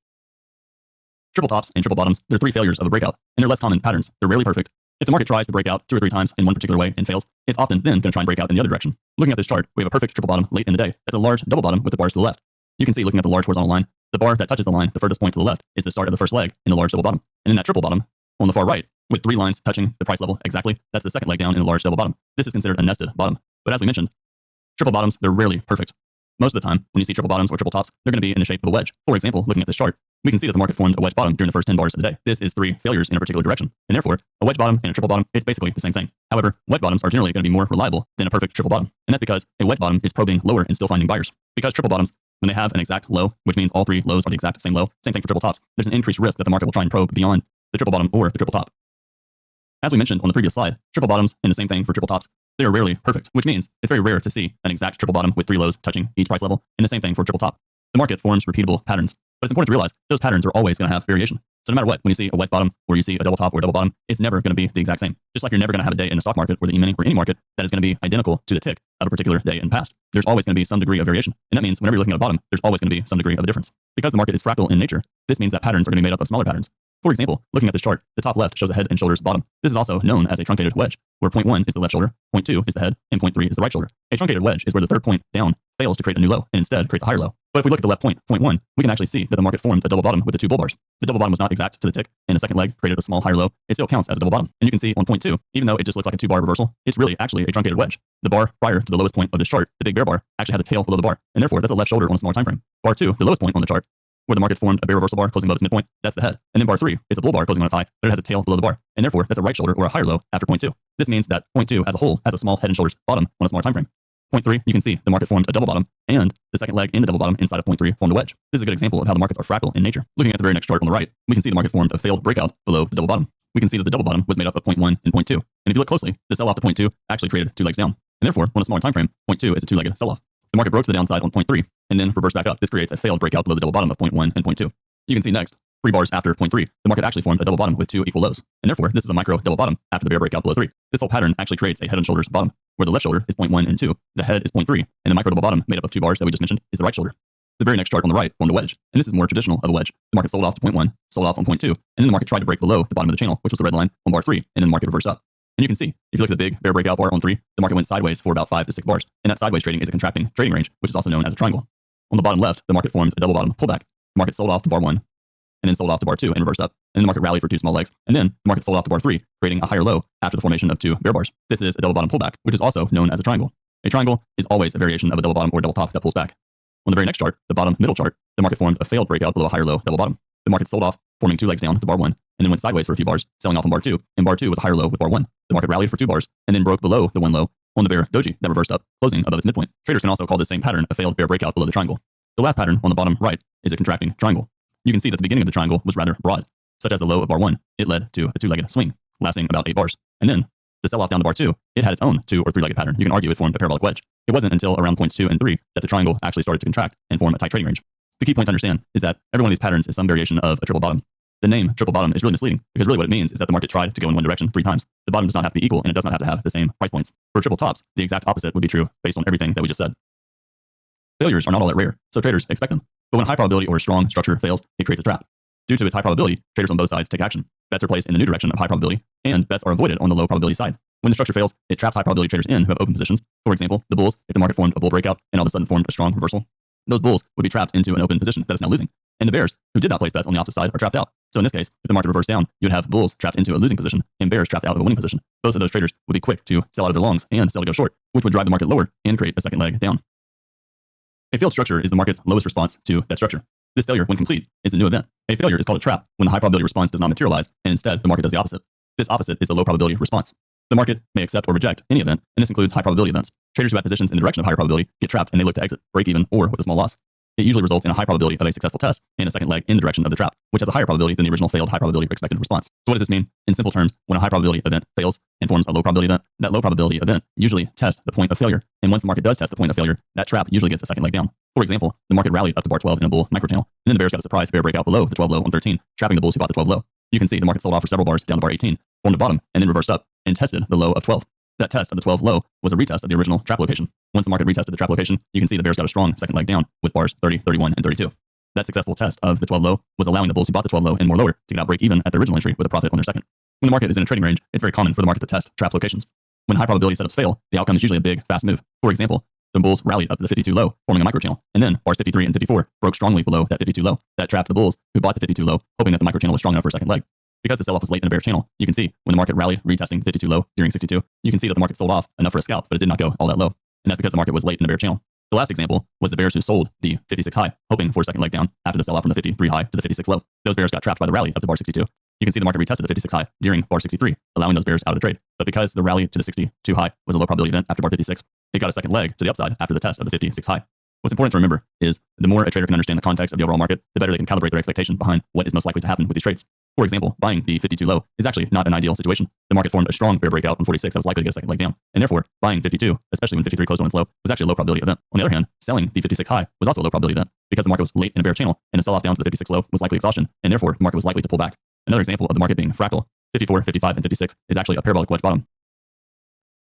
Triple tops and triple bottoms, they're 3 failures of a breakout, and they're less common patterns. They're rarely perfect. If the market tries to break out 2 or 3 times in one particular way and fails, it's often then going to try and break out in the other direction. Looking at this chart, we have a perfect triple bottom late in the day. That's a large double bottom with the bars to the left. You can see, looking at the large horizontal line, the bar that touches the line, the furthest point to the left, is the start of the first leg in the large double bottom. And then that triple bottom on the far right, with 3 lines touching the price level exactly, that's the second leg down in the large double bottom. This is considered a nested bottom. But as we mentioned, triple bottoms, they're rarely perfect. Most of the time, when you see triple bottoms or triple tops, they're going to be in the shape of a wedge. For example, looking at this chart, we can see that the market formed a wedge bottom during the first 10 bars of the day. This is 3 failures in a particular direction. And therefore, a wedge bottom and a triple bottom, it's basically the same thing. However, wedge bottoms are generally going to be more reliable than a perfect triple bottom. And that's because a wedge bottom is probing lower and still finding buyers. Because triple bottoms, when they have an exact low, which means all 3 lows are the exact same low, same thing for triple tops, there's an increased risk that the market will try and probe beyond the triple bottom or the triple top. As we mentioned on the previous slide, triple bottoms and the same thing for triple tops, they are rarely perfect, which means it's very rare to see an exact triple bottom with 3 lows touching each price level, and the same thing for triple top. The market forms repeatable patterns, but it's important to realize those patterns are always going to have variation. So no matter what, when you see a wedge bottom or you see a double top or a double bottom, it's never going to be the exact same. Just like you're never going to have a day in the stock market or the E-mini or any market that is going to be identical to the tick of a particular day in the past. There's always going to be some degree of variation. And that means whenever you're looking at a bottom, there's always going to be some degree of a difference. Because the market is fractal in nature, this means that patterns are going to be made up of smaller patterns. For example, looking at this chart, the top left shows a head and shoulders bottom. This is also known as a truncated wedge, where point 1 is the left shoulder, point 2 is the head, and point 3 is the right shoulder. A truncated wedge is where the third point down fails to create a new low and instead creates a higher low. But if we look at the left point, point 1, we can actually see that the market formed a double bottom with the 2 bull bars. The double bottom was not exact to the tick, and the second leg created a small higher low. It still counts as a double bottom. And you can see on point 2, even though it just looks like a 2-bar reversal, it's really actually a truncated wedge. The bar prior to the lowest point of this chart, the big bear bar, actually has a tail below the bar, and therefore that's a left shoulder on a smaller time frame. Bar 2, the lowest point on the chart, where the market formed a bear reversal bar closing above its midpoint, that's the head. And then bar 3 is a bull bar closing on its high, but it has a tail below the bar, and therefore that's a right shoulder or a higher low after point 2. This means that point 2 as a whole has a small head and shoulders bottom on a smaller time frame. Point 3, you can see the market formed a double bottom, and the second leg in the double bottom inside of point 3 formed a wedge. This is a good example of how the markets are fractal in nature. Looking at the very next chart on the right, we can see the market formed a failed breakout below the double bottom. We can see that the double bottom was made up of point 1 and point 2. And if you look closely, the sell-off to point 2 actually created 2 legs down. And therefore, on a smaller time frame, point 2 is a 2-legged sell-off. The market broke to the downside on point 3, and then reversed back up. This creates a failed breakout below the double bottom of point 1 and point 2. You can see next, 3 bars after point 3, the market actually formed a double bottom with 2 equal lows. And therefore, this is a micro double bottom after the bear breakout below 3. This whole pattern actually creates a head and shoulders bottom, where the left shoulder is point 1 and 2, the head is point 3, and the micro double bottom made up of 2 bars that we just mentioned is the right shoulder. The very next chart on the right formed a wedge, and this is more traditional of a wedge. The market sold off to point 1, sold off on point 2, and then the market tried to break below the bottom of the channel, which was the red line on bar 3, and then the market reversed up. And you can see, if you look at the big bear breakout bar on 3, the market went sideways for about 5 to 6 bars, and that sideways trading is a contracting trading range, which is also known as a triangle. On the bottom left, the market formed a double bottom pullback. The market sold off to bar 1, and then sold off to bar 2 and reversed up, and then the market rallied for 2 small legs, and then the market sold off to bar 3, creating a higher low after the formation of 2 bear bars. This is a double bottom pullback, which is also known as a triangle. A triangle is always a variation of a double bottom or double top that pulls back. On the very next chart, the bottom middle chart, the market formed a failed breakout below a higher low double bottom. The market sold off, forming 2 legs down to bar 1, and then went sideways for a few bars, selling off on bar 2, and bar 2 was a higher low with bar 1. The market rallied for 2 bars, and then broke below the 1 low on the bear doji that reversed up, closing above its midpoint. Traders can also call this same pattern a failed bear breakout below the triangle. The last pattern on the bottom right is a contracting triangle. You can see that the beginning of the triangle was rather broad, such as the low of bar 1. It led to a 2-legged swing, lasting about 8 bars. And then, the sell-off down to bar 2, it had its own 2 or 3-legged pattern. You can argue it formed a parabolic wedge. It wasn't until around points 2 and 3 that the triangle actually started to contract and form a tight trading range. The key point to understand is that every one of these patterns is some variation of a triple bottom. The name triple bottom is really misleading because really what it means is that the market tried to go in one direction 3 times. The bottom does not have to be equal and it does not have to have the same price points. For triple tops, the exact opposite would be true based on everything that we just said. Failures are not all that rare, so traders expect them. But when a high probability or a strong structure fails, it creates a trap. Due to its high probability, traders on both sides take action. Bets are placed in the new direction of high probability, and bets are avoided on the low probability side. When the structure fails, it traps high probability traders in who have open positions. For example, the bulls, if the market formed a bull breakout and all of a sudden formed a strong reversal, those bulls would be trapped into an open position that is now losing. And the bears, who did not place bets on the opposite side, are trapped out. So in this case, if the market reversed down, you would have bulls trapped into a losing position and bears trapped out of a winning position. Both of those traders would be quick to sell out of their longs and sell to go short, which would drive the market lower and create a second leg down. A failed structure is the market's lowest response to that structure. This failure, when complete, is the new event. A failure is called a trap when the high probability response does not materialize, and instead the market does the opposite. This opposite is the low probability response. The market may accept or reject any event, and this includes high probability events. Traders who have positions in the direction of higher probability get trapped and they look to exit, break even, or with a small loss. It usually results in a high probability of a successful test and a second leg in the direction of the trap, which has a higher probability than the original failed high probability expected response. So what does this mean? In simple terms, when a high probability event fails and forms a low probability event, that low probability event usually tests the point of failure. And once the market does test the point of failure, that trap usually gets a second leg down. For example, the market rallied up to bar 12 in a bull microchannel, and then the bears got a surprise bear breakout below the 12 low on 13, trapping the bulls who bought the 12 low. You can see the market sold off for several bars down to bar 18, formed a bottom, and then reversed up and tested the low of 12. That test of the 12 low was a retest of the original trap location. Once the market retested the trap location, you can see the bears got a strong second leg down with bars 30, 31, and 32. That successful test of the 12 low was allowing the bulls who bought the 12 low and more lower to get out break even at the original entry with a profit on their second. When the market is in a trading range, it's very common for the market to test trap locations. When high probability setups fail, the outcome is usually a big, fast move. For example, the bulls rallied up to the 52 low, forming a microchannel, and then bars 53 and 54 broke strongly below that 52 low. That trapped the bulls who bought the 52 low, hoping that the microchannel was strong enough for a second leg. Because the sell-off was late in a bear channel, you can see when the market rallied, retesting the 52 low during 62, you can see that the market sold off enough for a scalp, but it did not go all that low. And that's because the market was late in a bear channel. The last example was the bears who sold the 56 high, hoping for a second leg down after the sell-off from the 53 high to the 56 low. Those bears got trapped by the rally up to bar 62. You can see the market retested the 56 high during bar 63, allowing those bears out of the trade. But because the rally to the 62 high was a low probability event after bar 56, it got a second leg to the upside after the test of the 56 high. What's important to remember is the more a trader can understand the context of the overall market, the better they can calibrate their expectation behind what is most likely to happen with these trades. For example, buying the 52 low is actually not an ideal situation. The market formed a strong bear breakout on 46 that was likely to get a second leg down, and therefore buying 52, especially when 53 closed on its low, was actually a low probability event. On the other hand, selling the 56 high was also a low probability event because the market was late in a bear channel, and a sell-off down to the 56 low was likely exhaustion, and therefore the market was likely to pull back. Another example of the market being fractal, 54, 55, and 56 is actually a parabolic wedge bottom.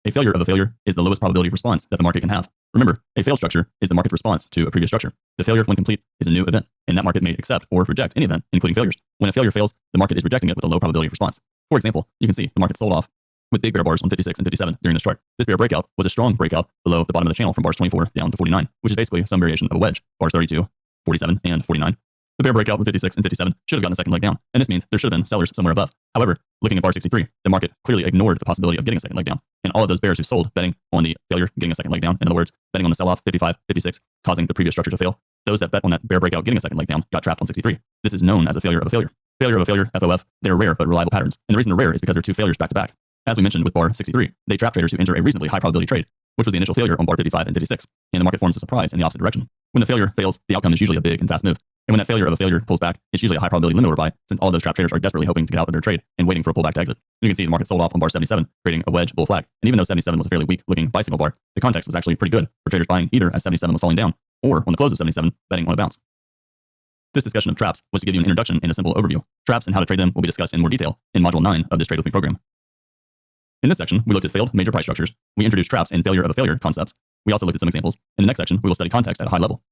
A failure of a failure is the lowest probability response that the market can have. Remember, a failed structure is the market's response to a previous structure. The failure, when complete, is a new event, and that market may accept or reject any event, including failures. When a failure fails, the market is rejecting it with a low probability response. For example, you can see the market sold off with big bear bars on 56 and 57 during this chart. This bear breakout was a strong breakout below the bottom of the channel from bars 24 down to 49, which is basically some variation of a wedge, bars 32, 47, and 49. The bear breakout with 56 and 57 should have gotten a second leg down, and this means there should have been sellers somewhere above. However, looking at bar 63, the market clearly ignored the possibility of getting a second leg down, and all of those bears who sold betting on the failure getting a second leg down, in other words, betting on the sell-off 55, 56, causing the previous structure to fail, those that bet on that bear breakout getting a second leg down got trapped on 63. This is known as a failure of a failure. Failure of a failure, FOF, they're rare but reliable patterns, and the reason they're rare is because they're 2 failures back to back. As we mentioned with bar 63, they trap traders who enter a reasonably high probability trade, which was the initial failure on bar 55 and 56, and the market forms a surprise in the opposite direction. When the failure fails, the outcome is usually a big and fast move. And when that failure of a failure pulls back, it's usually a high probability limit order buy, since all of those trap traders are desperately hoping to get out of their trade and waiting for a pullback to exit. You can see the market sold off on bar 77, creating a wedge bull flag. And even though 77 was a fairly weak looking buy signal bar, the context was actually pretty good for traders buying either as 77 was falling down or on the close of 77, betting on a bounce. This discussion of traps was to give you an introduction and a simple overview. Traps and how to trade them will be discussed in more detail in Module 9 of this Trade With Me program. In this section, we looked at failed major price structures. We introduced traps and failure of a failure concepts. We also looked at some examples. In the next section, we will study context at a high level.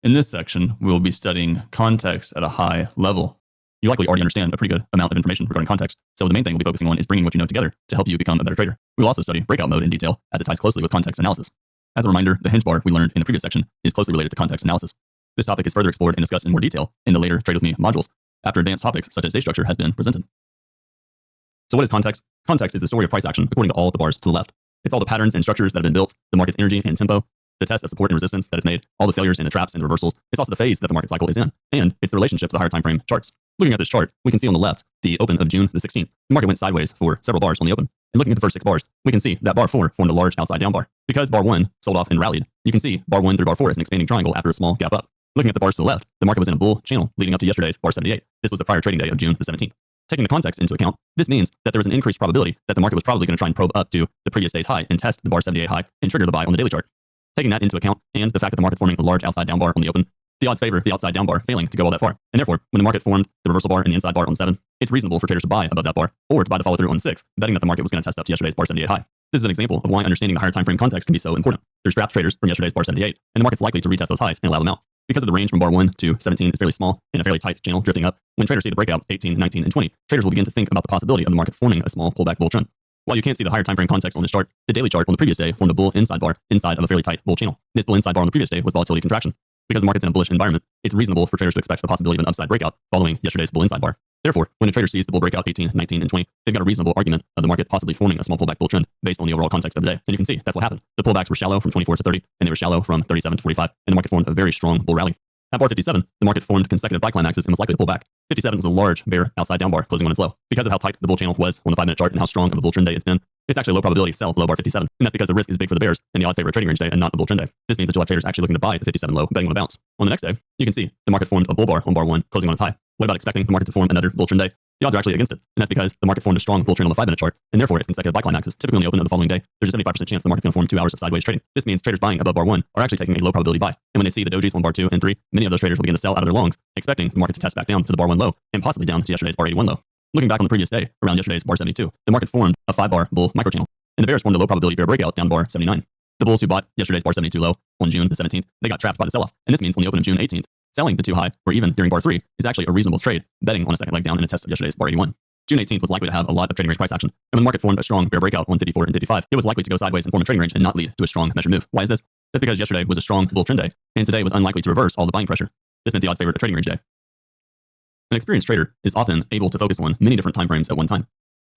In this section, we will be studying context at a high level. You likely already understand a pretty good amount of information regarding context, so the main thing we'll be focusing on is bringing what you know together to help you become a better trader. We will also study breakout mode in detail as it ties closely with context analysis. As a reminder, the hinge bar we learned in the previous section is closely related to context analysis. This topic is further explored and discussed in more detail in the later Trade With Me modules, after advanced topics such as day structure has been presented. So what is context? Context is the story of price action according to all the bars to the left. It's all the patterns and structures that have been built, the market's energy and tempo, the test of support and resistance that it's made, all the failures and the traps and reversals. It's also the phase that the market cycle is in, and it's the relationship to the higher time frame charts. Looking at this chart, we can see on the left the open of June the 16th. The market went sideways for several bars on the open. And looking at the first 6 bars, we can see that bar 4 formed a large outside down bar. Because bar 1 sold off and rallied, you can see bar 1 through bar 4 is an expanding triangle after a small gap up. Looking at the bars to the left, the market was in a bull channel leading up to yesterday's bar 78. This was the prior trading day of June the 17th. Taking the context into account, this means that there was an increased probability that the market was probably going to try and probe up to the previous day's high and test the bar 78 high and trigger the buy on the daily chart. Taking that into account, and the fact that the market's forming a large outside down bar on the open, the odds favor the outside down bar failing to go all that far. And therefore, when the market formed the reversal bar and the inside bar on 7, it's reasonable for traders to buy above that bar, or to buy the follow through on 6, betting that the market was going to test up to yesterday's bar 78 high. This is an example of why understanding the higher time frame context can be so important. There's trapped traders from yesterday's bar 78, and the market's likely to retest those highs and allow them out. Because of the range from bar 1 to 17 is fairly small and a fairly tight channel drifting up, when traders see the breakout 18, 19, and 20, traders will begin to think about the possibility of the market forming a small pullback bull trend. While you can't see the higher time frame context on this chart, the daily chart on the previous day formed a bull inside bar inside of a fairly tight bull channel. This bull inside bar on the previous day was volatility contraction. Because the market's in a bullish environment, it's reasonable for traders to expect the possibility of an upside breakout following yesterday's bull inside bar. Therefore, when a trader sees the bull breakout 18, 19, and 20, they've got a reasonable argument of the market possibly forming a small pullback bull trend based on the overall context of the day. And you can see that's what happened. The pullbacks were shallow from 24 to 30, and they were shallow from 37 to 45, and the market formed a very strong bull rally. At bar 57, the market formed consecutive buy climaxes and was likely to pull back. 57 was a large bear outside down bar closing on its low. Because of how tight the bull channel was on the 5-minute chart and how strong of a bull trend day it's been, it's actually a low probability sell below bar 57. And that's because the risk is big for the bears and the odds favor a trading range day and not a bull trend day. This means that you'll have traders actually looking to buy the 57 low, betting on a bounce. On the next day, you can see the market formed a bull bar on bar 1, closing on its high. What about expecting the market to form another bull trend day? The odds are actually against it, and that's because the market formed a strong bull trend on the 5-minute chart, and therefore its consecutive buy climaxes. Typically on the open of the following day, there's a 75% chance the market's going to form 2 hours of sideways trading. This means traders buying above bar 1 are actually taking a low probability buy, and when they see the dojis on bar 2 and 3, many of those traders will begin to sell out of their longs, expecting the market to test back down to the bar 1 low, and possibly down to yesterday's bar 81 low. Looking back on the previous day, around yesterday's bar 72, the market formed a 5-bar bull microchannel, and the bears formed a low probability bear breakout down bar 79. The bulls who bought yesterday's bar 72 low on June the 17th, they got trapped by the sell-off, and this means on the open of June 18th, selling the 2 high, or even during bar 3, is actually a reasonable trade, betting on a second leg down in a test of yesterday's bar 81. June 18th was likely to have a lot of trading range price action, and when the market formed a strong bear breakout on 54 and 55, it was likely to go sideways and form a trading range and not lead to a strong measured move. Why is this? That's because yesterday was a strong bull trend day, and today was unlikely to reverse all the buying pressure. This meant the odds favored a trading range day. An experienced trader is often able to focus on many different time frames at one time.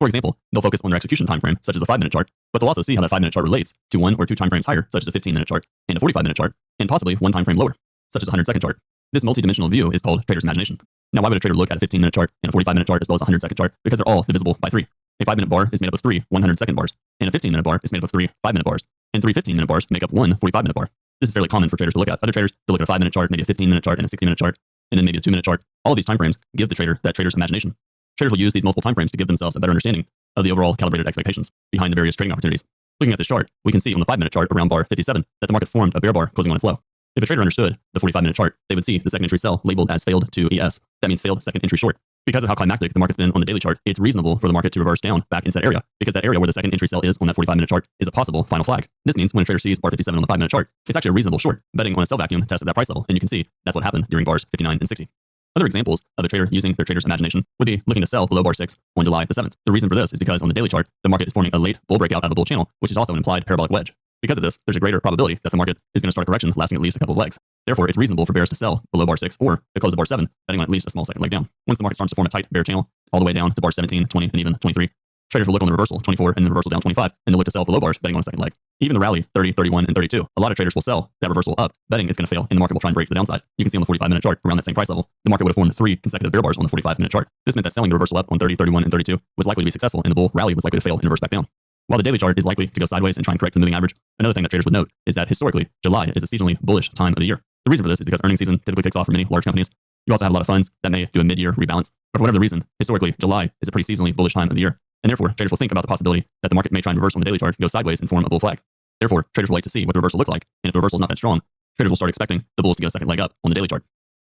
For example, they'll focus on their execution time frame, such as the 5-minute chart, but they'll also see how that 5-minute chart relates to 1 or 2 time frames higher, such as a 15-minute chart, and a 45-minute chart, and possibly 1 time frame lower, such as a 100-second chart. This multi-dimensional view is called trader's imagination. Now, why would a trader look at a 15-minute chart and a 45-minute chart as well as a 100-second chart? Because they're all divisible by 3. A 5-minute bar is made up of 3 100-second bars, and a 15-minute bar is made up of 3 5-minute bars, and 3 15-minute bars make up 1 45-minute bar. This is fairly common for traders to look at. Other traders, they'll look at a 5-minute chart, maybe a 15-minute chart, and a 60-minute chart, and then maybe a 2-minute chart. All of these time frames give the trader that trader's imagination. Traders will use these multiple time frames to give themselves a better understanding of the overall calibrated expectations behind the various trading opportunities. Looking at this chart, we can see on the 5-minute chart around bar 57 that the market formed a bear bar closing on its low. If a trader understood the 45-minute chart, they would see the second entry sell labeled as failed to ES. That means failed second entry short. Because of how climactic the market's been on the daily chart, it's reasonable for the market to reverse down back into that area, because that area where the second entry sell is on that 45-minute chart is a possible final flag. This means when a trader sees bar 57 on the 5-minute chart, it's actually a reasonable short, betting on a sell vacuum test of that price level, and you can see that's what happened during bars 59 and 60. Other examples of a trader using their trader's imagination would be looking to sell below bar 6 on July the 7th. The reason for this is because on the daily chart, the market is forming a late bull breakout of a bull channel, which is also an implied parabolic wedge. Because of this, there's a greater probability that the market is going to start a correction lasting at least a couple of legs. Therefore, it's reasonable for bears to sell below bar 6 or to close at bar 7, betting on at least a small second leg down. Once the market starts to form a tight bear channel all the way down to bar 17, 20, and even 23, traders will look on the reversal 24 and the reversal down 25, and they'll look to sell below bars, betting on a second leg. Even the rally 30, 31, and 32, a lot of traders will sell that reversal up, betting it's going to fail, and the market will try and break to the downside. You can see on the 45-minute chart, around that same price level, the market would have formed 3 consecutive bear bars on the 45-minute chart. This meant that selling the reversal up on 30, 31, and 32 was likely to be successful, and the bull rally was likely to fail and reverse back down. While the daily chart is likely to go sideways and try and correct the moving average, another thing that traders would note is that historically, July is a seasonally bullish time of the year. The reason for this is because earnings season typically kicks off for many large companies. You also have a lot of funds that may do a mid-year rebalance, but for whatever the reason, historically, July is a pretty seasonally bullish time of the year, and therefore, traders will think about the possibility that the market may try and reverse on the daily chart, go sideways, and form a bull flag. Therefore, traders will wait to see what the reversal looks like, and if the reversal is not that strong, traders will start expecting the bulls to get a second leg up on the daily chart.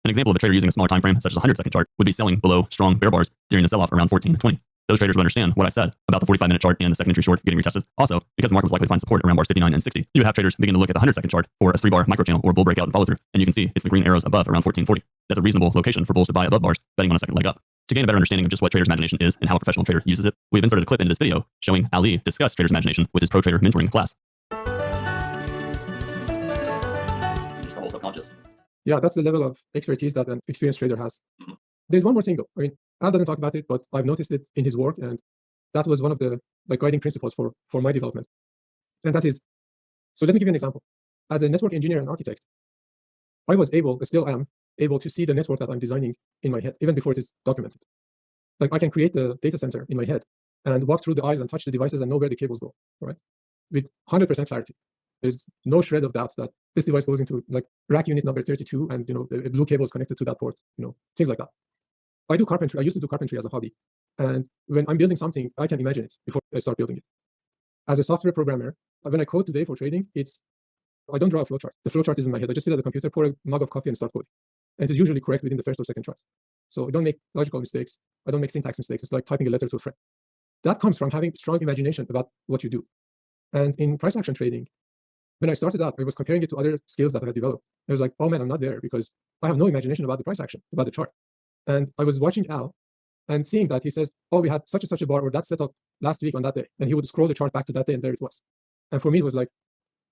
An example of a trader using a smaller time frame, such as a 100-second chart, would be selling below strong bear bars during the sell-off around 14 and 20. Those traders would understand what I said about the 45-minute chart and the second entry short getting retested. Also, because the market was likely to find support around bars 59 and 60, you would have traders begin to look at the 100-second chart or a 3-bar microchannel or bull breakout and follow through, and you can see it's the green arrows above around 1440. That's a reasonable location for bulls to buy above bars, betting on a second leg up. To gain a better understanding of just what trader's imagination is and how a professional trader uses it, we've inserted a clip into this video showing Ali discuss trader's imagination with his pro trader mentoring class. Just the whole subconscious. Yeah, that's the level of expertise that an experienced trader has. Mm-hmm. There's one more thing though. I mean, Al doesn't talk about it, but I've noticed it in his work, and that was one of the guiding principles for my development. And that is, so let me give you an example. As a network engineer and architect, I was still am able to see the network that I'm designing in my head, even before it is documented. Like I can create the data center in my head and walk through the aisles and touch the devices and know where the cables go, right? With 100% clarity. There's no shred of doubt that this device goes into like rack unit number 32 and the blue cable is connected to that port, things like that. I do carpentry. I used to do carpentry as a hobby. And when I'm building something, I can imagine it before I start building it. As a software programmer, when I code today for trading, I don't draw a flowchart. The flowchart is in my head. I just sit at the computer, pour a mug of coffee and start coding. And it is usually correct within the first or second tries. So I don't make logical mistakes. I don't make syntax mistakes. It's like typing a letter to a friend. That comes from having strong imagination about what you do. And in price action trading, when I started out, I was comparing it to other skills that I had developed. I was like, oh man, I'm not there because I have no imagination about the price action, about the chart. And I was watching Al and seeing that he says, oh, we had such and such a bar or that setup last week on that day. And he would scroll the chart back to that day and there it was. And for me, it was like,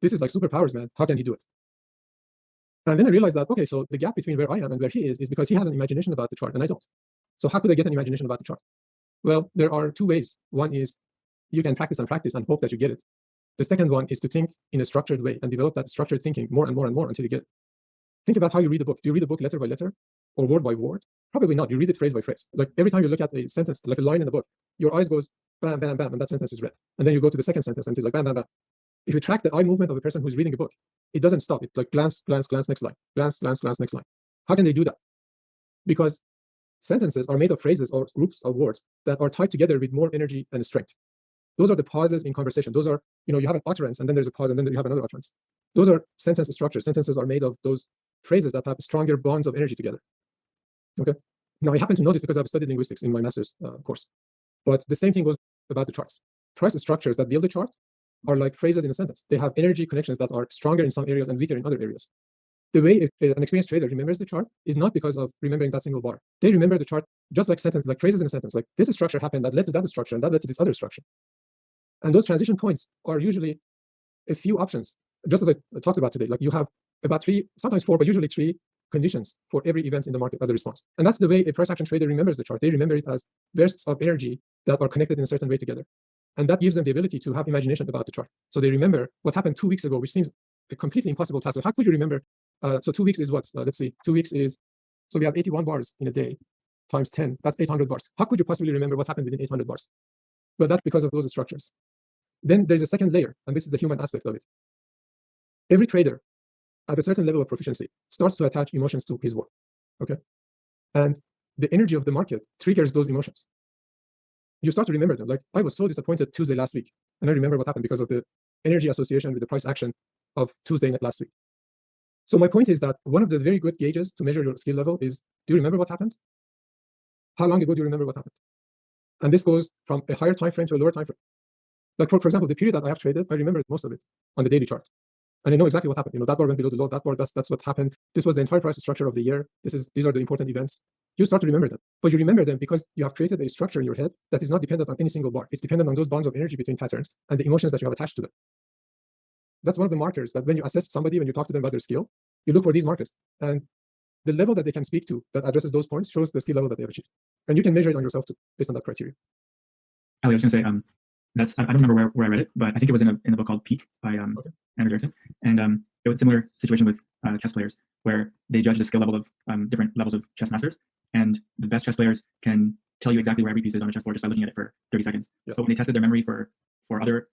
this is like superpowers, man. How can he do it? And then I realized that, okay, so the gap between where I am and where he is because he has an imagination about the chart and I don't. So how could I get an imagination about the chart? Well, there are two ways. One is you can practice and hope that you get it. The second one is to think in a structured way and develop that structured thinking more and more and more until you get it. Think about how you read a book. Do you read a book letter by letter or word by word? Probably not. You read it phrase by phrase. Like every time you look at a sentence, like a line in a book, your eyes goes bam, bam, bam, and that sentence is read. And then you go to the second sentence and it's like bam, bam, bam. If you track the eye movement of a person who's reading a book, it doesn't stop. It's like glance, glance, glance, next line. Glance, glance, glance, next line. How can they do that? Because sentences are made of phrases or groups of words that are tied together with more energy and strength. Those are the pauses in conversation. Those are, you have an utterance and then there's a pause and then you have another utterance. Those are sentence structures. Sentences are made of those phrases that have stronger bonds of energy together. Okay. Now I happen to know this because I've studied linguistics in my master's course. But the same thing goes about the charts. Price structures that build a chart are like phrases in a sentence. They have energy connections that are stronger in some areas and weaker in other areas. The way an experienced trader remembers the chart is not because of remembering that single bar. They remember the chart just like phrases in a sentence. Like this structure happened that led to that structure and that led to this other structure. And those transition points are usually a few options, just as I talked about today. Like you have about 3, sometimes 4, but usually 3 conditions for every event in the market as a response. And that's the way a price action trader remembers the chart. They remember it as bursts of energy that are connected in a certain way together. And that gives them the ability to have imagination about the chart. So they remember what happened 2 weeks ago, which seems a completely impossible task. So how could you remember? So 2 weeks is what? Let's see. 2 weeks is, so we have 81 bars in a day times 10. That's 800 bars. How could you possibly remember what happened within 800 bars? Well, that's because of those structures. Then there's a second layer, and this is the human aspect of it. Every trader at a certain level of proficiency starts to attach emotions to his work, okay? And the energy of the market triggers those emotions. You start to remember them. Like, I was so disappointed Tuesday last week, and I remember what happened because of the energy association with the price action of Tuesday last week. So my point is that one of the very good gauges to measure your skill level is, do you remember what happened? How long ago do you remember what happened? And this goes from a higher time frame to a lower time frame. Like for example, the period that I have traded, I remember most of it on the daily chart. And I know exactly what happened. That bar went below the low, that bar, that's what happened. This was the entire price structure of the year. These are the important events. You start to remember them. But you remember them because you have created a structure in your head that is not dependent on any single bar. It's dependent on those bonds of energy between patterns and the emotions that you have attached to them. That's one of the markers that when you assess somebody, when you talk to them about their skill, you look for these markers. And the level that they can speak to that addresses those points shows the skill level that they have achieved. And you can measure it on yourself too, based on that criteria. Ali, I was going to say, I don't remember where I read it, but I think it was in a book called Peak by Andrew Jackson. And it was a similar situation with chess players where they judge the skill level of different levels of chess masters. And the best chess players can tell you exactly where every piece is on a chessboard just by looking at it for 30 seconds. Yes. So when they tested their memory for other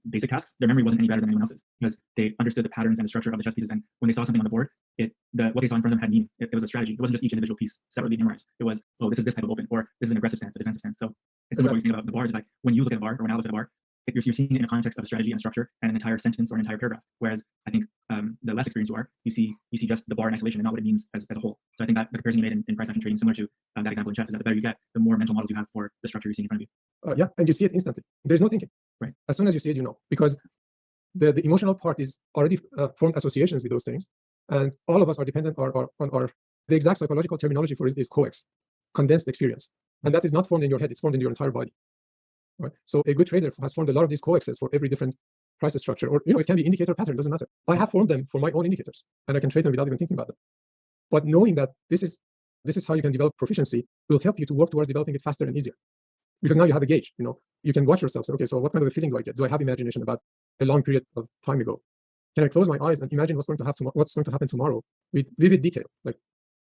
basic tasks, their memory wasn't any better than anyone else's because they understood the patterns and the structure of the chess pieces. And when they saw something on the board, what they saw in front of them had meaning. It was a strategy. It wasn't just each individual piece separately memorized. It was, oh, this is this type of open, or this is an aggressive stance, a defensive stance. So it's similar to what you think about the bars. It's like when you look at a bar or when I look at a bar, you're seeing it in a context of a strategy and structure and an entire sentence or an entire paragraph. Whereas I think the less experienced you are, you see just the bar in isolation and not what it means as a whole. So I think that the comparison you made in price action trading, similar to that example in chess, is that the better you get, the more mental models you have for the structure you're seeing in front of you. Yeah, and you see it instantly. There's no thinking. Right. As soon as you see it, you know, because the emotional part is already formed associations with those things, and all of us are dependent on the exact psychological terminology for it is COEX, condensed experience, and that is not formed in your head; it's formed in your entire body. Right. So a good trader has formed a lot of these COEXs for every different price structure, or it can be indicator pattern, doesn't matter. I have formed them for my own indicators, and I can trade them without even thinking about them. But knowing that this is how you can develop proficiency will help you to work towards developing it faster and easier. Because now you have a gauge, you know, you can watch yourself, say, okay, so what kind of a feeling do I get? Do I have imagination about a long period of time ago? Can I close my eyes and imagine what's going to happen tomorrow with vivid detail? Like,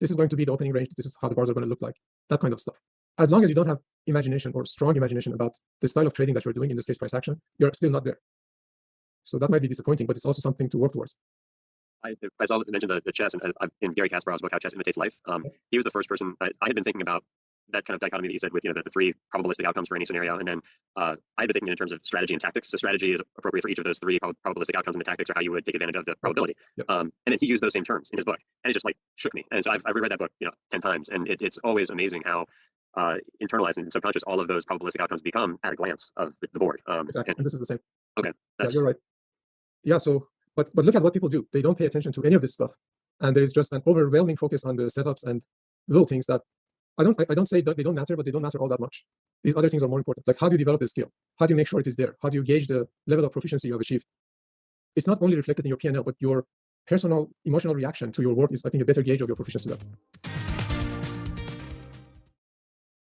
this is going to be the opening range, this is how the bars are going to look like, that kind of stuff. As long as you don't have imagination or strong imagination about the style of trading that you're doing, in this case price action, you're still not there. So that might be disappointing, but it's also something to work towards. I mentioned the chess, and in Gary Kasparov's book, How Chess Imitates Life, he was the first person. I had been thinking about that kind of dichotomy that you said with, the three probabilistic outcomes for any scenario, and then I had been thinking in terms of strategy and tactics. So strategy is appropriate for each of those three probabilistic outcomes, and the tactics are how you would take advantage of the probability. Yep. And then he used those same terms in his book, and it just like shook me. And so I've reread that book 10 times, and it's always amazing how internalized and subconscious all of those probabilistic outcomes become at a glance of the board. Exactly. And this is the same. Okay, yeah, you're right. Yeah. So, but look at what people do. They don't pay attention to any of this stuff, and there's just an overwhelming focus on the setups and little things that I don't say that they don't matter, but they don't matter all that much. These other things are more important. Like, how do you develop a skill? How do you make sure it is there? How do you gauge the level of proficiency you have achieved? It's not only reflected in your P&L, but your personal emotional reaction to your work is, I think, a better gauge of your proficiency level.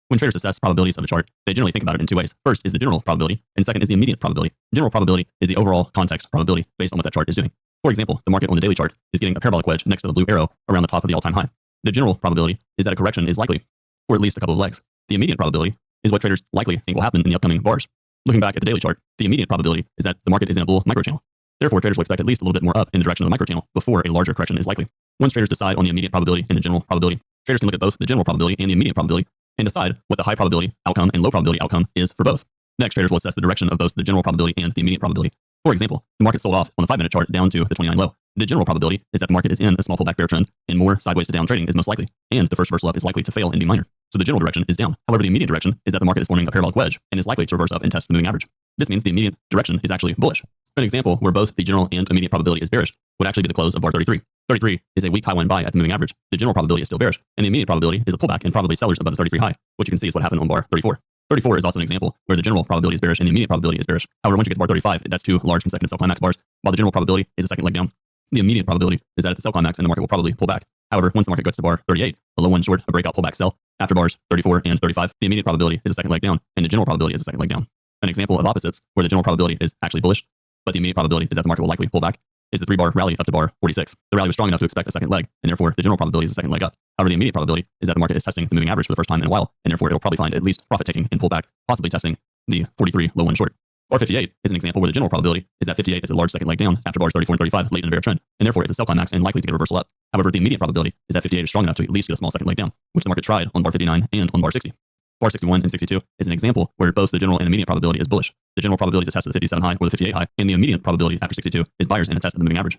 When traders assess probabilities of a chart, they generally think about it in two ways. First is the general probability, and second is the immediate probability. General probability is the overall context probability based on what that chart is doing. For example, the market on the daily chart is getting a parabolic wedge next to the blue arrow around the top of the all-time high. The general probability is that a correction is likely, or at least a couple of legs. The immediate probability is what traders likely think will happen in the upcoming bars. Looking back at the daily chart, the immediate probability is that the market is in a bull microchannel. Therefore, traders will expect at least a little bit more up in the direction of the microchannel before a larger correction is likely. Once traders decide on the immediate probability and the general probability, traders can look at both the general probability and the immediate probability and decide what the high probability outcome and low probability outcome is for both. Next, traders will assess the direction of both the general probability and the immediate probability. For example, the market sold off on the 5-minute chart down to the 29 low. The general probability is that the market is in a small pullback bear trend, and more sideways to down trading is most likely, and the first reversal up is likely to fail and be minor. So the general direction is down. However, the immediate direction is that the market is forming a parabolic wedge and is likely to reverse up and test the moving average. This means the immediate direction is actually bullish. An example where both the general and immediate probability is bearish would actually be the close of bar 33. 33 is a weak high one buy at the moving average. The general probability is still bearish, and the immediate probability is a pullback and probably sellers above the 33 high, which you can see is what happened on bar 34. 34 is also an example where the general probability is bearish and the immediate probability is bearish. However, once you get to bar 35, that's two large consecutive sell climax bars, while the general probability is a second leg down. The immediate probability is that it's a sell climax and the market will probably pull back. However, once the market gets to bar 38, a low one short, a breakout pullback sell, after bars 34 and 35, the immediate probability is a second leg down, and the general probability is a second leg down. An example of opposites, where the general probability is actually bullish, but the immediate probability is that the market will likely pull back, is the 3-bar rally up to bar 46. The rally was strong enough to expect a second leg, and therefore the general probability is a second leg up. However, the immediate probability is that the market is testing the moving average for the first time in a while, and therefore it will probably find at least profit taking and pull back, possibly testing the 43 low one short. Bar 58 is an example where the general probability is that 58 is a large second leg down after bars 34 and 35 late in a bear trend, and therefore it's a sell climax and likely to get a reversal up. However, the immediate probability is that 58 is strong enough to at least get a small second leg down, which the market tried on bar 59 and on bar 60. Bar 61 and 62 is an example where both the general and immediate probability is bullish. The general probability is a test of the 57 high or the 58 high, and the immediate probability after 62 is buyers and a test of the moving average.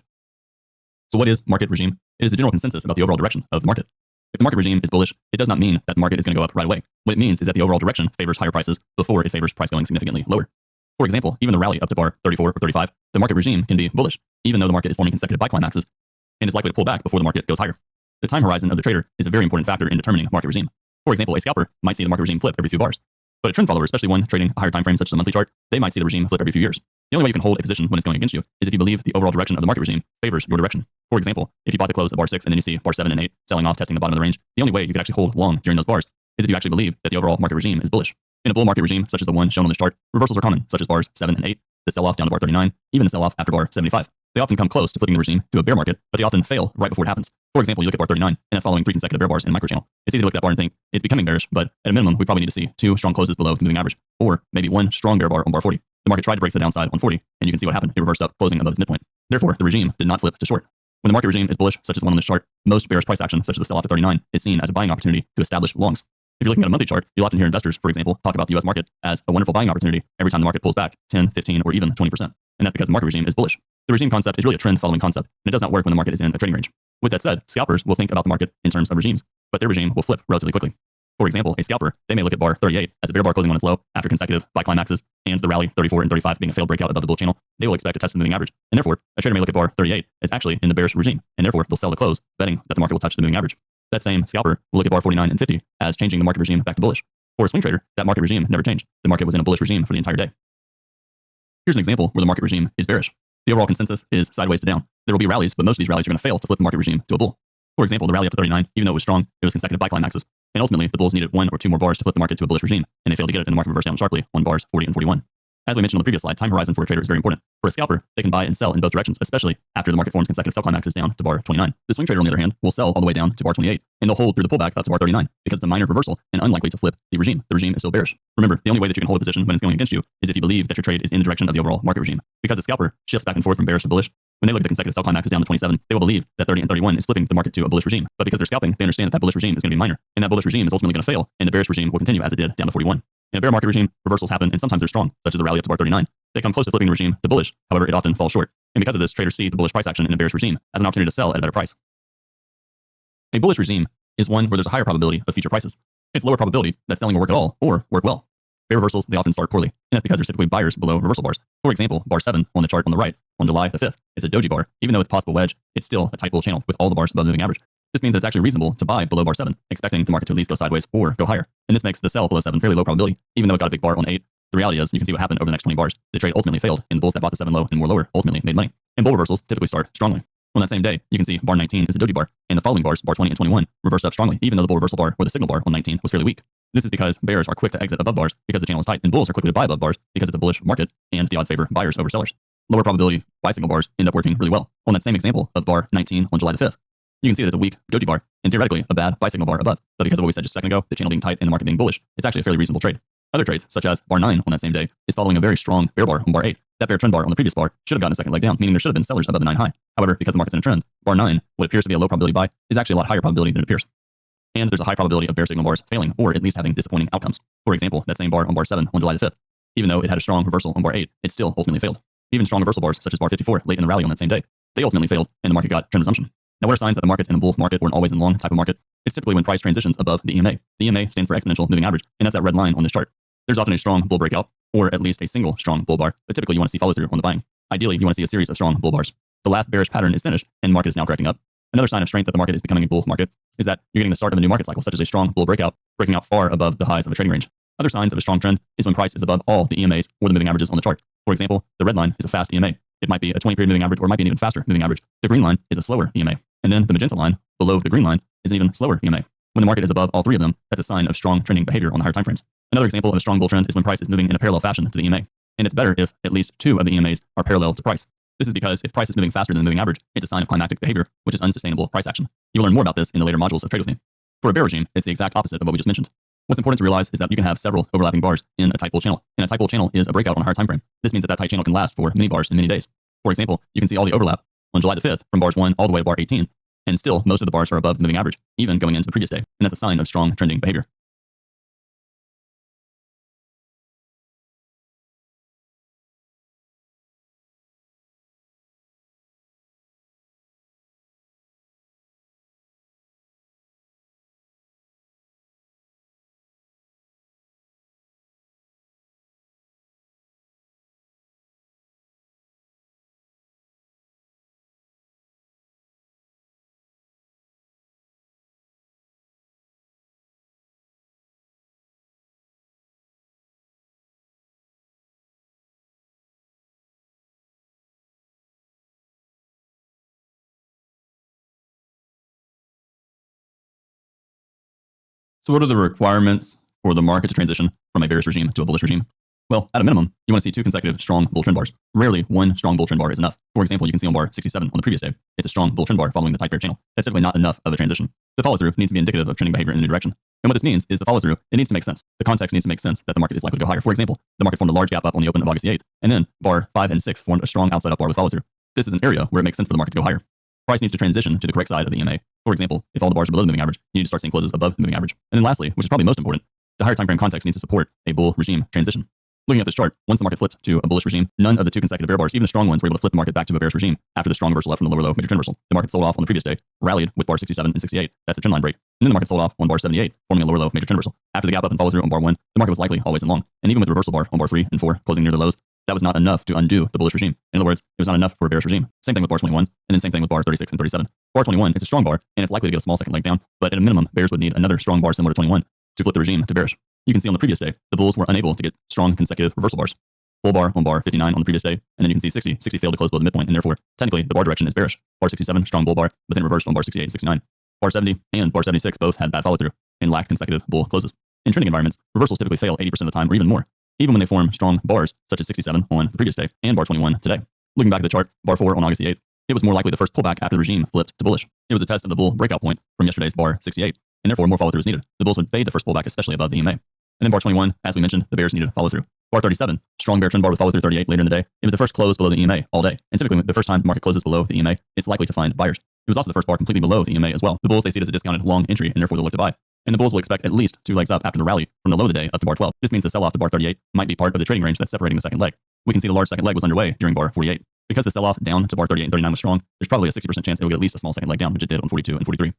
So what is market regime? It is the general consensus about the overall direction of the market. If the market regime is bullish, it does not mean that the market is going to go up right away. What it means is that the overall direction favors higher prices before it favors price going significantly lower. For example, even the rally up to bar 34 or 35, the market regime can be bullish, even though the market is forming consecutive buy climaxes, and is likely to pull back before the market goes higher. The time horizon of the trader is a very important factor in determining market regime. For example, a scalper might see the market regime flip every few bars, but a trend follower, especially one trading a higher time frame such as a monthly chart, they might see the regime flip every few years. The only way you can hold a position when it's going against you is if you believe the overall direction of the market regime favors your direction. For example, if you bought the close at bar 6 and then you see bar 7 and 8 selling off, testing the bottom of the range, the only way you could actually hold long during those bars is if you actually believe that the overall market regime is bullish. In a bull market regime, such as the one shown on this chart, reversals are common, such as bars 7 and 8, the sell-off down to bar 39, even the sell-off after bar 75. They often come close to flipping the regime to a bear market, but they often fail right before it happens. For example, you look at bar 39, and that's following 3 consecutive bear bars in microchannel. It's easy to look at that bar and think it's becoming bearish, but at a minimum, we probably need to see 2 strong closes below the moving average, or maybe 1 strong bear bar on bar 40. The market tried to break to the downside on 40, and you can see what happened. It reversed up, closing above its midpoint. Therefore, the regime did not flip to short. When the market regime is bullish, such as the one on this chart, most bearish price action, such as the sell-off at 39, is seen as a buying opportunity to establish longs. If you're looking at a monthly chart, you'll often hear investors, for example, talk about the US market as a wonderful buying opportunity every time the market pulls back 10, 15, or even 20%. And that's because the market regime is bullish. The regime concept is really a trend-following concept, and it does not work when the market is in a trading range. With that said, scalpers will think about the market in terms of regimes, but their regime will flip relatively quickly. For example, a scalper, they may look at bar 38 as a bear bar closing on its low after consecutive buy climaxes, and the rally 34 and 35 being a failed breakout above the bull channel. They will expect to test the moving average, and therefore, a trader may look at bar 38 as actually in the bearish regime, and therefore they'll sell the close, betting that the market will touch the moving average. That same scalper will look at bar 49 and 50 as changing the market regime back to bullish. For a swing trader, that market regime never changed. The market was in a bullish regime for the entire day. Here's an example where the market regime is bearish. The overall consensus is sideways to down. There will be rallies, but most of these rallies are going to fail to flip the market regime to a bull. For example, the rally up to 39, even though it was strong, it was consecutive buy climaxes. And ultimately, the bulls needed 1 or 2 more bars to flip the market to a bullish regime, and they failed to get it, and the market reversed down sharply on bars 40 and 41. As we mentioned on the previous slide, time horizon for a trader is very important. For a scalper, they can buy and sell in both directions, especially after the market forms consecutive sell climaxes down to bar 29. The swing trader, on the other hand, will sell all the way down to bar 28, and they'll hold through the pullback up to bar 39 because it's a minor reversal and unlikely to flip the regime. The regime is still bearish. Remember, the only way that you can hold a position when it's going against you is if you believe that your trade is in the direction of the overall market regime. Because the scalper shifts back and forth from bearish to bullish, when they look at the consecutive sell climaxes down to 27, they will believe that 30 and 31 is flipping the market to a bullish regime. But because they're scalping, they understand that that bullish regime is going to be minor, and that bullish regime is ultimately going to fail, and the bearish regime will continue as it did down to 41. In a bear market regime, reversals happen, and sometimes they're strong, such as the rally up to bar 39. They come close to flipping the regime to bullish, however, it often falls short. And because of this, traders see the bullish price action in a bearish regime as an opportunity to sell at a better price. A bullish regime is one where there's a higher probability of future prices. It's lower probability that selling will work at all or work well. Bear reversals, they often start poorly, and that's because there's typically buyers below reversal bars. For example, bar 7 on the chart on the right, on July the 5th, it's a doji bar. Even though it's a possible wedge, it's still a tight bull channel with all the bars above the moving average. This means that it's actually reasonable to buy below bar 7, expecting the market to at least go sideways or go higher. And this makes the sell below 7 fairly low probability, even though it got a big bar on 8. The reality is, you can see what happened over the next 20 bars. The trade ultimately failed, and the bulls that bought the 7 low and more lower ultimately made money. And bull reversals typically start strongly. On that same day, you can see bar 19 is a doji bar, and the following bars, bar 20 and 21, reversed up strongly, even though the bull reversal bar or the signal bar on 19 was fairly weak. This is because bears are quick to exit above bars because the channel is tight, and bulls are quickly to buy above bars because it's a bullish market, and the odds favor buyers over sellers. Lower probability buy signal bars end up working really well. On that same example of bar 19 on July the 5th, you can see that it's a weak doji bar, and theoretically a bad buy signal bar above. But because of what we said just a second ago, the channel being tight and the market being bullish, it's actually a fairly reasonable trade. Other trades, such as bar 9 on that same day, is following a very strong bear bar on bar 8. That bear trend bar on the previous bar should have gotten a second leg down, meaning there should have been sellers above the 9 high. However, because the market's in a trend, bar 9, what appears to be a low probability buy, is actually a lot higher probability than it appears. And there's a high probability of bear signal bars failing, or at least having disappointing outcomes. For example, that same bar on bar 7 on July the 5th, even though it had a strong reversal on bar 8, it still ultimately failed. Even strong reversal bars, such as bar 54 late in the rally on that same day, they ultimately failed, and the market got trend resumption. Now, what are signs that the market's in a bull market or an always in long type of market? It's typically when price transitions above the EMA. The EMA stands for exponential moving average, and that's that red line on this chart. There's often a strong bull breakout, or at least a single strong bull bar, but typically you want to see follow through on the buying. Ideally, you want to see a series of strong bull bars. The last bearish pattern is finished, and the market is now correcting up. Another sign of strength that the market is becoming a bull market is that you're getting the start of a new market cycle, such as a strong bull breakout, breaking out far above the highs of the trading range. Other signs of a strong trend is when price is above all the EMAs or the moving averages on the chart. For example, the red line is a fast EMA. It might be a 20-period moving average, or it might be an even faster moving average. The green line is a slower EMA. And then the magenta line below the green line is an even slower EMA. When the market is above all three of them, that's a sign of strong trending behavior on the higher time frames. Another example of a strong bull trend is when price is moving in a parallel fashion to the EMA. And it's better if at least 2 of the EMAs are parallel to price. This is because if price is moving faster than the moving average, it's a sign of climactic behavior, which is unsustainable price action. You'll learn more about this in the later modules of Trade With Me. For a bear regime, it's the exact opposite of what we just mentioned. What's important to realize is that you can have several overlapping bars in a tight bull channel. And a tight bull channel is a breakout on a higher time frame. This means that that tight channel can last for many bars in many days. For example, you can see all the overlap on July the 5th from bars 1 all the way to bar 18. And still, most of the bars are above the moving average, even going into the previous day. And that's a sign of strong trending behavior. So what are the requirements for the market to transition from a bearish regime to a bullish regime? Well, at a minimum, you want to see 2 consecutive strong bull trend bars. Rarely, 1 strong bull trend bar is enough. For example, you can see on bar 67 on the previous day, it's a strong bull trend bar following the tight bear channel. That's simply not enough of a transition. The follow-through needs to be indicative of trending behavior in a new direction. And what this means is the follow-through, it needs to make sense. The context needs to make sense that the market is likely to go higher. For example, the market formed a large gap up on the open of August the 8th, and then bar 5 and 6 formed a strong outside up bar with follow-through. This is an area where it makes sense for the market to go higher. Price needs to transition to the correct side of the EMA For example, if all the bars are below the moving average, you need to start seeing closes above the moving average. And then lastly, which is probably most important, the higher time frame context needs to support a bull regime transition. Looking at this chart, once the market flipped to a bullish regime, none of the two consecutive bear bars, even the strong ones, were able to flip the market back to a bearish regime after the strong reversal left from the lower low major trend reversal. The market sold off on the previous day, rallied with bar 67 and 68. That's the trend line break. And then the market sold off on bar 78, forming a lower low major trend reversal. After the gap up and follow through on bar 1, the market was likely always in long. And even with the reversal bar on bar 3 and 4 closing near the lows, that was not enough to undo the bullish regime. In other words, it was not enough for a bearish regime. Same thing with bar 21, and then same thing with bar 36 and 37. Bar 21 is a strong bar, and it's likely to get a small second leg down, but at a minimum, bears would need another strong bar similar to 21 to flip the regime to bearish. You can see on the previous day, the bulls were unable to get strong consecutive reversal bars. Bull bar on bar 59 on the previous day, and then you can see 60 failed to close below the midpoint, and therefore, technically, the bar direction is bearish. Bar 67, strong bull bar, but then reversed on bar 68 and 69. Bar 70 and bar 76 both had bad follow-through and lacked consecutive bull closes. In trending environments, reversals typically fail 80% of the time or even more, even when they form strong bars, such as 67 on the previous day and bar 21 today. Looking back at the chart, bar 4 on August the 8th, it was more likely the first pullback after the regime flipped to bullish. It was a test of the bull breakout point from yesterday's bar 68, and therefore more follow-through is needed. The bulls would fade the first pullback, especially above the EMA. And then bar 21, as we mentioned, the bears needed follow-through. Bar 37, strong bear trend bar with follow-through 38 later in the day. It was the first close below the EMA all day. And typically, the first time the market closes below the EMA, it's likely to find buyers. It was also the first bar completely below the EMA as well. The bulls, they see it as a discounted long entry, and therefore they'll look to buy. And the bulls will expect at least 2 legs up after the rally from the low of the day up to bar 12. This means the sell-off to bar 38 might be part of the trading range that's separating the second leg. We can see the large second leg was underway during bar 48. Because the sell-off down to bar 38 and 39 was strong, there's probably a 60% chance it will get at least a small second leg down, which it did on 42 and 43.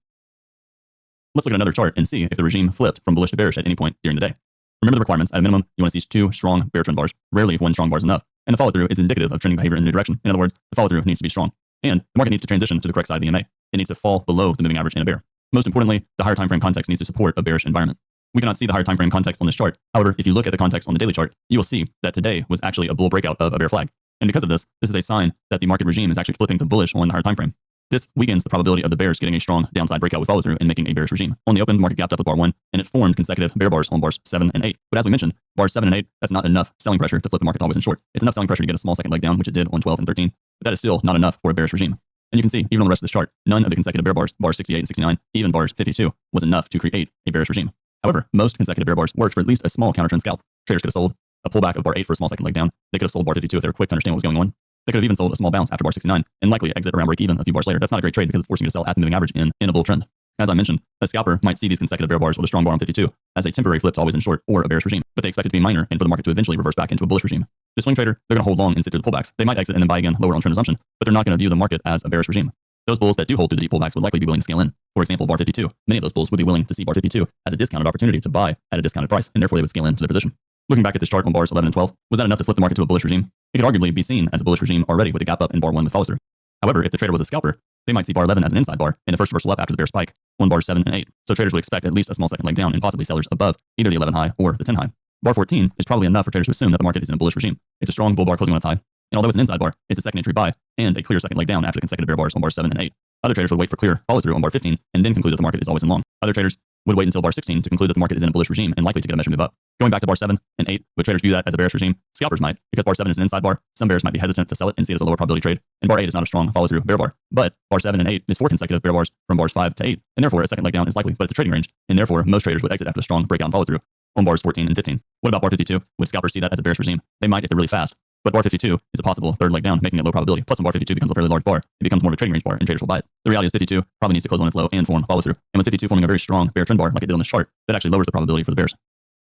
Let's look at another chart and see if the regime flipped from bullish to bearish at any point during the day. Remember the requirements. At a minimum, you want to see 2 strong bear trend bars. Rarely one strong bar is enough. And the follow-through is indicative of trending behavior in a new direction. In other words, the follow-through needs to be strong. And the market needs to transition to the correct side of the EMA. It needs to fall below the moving average in a bear. Most importantly, the higher time frame context needs to support a bearish environment. We cannot see the higher time frame context on this chart. However, if you look at the context on the daily chart, you will see that today was actually a bull breakout of a bear flag. And because of this, this is a sign that the market regime is actually flipping to bullish on the higher time frame. This weakens the probability of the bears getting a strong downside breakout with follow-through and making a bearish regime. On the open, the market gapped up with bar 1, and it formed consecutive bear bars on bars 7 and 8. But as we mentioned, bars 7 and 8, that's not enough selling pressure to flip the market always in short. It's enough selling pressure to get a small second leg down, which it did on 12 and 13, but that is still not enough for a bearish regime. And you can see, even on the rest of this chart, none of the consecutive bear bars, bars 68 and 69, even bars 52, was enough to create a bearish regime. However, most consecutive bear bars worked for at least a small counter trend scalp. Traders could have sold a pullback of bar 8 for a small second leg down. They could have sold bar 52 if they were quick to understand what was going on. They could have even sold a small bounce after bar 69 and likely exit around break even a few bars later. That's not a great trade because it's forcing you to sell at the moving average in a bull trend. As I mentioned, a scalper might see these consecutive bear bars with a strong bar on 52 as a temporary flip to always in short or a bearish regime, but they expect it to be minor and for the market to eventually reverse back into a bullish regime. The swing trader, they're going to hold long and sit through the pullbacks. They might exit and then buy again lower on trend assumption, but they're not going to view the market as a bearish regime. Those bulls that do hold through the deep pullbacks would likely be willing to scale in. For example, bar 52. Many of those bulls would be willing to see bar 52 as a discounted opportunity to buy at a discounted price, and therefore they would scale into their position. Looking back at this chart on bars 11 and 12, was that enough to flip the market to a bullish regime? It could arguably be seen as a bullish regime already with a gap up in bar 1 with follow through. However, if the trader was a scalper, they might see bar 11 as an inside bar and the first reversal up after the bear spike on bars 7 and 8. So traders would expect at least a small second leg down and possibly sellers above either the 11 high or the 10 high. Bar 14 is probably enough for traders to assume that the market is in a bullish regime. It's a strong bull bar closing on its high, and although it's an inside bar, it's a second entry buy and a clear second leg down after the consecutive bear bars on bars 7 and 8. Other traders would wait for clear follow through on bar 15 and then conclude that the market is always in long. Other traders would wait until bar 16 to conclude that the market is in a bullish regime and likely to get a measure move up. Going back to bar 7 and 8, would traders view that as a bearish regime? Scalpers might, because bar 7 is an inside bar. Some bears might be hesitant to sell it and see it as a lower probability trade, and bar 8 is not a strong follow through bear bar. But bar 7 and 8 is 4 consecutive bear bars from bars 5 to 8, and therefore a second leg down is likely, but it's a trading range, and therefore most traders would exit after a strong breakout and follow through on bars 14 and 15. What about bar 52? Would scalpers see that as a bearish regime? They might if they're really fast. But bar 52 is a possible third leg down, making it low probability. Plus, when bar 52 becomes a fairly large bar, it becomes more of a trading range bar, and traders will buy it. The reality is 52 probably needs to close on its low and form follow through. And with 52 forming a very strong bear trend bar, like it did on this chart, that actually lowers the probability for the bears.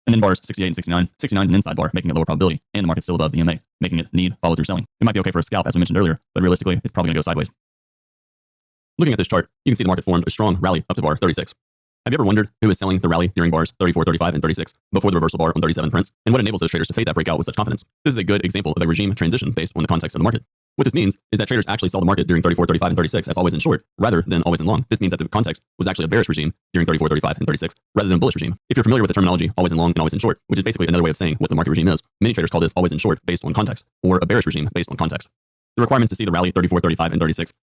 And then bars 68 and 69. 69 is an inside bar, making it lower probability, and the market's still above the EMA, making it need follow through selling. It might be okay for a scalp, as we mentioned earlier, but realistically, it's probably going to go sideways. Looking at this chart, you can see the market formed a strong rally up to bar 36. Have you ever wondered who is selling the rally during bars 34, 35, and 36 before the reversal bar on 37 prints, and what enables those traders to fade that breakout with such confidence? This is a good example of a regime transition based on the context of the market. What this means is that traders actually saw the market during 34, 35, and 36 as always in short, rather than always in long. This means that the context was actually a bearish regime during 34, 35, and 36, rather than a bullish regime. If you're familiar with the terminology always in long and always in short, which is basically another way of saying what the market regime is, many traders call this always in short based on context, or a bearish regime based on context. The requirements to see the rally 34, 35, and 36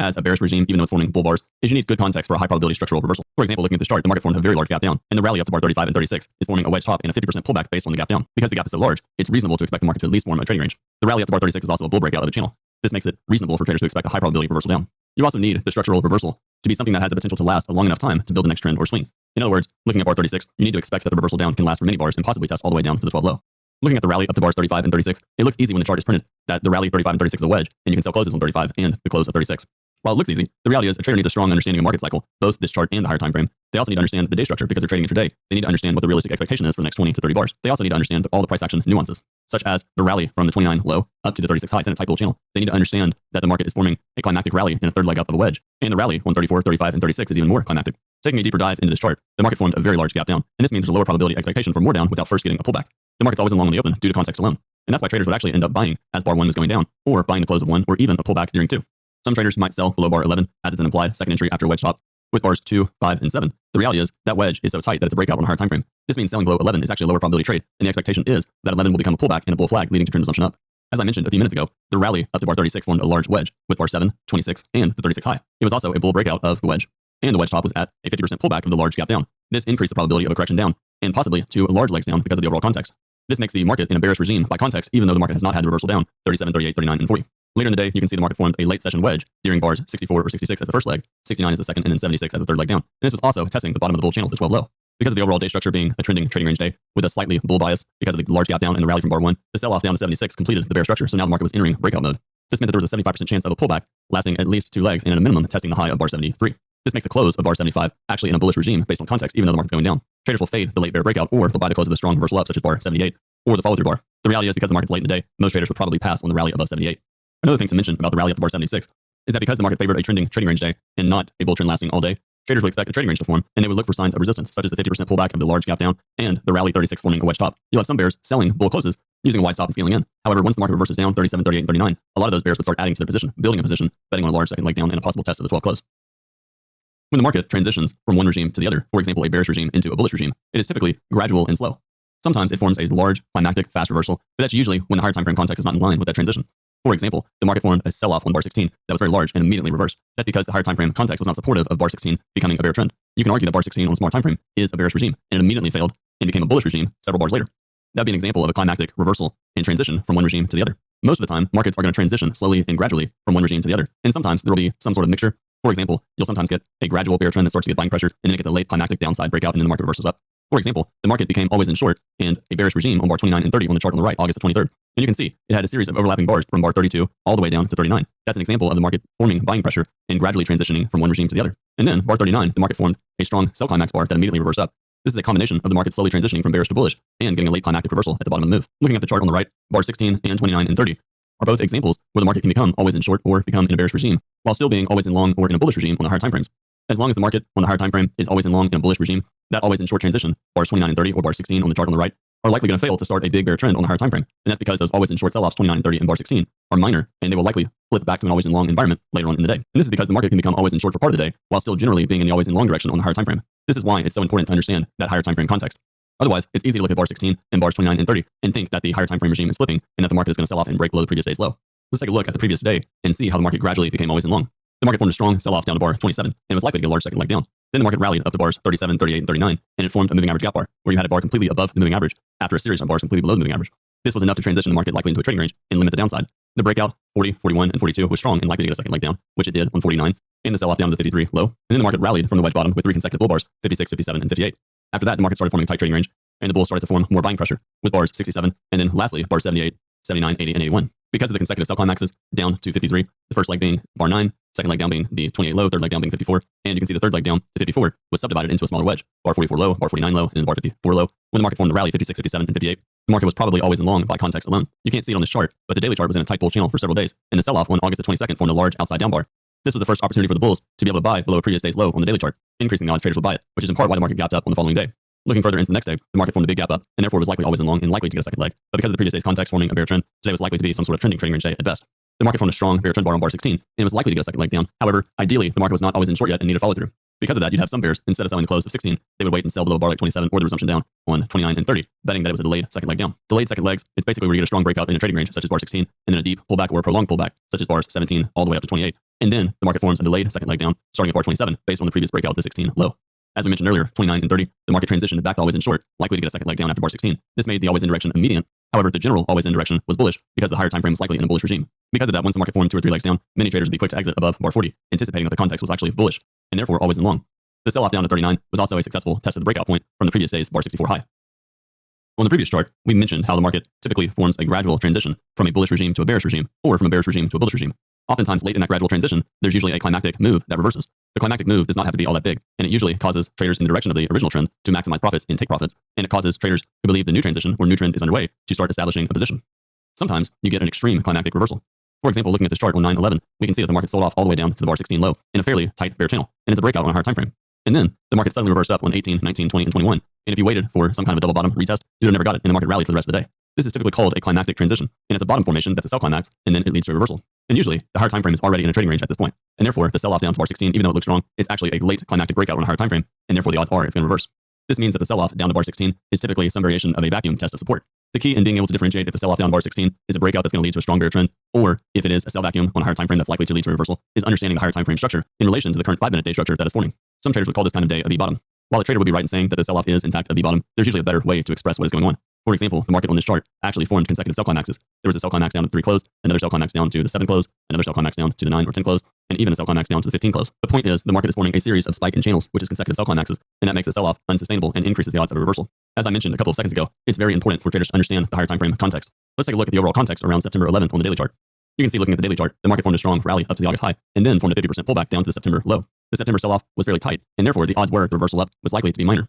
as a bearish regime, even though it's forming bull bars, is you need good context for a high probability structural reversal. For example, looking at this chart, the market formed a very large gap down, and the rally up to bar 35 and 36 is forming a wedge top and a 50% pullback based on the gap down. Because the gap is so large, it's reasonable to expect the market to at least form a trading range. The rally up to bar 36 is also a bull breakout of a channel. This makes it reasonable for traders to expect a high probability reversal down. You also need the structural reversal to be something that has the potential to last a long enough time to build the next trend or swing. In other words, looking at bar 36, you need to expect that the reversal down can last for many bars and possibly test all the way down to the 12 low. Looking at the rally up to bars 35 and 36, it looks easy when the chart is printed that the rally 35 and 36 is a wedge, and you can sell closes on 35 and the close of 36. While it looks easy, the reality is a trader needs a strong understanding of market cycle, both this chart and the higher time frame. They also need to understand the day structure because they're trading intraday. They need to understand what the realistic expectation is for the next 20 to 30 bars. They also need to understand all the price action nuances, such as the rally from the 29 low up to the 36 high. It's in a tight bull channel. They need to understand that the market is forming a climactic rally in a third leg up of a wedge, and the rally on 34, 35, and 36 is even more climactic. Taking a deeper dive into this chart, the market formed a very large gap down, and this means there's a lower probability expectation for more down without first getting a pullback. The market's always in long on the open due to context alone, and that's why traders would actually end up buying as bar 1 was going down, or buying the close of 1, or even a pullback during 2. Some traders might sell below bar 11 as it's an implied second entry after a wedge top. With bars 2, 5, and 7, the reality is that wedge is so tight that it's a breakout on a higher time frame. This means selling below 11 is actually a lower probability trade, and the expectation is that 11 will become a pullback and a bull flag, leading to trend assumption up. As I mentioned a few minutes ago, the rally up to bar 36 formed a large wedge with bar 7, 26, and the 36 high. It was also a bull breakout of the wedge, and the wedge top was at a 50% pullback of the large gap down. This increased the probability of a correction down, and possibly to large legs down because of the overall context. This makes the market in a bearish regime by context, even though the market has not had the reversal down 37, 38, 39, and 40. Later in the day, you can see the market formed a late session wedge during bars 64 or 66 as the first leg, 69 as the second, and then 76 as the third leg down. And this was also testing the bottom of the bull channel, the 12 low. Because of the overall day structure being a trending trading range day with a slightly bull bias because of the large gap down and the rally from bar 1, the sell-off down to 76 completed the bear structure, so now the market was entering breakout mode. This meant that there was a 75% chance of a pullback lasting at least 2 legs and at a minimum testing the high of bar 73. This makes the close of bar 75 actually in a bullish regime based on context, even though the market's going down. Traders will fade the late bear breakout, or they'll buy the close of the strong reversal up, such as bar 78, or the follow-through bar. The reality is, because the market's late in the day, most traders would probably pass on the rally above 78. Another thing to mention about the rally up to bar 76 is that because the market favored a trending trading range day and not a bull trend lasting all day, traders would expect a trading range to form, and they would look for signs of resistance, such as the 50% pullback of the large gap down and the rally 36 forming a wedge top. You'll have some bears selling bull closes using a wide stop and scaling in. However, once the market reverses down 37, 38, and 39, a lot of those bears would start adding to their position, building a position, betting on a large second leg down and a possible test of the 12 close. When the market transitions from one regime to the other, for example, a bearish regime into a bullish regime, it is typically gradual and slow. Sometimes it forms a large, climactic, fast reversal, but that's usually when the higher time frame context is not in line with that transition. For example, the market formed a sell-off on bar 16 that was very large and immediately reversed. That's because the higher time frame context was not supportive of bar 16 becoming a bear trend. You can argue that bar 16 on a smaller time frame is a bearish regime, and it immediately failed and became a bullish regime several bars later. That would be an example of a climactic reversal and transition from one regime to the other. Most of the time, markets are going to transition slowly and gradually from one regime to the other, and sometimes there will be some sort of mixture. For example, you'll sometimes get a gradual bear trend that starts to get buying pressure, and then it gets a late climactic downside breakout, and then the market reverses up. For example, the market became always in short and a bearish regime on bar 29 and 30 on the chart on the right, August the 23rd. And you can see it had a series of overlapping bars from bar 32 all the way down to 39. That's an example of the market forming buying pressure and gradually transitioning from one regime to the other. And then bar 39, the market formed a strong sell climax bar that immediately reversed up. This is a combination of the market slowly transitioning from bearish to bullish and getting a late climactic reversal at the bottom of the move. Looking at the chart on the right, bar 16 and 29 and 30 are both examples where the market can become always in short or become in a bearish regime, while still being always in long or in a bullish regime on the higher time frames. As long as the market on the higher time frame is always in long in a bullish regime, that always in short transition, bars 29 and 30 or bar 16 on the chart on the right, are likely going to fail to start a big bear trend on the higher time frame. And that's because those always in short sell-offs 29 and 30 and bar 16 are minor, and they will likely flip back to an always in long environment later on in the day. And this is because the market can become always in short for part of the day, while still generally being in the always in long direction on the higher time frame. This is why it's so important to understand that higher time frame context. Otherwise, it's easy to look at bar 16 and bars 29 and 30 and think that the higher time frame regime is flipping and that the market is going to sell off and break below the previous day's low. Let's take a look at the previous day and see how the market gradually became always in long. The market formed a strong sell-off down to bar 27 and was likely to get a large second leg down. Then the market rallied up to bars 37, 38, and 39, and it formed a moving average gap bar, where you had a bar completely above the moving average after a series of bars completely below the moving average. This was enough to transition the market likely into a trading range and limit the downside. The breakout, 40, 41, and 42 was strong and likely to get a second leg down, which it did on 49, and the sell-off down to 53 low. And then the market rallied from the wedge bottom with 3 consecutive bull bars, 56, 57, and 58. After that, the market started forming a tight trading range, and the bulls started to form more buying pressure with bars 67, and then lastly, bars 78, 79, 80, and 81. Because of the consecutive sell climaxes down to 53, the first leg being bar 9, second leg down being the 28 low, third leg down being 54, and you can see the third leg down to 54 was subdivided into a smaller wedge, bar 44 low, bar 49 low, and then bar 54 low. When the market formed the rally 56, 57, and 58, the market was probably always in long by context alone. You can't see it on this chart, but the daily chart was in a tight bull channel for several days, and the sell-off on August the 22nd formed a large outside down bar. This was the first opportunity for the bulls to be able to buy below a previous day's low on the daily chart, increasing the odds traders would buy it, which is in part why the market gapped up on the following day. Looking further into the next day, the market formed a big gap up, and therefore was likely always in long and likely to get a second leg. But because of the previous day's context forming a bear trend, today was likely to be some sort of trending trading range day at best. The market formed a strong bear trend bar on bar 16, and it was likely to get a second leg down. However, ideally, the market was not always in short yet and needed follow through. Because of that, you'd have some bears, instead of selling the close of 16, they would wait and sell below a bar like 27 or the resumption down on 29 and 30, betting that it was a delayed second leg down. Delayed second legs, it's basically where you get a strong breakout in a trading range, such as bar 16, and then a deep pullback or a prolonged pullback, such as bars 17 all the way up to 28. And then the market forms a delayed second leg down, starting at bar 27, based on the previous breakout, the 16 low. As we mentioned earlier, 29 and 30, the market transitioned back to always in short, likely to get a second leg down after bar 16. This made the always in direction immediate. However, the general always in direction was bullish because the higher time frame was likely in a bullish regime. Because of that, once the market formed 2 or 3 legs down, many traders would be quick to exit above bar 40, anticipating that the context was actually bullish, and therefore always in long. The sell-off down to 39 was also a successful test of the breakout point from the previous day's bar 64 high. On the previous chart, we mentioned how the market typically forms a gradual transition from a bullish regime to a bearish regime, or from a bearish regime to a bullish regime. Oftentimes, late in that gradual transition, there's usually a climactic move that reverses. The climactic move does not have to be all that big, and it usually causes traders in the direction of the original trend to maximize profits and take profits, and it causes traders who believe the new transition or new trend is underway to start establishing a position. Sometimes you get an extreme climactic reversal. For example, looking at this chart on 9/11, we can see that the market sold off all the way down to the bar 16 low in a fairly tight bear channel, and it's a breakout on a higher time frame. And then the market suddenly reversed up on 18, 19, 20, and 21. And if you waited for some kind of a double bottom retest, you'd have never got it, and the market rallied for the rest of the day. This is typically called a climactic transition, and it's a bottom formation that's a sell climax, and then it leads to a reversal. And usually, the higher time frame is already in a trading range at this point, and therefore the sell-off down to bar 16, even though it looks strong, it's actually a late climactic breakout on a higher time frame, and therefore the odds are it's going to reverse. This means that the sell-off down to bar 16 is typically some variation of a vacuum test of support. The key in being able to differentiate if the sell-off down to bar 16 is a breakout that's going to lead to a strong bear trend, or if it is a sell vacuum on a higher time frame that's likely to lead to a reversal, is understanding the higher time frame structure in relation to the current 5-minute day structure that is forming. Some traders would call this kind of day a V-bottom. While a trader would be right in saying that the sell-off is, in fact, a V-bottom, there's usually a better way to express what is going on. For example, the market on this chart actually formed consecutive sell climaxes. There was a sell climax down to the 3 close, another sell climax down to the 7 close, another sell climax down to the 9 or 10 close, and even a sell climax down to the 15 close. The point is, the market is forming a series of spike in channels, which is consecutive sell climaxes, and that makes the sell-off unsustainable and increases the odds of a reversal. As I mentioned a couple of seconds ago, it's very important for traders to understand the higher time frame context. Let's take a look at the overall context around September 11th on the daily chart. You can see, looking at the daily chart, the market formed a strong rally up to the August high, and then formed a 50% pullback down to the September low. The September sell-off was fairly tight, and therefore the odds were the reversal up was likely to be minor.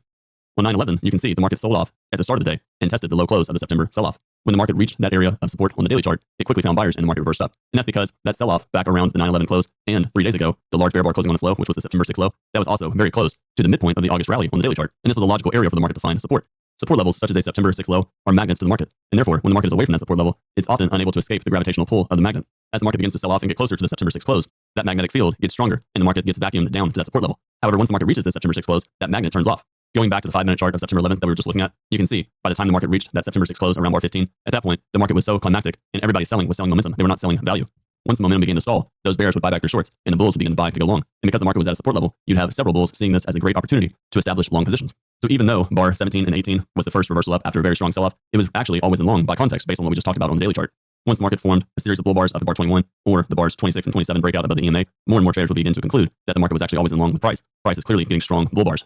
On 9/11, you can see the market sold off at the start of the day and tested the low close of the September sell-off. When the market reached that area of support on the daily chart, it quickly found buyers and the market reversed up. And that's because that sell-off back around the 9/11 close and 3 days ago, the large bear bar closing on its low, which was the September 6 low, that was also very close to the midpoint of the August rally on the daily chart. And this was a logical area for the market to find support. Support levels such as a September 6 low are magnets to the market. And therefore, when the market is away from that support level, it's often unable to escape the gravitational pull of the magnet. As the market begins to sell off and get closer to the September 6 close, that magnetic field gets stronger and the market gets vacuumed down to that support level. However, once the market reaches the September 6 close, that magnet turns off. Going back to the 5-minute chart of September 11th that we were just looking at, you can see by the time the market reached that September 6 close around bar 15, at that point, the market was so climactic and everybody selling was selling momentum. They were not selling value. Once the momentum began to stall, those bears would buy back their shorts and the bulls would begin to buy to go long. And because the market was at a support level, you'd have several bulls seeing this as a great opportunity to establish long positions. So even though bar 17 and 18 was the first reversal up after a very strong sell-off, it was actually always in long by context based on what we just talked about on the daily chart. Once the market formed a series of bull bars up to bar 21 or the bars 26 and 27 breakout above the EMA, more and more traders would begin to conclude that the market was actually always in long with price. Price is clearly getting strong bull bars.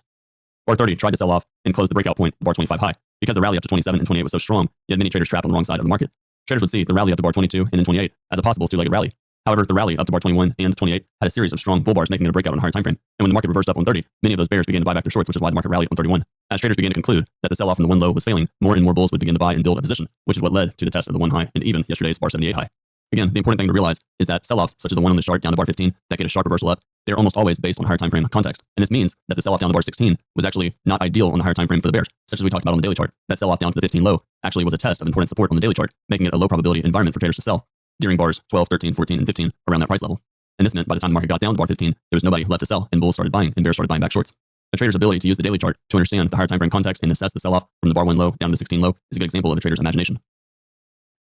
Bar 30 tried to sell off and close the breakout point, bar 25 high. Because the rally up to 27 and 28 was so strong, you had many traders trapped on the wrong side of the market. Traders would see the rally up to bar 22 and then 28 as a possible two-legged rally. However, the rally up to bar 21 and 28 had a series of strong bull bars making it a breakout on a higher time frame. And when the market reversed up on 30, many of those bears began to buy back their shorts, which is why the market rallied on 31. As traders began to conclude that the sell-off from the one low was failing, more and more bulls would begin to buy and build a position, which is what led to the test of the one high and even yesterday's bar 78 high. Again, the important thing to realize is that sell-offs, such as the one on this chart down to bar 15, that get a sharp reversal up, they're almost always based on higher time frame context. And this means that the sell-off down to bar 16 was actually not ideal on the higher time frame for the bears, such as we talked about on the daily chart. That sell-off down to the 15 low actually was a test of important support on the daily chart, making it a low probability environment for traders to sell during bars 12, 13, 14, and 15 around that price level. And this meant by the time the market got down to bar 15, there was nobody left to sell, and bulls started buying, and bears started buying back shorts. A trader's ability to use the daily chart to understand the higher time frame context and assess the sell-off from the bar 1 low down to the 16 low is a good example of a trader's imagination.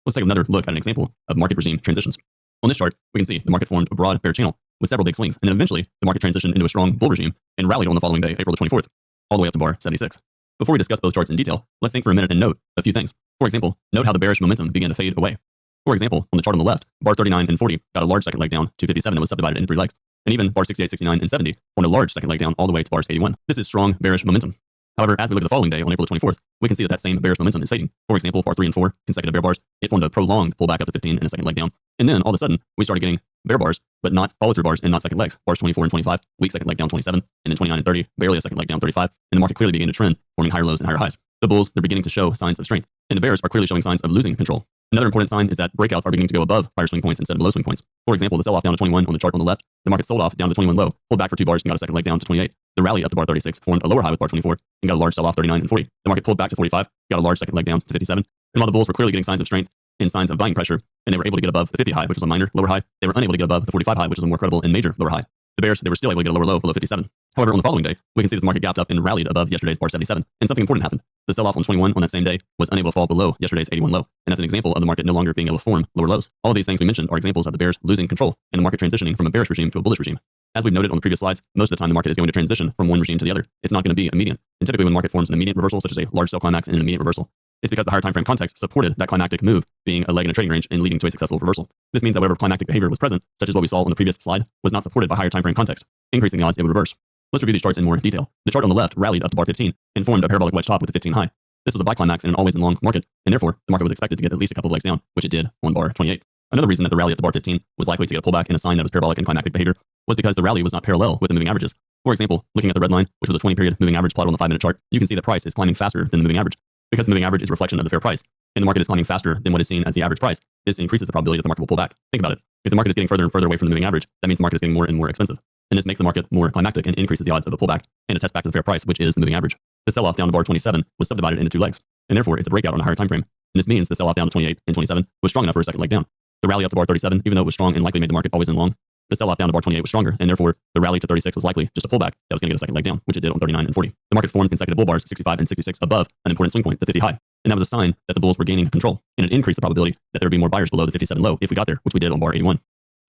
Let's take another look at an example of market regime transitions. On this chart, we can see the market formed a broad bear channel with several big swings, and then eventually the market transitioned into a strong bull regime and rallied on the following day, April the 24th, all the way up to bar 76. Before we discuss both charts in detail, let's think for a minute and note a few things. For example, note how the bearish momentum began to fade away. For example, on the chart on the left, bar 39 and 40 got a large second leg down to 57 and was subdivided into 3 legs. And even bar 68, 69, and 70 formed a large second leg down all the way to bars 81. This is strong bearish momentum. However, as we look at the following day on April the 24th, we can see that same bearish momentum is fading. For example, bar 3 and 4, consecutive bear bars, it formed a prolonged pullback up to 15 and a second leg down. And then all of a sudden, we started getting bear bars, but not follow-through bars and not second legs. Bars 24 and 25, weak second leg down 27, and then 29 and 30, barely a second leg down 35, and the market clearly began to trend, forming higher lows and higher highs. The bulls, they're beginning to show signs of strength, and the bears are clearly showing signs of losing control. Another important sign is that breakouts are beginning to go above prior swing points instead of below swing points. For example, the sell-off down to 21 on the chart on the left, the market sold off down to 21 low, pulled back for 2 bars and got a second leg down to 28. The rally up to bar 36 formed a lower high with bar 24 and got a large sell-off 39 and 40. The market pulled back to 45, got a large second leg down to 57. And while the bulls were clearly getting signs of strength and signs of buying pressure, and they were able to get above the 50 high, which was a minor lower high, they were unable to get above the 45 high, which was a more credible and major lower high. The bears, they were still able to get a lower low below 57. However, on the following day, we can see that the market gapped up and rallied above yesterday's bar 77, and something important happened. The sell-off on 21 on that same day was unable to fall below yesterday's 81 low, and that's an example of the market no longer being able to form lower lows. All of these things we mentioned are examples of the bears losing control and the market transitioning from a bearish regime to a bullish regime. As we've noted on the previous slides, most of the time the market is going to transition from one regime to the other. It's not going to be immediate. And typically when the market forms an immediate reversal, such as a large sell climax and an immediate reversal, it's because the higher time frame context supported that climactic move being a leg in a trading range and leading to a successful reversal. This means that whatever climactic behavior was present, such as what we saw on the previous slide, was not supported by higher time frame context, increasing the odds it would reverse. Let's review these charts in more detail. The chart on the left rallied up to bar 15 and formed a parabolic wedge top with the 15 high. This was a buy climax in an always in long market, and therefore the market was expected to get at least a couple of legs down, which it did on bar 28. Another reason that the rally up to bar 15 was likely to get a pullback and a sign that was parabolic and climactic behavior was because the rally was not parallel with the moving averages. For example, looking at the red line, which was a 20-period moving average plotted on the 5-minute chart, you can see that price is climbing faster than the moving average. Because the moving average is a reflection of the fair price, and the market is climbing faster than what is seen as the average price, this increases the probability that the market will pull back. Think about it. If the market is getting further and further away from the moving average, that means the market is getting more and more expensive. And this makes the market more climactic and increases the odds of a pullback and a test back to the fair price, which is the moving average. The sell-off down to bar 27 was subdivided into two legs, and therefore it's a breakout on a higher time frame. And this means the sell-off down to 28 and 27 was strong enough for a second leg down. The rally up to bar 37, even though it was strong and likely made the market always in long, the sell-off down to bar 28 was stronger, and therefore the rally to 36 was likely just a pullback that was going to get a second leg down, which it did on 39 and 40. The market formed consecutive bull bars, 65 and 66, above an important swing point, the 50 high. And that was a sign that the bulls were gaining control, and it increased the probability that there would be more buyers below the 57 low if we got there, which we did on bar 81.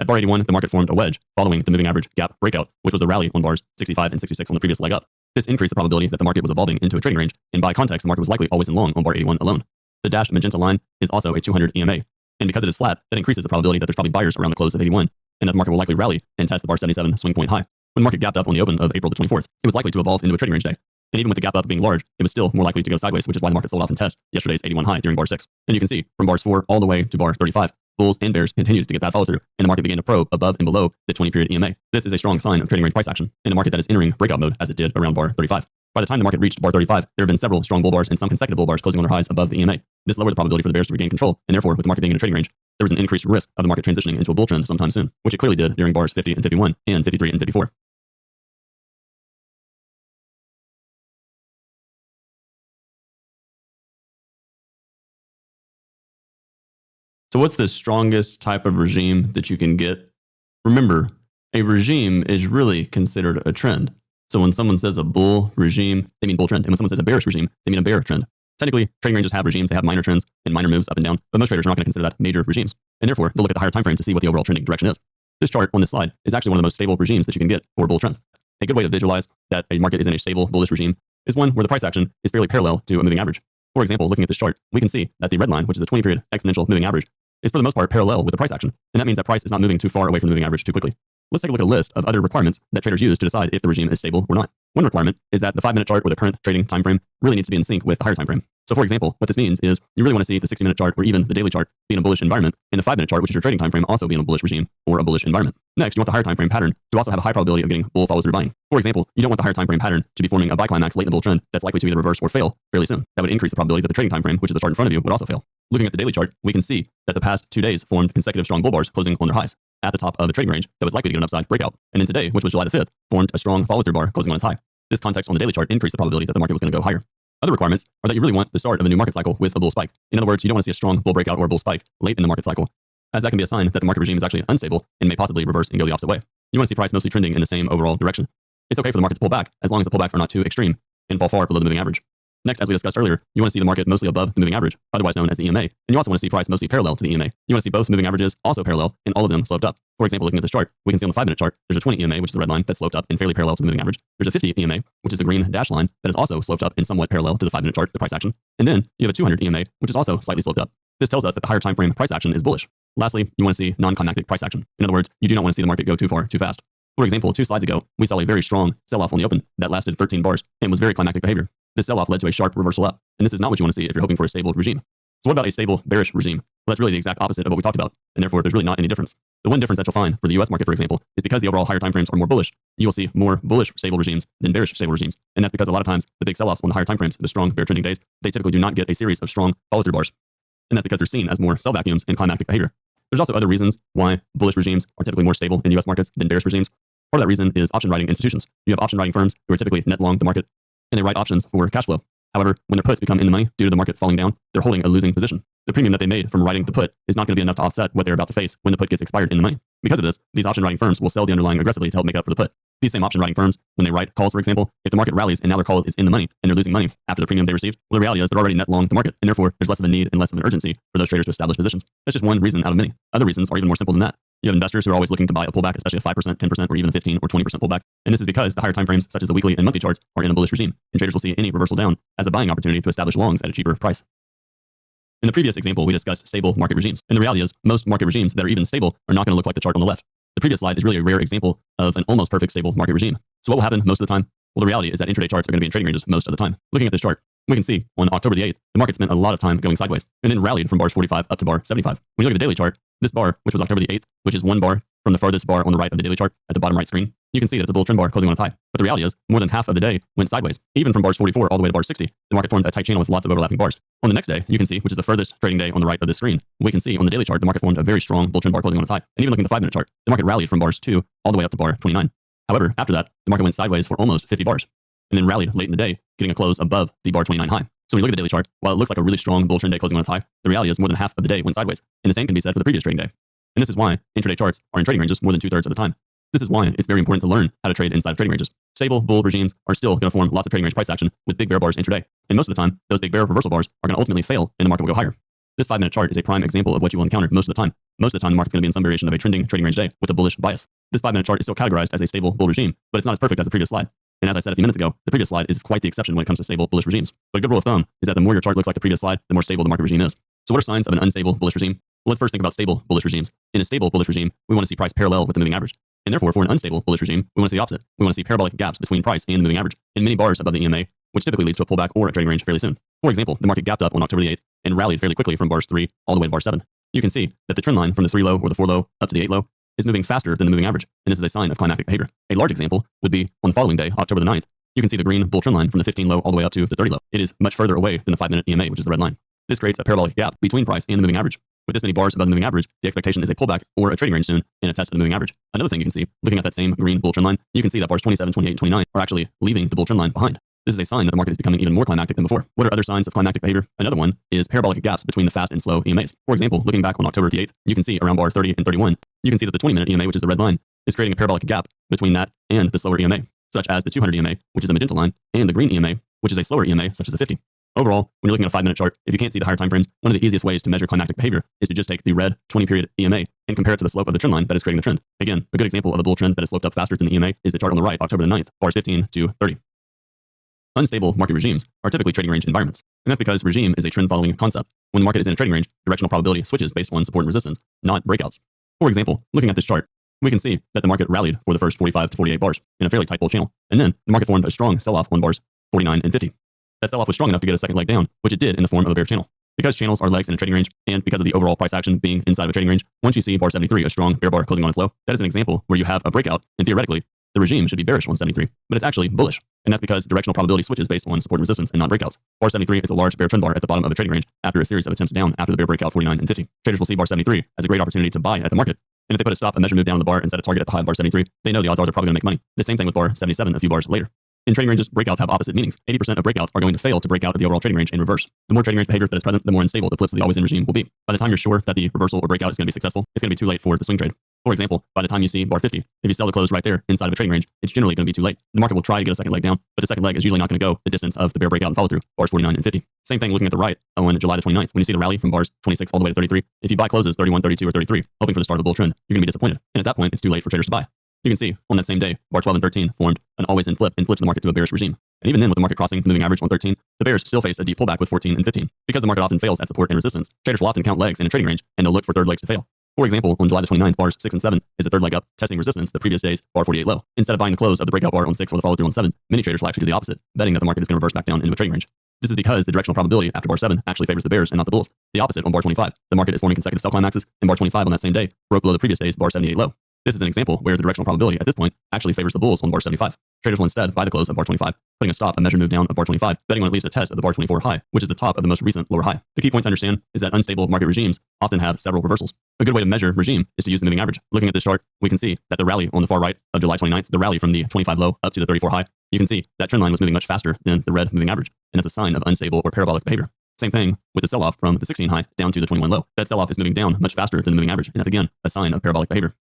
At bar 81, the market formed a wedge following the moving average gap breakout, which was the rally on bars 65 and 66 on the previous leg up. This increased the probability that the market was evolving into a trading range, and by context, the market was likely always in long on bar 81 alone. The dashed magenta line is also a 200 EMA, and because it is flat, that increases the probability that there's probably buyers around the close of 81, and that the market will likely rally and test the bar 77 swing point high. When the market gapped up on the open of April the 24th, it was likely to evolve into a trading range day. And even with the gap up being large, it was still more likely to go sideways, which is why the market sold off and test yesterday's 81 high during bar 6. And you can see from bars 4 all the way to bar 35, bulls and bears continued to get bad follow through, and the market began to probe above and below the 20-period EMA. This is a strong sign of trading range price action in a market that is entering breakout mode as it did around bar 35. By the time the market reached bar 35, there have been several strong bull bars and some consecutive bull bars closing on their highs above the EMA. This lowered the probability for the bears to regain control, and therefore, with the market being in a trading range, there was an increased risk of the market transitioning into a bull trend sometime soon, which it clearly did during bars 50 and 51 and 53 and 54. So what's the strongest type of regime that you can get? Remember, a regime is really considered a trend. So when someone says a bull regime, they mean bull trend. And when someone says a bearish regime, they mean a bear trend. Technically, trading ranges have regimes. They have minor trends and minor moves up and down, but most traders are not going to consider that major regimes. And therefore, they'll look at the higher time frame to see what the overall trending direction is. This chart on this slide is actually one of the most stable regimes that you can get for a bull trend. A good way to visualize that a market is in a stable bullish regime is one where the price action is fairly parallel to a moving average. For example, looking at this chart, we can see that the red line, which is a 20-period exponential moving average, is for the most part parallel with the price action. And that means that price is not moving too far away from the moving average too quickly. Let's take a look at a list of other requirements that traders use to decide if the regime is stable or not. One requirement is that the 5-minute chart or the current trading time frame really needs to be in sync with the higher time frame. So for example, what this means is you really want to see the 60-minute chart or even the daily chart be in a bullish environment, and the 5-minute chart, which is your trading time frame, also be in a bullish regime or a bullish environment. Next, you want the higher time frame pattern to also have a high probability of getting bull follow through buying. For example, you don't want the higher time frame pattern to be forming a buy climax late in the bull trend that's likely to either reverse or fail fairly soon. That would increase the probability that the trading time frame, which is the chart in front of you, would also fail. Looking at the daily chart, we can see that the past 2 days formed consecutive strong bull bars closing on their highs at the top of a trading range that was likely to get an upside breakout. And then today, which was July the 5th, formed a strong follow through bar closing on its high. This context on the daily chart increased the probability that the market was going to go higher. Other requirements are that you really want the start of a new market cycle with a bull spike. In other words, you don't want to see a strong bull breakout or a bull spike late in the market cycle, as that can be a sign that the market regime is actually unstable and may possibly reverse and go the opposite way. You want to see price mostly trending in the same overall direction. It's okay for the market to pull back as long as the pullbacks are not too extreme and fall far below the moving average. Next, as we discussed earlier, you want to see the market mostly above the moving average, otherwise known as the EMA. And you also want to see price mostly parallel to the EMA. You want to see both moving averages also parallel and all of them sloped up. For example, looking at this chart, we can see on the 5-minute chart, there's a 20 EMA, which is the red line that's sloped up and fairly parallel to the moving average. There's a 50 EMA, which is the green dash line that is also sloped up and somewhat parallel to the 5-minute chart, the price action. And then you have a 200 EMA, which is also slightly sloped up. This tells us that the higher time frame price action is bullish. Lastly, you want to see non-climactic price action. In other words, you do not want to see the market go too far, too fast. For example, 2 slides ago, we saw a very strong sell-off on the open that lasted 13 bars and was very climactic behavior. This sell-off led to a sharp reversal up, and this is not what you want to see if you're hoping for a stable regime. So what about a stable bearish regime? Well, that's really the exact opposite of what we talked about, and therefore there's really not any difference. The one difference that you'll find for the US market, for example, is because the overall higher time frames are more bullish, you will see more bullish stable regimes than bearish stable regimes. And that's because a lot of times the big sell-offs on the higher time frames, the strong bear trending days, they typically do not get a series of strong follow-through bars. And that's because they're seen as more sell vacuums and climactic behavior. There's also other reasons why bullish regimes are typically more stable in US markets than bearish regimes. Part of that reason is option writing institutions. You have option writing firms who are typically net long the market, and they write options for cash flow. However, when their puts become in the money due to the market falling down, they're holding a losing position. The premium that they made from writing the put is not going to be enough to offset what they're about to face when the put gets expired in the money. Because of this, these option writing firms will sell the underlying aggressively to help make up for the put. These same option writing firms, when they write calls, for example, if the market rallies and now their call is in the money and they're losing money after the premium they received, well, the reality is they're already net long the market, and therefore there's less of a need and less of an urgency for those traders to establish positions. That's just one reason out of many. Other reasons are even more simple than that. You have investors who are always looking to buy a pullback, especially a 5%, 10%, or even a 15 or 20% pullback. And this is because the higher time frames, such as the weekly and monthly charts, are in a bullish regime, and traders will see any reversal down as a buying opportunity to establish longs at a cheaper price. In the previous example, we discussed stable market regimes. And the reality is, most market regimes that are even stable are not going to look like the chart on the left. The previous slide is really a rare example of an almost perfect stable market regime. So what will happen most of the time? Well, the reality is that intraday charts are going to be in trading ranges most of the time. Looking at this chart, we can see on October the 8th, the market spent a lot of time going sideways and then rallied from bars 45 up to bar 75. When you look at the daily chart, This bar, which was October the 8th, which is one bar from the farthest bar on the right of the daily chart at the bottom right screen, you can see that it's a bull trend bar closing on its high. But the reality is, more than half of the day went sideways. Even from bars 44 all the way to bars 60, the market formed a tight channel with lots of overlapping bars. On the next day, you can see, which is the furthest trading day on the right of the screen, we can see on the daily chart, the market formed a very strong bull trend bar closing on its high. And even looking at the 5-minute chart, the market rallied from bars 2 all the way up to bar 29. However, after that, the market went sideways for almost 50 bars, and then rallied late in the day, getting a close above the bar 29 high. So when you look at the daily chart, while it looks like a really strong bull trend day closing on its high, the reality is more than half of the day went sideways. And the same can be said for the previous trading day. And this is why intraday charts are in trading ranges more than 2/3 of the time. This is why it's very important to learn how to trade inside of trading ranges. Stable bull regimes are still going to form lots of trading range price action with big bear bars intraday. And most of the time, those big bear reversal bars are going to ultimately fail and the market will go higher. This 5-minute chart is a prime example of what you will encounter most of the time. Most of the time, the market's going to be in some variation of a trending trading range day with a bullish bias. This 5-minute chart is still categorized as a stable bull regime, but it's not as perfect as the previous slide. And as I said a few minutes ago, the previous slide is quite the exception when it comes to stable bullish regimes. But a good rule of thumb is that the more your chart looks like the previous slide, the more stable the market regime is. So what are signs of an unstable bullish regime? Well, let's first think about stable bullish regimes. In a stable bullish regime, we want to see price parallel with the moving average. And therefore, for an unstable bullish regime, we want to see the opposite. We want to see parabolic gaps between price and the moving average in many bars above the EMA, which typically leads to a pullback or a trading range fairly soon. For example, the market gapped up on October the 8th and rallied fairly quickly from bars 3 all the way to bar 7. You can see that the trend line from the 3 low or the 4 low up to the 8 low is moving faster than the moving average, and this is a sign of climactic behavior. A large example would be on the following day, October the 9th. You can see the green bull trend line from the 15 low all the way up to the 30 low. It is much further away than the 5-minute EMA, which is the red line. This creates a parabolic gap between price and the moving average. With this many bars above the moving average, the expectation is a pullback or a trading range soon and a test of the moving average. Another thing you can see, looking at that same green bull trend line, you can see that bars 27, 28, and 29 are actually leaving the bull trend line behind. This is a sign that the market is becoming even more climactic than before. What are other signs of climactic behavior? Another one is parabolic gaps between the fast and slow EMAs. For example, looking back on October the 8th, you can see around bar 30 and 31, you can see that the 20-minute EMA, which is the red line, is creating a parabolic gap between that and the slower EMA, such as the 200 EMA, which is the magenta line, and the green EMA, which is a slower EMA, such as the 50. Overall, when you're looking at a 5-minute chart, if you can't see the higher time frames, one of the easiest ways to measure climactic behavior is to just take the red 20-period EMA and compare it to the slope of the trend line that is creating the trend. Again, a good example of a bull trend that is sloped up faster than the EMA is the chart on the right, October the 9th, bars 15 to 30. Unstable market regimes are typically trading range environments, and that's because regime is a trend-following concept. When the market is in a trading range, directional probability switches based on support and resistance, not breakouts. For example, looking at this chart, we can see that the market rallied for the first 45 to 48 bars in a fairly tight bull channel, and then the market formed a strong sell-off on bars 49 and 50. That sell-off was strong enough to get a second leg down, which it did in the form of a bear channel. Because channels are legs in a trading range, and because of the overall price action being inside of a trading range, once you see bar 73, a strong bear bar closing on its low, that is an example where you have a breakout, and theoretically, the regime should be bearish on 73, but it's actually bullish. And that's because directional probability switches based on support and resistance and not breakouts. Bar 73 is a large bear trend bar at the bottom of a trading range after a series of attempts down after the bear breakout 49 and 50. Traders will see bar 73 as a great opportunity to buy at the market. And if they put a stop, a measure move down on the bar and set a target at the high of bar 73, they know the odds are they're probably going to make money. The same thing with bar 77 a few bars later. In trading ranges, breakouts have opposite meanings. 80% of breakouts are going to fail to break out of the overall trading range in reverse. The more trading range behavior that is present, the more unstable the flips of the always in regime will be. By the time you're sure that the reversal or breakout is going to be successful, it's going to be too late for the swing trade. For example, by the time you see bar 50, if you sell the close right there inside of a trading range, it's generally going to be too late. The market will try to get a second leg down, but the second leg is usually not going to go the distance of the bear breakout and follow through, bars 49 and 50. Same thing looking at the right on July the 29th, when you see the rally from bars 26 all the way to 33. If you buy closes 31, 32, or 33, hoping for the start of the bull trend, you're going to be disappointed. And at that point, it's too late for traders to buy. You can see on that same day, bar 12 and 13 formed an always-in flip and flipped the market to a bearish regime. And even then, with the market crossing the moving average on 13, the bears still faced a deep pullback with 14 and 15. Because the market often fails at support and resistance, traders will often count legs in a trading range, and they'll look for third legs to fail. For example, on July the 29th, bars 6 and 7 is the third leg up, testing resistance the previous day's bar 48 low. Instead of buying the close of the breakout bar on 6 or the follow through on 7, many traders will actually do the opposite, betting that the market is going to reverse back down into a trading range. This is because the directional probability after bar 7 actually favors the bears and not the bulls. The opposite on bar 25. The market is forming consecutive sell climaxes, and bar 25 on that same day broke below the previous day's bar 78 low. This is an example where the directional probability at this point actually favors the bulls on bar 75. Traders will instead buy the close of bar 25, putting a stop, a measured move down of bar 25, betting on at least a test of the bar 24 high, which is the top of the most recent lower high. The key point to understand is that unstable market regimes often have several reversals. A good way to measure regime is to use the moving average. Looking at this chart, we can see that the rally on the far right of July 29th, the rally from the 25 low up to the 34 high, you can see that trend line was moving much faster than the red moving average, and that's a sign of unstable or parabolic behavior. Same thing with the sell-off from the 16 high down to the 21 low. That sell-off is moving down much faster than the moving average, and that's again a sign of parabolic behavior.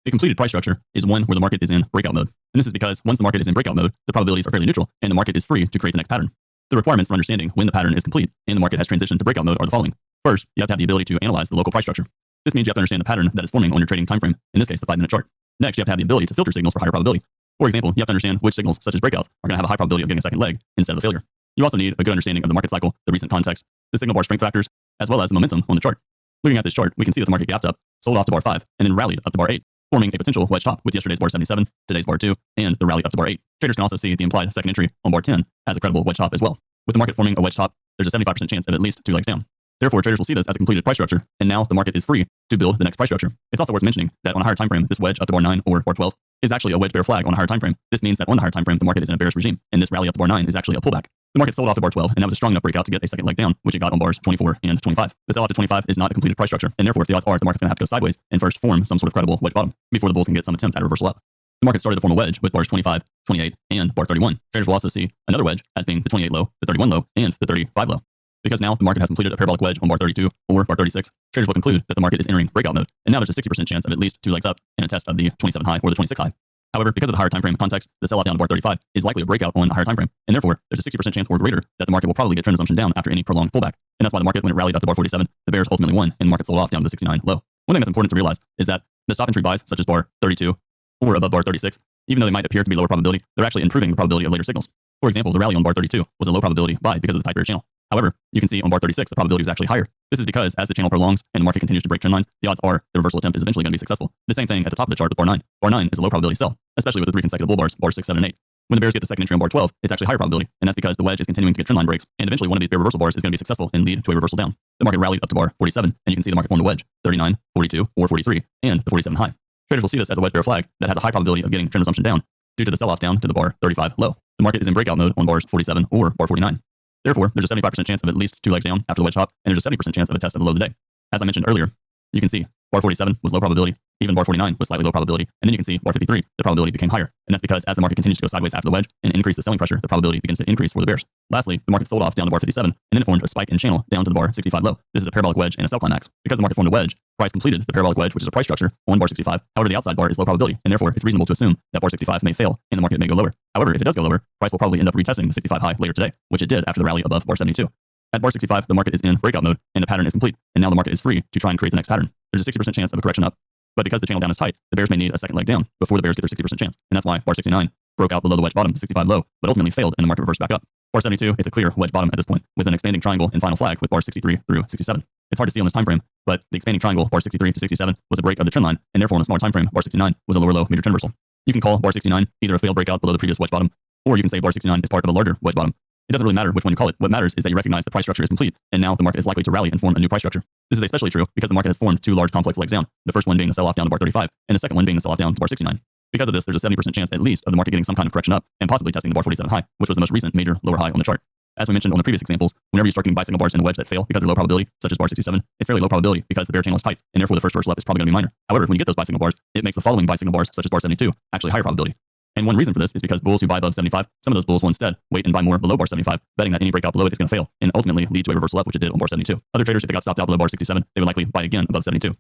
A completed price structure is one where the market is in breakout mode. And this is because once the market is in breakout mode, the probabilities are fairly neutral, and the market is free to create the next pattern. The requirements for understanding when the pattern is complete and the market has transitioned to breakout mode are the following. First, you have to have the ability to analyze the local price structure. This means you have to understand the pattern that is forming on your trading time frame, in this case, the 5-minute chart. Next, you have to have the ability to filter signals for higher probability. For example, you have to understand which signals, such as breakouts, are going to have a high probability of getting a second leg instead of a failure. You also need a good understanding of the market cycle, the recent context, the signal bar strength factors, as well as the momentum on the chart. Looking at this chart, we can see that the market gapped up, sold off to bar 5, and then rallied up to bar 8, forming a potential wedge top with yesterday's bar 77, today's bar 2, and the rally up to bar 8. Traders can also see the implied second entry on bar 10 as a credible wedge top as well. With the market forming a wedge top, there's a 75% chance of at least 2 legs down. Therefore, traders will see this as a completed price structure, and now the market is free to build the next price structure. It's also worth mentioning that on a higher time frame, this wedge up to bar 9 or bar 12 is actually a wedge bear flag on a higher time frame. This means that on the higher time frame, the market is in a bearish regime, and this rally up to bar 9 is actually a pullback. The market sold off to bar 12, and that was a strong enough breakout to get a second leg down, which it got on bars 24 and 25. The sell off to 25 is not a completed price structure, and therefore the odds are the market's going to have to go sideways and first form some sort of credible wedge bottom before the bulls can get some attempt at a reversal up. The market started to form a wedge with bars 25, 28, and bar 31. Traders will also see another wedge as being the 28 low, the 31 low, and the 35 low. Because now the market has completed a parabolic wedge on bar 32 or bar 36, traders will conclude that the market is entering breakout mode, and now there's a 60% chance of at least 2 legs up and a test of the 27 high or the 26 high. However, because of the higher time frame context, the sell-off down to bar 35 is likely a breakout on a higher time frame, and therefore there's a 60% chance or greater that the market will probably get trend assumption down after any prolonged pullback. And that's why the market, when it rallied up to bar 47, the bears ultimately won, and the market sold off down to the 69 low. One thing that's important to realize is that the stop entry buys, such as bar 32 or above bar 36, even though they might appear to be lower probability, they're actually improving the probability of later signals. For example, the rally on bar 32 was a low probability buy because of the tight bear channel. However, you can see on bar 36, the probability was actually higher. This is because as the channel prolongs and the market continues to break trend lines, the odds are the reversal attempt is eventually going to be successful. The same thing at the top of the chart with bar 9. Bar 9 is a low probability sell, especially with the 3 consecutive bull bars, bars 6, 7, and 8. When the bears get the second entry on bar 12, it's actually higher probability, and that's because the wedge is continuing to get trend line breaks, and eventually one of these bear reversal bars is going to be successful and lead to a reversal down. The market rallied up to bar 47, and you can see the market formed a wedge, 39, 42, or 43, and the 47 high. Traders will see this as a wedge bear flag that has a high probability of getting trend assumption down due to the sell-off down to the bar 35 low. The market is in breakout mode on bars 47 or bar 49. Therefore, there's a 75% chance of at least 2 legs down after the wedge top, and there's a 70% chance of a test of the low of the day. As I mentioned earlier, you can see bar 47 was low probability, even bar 49 was slightly low probability, and then you can see bar 53, the probability became higher, and that's because as the market continues to go sideways after the wedge and increase the selling pressure, the probability begins to increase for the bears. Lastly, the market sold off down to bar 57, and then it formed a spike in channel down to the bar 65 low. This is a parabolic wedge and a sell climax. Because the market formed a wedge, price completed the parabolic wedge, which is a price structure, on bar 65. However, the outside bar is low probability, and therefore it's reasonable to assume that bar 65 may fail and the market may go lower. However, if it does go lower, price will probably end up retesting the 65 high later today, which it did after the rally above bar 72. At bar 65, the market is in breakout mode, and the pattern is complete, and now the market is free to try and create the next pattern. There's a 60% chance of a correction up, but because the channel down is tight, the bears may need a second leg down before the bears get their 60% chance, and that's why bar 69 broke out below the wedge bottom, 65 low, but ultimately failed and the market reversed back up. Bar 72 is a clear wedge bottom at this point, with an expanding triangle and final flag with bar 63 through 67. It's hard to see on this time frame, but the expanding triangle, bar 63 to 67, was a break of the trend line, and therefore on a smaller time frame, bar 69 was a lower low major trend reversal. You can call bar 69 either a failed breakout below the previous wedge bottom, or you can say bar 69 is part of a larger wedge bottom. It doesn't really matter which one you call it. What matters is that you recognize the price structure is complete, and now the market is likely to rally and form a new price structure. This is especially true because the market has formed 2 large complex legs down, the first one being the sell-off down to bar 35, and the second one being the sell-off down to bar 69. Because of this, there's a 70% chance at least of the market getting some kind of correction up and possibly testing the bar 47 high, which was the most recent major lower high on the chart. As we mentioned on the previous examples, whenever you start getting buy signal bars in a wedge that fail because they're low probability, such as bar 67, it's fairly low probability because the bear channel is tight, and therefore the first reversal up is probably going to be minor. However, when you get those buy signal bars, it makes the following buy signal bars, such as bar 72, actually higher probability. And one reason for this is because bulls who buy above 75, some of those bulls will instead wait and buy more below bar 75, betting that any breakout below it is going to fail and ultimately lead to a reversal up, which it did on bar 72. Other traders, if they got stopped out below bar 67, they would likely buy again above 72.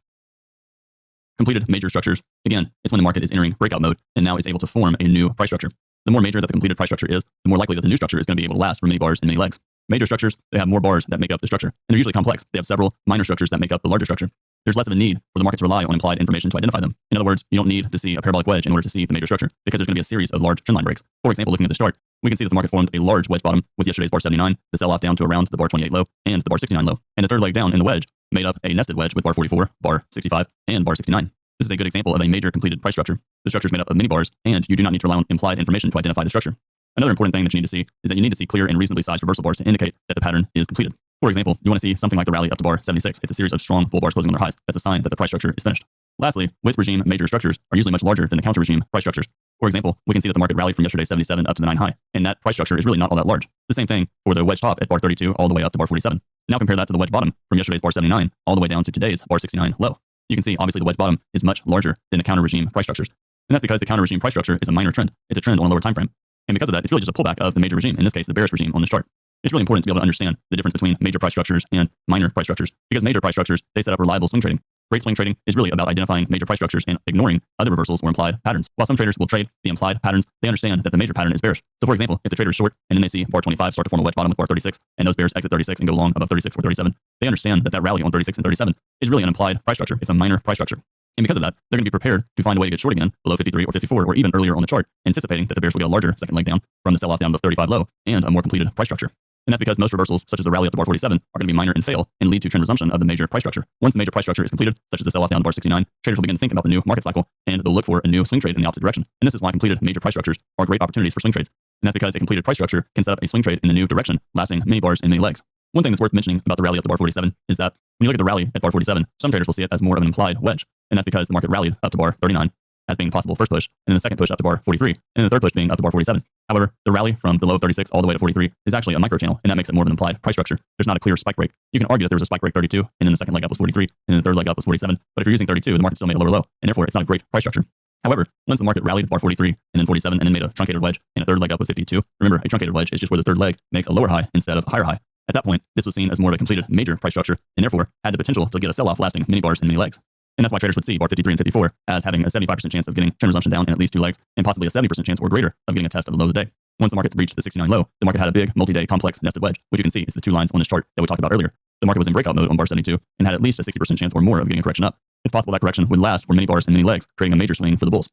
Completed major structures. Again, it's when the market is entering breakout mode and now is able to form a new price structure. The more major that the completed price structure is, the more likely that the new structure is going to be able to last for many bars and many legs. Major structures, they have more bars that make up the structure, and they're usually complex. They have several minor structures that make up the larger structure. There's less of a need for the market to rely on implied information to identify them. In other words, you don't need to see a parabolic wedge in order to see the major structure because there's going to be a series of large trendline breaks. For example, looking at this chart, we can see that the market formed a large wedge bottom with yesterday's bar 79, the sell-off down to around the bar 28 low, and the bar 69 low. And the third leg down in the wedge made up a nested wedge with bar 44, bar 65, and bar 69. This is a good example of a major completed price structure. The structure is made up of many bars, and you do not need to rely on implied information to identify the structure. Another important thing that you need to see is that you need to see clear and reasonably sized reversal bars to indicate that the pattern is completed. For example, you want to see something like the rally up to bar 76. It's a series of strong bull bars closing on their highs. That's a sign that the price structure is finished. Lastly, width regime major structures are usually much larger than the counter regime price structures. For example, we can see that the market rallied from yesterday's 77 up to the 9 high, and that price structure is really not all that large. The same thing for the wedge top at bar 32 all the way up to bar 47. Now compare that to the wedge bottom from yesterday's bar 79 all the way down to today's bar 69 low. You can see obviously the wedge bottom is much larger than the counter regime price structures. And that's because the counter regime price structure is a minor trend. It's a trend on a lower time frame. And because of that, it's really just a pullback of the major regime, in this case, the bearish regime on this chart. It's really important to be able to understand the difference between major price structures and minor price structures, because major price structures, they set up reliable swing trading. Great swing trading is really about identifying major price structures and ignoring other reversals or implied patterns. While some traders will trade the implied patterns, they understand that the major pattern is bearish. So for example, if the trader is short and then they see bar 25 start to form a wedge bottom with bar 36, and those bears exit 36 and go long above 36 or 37, they understand that that rally on 36 and 37 is really an implied price structure. It's a minor price structure. And because of that, they're going to be prepared to find a way to get short again below 53 or 54 or even earlier on the chart, anticipating that the bears will get a larger second leg down from the sell-off down to 35 low and a more completed price structure. And that's because most reversals, such as the rally up to bar 47, are going to be minor and fail and lead to trend resumption of the major price structure. Once the major price structure is completed, such as the sell-off down to bar 69, traders will begin to think about the new market cycle and they'll look for a new swing trade in the opposite direction. And this is why completed major price structures are great opportunities for swing trades. And that's because a completed price structure can set up a swing trade in the new direction, lasting many bars and many legs. One thing that's worth mentioning about the rally up to bar 47 is that when you look at the rally at bar 47, some traders will see it as more of an implied wedge, and that's because the market rallied up to bar 39 as being the possible first push, and then the second push up to bar 43, and then the third push being up to bar 47. However, the rally from the low of 36 all the way to 43 is actually a micro channel, and that makes it more of an implied price structure. There's not a clear spike break. You can argue that there was a spike break 32, and then the second leg up was 43, and then the third leg up was 47. But if you're using 32, the market still made a lower low, and therefore it's not a great price structure. However, once the market rallied bar 43 and then 47 and then made a truncated wedge and a third leg up with 52, remember, a truncated wedge is just where the third leg makes a lower high instead of a higher high. At that point, this was seen as more of a completed major price structure and therefore had the potential to get a sell-off lasting many bars and many legs. And that's why traders would see bar 53 and 54 as having a 75% chance of getting trend resumption down in at least 2 legs and possibly a 70% chance or greater of getting a test of the low of the day. Once the market reached the 69 low, the market had a big multi-day complex nested wedge, which you can see is the 2 lines on this chart that we talked about earlier. The market was in breakout mode on bar 72 and had at least a 60% chance or more of getting a correction up. It's possible that correction would last for many bars and many legs, creating a major swing for the bulls.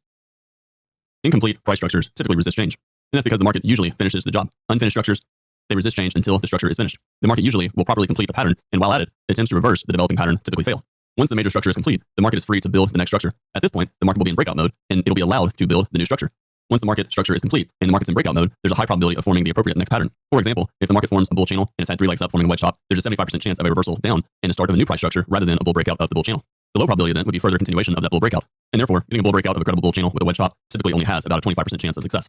Incomplete price structures typically resist change, and that's because the market usually finishes the job. Unfinished structures, they resist change until the structure is finished. The market usually will properly complete the pattern, and while at it, it tends to reverse the developing pattern, typically fail. Once the major structure is complete, the market is free to build the next structure. At this point, the market will be in breakout mode, and it'll be allowed to build the new structure. Once the market structure is complete and the market's in breakout mode, there's a high probability of forming the appropriate next pattern. For example, if the market forms a bull channel and it's had 3 legs up forming a wedge top, there's a 75% chance of a reversal down and the start of a new price structure rather than a bull breakout of the bull channel. The low probability then would be further continuation of that bull breakout, and therefore, getting a bull breakout of a credible bull channel with a wedge top typically only has about a 25% chance of success.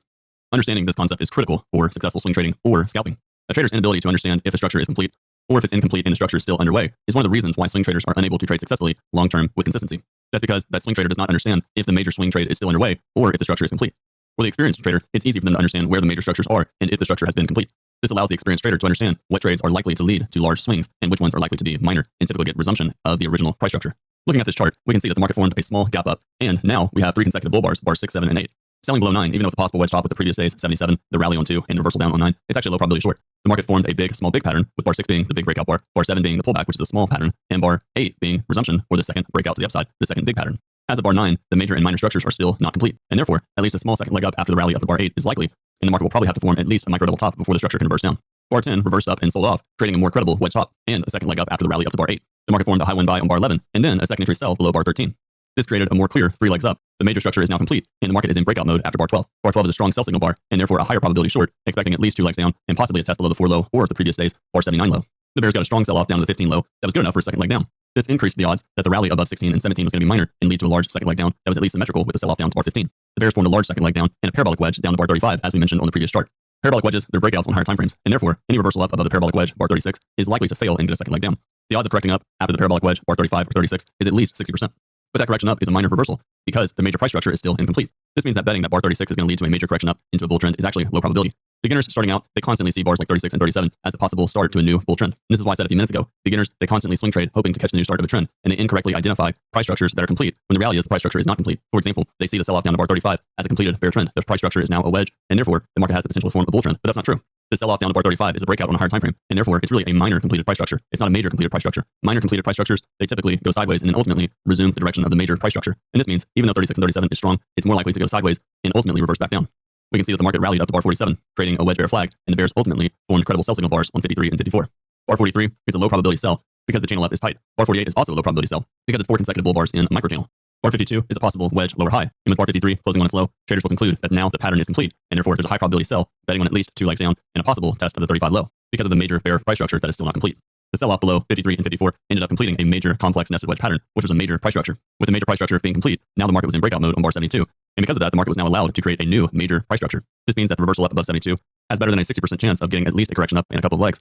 Understanding this concept is critical for successful swing trading or scalping. A trader's inability to understand if a structure is complete or if it's incomplete and the structure is still underway is one of the reasons why swing traders are unable to trade successfully long-term with consistency. That's because that swing trader does not understand if the major swing trade is still underway or if the structure is complete. For the experienced trader, it's easy for them to understand where the major structures are and if the structure has been complete. This allows the experienced trader to understand what trades are likely to lead to large swings and which ones are likely to be minor and typically get resumption of the original price structure. Looking at this chart, we can see that the market formed a small gap up, and now we have 3 consecutive bull bars, bars 6, 7, and 8. Selling below 9, even though it's a possible wedge top with the previous day's 77, the rally on 2, and reversal down on 9, it's actually a low probability short. The market formed a big, small, big pattern, with bar 6 being the big breakout bar 7 being the pullback, which is a small pattern, and bar 8 being resumption, or the second breakout to the upside, the second big pattern. As of bar 9, the major and minor structures are still not complete, and therefore, at least a small second leg up after the rally up to bar 8 is likely, and the market will probably have to form at least a micro double top before the structure can reverse down. Bar 10 reversed up and sold off, creating a more credible wedge top, and a second leg up after the rally up to bar 8. The market formed a high win buy on bar 11, and then a second entry sell below bar 13. This created a more clear 3 legs up. The major structure is now complete, and the market is in breakout mode after bar 12. Bar 12 is a strong sell signal bar, and therefore a higher probability short, expecting at least 2 legs down, and possibly a test below the 4 low or the previous day's bar 79 low. The bears got a strong sell-off down to the 15 low that was good enough for a second leg down. This increased the odds that the rally above 16 and 17 was going to be minor and lead to a large second leg down that was at least symmetrical with the sell-off down to bar 15. The bears formed a large second leg down and a parabolic wedge down to bar 35, as we mentioned on the previous chart. Parabolic wedges, they're breakouts on higher time frames, and therefore, any reversal up above the parabolic wedge, bar 36, is likely to fail and get a second leg down. The odds of correcting up after the parabolic wedge, bar 35 or 36, is at least 60%. But that correction up is a minor reversal because the major price structure is still incomplete. This means that betting that bar 36 is going to lead to a major correction up into a bull trend is actually low probability. Beginners starting out, they constantly see bars like 36 and 37 as the possible start to a new bull trend. And this is why I said a few minutes ago, beginners, they constantly swing trade hoping to catch the new start of a trend, and they incorrectly identify price structures that are complete when the reality is the price structure is not complete. For example, they see the sell-off down to bar 35 as a completed bear trend. The price structure is now a wedge, and therefore the market has the potential to form a bull trend. But that's not true. The sell-off down to bar 35 is a breakout on a higher time frame, and therefore it's really a minor completed price structure. It's not a major completed price structure. Minor completed price structures, they typically go sideways and then ultimately resume the direction of the major price structure. And this means even though 36 and 37 is strong, it's more likely to go sideways and ultimately reverse back down. We can see that the market rallied up to bar 47, creating a wedge bear flag, and the bears ultimately formed credible sell signal bars on 53 and 54. Bar 43 is a low probability sell because the channel up is tight. Bar 48 is also a low probability sell because it's 4 consecutive bull bars in a micro channel. Bar 52 is a possible wedge lower high, and with bar 53 closing on its low, traders will conclude that now the pattern is complete, and therefore there's a high probability sell, betting on at least 2 legs down and a possible test of the 35 low because of the major bear price structure that is still not complete. The sell-off below 53 and 54 ended up completing a major complex nested wedge pattern, which was a major price structure. With the major price structure being complete, now the market was in breakout mode on bar 72, and because of that, the market was now allowed to create a new major price structure. This means that the reversal up above 72 has better than a 60% chance of getting at least a correction up in a couple of legs.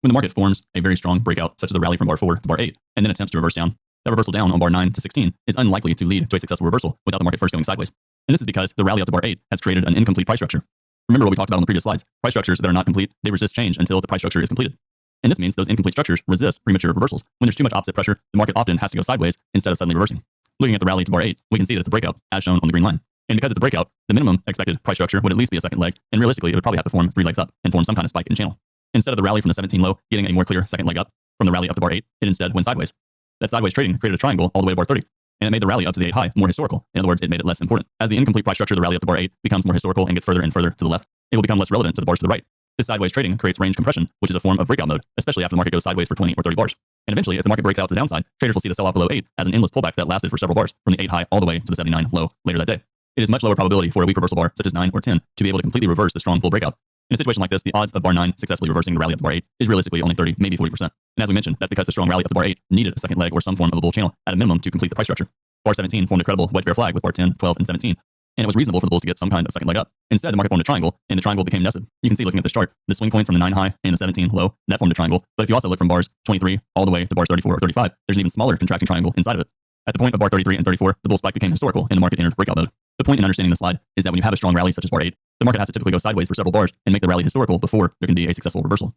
When the market forms a very strong breakout, such as the rally from bar 4 to bar 8, and then attempts to reverse down, that reversal down on bar 9 to 16 is unlikely to lead to a successful reversal without the market first going sideways. And this is because the rally up to bar 8 has created an incomplete price structure. Remember what we talked about on the previous slides. Price structures that are not complete, they resist change until the price structure is completed. And this means those incomplete structures resist premature reversals. When there's too much opposite pressure, the market often has to go sideways instead of suddenly reversing. Looking at the rally to bar 8, we can see that it's a breakout, as shown on the green line. And because it's a breakout, the minimum expected price structure would at least be a second leg, and realistically, it would probably have to form 3 legs up and form some kind of spike in channel. Instead of the rally from the 17 low getting a more clear second leg up from the rally up to bar 8, it instead went sideways. That sideways trading created a triangle all the way to bar 30, and it made the rally up to the 8 high more historical. In other words, it made it less important. As the incomplete price structure of the rally up to bar 8 becomes more historical and gets further and further to the left, it will become less relevant to the bars to the right. This sideways trading creates range compression, which is a form of breakout mode, especially after the market goes sideways for 20 or 30 bars. And eventually, if the market breaks out to the downside, traders will see the sell-off below 8 as an endless pullback that lasted for several bars, from the 8 high all the way to the 79 low later that day. It is much lower probability for a weak reversal bar, such as 9 or 10, to be able to completely reverse the strong bull breakout. In a situation like this, the odds of bar 9 successfully reversing the rally up to bar 8 is realistically only 30, maybe 40%. And as we mentioned, that's because the strong rally up to bar 8 needed a second leg or some form of a bull channel at a minimum to complete the price structure. Bar 17 formed a credible wedge bear flag with bar 10, 12, and 17. And it was reasonable for the bulls to get some kind of second leg up. Instead, the market formed a triangle, and the triangle became nested. You can see looking at this chart, the swing points from the 9 high and the 17 low, that formed a triangle. But if you also look from bars 23 all the way to bars 34 or 35, there's an even smaller contracting triangle inside of it. At the point of bar 33 and 34, the bull spike became historical and the market entered breakout mode. The point in understanding this slide is that when you have a strong rally such as bar 8, the market has to typically go sideways for several bars and make the rally historical before there can be a successful reversal.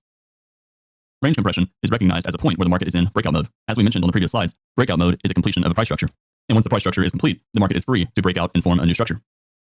Range compression is recognized as a point where the market is in breakout mode. As we mentioned on the previous slides, breakout mode is a completion of a price structure. And once the price structure is complete, the market is free to break out and form a new structure.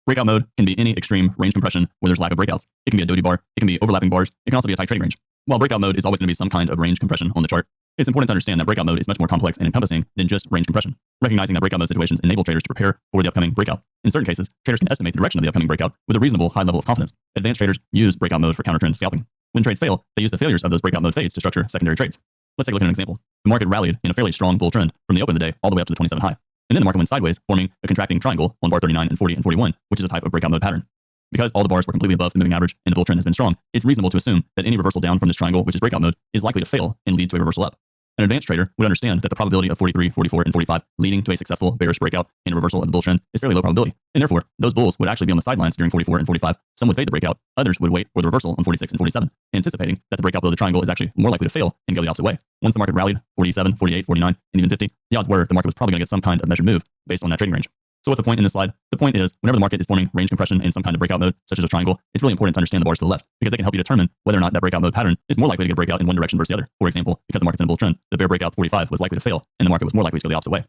Breakout mode can be any extreme range compression where there's lack of breakouts. It can be a doji bar, it can be overlapping bars, it can also be a tight trading range. While breakout mode is always going to be some kind of range compression on the chart, it's important to understand that breakout mode is much more complex and encompassing than just range compression. Recognizing that breakout mode situations enable traders to prepare for the upcoming breakout. In certain cases, traders can estimate the direction of the upcoming breakout with a reasonable high level of confidence. Advanced traders use breakout mode for counter-trend scalping. When trades fail, they use the failures of those breakout mode fades to structure secondary trades. Let's take a look at an example. The market rallied in a fairly strong bull trend from the open of the day all the way up to the 27 high. And then the market went sideways, forming a contracting triangle on bar 39 and 40 and 41, which is a type of breakout mode pattern. Because all the bars were completely above the moving average and the bull trend has been strong, it's reasonable to assume that any reversal down from this triangle, which is breakout mode, is likely to fail and lead to a reversal up. An advanced trader would understand that the probability of 43, 44, and 45 leading to a successful bearish breakout and a reversal of the bull trend is fairly low probability. And therefore, those bulls would actually be on the sidelines during 44 and 45. Some would fade the breakout, others would wait for the reversal on 46 and 47, anticipating that the breakout below the triangle is actually more likely to fail and go the opposite way. Once the market rallied 47, 48, 49, and even 50, the odds were the market was probably going to get some kind of measured move based on that trading range. So what's the point in this slide? The point is, whenever the market is forming range compression in some kind of breakout mode, such as a triangle, it's really important to understand the bars to the left, because they can help you determine whether or not that breakout mode pattern is more likely to get a breakout in one direction versus the other. For example, because the market's in a bull trend, the bear breakout 45 was likely to fail, and the market was more likely to go the opposite way.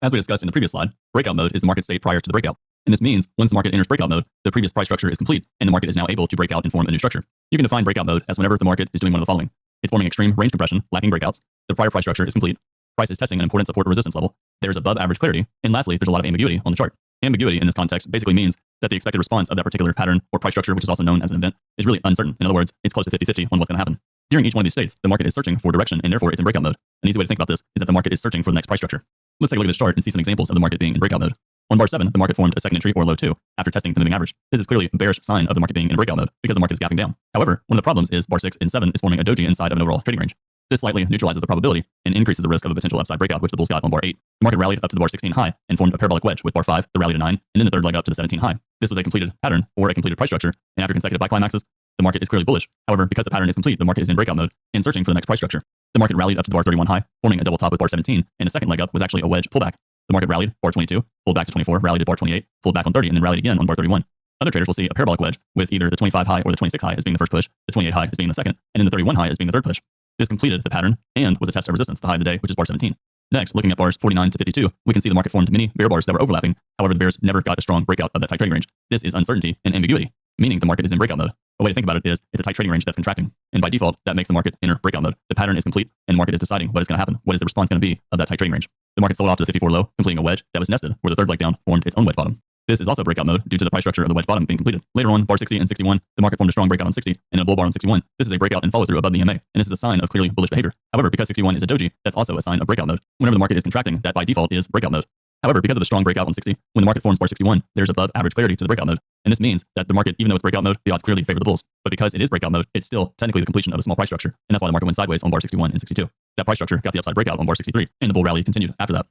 As we discussed in the previous slide, breakout mode is the market state prior to the breakout. And this means once the market enters breakout mode, the previous price structure is complete, and the market is now able to break out and form a new structure. You can define breakout mode as whenever the market is doing one of the following. It's forming extreme range compression, lacking breakouts. The prior price structure is complete. Price is testing an important support or resistance level. There's above average clarity. And lastly, there's a lot of ambiguity on the chart. Ambiguity in this context basically means that the expected response of that particular pattern or price structure, which is also known as an event, is really uncertain. In other words, it's close to 50-50 on what's going to happen. During each one of these states, the market is searching for direction and therefore it's in breakout mode. An easy way to think about this is that the market is searching for the next price structure. Let's take a look at this chart and see some examples of the market being in breakout mode. On bar 7, the market formed a second entry or low 2 after testing the moving average. This is clearly a bearish sign of the market being in breakout mode because the market is gapping down. However, one of the problems is bar 6 and 7 is forming a doji inside of an overall trading range. This slightly neutralizes the probability and increases the risk of a potential upside breakout, which the bulls got on bar 8. The market rallied up to the bar 16 high and formed a parabolic wedge with bar 5, the rally to 9, and then the third leg up to the 17 high. This was a completed pattern or a completed price structure, and after consecutive buy climaxes, the market is clearly bullish. However, because the pattern is complete, the market is in breakout mode and searching for the next price structure. The market rallied up to the bar 31 high, forming a double top with bar 17, and a second leg up was actually a wedge pullback. The market rallied bar 22, pulled back to 24, rallied to bar 28, pulled back on 30, and then rallied again on bar 31. Other traders will see a parabolic wedge with either the 25 high or the 26 high as being the first push, the 28 high as being the second, and then the 31 high as being the third push. This completed the pattern and was a test of resistance, the high of the day, which is bar 17. Next, looking at bars 49 to 52, we can see the market formed many bear bars that were overlapping. However, the bears never got a strong breakout of that tight trading range. This is uncertainty and ambiguity, meaning the market is in breakout mode. A way to think about it is it's a tight trading range that's contracting. And by default, that makes the market enter breakout mode. The pattern is complete and the market is deciding what is going to happen. What is the response going to be of that tight trading range? The market sold off to the 54 low, completing a wedge that was nested where the third leg down formed its own wedge bottom. This is also breakout mode due to the price structure of the wedge bottom being completed. Later on, bar 60 and 61, the market formed a strong breakout on 60 and a bull bar on 61. This is a breakout and follow through above the EMA, and this is a sign of clearly bullish behavior. However, because 61 is a doji, that's also a sign of breakout mode. Whenever the market is contracting, that by default is breakout mode. However, because of the strong breakout on 60, when the market forms bar 61, there's above average clarity to the breakout mode. And this means that the market, even though it's breakout mode, the odds clearly favor the bulls. But because it is breakout mode, it's still technically the completion of a small price structure. And that's why the market went sideways on bar 61 and 62. That price structure got the upside breakout on bar 63, and the bull rally continued after that.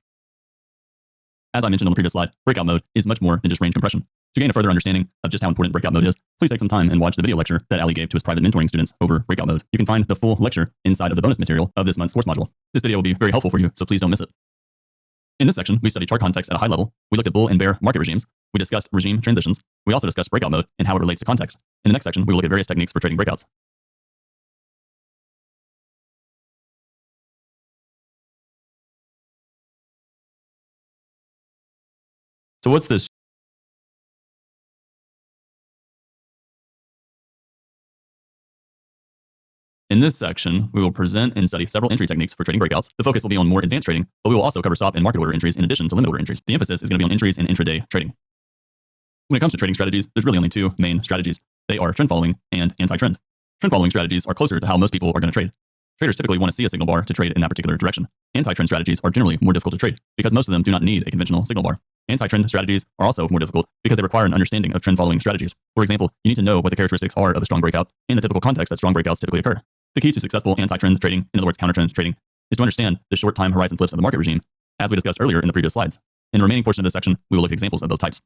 As I mentioned on the previous slide, breakout mode is much more than just range compression. To gain a further understanding of just how important breakout mode is, please take some time and watch the video lecture that Ali gave to his private mentoring students over breakout mode. You can find the full lecture inside of the bonus material of this month's course module. This video will be very helpful for you, so please don't miss it. In this section, we studied chart context at a high level. We looked at bull and bear market regimes. We discussed regime transitions. We also discussed breakout mode and how it relates to context. In the next section, we will look at various techniques for trading breakouts. So what's this? In this section, we will present and study several entry techniques for trading breakouts. The focus will be on more advanced trading, but we will also cover stop and market order entries in addition to limit order entries. The emphasis is going to be on entries and intraday trading. When it comes to trading strategies, there's really only two main strategies. They are trend following and anti-trend. Trend following strategies are closer to how most people are going to trade. Traders typically want to see a signal bar to trade in that particular direction. Anti-trend strategies are generally more difficult to trade because most of them do not need a conventional signal bar. Anti-trend strategies are also more difficult because they require an understanding of trend following strategies. For example, you need to know what the characteristics are of a strong breakout and the typical context that strong breakouts typically occur. The key to successful anti-trend trading, in other words counter-trend trading, is to understand the short time horizon flips of the market regime, as we discussed earlier in the previous slides. In the remaining portion of this section, we will look at examples of both types.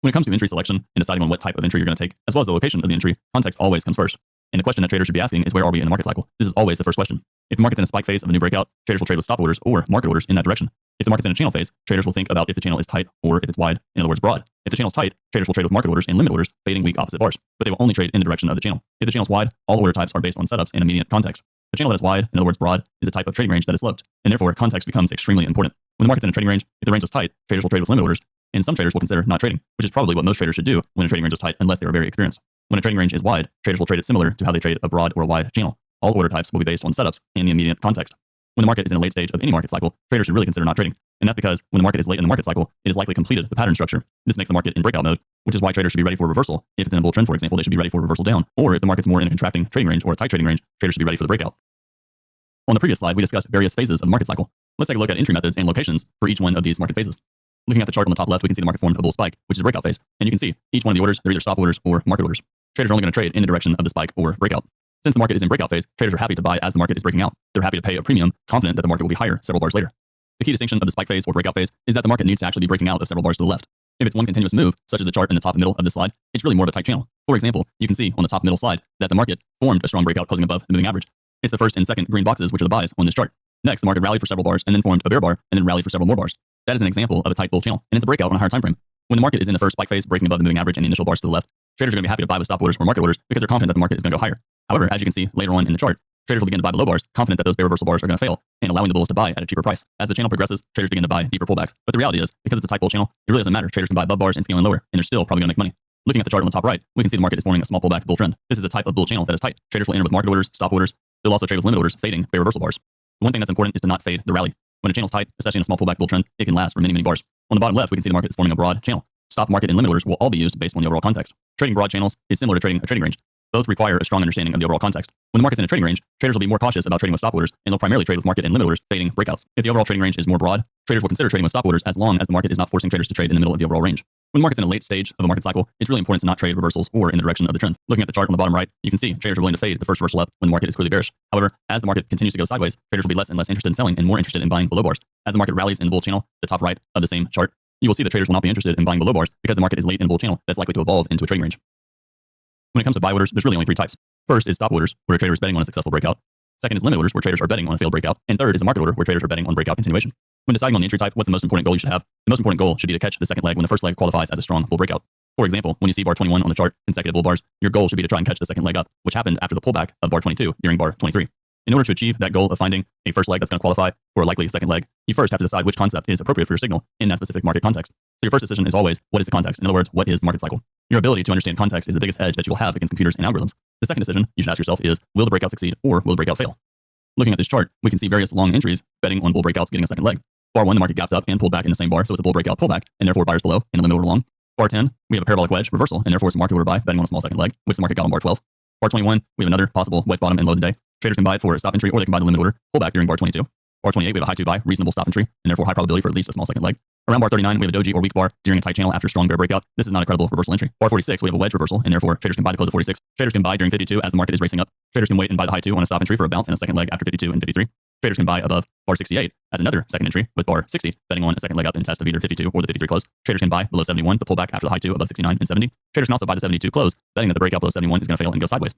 When it comes to entry selection and deciding on what type of entry you're going to take, as well as the location of the entry, context always comes first. And the question that traders should be asking is, where are we in the market cycle? This is always the first question. If the market's in a spike phase of a new breakout, traders will trade with stop orders or market orders in that direction. If the market's in a channel phase, traders will think about if the channel is tight or if it's wide, in other words, broad. If the channel's tight, traders will trade with market orders and limit orders, fading weak opposite bars, but they will only trade in the direction of the channel. If the channel's wide, all order types are based on setups and immediate context. The channel that is wide, in other words, broad, is a type of trading range that is sloped, and therefore context becomes extremely important. When the market's in a trading range, if the range is tight, traders will trade with limit orders, and some traders will consider not trading, which is probably what most traders should do when a trading range is tight unless they are very experienced. When a trading range is wide, traders will trade it similar to how they trade a broad or a wide channel. All order types will be based on setups and the immediate context. When the market is in a late stage of any market cycle, traders should really consider not trading. And that's because when the market is late in the market cycle, it has likely completed the pattern structure. This makes the market in breakout mode, which is why traders should be ready for a reversal. If it's in a bull trend, for example, they should be ready for a reversal down. Or if the market's more in a contracting trading range or a tight trading range, traders should be ready for the breakout. On the previous slide, we discussed various phases of the market cycle. Let's take a look at entry methods and locations for each one of these market phases. Looking at the chart on the top left, we can see the market formed a bull spike, which is a breakout phase. And you can see each one of the orders, they're either stop orders or market orders. Traders are only going to trade in the direction of the spike or breakout. Since the market is in breakout phase, traders are happy to buy as the market is breaking out. They're happy to pay a premium, confident that the market will be higher several bars later. The key distinction of the spike phase or breakout phase is that the market needs to actually be breaking out of several bars to the left. If it's one continuous move, such as the chart in the top middle of this slide, it's really more of a tight channel. For example, you can see on the top middle slide that the market formed a strong breakout closing above the moving average. It's the first and second green boxes, which are the buys on this chart. Next, the market rallied for several bars and then formed a bear bar and then rallied for several more bars. That is an example of a tight bull channel, and it's a breakout on a higher time frame. When the market is in the first spike phase, breaking above the moving average and the initial bars to the left, traders are going to be happy to buy with stop orders or market orders because they're confident that the market is going to go higher. However, as you can see later on in the chart, traders will begin to buy below bars, confident that those bear reversal bars are going to fail, and allowing the bulls to buy at a cheaper price. As the channel progresses, traders begin to buy deeper pullbacks. But the reality is, because it's a tight bull channel, it really doesn't matter. Traders can buy above bars and scaling lower, and they're still probably going to make money. Looking at the chart on the top right, we can see the market is forming a small pullback bull trend. This is a type of bull channel that is tight. Traders will enter with market orders, stop orders. They'll also trade with limit orders, fading bear reversal bars. The one thing that's important is to not fade the rally. When a channel is tight, especially in a small pullback bull trend, it can last for many, many bars. On the bottom left, we can see the market is forming a broad channel. Stop, market, and limit orders will all be used based on the overall context. Trading broad channels is similar to trading a trading range. Both require a strong understanding of the overall context. When the market's in a trading range, traders will be more cautious about trading with stop orders, and they'll primarily trade with market and limit orders, fading breakouts. If the overall trading range is more broad, traders will consider trading with stop orders as long as the market is not forcing traders to trade in the middle of the overall range. When the market's in a late stage of a market cycle, it's really important to not trade reversals or in the direction of the trend. Looking at the chart on the bottom right, you can see traders are willing to fade the first reversal up when the market is clearly bearish. However, as the market continues to go sideways, traders will be less and less interested in selling and more interested in buying below bars. As the market rallies in the bull channel, the top right of the same chart, you will see that traders will not be interested in buying below bars because the market is late in a bull channel that's likely to evolve into a trading range. When it comes to buy orders, there's really only three types. First is stop orders, where a trader is betting on a successful breakout. Second is limit orders, where traders are betting on a failed breakout. And third is a market order, where traders are betting on breakout continuation. When deciding on the entry type, what's the most important goal you should have? The most important goal should be to catch the second leg when the first leg qualifies as a strong bull breakout. For example, when you see bar 21 on the chart, consecutive bull bars, your goal should be to try and catch the second leg up, which happened after the pullback of bar 22 during bar 23. In order to achieve that goal of finding a first leg that's going to qualify for a likely second leg, you first have to decide which concept is appropriate for your signal in that specific market context. So your first decision is always, what is the context? In other words, what is the market cycle? Your ability to understand context is the biggest edge that you will have against computers and algorithms. The second decision you should ask yourself is, will the breakout succeed or will the breakout fail? Looking at this chart, we can see various long entries betting on bull breakouts getting a second leg. Bar 1, the market gapped up and pulled back in the same bar, so it's a bull breakout pullback, and therefore buyers below and a limit order long. Bar 10, we have a parabolic wedge reversal, and therefore it's a market order buy betting on a small second leg, which the market got on bar 12. Bar 21, we have another possible wet bottom and low of the day. Traders can buy it for a stop entry, or they can buy the limit order pullback during bar 22. Bar 28, we have a high 2 buy, reasonable stop entry, and therefore high probability for at least a small second leg. Around bar 39, we have a doji or weak bar during a tight channel after a strong bear breakout. This is not a credible reversal entry. Bar 46, we have a wedge reversal, and therefore traders can buy the close of 46. Traders can buy during 52 as the market is racing up. Traders can wait and buy the high 2 on a stop entry for a bounce and a second leg after 52 and 53. Traders can buy above bar 68 as another second entry with bar 60, betting on a second leg up in test of either 52 or the 53 close. Traders can buy below 71, the pullback after the high 2 above 69 and 70. Traders can also buy the 72 close, betting that the breakout below 71 is going to fail and go sideways.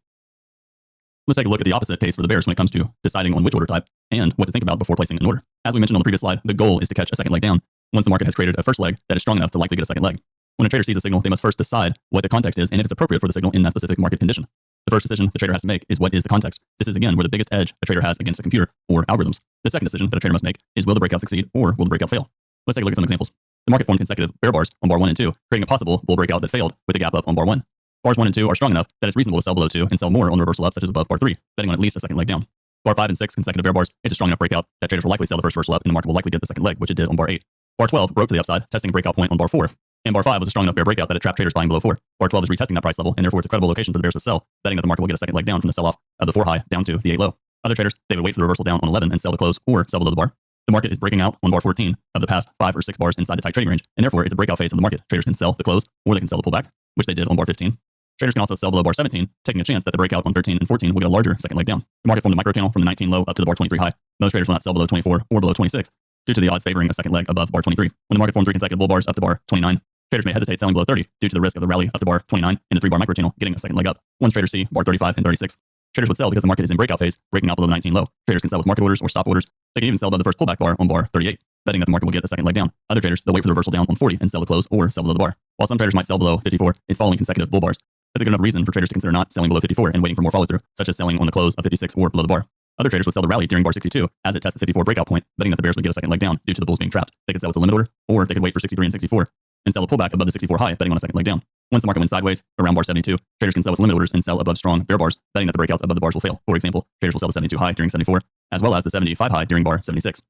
Let's take a look at the opposite case for the bears when it comes to deciding on which order type and what to think about before placing an order. As we mentioned on the previous slide, the goal is to catch a second leg down once the market has created a first leg that is strong enough to likely get a second leg. When a trader sees a signal, they must first decide what the context is and if it's appropriate for the signal in that specific market condition. The first decision the trader has to make is what is the context. This is again where the biggest edge a trader has against a computer or algorithms. The second decision that a trader must make is will the breakout succeed or will the breakout fail? Let's take a look at some examples. The market formed consecutive bear bars on bar 1 and 2, creating a possible bull breakout that failed with a gap up on bar 1. Bars 1 and 2 are strong enough that it's reasonable to sell below 2 and sell more on the reversal up, such as above bar 3, betting on at least a second leg down. Bar 5 and 6 consecutive bear bars, it's a strong enough breakout that traders will likely sell the first reversal up and the market will likely get the second leg, which it did on bar 8. Bar 12 broke to the upside, testing a breakout point on bar 4. And bar 5 was a strong enough bear breakout that it trapped traders buying below 4. Bar 12 is retesting that price level, and therefore it's a credible location for the bears to sell, betting that the market will get a second leg down from the sell-off of the 4 high down to the 8 low. Other traders, they would wait for the reversal down on 11 and sell the close or sell below the bar. The market is breaking out on bar 14 of the past 5 or 6 bars inside the tight trading range, and therefore it's a breakout phase of the market. Traders can sell the close, or they can sell the pullback, which they did on bar 15. Traders can also sell below bar 17, taking a chance that the breakout on 13 and 14 will get a larger second leg down. The market formed a micro channel from the 19 low up to the bar 23 high. Most traders will not sell below 24 or below 26 due to the odds favoring a second leg above bar 23. When the market formed 3 consecutive bull bars up to bar 29, traders may hesitate selling below 30 due to the risk of the rally up to bar 29 and the 3 bar micro channel getting a second leg up. Once traders see bar 35 and 36, traders would sell because the market is in breakout phase, breaking out below the 19 low. Traders can sell with market orders or stop orders. They can even sell above the first pullback bar on bar 38, betting that the market will get a second leg down. Other traders, they'll wait for the reversal down on 40 and sell the close or sell below the bar. While some traders might sell below 54, it's following consecutive bull bars. That's a good enough reason for traders to consider not selling below 54 and waiting for more follow through, such as selling on the close of 56 or below the bar. Other traders would sell the rally during bar 62 as it tests the 54 breakout point, betting that the bears would get a second leg down due to the bulls being trapped. They could sell with the limit order, or they could wait for 63 and 64 and sell a pullback above the 64 high, betting on a second leg down. Once the market went sideways around bar 72, traders can sell with limit orders and sell above strong bear bars, betting that the breakouts above the bars will fail. For example, traders will sell the 72 high during 74, as well as the 75 high during bar 76.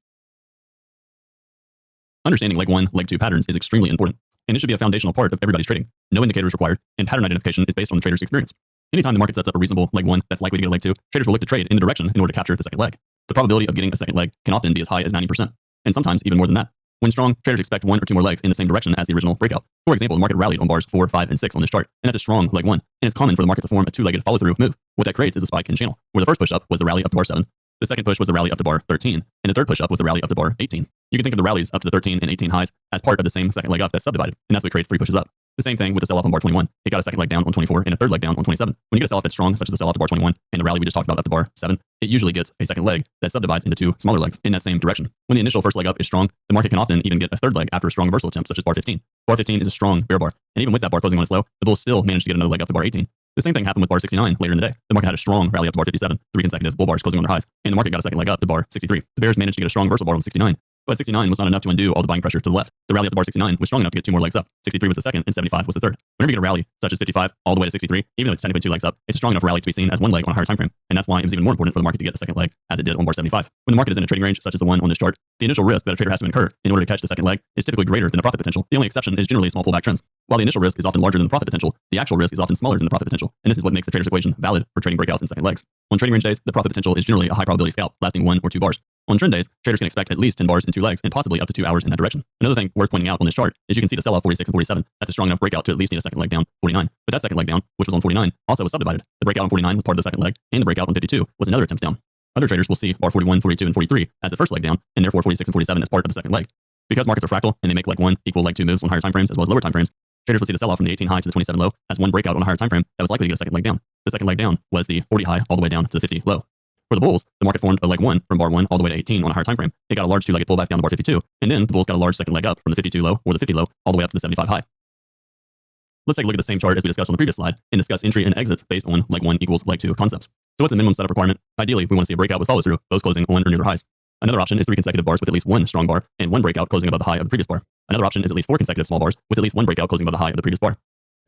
Understanding leg 1, leg 2 patterns is extremely important, and it should be a foundational part of everybody's trading. No indicator is required, and pattern identification is based on the trader's experience. Anytime the market sets up a reasonable leg 1 that's likely to get a leg 2, traders will look to trade in the direction in order to capture the second leg. The probability of getting a second leg can often be as high as 90%, and sometimes even more than that. When strong, traders expect 1 or 2 more legs in the same direction as the original breakout. For example, the market rallied on bars 4, 5, and 6 on this chart, and that's a strong leg 1, and it's common for the market to form a 2-legged follow-through move. What that creates is a spike in channel, where the first push-up was the rally up to bar 7, the second push was the rally up to bar 13, and the third push-up was the rally up to bar 18. You can think of the rallies up to the 13 and 18 highs as part of the same second leg up that's subdivided, and that's what creates 3 pushes up. The same thing with the sell-off on bar 21. It got a second leg down on 24 and a third leg down on 27. When you get a sell-off that's strong, such as the sell-off to bar 21 and the rally we just talked about up to bar 7, it usually gets a second leg that subdivides into 2 smaller legs in that same direction. When the initial first leg up is strong, the market can often even get a third leg after a strong reversal attempt, such as bar 15. Bar 15 is a strong bear bar, and even with that bar closing on its low, the bulls still managed to get another leg up to bar 18. The same thing happened with bar 69 later in the day. The market had a strong rally up to bar 57, 3 consecutive bull bars closing on their highs, and the market got a second leg up to bar 63. The bears managed to get a strong reversal bar on 69. But 69 was not enough to undo all the buying pressure to the left. The rally up to bar 69 was strong enough to get 2 more legs up. 63 was the second, and 75 was the third. Whenever you get a rally, such as 55, all the way to 63, even though it's technically 2 legs up, it's a strong enough rally to be seen as 1 leg on a higher time frame. And that's why it was even more important for the market to get the second leg, as it did on bar 75. When the market is in a trading range, such as the one on this chart, the initial risk that a trader has to incur in order to catch the second leg is typically greater than the profit potential. The only exception is generally small pullback trends. While the initial risk is often larger than the profit potential, the actual risk is often smaller than the profit potential. And this is what makes the trader's equation valid for trading breakouts and second legs. On trading range days, the profit potential is generally a high probability scalp, lasting 1 or 2 bars. On trend days, traders can expect at least 10 bars and 2 legs, and possibly up to 2 hours in that direction. Another thing worth pointing out on this chart is you can see the sell-off 46 and 47. That's a strong enough breakout to at least need a second leg down 49. But that second leg down, which was on 49, also was subdivided. The breakout on 49 was part of the second leg, and the breakout on 52 was another attempt down. Other traders will see bar 41, 42, and 43 as the first leg down, and therefore 46 and 47 as part of the second leg. Because markets are fractal and they make leg 1 equal leg 2 moves on higher time frames as well as lower time frames, traders will see the sell-off from the 18 high to the 27 low as 1 breakout on a higher time frame that was likely to get a second leg down. The second leg down was the 40 high all the way down to the 50 low. For the bulls, the market formed a leg 1 from bar 1 all the way to 18 on a higher time frame. It got a large 2-legged pullback down to bar 52, and then the bulls got a large second leg up from the 52 low or the 50 low all the way up to the 75 high. Let's take a look at the same chart as we discussed on the previous slide and discuss entry and exits based on leg 1 equals leg 2 concepts. So what's the minimum setup requirement? Ideally, we want to see a breakout with follow through, both closing on or near their highs. Another option is 3 consecutive bars with at least 1 strong bar and 1 breakout closing above the high of the previous bar. Another option is at least 4 consecutive small bars with at least 1 breakout closing above the high of the previous bar.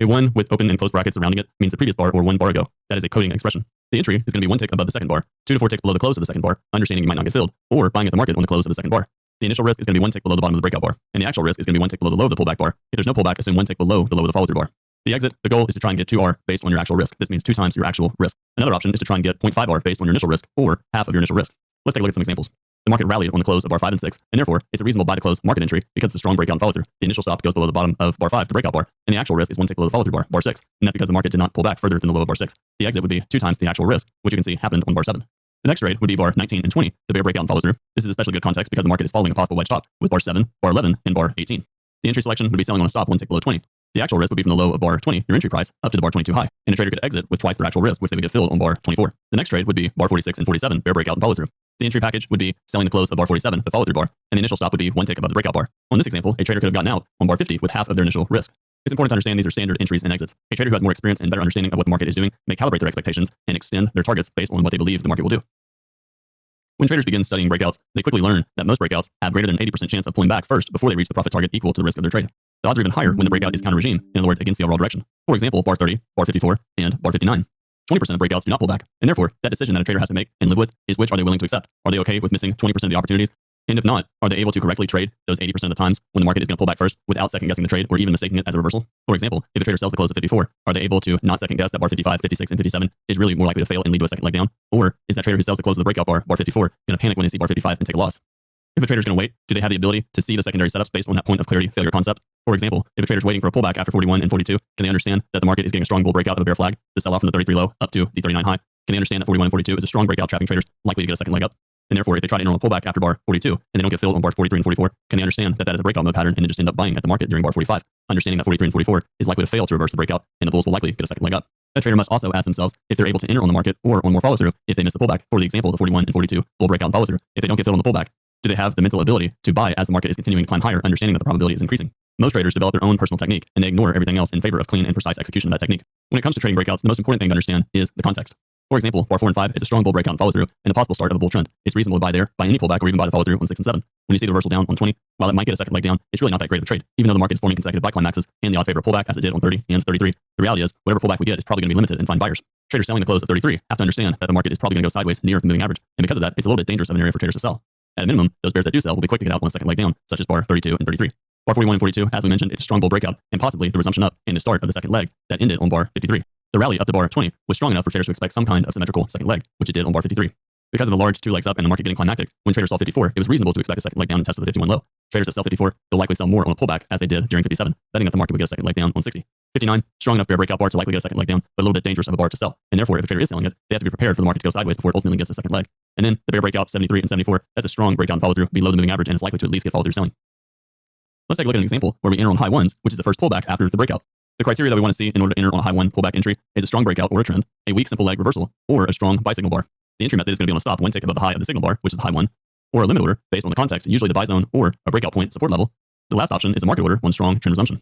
A 1 with open and closed brackets surrounding it means the previous bar or 1 bar ago. That is a coding expression. The entry is going to be 1 tick above the second bar, 2 to 4 ticks below the close of the second bar, understanding you might not get filled, or buying at the market on the close of the second bar. The initial risk is going to be 1 tick below the bottom of the breakout bar, and the actual risk is going to be 1 tick below the low of the pullback bar. If there's no pullback, assume 1 tick below the low of the follow-through bar. The exit, the goal is to try and get 2R based on your actual risk. This means 2 times your actual risk. Another option is to try and get 0.5R based on your initial risk, or half of your initial risk. Let's take a look at some examples. The market rallied on the close of bar 5 and 6, and therefore it's a reasonable buy to close market entry because it's a strong breakout and follow through. The initial stop goes below the bottom of bar 5, the breakout bar, and the actual risk is 1 tick below the follow through bar, bar 6, and that's because the market did not pull back further than the low of bar 6. The exit would be 2 times the actual risk, which you can see happened on bar 7. The next trade would be bar 19 and 20, the bear breakout and follow through. This is especially good context because the market is following a possible wedge top with bar 7, bar 11, and bar 18. The entry selection would be selling on a stop 1 tick below 20. The actual risk would be from the low of bar 20, your entry price, up to the bar 22 high, and a trader could exit with twice their actual risk, which they would get filled on bar 24. The next trade would be bar 46 and 47, bear breakout and follow through. The entry package would be selling the close of bar 47, the follow through bar, and the initial stop would be 1 tick above the breakout bar. On this example, a trader could have gotten out on bar 50 with half of their initial risk. It's important to understand these are standard entries and exits. A trader who has more experience and better understanding of what the market is doing may calibrate their expectations and extend their targets based on what they believe the market will do. When traders begin studying breakouts, they quickly learn that most breakouts have greater than 80% chance of pulling back first before they reach the profit target equal to the risk of their trade. The odds are even higher when the breakout is counter-regime, in other words, against the overall direction. For example, bar 30, bar 54, and bar 59. 20% of breakouts do not pull back, and therefore, that decision that a trader has to make and live with is which are they willing to accept. Are they okay with missing 20% of the opportunities? And if not, are they able to correctly trade those 80% of the times when the market is going to pull back first without second-guessing the trade or even mistaking it as a reversal? For example, if a trader sells the close at 54, are they able to not second-guess that bar 55, 56, and 57 is really more likely to fail and lead to a second leg down? Or is that trader who sells the close of the breakout bar, bar 54, going to panic when they see bar 55 and take a loss? If a trader's going to wait, do they have the ability to see the secondary setups based on that point of clarity failure concept? For example, if a trader's waiting for a pullback after 41 and 42, can they understand that the market is getting a strong bull breakout of a bear flag, the sell-off from the 33 low up to the 39 high? Can they understand that 41 and 42 is a strong breakout, trapping traders likely to get a second leg up? And therefore, if they try to enter on a pullback after bar 42 and they don't get filled on bars 43 and 44, can they understand that that is a breakout mode pattern and then just end up buying at the market during bar 45, understanding that 43 and 44 is likely to fail to reverse the breakout and the bulls will likely get a second leg up? A trader must also ask themselves if they're able to enter on the market or on more follow through if they miss the pullback. For the example, the 41 and 42 bull breakout and follow through, if they don't get filled on the pullback, do they have the mental ability to buy as the market is continuing to climb higher, understanding that the probability is increasing? Most traders develop their own personal technique and they ignore everything else in favor of clean and precise execution of that technique. When it comes to trading breakouts, the most important thing to understand is the context. For example, bar 4 and 5 is a strong bull breakout and follow through and a possible start of a bull trend. It's reasonable to buy there, buy any pullback, or even buy the follow through on 6 and 7. When you see the reversal down on 20, while it might get a second leg down, it's really not that great of a trade. Even though the market is forming consecutive buy climaxes and the odds favor a pullback as it did on 30 and 33, the reality is whatever pullback we get is probably going to be limited and find buyers. Traders selling the close of 33 have to understand that the market is probably going to go sideways near the moving average, and because of that, it's a little bit dangerous of an area for traders to sell. At a minimum, those bears that do sell will be quick to get out on a second leg down, such as bar 32 and 33. Bar 41 and 42, as we mentioned, it's a strong bull breakout and possibly the resumption up and the start of the second leg that ended on bar 53. The rally up to bar 20 was strong enough for traders to expect some kind of symmetrical second leg, which it did on bar 53. Because of the large 2 legs up and the market getting climactic, when traders saw 54, it was reasonable to expect a second leg down and test of the 51 low. Traders that sell 54, they'll likely sell more on a pullback as they did during 57, betting that the market would get a second leg down on 60. 59, strong enough bear breakout bar to likely get a second leg down, but a little bit dangerous of a bar to sell. And therefore, if a trader is selling it, they have to be prepared for the market to go sideways before it ultimately gets a second leg. And then the bear breakout 73 and 74, that's a strong breakout and follow through below the moving average and is likely to at least get follow through selling. Let's take a look at an example where we enter on high ones, which is the first pullback after the breakout. The criteria that we want to see in order to enter on a high one pullback entry is a strong breakout or a trend, a weak simple leg reversal, or a strong buy signal bar. The entry method is going to be on a stop one tick above the high of the signal bar, which is the high one, or a limit order based on the context, usually the buy zone or a breakout point support level. The last option is a market order on strong trend resumption.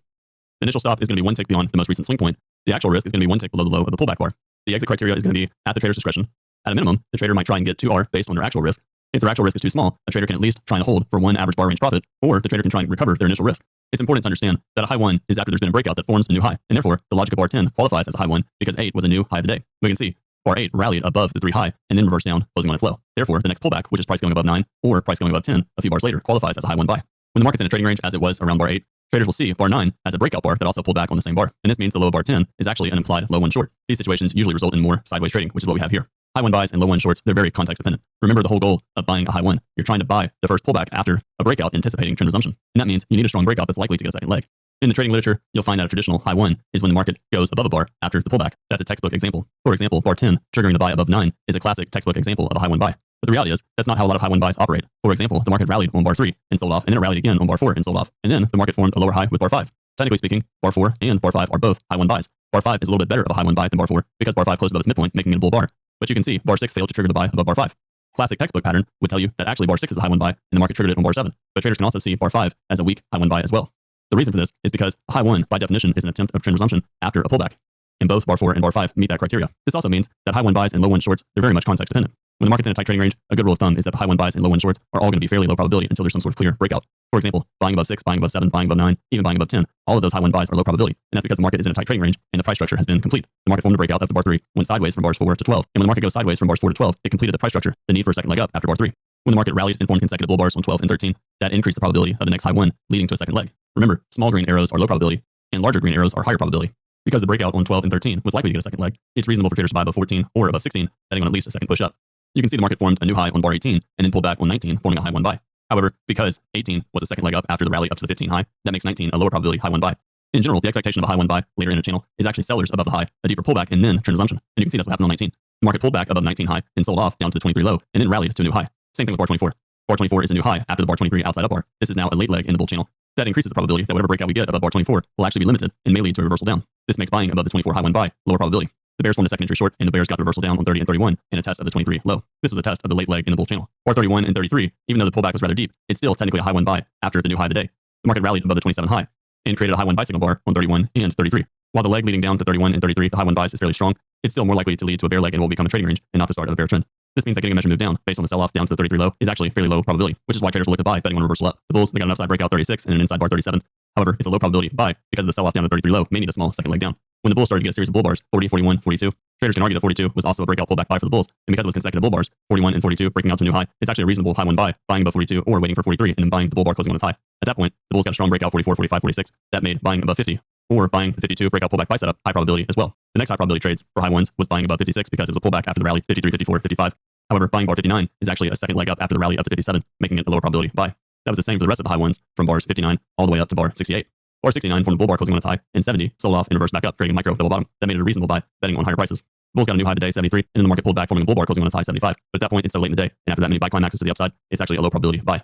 The initial stop is going to be one tick beyond the most recent swing point. The actual risk is going to be one tick below the low of the pullback bar. The exit criteria is going to be at the trader's discretion. At a minimum, the trader might try and get 2R based on their actual risk. If their actual risk is too small, a trader can at least try and hold for one average bar range profit, or the trader can try and recover their initial risk. It's important to understand that a high one is after there's been a breakout that forms a new high, and therefore the logic of bar 10 qualifies as a high one because 8 was a new high of the day. We can see bar 8 rallied above the 3 high and then reversed down, closing on its low. Therefore, the next pullback, which is price going above 9 or price going above 10 a few bars later, qualifies as a high one buy. When the market's in a trading range as it was around bar 8, traders will see bar 9 as a breakout bar that also pulled back on the same bar, and this means the low of bar 10 is actually an implied low one short. These situations usually result in more sideways trading, which is what we have here. High one buys and low one shorts, they're very context dependent. Remember the whole goal of buying a high one. You're trying to buy the first pullback after a breakout anticipating trend resumption. And that means you need a strong breakout that's likely to get a second leg. In the trading literature, you'll find that a traditional high one is when the market goes above a bar after the pullback. That's a textbook example. For example, bar 10 triggering the buy above 9 is a classic textbook example of a high one buy. But the reality is, that's not how a lot of high one buys operate. For example, the market rallied on bar 3 and sold off, and then it rallied again on bar 4 and sold off. And then the market formed a lower high with bar 5. Technically speaking, bar 4 and bar 5 are both high one buys. Bar 5 is a little bit better of a high one buy than bar 4 because bar 5 closed above its midpoint, making it a bull bar. But you can see bar 6 failed to trigger the buy above bar 5. Classic textbook pattern would tell you that actually bar 6 is a high one buy and the market triggered it on bar 7. But traders can also see bar 5 as a weak high one buy as well. The reason for this is because a high one, by definition, is an attempt of trend resumption after a pullback. And both bar 4 and bar 5 meet that criteria. This also means that high one buys and low one shorts, they're very much context dependent. When the market's in a tight trading range, a good rule of thumb is that the high one buys and low one shorts are all going to be fairly low probability until there's some sort of clear breakout. For example, buying above 6, buying above 7, buying above 9, even buying above 10, all of those high one buys are low probability. And that's because the market is in a tight trading range and the price structure has been complete. The market formed a breakout up to bar 3, went sideways from bars 4 to 12. And when the market goes sideways from bars 4 to 12, it completed the price structure, the need for a second leg up after bar 3. When the market rallied and formed consecutive bull bars on 12 and 13, that increased the probability of the next high one leading to a second leg. Remember, small green arrows are low probability and larger green arrows are higher probability. Because the breakout on 12 and 13 was likely to get a second leg, it's reasonable for traders to buy above 14 or above 16, betting on at least a second push up. You can see the market formed a new high on bar 18 and then pulled back on 19, forming a high one buy. However, because 18 was a second leg up after the rally up to the 15 high, that makes 19 a lower probability high one buy. In general, the expectation of a high one buy later in a channel is actually sellers above the high, a deeper pullback, and then trend resumption. And you can see that's what happened on 19. The market pulled back above 19 high and sold off down to the 23 low, and then rallied to a new high. Same thing with bar 24. Bar 24 is a new high after the bar 23 outside up bar. This is now a late leg in the bull channel. That increases the probability that whatever breakout we get above bar 24 will actually be limited and may lead to a reversal down. This makes buying above the 24 high one buy lower probability. The bears formed a second entry short, and the bears got the reversal down on 30 and 31 in a test of the 23 low. This was a test of the late leg in the bull channel. Bar 31 and 33, even though the pullback was rather deep, it's still technically a high one buy after the new high of the day. The market rallied above the 27 high and created a high one buy signal bar on 31 and 33. While the leg leading down to 31 and 33, the high one buys is fairly strong, it's still more likely to lead to a bear leg and will become a trading range and not the start of a bear trend. This means that getting a measure move down based on the sell-off down to the 33 low is actually fairly low probability, which is why traders will look to buy betting on a reversal up. The bulls, they got an upside breakout 36 and an inside bar 37. However, it's a low probability buy because of the sell-off down to 33 low may need a small second leg down. When the bulls started to get a series of bull bars, 40, 41, 42, traders can argue that 42 was also a breakout pullback buy for the bulls, and because it was consecutive bull bars, 41 and 42 breaking out to a new high, it's actually a reasonable high one buy, buying above 42 or waiting for 43 and then buying the bull bar closing on its high. At that point, the bulls got a strong breakout 44, 45, 46 that made buying above 50 or buying the 52 breakout pullback buy setup high probability as well. The next high probability trades for high ones was buying above 56 because it was a pullback after the rally 53, 54, 55. However, buying bar 59 is actually a second leg up after the rally up to 57, making it a lower probability buy. That was the same for the rest of the high ones, from bars 59 all the way up to bar 68. Bar 69 formed a bull bar closing on its high, and 70 sold off and reversed back up, creating a micro double bottom. That made it a reasonable buy, betting on higher prices. Bulls got a new high today, 73, and then the market pulled back, forming a bull bar closing on its high, 75. But at that point, it's so late in the day, and after that many buy climaxes to the upside, it's actually a low probability buy.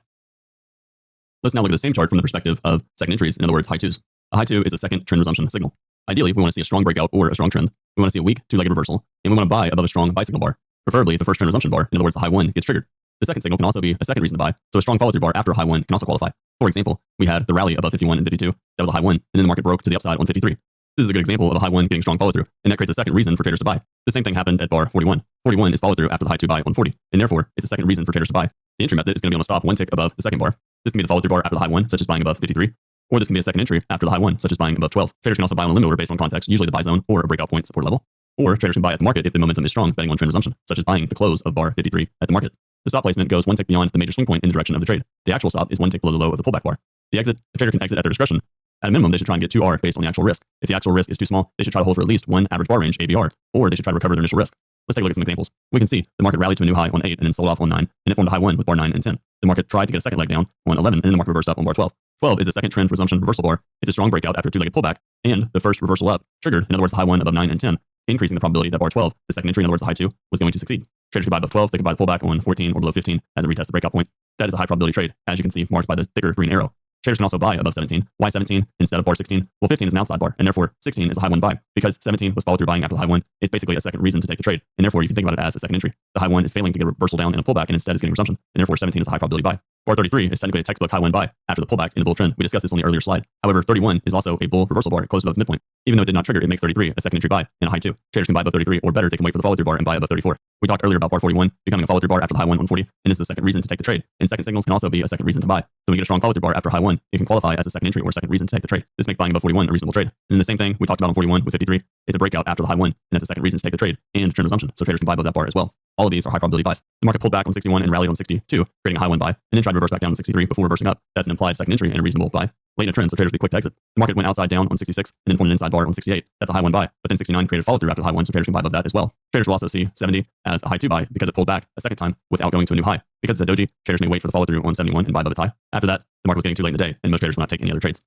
Let's now look at the same chart from the perspective of second entries, in other words, high twos. A high two is a second trend resumption signal. Ideally, we want to see a strong breakout or a strong trend. We want to see a weak two-legged reversal, and we want to buy above a strong buy signal bar. Preferably, the first trend resumption bar, in other words, the high one, gets triggered. The second signal can also be a second reason to buy, so a strong follow-through bar after a high one can also qualify. For example, we had the rally above 51 and 52. That was a high one, and then the market broke to the upside on 53. This is a good example of a high one getting strong follow-through, and that creates a second reason for traders to buy. The same thing happened at bar 41. 41 is follow-through after the high two buy on 40, and therefore, it's a second reason for traders to buy. The entry method is going to be on a stop one tick above the second bar. This can be the follow-through bar after the high one, such as buying above 53. Or this can be a second entry after the high one, such as buying above 12. Traders can also buy on a limit order based on context, usually the buy zone or a breakout point support level. Or traders can buy at the market if the momentum is strong, betting on trend resumption, such as buying the close of bar 53 at the market. The stop placement goes one tick beyond the major swing point in the direction of the trade. The actual stop is one tick below the low of the pullback bar. The exit, a trader can exit at their discretion. At a minimum, they should try and get 2R based on the actual risk. If the actual risk is too small, they should try to hold for at least one average bar range ABR, or they should try to recover their initial risk. Let's take a look at some examples. We can see the market rallied to a new high on 8 and then sold off on 9, and it formed a high 1 with bar 9 and 10. The market tried to get a second leg down on 11, and then the market reversed up on bar 12. 12 is a second trend resumption reversal bar. It's a strong breakout after a two-legged pullback, and the first reversal up triggered, in other words, the high 1 above 9 and 10, increasing the probability that bar 12, the second entry, in other words, the high 2, was going to succeed. Traders could buy above 12, they could buy the pullback on 14 or below 15 as it retests the breakout point. That is a high probability trade, as you can see marked by the thicker green arrow. Traders can also buy above 17. Why 17 instead of bar 16? Well, 15 is an outside bar, and therefore 16 is a high 1 buy. Because 17 was followed through buying after the high 1, it's basically a second reason to take the trade, and therefore you can think about it as a second entry. The high 1 is failing to get a reversal down in a pullback and instead is getting resumption, and therefore 17 is a high probability buy. Bar 33 is technically a textbook high 1 buy after the pullback in the bull trend. We discussed this on the earlier slide. However, 31 is also a bull reversal bar close above the midpoint. Even though it did not trigger, it makes 33 a second entry buy and a high 2. Traders can buy above 33, or better, they can wait for the follow-through bar and buy above 34. We talked earlier about bar 41 becoming a follow-through bar after the high 1 on 40, and this is a second reason to take the trade. And second signals can also be a second reason to buy. So when we get a strong follow-through bar after high 1, it can qualify as a second entry or a second reason to take the trade. This makes buying above 41 a reasonable trade. And then the same thing we talked about on 41 with 53. It's a breakout after the high 1, and that's a second reason to take the trade and trend resumption. So traders can buy above that bar as well. All of these are high probability buys. The market pulled back on 61 and rallied on 62, creating a high 1 buy, and then tried to reverse back down to 63 before reversing up. That's an implied second entry and a reasonable buy. Late in a trend, so traders will be quick to exit. The market went outside down on 66 and then formed an inside bar on 68. That's a high 1 buy, but then 69 created follow through after the high 1, so traders can buy above that as well. Traders will also see 70 as a high 2 buy because it pulled back a second time without going to a new high. Because it's a doji, traders may wait for the follow through on 71 and buy above its high. After that, the market was getting too late in the day, and most traders will not take any other trades.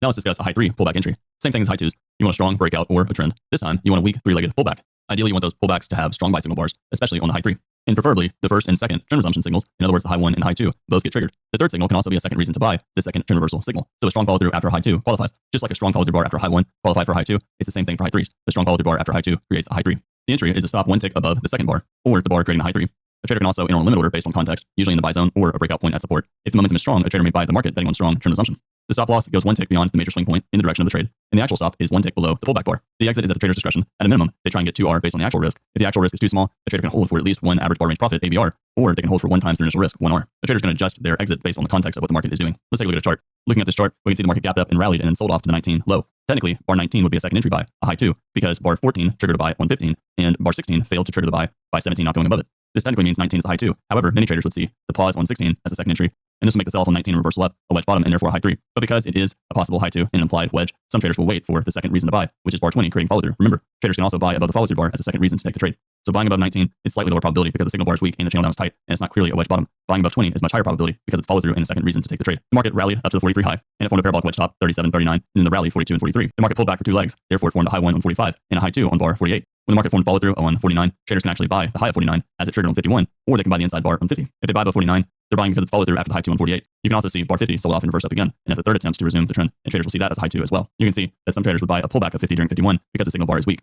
Now let's discuss a high 3 pullback entry. Same thing as high 2s. You want a strong breakout or a trend. This time, you want a weak 3-legged pullback. Ideally, you want those pullbacks to have strong buy signal bars, especially on the high 3. And preferably, the first and second trend resumption signals, in other words, the high 1 and high 2, both get triggered. The third signal can also be a second reason to buy the second trend reversal signal. So a strong follow through after a high 2 qualifies. Just like a strong follow through bar after a high 1 qualified for a high 2, it's the same thing for high 3s. The strong follow through bar after a high 2 creates a high 3. The entry is a stop one tick above the second bar, or the bar creating a high 3. A trader can also enter on a limit order based on context, usually in the buy zone or a breakout point at support. If the momentum is strong, a trader may buy the market betting on strong trend resumption. The stop loss goes one tick beyond the major swing point in the direction of the trade, and the actual stop is one tick below the pullback bar. The exit is at the trader's discretion. At a minimum, they try and get 2R based on the actual risk. If the actual risk is too small, a trader can hold for at least one average bar range profit ABR, or they can hold for 1 times their initial risk 1R. A trader is going to adjust their exit based on the context of what the market is doing. Let's take a look at a chart. Looking at this chart, we can see the market gapped up and rallied and then sold off to the 19 low. Technically, bar 19 would be a second entry buy, a high 2, because bar 14 triggered a buy on 15, and bar 16 failed to trigger the buy by 17 not going above it. This technically means 19 is a high 2. However, many traders would see the pause on 16 as a second entry, and this will make the sell off on 19 reversal up, a wedge bottom, and therefore a high 3. But because it is a possible high 2 and an implied wedge, some traders will wait for the second reason to buy, which is bar 20 creating follow through. Remember, traders can also buy above the follow through bar as a second reason to take the trade. So buying above 19 is slightly lower probability because the signal bar is weak and the channel down is tight, and it's not clearly a wedge bottom. Buying above 20 is much higher probability because it's follow through and a second reason to take the trade. The market rallied up to the 43 high, and it formed a parabolic wedge top 37, 39, and then the rally 42 and 43. The market pulled back for 2 legs, therefore it formed a high 1 on 45 and a high 2 on bar 48. When the market formed follow through on 49, traders can actually buy the high of 49 as it triggered on 51, or they can buy the inside bar on 50. If they buy above 49, they're buying because it's follow through after the high 2 on 48. You can also see bar 50 sold off and reverse up again, and that's a third attempt to resume the trend, and traders will see that as high 2 as well. You can see that some traders would buy a pullback of 50 during 51 because the signal bar is weak.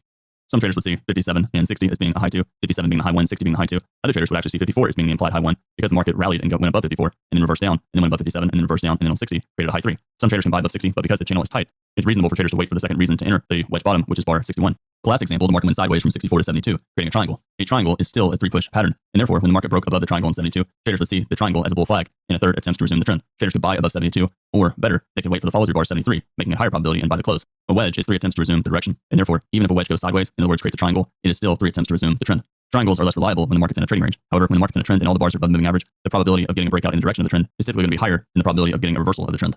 Some traders would see 57 and 60 as being a high 2, 57 being the high 1, 60 being the high 2. Other traders would actually see 54 as being the implied high 1 because the market rallied and went above 54 and then reversed down and then went above 57 and then reversed down and then on 60 created a high 3. Some traders can buy above 60, but because the channel is tight, it's reasonable for traders to wait for the second reason to enter the wedge bottom, which is bar 61. The last example, the market went sideways from 64 to 72, creating a triangle. A triangle is still a 3-push pattern, and therefore, when the market broke above the triangle on 72, traders would see the triangle as a bull flag and a third attempt to resume the trend. Traders could buy above 72, or better, they could wait for the follow-through bar 73, making a higher probability and buy the close. A wedge is 3 attempts to resume the direction, and therefore, even if a wedge goes sideways, in other words, creates a triangle, it is still 3 attempts to resume the trend. Triangles are less reliable when the market's in a trading range. However, when the market's in a trend and all the bars are above the moving average, the probability of getting a breakout in the direction of the trend is typically going to be higher than the probability of getting a reversal of the trend.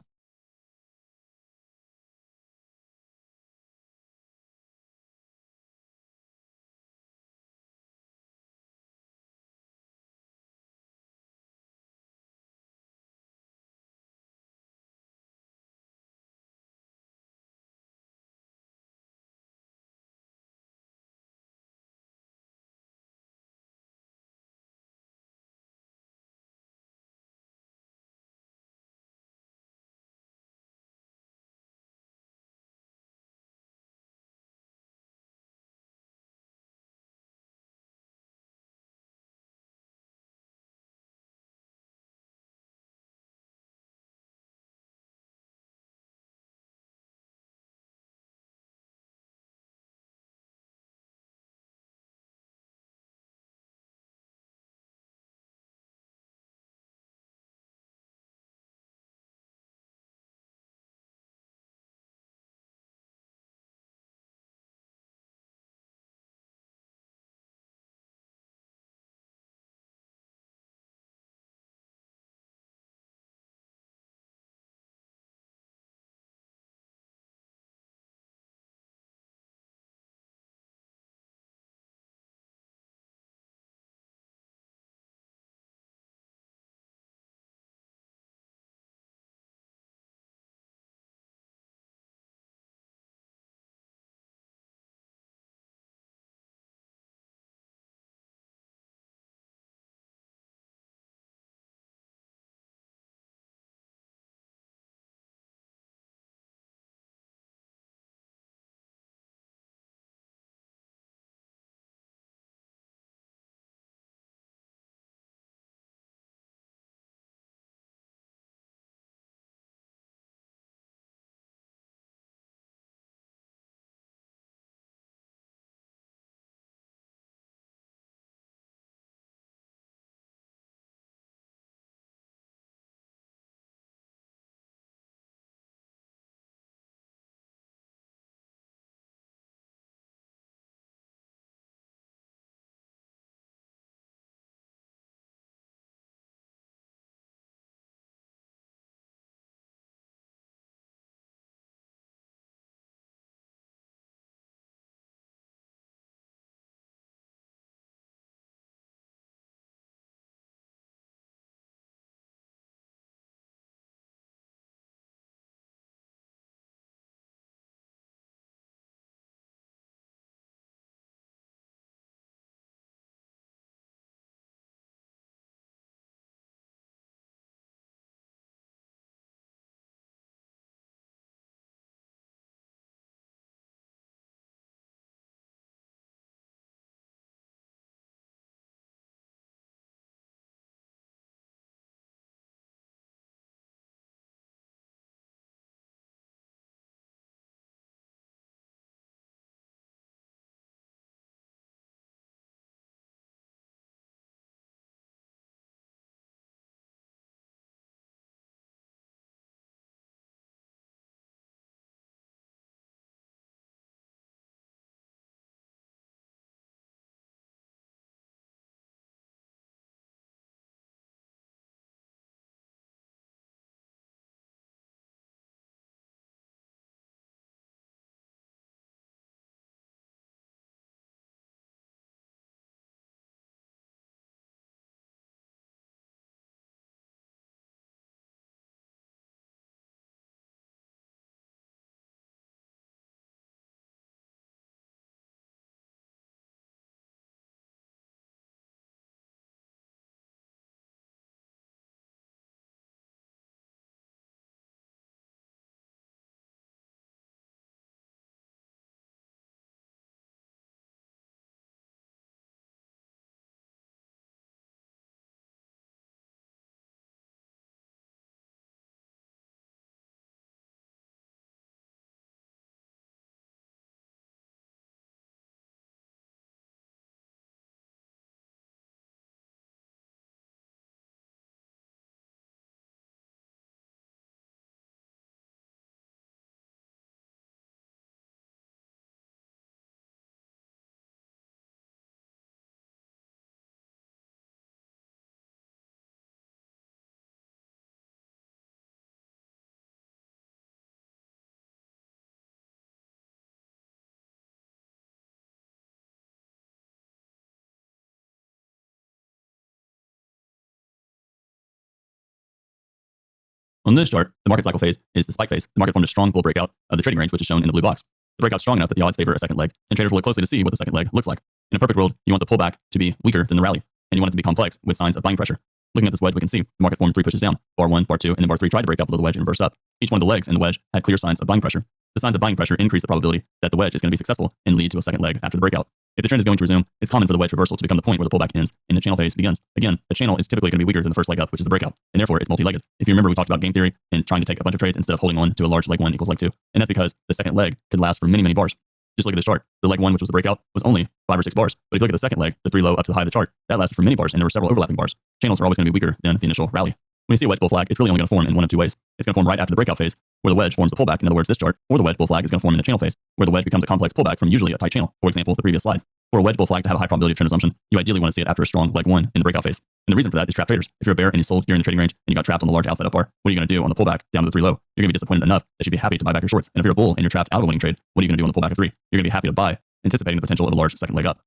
On this chart, the market cycle phase is the spike phase. The market formed a strong bull breakout of the trading range, which is shown in the blue box. The breakout's strong enough that the odds favor a second leg, and traders will look closely to see what the second leg looks like. In a perfect world, you want the pullback to be weaker than the rally, and you want it to be complex with signs of buying pressure. Looking at this wedge, we can see the market formed 3 pushes down. Bar 1, bar 2, and then bar 3 tried to break out below the wedge and reversed up. Each one of the legs in the wedge had clear signs of buying pressure. The signs of buying pressure increase the probability that the wedge is going to be successful and lead to a second leg after the breakout. If the trend is going to resume, it's common for the wedge reversal to become the point where the pullback ends and the channel phase begins. Again, the channel is typically going to be weaker than the first leg up, which is the breakout, and therefore it's multi-legged. If you remember, we talked about game theory and trying to take a bunch of trades instead of holding on to a large leg 1 equals leg 2, and that's because the second leg could last for many, many bars. Just look at this chart. The leg 1, which was the breakout, was only 5 or 6 bars. But if you look at the second leg, the 3 low up to the high of the chart, that lasted for many bars, and there were several overlapping bars. Channels are always going to be weaker than the initial rally. When you see a wedge bull flag, it's really only going to form in one of 2 ways. It's going to form right after the breakout phase, where the wedge forms the pullback, in other words, this chart, or the wedge bull flag is going to form in the channel phase, where the wedge becomes a complex pullback from usually a tight channel, for example, the previous slide. For a wedge bull flag to have a high probability of trend resumption, you ideally want to see it after a strong leg 1 in the breakout phase. And the reason for that is trap traders. If you're a bear and you sold during the trading range and you got trapped on the large outside up bar, what are you going to do on the pullback down to the 3 low? You're going to be disappointed enough that you'd be happy to buy back your shorts. And if you're a bull and you're trapped out of a winning trade, what are you going to do on the pullback of 3? You're going to be happy to buy, anticipating the potential of a large second leg up.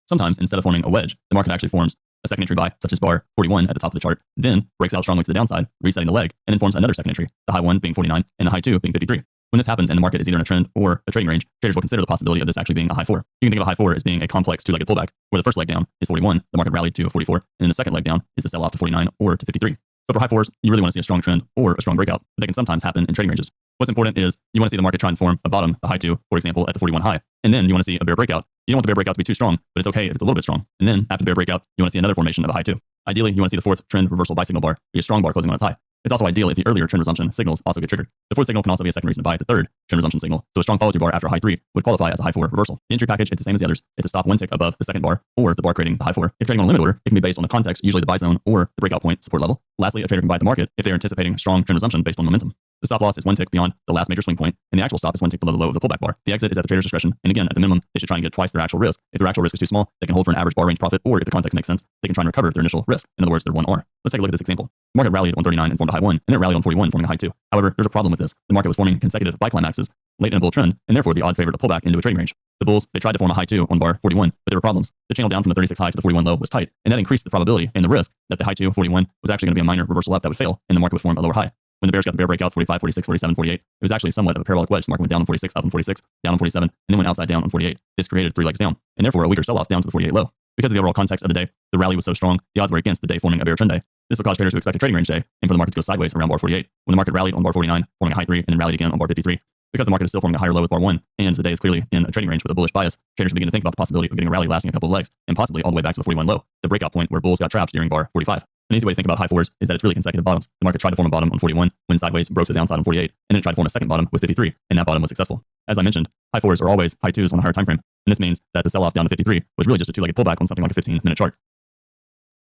Sometimes, instead of forming a wedge, the market actually forms a second entry buy, such as bar 41 at the top of the chart, then breaks out strongly to the downside, resetting the leg, and then forms another second entry, the high 1 being 49 and the high 2 being 53. When this happens and the market is either in a trend or a trading range, traders will consider the possibility of this actually being a high 4. You can think of a high 4 as being a complex 2-legged pullback, where the first leg down is 41, the market rallied to 44, and then the second leg down is the sell-off to 49 or to 53. So for high 4s, you really want to see a strong trend or a strong breakout. They can sometimes happen in trading ranges. What's important is you want to see the market try and form a bottom, a high 2, for example, at the 41 high. And then you want to see a bear breakout. You don't want the bear breakout to be too strong, but it's okay if it's a little bit strong. And then after the bear breakout, you want to see another formation of a high 2. Ideally, you want to see the 4th trend reversal buy signal bar be a strong bar closing on its high. It's also ideal if the earlier trend resumption signals also get triggered. The 4th signal can also be a second reason to buy the 3rd trend resumption signal. So a strong follow-through bar after a high 3 would qualify as a high 4 reversal. The entry package is the same as the others. It's a stop 1 tick above the second bar or the bar creating the high 4. If trading on a limit order, it can be based on the context, usually the buy zone or the breakout point support level. Lastly, a trader can buy at the market if they're anticipating strong trend resumption based on momentum. The stop loss is 1 tick beyond the last major swing point, and the actual stop is 1 tick below the low of the pullback bar. The exit is at the trader's discretion, and again, at the minimum, they should try and get twice their actual risk. If their actual risk is too small, they can hold for an average bar range profit, or if the context makes sense, they can try and recover their initial risk. In other words, their 1R. Let's take a look at this example. The market rallied on 39 and formed a high 1, and then it rallied on 41, forming a high 2. However, there's a problem with this. The market was forming consecutive buy climaxes late in a bull trend, and therefore the odds favored a pullback into a trading range. The bulls, they tried to form a high 2 on bar 41, but there were problems. The channel down from the 36 high to the 41 low was tight, and that increased the probability and the risk that the high 2, 41, was actually going to be a minor reversal up that would fail, and the market would form a lower high. When the bears got the bear breakout 45, 46, 47, 48, it was actually somewhat of a parabolic wedge. The market went down on 46, up on 46, down on 47, and then went outside down on 48. This created 3 legs down, and therefore a weaker sell-off down to the 48 low. Because of the overall context of the day, the rally was so strong, the odds were against the day forming a bear trend day. This would cause traders to expect a trading range day, and for the market to go sideways around bar 48. When the market rallied on bar 49, forming a high 3, and then rallied again on bar 53. Because the market is still forming a higher low with bar 1, and the day is clearly in a trading range with a bullish bias, traders begin to think about the possibility of getting a rally lasting a couple of legs, and possibly all the way back to the 41 low, the breakout point where bulls got trapped during bar 45. An easy way to think about high 4s is that it's really consecutive bottoms. The market tried to form a bottom on 41, went sideways, broke to the downside on 48, and then it tried to form a second bottom with 53, and that bottom was successful. As I mentioned, high 4s are always high 2s on a higher time frame, and this means that the sell-off down to 53 was really just a 2-legged pullback on something like a 15-minute chart.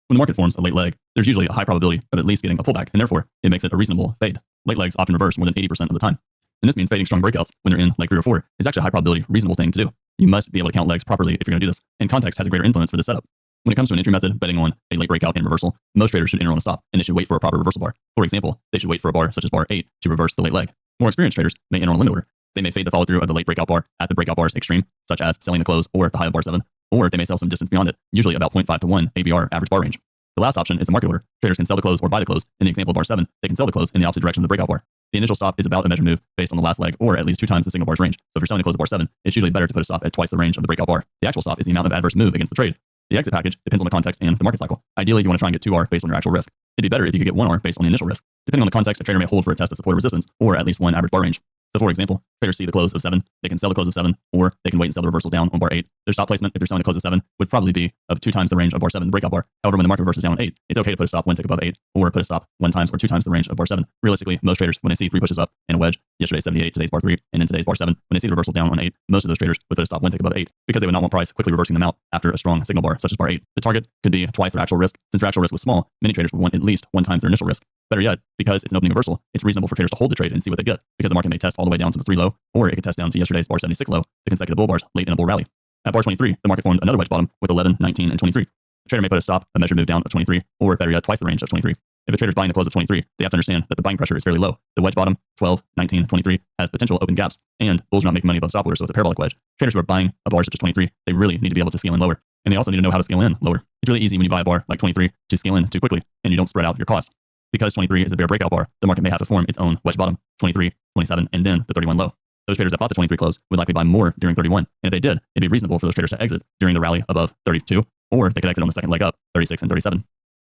When the market forms a late leg, there's usually a high probability of at least getting a pullback, and therefore it makes it a reasonable fade. Late legs often reverse more than 80% of the time. And this means fading strong breakouts when they're in leg 3 or 4 is actually a high probability, reasonable thing to do. You must be able to count legs properly if you're going to do this, and context has a greater influence for this setup. When it comes to an entry method, betting on a late breakout and reversal, most traders should enter on a stop, and they should wait for a proper reversal bar. For example, they should wait for a bar such as bar 8 to reverse the late leg. More experienced traders may enter on a limit order. They may fade the follow-through of the late breakout bar at the breakout bar's extreme, such as selling the close or the high of bar 7, or they may sell some distance beyond it, usually about 0.5 to 1 ABR average bar range. The last option is the market order. Traders can sell the close or buy the close. In the example of bar 7, they can sell the close in the opposite direction of the breakout bar. The initial stop is about a measured move based on the last leg, or at least 2 times the signal bar's range. So if you're selling the close of bar 7, it's usually better to put a stop at twice the range of the breakout bar. The actual stop is the amount of adverse move against the trade. The exit package depends on the context and the market cycle. Ideally, you want to try and get 2R based on your actual risk. It'd be better if you could get 1R based on the initial risk. Depending on the context, a trader may hold for a test of support or resistance, or at least 1 average bar range. So for example, traders see the close of 7, they can sell the close of 7, or they can wait and sell the reversal down on bar 8. Their stop placement, if you're selling the close of 7, would probably be of 2 times the range of bar 7 breakout bar. However, when the market reverses down on 8, it's okay to put a stop 1 tick above 8, or put a stop 1 times or 2 times the range of bar 7. Realistically, most traders, when they see 3 pushes up and a wedge, yesterday's 78, today's bar 3, and then today's bar 7, when they see the reversal down on 8, most of those traders would put a stop 1 tick above 8, because they would not want price quickly reversing them out after a strong signal bar, such as bar 8. The target could be twice their actual risk. Since their actual risk was small, many traders would want at least 1 times their initial risk. Better yet, because it's an opening reversal, it's reasonable for traders to hold the trade and see what they get, because the market may test all the way down to the 3 low, or it could test down to yesterday's bar 76 low, the consecutive bull bars late in a bull rally. At bar 23, the market formed another wedge bottom with 11, 19, and 23. The trader may put a stop, a measured move down of 23, or better yet, twice the range of 23. If a trader's buying the close of 23, they have to understand that the buying pressure is fairly low. The wedge bottom, 12, 19, 23, has potential open gaps, and bulls are not making money above stop orders, so it's a parabolic wedge. Traders who are buying a bar such as 23, they really need to be able to scale in lower, and they also need to know how to scale in lower. It's really easy when you buy a bar like 23 to scale in too quickly, and you don't spread out your cost. Because 23 is a bear breakout bar, the market may have to form its own wedge bottom, 23, 27, and then the 31 low. Those traders that bought the 23 close would likely buy more during 31, and if they did, it'd be reasonable for those traders to exit during the rally above 32, or they could exit on the second leg up, 36 and 37.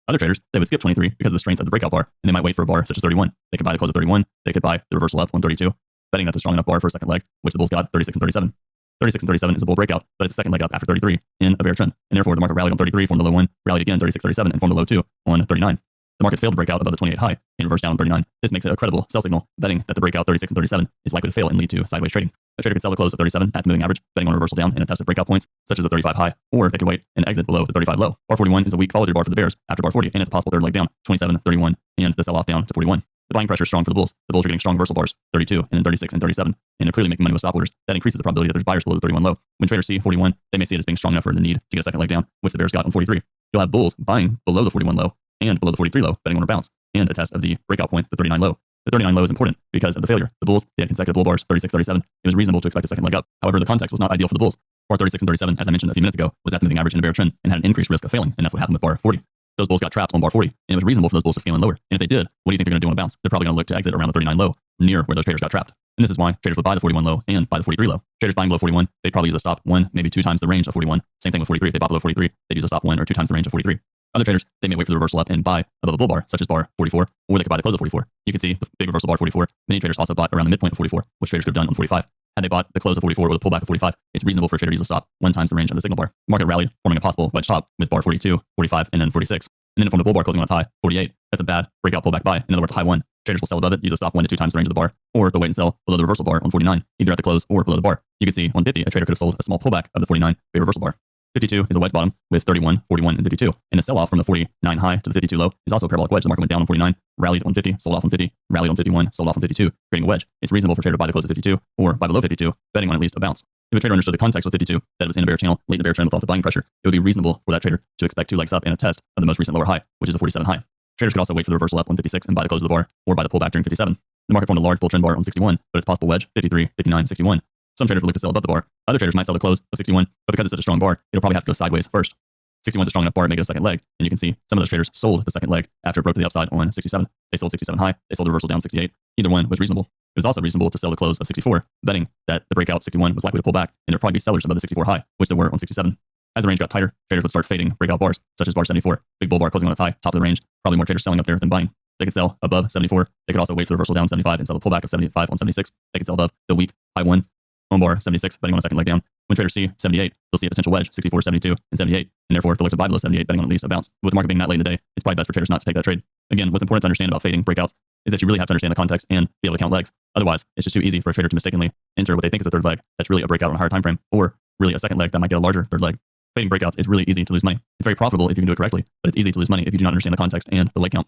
Other traders, they would skip 23 because of the strength of the breakout bar, and they might wait for a bar such as 31. They could buy the close of 31, they could buy the reversal up on 32, betting that's a strong enough bar for a second leg, which the bulls got 36 and 37. 36 and 37 is a bull breakout, but it's a second leg up after 33 in a bear trend, and therefore the market rallied on 33, formed the low 1, rallied again 36, 37, and formed a low 2 on 39. The market failed to break out above the 28 high and reversed down on 39. This makes it a credible sell signal, betting that the breakout 36 and 37 is likely to fail and lead to sideways trading. A trader can sell the close of 37 at the moving average, betting on a reversal down and a test of breakout points, such as the 35 high, or they can wait and exit below the 35 low. Bar 41 is a weak follow-through bar for the bears after bar 40, and it's a possible third leg down, 27, 31, and the sell-off down to 41. The buying pressure is strong for the bulls. The bulls are getting strong reversal bars, 32 and then 36 and 37, and they're clearly making money with stop orders. That increases the probability that there's buyers below the 31 low. When traders see 41, they may see it as being strong enough for the need to get a second leg down, which the bears got on 43. You'll have bulls buying below the 41 low and below the 43 low, betting on a bounce, and a test of the breakout point, the 39 low. The 39 low is important because of the failure. The bulls, they had consecutive bull bars, 36, 37. It was reasonable to expect a second leg up. However, the context was not ideal for the bulls. Bar 36 and 37, as I mentioned a few minutes ago, was at the moving average in a bear trend and had an increased risk of failing, and that's what happened with bar 40. Those bulls got trapped on bar 40, and it was reasonable for those bulls to scale in lower. And if they did, what do you think they're going to do on a bounce? They're probably going to look to exit around the 39 low, near where those traders got trapped. And this is why traders would buy the 41 low and buy the 43 low. Traders buying below 41, they'd probably use a stop 1, maybe 2 times the range of 41. Same thing with 43. If they bought below 43, they'd use a stop 1 or 2 times the range of 43. Other traders, they may wait for the reversal up and buy above a bull bar, such as bar 44, or they could buy the close of 44. You can see the big reversal bar 44. Many traders also bought around the midpoint of 44, which traders could have done on 45. Had they bought the close of 44 or the pullback of 45, it's reasonable for a trader to use a stop 1 times the range of the signal bar. The market rallied, forming a possible wedge top with bar 42, 45, and then 46. And then it formed a bull bar closing on its high, 48. That's a bad breakout pullback buy. In other words, a high 1. Traders will sell above it, use a stop 1 to 2 times the range of the bar, or they'll wait and sell below the reversal bar on 49, either at the close or below the bar. You can see on 50, a trader could have sold a small pullback of the 49 via reversal bar. 52 is a wedge bottom with 31, 41, and 52. And the sell-off from the 49 high to the 52 low is also a parabolic wedge. The market went down on 49, rallied on 50, sold off on 50, rallied on 51, sold off on 52, creating a wedge. It's reasonable for a trader to buy the close of 52 or buy below 52, betting on at least a bounce. If a trader understood the context with 52, that it was in a bear channel, late in a bear trend with off the buying pressure, it would be reasonable for that trader to expect 2 legs up and a test of the most recent lower high, which is the 47 high. Traders could also wait for the reversal up on 56 and buy the close of the bar, or buy the pullback during 57. The market formed a large bull trend bar on 61, but it's possible wedge 53, 59, 61. Some traders would look to sell above the bar. Other traders might sell the close of 61, but because it's such a strong bar, it'll probably have to go sideways first. 61 is a strong enough bar to make it a second leg, and you can see some of those traders sold the second leg after it broke to the upside on 67. They sold 67 high, they sold the reversal down 68. Either one was reasonable. It was also reasonable to sell the close of 64, betting that the breakout 61 was likely to pull back, and there'd probably be sellers above the 64 high, which there were on 67. As the range got tighter, traders would start fading breakout bars, such as bar 74, big bull bar closing on its high, top of the range. Probably more traders selling up there than buying. They can sell above 74. They could also wait for the reversal down 75 and sell the pullback of 75 on 76. They can sell above the weak high 1 on bar 76, betting on a second leg down. When traders see 78, they'll see a potential wedge, 64, 72, and 78, and therefore they'll look to buy below 78, betting on at least a bounce. With the market being that late in the day, it's probably best for traders not to take that trade. Again, what's important to understand about fading breakouts is that you really have to understand the context and be able to count legs. Otherwise, it's just too easy for a trader to mistakenly enter what they think is a third leg that's really a breakout on a higher time frame, or really a second leg that might get a larger third leg. Fading breakouts is really easy to lose money. It's very profitable if you can do it correctly, but it's easy to lose money if you do not understand the context and the leg count.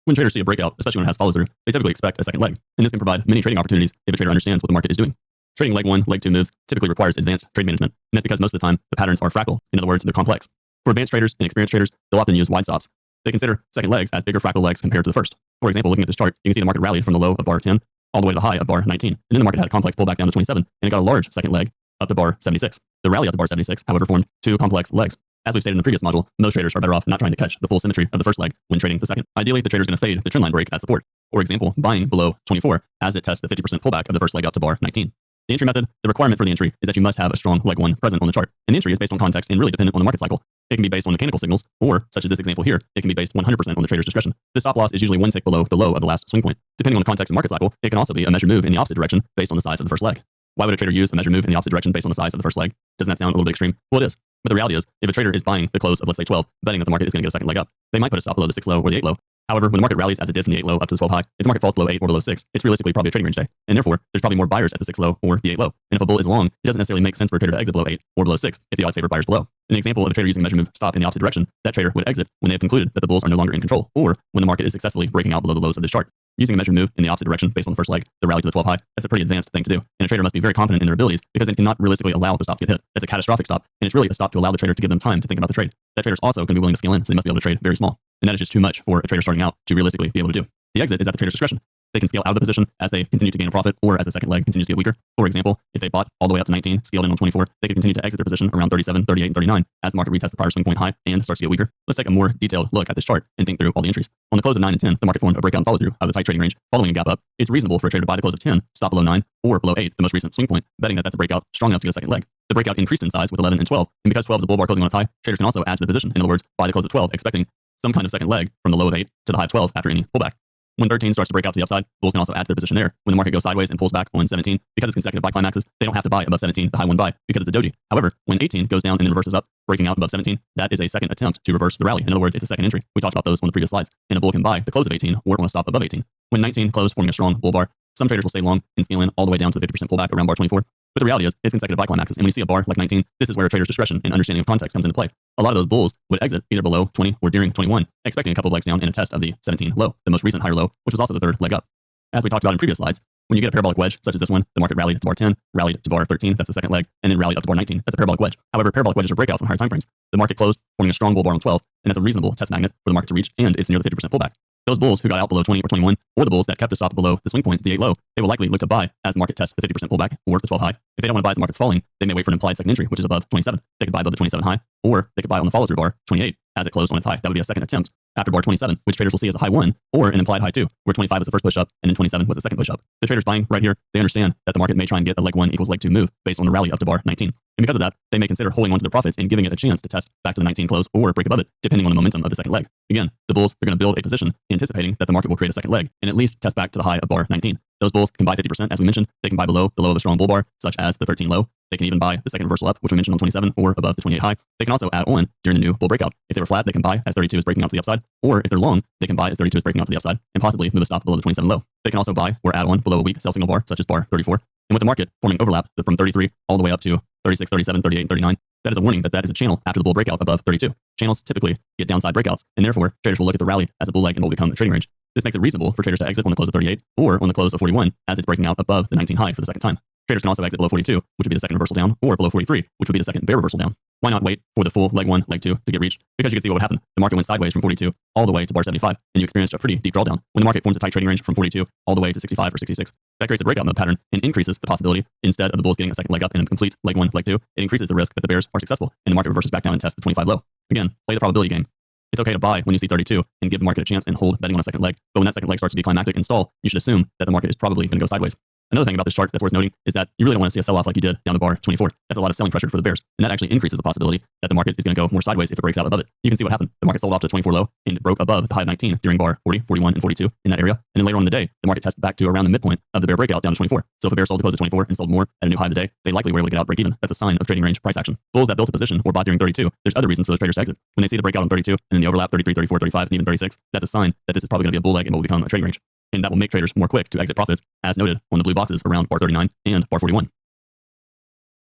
When traders see a breakout, especially when it has follow through, they typically expect a second leg, and this can provide many trading opportunities if a trader understands what the market is doing. Trading leg 1, leg 2 moves typically requires advanced trade management, and that's because most of the time the patterns are fractal. In other words, they're complex. For advanced traders and experienced traders, they'll often use wide stops. They consider second legs as bigger fractal legs compared to the first. For example, looking at this chart, you can see the market rallied from the low of bar 10 all the way to the high of bar 19, and then the market had a complex pullback down to 27, and it got a large second leg up to bar 76. The rally up to bar 76, however, formed 2 complex legs. As we've stated in the previous module, most traders are better off not trying to catch the full symmetry of the first leg when trading the second. Ideally, the trader is going to fade the trendline break at support. For example, buying below 24 as it tests the 50% pullback of the first leg up to bar 19. The entry method, the requirement for the entry is that you must have a strong leg 1 present on the chart. And the entry is based on context and really dependent on the market cycle. It can be based on mechanical signals, or, such as this example here, it can be based 100% on the trader's discretion. The stop loss is usually 1 tick below the low of the last swing point. Depending on the context and market cycle, it can also be a measured move in the opposite direction based on the size of the first leg. Why would a trader use a measured move in the opposite direction based on the size of the first leg? Doesn't that sound a little bit extreme? Well, it is. But the reality is, if a trader is buying the close of, let's say, 12, betting that the market is going to get a second leg up, they might put a stop below the 6 low or the 8 low. However, when the market rallies as it did from the 8 low up to the 12 high, if the market falls below 8 or below 6, it's realistically probably a trading range day. And therefore, there's probably more buyers at the 6 low or the 8 low. And if a bull is long, it doesn't necessarily make sense for a trader to exit below 8 or below 6 if the odds favor buyers below. An example of a trader using a measure move stop in the opposite direction, that trader would exit when they have concluded that the bulls are no longer in control, or when the market is successfully breaking out below the lows of this chart. Using a measured move in the opposite direction based on the first leg, the rally to the 12 high, that's a pretty advanced thing to do. And a trader must be very confident in their abilities because they cannot realistically allow the stop to get hit. That's a catastrophic stop, and it's really a stop to allow the trader to give them time to think about the trade. That trader's also going to be willing to scale in, so they must be able to trade very small. And that is just too much for a trader starting out to realistically be able to do. The exit is at the trader's discretion. They can scale out of the position as they continue to gain a profit or as the second leg continues to get weaker. For example, if they bought all the way up to 19, scaled in on 24, they could continue to exit their position around 37, 38, and 39 as the market retests the prior swing point high and starts to get weaker. Let's take a more detailed look at this chart and think through all the entries. On the close of 9 and 10, the market formed a breakout and follow through out of the tight trading range, following a gap up. It's reasonable for a trader to buy the close of 10, stop below 9, or below 8, the most recent swing point, betting that that's a breakout strong enough to get a second leg. The breakout increased in size with 11 and 12, and because 12 is a bull bar closing on its high, traders can also add to the position. In other words, buy the close of 12, expecting some kind of second leg from the low of 8 to the high of 12 after any pullback. When 13 starts to break out to the upside, bulls can also add to their position there. When the market goes sideways and pulls back on 17, because it's consecutive buy climaxes, they don't have to buy above 17, the high one buy, because it's a doji. However, when 18 goes down and then reverses up, breaking out above 17, that is a second attempt to reverse the rally. In other words, it's a second entry. We talked about those on the previous slides. And a bull can buy the close of 18 or on a stop above 18. When 19 closed, forming a strong bull bar, some traders will stay long and scale in all the way down to the 50% pullback around bar 24. But the reality is, it's consecutive buy climaxes. And when you see a bar like 19, this is where a trader's discretion and understanding of context comes into play. A lot of those bulls would exit either below 20 or during 21, expecting a couple of legs down in a test of the 17 low, the most recent higher low, which was also the third leg up. As we talked about in previous slides, when you get a parabolic wedge, such as this one, the market rallied to bar 10, rallied to bar 13, that's the second leg, and then rallied up to bar 19. That's a parabolic wedge. However, parabolic wedges are breakouts on higher time frames. The market closed, forming a strong bull bar on 12, and that's a reasonable test magnet for the market to reach, and it's near the 50% pullback. Those bulls who got out below 20 or 21, or the bulls that kept the stop below the swing point, the 8 low, they will likely look to buy as the market tests the 50% pullback or the 12 high. If they don't want to buy as the market's falling, they may wait for an implied second entry, which is above 27. They could buy above the 27 high, or they could buy on the follow-through bar 28 as it closed on its high. That would be a second attempt after bar 27, which traders will see as a high 1 or an implied high 2, where 25 was the first push up and then 27 was the second push up. The traders buying right here, they understand that the market may try and get a leg 1 equals leg 2 move based on the rally up to bar 19. And because of that, they may consider holding on to their profits and giving it a chance to test back to the 19 close or break above it, depending on the momentum of the second leg. Again, the bulls are going to build a position anticipating that the market will create a second leg and at least test back to the high of bar 19. Those bulls can buy 50%, as we mentioned. They can buy below the low of a strong bull bar, such as the 13 low. They can even buy the second reversal up, which we mentioned on 27, or above the 28 high. They can also add on during the new bull breakout. If they were flat, they can buy as 32 is breaking out to the upside, or if they're long, they can buy as 32 is breaking out to the upside, and possibly move a stop below the 27 low. They can also buy or add on below a weak sell signal bar, such as bar 34. And with the market forming overlap from 33 all the way up to 36, 37, 38, and 39, that is a warning that that is a channel after the bull breakout above 32. Channels typically get downside breakouts, and therefore traders will look at the rally as a bull leg and will become a trading range. This makes it reasonable for traders to exit on the close of 38 or on the close of 41 as it's breaking out above the 19 high for the second time. Traders can also exit below 42, which would be the second reversal down, or below 43, which would be the second bear reversal down. Why not wait for the full leg 1, leg 2 to get reached? Because you can see what would happen. The market went sideways from 42 all the way to bar 75, and you experienced a pretty deep drawdown. When the market forms a tight trading range from 42 all the way to 65 or 66, that creates a breakout mode pattern and increases the possibility, instead of the bulls getting a second leg up and a complete leg 1, leg 2, it increases the risk that the bears are successful and the market reverses back down and tests the 25 low. Again, play the probability game. It's okay to buy when you see 32 and give the market a chance and hold betting on a second leg, but when that second leg starts to be climactic and stall, you should assume that the market is probably going to go sideways. Another thing about this chart that's worth noting is that you really don't want to see a sell-off like you did down to bar 24. That's a lot of selling pressure for the bears, and that actually increases the possibility that the market is going to go more sideways if it breaks out above it. You can see what happened. The market sold off to 24 low and broke above the high of 19 during bar 40, 41, and 42 in that area. And then later on in the day, the market tested back to around the midpoint of the bear breakout down to 24. So if a bear sold to close at 24 and sold more at a new high of the day, they likely were able to get out break even. That's a sign of trading range price action. Bulls that built a position or bought during 32, there's other reasons for those traders to exit. When they see the breakout on 32 and then the overlap 33, 34, 35, and even 36, that's a sign that this is probably going to be a bull leg and will become a trading range. And that will make traders more quick to exit profits, as noted on the blue boxes around bar 39 and bar 41.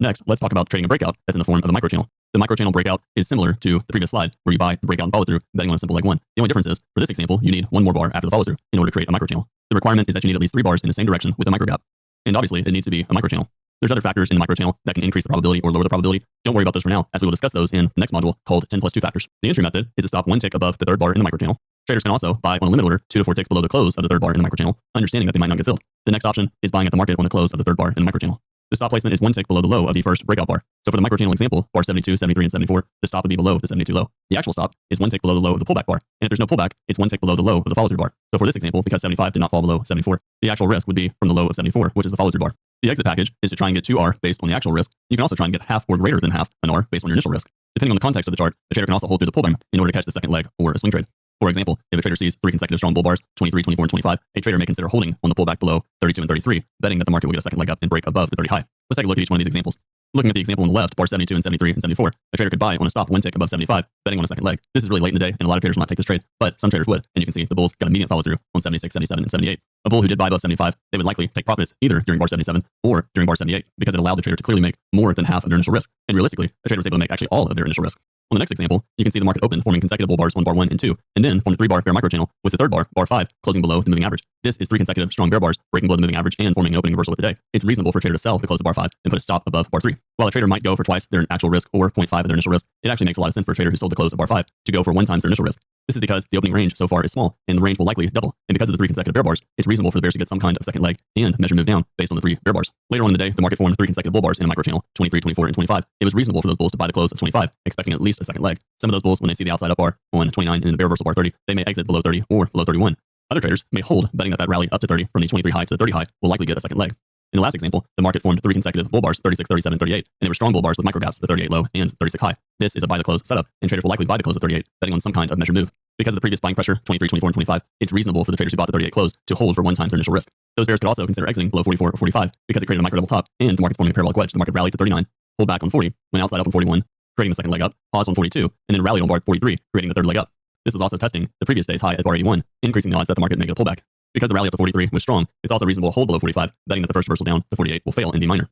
Next, let's talk about trading a breakout that's in the form of a microchannel. The microchannel breakout is similar to the previous slide, where you buy the breakout and follow through, betting on a simple leg 1. The only difference is, for this example, you need one more bar after the follow through in order to create a microchannel. The requirement is that you need at least 3 bars in the same direction with a microgap. And obviously, it needs to be a microchannel. There's other factors in the microchannel that can increase the probability or lower the probability. Don't worry about those for now, as we will discuss those in the next module called 10 plus 2 factors. The entry method is to stop 1 tick above the third bar in the microchannel. Traders can also buy on a limit order 2 to 4 ticks below the close of the third bar in the microchannel, understanding that they might not get filled. The next option is buying at the market on the close of the third bar in the microchannel. The stop placement is 1 tick below the low of the first breakout bar. So for the microchannel example, bar 72, 73, and 74, the stop would be below the 72 low. The actual stop is 1 tick below the low of the pullback bar. And if there's no pullback, it's 1 tick below the low of the follow-through bar. So for this example, because 75 did not fall below 74, the actual risk would be from the low of 74, which is the follow-through bar. The exit package is to try and get 2R based on the actual risk. You can also try and get half or greater than half an R based on your initial risk. Depending on the context of the chart, a trader can also hold through the pullback in order to catch the second leg or a swing trade. For example, if a trader sees 3 consecutive strong bull bars, 23, 24, and 25, a trader may consider holding on the pullback below 32 and 33, betting that the market will get a second leg up and break above the 30 high. Let's take a look at each one of these examples. Looking at the example on the left, bar 72 and 73 and 74, a trader could buy on a stop 1 tick above 75, betting on a second leg. This is really late in the day, and a lot of traders will not take this trade, but some traders would, and you can see the bulls got immediate follow through on 76, 77, and 78. A bull who did buy above 75, they would likely take profits either during bar 77 or during bar 78, because it allowed the trader to clearly make more than half of their initial risk. And realistically, a trader was able to make actually all of their initial risk. On the next example, you can see the market opened forming consecutive bull bars on bar 1 and 2, and then formed a 3-bar bear microchannel with the third bar, bar 5, closing below the moving average. This is 3 consecutive strong bear bars breaking below the moving average and forming an opening reversal with the day. It's reasonable for a trader to sell the close of bar 5 and put a stop above bar 3. While a trader might go for twice their actual risk or 0.5 of their initial risk, it actually makes a lot of sense for a trader who sold the close of bar 5 to go for 1 times their initial risk. This is because the opening range so far is small, and the range will likely double. And because of the 3 consecutive bear bars, it's reasonable for the bears to get some kind of second leg and measure move down based on the 3 bear bars. Later on in the day, the market formed 3 consecutive bull bars in a microchannel, 23, 24, and 25. It was reasonable for those bulls to buy the close of 25, expecting at least a second leg. Some of those bulls, when they see the outside up bar on 29 and the bear reversal bar 30, they may exit below 30 or below 31. Other traders may hold, betting that rally up to 30 from the 23 high to the 30 high will likely get a second leg. In the last example, the market formed 3 consecutive bull bars, 36, 37, 38, and they were strong bull bars with micro gaps, the 38 low and 36 high. This is a buy the close setup, and traders will likely buy the close of 38, betting on some kind of measured move. Because of the previous buying pressure, 23, 24, and 25, it's reasonable for the traders who bought the 38 close to hold for 1 times their initial risk. Those bears could also consider exiting below 44 or 45 because it created a micro double top, and the market's forming a parabolic wedge. The market rallied to 39, pulled back on 40, went outside up on 41, creating the second leg up, paused on 42, and then rallied on bar 43, creating the third leg up. This was also testing the previous day's high at bar 81, increasing the odds that the market may get a pullback. Because the rally up to 43 was strong, it's also reasonable to hold below 45, betting that the first reversal down to 48 will fail and be minor.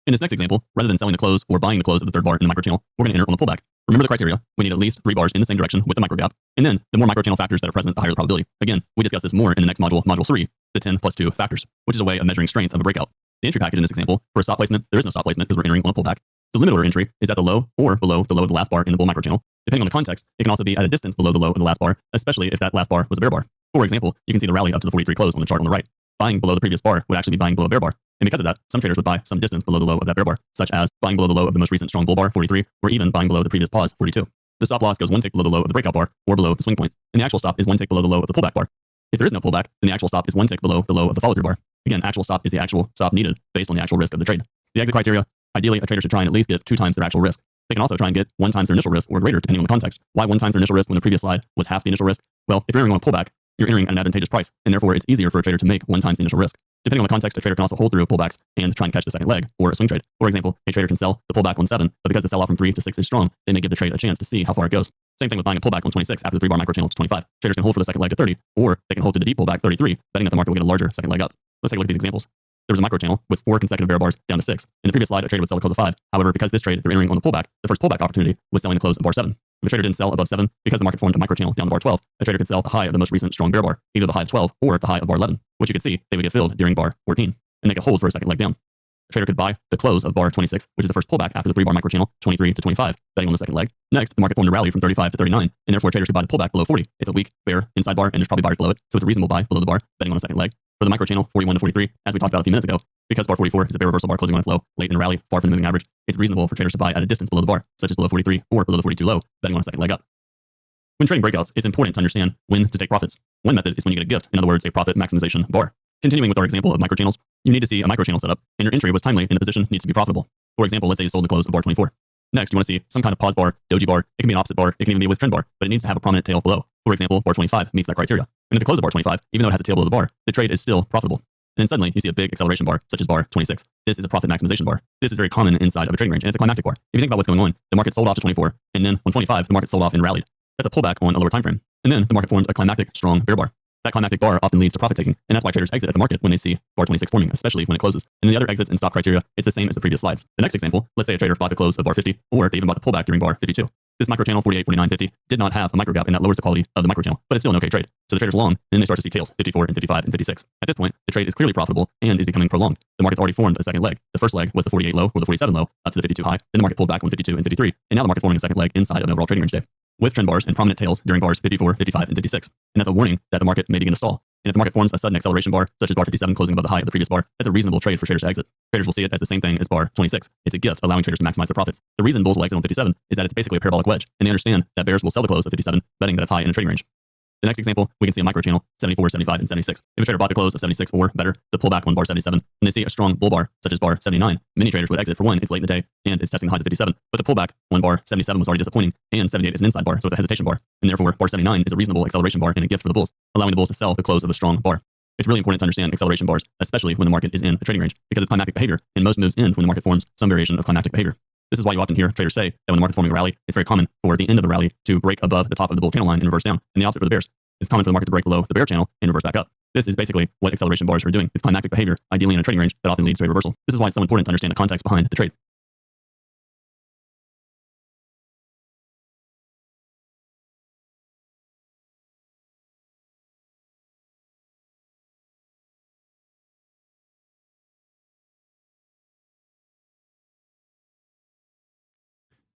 In this next example, rather than selling the close or buying the close of the third bar in the microchannel, we're going to enter on the pullback. Remember the criteria. We need at least 3 bars in the same direction with the micro gap. And then the more microchannel factors that are present, the higher the probability. Again, we discuss this more in the next module, module 3, the 10 plus 2 factors, which is a way of measuring strength of a breakout. The entry packet in this example, for a stop placement, there is no stop placement because we're entering on a pullback. The limit order entry is at the low or below the low of the last bar in the bull microchannel. Depending on the context, it can also be at a distance below the low of the last bar, especially if that last bar was a bear bar. For example, you can see the rally up to the 43 close on the chart on the right. Buying below the previous bar would actually be buying below a bear bar. And because of that, some traders would buy some distance below the low of that bear bar, such as buying below the low of the most recent strong bull bar, 43, or even buying below the previous pause, 42. The stop loss goes 1 tick below the low of the breakout bar or below the swing point, and the actual stop is 1 tick below the low of the pullback bar. If there is no pullback, then the actual stop is 1 tick below the low of the follow-through bar. Again, actual stop is the actual stop needed based on the actual risk of the trade. The exit criteria, ideally a trader should try and at least get 2 times their actual risk. They can also try and get 1 times their initial risk or greater depending on the context. Why 1 times their initial risk when the previous slide was half the initial risk? Well, if you're entering on a pullback, you're entering at an advantageous price, and therefore it's easier for a trader to make 1 times the initial risk. Depending on the context, a trader can also hold through pullbacks and try and catch the second leg, or a swing trade. For example, a trader can sell the pullback on 7, but because the sell-off from 3 to 6 is strong, they may give the trade a chance to see how far it goes. Same thing with buying a pullback on 26 after the 3-bar microchannel to 25. Traders can hold for the second leg to 30, or they can hold to the deep pullback 33, betting that the market will get a larger second leg up. Let's take a look at these examples. There was a microchannel with 4 consecutive bear bars down to 6. In the previous slide, a trader would sell the close of 5. However, because this trade, they're entering on the pullback, the first pullback opportunity was selling the close of bar 7. If a trader didn't sell above 7, because the market formed a microchannel down to bar 12, a trader could sell the high of the most recent strong bear bar, either the high of 12 or the high of bar 11, which you could see they would get filled during bar 14, and they could hold for a second leg down. A trader could buy the close of bar 26, which is the first pullback after the 3-bar microchannel, 23 to 25, betting on the second leg. Next, the market formed a rally from 35 to 39, and therefore traders could buy the pullback below 40. It's a weak bear inside bar, and there's probably buyers below it, so it's a reasonable buy below the bar, betting on the second leg. For the microchannel, 41 to 43, as we talked about a few minutes ago, because bar 44 is a bear reversal bar closing on its low, late in the rally, far from the moving average, it's reasonable for traders to buy at a distance below the bar, such as below 43 or below the 42 low, betting on a second leg up. When trading breakouts, it's important to understand when to take profits. One method is when you get a gift, in other words, a profit maximization bar. Continuing with our example of microchannels, you need to see a microchannel setup, and your entry was timely and the position needs to be profitable. For example, let's say you sold the close of bar 24. Next, you want to see some kind of pause bar, doji bar. It can be an opposite bar. It can even be with trend bar, but it needs to have a prominent tail below. For example, bar 25 meets that criteria. And at the close of bar 25, even though it has a tail below the bar, the trade is still profitable. And then suddenly you see a big acceleration bar, such as bar 26. This is a profit maximization bar. This is very common inside of a trading range, and it's a climactic bar. If you think about what's going on, the market sold off to 24, and then on 25, the market sold off and rallied. That's a pullback on a lower time frame. And then the market formed a climactic strong bear bar. That climactic bar often leads to profit taking, and that's why traders exit at the market when they see bar 26 forming, especially when it closes. And the other exits and stop criteria, it's the same as the previous slides. The next example, let's say a trader bought the close of bar 50, or they even bought the pullback during bar 52. This microchannel 48, 49, 50 did not have a micro gap, and that lowers the quality of the microchannel, but it's still an okay trade. So the trader's long, and then they start to see tails, 54 and 55 and 56. At this point, the trade is clearly profitable and is becoming prolonged. The market's already formed a second leg. The first leg was the 48 low or the 47 low up to the 52 high. Then the market pulled back on 52 and 53, and now the market's forming a second leg inside of an overall trading range day, with trend bars and prominent tails during bars 54, 55, and 56. And that's a warning that the market may begin to stall. And if the market forms a sudden acceleration bar, such as bar 57 closing above the high of the previous bar, that's a reasonable trade for traders to exit. Traders will see it as the same thing as bar 26. It's a gift, allowing traders to maximize their profits. The reason bulls will exit on 57 is that it's basically a parabolic wedge, and they understand that bears will sell the close of 57, betting that it's high in a trading range. The next example, we can see a microchannel 74, 75, and 76. If a trader bought the close of 76 or better, the pullback on bar 77, and they see a strong bull bar, such as bar 79, many traders would exit for one, it's late in the day, and it's testing highs at 57, but the pullback on bar 77 was already disappointing, and 78 is an inside bar, so it's a hesitation bar, and therefore bar 79 is a reasonable acceleration bar and a gift for the bulls, allowing the bulls to sell the close of a strong bar. It's really important to understand acceleration bars, especially when the market is in a trading range, because it's climactic behavior, and most moves end when the market forms some variation of climactic behavior. This is why you often hear traders say that when the market's forming a rally, it's very common for the end of the rally to break above the top of the bull channel line and reverse down, and the opposite for the bears. It's common for the market to break below the bear channel and reverse back up. This is basically what acceleration bars are doing. It's climactic behavior, ideally in a trading range, that often leads to a reversal. This is why it's so important to understand the context behind the trade.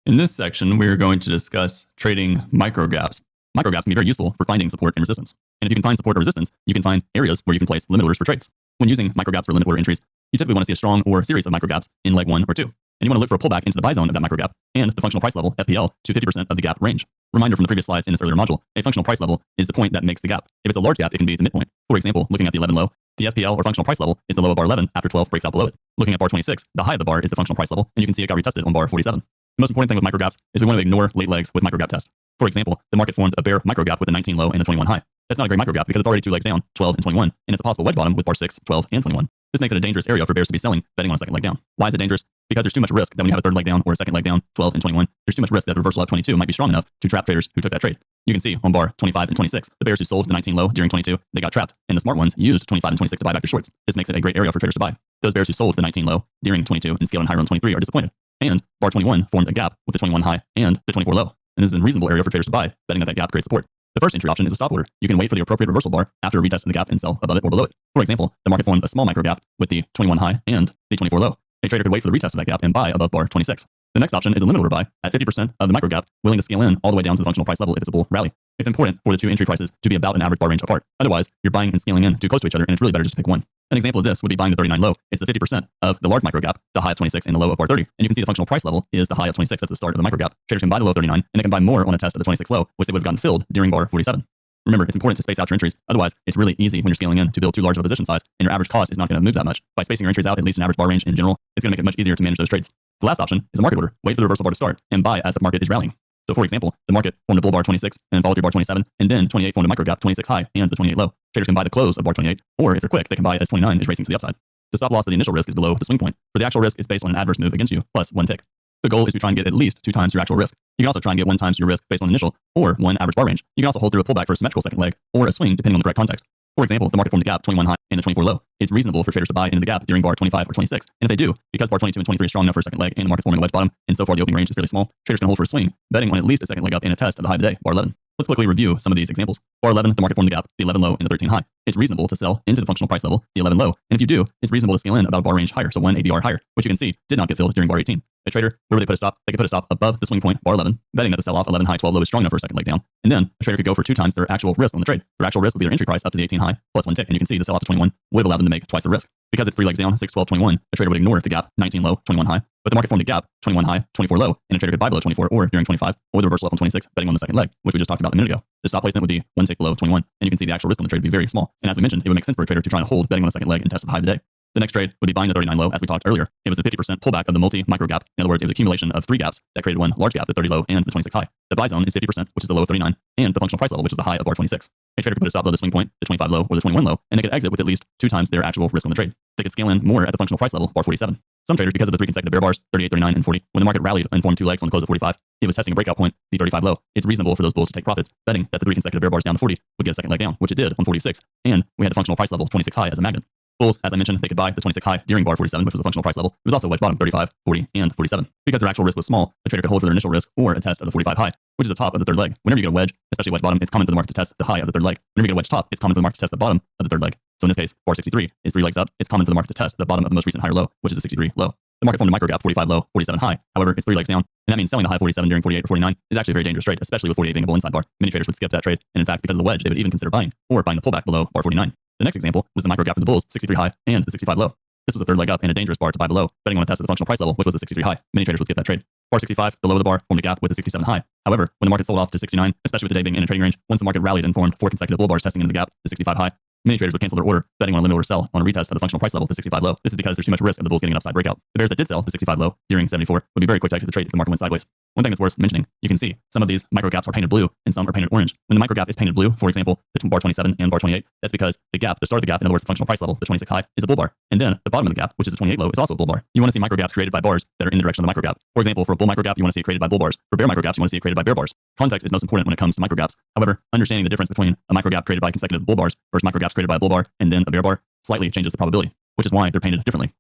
In this section, we're going to discuss trading microgaps. Microgaps can be very useful for finding support and resistance. And if you can find support or resistance, you can find areas where you can place limit orders for trades. When using microgaps for limit order entries, you typically want to see a strong or series of microgaps in leg 1 or 2. And you want to look for a pullback into the buy zone of that microgap and the functional price level, FPL, to 50% of the gap range. Reminder from the previous slides in this earlier module, a functional price level is the point that makes the gap. If it's a large gap, it can be the midpoint. For example, looking at the 11 low, the FPL or functional price level is the low of bar 11 after 12 breaks out below it. Looking at bar 26, the high of the bar is the functional price level, and you can see it got retested on bar 47. The most important thing with microgaps is we want to ignore late legs with microgap test. For example, the market formed a bear microgap with a 19 low and a 21 high. That's not a great microgap because it's already 2 legs down, 12 and 21, and it's a possible wedge bottom with bar 6, 12, and 21. This makes it a dangerous area for bears to be selling, betting on a second leg down. Why is it dangerous? Because there's too much risk that when you have a third leg down or a second leg down, 12 and 21, there's too much risk that the reversal at 22 might be strong enough to trap traders who took that trade. You can see on bar 25 and 26, the bears who sold the 19 low during 22, they got trapped, and the smart ones used 25 and 26 to buy back their shorts. This makes it a great area for traders to buy. Those bears who sold the 19 low during 22 and scaled in higher on 23 are disappointed. And bar 21 formed a gap with the 21 high and the 24 low. And this is a reasonable area for traders to buy, betting that gap creates support. The first entry option is a stop order. You can wait for the appropriate reversal bar after retesting the gap and sell above it or below it. For example, the market formed a small micro gap with the 21 high and the 24 low. A trader could wait for the retest of that gap and buy above bar 26. The next option is a limit order buy at 50% of the micro gap, willing to scale in all the way down to the functional price level if it's a bull rally. It's important for the two entry prices to be about an average bar range apart. Otherwise, you're buying and scaling in too close to each other, and it's really better just to pick one. An example of this would be buying the 39 low. It's the 50% of the large micro gap, the high of 26 and the low of bar 30. And you can see the functional price level is the high of 26. That's the start of the micro gap. Traders can buy the low of 39, and they can buy more on a test of the 26 low, which they would have gotten filled during bar 47. Remember, it's important to space out your entries. Otherwise, it's really easy when you're scaling in to build too large of a position size, and your average cost is not going to move that much. By spacing your entries out at least an average bar range in general, it's going to make it much easier to manage those trades. The last option is a market order. Wait for the reversal bar to start and buy as the market is rallying. So for example, the market formed a bull bar 26 and followed through bar 27, and then 28 formed a micro gap 26 high and the 28 low. Traders can buy the close of bar 28, or if they're quick, they can buy as 29 is racing to the upside. The stop loss of the initial risk is below the swing point, where the actual risk is based on an adverse move against you plus 1 tick. The goal is to try and get at least 2 times your actual risk. You can also try and get 1 times your risk based on initial or 1 average bar range. You can also hold through a pullback for a symmetrical second leg or a swing depending on the correct context. For example, the market formed a gap 21 high and the 24 low. It's reasonable for traders to buy into the gap during bar 25 or 26. And if they do, because bar 22 and 23 is strong enough for a second leg and the market's forming a wedge bottom, and so far the opening range is fairly small, traders can hold for a swing, betting on at least a second leg up and a test of the high of the day, bar 11. Let's quickly review some of these examples. Bar 11, the market formed a gap, the 11 low and the 13 high. It's reasonable to sell into the functional price level, the 11 low. And if you do, it's reasonable to scale in about bar range higher, so 1 ABR higher, which you can see did not get filled during bar 18. A trader, where they put a stop, they could put a stop above the swing point, bar 11, betting that the sell-off 11 high, 12 low is strong enough for a second leg down. And then a trader could go for 2 times their actual risk on the trade. Their actual risk would be their entry price up to the 18 high plus 1 tick. And you can see the sell-off to 21 would have allowed them to make twice the risk. Because it's 3 legs down, 6, 12, 21, a trader would ignore the gap 19 low, 21 high. But the market formed a gap 21 high, 24 low, and a trader could buy below 24 or during 25 or the reversal up on 26, betting on the second leg, which we just talked about a minute ago. The stop placement would be 1 tick below 21, and you can see the actual risk on the trade would be very small. And as we mentioned, it would make sense for a trader to try and hold betting on the second leg and test the high of the day. The next trade would be buying the 39 low, as we talked earlier. It was the 50% pullback of the multi-micro gap. In other words, it was accumulation of 3 gaps that created 1 large gap, the 30 low and the 26 high. The buy zone is 50%, which is the low of 39, and the functional price level, which is the high of bar 26. A trader could put a stop below the swing point, the 25 low or the 21 low, and they could exit with at least 2 times their actual risk on the trade. They could scale in more at the functional price level, bar 47. Some traders, because of the 3 consecutive bear bars, 38, 39, and 40, when the market rallied and formed 2 legs on the close of 45, it was testing a breakout point, the 35 low. It's reasonable for those bulls to take profits, betting that the 3 consecutive bear bars down to 40 would get a second leg down, which it did on 46, and we had the functional price level 26 high as a magnet. Bulls, as I mentioned, they could buy the 26 high during bar 47, which was the functional price level. It was also wedge bottom 35, 40, and 47. Because their actual risk was small, a trader could hold for their initial risk or a test of the 45 high, which is the top of the third leg. Whenever you get a wedge, especially wedge bottom, it's common for the market to test the high of the third leg. Whenever you get a wedge top, it's common for the market to test the bottom of the third leg. So in this case, bar 63 is 3 legs up. It's common for the market to test the bottom of the most recent higher low, which is the 63 low. The market formed a micro gap 45 low, 47 high. However, it's 3 legs down, and that means selling the high 47 during 48 or 49 is actually a very dangerous trade, especially with 48 being a bull inside bar. Many traders would skip that trade, and in fact, because of the wedge, they would even consider buying or buying the pullback below bar 49. The next example was the micro gap for the bulls, 63 high and the 65 low. This was a third leg up and a dangerous bar to buy below, betting on a test of the functional price level, which was the 63 high. Many traders would skip that trade. Bar 65, the low of the bar, formed a gap with the 67 high. However, when the market sold off to 69, especially with the day being in a trading range, once the market rallied and formed 4 consecutive bull bars testing into the gap, the 65 high, many traders would cancel their order, betting on a limit order sell on a retest of the functional price level, the 65 low. This is because there's too much risk of the bulls getting an upside breakout. The bears that did sell the 65 low during 74 would be very quick to exit the trade if the market went sideways. One thing that's worth mentioning, you can see some of these micro gaps are painted blue and some are painted orange. When the micro gap is painted blue, for example, the bar 27 and bar 28, that's because the gap, the start of the gap, in other words, the functional price level, the 26 high, is a bull bar. And then the bottom of the gap, which is the 28 low, is also a bull bar. You want to see micro gaps created by bars that are in the direction of the micro gap. For example, for a bull micro gap, you want to see it created by bull bars. For bear micro gaps, you want to see it created by bear bars. Context is most important when it comes to micro gaps. However, understanding the difference between a micro gap created by consecutive bull bars versus micro gaps created by a bull bar and then a bear bar slightly changes the probability, which is why they're painted differently.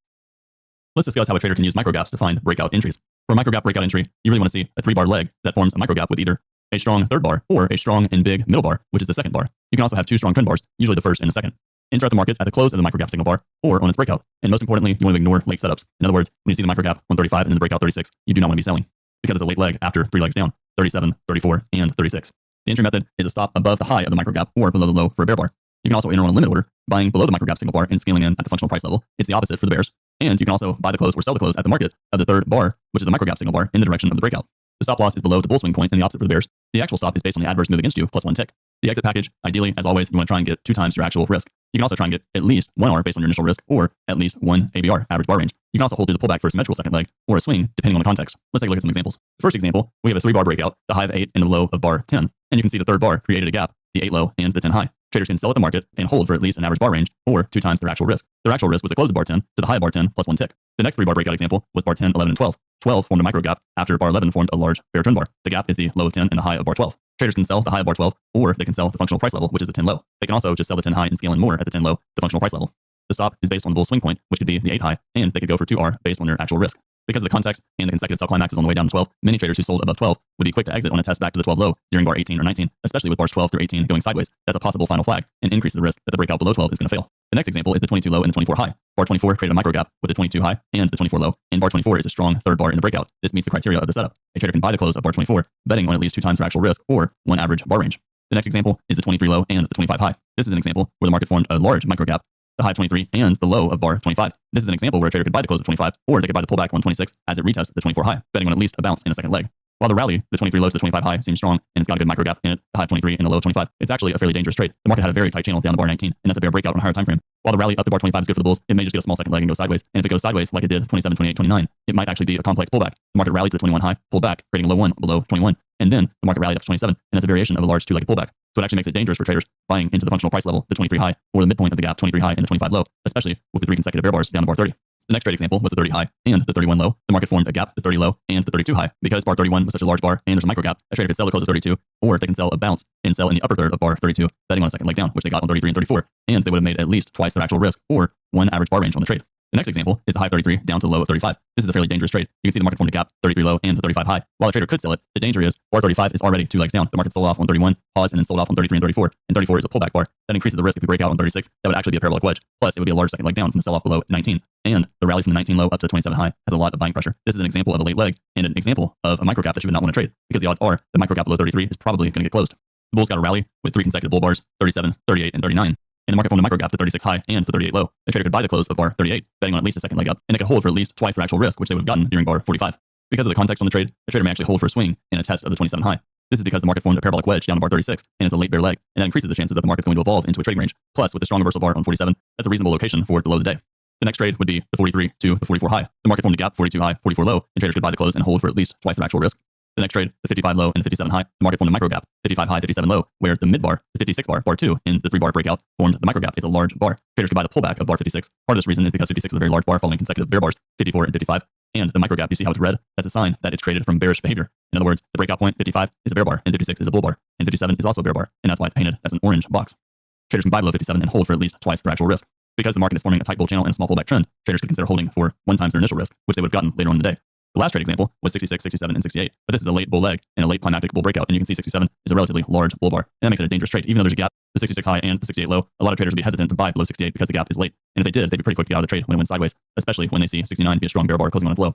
Let's discuss how a trader can use microgaps to find breakout entries. For a microgap breakout entry, you really want to see a 3-bar leg that forms a microgap with either a strong third bar or a strong and big middle bar, which is the second bar. You can also have 2 strong trend bars, usually the first and the second. Enter at the market at the close of the microgap signal bar or on its breakout. And most importantly, you want to ignore late setups. In other words, when you see the microgap on 35 and then the breakout 36, you do not want to be selling. because it's a late leg after 3 legs down, 37, 34, and 36. The entry method is a stop above the high of the microgap or below the low for a bear bar. You can also enter on a limit order, buying below the microgap signal bar and scaling in at the functional price level. It's the opposite for the bears. And you can also buy the close or sell the close at the market of the third bar, which is the microgap signal bar, in the direction of the breakout. The stop loss is below the bull swing point and the opposite for the bears. The actual stop is based on the adverse move against you plus 1 tick. The exit package, ideally, as always, you want to try and get 2 times your actual risk. You can also try and get at least 1 R based on your initial risk, or at least 1 ABR, average bar range. You can also hold through the pullback for a symmetrical second leg, or a swing, depending on the context. Let's take a look at some examples. The first example, we have a 3-bar breakout, the high of 8 and the low of bar 10. And you can see the third bar created a gap, the 8 low and the 10 high. Traders can sell at the market and hold for at least an average bar range, or 2 times their actual risk. Their actual risk was the close of bar 10 to the high of bar 10 plus 1 tick. The next 3-bar breakout example was bar 10, 11, and 12. 12 formed a micro gap after bar 11 formed a large bear trend bar. The gap is the low of 10 and the high of bar 12. Traders can sell the high of bar 12, or they can sell the functional price level, which is the 10 low. They can also just sell the 10 high and scale in more at the 10 low, the functional price level. The stop is based on the bull swing point, which could be the 8 high, and they could go for 2R based on their actual risk. Because of the context and the consecutive sell climaxes on the way down to 12, many traders who sold above 12 would be quick to exit on a test back to the 12 low during bar 18 or 19, especially with bars 12 through 18 going sideways. That's a possible final flag and increases the risk that the breakout below 12 is going to fail. The next example is the 22 low and the 24 high. Bar 24 created a micro gap with the 22 high and the 24 low, and bar 24 is a strong third bar in the breakout. This meets the criteria of the setup. A trader can buy the close of bar 24, betting on at least 2 times their actual risk, or 1 average bar range. The next example is the 23 low and the 25 high. This is an example where the market formed a large micro gap, the high of 23 and the low of bar 25. This is an example where a trader could buy the close of 25, or they could buy the pullback on 26 as it retests the 24 high, betting on at least a bounce in a second leg. While the rally, the 23 low to the 25 high, seems strong and it's got a good micro gap in it, the high of 23 and the low of 25, it's actually a fairly dangerous trade. The market had a very tight channel down to bar 19, and that's a bear breakout on a higher time frame. While the rally up to bar 25 is good for the bulls, it may just get a small second leg and go sideways. And if it goes sideways like it did 27, 28, 29, it might actually be a complex pullback. The market rallied to the 21 high, pulled back, creating a low 1 below 21, and then the market rallied up to 27, and that's a variation of a large 2-legged pullback. So it actually makes it dangerous for traders buying into the functional price level, the 23 high, or the midpoint of the gap, 23 high and the 25 low, especially with the 3 consecutive bear bars down to bar 30. The next trade example was the 30 high and the 31 low. The market formed a gap, the 30 low and the 32 high. Because bar 31 was such a large bar and there's a micro gap, a trader could sell the close of 32, or they can sell a bounce and sell in the upper third of bar 32, betting on a second leg down, which they got on 33 and 34, and they would have made at least twice their actual risk, or 1 average bar range on the trade. The next example is the high of 33 down to the low of 35. This is a fairly dangerous trade. You can see the market formed a gap, 33 low and the 35 high. While a trader could sell it, the danger is bar 35 is already 2 legs down. The market sold off on 31, paused, and then sold off on 33 and 34. And 34 is a pullback bar. That increases the risk if we break out on 36. That would actually be a parabolic wedge. Plus, it would be a large second leg down from the sell-off below 19. And the rally from the 19 low up to the 27 high has a lot of buying pressure. This is an example of a late leg and an example of a micro gap that you would not want to trade, because the odds are the micro gap below 33 is probably going to get closed. The bulls got a rally with 3 consecutive bull bars, 37, 38, and 39. And the market formed a micro gap to 36 high and to 38 low. A trader could buy the close of bar 38, betting on at least a second leg up, and they could hold for at least twice their actual risk, which they would have gotten during bar 45. Because of the context on the trade, a trader may actually hold for a swing in a test of the 27 high. This is because the market formed a parabolic wedge down to bar 36, and it's a late bear leg, and that increases the chances that the market's going to evolve into a trading range. Plus, with the strong reversal bar on 47, that's a reasonable location for the low of the day. The next trade would be the 43 to the 44 high. The market formed a gap, 42 high, 44 low, and traders could buy the close and hold for at least twice their actual risk. The next trade, the 55 low and the 57 high. The market formed a micro gap, 55 high, 57 low, where the mid bar, the 56 bar, bar 2, in the 3-bar breakout, formed the micro gap. It's a large bar. Traders could buy the pullback of bar 56. Part of this reason is because 56 is a very large bar following consecutive bear bars, 54 and 55. And the micro gap, you see how it's red? That's a sign that it's traded from bearish behavior. In other words, the breakout point, 55, is a bear bar, and 56 is a bull bar, and 57 is also a bear bar, and that's why it's painted as an orange box. Traders can buy below 57 and hold for at least twice their actual risk. Because the market is forming a tight bull channel and a small pullback trend, traders could consider holding for 1 times their initial risk, which they would have gotten later on in the day. The last trade example was 66, 67, and 68, but this is a late bull leg and a late climactic bull breakout, and you can see 67 is a relatively large bull bar, and that makes it a dangerous trade. Even though there's a gap, the 66 high and the 68 low, a lot of traders would be hesitant to buy below 68 because the gap is late, and if they did, they'd be pretty quick to get out of the trade when it went sideways, especially when they see 69 be a strong bear bar closing on its low.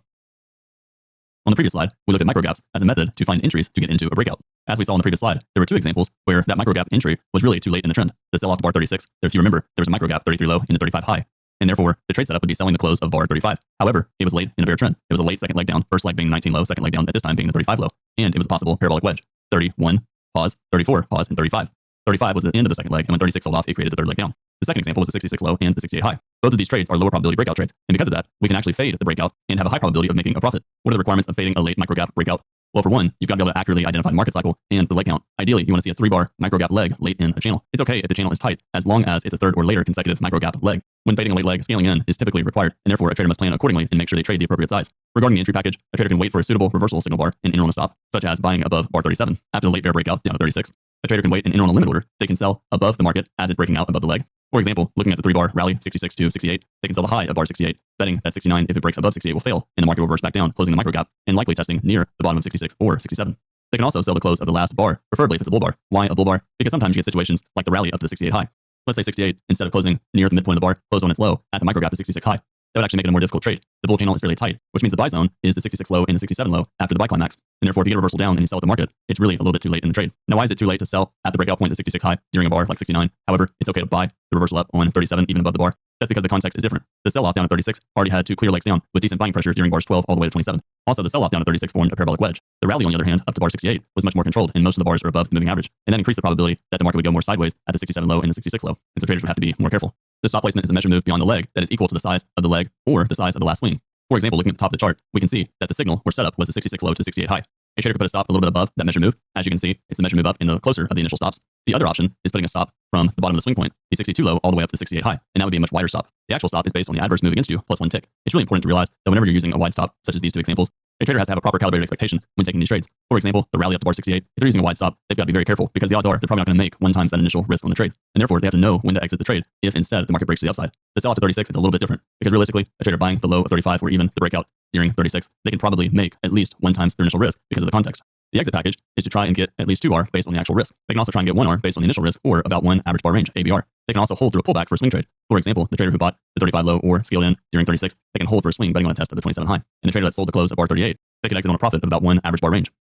On the previous slide, we looked at microgaps as a method to find entries to get into a breakout. As we saw on the previous slide, there were 2 examples where that microgap entry was really too late in the trend. The sell-off to bar 36, if you remember, there was a microgap 33 low and the 35 high, and therefore the trade setup would be selling the close of bar 35. However, it was late in a bear trend. It was a late second leg down, first leg being 19 low, second leg down, at this time being the 35 low, and it was a possible parabolic wedge. 31, pause, 34, pause, and 35. 35 was the end of the second leg, and when 36 sold off, it created the third leg down. The second example was the 66 low and the 68 high. Both of these trades are lower probability breakout trades, and because of that, we can actually fade the breakout and have a high probability of making a profit. What are the requirements of fading a late microgap breakout? Well, for one, you've got to be able to accurately identify the market cycle and the leg count. Ideally, you want to see a 3-bar microgap leg late in a channel. It's okay if the channel is tight, as long as it's a third or later consecutive microgap leg. When fading a late leg, scaling in is typically required, and therefore a trader must plan accordingly and make sure they trade the appropriate size. Regarding the entry package, a trader can wait for a suitable reversal signal bar and enter on a stop, such as buying above bar 37 after the late bear breakout down to 36. A trader can wait and enter on a limit order. They can sell above the market as it's breaking out above the leg. For example, looking at the 3-bar rally 66 to 68, they can sell the high of bar 68, betting that 69, if it breaks above 68, will fail, and the market will reverse back down, closing the microgap, and likely testing near the bottom of 66 or 67. They can also sell the close of the last bar, preferably if it's a bull bar. Why a bull bar? Because sometimes you get situations like the rally up to the 68 high. Let's say 68, instead of closing near the midpoint of the bar, closed on its low at the microgap of 66 high. that would actually make it a more difficult trade. The bull channel is fairly tight, which means the buy zone is the 66 low and the 67 low after the buy climax. And therefore, if you get a reversal down and you sell at the market, it's really a little bit too late in the trade. Now, why is it too late to sell at the breakout point, the 66 high, during a bar like 69? However, it's okay to buy the reversal up on 37, even above the bar. That's because the context is different. The sell-off down at 36 already had two clear legs down with decent buying pressure during bars 12 all the way to 27. Also, the sell-off down at 36 formed a parabolic wedge. The rally, on the other hand, up to bar 68 was much more controlled, and most of the bars are above the moving average, and that increased the probability that the market would go more sideways at the 67 low and the 66 low, and so traders would have to be more careful. The stop placement is a measure move beyond the leg that is equal to the size of the leg or the size of the last swing. For example, looking at the top of the chart, we can see that the signal or setup was the 66 low to the 68 high. A trader could put a stop a little bit above that measure move. As you can see, it's the measure move up in the closer of the initial stops. The other option is putting a stop from the bottom of the swing point, the 62 low, all the way up to the 68 high, and that would be a much wider stop. The actual stop is based on the adverse move against you plus one tick. It's really important to realize that whenever you're using a wide stop, such as these two examples, a trader has to have a proper calibrated expectation when taking these trades. For example, the rally up to bar 68, if they're using a wide stop, they've got to be very careful because the odds are they're probably not going to make 1 times that initial risk on the trade. And therefore, they have to know when to exit the trade if instead the market breaks to the upside. The sell off to 36 is a little bit different because realistically, a trader buying the low of 35 or even the breakout during 36, they can probably make at least 1 times their initial risk because of the context. The exit package is to try and get at least 2R based on the actual risk. They can also try and get 1R based on the initial risk or about 1 average bar range, ABR. They can also hold through a pullback for a swing trade. For example, the trader who bought the 35 low or scaled in during 36, they can hold for a swing betting on a test of the 27 high. And the trader that sold the close at bar 38, they can exit on a profit of about 1 average bar range.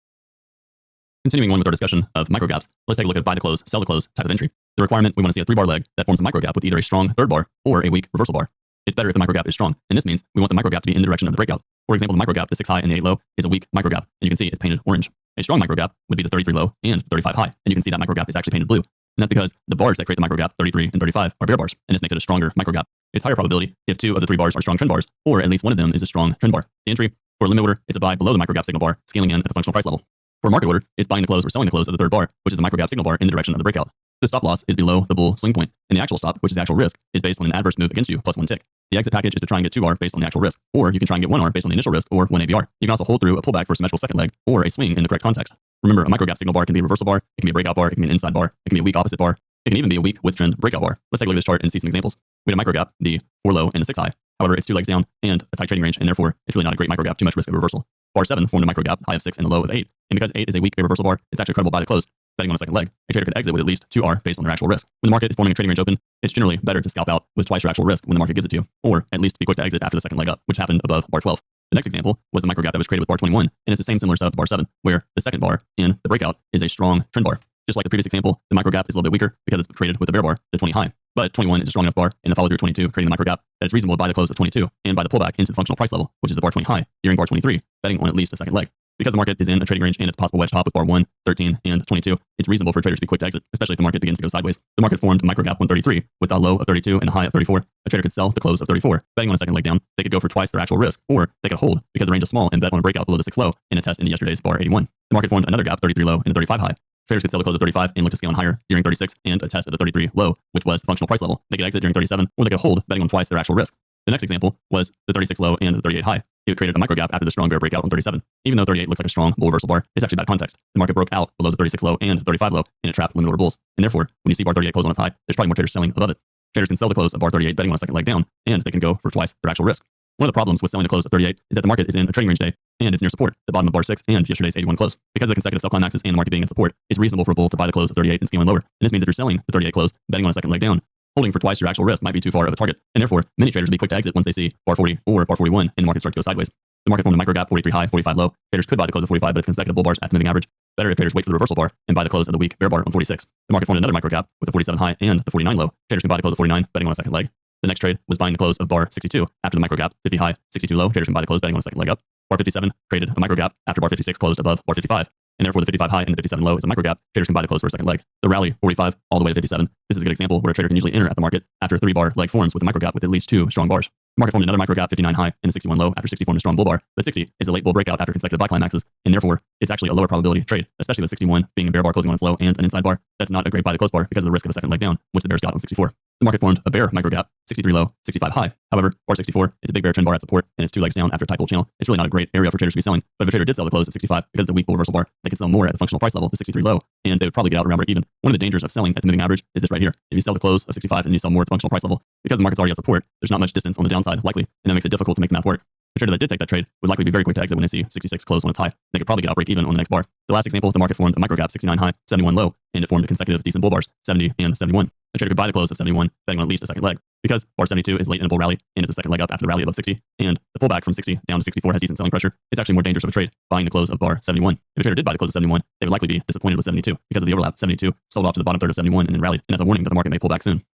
Continuing on with our discussion of microgaps, let's take a look at buy the close, sell the close type of entry. The requirement, we want to see a 3-bar leg that forms a microgap with either a strong third bar or a weak reversal bar. It's better if the microgap is strong, and this means we want the microgap to be in the direction of the breakout. For example, the microgap, the 6 high and the 8 low, is a weak microgap, and you can see it's painted orange. A strong microgap would be the 33 low and the 35 high, and you can see that microgap is actually painted blue. And that's because the bars that create the microgap, 33 and 35, are bear bars, and this makes it a stronger microgap. It's higher probability if 2 of the 3 bars are strong trend bars, or at least one of them is a strong trend bar. The entry for a limit order is a buy below the microgap signal bar, scaling in at the functional price level. For a market order, it's buying the close or selling the close of the third bar, which is the microgap signal bar in the direction of the breakout. The stop loss is below the bull swing point, and the actual stop, which is the actual risk, is based on an adverse move against you plus 1 tick. The exit package is to try and get 2R based on the actual risk, or you can try and get 1R based on the initial risk or 1 ABR. You can also hold through a pullback for a symmetrical second leg or a swing in the correct context. Remember, a microgap signal bar can be a reversal bar, it can be a breakout bar, it can be an inside bar, it can be a weak opposite bar, it can even be a weak with trend breakout bar. Let's take a look at this chart and see some examples. We had a microgap, the 4 low and the 6 high. However, it's 2 legs down and a tight trading range, and therefore it's really not a great microgap, too much risk of reversal. Bar 7 formed a microgap, high of 6 and a low of 8. And because 8 is a weak reversal bar, it's actually credible by the close. Betting on a second leg, a trader could exit with at least 2R based on their actual risk. When the market is forming a trading range open, it's generally better to scalp out with twice your actual risk when the market gives it to you, or at least be quick to exit after the second leg up, which happened above bar 12. The next example was the microgap that was created with bar 21, and it's the same similar setup to bar 7, where the second bar in the breakout is a strong trend bar. Just like the previous example, the microgap is a little bit weaker because it's created with the bear bar, the 20 high. But 21 is a strong enough bar in the follow through 22, creating the microgap, that it's reasonable to buy the close of 22 and buy the pullback into the functional price level, which is the bar 20 high, during bar 23, betting on at least a second leg. Because the market is in a trading range and it's possible wedge top with bar 1, 13, and 22, it's reasonable for traders to be quick to exit, especially if the market begins to go sideways. The market formed a microgap 133 with a low of 32 and a high of 34. A trader could sell the close of 34, betting on a second leg down. They could go for twice their actual risk, or they could hold because the range is small and bet on a breakout below the 6 low and a test into yesterday's bar 81. The market formed another gap, 33 low and a 35 high. Traders could sell the close of 35 and look to scale on higher during 36 and a test at the 33 low, which was the functional price level. They could exit during 37, or they could hold, betting on twice their actual risk. The next example was the 36 low and the 38 high. It created a microgap after the strong bear breakout on 37. Even though 38 looks like a strong bull reversal bar, it's actually bad context. The market broke out below the 36 low and the 35 low, and it trapped limit order bulls. And therefore, when you see bar 38 close on its high, there's probably more traders selling above it. Traders can sell the close of bar 38 betting on a second leg down, and they can go for twice their actual risk. One of the problems with selling the close at 38 is that the market is in a trading range day, and it's near support, the bottom of bar 6 and yesterday's 81 close. Because of the consecutive sell climaxes and the market being in support, it's reasonable for a bull to buy the close of 38 and scaling lower. And this means if you're selling the 38 close, betting on a second leg down, holding for twice your actual risk might be too far of a target, and therefore many traders will be quick to exit once they see bar 40 or bar 41 and the market starts to go sideways. The market formed a microgap 43 high, 45 low. Traders could buy the close of 45, but it's consecutive bull bars at the moving average. Better if traders wait for the reversal bar and buy the close of the weak bear bar on 46. The market formed another microgap with the 47 high and the 49 low. Traders can buy the close of 49, betting on a second leg. The next trade was buying the close of bar 62 after the microgap 50 high, 62 low. Traders can buy the close betting on a second leg up. Bar 57 created a microgap after bar 56 closed above bar 55. And therefore the 55 high and the 57 low is a microgap. Traders can buy the close for a second leg. The rally 45 all the way to 57. This is a good example where a trader can usually enter at the market after a 3-bar leg forms with a microgap with at least 2 strong bars. The market formed another microgap 59 high and a 61 low after 60 formed a strong bull bar, but 60 is a late bull breakout after consecutive buy climaxes, and therefore it's actually a lower probability trade, especially with 61 being a bear bar closing on its low and an inside bar. That's not a great buy the close bar because of the risk of a second leg down, which the bears got on 64. The market formed a bear microgap 63 low, 65 high. However, bar 64 is a big bear trend bar at support, and it's 2 legs down after a tight bull channel. It's really not a great area for traders to be selling, but if a trader did sell the close of 65 because it's a weak bull reversal bar, they could sell more at the functional price level, the 63 low, and they would probably get out around break even. One of the dangers of selling at the moving average is this right here. If you sell the close of 65 and you sell more at the functional price level, because the market's already at support, there's not much distance on the downside likely, and that makes it difficult to make the math work. The trader that did take that trade would likely be very quick to exit when they see 66 close on its high. They could probably get out break even on the next bar. The last example, the market formed a microgap 69 high, 71 low, and it formed a consecutive decent bull bars, 70 and 71. A trader could buy the close of 71, betting on at least a second leg. Because bar 72 is late in a bull rally and it's a second leg up after the rally above 60, and the pullback from 60 down to 64 has decent selling pressure, it's actually more dangerous of a trade buying the close of bar 71. If a trader did buy the close of 71, they would likely be disappointed with 72 because of the overlap. 72 sold off to the bottom third of 71 and then rallied, and that's a warning that the market may pull back soon.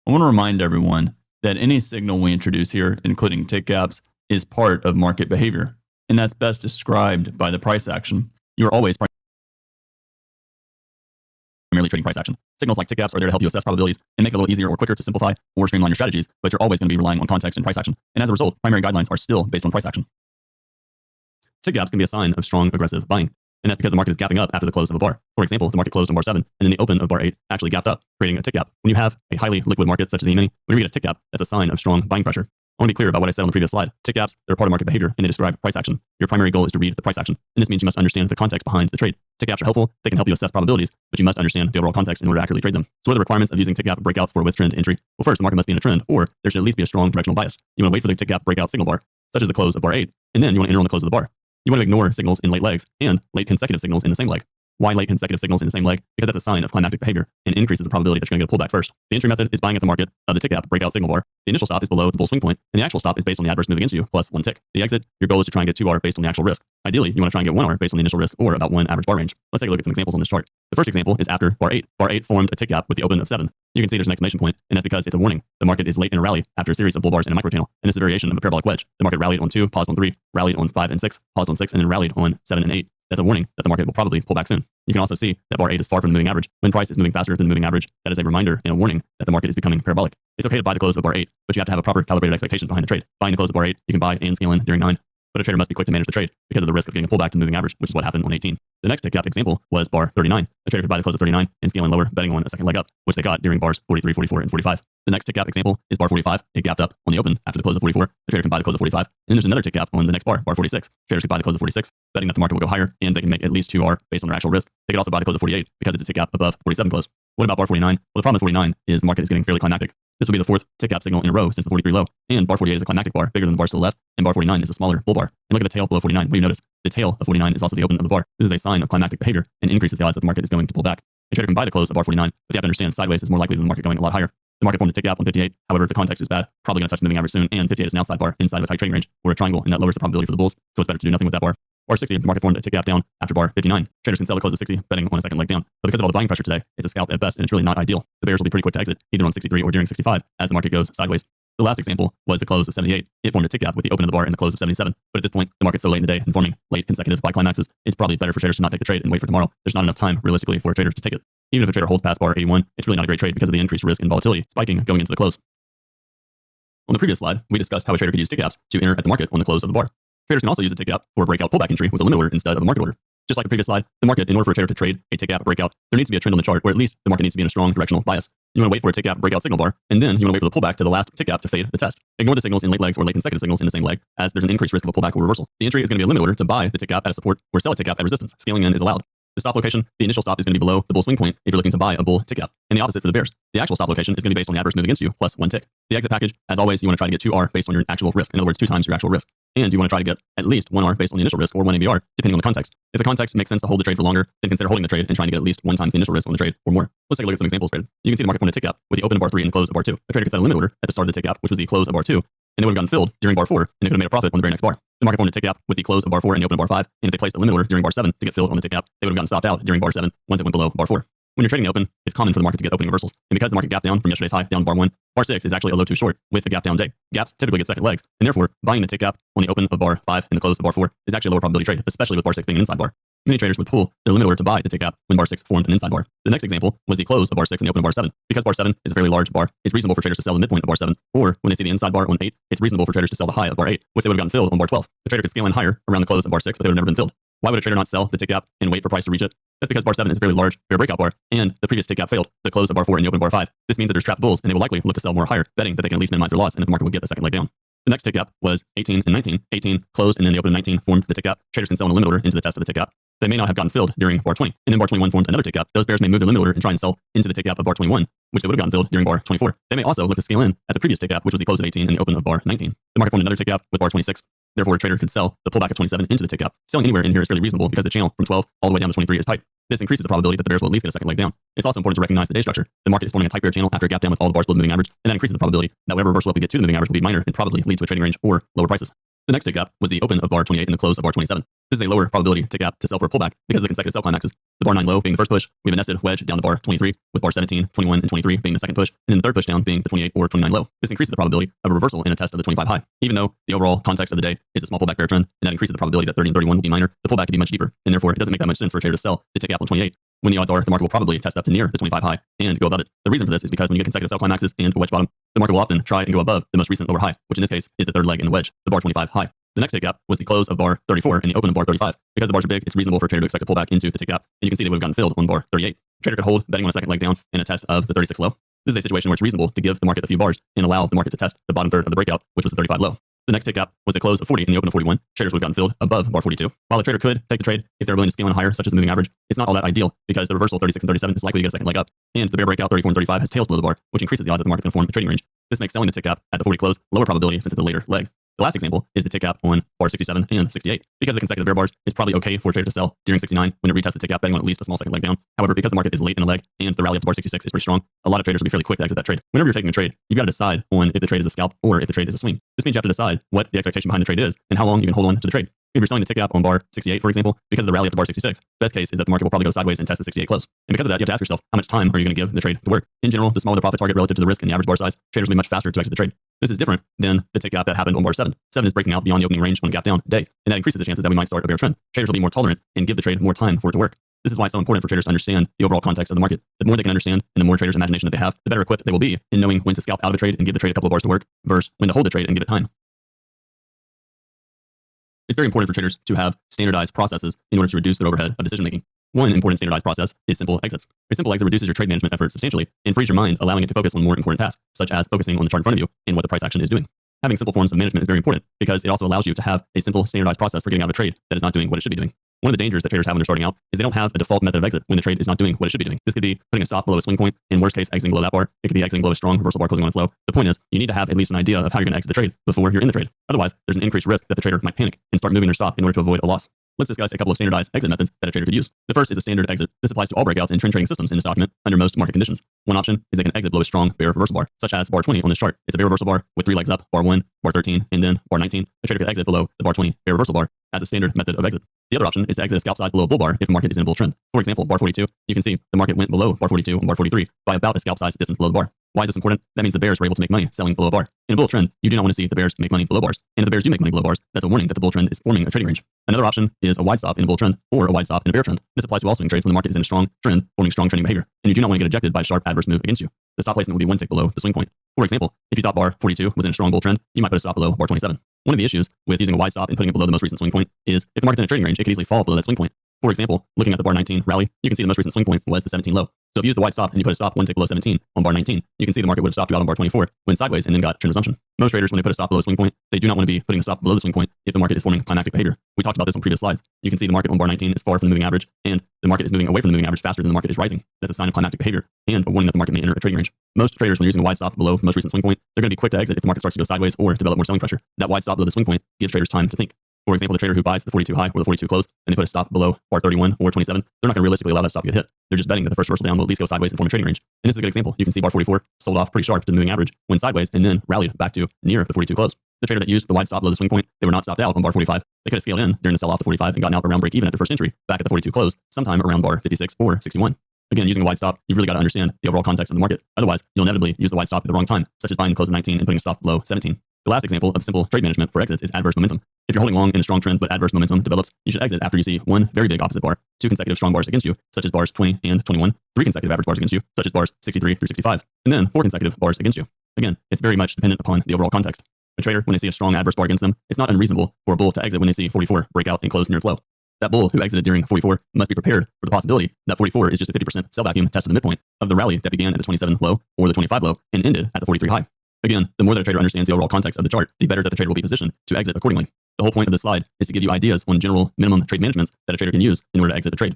I want to remind everyone that any signal we introduce here, including tick gaps, is part of market behavior, and that's best described by the price action. You're always primarily trading price action. Signals like tick gaps are there to help you assess probabilities and make it a little easier or quicker to simplify or streamline your strategies, but you're always going to be relying on context and price action. And as a result, primary guidelines are still based on price action. Tick gaps can be a sign of strong aggressive buying, and that's because the market is gapping up after the close of a bar. For example, the market closed on bar 7, and then the open of bar 8 actually gapped up, creating a tick gap. When you have a highly liquid market such as the E-mini, whenever you get a tick gap, that's a sign of strong buying pressure. I want to be clear about what I said on the previous slide. Tick gaps, they're part of market behavior, and they describe price action. Your primary goal is to read the price action, and this means you must understand the context behind the trade. Tick gaps are helpful. They can help you assess probabilities, but you must understand the overall context in order to accurately trade them. So what are the requirements of using tick gap breakouts for a with trend entry? Well, first, the market must be in a trend, or there should at least be a strong directional bias. You want to wait for the tick gap breakout signal bar, such as the close of bar 8, and then you want to enter on the close of the bar. You want to ignore signals in late legs and late consecutive signals in the same leg. Why late consecutive signals in the same leg? Because that's a sign of climactic behavior and increases the probability that you're going to get a pullback first. The entry method is buying at the market of the tick gap breakout signal bar. The initial stop is below the bull swing point, and the actual stop is based on the adverse move against you plus 1 tick. The exit, your goal is to try and get 2R based on the actual risk. Ideally, you want to try and get 1R based on the initial risk or about 1 average bar range. Let's take a look at some examples on this chart. The first example is after bar 8. Bar 8 formed a tick gap with the open of 7. You can see there's an exclamation point, and that's because it's a warning. The market is late in a rally after a series of bull bars in a micro channel, and this is a variation of a parabolic wedge. The market rallied on 2, paused on 3, rallied on 5 and 6, paused on 6, and then rallied on 7 and 8. That's a warning that the market will probably pull back soon. You can also see that bar 8 is far from the moving average. When price is moving faster than the moving average, that is a reminder and a warning that the market is becoming parabolic. It's okay to buy the close of bar 8, but you have to have a proper calibrated expectation behind the trade. Buying the close of bar 8, you can buy and scale in during 9, but a trader must be quick to manage the trade because of the risk of getting a pullback to the moving average, which is what happened on 18. The next tick gap example was bar 39. A trader could buy the close of 39 and scale in lower, betting on a second leg up, which they got during bars 43, 44, and 45. The next tick gap example is bar 45. It gapped up on the open after the close of 44. The trader can buy the close of 45. And then there's another tick gap on the next bar 46. Traders could buy the close of 46, betting that the market will go higher and they can make at least 2R based on their actual risk. They could also buy the close of 48 because it's a tick gap above 47 close. What about bar 49? Well, the problem with 49 is the market is getting fairly climactic. This will be the fourth tick gap signal in a row since the 43 low. And bar 48 is a climactic bar, bigger than the bars to the left, and bar 49 is a smaller bull bar. And look at the tail below 49. What do you notice? The tail of 49 is also the open of the bar. This is a sign of climactic behavior and increases the odds that the market is going to pull back. A trader can buy the close of bar 49, but you have to understand sideways is more likely than the market going a lot higher. The market formed a tick gap on 58. However, the context is bad, probably going to touch the moving average soon, and 58 is an outside bar inside of a tight trading range or a triangle, and that lowers the probability for the bulls, so it's better to do nothing with that bar. Bar 60, the market formed a tick gap down after bar 59. Traders can sell the close of 60, betting on a second leg down. But because of all the buying pressure today, it's a scalp at best, and it's really not ideal. The bears will be pretty quick to exit, either on 63 or during 65, as the market goes sideways. The last example was the close of 78. It formed a tick gap with the open of the bar and the close of 77. But at this point, the market's so late in the day and forming late consecutive buy climaxes, it's probably better for traders to not take the trade and wait for tomorrow. There's not enough time, realistically, for a trader to take it. Even if a trader holds past bar 81, it's really not a great trade because of the increased risk and volatility spiking going into the close. On the previous slide, we discussed how a trader could use tick gaps to enter at the market on the close of the bar. Traders can also use a tick gap for a breakout pullback entry with a limit order instead of a market order. Just like the previous slide, the market, in order for a trader to trade a tick gap breakout, there needs to be a trend on the chart, or at least the market needs to be in a strong directional bias. You want to wait for a tick gap breakout signal bar, and then you want to wait for the pullback to the last tick gap to fade the test. Ignore the signals in late legs or late consecutive signals in the same leg, as there's an increased risk of a pullback or reversal. The entry is going to be a limit order to buy the tick gap at a support or sell a tick gap at resistance. Scaling in is allowed. The stop location, the initial stop is going to be below the bull swing point if you're looking to buy a bull tick gap, and the opposite for the bears. The actual stop location is going to be based on the adverse move against you plus 1 tick. The exit package, as always, you want to try to get 2R based on your actual risk. In other words, 2 times your actual risk. And you want to try to get at least 1R based on the initial risk or 1 ABR, depending on the context. If the context makes sense to hold the trade for longer, then consider holding the trade and trying to get at least 1 times the initial risk on the trade or more. Let's take a look at some examples traded. You can see the market formed a tick gap with the open of bar 3 and the close of bar 2. A trader could set a limit order at the start of the tick gap, which was the close of bar 2, and they would have gotten filled during bar 4, and they could have made a profit on the very next bar. The market formed a tick gap with the close of bar 4 and the open of bar 5, and if they placed a limit order during bar 7 to get filled on the tick gap, they would have gotten stopped out during bar 7 once it went below bar 4. When you're trading the open, it's common for the market to get opening reversals. And because the market gapped down from yesterday's high down bar 1, bar 6 is actually a low too short with a gap down day. Gaps typically get second legs, and therefore buying the tick gap on the open of bar 5 and the close of bar 4 is actually a lower probability trade, especially with bar 6 being an inside bar. Many traders would pull their limit order to buy the tick gap when bar 6 formed an inside bar. The next example was the close of bar 6 and the open of bar 7. Because bar 7 is a fairly large bar, it's reasonable for traders to sell the midpoint of bar 7, or when they see the inside bar on 8, it's reasonable for traders to sell the high of bar 8, which they would have gotten filled on bar 12. The trader could scale in higher around the close of bar 6, but they would have never been filled. Why would a trader not sell the tick gap and wait for price to reach it? That's because bar 7 is a fairly large bear breakout bar, and the previous tick gap failed, the close of bar 4 and the open of bar 5. This means that there's trapped bulls, and they will likely look to sell more higher, betting that they can at least minimize their loss, and if the market will get the second leg down. The next tick gap was 18 and 19. 18 closed, and then the open of 19 formed the tick gap. Traders can sell in a limit order into the test of the tick gap. They may not have gotten filled during bar 20, and then bar 21 formed another tick gap. Those bears may move their limit order and try and sell into the tick gap of bar 21, which they would have gotten filled during bar 24. They may also look to scale in at the previous tick gap, which was the close of 18 and the open of bar 19. The market formed another tick gap with bar 26. Therefore, a trader could sell the pullback of 27 into the tick gap. Selling anywhere in here is fairly reasonable because the channel from 12 all the way down to 23 is tight. This increases the probability that the bears will at least get a second leg down. It's also important to recognize the day structure. The market is forming a tight bear channel after a gap down with all the bars below the moving average, and that increases the probability that whatever reversal up we get to the moving average will be minor and probably lead to a trading range or lower prices. The next tick gap was the open of bar 28 and the close of bar 27. This is a lower probability tick gap to sell for a pullback because of the consecutive sell climaxes. The bar 9 low being the first push, we have a nested wedge down to bar 23, with bar 17, 21, and 23 being the second push, and then the third push down being the 28 or 29 low. This increases the probability of a reversal in a test of the 25 high. Even though the overall context of the day is a small pullback bear trend, and that increases the probability that 30 and 31 will be minor, the pullback could be much deeper, and therefore it doesn't make that much sense for a trader to sell the tick gap on 28, when the odds are the market will probably test up to near the 25 high and go above it. The reason for this is because when you get consecutive sell climaxes and a wedge bottom, the market will often try and go above the most recent lower high, which in this case is the third leg in the wedge, the bar 25 high. The next tick gap was the close of bar 34 and the open of bar 35. Because the bars are big, it's reasonable for a trader to expect a pullback into the tick gap, and you can see they would have gotten filled on bar 38. A trader could hold betting on a second leg down in a test of the 36 low. This is a situation where it's reasonable to give the market a few bars and allow the market to test the bottom third of the breakout, which was the 35 low. The next tick gap was a close of 40 and the open of 41. Traders would have gotten filled above bar 42. While a trader could take the trade if they're willing to scale in higher, such as the moving average, it's not all that ideal because the reversal 36 and 37 is likely to get a second leg up, and the bear breakout 34 and 35 has tails below the bar, which increases the odds that the market's going to form a trading range. This makes selling the tick gap at the 40 close lower probability since it's a later leg. The last example is the tick gap on bar 67 and 68. Because of the consecutive bear bars, it's probably okay for a trader to sell during 69 when it retests the tick gap, betting on at least a small second leg down. However, because the market is late in the leg and the rally up to bar 66 is pretty strong, a lot of traders will be fairly quick to exit that trade. Whenever you're taking a trade, you've got to decide on if the trade is a scalp or if the trade is a swing. This means you have to decide what the expectation behind the trade is and how long you can hold on to the trade. If you're selling the tick gap on bar 68, for example, because of the rally up to bar 66, best case is that the market will probably go sideways and test the 68 close. And because of that, you have to ask yourself, how much time are you going to give the trade to work? In general, the smaller the profit target relative to the risk and the average bar size, traders will be much faster to exit the trade. This is different than the tick gap that happened on bar 7. 7 is breaking out beyond the opening range on a gap down day, and that increases the chances that we might start a bear trend. Traders will be more tolerant and give the trade more time for it to work. This is why it's so important for traders to understand the overall context of the market. The more they can understand and the more traders' imagination that they have, the better equipped they will be in knowing when to scalp out of a trade and give the trade a couple of bars to work versus when to hold the trade and give it time. It's very important for traders to have standardized processes in order to reduce their overhead of decision making. One important standardized process is simple exits. A simple exit reduces your trade management effort substantially and frees your mind, allowing it to focus on more important tasks, such as focusing on the chart in front of you and what the price action is doing. Having simple forms of management is very important because it also allows you to have a simple standardized process for getting out of a trade that is not doing what it should be doing. One of the dangers that traders have when they're starting out is they don't have a default method of exit when the trade is not doing what it should be doing. This could be putting a stop below a swing point, in worst case exiting below that bar. It could be exiting below a strong reversal bar closing on its low. The point is, you need to have at least an idea of how you're going to exit the trade before you're in the trade. Otherwise, there's an increased risk that the trader might panic and start moving their stop in order to avoid a loss. Let's discuss a couple of standardized exit methods that a trader could use. The first is a standard exit. This applies to all breakouts and trend trading systems in this document under most market conditions. One option is they can exit below a strong bear reversal bar, such as bar 20 on this chart. It's a bear reversal bar with 3 legs up, bar 1, bar 13, and then bar 19. A trader could exit below the bar 20 bear reversal bar as a standard method of exit. The other option is to exit a scalp size below a bull bar if the market is in a bull trend. For example, bar 42, you can see the market went below bar 42 and bar 43 by about a scalp size distance below the bar. Why is this important? That means the bears were able to make money selling below a bar. In a bull trend, you do not want to see the bears make money below bars. And if the bears do make money below bars, that's a warning that the bull trend is forming a trading range. Another option is a wide stop in a bull trend or a wide stop in a bear trend. This applies to all swing trades when the market is in a strong trend, forming strong trending behavior, and you do not want to get ejected by a sharp adverse move against you. The stop placement will be 1 tick below the swing point. For example, if you thought bar 42 was in a strong bull trend, you might put a stop below bar 27. One of the issues with using a wide stop and putting it below the most recent swing point is if the market's in a trading range, it could easily fall below that swing point. For example, looking at the bar 19 rally, you can see the most recent swing point was the 17 low. So if you use the wide stop and you put a stop 1 tick below 17 on bar 19, you can see the market would have stopped you out on bar 24, went sideways, and then got trend resumption. Most traders, when they put a stop below a swing point, they do not want to be putting a stop below the swing point if the market is forming climactic behavior. We talked about this on previous slides. You can see the market on bar 19 is far from the moving average, and the market is moving away from the moving average faster than the market is rising. That's a sign of climactic behavior and a warning that the market may enter a trading range. Most traders, when using a wide stop below the most recent swing point, they're going to be quick to exit if the market starts to go sideways or develop more selling pressure. That wide stop below the swing point gives traders time to think. For example, the trader who buys the 42 high or the 42 close and they put a stop below bar 31 or 27, they're not going to realistically allow that stop to get hit. They're just betting that the first reversal down will at least go sideways and form a trading range. And this is a good example. You can see bar 44 sold off pretty sharp to the moving average, went sideways, and then rallied back to near the 42 close. The trader that used the wide stop below the swing point, they were not stopped out on bar 45. They could have scaled in during the sell off to 45 and gotten out around break even at the first entry back at the 42 close, sometime around bar 56 or 61. Again, using a wide stop, you've really got to understand the overall context of the market. Otherwise, you'll inevitably use the wide stop at the wrong time, such as buying the close of 19 and putting a stop below 17. The last example of simple trade management for exits is adverse momentum. If you're holding long in a strong trend but adverse momentum develops, you should exit after you see 1 very big opposite bar, 2 consecutive strong bars against you, such as bars 20 and 21, 3 consecutive average bars against you, such as bars 63 through 65, and then 4 consecutive bars against you. Again, it's very much dependent upon the overall context. A trader, when they see a strong adverse bar against them, it's not unreasonable for a bull to exit when they see 44 break out and close near its low. That bull who exited during 44 must be prepared for the possibility that 44 is just a 50% sell vacuum test of the midpoint of the rally that began at the 27 low or the 25 low and ended at the 43 high. Again, the more that a trader understands the overall context of the chart, the better that the trader will be positioned to exit accordingly. The whole point of this slide is to give you ideas on general minimum trade managements that a trader can use in order to exit the trade.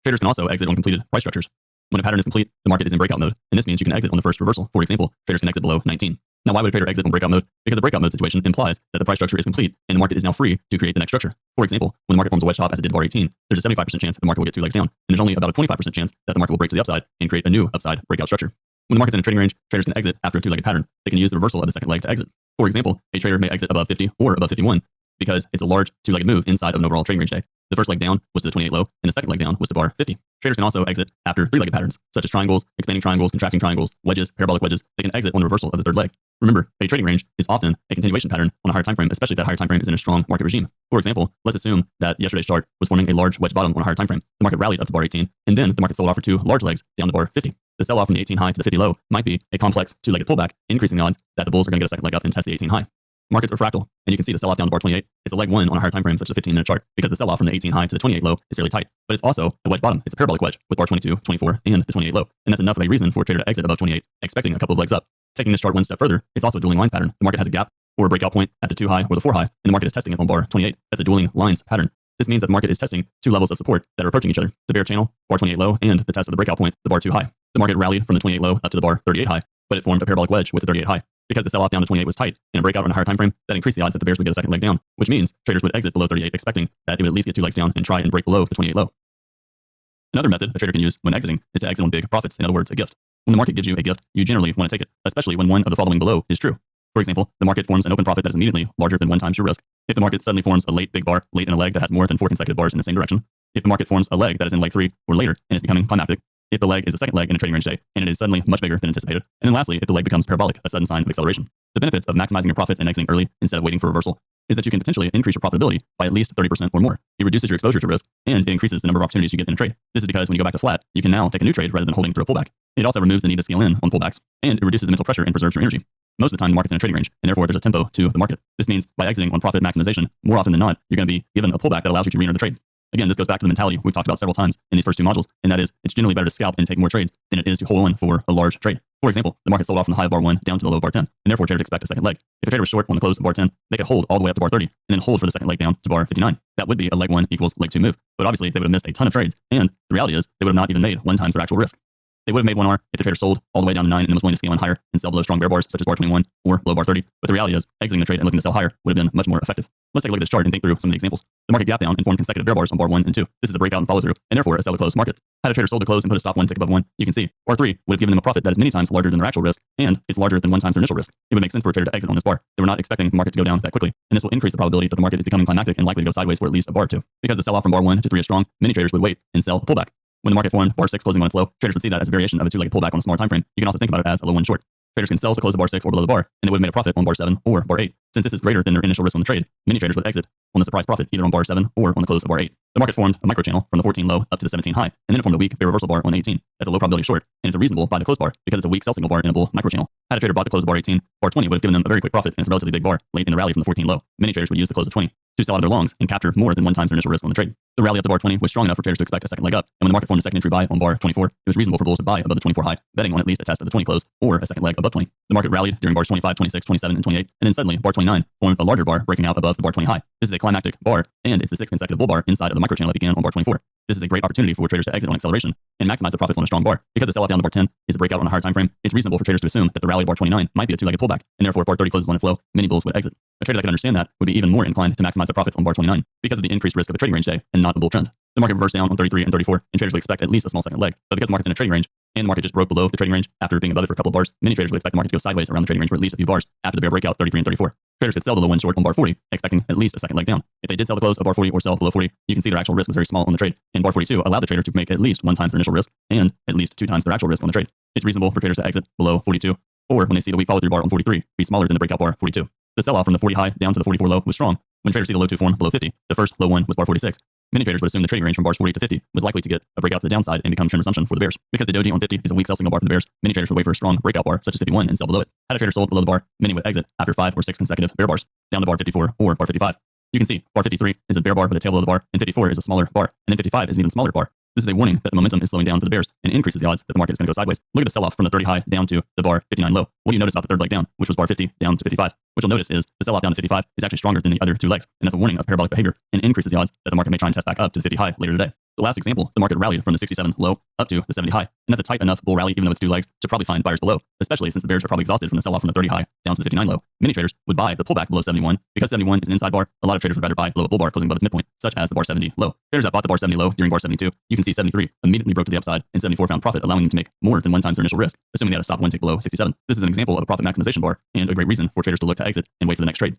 Traders can also exit on completed price structures. When a pattern is complete, the market is in breakout mode, and this means you can exit on the first reversal. For example, traders can exit below 19. Now, why would a trader exit on breakout mode? Because a breakout mode situation implies that the price structure is complete and the market is now free to create the next structure. For example, when the market forms a wedge top as it did bar 18, there's a 75% chance that the market will get 2 legs down, and there's only about a 25% chance that the market will break to the upside and create a new upside breakout structure. When the market's in a trading range, traders can exit after a 2-legged pattern. They can use the reversal of the second leg to exit. For example, a trader may exit above 50 or above 51 because it's a large 2-legged move inside of an overall trading range day. The first leg down was to the 28 low, and the second leg down was to bar 50. Traders can also exit after 3-legged patterns, such as triangles, expanding triangles, contracting triangles, wedges, parabolic wedges. They can exit on the reversal of the third leg. Remember, a trading range is often a continuation pattern on a higher time frame, especially if that higher time frame is in a strong market regime. For example, let's assume that yesterday's chart was forming a large wedge bottom on a higher time frame. The market rallied up to bar 18, and then the market sold off for 2 large legs down to bar 50. The sell-off from the 18 high to the 50 low might be a complex 2-legged pullback, increasing the odds that the bulls are going to get a second leg up and test the 18 high. Markets are fractal, and you can see the sell-off down to bar 28 is a leg 1 on a higher time frame, such as a 15-minute chart, because the sell-off from the 18 high to the 28 low is fairly tight. But it's also a wedge bottom. It's a parabolic wedge with bar 22, 24, and the 28 low. And that's enough of a reason for a trader to exit above 28, expecting a couple of legs up. Taking this chart one step further, it's also a dueling lines pattern. The market has a gap or a breakout point at the 2 high or the 4 high, and the market is testing it on bar 28. That's a dueling lines pattern. This means that the market is testing 2 levels of support that are approaching each other, the bear channel, bar 28 low, and the test of the breakout point, the bar 2 high. The market rallied from the 28 low up to the bar 38 high, but it formed a parabolic wedge with the 38 high. Because the sell-off down to 28 was tight and a breakout on a higher time frame, that increased the odds that the bears would get a second leg down, which means traders would exit below 38 expecting that it would at least get 2 legs down and try and break below the 28 low. Another method a trader can use when exiting is to exit on big profits, in other words, a gift. When the market gives you a gift, you generally want to take it, especially when one of the following below is true. For example, the market forms an open profit that is immediately larger than 1 times your risk. If the market suddenly forms a late big bar, late in a leg that has more than 4 consecutive bars in the same direction. If the market forms a leg that is in leg 3 or later and is becoming climactic. If the leg is a second leg in a trading range day and it is suddenly much bigger than anticipated. And then lastly, if the leg becomes parabolic, a sudden sign of acceleration. The benefits of maximizing your profits and exiting early instead of waiting for reversal is that you can potentially increase your profitability by at least 30% or more. It reduces your exposure to risk and it increases the number of opportunities you get in a trade. This is because when you go back to flat, you can now take a new trade rather than holding through a pullback. It also removes the need to scale in on pullbacks, and it reduces the mental pressure and preserves your energy. Most of the time, the market's in a trading range, and therefore there's a tempo to the market. This means by exiting on profit maximization, more often than not, you're going to be given a pullback that allows you to re-enter the trade. Again, this goes back to the mentality we've talked about several times in these first 2 modules, and that is it's generally better to scalp and take more trades than it is to hold on for a large trade. For example, the market sold off from the high of bar 1 down to the low of bar 10, and therefore traders expect a second leg. If a trader was short on the close of bar 10, they could hold all the way up to bar 30, and then hold for the second leg down to bar 59. That would be a leg 1 equals leg 2 move, but obviously they would have missed a ton of trades, and the reality is they would have not even made 1 times their actual risk. They would have made 1R if the trader sold all the way down to 9 and then was willing to scale in higher and sell below strong bear bars such as bar 21 or below bar 30. But the reality is, exiting the trade and looking to sell higher would have been much more effective. Let's take a look at this chart and think through some of the examples. The market gap down and formed consecutive bear bars on bar 1 and 2. This is a breakout and follow through, and therefore a sell to close market. Had a trader sold to close and put a stop 1 tick above 1, you can see bar 3 would have given them a profit that is many times larger than their actual risk, and it's larger than 1 times their initial risk. It would make sense for a trader to exit on this bar. They were not expecting the market to go down that quickly, and this will increase the probability that the market is becoming climactic and likely to go sideways for at least a bar or 2. Because the sell off from bar 1 to 3 is strong, many traders would wait and sell a pullback. When the market formed bar 6 closing on its low, traders would see that as a variation of a 2-legged pullback on a smaller time frame. You can also think about it as a low 1 short. Traders can sell to close the bar 6 or below the bar, and they would have made a profit on bar 7 or bar 8. Since this is greater than their initial risk on the trade, many traders would exit on the surprise profit either on bar 7 or on the close of bar 8. The market formed a microchannel from the 14 low up to the 17 high, and then it formed a weak bear reversal bar on 18. That's a low probability short, and it's a reasonable buy the close bar because it's a weak sell signal bar in a bull microchannel. Had a trader bought the close of bar 18, bar 20 would have given them a very quick profit, and it's a relatively big bar late in the rally from the 14 low. Many traders would use the close of 20 to sell out of their longs and capture more than 1 times their initial risk on the trade. The rally up to bar 20 was strong enough for traders to expect a second leg up, and when the market formed a second entry buy on bar 24, it was reasonable for bulls to buy above the 24 high, betting on at least a test of the 20 close or a second leg above 20. The market rallied during bars 25, 26, 27, and 28, and then suddenly bar 29 formed a larger bar breaking out above the bar 20 high. This is a climactic bar, and it's the 6th consecutive bull bar inside of the microchannel that began on bar 24. This is a great opportunity for traders to exit on acceleration and maximize the profits on a strong bar. Because the sell-off down to bar 10 is a breakout on a higher time frame, it's reasonable for traders to assume that the rally to bar 29 might be a 2-legged pullback, and therefore if bar 30 closes on its low, many bulls would exit. A trader that can understand that would be even more inclined to maximize the profits on bar 29 because of the increased risk of a trading range day and not a bull trend. The market reversed down on 33 and 34, and traders would expect at least a small second leg. But because the market's in a trading range, and the market just broke below the trading range after being above it for a couple of bars, many traders would expect the market to go sideways around the trading range for at least a few bars after the bear breakout 33 and 34. Traders could sell the low 1 short on bar 40, expecting at least a second leg down. If they did sell the close of bar 40 or sell below 40, you can see their actual risk was very small on the trade. And bar 42 allowed the trader to make at least 1 times their initial risk and at least 2 times their actual risk on the trade. It's reasonable for traders to exit below 42, or when they see the weak follow through bar on 43 be smaller than the breakout bar 42. The sell-off from the 40 high down to the 44 low was strong. When traders see the low 2 form below 50, the first low 1 was bar 46. Many traders would assume the trading range from bars 40 to 50 was likely to get a breakout to the downside and become trend resumption for the bears. Because the doji on 50 is a weak sell signal bar for the bears, many traders would wait for a strong breakout bar such as 51 and sell below it. Had a trader sold below the bar, many would exit after 5 or 6 consecutive bear bars down to bar 54 or bar 55. You can see bar 53 is a bear bar with a tail below the bar, and 54 is a smaller bar, and then 55 is an even smaller bar. This is a warning that the momentum is slowing down for the bears and increases the odds that the market is going to go sideways. Look at the sell-off from the 30 high down to the bar 59 low. What do you notice about the third leg down, which was bar 50 down to 55? What you'll notice is the sell-off down to 55 is actually stronger than the other 2 legs, and that's a warning of parabolic behavior and increases the odds that the market may try and test back up to the 50 high later today. The last example, the market rallied from the 67 low up to the 70 high. And that's a tight enough bull rally, even though it's two legs, to probably find buyers below, especially since the bears are probably exhausted from the sell-off from the 30 high down to the 59 low. Many traders would buy the pullback below 71. Because 71 is an inside bar, a lot of traders would rather buy below a bull bar closing above its midpoint, such as the bar 70 low. Traders that bought the bar 70 low during bar 72, you can see 73 immediately broke to the upside and 74 found profit, allowing them to make more than 1 times their initial risk, assuming they had a stop one tick below 67. This is an example of a profit maximization bar and a great reason for traders to look to exit and wait for the next trade.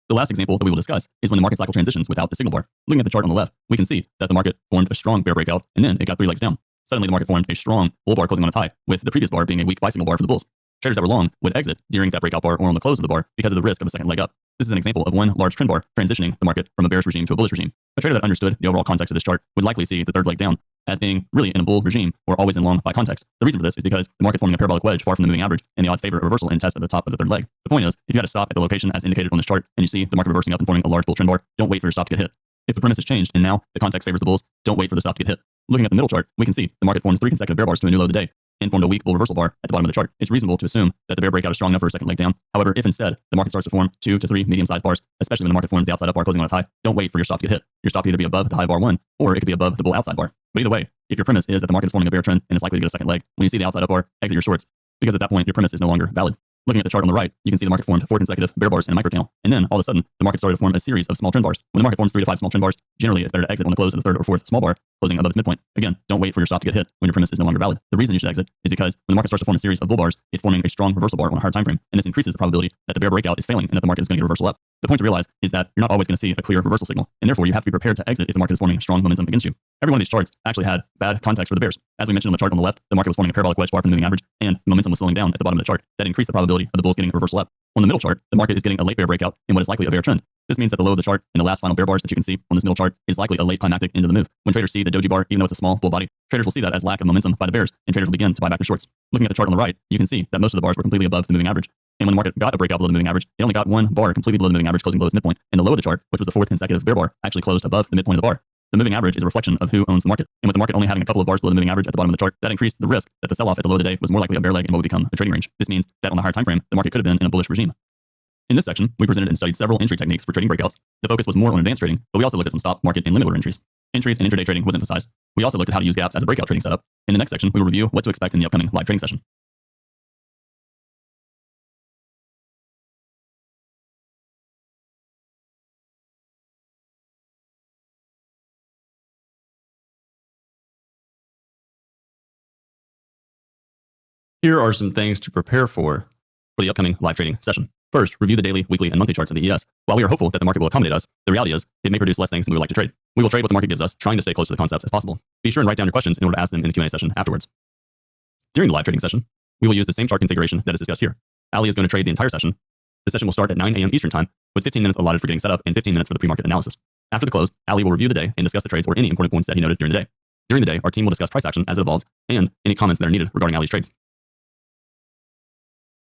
The last example that we will discuss is when the market cycle transitions without the signal bar. Looking at the chart on the left, we can see that the market formed a strong bear breakout, and then it got 3 legs down. Suddenly, the market formed a strong bull bar closing on its high, with the previous bar being a weak buy signal bar for the bulls. Traders that were long would exit during that breakout bar or on the close of the bar because of the risk of a second leg up. This is an example of one large trend bar transitioning the market from a bearish regime to a bullish regime. A trader that understood the overall context of this chart would likely see the third leg down as being really in a bull regime or always in long by context. The reason for this is because the market's forming a parabolic wedge far from the moving average, and the odds favor a reversal and test at the top of the third leg. The point is, if you had to stop at the location as indicated on this chart and you see the market reversing up and forming a large bull trend bar, don't wait for your stop to get hit. If the premise has changed and now the context favors the bulls, don't wait for the stop to get hit. Looking at the middle chart, we can see the market formed 3 consecutive bear bars to a new low of the day and formed a weak bull reversal bar at the bottom of the chart. It's reasonable to assume that the bear breakout is strong enough for a second leg down. However, if instead the market starts to form 2 to 3 medium-sized bars, especially when the market formed the outside up bar closing on its high, don't wait for your stop to get hit. Your stop could either be above the high bar 1 or it could be above the bull outside bar. But either way, if your premise is that the market is forming a bear trend and is likely to get a second leg, when you see the outside up bar, exit your shorts, because at that point your premise is no longer valid. Looking at the chart on the right, you can see the market formed 4 consecutive bear bars in a micro channel, and then all of a sudden the market started to form a series of small trend bars. When the market forms 3 to 5 small trend bars, generally it's better to exit on the close of the third or fourth small bar, closing above its midpoint. Again, don't wait for your stop to get hit when your premise is no longer valid. The reason you should exit is because when the market starts to form a series of bull bars, it's forming a strong reversal bar on a hard time frame, and this increases the probability that the bear breakout is failing and that the market is going to get a reversal up. The point to realize is that you're not always going to see a clear reversal signal, and therefore you have to be prepared to exit if the market is forming strong momentum against you. Every one of these charts actually had bad context for the bears. As we mentioned on the chart on the left, the market was forming a parabolic wedge far from the moving average, and the momentum was slowing down at the bottom of the chart. That increased the probability of the bulls getting a reversal up. On the middle chart, the market is getting a late bear breakout in what is likely a bear trend. This means that the low of the chart and the last final bear bars that you can see on this middle chart is likely a late climactic into the move. When traders see the doji bar, even though it's a small bull body, traders will see that as lack of momentum by the bears, and traders will begin to buy back their shorts. Looking at the chart on the right, you can see that most of the bars were completely above the moving average. And when the market got a breakout below the moving average, it only got one bar completely below the moving average, closing below its midpoint. And the low of the chart, which was the 4th consecutive bear bar, actually closed above the midpoint of the bar. The moving average is a reflection of who owns the market. And with the market only having a couple of bars below the moving average at the bottom of the chart, that increased the risk that the sell-off at the low of the day was more likely a bear leg and what would become a trading range. This means that on the higher time frame, the market could have been in a bullish regime. In this section, we presented and studied several entry techniques for trading breakouts. The focus was more on advanced trading, but we also looked at some stop, market, and limit order entries. Entries and intraday trading was emphasized. We also looked at how to use gaps as a breakout trading setup. In the next section, we will review what to expect in the upcoming live trading session. Here are some things to prepare for the upcoming live trading session. First, review the daily, weekly, and monthly charts of the ES. While we are hopeful that the market will accommodate us, the reality is it may produce less things than we would like to trade. We will trade what the market gives us, trying to stay close to the concepts as possible. Be sure and write down your questions in order to ask them in the Q&A session afterwards. During the live trading session, we will use the same chart configuration that is discussed here. Ali is going to trade the entire session. The session will start at 9 a.m. Eastern Time, with 15 minutes allotted for getting set up and 15 minutes for the pre-market analysis. After the close, Ali will review the day and discuss the trades or any important points that he noted during the day. During the day, our team will discuss price action as it evolves and any comments that are needed regarding Ali's trades.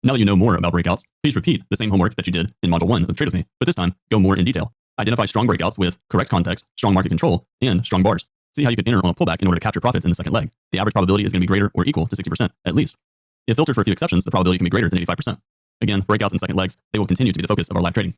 Now that you know more about breakouts, please repeat the same homework that you did in Module 1 of Trade With Me, but this time, go more in detail. Identify strong breakouts with correct context, strong market control, and strong bars. See how you can enter on a pullback in order to capture profits in the second leg. The average probability is going to be greater or equal to 60%, at least. If filtered for a few exceptions, the probability can be greater than 85%. Again, breakouts in second legs, they will continue to be the focus of our live trading.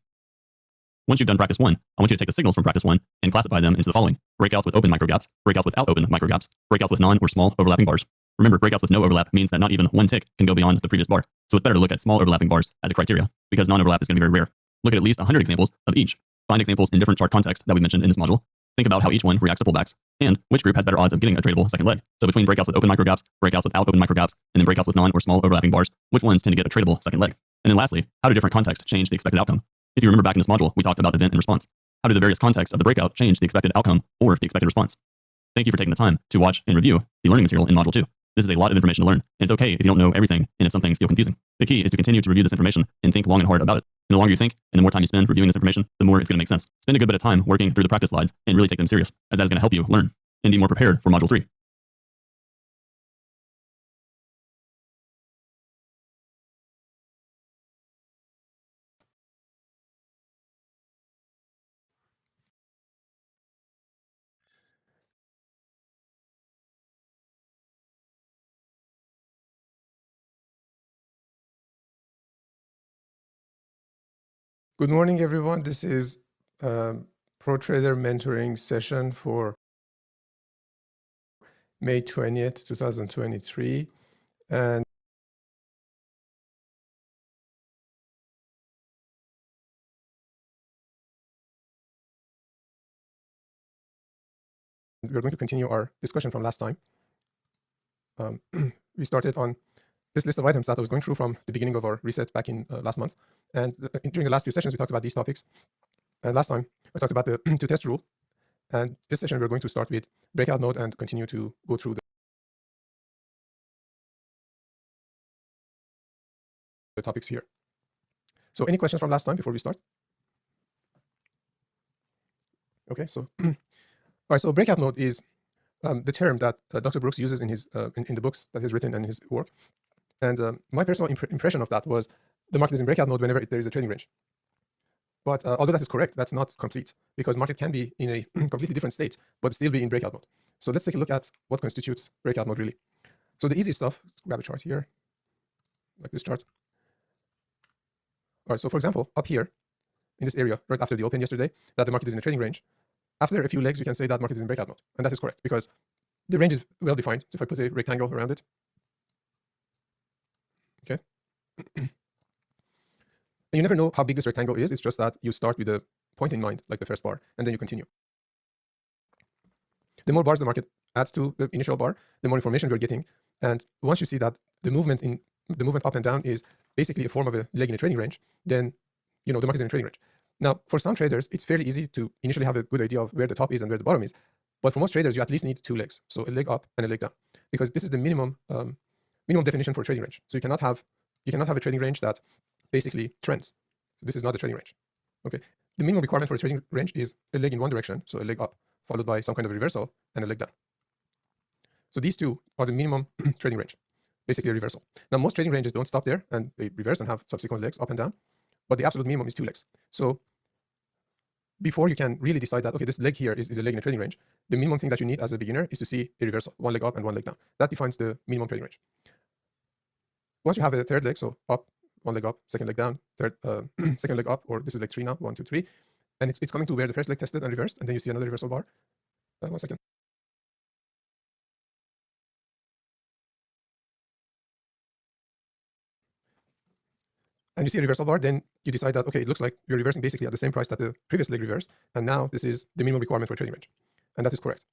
Once you've done practice 1, I want you to take the signals from practice 1 and classify them into the following: breakouts with open microgaps, breakouts without open microgaps, breakouts with non or small overlapping bars. Remember, breakouts with no overlap means that not even one tick can go beyond the previous bar. So it's better to look at small overlapping bars as a criteria, because non-overlap is going to be very rare. Look at least 100 examples of each. Find examples in different chart contexts that we mentioned in this module. Think about how each one reacts to pullbacks, and which group has better odds of getting a tradable second leg. So between breakouts with open microgaps, breakouts without open microgaps, and then breakouts with non or small overlapping bars, which ones tend to get a tradable second leg? And then lastly, how do different contexts change the expected outcome? If you remember back in this module, we talked about event and response. How do the various contexts of the breakout change the expected outcome or the expected response? Thank you for taking the time to watch and review the learning material in Module 2. This is a lot of information to learn, and it's okay if you don't know everything and if some things feel confusing. The key is to continue to review this information and think long and hard about it. And the longer you think and the more time you spend reviewing this information, the more it's going to make sense. Spend a good bit of time working through the practice slides and really take them serious, as that is going to help you learn and be more prepared for Module 3. Good morning, everyone. This is Pro Trader mentoring session for May 20th, 2023. And we're going to continue our discussion from last time. We started on this list of items that I was going through from the beginning of our reset back in last month. And during the last few sessions, we talked about these topics. And last time, I talked about the two-test rule. And this session, we're going to start with breakout node and continue to go through the topics here. So any questions from last time before we start? Okay, so all right, so breakout node is the term that Dr. Brooks uses in his in the books that he's written and his work. And my personal impression of that was the market is in breakout mode whenever there is a trading range. But although that is correct, that's not complete, because market can be in a completely different state, but still be in breakout mode. So let's take a look at what constitutes breakout mode really. So the easy stuff, let's grab a chart here, like this chart. All right, so for example, up here in this area, right after the open yesterday, that the market is in a trading range. After a few legs, you can say that market is in breakout mode. And that is correct, because the range is well defined. So if I put a rectangle around it, okay. And you never know how big this rectangle is. It's just that you start with a point in mind, like the first bar, and then you continue. The more bars the market adds to the initial bar, the more information we're getting. And once you see that the movement up and down is basically a form of a leg in a trading range, then you know the market is in a trading range. Now, for some traders, it's fairly easy to initially have a good idea of where the top is and where the bottom is. But for most traders, you at least need two legs, so a leg up and a leg down, because this is the minimum definition for a trading range. So you cannot have a trading range that basically trends. So this is not a trading range. Okay. The minimum requirement for a trading range is a leg in one direction, so a leg up, followed by some kind of reversal and a leg down. So these two are the minimum trading range, basically a reversal. Now, most trading ranges don't stop there and they reverse and have subsequent legs up and down, but the absolute minimum is two legs. So before you can really decide that, okay, this leg here is a leg in a trading range, the minimum thing that you need as a beginner is to see a reversal, one leg up and one leg down. That defines the minimum trading range. Once you have a third leg, so up, one leg up, second leg down, third, second leg up, or this is leg 3 now, 1, 2, 3, and it's coming to where the first leg tested and reversed, and then you see another reversal bar. 1 second. And you see a reversal bar, then you decide that, okay, it looks like you're reversing basically at the same price that the previous leg reversed, and now this is the minimum requirement for a trading range. And that is correct.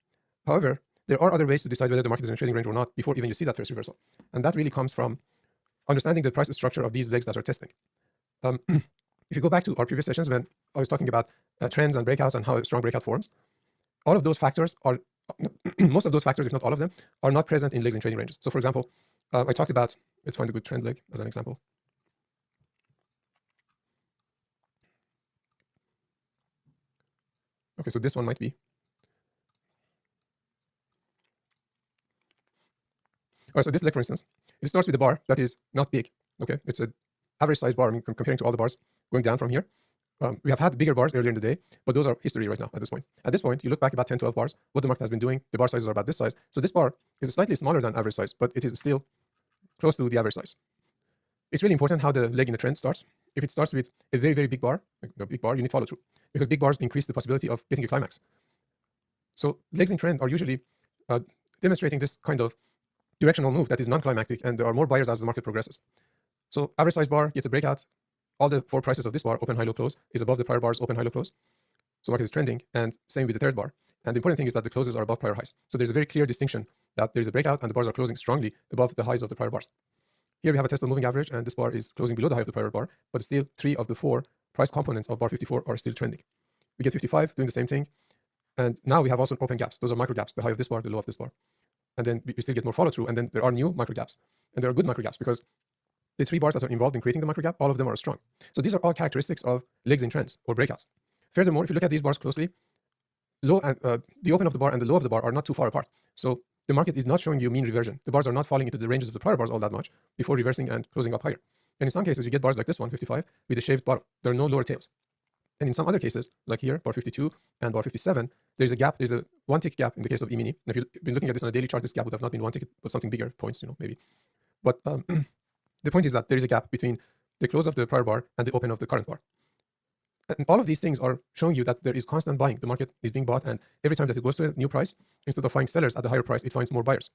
However, there are other ways to decide whether the market is in a trading range or not before even you see that first reversal. And that really comes from understanding the price structure of these legs that are testing. If you go back to our previous sessions when I was talking about trends and breakouts and how a strong breakout forms, all of those factors are, most of those factors, if not all of them, are not present in legs in trading ranges. So for example, I talked about, let's find a good trend leg as an example. Okay, so this one might be. All right, so this leg, for instance, it starts with a bar that is not big. Okay, it's an average size bar. I mean, comparing to all the bars going down from here. We have had bigger bars earlier in the day, but those are history right now at this point. At this point, you look back about 10, 12 bars, what the market has been doing, the bar sizes are about this size. So this bar is slightly smaller than average size, but it is still close to the average size. It's really important how the leg in the trend starts. If it starts with a very, very big bar, like a big bar, you need follow through, because big bars increase the possibility of getting a climax. So legs in trend are usually demonstrating this kind of directional move that is non-climactic, and there are more buyers as the market progresses. So average size bar gets a breakout. All the four prices of this bar, open, high, low, close, is above the prior bar's open, high, low, close. So market is trending, and same with the third bar. And the important thing is that the closes are above prior highs. So there's a very clear distinction that there's a breakout and the bars are closing strongly above the highs of the prior bars. Here we have a test of moving average, and this bar is closing below the high of the prior bar, but still 3 of the 4 price components of bar 54 are still trending. We get 55 doing the same thing. And now we have also open gaps. Those are micro gaps, the high of this bar, the low of this bar. And then we still get more follow through. And then there are new micro gaps, and there are good micro gaps because the 3 bars that are involved in creating the micro gap, all of them are strong. So these are all characteristics of legs in trends or breakouts. Furthermore, if you look at these bars closely, low and the open of the bar and the low of the bar are not too far apart. So the market is not showing you mean reversion. The bars are not falling into the ranges of the prior bars all that much before reversing and closing up higher. And in some cases, you get bars like this one, 55, with a shaved bottom. There are no lower tails. And in some other cases, like here, bar 52 and bar 57, there's a gap. There's a one tick gap in the case of E-mini. And if you've been looking at this on a daily chart, this gap would have not been one tick, but something bigger, points, maybe. But the point is that there is a gap between the close of the prior bar and the open of the current bar. And all of these things are showing you that there is constant buying. The market is being bought, and every time that it goes to a new price, instead of finding sellers at the higher price, it finds more buyers.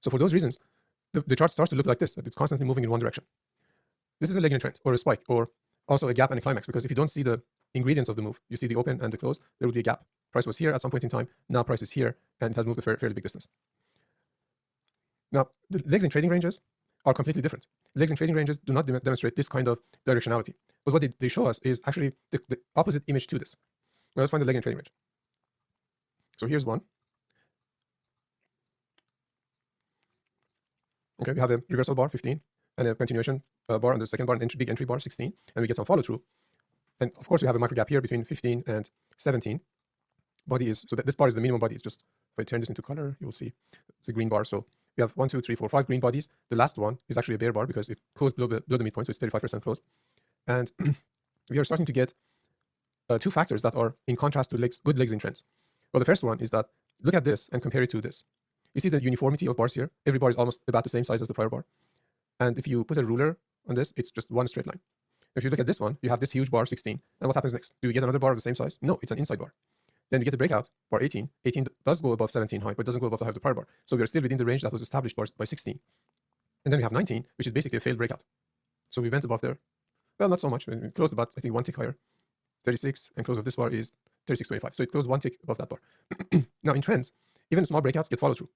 So for those reasons, the chart starts to look like this, that it's constantly moving in one direction. This is a lagging trend or a spike, or also a gap and a climax, because if you don't see the ingredients of the move, you see the open and the close, there would be a gap. Price was here at some point in time, now price is here, and it has moved a fairly big distance. Now, the legs in trading ranges are completely different. Legs in trading ranges do not demonstrate this kind of directionality. But what they show us is actually the opposite image to this. Now let's find the leg in trading range. So here's one. Okay, we have a reversal bar 15 and a continuation bar on the second bar, an big entry bar 16, and we get some follow through. And of course, we have a micro gap here between 15 and 17. Body is, so that this bar is the minimum body. It's just, if I turn this into color, you will see it's a green bar. So we have 1, 2, 3, 4, 5 green bodies. The last one is actually a bear bar because it closed below the midpoint, so it's 35% closed. And we are starting to get two factors that are in contrast to good legs in trends. Well, the first one is that look at this and compare it to this. You see the uniformity of bars here? Every bar is almost about the same size as the prior bar. And if you put a ruler on this, it's just one straight line. If you look at this one, you have this huge bar 16. And what happens next? Do you get another bar of the same size? No, it's an inside bar. Then you get the breakout, bar 18. 18 does go above 17 high, but it doesn't go above the high of the prior bar. So we are still within the range that was established by 16. And then we have 19, which is basically a failed breakout. So we went above there. Well, not so much. We closed about, I think, one tick higher. 36, and close of this bar is 36.25. So it closed one tick above that bar. Now in trends, even small breakouts get follow through.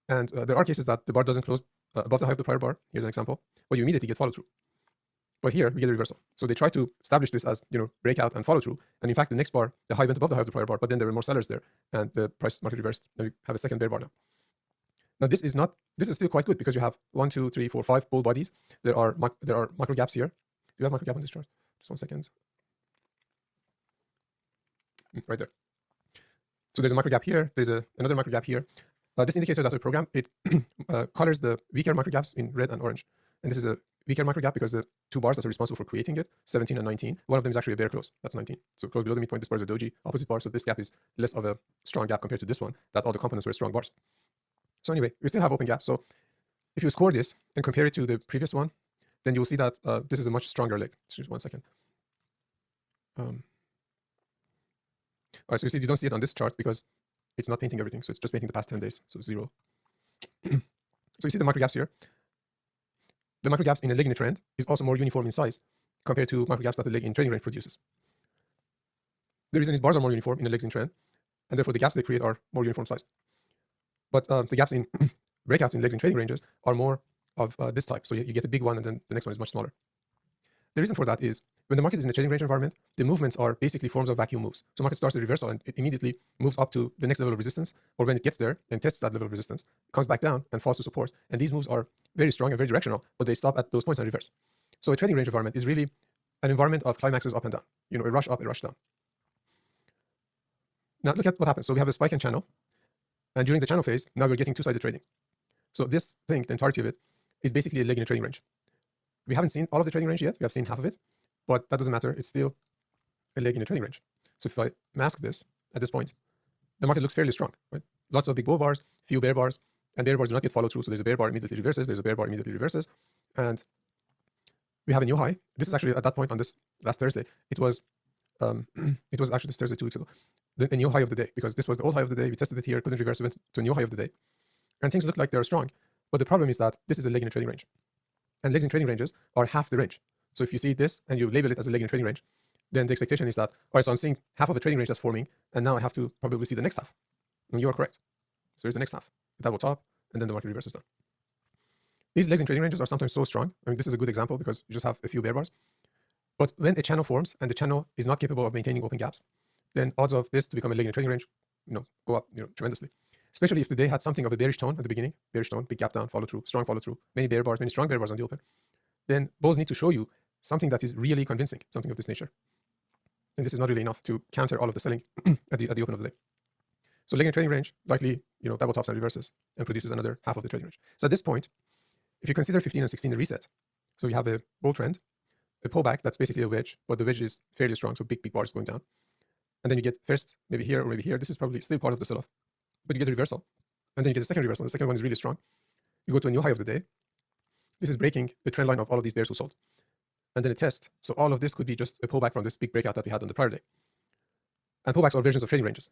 And there are cases that the bar doesn't close above the high of the prior bar. Here's an example. But you immediately get follow through. But here we get a reversal. So they try to establish this as, breakout and follow through. And in fact, the next bar, the high went above the high of the prior bar, but then there were more sellers there, and the price market reversed. And we have a second bear bar now. Now this is still quite good because you have 1, 2, 3, 4, 5 bull bodies. There are micro gaps here. Do you have micro gap on this chart? Just 1 second. Right there. So there's a micro gap here. There's another micro gap here. This indicator that we program, it colors the weaker micro gaps in red and orange. And this is a weaker micro gap because the two bars that are responsible for creating it, 17 and 19, one of them is actually a bear close. That's 19. So close below the midpoint, this bar is a doji opposite bar. So this gap is less of a strong gap compared to this one, that all the components were strong bars. So anyway, we still have open gaps. So if you score this and compare it to the previous one, then you will see that this is a much stronger leg. Just 1 second. All right, so you see, you don't see it on this chart because it's not painting everything. So it's just painting the past 10 days. So 0. So you see the micro gaps here. The micro gaps in a leg in a trend is also more uniform in size compared to micro gaps that the leg in trading range produces. The reason is bars are more uniform in a legs in trend, and therefore the gaps they create are more uniform sized. But the gaps in breakouts in legs in trading ranges are more of this type. So you get a big one, and then the next one is much smaller. The reason for that is when the market is in a trading range environment, the movements are basically forms of vacuum moves. So market starts a reversal and it immediately moves up to the next level of resistance, or when it gets there and tests that level of resistance, comes back down and falls to support. And these moves are very strong and very directional, but they stop at those points and reverse. So a trading range environment is really an environment of climaxes up and down. A rush up, a rush down. Now look at what happens. So we have a spike and channel, and during the channel phase, now we're getting two-sided trading. So this thing, the entirety of it, is basically a leg in a trading range. We haven't seen all of the trading range yet. We have seen half of it, but that doesn't matter. It's still a leg in a trading range. So if I mask this at this point, the market looks fairly strong, right? Lots of big bull bars, few bear bars, and bear bars do not get followed through. So there's a bear bar immediately reverses, there's a bear bar immediately reverses, and we have a new high. This is actually at that point on this last Thursday. It was actually this Thursday 2 weeks ago, a new high of the day, because this was the old high of the day. We tested it here, couldn't reverse, went to a new high of the day, and things look like they're strong. But the problem is that this is a leg in a trading range. And legs in trading ranges are half the range. So if you see this and you label it as a leg in a trading range, then the expectation is that, all right, so I'm seeing half of a trading range that's forming, and now I have to probably see the next half. And you are correct. So here's the next half. The double top, and then the market reverses down. These legs in trading ranges are sometimes so strong. I mean, this is a good example because you just have a few bear bars. But when a channel forms and the channel is not capable of maintaining open gaps, then odds of this to become a leg in a trading range, go up, tremendously. Especially if the day had something of a bearish tone at the beginning, bearish tone, big gap down, follow through, strong follow through, many bear bars, many strong bear bars on the open, then bulls need to show you something that is really convincing, something of this nature. And this is not really enough to counter all of the selling at the open of the day. So leg in trading range likely, double tops and reverses and produces another half of the trading range. So at this point, if you consider 15 and 16 a reset, so you have a bull trend, a pullback that's basically a wedge, but the wedge is fairly strong, so big bars going down. And then you get first, maybe here or maybe here. This is probably still part of the sell-off. But you get a reversal, and then you get a second reversal. The second one is really strong. You go to a new high of the day. This is breaking the trend line of all of these bears who sold. and then a test. So all of this could be just a pullback from this big breakout that we had on the prior day. And pullbacks are versions of trading ranges.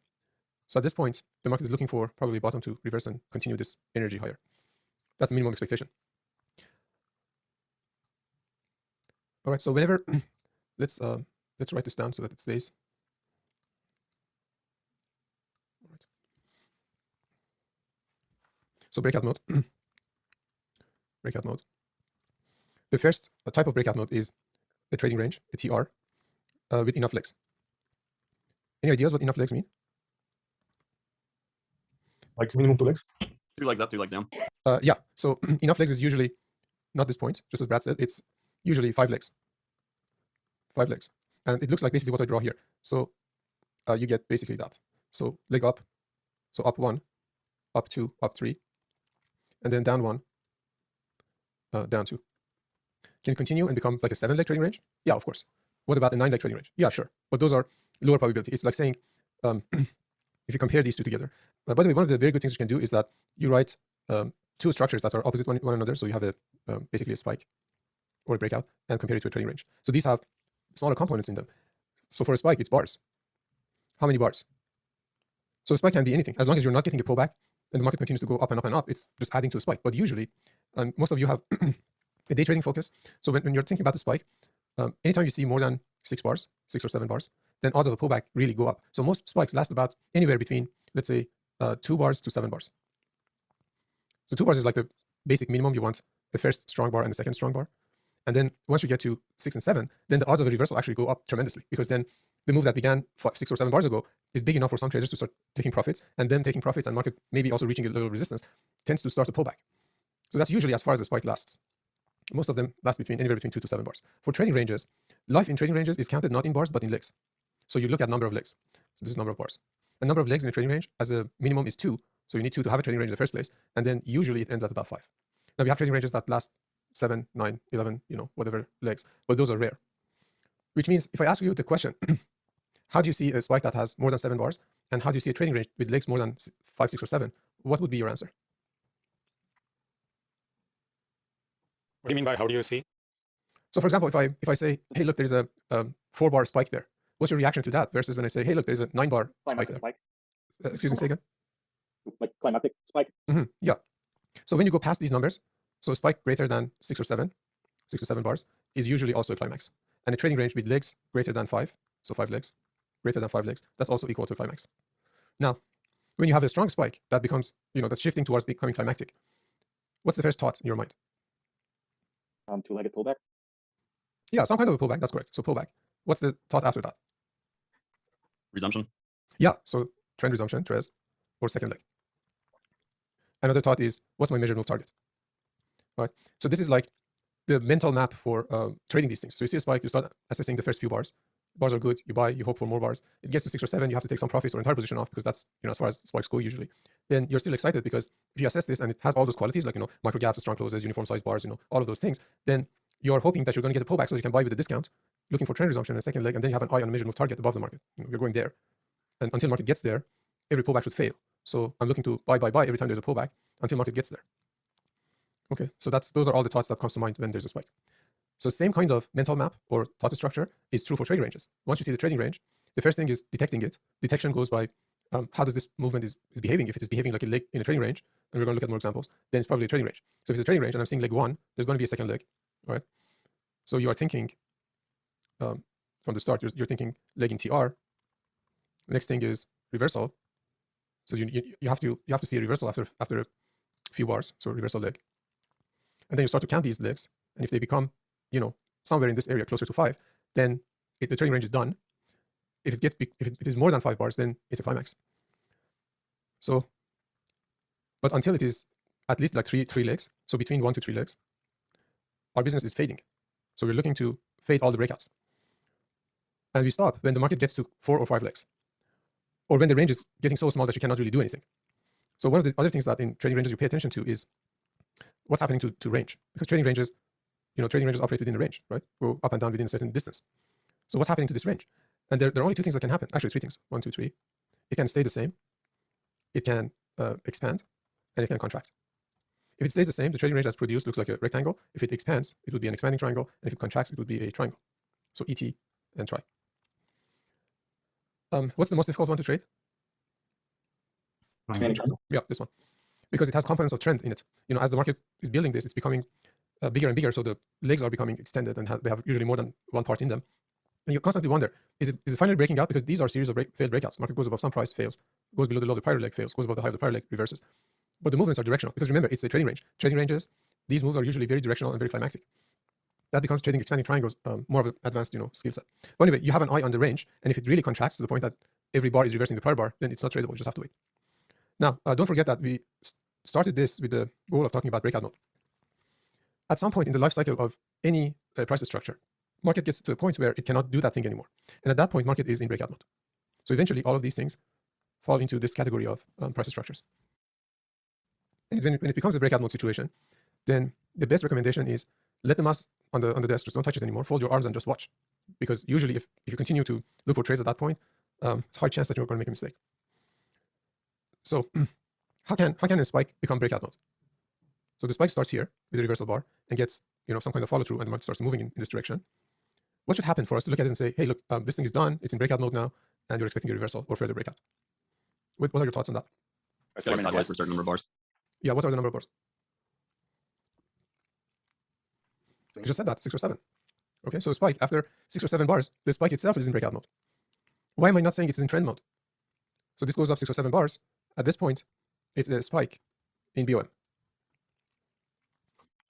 So at this point, the market is looking for probably bottom to reverse and continue this energy higher. That's the minimum expectation. All right, so whenever let's write this down so that it stays. All right. So breakout mode. Breakout mode. The first type of breakout mode is a trading range, a TR, with enough legs. Any ideas what enough legs mean? Like minimum 2 legs? 2 legs up, 2 legs down. Yeah, so enough legs is usually not this point, just as Brad said, it's usually 5 legs. 5 legs. And it looks like basically what I draw here. So you get basically that. So leg up, so up 1, up 2, up 3, and then down 1, down 2. Can it continue and become like a 7-leg trading range? Yeah, of course. What about a 9-leg trading range? Yeah, sure. But those are lower probability. It's like saying, if you compare these two together. By the way, one of the very good things you can do is that you write 2 structures that are opposite one another. So you have a basically a spike or a breakout and compare it to a trading range. So these have smaller components in them. So for a spike, it's bars. How many bars? So a spike can be anything. As long as you're not getting a pullback and the market continues to go up and up and up, it's just adding to a spike. But usually, most of you have a day trading focus. So when you're thinking about the spike, anytime you see more than 6 bars, 6 or 7 bars, then odds of a pullback really go up. So most spikes last about anywhere between, let's say, 2 bars to 7 bars. So 2 bars is like the basic minimum. You want the first strong bar and the second strong bar. And then once you get to 6 and 7, then the odds of a reversal actually go up tremendously, because then the move that began 6 or 7 bars ago is big enough for some traders to start taking profits, and then taking profits and market maybe also reaching a little resistance tends to start a pullback. So that's usually as far as the spike lasts. Most of them last anywhere between 2 to 7 bars. For trading ranges, life in trading ranges is counted not in bars but in legs. So you look at number of legs. So this is number of bars. The number of legs in a trading range as a minimum is 2. So you need 2 to have a trading range in the first place, and then usually it ends at about 5. Now we have trading ranges that last 7, 9, 11, whatever legs, but those are rare. Which means if I ask you the question, how do you see a spike that has more than 7 bars, and how do you see a trading range with legs more than 5, 6, or 7? What would be your answer? What do you mean by how do you see? So for example, if I say, hey, look, there's a 4-bar spike there, what's your reaction to that versus when I say, hey, look, there's a 9-bar spike there? Excuse me, say again? Like climatic spike. Yeah. So when you go past these numbers, so a spike greater than 6 or 7, 6 or 7 bars is usually also a climax. And a trading range with legs greater than 5, so 5 legs, greater than 5 legs, that's also equal to a climax. Now, when you have a strong spike that becomes, that's shifting towards becoming climactic, what's the first thought in your mind? 2-legged pullback. Yeah, some kind of a pullback, that's correct. So pullback. What's the thought after that? Resumption. Yeah, so trend resumption, TRES, or second leg. Another thought is, what's my measured move target? All right, so this is like the mental map for trading these things. So you see a spike, you start assessing the first few bars. Bars are good, you buy, you hope for more bars. It gets to 6 or 7, you have to take some profits or entire position off, because that's, as far as spikes go usually. Then you're still excited because if you assess this and it has all those qualities, like, micro gaps, strong closes, uniform size bars, all of those things, then you're hoping that you're going to get a pullback so you can buy with a discount, looking for trend resumption in a second leg, and then you have an eye on a measured move target above the market. You're going there. And until market gets there, every pullback should fail. So I'm looking to buy every time there's a pullback until market gets there. Okay, so those are all the thoughts that comes to mind when there's a spike. So same kind of mental map or thought structure is true for trading ranges. Once you see the trading range, the first thing is detecting it. Detection goes by how does this movement is behaving. If it is behaving like a leg in a trading range, and we're going to look at more examples, then it's probably a trading range. So if it's a trading range and I'm seeing leg 1, there's going to be a second leg, all right? So you are thinking from the start, you're thinking leg in TR. Next thing is reversal. So you have to see a reversal after a few bars, so reversal leg. And then you start to count these legs, and if they become, somewhere in this area closer to 5, then the trading range is done. If it is more than 5 bars, then it's a climax. So, but until it is at least like three legs, so between 1 to 3 legs, our business is fading. So we're looking to fade all the breakouts. And we stop when the market gets to 4 or 5 legs, or when the range is getting so small that you cannot really do anything. So one of the other things that in trading ranges you pay attention to is what's happening to range, because trading ranges operate within a range, right? Go up and down within a certain distance. So what's happening to this range? And there are only 2 things that can happen. Actually, 3 things. 1, 2, 3. It can stay the same. It can expand, and it can contract. If it stays the same, the trading range that's produced looks like a rectangle. If it expands, it would be an expanding triangle. And if it contracts, it would be a triangle. So ET and try. What's the most difficult one to trade? Expanding triangle. Yeah, this one. Because it has components of trend in it. As the market is building this, it's becoming bigger and bigger. So the legs are becoming extended and they have usually more than one part in them. And you constantly wonder, is it finally breaking out? Because these are series of failed breakouts. Market goes above some price, fails. Goes below the low of the prior leg, fails. Goes above the high of the prior leg, reverses. But the movements are directional. Because remember, it's a trading range. Trading ranges, these moves are usually very directional and very climactic. That becomes trading expanding triangles, more of an advanced skill set. But anyway, you have an eye on the range. And if it really contracts to the point that every bar is reversing the prior bar, then it's not tradable. You just have to wait. Now, don't forget that we started this with the goal of talking about breakout mode. At some point in the life cycle of any price structure, market gets to a point where it cannot do that thing anymore. And at that point, market is in breakout mode. So eventually, all of these things fall into this category of price structures. And when it becomes a breakout mode situation, then the best recommendation is let the mouse on the desk, just don't touch it anymore, fold your arms and just watch. Because usually if you continue to look for trades at that point, it's a high chance that you're going to make a mistake. So how can a spike become breakout mode? So the spike starts here with a reversal bar and gets some kind of follow through, and the market starts moving in this direction. What should happen for us to look at it and say, hey, look, this thing is done, it's in breakout mode now, and you're expecting a reversal or further breakout? What are your thoughts on that? Sideways for a certain number of bars. Yeah, what are the number of bars? You just said that, 6 or 7. Okay, so spike after 6 or 7 bars, the spike itself is in breakout mode. Why am I not saying it's in trend mode? So this goes up 6 or 7 bars. At this point, it's a spike in BOM.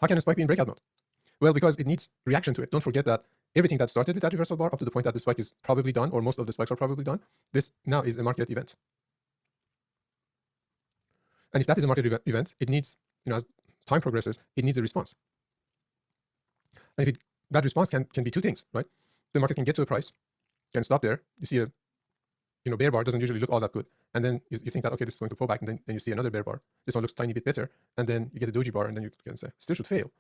How can a spike be in breakout mode? Well, because it needs reaction to it. Don't forget that everything that started with that reversal bar up to the point that the spike is probably done, or most of the spikes are probably done, this now is a market event. And if that is a market event, it needs, as time progresses, it needs a response. And if that response can be 2 things, right? The market can get to a price, can stop there. You see a bear bar doesn't usually look all that good. And then you think that, okay, this is going to pull back. And then you see another bear bar. This one looks a tiny bit better. And then you get a doji bar. And then you can say, still should fail.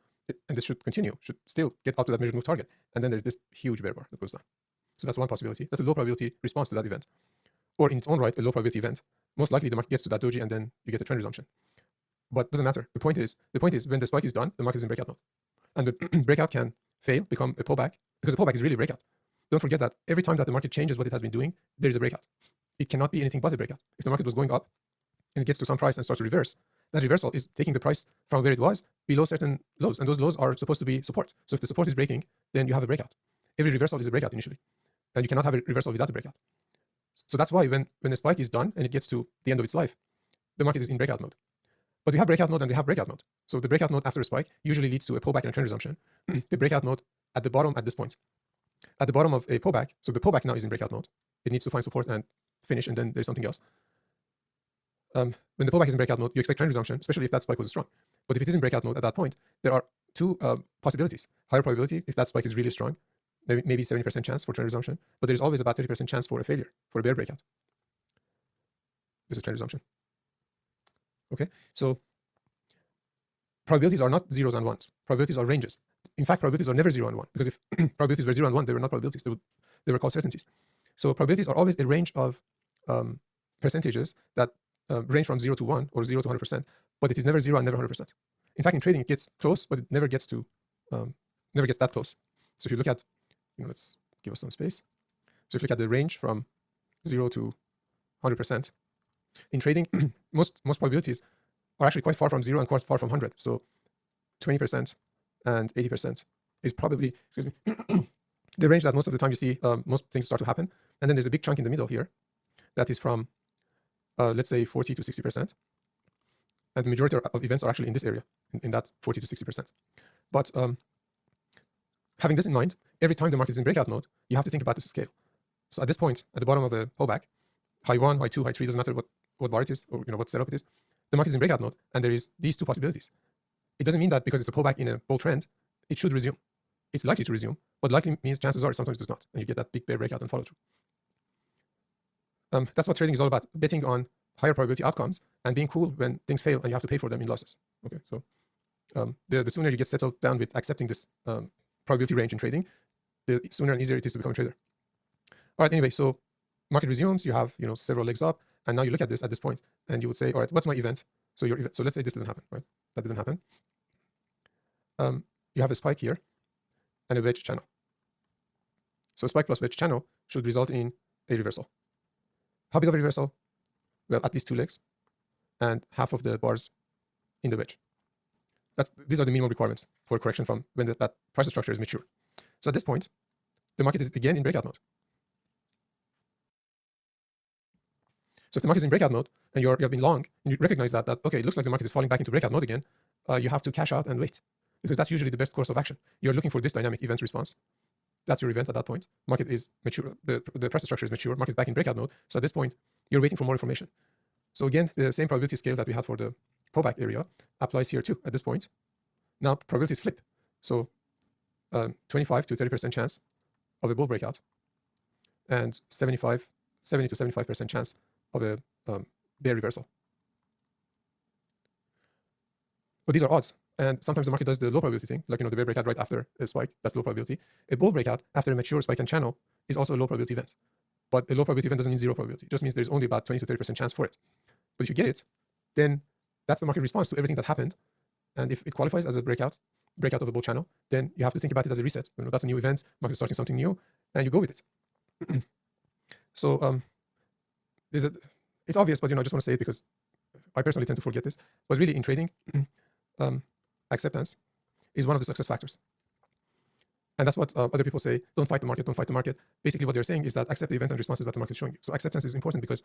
And this should continue, should still get up to that measured move target. And then there's this huge bear bar that goes down. So that's one possibility. That's a low probability response to that event. Or in its own right, a low probability event. Most likely the market gets to that doji and then you get a trend resumption. But it doesn't matter. The point is when the spike is done, the market is in breakout mode. And the breakout can fail, become a pullback, because a pullback is really a breakout. Don't forget that every time that the market changes what it has been doing, there is a breakout. It cannot be anything but a breakout. If the market was going up and it gets to some price and starts to reverse, that reversal is taking the price from where it was below certain lows. And those lows are supposed to be support. So if the support is breaking, then you have a breakout. Every reversal is a breakout initially. And you cannot have a reversal without a breakout. So that's why when a spike is done and it gets to the end of its life, the market is in breakout mode. But we have breakout mode and we have breakout mode. So the breakout mode after a spike usually leads to a pullback and a trend resumption. The breakout mode at the bottom at this point. At the bottom of a pullback, so the pullback now is in breakout mode. It needs to find support and finish, and then there's something else. When the pullback is in breakout mode, you expect trend resumption, especially if that spike was strong. But if it is in breakout mode at that point, there are 2 possibilities. Higher probability, if that spike is really strong, maybe 70% chance for trend resumption, but there's always about 30% chance for a failure, for a bear breakout. This is trend resumption. Okay, so probabilities are not zeros and ones. Probabilities are ranges. In fact, probabilities are never 0 and 1, because if probabilities were 0 and 1, they were not probabilities. They were called certainties. So probabilities are always a range of percentages that range from 0 to 1 or 0 to 100%, but it is never 0 and never 100%. In fact, in trading, it gets close, but it never gets that close. So if you look at, let's give us some space. So if you look at the range from 0 to 100%, in trading, most probabilities are actually quite far from 0 and quite far from 100. So 20% and 80% is probably, the range that most of the time you see most things start to happen. And then there's a big chunk in the middle here that is from, let's say, 40 to 60%. And the majority of events are actually in this area, in that 40 to 60%. But having this in mind, every time the market is in breakout mode, you have to think about this scale. So at this point, at the bottom of a pullback, high 1, high 2, high 3, doesn't matter what bar it is or what setup it is, the market is in breakout mode, and there is these 2 possibilities. It doesn't mean that because it's a pullback in a bull trend, it should resume. It's likely to resume, but likely means chances are it sometimes does not, and you get that big bear breakout and follow through. That's what trading is all about, betting on higher probability outcomes and being cool when things fail and you have to pay for them in losses. Okay, so the sooner you get settled down with accepting this probability range in trading, the sooner and easier it is to become a trader. All right, anyway, so market resumes, you have several legs up, and now you look at this point and you would say, all right, what's my event? So your event, so let's say this didn't happen, right? That didn't happen. You have a spike here and a wedge channel. So spike plus wedge channel should result in a reversal. How big of a reversal? Well, at least 2 legs and half of the bars in the wedge. These are the minimum requirements for correction from when that price structure is mature. So at this point, the market is again in breakout mode. So if the market is in breakout mode and you have been long and you recognize that okay, it looks like the market is falling back into breakout mode again, you have to cash out and wait, because that's usually the best course of action. You're looking for this dynamic event response. That's your event at that point. Market is mature. The price structure is mature. Market is back in breakout mode. So at this point, you're waiting for more information. So again, the same probability scale that we had for the pullback area applies here too at this point. Now probabilities flip. So 25 to 30% chance of a bull breakout and 70 to 75% chance of a bear reversal. But these are odds. And sometimes the market does the low probability thing, like the bear breakout right after a spike. That's low probability. A bull breakout after a mature spike and channel is also a low probability event. But a low probability event doesn't mean zero probability. It just means there's only about 20 to 30% chance for it. But if you get it, then that's the market response to everything that happened. And if it qualifies as a breakout of a bull channel, then you have to think about it as a reset. That's a new event. Market is starting something new, and you go with it. So it's obvious, but I just want to say it because I personally tend to forget this. But really, in trading, acceptance is one of the success factors. And that's what other people say, don't fight the market, don't fight the market. Basically what they're saying is that accept the event and responses that the market is showing you. So acceptance is important because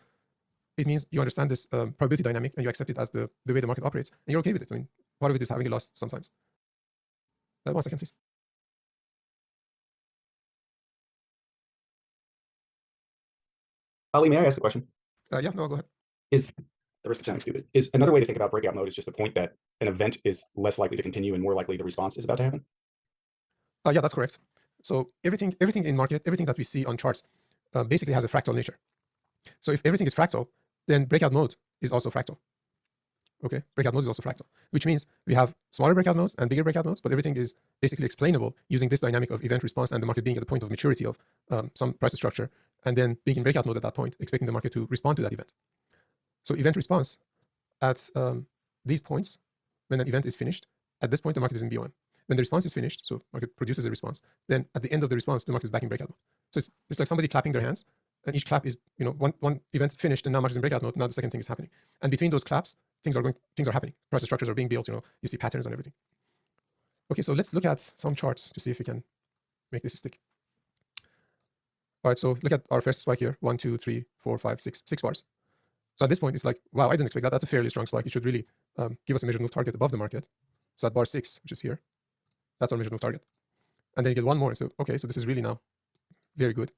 it means you understand this probability dynamic and you accept it as the way the market operates, and you're okay with it. I mean, part of it is having a loss sometimes. 1 second, please. Ali, may I ask a question? Yeah, no, go ahead. Is the risk of sounding stupid? Is another way to think about breakout mode is just the point that an event is less likely to continue and more likely the response is about to happen? Yeah, that's correct. So everything in market, everything that we see on charts basically has a fractal nature. So if everything is fractal, then breakout mode is also fractal. Okay, breakout mode is also fractal, which means we have smaller breakout modes and bigger breakout modes, but everything is basically explainable using this dynamic of event response and the market being at the point of maturity of some price structure, and then being in breakout mode at that point, expecting the market to respond to that event. So event response at these points, when an event is finished, at this point the market is in BOM. When the response is finished, so market produces a response, then at the end of the response, the market is back in breakout mode. So it's like somebody clapping their hands, and each clap is one event finished, and now market is in breakout mode. Now the second thing is happening, and between those claps, things are happening. Price structures are being built. You see patterns and everything. Okay, so let's look at some charts to see if we can make this stick. All right, so look at our first spike here: 1, 2, 3, 4, 5, 6 bars. So at this point, it's like, wow, I didn't expect that. That's a fairly strong spike. It should really give us a measured move target above the market. So at bar 6, which is here, that's our measured move target. And then you get one more. So okay, so this is really now very good.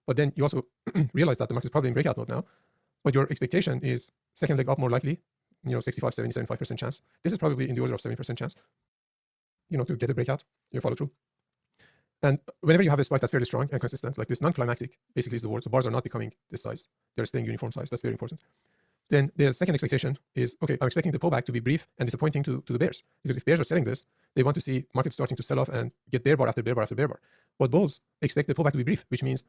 But then you also realize that the market is probably in breakout mode now. But your expectation is second leg up more likely, 65, 70, 75% chance. This is probably in the order of 70% chance, to get a breakout, you follow through. And whenever you have a spike that's fairly strong and consistent, like this, non-climactic basically is the word. So bars are not becoming this size. They're staying uniform size. That's very important. Then the second expectation is, okay, I'm expecting the pullback to be brief and disappointing to the bears. Because if bears are selling this, they want to see markets starting to sell off and get bear bar after bear bar after bear bar. But bulls expect the pullback to be brief, which means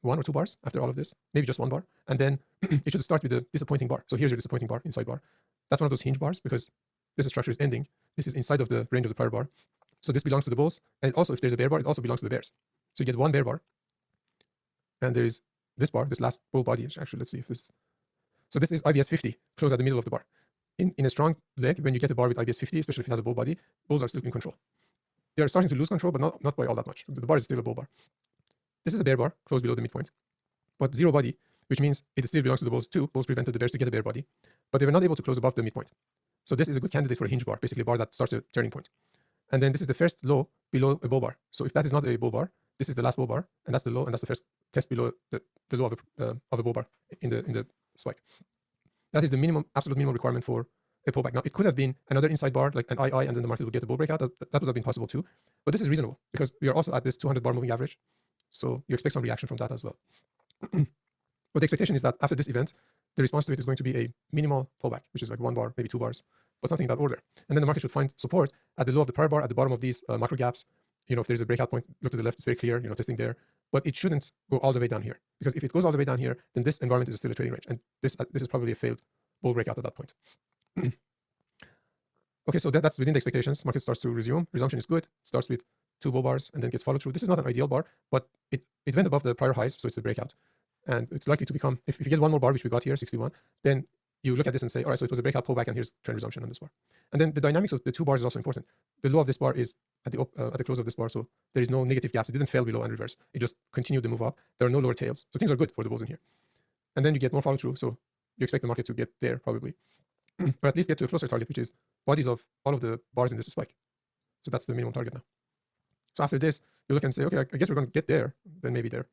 1 or 2 bars after all of this, maybe just 1 bar. And then it should start with a disappointing bar. So here's your disappointing bar, inside bar. That's one of those hinge bars because this structure is ending. This is inside of the range of the prior bar. So this belongs to the bulls. And also, if there's a bear bar, it also belongs to the bears. So you get 1 bear bar. And there is this bar, this last bull body. Actually, let's see if this. So this is IBS 50, close at the middle of the bar. In a strong leg, when you get a bar with IBS 50, especially if it has a bull body, bulls are still in control. They are starting to lose control, but not by all that much. The bar is still a bull bar. This is a bear bar, close below the midpoint. But 0 body, which means it still belongs to the bulls too. Bulls prevented the bears to get a bear body. But they were not able to close above the midpoint. So this is a good candidate for a hinge bar, basically a bar that starts a turning point. And then this is the first low below a bull bar. So if that is not a bull bar, this is the last bull bar, and that's the low, and that's the first test below the low of a bull bar in the spike. That is the minimum, absolute minimum requirement for a pullback. Now, it could have been another inside bar, like an II, and then the market would get a bull breakout. That would have been possible too. But this is reasonable because we are also at this 200 bar moving average. So you expect some reaction from that as well. But the expectation is that after this event, the response to it is going to be a minimal pullback, which is like 1 bar, maybe 2 bars, but something in that order. And then the market should find support at the low of the prior bar, at the bottom of these macro gaps. If there's a breakout point, look to the left, it's very clear, testing there. But it shouldn't go all the way down here, because if it goes all the way down here, then this environment is still a trading range. And this is probably a failed bull breakout at that point. Okay, so that's within the expectations. Market starts to resume. Resumption is good. Starts with 2 bull bars and then gets followed through. This is not an ideal bar, but it went above the prior highs, so it's a breakout. And it's likely to become, if you get one more bar, which we got here, 61, then you look at this and say, all right, so it was a breakout pullback, and here's trend resumption on this bar. And then the dynamics of the 2 bars is also important. The low of this bar is at the close of this bar, so there is no negative gaps. It didn't fail below and reverse. It just continued to move up. There are no lower tails, so things are good for the bulls in here. And then you get more follow through, so you expect the market to get there probably, or at least get to a closer target, which is bodies of all of the bars in this spike. So that's the minimum target now. So after this, you look and say, okay, I guess we're going to get there, then maybe there,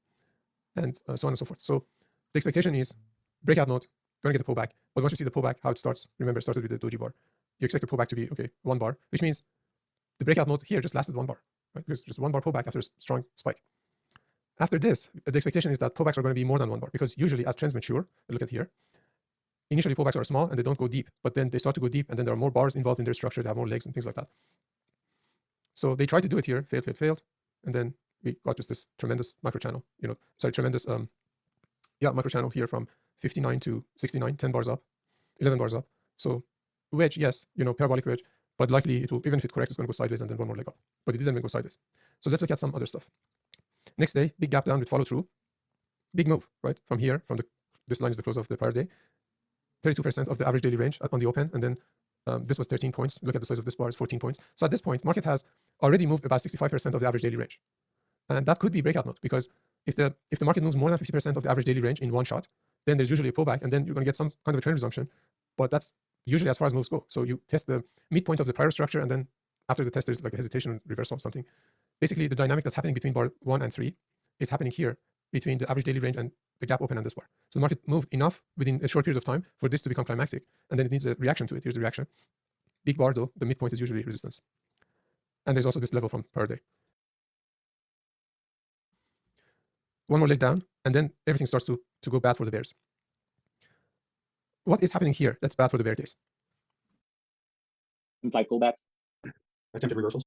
and so on and so forth. So the expectation is breakout node, going to get a pullback. But once you see the pullback, how it starts, remember, it started with the doji bar. You expect the pullback to be, okay, 1 bar, which means the breakout node here just lasted 1 bar, right? Because just 1 bar pullback after a strong spike. After this, the expectation is that pullbacks are going to be more than 1 bar, because usually as trends mature, look at here, initially pullbacks are small and they don't go deep, but then they start to go deep, and then there are more bars involved in their structure, they have more legs and things like that. So they tried to do it here, failed, and then we got just this tremendous macro channel, tremendous macro channel here from 59 to 69, 10 bars up, 11 bars up. So wedge, yes, parabolic wedge, but likely it will, even if it corrects, it's going to go sideways and then 1 more leg up. But it didn't even go sideways. So let's look at some other stuff. Next day, big gap down with follow through, big move, right? From here, this line is the close of the prior day, 32% of the average daily range on the open, and then this was 13 points. Look at the size of this bar, it's 14 points. So at this point, market has already moved about 65% of the average daily range. And that could be breakout node, because if the market moves more than 50% of the average daily range in one shot, then there's usually a pullback, and then you're going to get some kind of a trend resumption. But that's usually as far as moves go. So you test the midpoint of the prior structure, and then after the test, there's like a hesitation, reversal or something. Basically, the dynamic that's happening between bar 1 and 3 is happening here between the average daily range and the gap open on this bar. So the market moved enough within a short period of time for this to become climactic, and then it needs a reaction to it. Here's the reaction. Big bar though, the midpoint is usually resistance. And there's also this level from prior day. 1 more leg down, and then everything starts to go bad for the bears. What is happening here that's bad for the bear case? Implied pullback. Attempted reversals.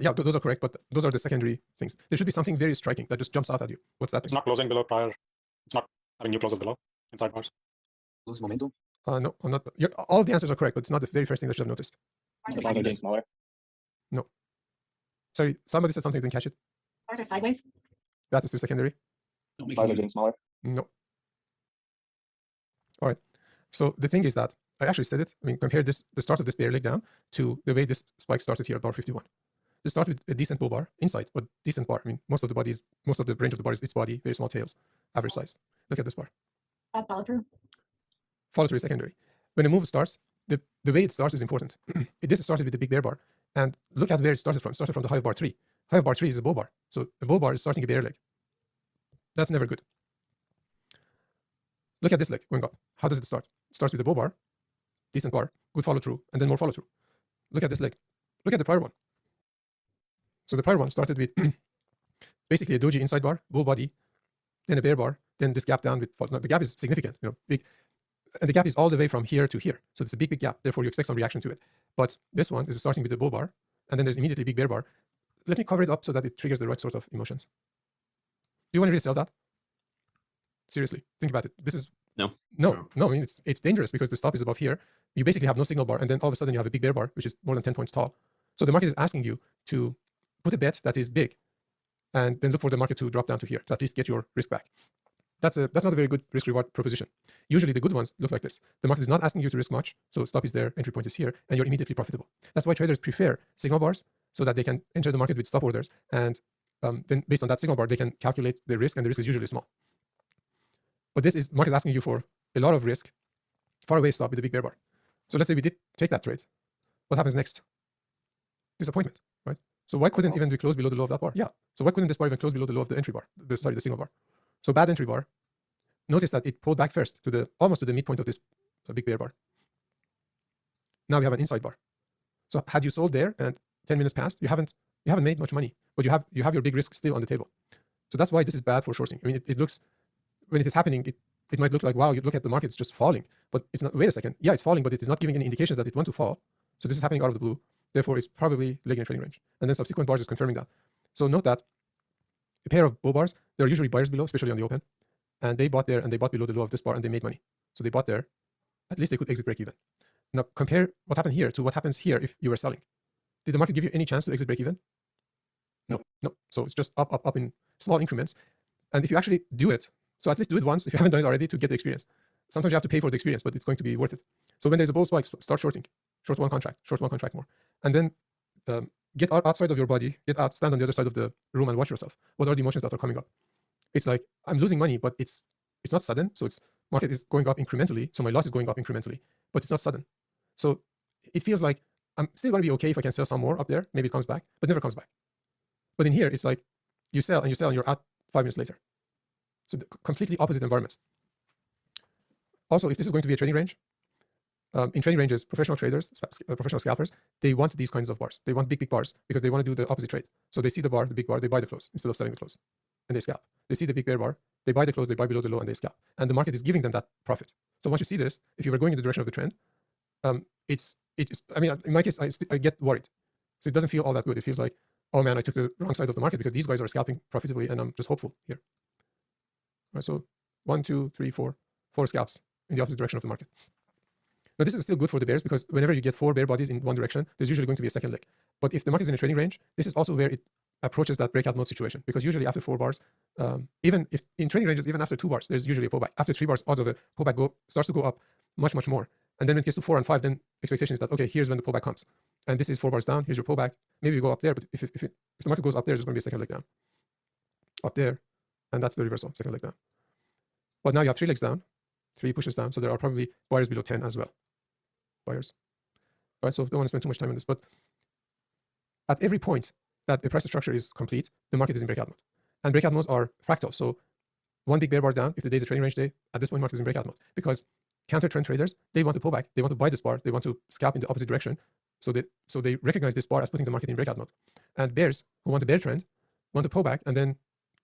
Yeah, those are correct, but those are the secondary things. There should be something very striking that just jumps out at you. What's that thing? It's not closing below prior. It's not having new closes below inside bars. Lose momentum. No, I'm not. All of the answers are correct, but it's not the very first thing that you have noticed. The bars are getting smaller. No. Sorry, somebody said something, didn't catch it. Bars are sideways. That's still secondary. Bars are getting smaller. No. All right. So the thing is that I actually said it. I mean, compare the start of this bear leg down to the way this spike started here at bar 51. This started with a decent bull bar inside, but decent bar. I mean, most of the range of the bar is its body, very small tails, average size. Look at this bar. Follow through. Follow through is secondary. When a move starts, the way it starts is important. This started with the big bear bar, and look at where it started from. It started from the high of bar 3. High of bar 3 is a bull bar. So the bull bar is starting a bear leg. That's never good. Look at this leg going up. How does it start? It starts with a bull bar, decent bar, good follow through, and then more follow through. Look at this leg. Look at the prior one. So the prior one started with basically a doji inside bar, bull body, then a bear bar, then this gap down with the gap is significant, big, and the gap is all the way from here to here. So it's a big gap. Therefore, you expect some reaction to it. But this one is starting with a bull bar, and then there's immediately a big bear bar. Let me cover it up so that it triggers the right sort of emotions. Do you want to really sell that? Seriously, think about it. This is No. I mean, it's dangerous because the stop is above here. You basically have no signal bar, and then all of a sudden you have a big bear bar, which is more than 10 points tall. So the market is asking you to put a bet that is big, and then look for the market to drop down to here to at least get your risk back. That's not a very good risk reward proposition. Usually the good ones look like this. The market is not asking you to risk much, so stop is there, entry point is here, and you're immediately profitable. That's why traders prefer signal bars so that they can enter the market with stop orders, and then based on that signal bar, they can calculate the risk, and the risk is usually small. But this is market asking you for a lot of risk, far away stop with a big bear bar. So let's say we did take that trade. What happens next? Disappointment, right? So why couldn't even we close below the low of that bar? Yeah. So why couldn't this bar even close below the low of the entry bar? The signal bar. So bad entry bar. Notice that it pulled back first to almost to the midpoint of this big bear bar. Now we have an inside bar. So had you sold there and 10 minutes passed, you haven't made much money, but you have your big risk still on the table. So that's why this is bad for shorting. I mean, it looks, when it is happening, it might look like, wow, you look at the market, it's just falling, but it's not. Wait a second. Yeah, it's falling, but it is not giving any indications that it want to fall. So this is happening out of the blue. Therefore, it's probably leg in a trading range. And then subsequent bars is confirming that. So note that a pair of bull bars, there are usually buyers below, especially on the open. And they bought there and they bought below the low of this bar and they made money. So they bought there. At least they could exit break even. Now compare what happened here to what happens here if you were selling. Did the market give you any chance to exit break even? No. No. So it's just up, up, up in small increments. And if you actually do it, so at least do it once if you haven't done it already to get the experience. Sometimes you have to pay for the experience, but it's going to be worth it. So when there's a bull spike, start shorting. Short one contract more. And then get outside of your body, get out, stand on the other side of the room and watch yourself. What are the emotions that are coming up? It's like, I'm losing money, but it's not sudden. So it's market is going up incrementally. So my loss is going up incrementally, but it's not sudden. So it feels like I'm still going to be okay if I can sell some more up there. Maybe it comes back, but never comes back. But in here, it's like you sell and you're out 5 minutes later. So the completely opposite environments. Also, if this is going to be a trading range, in trading ranges, professional traders, professional scalpers, they want these kinds of bars. They want big bars because they want to do the opposite trade. So they see the bar, the big bar, they buy the close instead of selling the close, and they scalp. They see the big bear bar, they buy the close, they buy below the low, and they scalp. And the market is giving them that profit. So once you see this, if you were going in the direction of the trend, I mean, in my case, I get worried. So it doesn't feel all that good. It feels like, oh man, I took the wrong side of the market because these guys are scalping profitably, and I'm just hopeful here. All right, so 1, 2, 3, 4 scalps in the opposite direction of the market. Now, this is still good for the bears because whenever you get 4 bear bodies in one direction, there's usually going to be a second leg. But if the market is in a trading range, this is also where it approaches that breakout mode situation because usually after 4 bars, even if in trading ranges, even after 2 bars, there's usually a pullback. After 3 bars, odds of a pullback starts to go up much, much more. And then when it gets to 4 and 5, then expectation is that, okay, here's when the pullback comes. And this is 4 bars down, here's your pullback. Maybe we go up there, but if the market goes up there, there's going to be a second leg down. Up there, and that's the reversal, second leg down. But now you have 3 legs down, 3 pushes down, so there are probably buyers below 10 as well. Buyers. All right, so don't want to spend too much time on this, but at every point that the price structure is complete, the market is in breakout mode. And breakout modes are fractal. So one big bear bar down, if the day is a trading range day, at this point, market is in breakout mode because counter trend traders, they want to pull back, they want to buy this bar, they want to scalp in the opposite direction. So they recognize this bar as putting the market in breakout mode. And bears who want a bear trend want to pull back, and then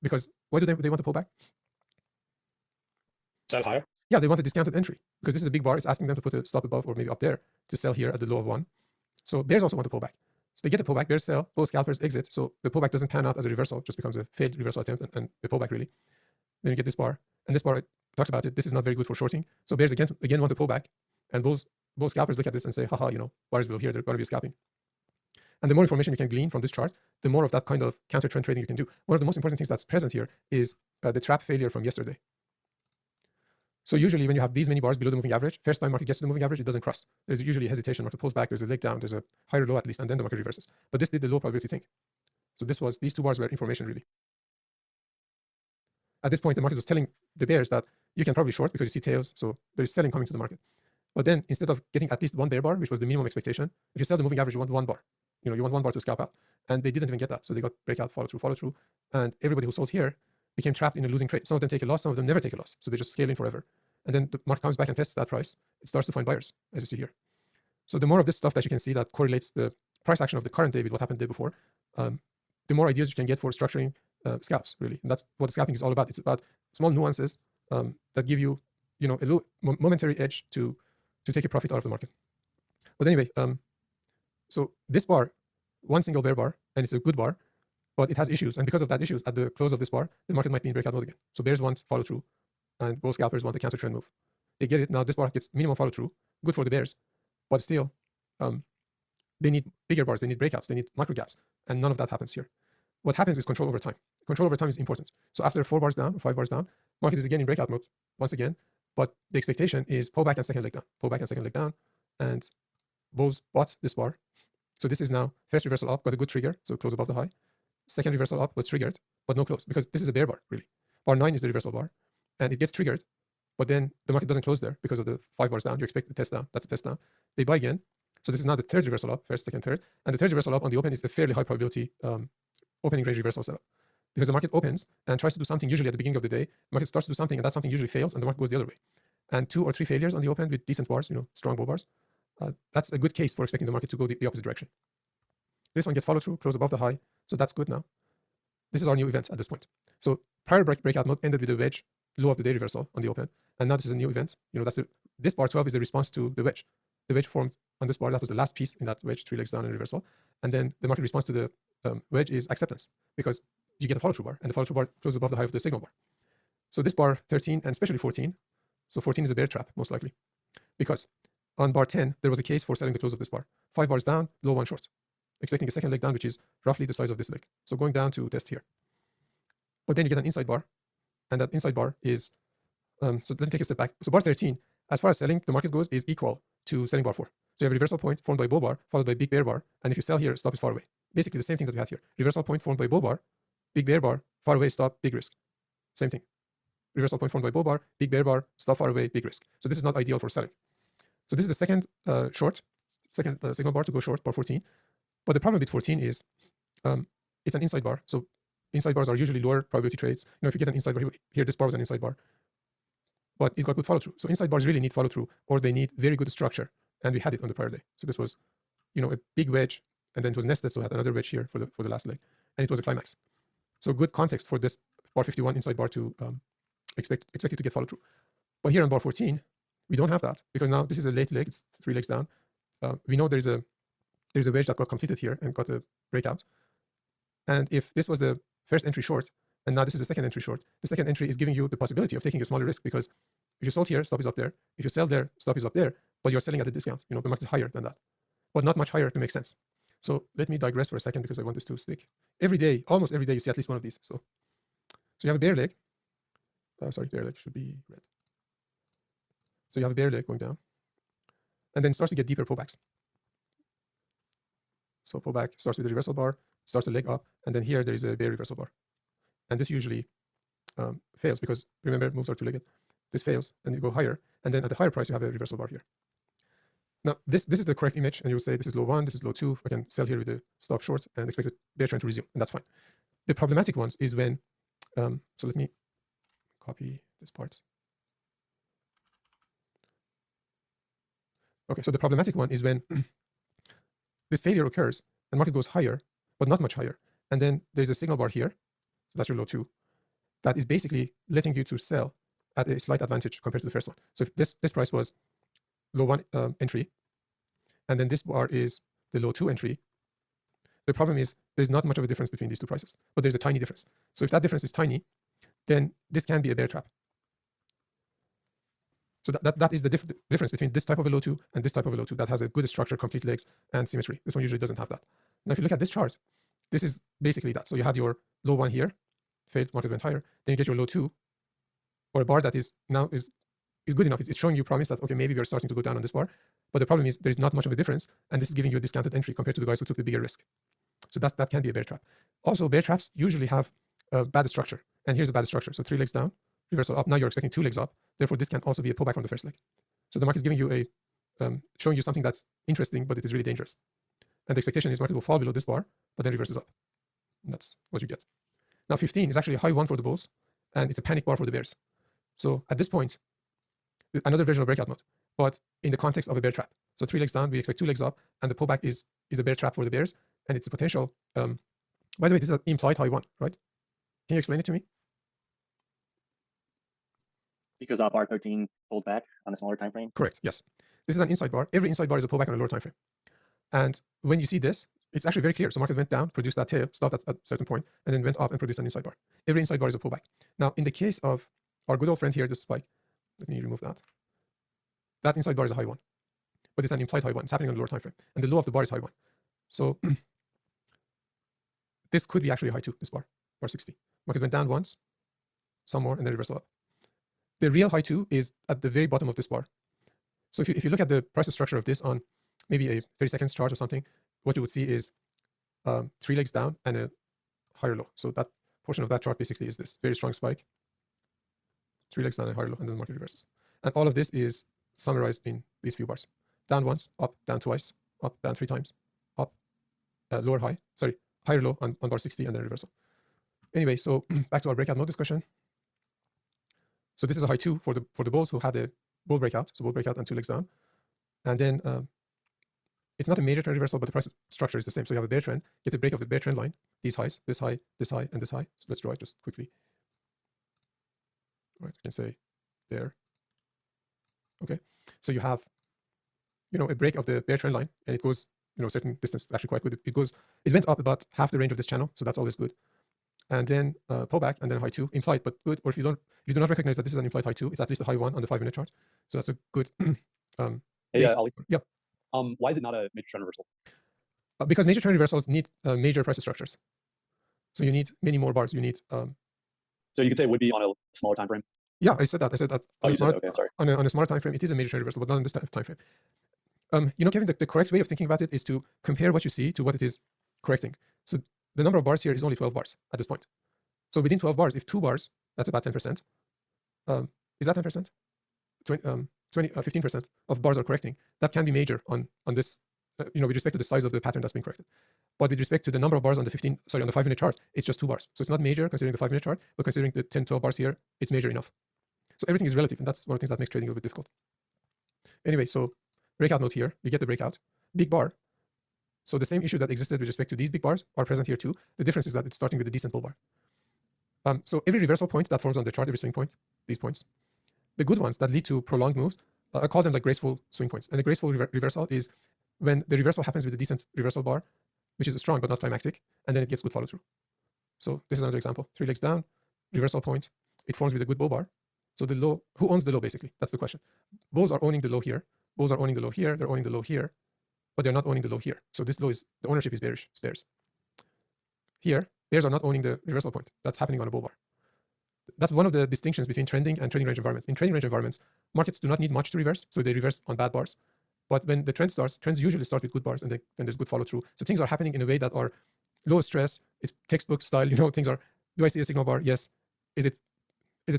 because why do they want to pull back? Sell higher. Yeah, they want a discounted entry because this is a big bar. It's asking them to put a stop above or maybe up there to sell here at the low of 1. So bears also want to pull back. So they get a pullback, bears sell, both scalpers exit. So the pullback doesn't pan out as a reversal, just becomes a failed reversal attempt and a pullback really. Then you get this bar, and this bar I talked about it. This is not very good for shorting. So bears again want to pull back, and both scalpers look at this and say, haha, bars below here, they're going to be scalping. And the more information you can glean from this chart, the more of that kind of counter trend trading you can do. One of the most important things that's present here is the trap failure from yesterday. So usually when you have these many bars below the moving average, first time market gets to the moving average, it doesn't cross. There's usually hesitation, market pulls back, there's a leg down, there's a higher low at least, and then the market reverses. But this did the low probability thing. So these 2 bars were information really. At this point, the market was telling the bears that you can probably short because you see tails, so there's selling coming to the market. But then instead of getting at least 1 bear bar, which was the minimum expectation, if you sell the moving average, you want 1 bar. You want 1 bar to scalp out. And they didn't even get that. So they got breakout, follow through. And everybody who sold here became trapped in a losing trade. Some of them take a loss, some of them never take a loss. So they just scale in forever. And then the market comes back and tests that price. It starts to find buyers, as you see here. So the more of this stuff that you can see that correlates the price action of the current day with what happened the day before, the more ideas you can get for structuring scalps, really. And that's what scalping is all about. It's about small nuances that give you, a little momentary edge to take a profit out of the market. But anyway, so this bar, one single bear bar, and it's a good bar, but it has issues. And because of that issues, at the close of this bar, the market might be in breakout mode again. So bears want follow through, and both scalpers want the counter trend move. They get it. Now this bar gets minimum follow through, good for the bears, but still, they need bigger bars, they need breakouts, they need micro gaps, and none of that happens here. What happens is control over time. Control over time is important. So after 4 bars down or 5 bars down, market is again in breakout mode once again, but the expectation is pullback and second leg down, pullback and second leg down, and bulls bought this bar. So this is now first reversal up, got a good trigger, so close above the high. Second reversal up was triggered, but no close because this is a bear bar really. Bar 9 is the reversal bar, and it gets triggered, but then the market doesn't close there because of the 5 bars down. You expect the test down. That's a test down. They buy again. So this is now the 3rd reversal up, first, second, third. And the 3rd reversal up on the open is a fairly high probability opening range reversal setup because the market opens and tries to do something usually at the beginning of the day. Market starts to do something, and that something usually fails, and the market goes the other way. And 2 or 3 failures on the open with decent bars, strong bull bars, that's a good case for expecting the market to go the opposite direction. This one gets follow through, close above the high, so that's good now. This is our new event at this point. So prior breakout mode ended with a wedge, low of the day reversal on the open, and now this is a new event. This bar 12 is the response to the wedge. The wedge formed on this bar. That was the last piece in that wedge, 3 legs down and reversal. And then the market response to the wedge is acceptance because you get a follow through bar, and the follow through bar closes above the high of the signal bar. So this bar 13 and especially 14. So 14 is a bear trap most likely because on bar 10, there was a case for selling the close of this bar. 5 bars down, low 1 short. Expecting a second leg down, which is roughly the size of this leg. So going down to test here. But then you get an inside bar, and that inside bar is, so let me take a step back. So bar 13, as far as selling the market goes, is equal to selling bar 4. So you have a reversal point formed by bull bar, followed by big bear bar, and if you sell here, stop is far away. Basically the same thing that we had here. Reversal point formed by bull bar, big bear bar, far away, stop, big risk. Same thing. Reversal point formed by bull bar, big bear bar, stop far away, big risk. So this is not ideal for selling. So this is the second second signal bar to go short, bar 14. But the problem with 14 is it's an inside bar. So inside bars are usually lower probability trades. If you get an inside bar here, this bar was an inside bar, but it got good follow through. So inside bars really need follow through, or they need very good structure. And we had it on the prior day. So this was, a big wedge, and then it was nested. So I had another wedge here for the last leg, and it was a climax. So good context for this bar 51 inside bar to expect it to get follow through. But here on bar 14, we don't have that, because now this is a late leg. It's 3 legs down. We know there's a wedge that got completed here and got a breakout. And if this was the first entry short, and now this is the second entry short, the second entry is giving you the possibility of taking a smaller risk, because if you sold here, stop is up there. If you sell there, stop is up there, but you're selling at a discount. The market is higher than that, but not much higher to make sense. So let me digress for a second, because I want this to stick. Every day, almost every day, you see at least one of these. So you have a bear leg. Bear leg should be red. So you have a bear leg going down, and then it starts to get deeper pullbacks. So pullback starts with a reversal bar, starts a leg up, and then here there is a bear reversal bar. And this usually fails, because remember, moves are two-legged. This fails, and you go higher, and then at the higher price, you have a reversal bar here. Now, this is the correct image, and you would say this is low 1, this is low 2. I can sell here with a stop short and expect the bear trend to resume, and that's fine. The problematic ones is when, so let me copy this part. Okay, so the problematic one is when this failure occurs and market goes higher, but not much higher. And then there's a signal bar here, so that's your low 2, that is basically letting you to sell at a slight advantage compared to the first one. So if this price was low 1 entry, and then this bar is the low 2 entry, the problem is there's not much of a difference between these two prices, but there's a tiny difference. So if that difference is tiny, then this can be a bear trap. So that is the difference between this type of a low 2 and this type of a low 2 that has a good structure, complete legs, and symmetry. This one usually doesn't have that. Now, if you look at this chart, this is basically that. So you had your low 1 here, failed, market went higher. Then you get your low 2, or a bar that is now is good enough. It's showing you promise that, okay, maybe we're starting to go down on this bar. But the problem is there's not much of a difference, and this is giving you a discounted entry compared to the guys who took the bigger risk. So that can be a bear trap. Also, bear traps usually have a bad structure. And here's a bad structure. So 3 legs down, reversal up. Now you're expecting 2 legs up. Therefore, this can also be a pullback from the first leg. So the market is giving you showing you something that's interesting, but it is really dangerous. And the expectation is market will fall below this bar, but then reverses up. And that's what you get. Now 15 is actually a high 1 for the bulls, and it's a panic bar for the bears. So at this point, another version of breakout mode, but in the context of a bear trap. So 3 legs down, we expect 2 legs up, and the pullback is a bear trap for the bears, and it's a potential. By the way, this is an implied high 1, right? Can you explain it to me? Because bar 13 pulled back on a smaller time frame. Correct. Yes. This is an inside bar. Every inside bar is a pullback on a lower time frame. And when you see this, it's actually very clear. So market went down, produced that tail, stopped at a certain point, and then went up and produced an inside bar. Every inside bar is a pullback. Now, in the case of our good old friend here, this spike, let me remove that. That inside bar is a high 1, but it's an implied high 1. It's happening on the lower time frame, and the low of the bar is high 1. So this could be actually a high 2. This bar 60. Market went down once, some more, and then reversal up. The real high 2 is at the very bottom of this bar. So if you look at the price structure of this on maybe a 30 seconds chart or something, what you would see is 3 legs down and a higher low. So that portion of that chart basically is this very strong spike, 3 legs down and higher low, and then the market reverses. And all of this is summarized in these few bars. Down once, up, down twice, up, down 3 times, up, lower high, higher low on bar 60, and then reversal. Anyway, so back to our breakout mode discussion. So this is a high 2 for the bulls who had a bull breakout. So bull breakout and 2 legs down. And then it's not a major trend reversal, but the price structure is the same. So you have a bear trend, get a break of the bear trend line, these highs, this high, this high, and this high. So let's draw it just quickly. All right, we can say there. Okay, so you have, a break of the bear trend line, and it goes, a certain distance, actually quite good. It went up about half the range of this channel, so that's always good. And then pullback, and then high 2, implied, but good. Or if you do not recognize that this is an implied high 2, it's at least a high 1 on the 5-minute chart. So that's a good Hey, base. Ollie. Yep. Why is it not a major trend reversal? Because major trend reversals need major price structures. So you need many more bars. You need. So you could say it would be on a smaller time frame. Yeah, I said that. I said that. Oh, you said that. Okay, I'm sorry. On a smaller time frame, it is a major trend reversal, but not on this time frame. Kevin, the correct way of thinking about it is to compare what you see to what it is correcting. So the number of bars here is only 12 bars at this point. So within 12 bars, if 2 bars, that's about 10%. Is that 10%? 15% of bars are correcting. That can be major on this, with respect to the size of the pattern that's being corrected. But with respect to the number of bars on the 5-minute chart, it's just 2 bars. So it's not major considering the 5-minute chart, but considering the 10, 12 bars here, it's major enough. So everything is relative, and that's one of the things that makes trading a little bit difficult. Anyway, so breakout mode here, we get the breakout, big bar. So the same issue that existed with respect to these big bars are present here too. The difference is that it's starting with a decent bull bar. So every reversal point that forms on the chart, every swing point, these points, the good ones that lead to prolonged moves, I call them like graceful swing points. And a graceful reversal is when the reversal happens with a decent reversal bar, which is strong but not climactic, and then it gets good follow through. So this is another example. 3 legs down, reversal point. It forms with a good bull bar. So the low, who owns the low basically? That's the question. Bulls are owning the low here. Bulls are owning the low here. They're owning the low here, but they're not owning the low here. So this low is, the ownership is bearish, it's bears. Here, bears are not owning the reversal point. That's happening on a bull bar. That's one of the distinctions between trending and trading range environments. In trading range environments, markets do not need much to reverse, so they reverse on bad bars. But when the trend starts, trends usually start with good bars, and then there's good follow through. So things are happening in a way that are low stress. It's textbook style. Things are. Do I see a signal bar? Yes. Is it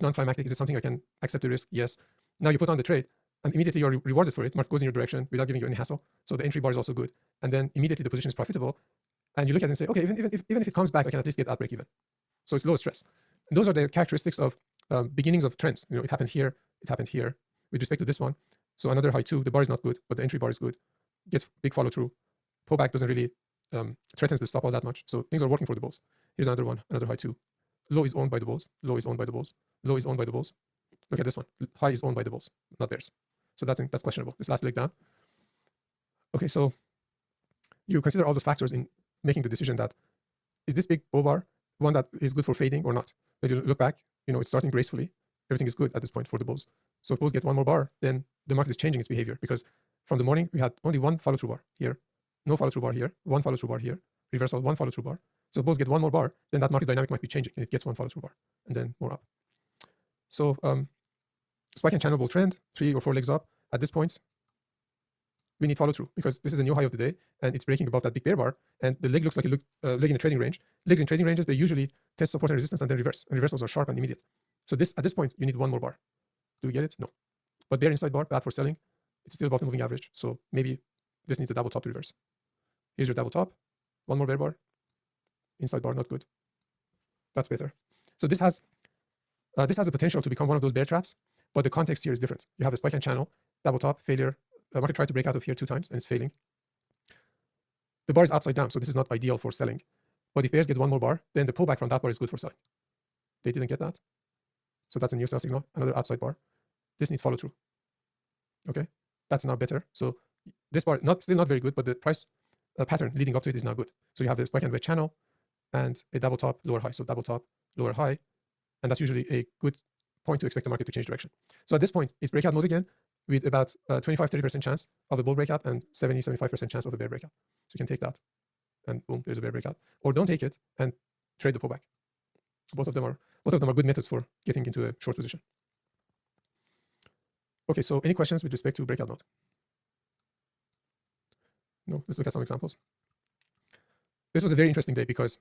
non-climactic? Is it something I can accept the risk? Yes. Now you put on the trade, and immediately you're rewarded for it. Market goes in your direction without giving you any hassle. So the entry bar is also good, and then immediately the position is profitable. And you look at it and say, okay, even if it comes back, I can at least get at break even. So it's low stress. And those are the characteristics of beginnings of trends. It happened here. It happened here. With respect to this one, so another high 2. The bar is not good, but the entry bar is good. Gets big follow through. Pullback doesn't really threatens the stop all that much. So things are working for the bulls. Here's another one, another high 2. Low is owned by the bulls. Low is owned by the bulls. Low is owned by the bulls. Look at this one. High is owned by the bulls, not bears. So that's questionable. This last leg down. Okay, so you consider all those factors in making the decision that is this big bull bar one that is good for fading or not. When you look back, it's starting gracefully. Everything is good at this point for the bulls. So if bulls get one more bar, then the market is changing its behavior, because from the morning we had only one follow through bar here, no follow through bar here, one follow through bar here, reversal, one follow through bar. So if bulls get one more bar, then that market dynamic might be changing, and it gets one follow through bar and then more up. So spike and channel bull trend, 3 or 4 legs up. At this point, we need follow through, because this is a new high of the day and it's breaking above that big bear bar, and the leg looks like a leg in a trading range. Legs in trading ranges, they usually test support and resistance and then reverse, and reversals are sharp and immediate. So at this point you need one more bar. Do we get it? No. But bear inside bar, bad for selling. It's still above the moving average, so maybe this needs a double top to reverse. Here's your double top, one more bear bar, inside bar, not good. That's better. So this has the potential to become one of those bear traps, but the context here is different. You have a spike and channel, double top, failure. The market tried to break out of here 2 times and it's failing. The bar is upside down, so this is not ideal for selling. But if bears get one more bar, then the pullback from that bar is good for selling. They didn't get that. So that's a new sell signal, another outside bar. This needs follow through. Okay, that's now better. So this bar, still not very good, but the price pattern leading up to it is now good. So you have a spike and wedge channel and a double top, lower high. So double top, lower high. And that's usually a good point to expect the market to change direction. So at this point, it's breakout mode again, with about 25-30% chance of a bull breakout and 70-75% chance of a bear breakout. So you can take that and boom, there's a bear breakout. Or don't take it and trade the pullback. Both of them are good methods for getting into a short position. Okay, so any questions with respect to breakout mode? No, let's look at some examples. This was a very interesting day because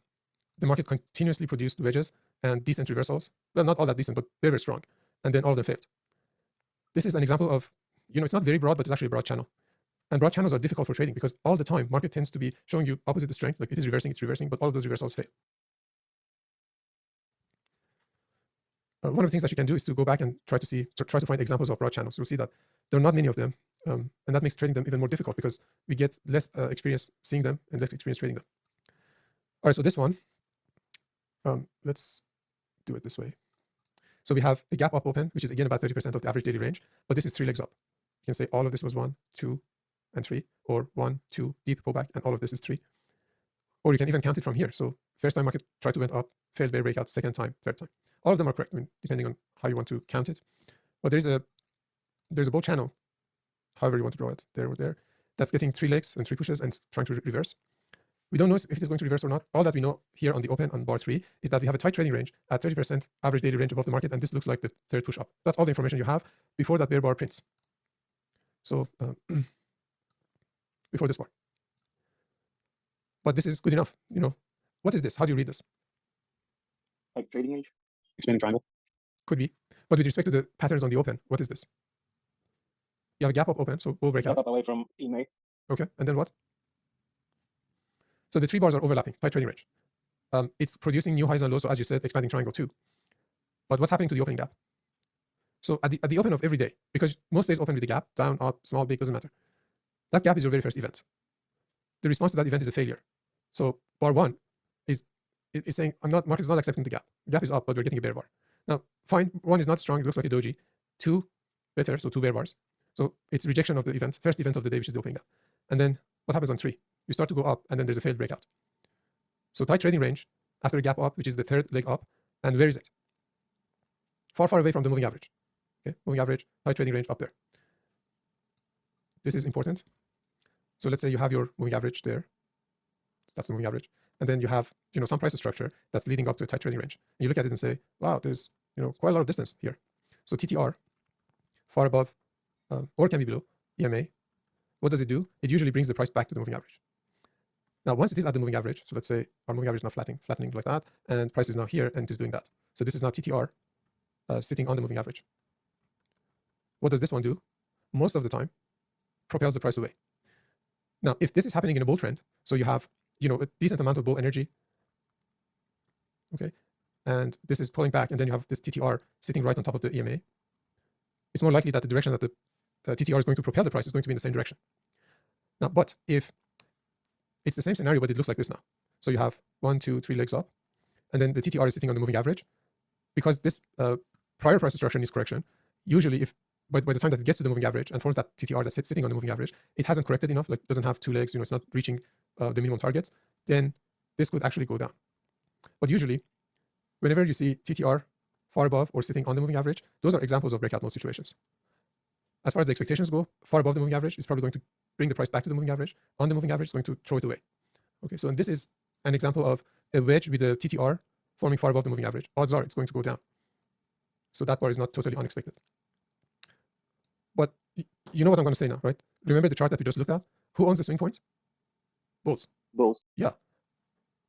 the market continuously produced wedges and decent reversals. Well, not all that decent, but very strong. And then all of them failed. This is an example of, it's not very broad, but it's actually a broad channel. And broad channels are difficult for trading because all the time market tends to be showing you opposite the strength, like it is reversing, it's reversing, but all of those reversals fail. One of the things that you can do is to go back and try to find examples of broad channels. You'll see that there are not many of them, and that makes trading them even more difficult because we get less experience seeing them and less experience trading them. All right, so this one, let's do it this way. So we have a gap up open, which is again about 30% of the average daily range, but this is 3 legs up. You can say all of this was 1, 2, and 3, or 1, 2, deep pullback, and all of this is 3. Or you can even count it from here. So first time market tried to went up, failed bear breakout, second time, third time. All of them are correct, depending on how you want to count it. But there's a bull channel however you want to draw it, there or there, that's getting 3 legs and 3 pushes and trying to reverse. We don't know if it is going to reverse or not. All that we know here on the open on bar 3 is that we have a tight trading range at 30% average daily range above the market, and this looks like the third push up. That's all the information you have before that bear bar prints. So before this bar. But this is good enough. What is this? How do you read this? Like trading range. Expanding triangle. Could be. But with respect to the patterns on the open, what is this? You have a gap up open, so bull breakout. Up away from EMA. Okay, and then what? So the 3 bars are overlapping, tight trading range. It's producing new highs and lows, so as you said, expanding triangle too. But what's happening to the opening gap? So at the open of every day, because most days open with the gap, down, up, small, big, doesn't matter. That gap is your very first event. The response to that event is a failure. So bar 1 is saying, market is not accepting the gap. The gap is up, but we're getting a bear bar. Now, fine, 1 is not strong, it looks like a doji. 2, better, so 2 bear bars. So it's rejection of the event, first event of the day, which is the opening gap. And then what happens on 3? You start to go up, and then there's a failed breakout. So tight trading range after a gap up, which is the third leg up. And where is it? Far, far away from the moving average. Okay, moving average, tight trading range up there. This is important. So let's say you have your moving average there. That's the moving average. And then you have some price structure that's leading up to a tight trading range. And you look at it and say, wow, there's quite a lot of distance here. So TTR, far above or can be below EMA. What does it do? It usually brings the price back to the moving average. Now, once it is at the moving average, so let's say our moving average is now flattening like that, and price is now here, and it is doing that. So this is now TTR sitting on the moving average. What does this one do? Most of the time, propels the price away. Now, if this is happening in a bull trend, so you have a decent amount of bull energy, okay, and this is pulling back, and then you have this TTR sitting right on top of the EMA, it's more likely that the direction that the TTR is going to propel the price is going to be in the same direction. Now, but if it's the same scenario, but it looks like this now. So you have 1, 2, 3 legs up, and then the TTR is sitting on the moving average. Because this prior price structure needs correction, usually if by the time that it gets to the moving average and forms that TTR that's sitting on the moving average, it hasn't corrected enough, like doesn't have 2 legs, it's not reaching the minimum targets, then this could actually go down. But usually, whenever you see TTR far above or sitting on the moving average, those are examples of breakout mode situations. As far as the expectations go, far above the moving average is probably going to bring the price back to the moving average. On the moving average, it's going to throw it away. Okay, so this is an example of a wedge with a TTR forming far above the moving average. Odds are it's going to go down. So that bar is not totally unexpected. But you know what I'm going to say now, right? Remember the chart that we just looked at? Who owns the swing point? Bulls. Bulls. Yeah.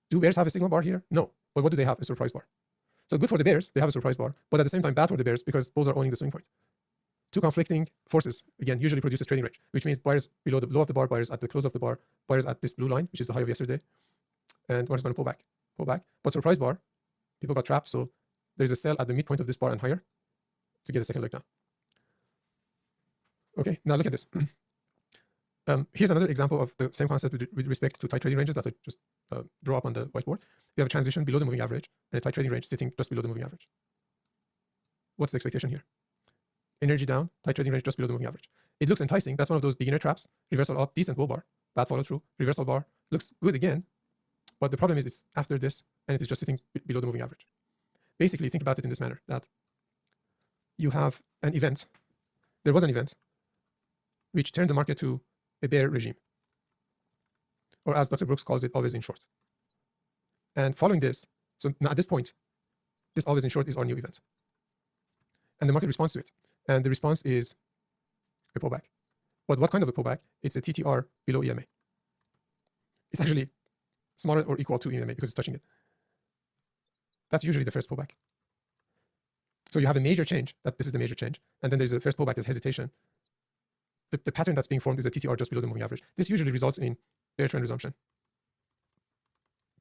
Do bears have a signal bar here? No. But what do they have? A surprise bar. So good for the bears, they have a surprise bar, but at the same time bad for the bears because bulls are owning the swing point. Two conflicting forces, again, usually produces trading range, which means buyers below the low of the bar, buyers at the close of the bar, buyers at this blue line, which is the high of yesterday, and one is going to pull back. But surprise bar, people got trapped, so there's a sell at the midpoint of this bar and higher to get a second leg down. Okay, now look at this. Here's another example of the same concept with respect to tight trading ranges that I just draw up on the whiteboard. We have a transition below the moving average and a tight trading range sitting just below the moving average. What's the expectation here? Energy down, tight trading range just below the moving average. It looks enticing. That's one of those beginner traps. Reversal up, decent bull bar, bad follow through. Reversal bar looks good again, but the problem is it's after this and it is just sitting below the moving average. Basically, think about it in this manner, that you have an event. There was an event which turned the market to a bear regime, or as Dr. Brooks calls it, always in short. And following this, so now at this point, this always in short is our new event. And the market responds to it. And the response is a pullback. But what kind of a pullback? It's a TTR below EMA. It's actually smaller or equal to EMA because it's touching it. That's usually the first pullback. So you have a major change, that this is the major change. And then there's a first pullback as hesitation. The pattern that's being formed is a TTR just below the moving average. This usually results in bear trend resumption,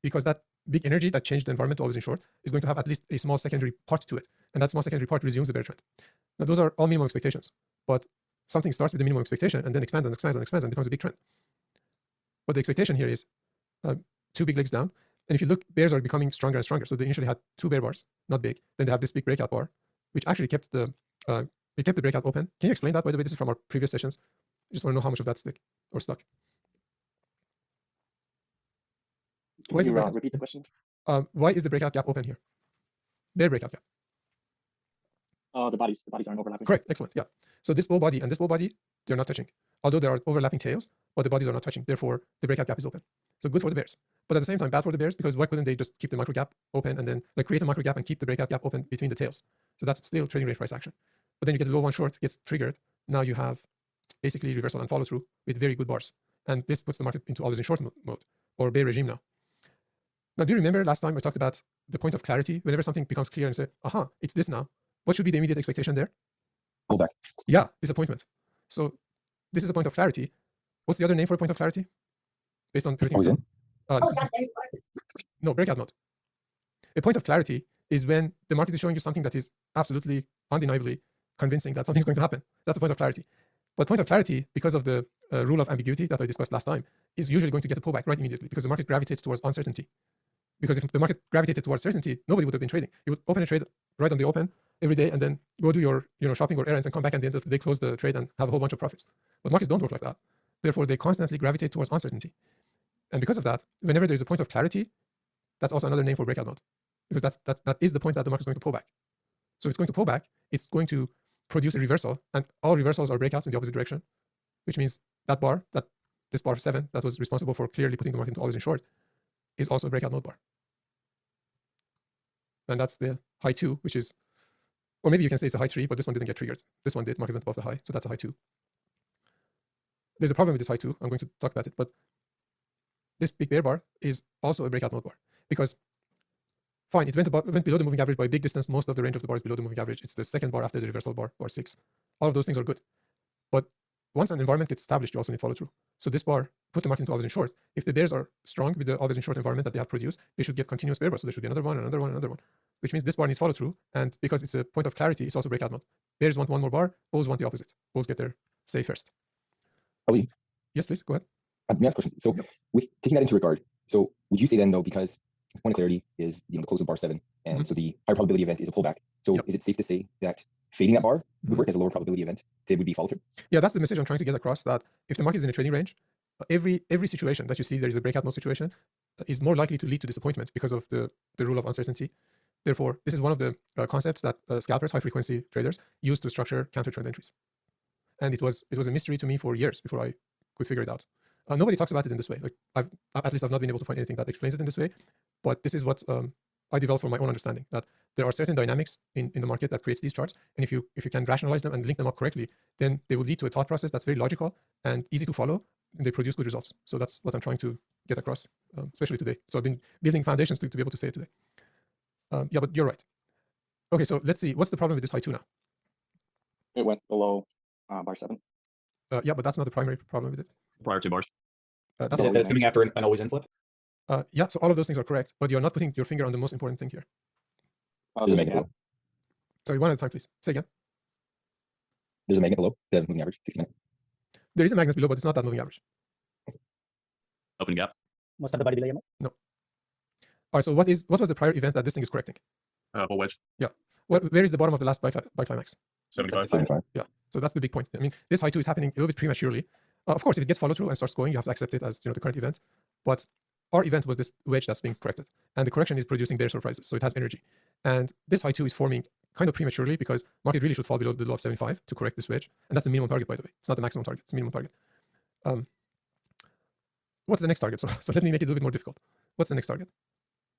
because that big energy that changed the environment to always in short is going to have at least a small secondary part to it. And that small secondary part resumes the bear trend. Now, those are all minimum expectations, but something starts with the minimum expectation and then expands and expands and expands and becomes a big trend. But the expectation here is 2 big legs down. And if you look, bears are becoming stronger and stronger. So they initially had 2 bear bars, not big. Then they have this big breakout bar, which actually kept the breakout open. Can you explain that? By the way, this is from our previous sessions. I just want to know how much of that stuck. Can you repeat the question? Why is the breakout gap open here? Bear breakout gap. The bodies aren't overlapping. Correct. Excellent. Yeah. So this bull body and this bull body They're not touching. Although there are overlapping tails, but the bodies are not touching. Therefore, the breakout gap is open. So good for the bears. But at the same time, bad for the bears, because why couldn't they just keep the micro gap open and then like create a micro gap and keep the breakout gap open between the tails? So that's still trading range price action. But then you get a low one short, gets triggered. Now you have basically reversal and follow through with very good bars. And this puts the market into always in short mode or bear regime now. Now, do you remember last time I talked about the point of clarity? Whenever something becomes clear and say, aha, it's this now. What should be the immediate expectation there? Pullback. Yeah, disappointment. So this is a point of clarity. What's the other name for a point of clarity? Based on everything. Always in. No, breakout mode. A point of clarity is when the market is showing you something that is absolutely undeniably convincing that something's going to happen. That's a point of clarity. But point of clarity, because of the rule of ambiguity that I discussed last time, is usually going to get a pullback right immediately because the market gravitates towards uncertainty. Because if the market gravitated towards certainty, nobody would have been trading. You would open a trade right on the open every day and then go do your shopping or errands and come back at the end of the day, close the trade and have a whole bunch of profits. But markets don't work like that. Therefore, they constantly gravitate towards uncertainty. And because of that, whenever there's a point of clarity, that's also another name for breakout mode. Because that is the point that the market is going to pull back. So if it's going to pull back, it's going to produce a reversal, and all reversals are breakouts in the opposite direction, which means that bar, this bar 7, that was responsible for clearly putting the market into always in short, is also a breakout mode bar. And that's the high 2, which is, or maybe you can say it's a high 3, but this one didn't get triggered. This one did, market went above the high, so that's a high 2. There's a problem with this high 2. I'm going to talk about it, but this big bear bar is also a breakout mode bar because fine, it went below the moving average by a big distance. Most of the range of the bar is below the moving average. It's the second bar after the reversal bar, bar 6. All of those things are good. But once an environment gets established, you also need follow through. So this bar put the market into always in short. If the bears are strong with the always in short environment that they have produced, they should get continuous bear bars. So there should be another one, another one, another one, which means this bar needs follow through. And because it's a point of clarity, it's also breakout mode. Bears want one more bar, bulls want the opposite. Bulls get their say first. Ali, Yes, please, go ahead. let me ask a question. So with taking that into regard, so would you say then though, because point of clarity is the close of bar 7, and so the higher probability event is a pullback. So is it safe to say that fading that bar would work as a lower probability event? It would be follow through. Yeah, that's the message I'm trying to get across, that if the market is in a trading range, every situation that you see there is a breakout mode situation is more likely to lead to disappointment because of the rule of uncertainty. Therefore, this is one of the concepts that scalpers, high frequency traders, use to structure counter trend entries. And it was a mystery to me for years before I could figure it out. Nobody talks about it in this way. Like I've not been able to find anything that explains it in this way. But this is what I developed from my own understanding, that there are certain dynamics in the market that creates these charts. And if you can rationalize them and link them up correctly, then they will lead to a thought process that's very logical and easy to follow, and they produce good results. So that's what I'm trying to get across, especially today. So I've been building foundations to be able to say it today. Yeah, but you're right. Okay, so let's see. What's the problem with this high 2 now? It went below bar 7. Yeah, but that's not the primary problem with it. Prior 2 bars. That's So that's coming after an always in flip. yeah, so all of those things are correct, but you're not putting your finger on the most important thing here. There's a magnet below. Sorry, one at a time, please. Say again. There's a magnet below the moving average, 60 minute. There is a magnet below, but it's not that moving average. Open gap. Most of the body below. No. All right, so what was the prior event that this thing is correcting? Bull wedge. Yeah. Where is the bottom of the last buy climax? 75. 75. Yeah. So that's the big point. I mean, this high 2 is happening a little bit prematurely. Of course, if it gets follow through and starts going, you have to accept it as the current event. But our event was this wedge that's being corrected, and the correction is producing bear surprises, so it has energy. And this high 2 is forming kind of prematurely because market really should fall below the low of 75 to correct this wedge, and that's the minimum target, by the way. It's not the maximum target; it's the minimum target. What's the next target? So let me make it a little bit more difficult. What's the next target?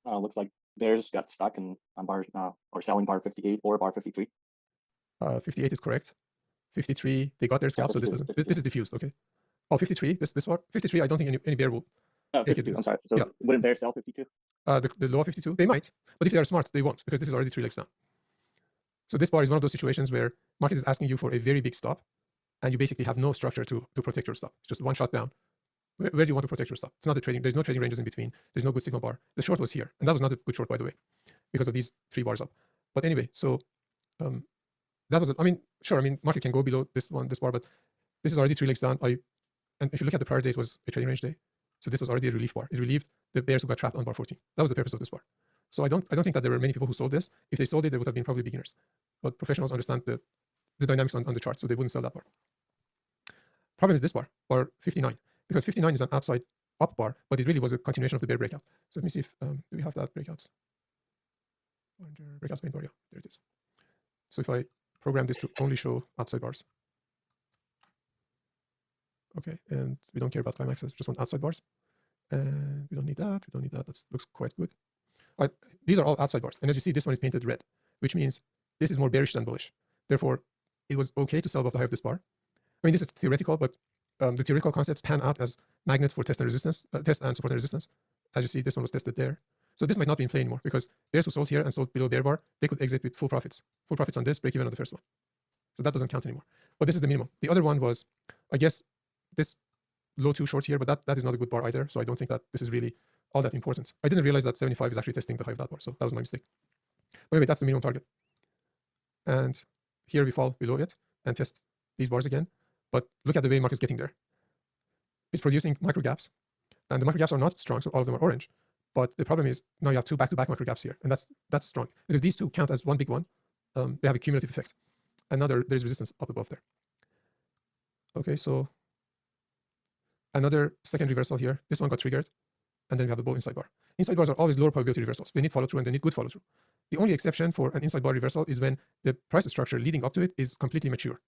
Looks like bears got stuck on bar or selling bar 58 or bar 53. 58 is correct. 53, they got their scalp, so this is diffused. Okay. Oh, 53. This one. 53. I don't think any bear will. 52, I'm sorry. So yeah. Wouldn't bears sell 52? The low of 52, they might, but if they are smart, they won't, because this is already 3 legs down. So this bar is one of those situations where market is asking you for a very big stop, and you basically have no structure to protect your stop. It's just one shot down. Where do you want to protect your stop? It's not a trading. There's no trading ranges in between. There's no good signal bar. The short was here, and that was not a good short, by the way, because of these 3 bars up. But anyway, so that was. I mean, sure. I mean, market can go below this bar, but this is already 3 legs down. And if you look at the prior day, it was a trading range day. So this was already a relief bar. It relieved the bears who got trapped on bar 14. That was the purpose of this bar. So I don't think that there were many people who sold this. If they sold it, they would have been probably beginners. But professionals understand the dynamics on the chart, so they wouldn't sell that bar. Problem is this bar 59, because 59 is an outside up bar, but it really was a continuation of the bear breakout. So let me see if do we have that breakouts? Breakouts main bar, yeah, there it is. So if I program this to only show outside bars. Okay, and we don't care about climaxes, just want outside bars. And we don't need that, we don't need that. That looks quite good. All right, these are all outside bars. And as you see, this one is painted red, which means this is more bearish than bullish. Therefore, it was okay to sell above the high of this bar. I mean, this is theoretical, but the theoretical concepts pan out as magnets for test and resistance, test and support and resistance. As you see, this one was tested there. So this might not be in play anymore because bears who sold here and sold below bear bar, they could exit with full profits. Full profits on this, break even on the first one. So that doesn't count anymore. But this is the minimum. The other one was, I guess, this low too short here, but that is not a good bar either. So I don't think that this is really all that important. I didn't realize that 75 is actually testing the high of that bar. So that was my mistake. But anyway, that's the minimum target. And here we fall below it and test these bars again. But look at the way market's getting there. It's producing micro gaps. And the micro gaps are not strong, so all of them are orange. But the problem is now you have two back-to-back micro gaps here. And that's strong. Because these two count as one big one. They have a cumulative effect. And now there's resistance up above there. Okay, so another second reversal here. This one got triggered. And then we have a bull inside bar. Inside bars are always lower probability reversals. They need follow through and they need good follow through. The only exception for an inside bar reversal is when the price structure leading up to it is completely mature.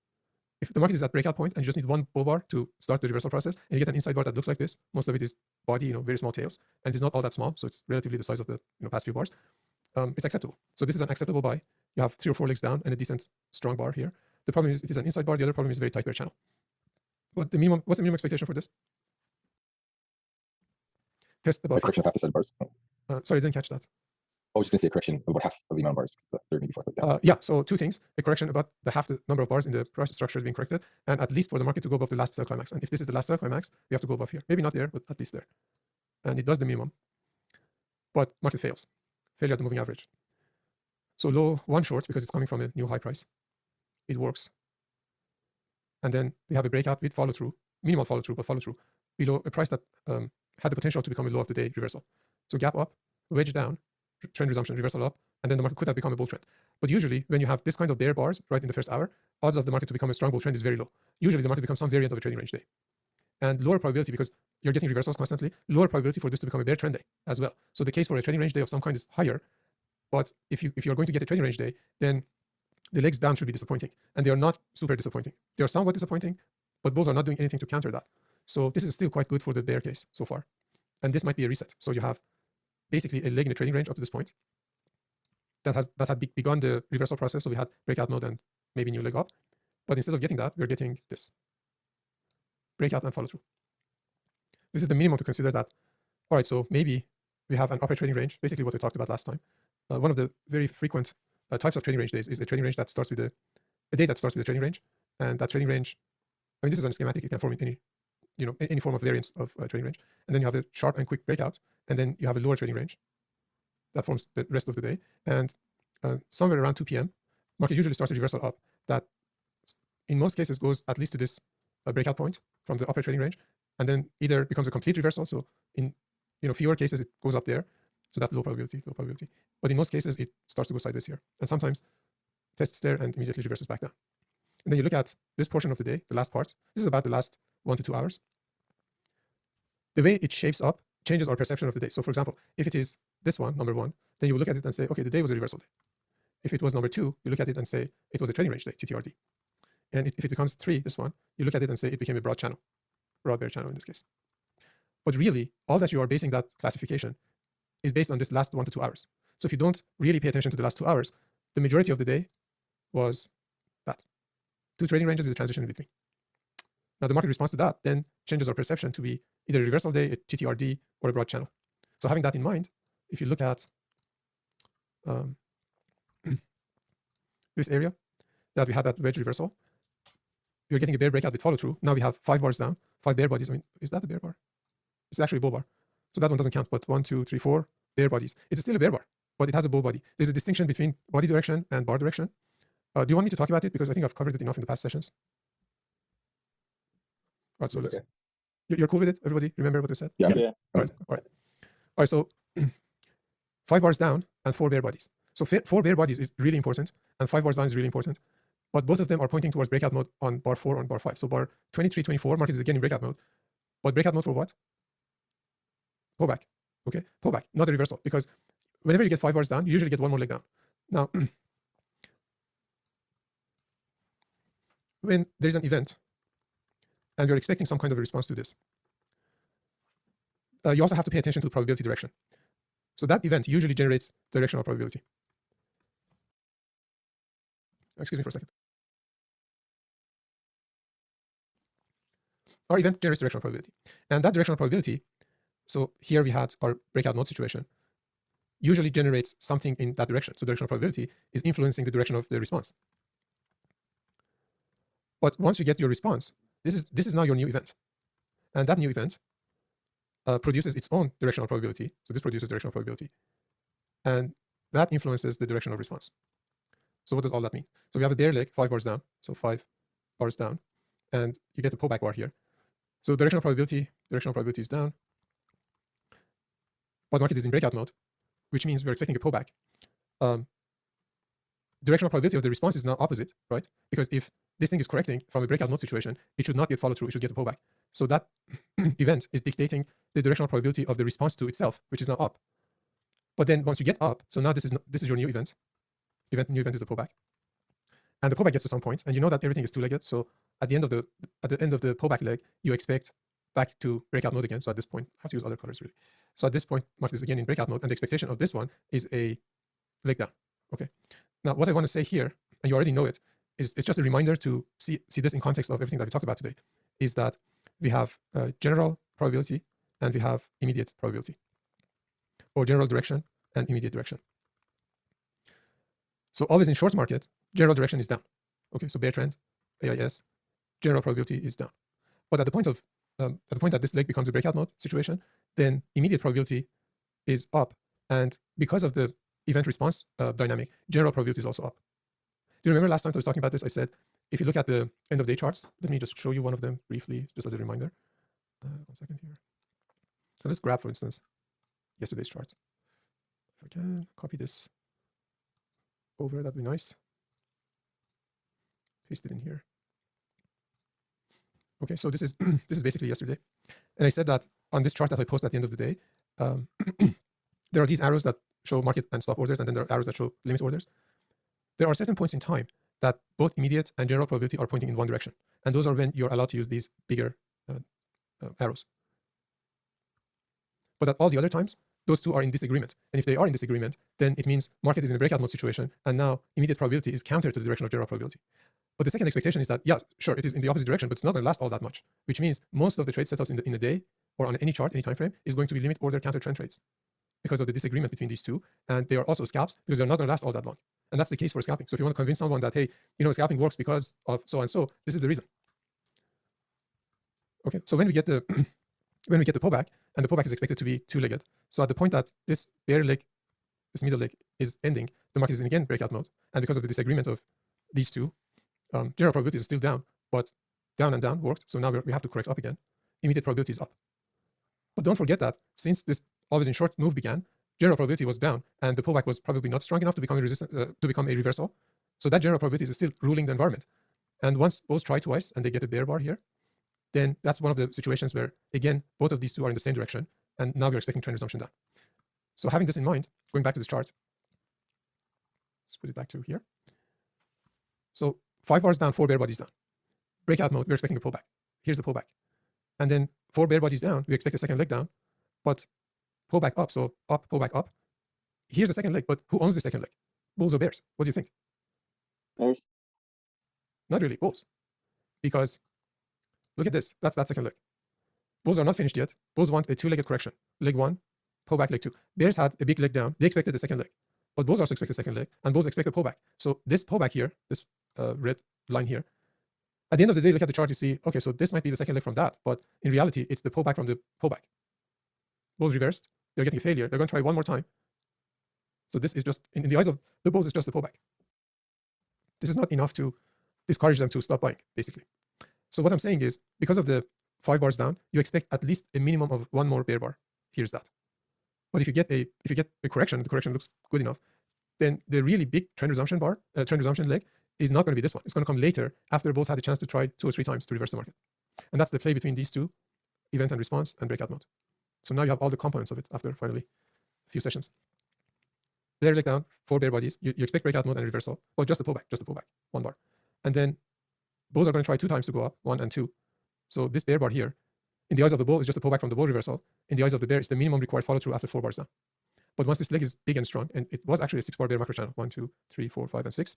If the market is at breakout point and you just need one bull bar to start the reversal process, and you get an inside bar that looks like this, most of it is body, very small tails, and it's not all that small, so it's relatively the size of the past few bars. It's acceptable. So this is an acceptable buy. You have 3 or 4 legs down and a decent strong bar here. The problem is it is an inside bar. The other problem is a very tight bear channel. What's the minimum expectation for this? Test above. A correction of half the set of bars. Sorry, I didn't catch that. I was just going to say a correction of about half of the amount of bars. They're maybe 4. Yeah, so 2 things. A correction about half the number of bars in the price structure is being corrected, and at least for the market to go above the last sell climax. And if this is the last sell climax, we have to go above here. Maybe not there, but at least there. And it does the minimum. But market fails. Failure at the moving average. So low 1 short because it's coming from a new high price. It works. And then we have a breakout with follow through, minimal follow through, but follow through below a price that had the potential to become a low of the day reversal. So gap up, wedge down, trend resumption, reversal up, and then the market could have become a bull trend. But usually when you have this kind of bear bars right in the first hour, odds of the market to become a strong bull trend is very low. Usually the market becomes some variant of a trading range day. And lower probability because you're getting reversals constantly, lower probability for this to become a bear trend day as well. So the case for a trading range day of some kind is higher. But if you're going to get a trading range day, then the legs down should be disappointing. And they are not super disappointing. They are somewhat disappointing, but bulls are not doing anything to counter that. So this is still quite good for the bear case so far. And this might be a reset. So you have basically a leg in the trading range up to this point that had begun the reversal process. So we had breakout mode and maybe new leg up. But instead of getting that, we're getting this. Breakout and follow through. This is the minimum to consider that. All right, so maybe we have an upper trading range, basically what we talked about last time. One of the very frequent types of trading range days is a trading range that starts with a day that starts with a trading range. And that trading range, I mean, this is a schematic. It can form in any form of variance of trading range. And then you have a sharp and quick breakout. And then you have a lower trading range that forms the rest of the day. And somewhere around 2 p.m., market usually starts a reversal up that in most cases goes at least to this breakout point from the upper trading range, and then either becomes a complete reversal. So in fewer cases, it goes up there. So that's low probability. But in most cases, it starts to go sideways here. And sometimes tests there and immediately reverses back down. And then you look at this portion of the day, the last part. This is about the last 1 to 2 hours. The way it shapes up changes our perception of the day. So for example, if it is this one, number 1, then you will look at it and say, okay, the day was a reversal day. If it was number 2, you look at it and say, it was a trading range day, TTRD. And if it becomes 3, this one, you look at it and say it became a broad channel, broad bear channel in this case. But really, all that you are basing that classification is based on this last 1 to 2 hours. So if you don't really pay attention to the last 2 hours, the majority of the day was that. 2 trading ranges with a transition in between. Now the market responds to that, then changes our perception to be either a reversal day, a TTRD, or a broad channel. So having that in mind, if you look at this area that we had that wedge reversal, we're getting a bear breakout with follow through. Now we have 5 bars down, 5 bear bodies. I mean, is that a bear bar? It's actually a bull bar. So that one doesn't count, but 1, 2, 3, 4 bear bodies. It's still a bear bar, but it has a bull body. There's a distinction between body direction and bar direction. Do you want me to talk about it? Because I think I've covered it enough in the past sessions. All right, so let's. You're cool with it? Everybody remember what we said? Yeah. All right, so 5 bars down and 4 bear bodies. So 4 bear bodies is really important, and 5 bars down is really important. But both of them are pointing towards breakout mode on bar 4 and bar 5. So bar 23, 24, market is again in breakout mode. But breakout mode for what? Pullback. Okay, pullback, not a reversal. Because whenever you get 5 bars down, you usually get 1 more leg down. Now, when there's an event and we're expecting some kind of a response to this. You also have to pay attention to the probability direction. So that event usually generates directional probability. Excuse me for a second. Our event generates directional probability. And that directional probability, so here we had our breakout node situation, usually generates something in that direction. So directional probability is influencing the direction of the response. But once you get your response, this is now your new event. And that new event produces its own directional probability. So this produces directional probability. And that influences the direction of response. So what does all that mean? So we have a bear leg, 5 bars down. So 5 bars down. And you get a pullback bar here. So directional probability is down. But market is in breakout mode, which means we're expecting a pullback. Directional probability of the response is now opposite, right? Because if this thing is correcting from a breakout mode situation, it should not get followed through, it should get a pullback. So that event is dictating the directional probability of the response to itself, which is now up. But then once you get up, so now this is your new event. New event is the pullback. And the pullback gets to some point, and you know that everything is two-legged. So at the end of the pullback leg, you expect back to breakout mode again. So at this point, I have to use other colors really. So at this point, market is again in breakout mode, and the expectation of this one is a leg down. Okay. Now what I want to say here, and you already know it, is it's just a reminder to see this in context of everything that we talked about today, is that we have general probability and we have immediate probability, or general direction and immediate direction. So always in short market, general direction is down. Okay, so bear trend, AIS, general probability is down. But at the point that this leg becomes a breakout mode situation, then immediate probability is up, and because of the event response dynamic, general probability is also up. Do you remember last time I was talking about this? I said, if you look at the end of day charts, let me just show you one of them briefly, just as a reminder. 1 second here. So let's grab, for instance, yesterday's chart. If I can copy this over, that'd be nice. Paste it in here. Okay, so this is basically yesterday. And I said that on this chart that I post at the end of the day, there are these arrows that show market and stop orders, and then there are arrows that show limit orders. There are certain points in time that both immediate and general probability are pointing in one direction. And those are when you're allowed to use these bigger arrows. But at all the other times, those two are in disagreement. And if they are in disagreement, then it means market is in a breakout mode situation, and now immediate probability is counter to the direction of general probability. But the second expectation is that, yeah, sure, it is in the opposite direction, but it's not going to last all that much, which means most of the trade setups in a day or on any chart, any time frame, is going to be limit order counter trend trades because of the disagreement between these two. And they are also scalps because they're not going to last all that long. And that's the case for scalping. So if you want to convince someone that, hey, scalping works because of so and so, this is the reason. Okay, so when we get the pullback, and the pullback is expected to be two-legged. So at the point that this bear leg, this middle leg is ending, the market is in again breakout mode. And because of the disagreement of these two, general probability is still down, but down and down worked. So now we have to correct up again. Immediate probability is up. But don't forget that since this always in short move began, general probability was down, and the pullback was probably not strong enough to become a reversal. So that general probability is still ruling the environment. And once both try twice and they get a bear bar here, then that's one of the situations where, again, both of these two are in the same direction, and now we're expecting trend resumption down. So having this in mind, going back to this chart, let's put it back to here. So 5 bars down, 4 bear bodies down. Breakout mode, we're expecting a pullback. Here's the pullback. And then 4 bear bodies down, we expect a second leg down, but pullback up, so up, pullback up. Here's the second leg, but who owns the second leg? Bulls or bears? What do you think? Bears. Not really, bulls. Because look at this, that's that second leg. Bulls are not finished yet. Bulls want a two-legged correction. Leg 1, pullback, leg 2. Bears had a big leg down. They expected the second leg. But bulls also expect a second leg, and bulls expect a pullback. So this pullback here, this red line here, at the end of the day, look at the chart, you see, okay, so this might be the second leg from that, but in reality, it's the pullback from the pullback. Bulls reversed, they're getting a failure. They're going to try one more time. So this is just, in the eyes of the bulls, it's just the pullback. This is not enough to discourage them to stop buying, basically. So what I'm saying is, because of the 5 bars down, you expect at least a minimum of one more bear bar. Here's that. But if you get a correction, the correction looks good enough, then the really big trend resumption leg is not going to be this one. It's going to come later after bulls had a chance to try 2 or 3 times to reverse the market. And that's the play between these two, event and response and breakout mode. So now you have all the components of it after finally a few sessions. Bear leg down, 4 bear bodies. You expect breakout mode and reversal. Well, just a pullback, 1 bar. And then bulls are going to try 2 times to go up, 1 and 2. So this bear bar here, in the eyes of the bull, is just a pullback from the bull reversal. In the eyes of the bear, it's the minimum required follow through after 4 bars down. But once this leg is big and strong, and it was actually a 6-bar bear macro channel, 1, 2, 3, 4, 5, and 6,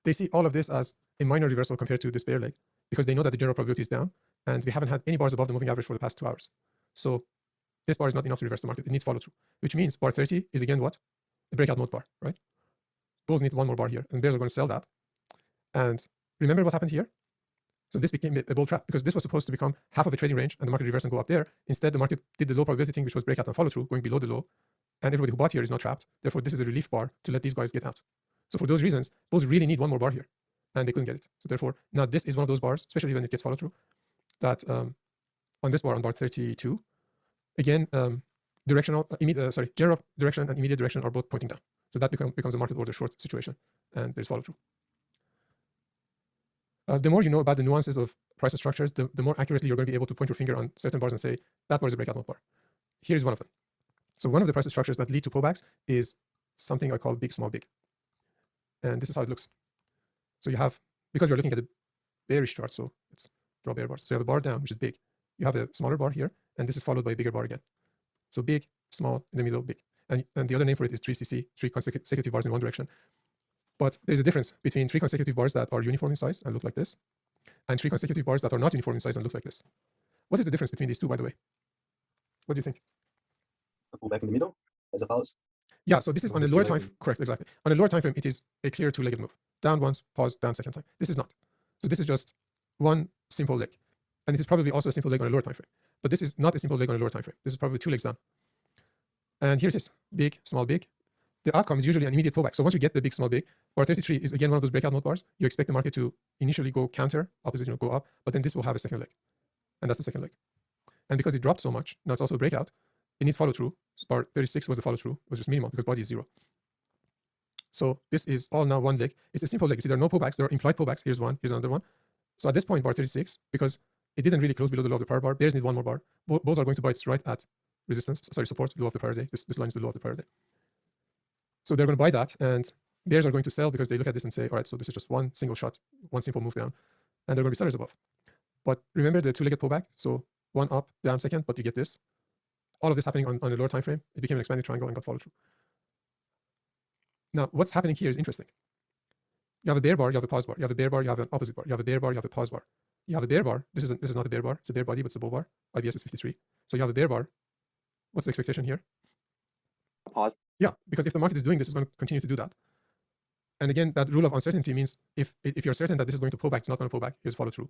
they see all of this as a minor reversal compared to this bear leg because they know that the general probability is down, and we haven't had any bars above the moving average for the past 2 hours. So this bar is not enough to reverse the market. It needs follow through, which means bar 30 is again what? A breakout mode bar, right? Bulls need one more bar here, and bears are going to sell that. And remember what happened here? So this became a bull trap because this was supposed to become half of a trading range and the market reverse and go up there. Instead, the market did the low probability thing, which was breakout and follow through, going below the low. And everybody who bought here is not trapped. Therefore, this is a relief bar to let these guys get out. So for those reasons, bulls really need one more bar here, and they couldn't get it. So therefore, now this is one of those bars, especially when it gets follow through, that on this bar, on bar 32, again, general direction and immediate direction are both pointing down. So that becomes a market order short situation, and there's follow through. The more you know about the nuances of price structures, the more accurately you're going to be able to point your finger on certain bars and say, that bar is a breakout mode bar. Here's one of them. So one of the price structures that lead to pullbacks is something I call big, small, big. And this is how it looks. So you have, because we're looking at a bearish chart, so let's draw bear bars. So you have a bar down, which is big. You have a smaller bar here, and this is followed by a bigger bar again. So big, small, in the middle, big. And the other name for it is 3CC, 3 consecutive bars in one direction. But there's a difference between 3 consecutive bars that are uniform in size and look like this, and 3 consecutive bars that are not uniform in size and look like this. What is the difference between these two, by the way? What do you think? A pullback in the middle, as opposed. Yeah, so this is on a lower time frame. Correct, exactly. On a lower time frame, it is a clear 2-legged move. Down once, pause, down second time. This is not. So this is just one simple leg. And it is probably also a simple leg on a lower time frame. But this is not a simple leg on a lower time frame. This is probably 2 legs down. And here it is. Big, small, big. The outcome is usually an immediate pullback. So once you get the big, small, big, bar 33 is again one of those breakout mode bars. You expect the market to initially go counter, opposite, go up, but then this will have a second leg. And that's the second leg. And because it dropped so much, now it's also a breakout, it needs follow through. So bar 36 was the follow through, was just minimal because body is 0. So this is all now one leg. It's a simple leg. See, there are no pullbacks, there are implied pullbacks. Here's one, here's another one. So at this point, bar 36, because it didn't really close below the low of the prior bar, bears need one more bar. Bulls are going to buy it right at resistance, support, low of the prior day. This line is the low of the prior day. So they're going to buy that, and bears are going to sell because they look at this and say, all right, so this is just one single shot, one simple move down, and they're going to be sellers above. But remember the 2-legged pullback? So one up, down second, but you get this. All of this happening on a lower time frame. It became an expanding triangle and got follow through. Now, what's happening here is interesting. You have a bear bar, you have a pause bar. You have a bear bar, you have an opposite bar. You have a bear bar, you have a pause bar. You have a bear bar. This is not a bear bar. It's a bear body, but it's a bull bar. IBS is 53. So you have a bear bar. What's the expectation here? Pause. Yeah, because if the market is doing this, it's going to continue to do that. And again, that rule of uncertainty means if you're certain that this is going to pull back, it's not going to pull back. Here's follow through.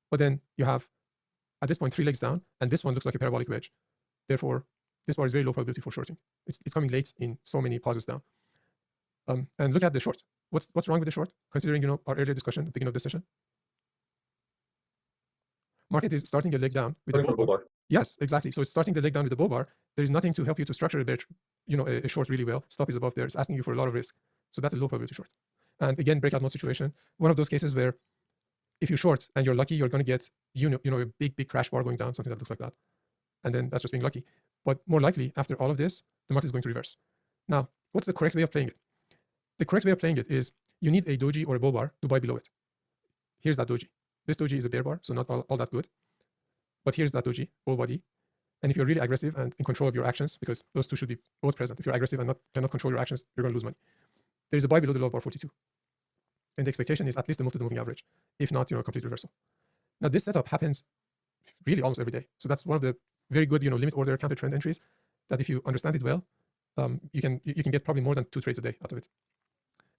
But then you have, at this point, 3 legs down, and this one looks like a parabolic wedge. Therefore, this bar is very low probability for shorting. It's coming late in so many pauses down. And look at the short. What's wrong with the short? Considering our earlier discussion at the beginning of the session. Market is starting a leg down with a bull bar. Yes, exactly. So it's starting the leg down with the bull bar. There is nothing to help you to structure a bear, a short really well. Stop is above there. It's asking you for a lot of risk. So that's a low probability short. And again, breakout mode situation. One of those cases where if you short and you're lucky, you're going to get a big crash bar going down, something that looks like that. And then that's just being lucky. But more likely, after all of this, the market is going to reverse. Now, what's the correct way of playing it? The correct way of playing it is you need a doji or a bull bar to buy below it. Here's that doji. This doji is a bear bar, so not all that good. But here's that doji, bull body. And if you're really aggressive and in control of your actions, because those two should be both present. If you're aggressive and cannot control your actions, you're going to lose money. There's a buy below the low of bar 42. And the expectation is at least a move to the moving average, if not, a complete reversal. Now, this setup happens really almost every day. So that's one of the very good, limit order counter trend entries that if you understand it well, you can get probably more than 2 trades a day out of it.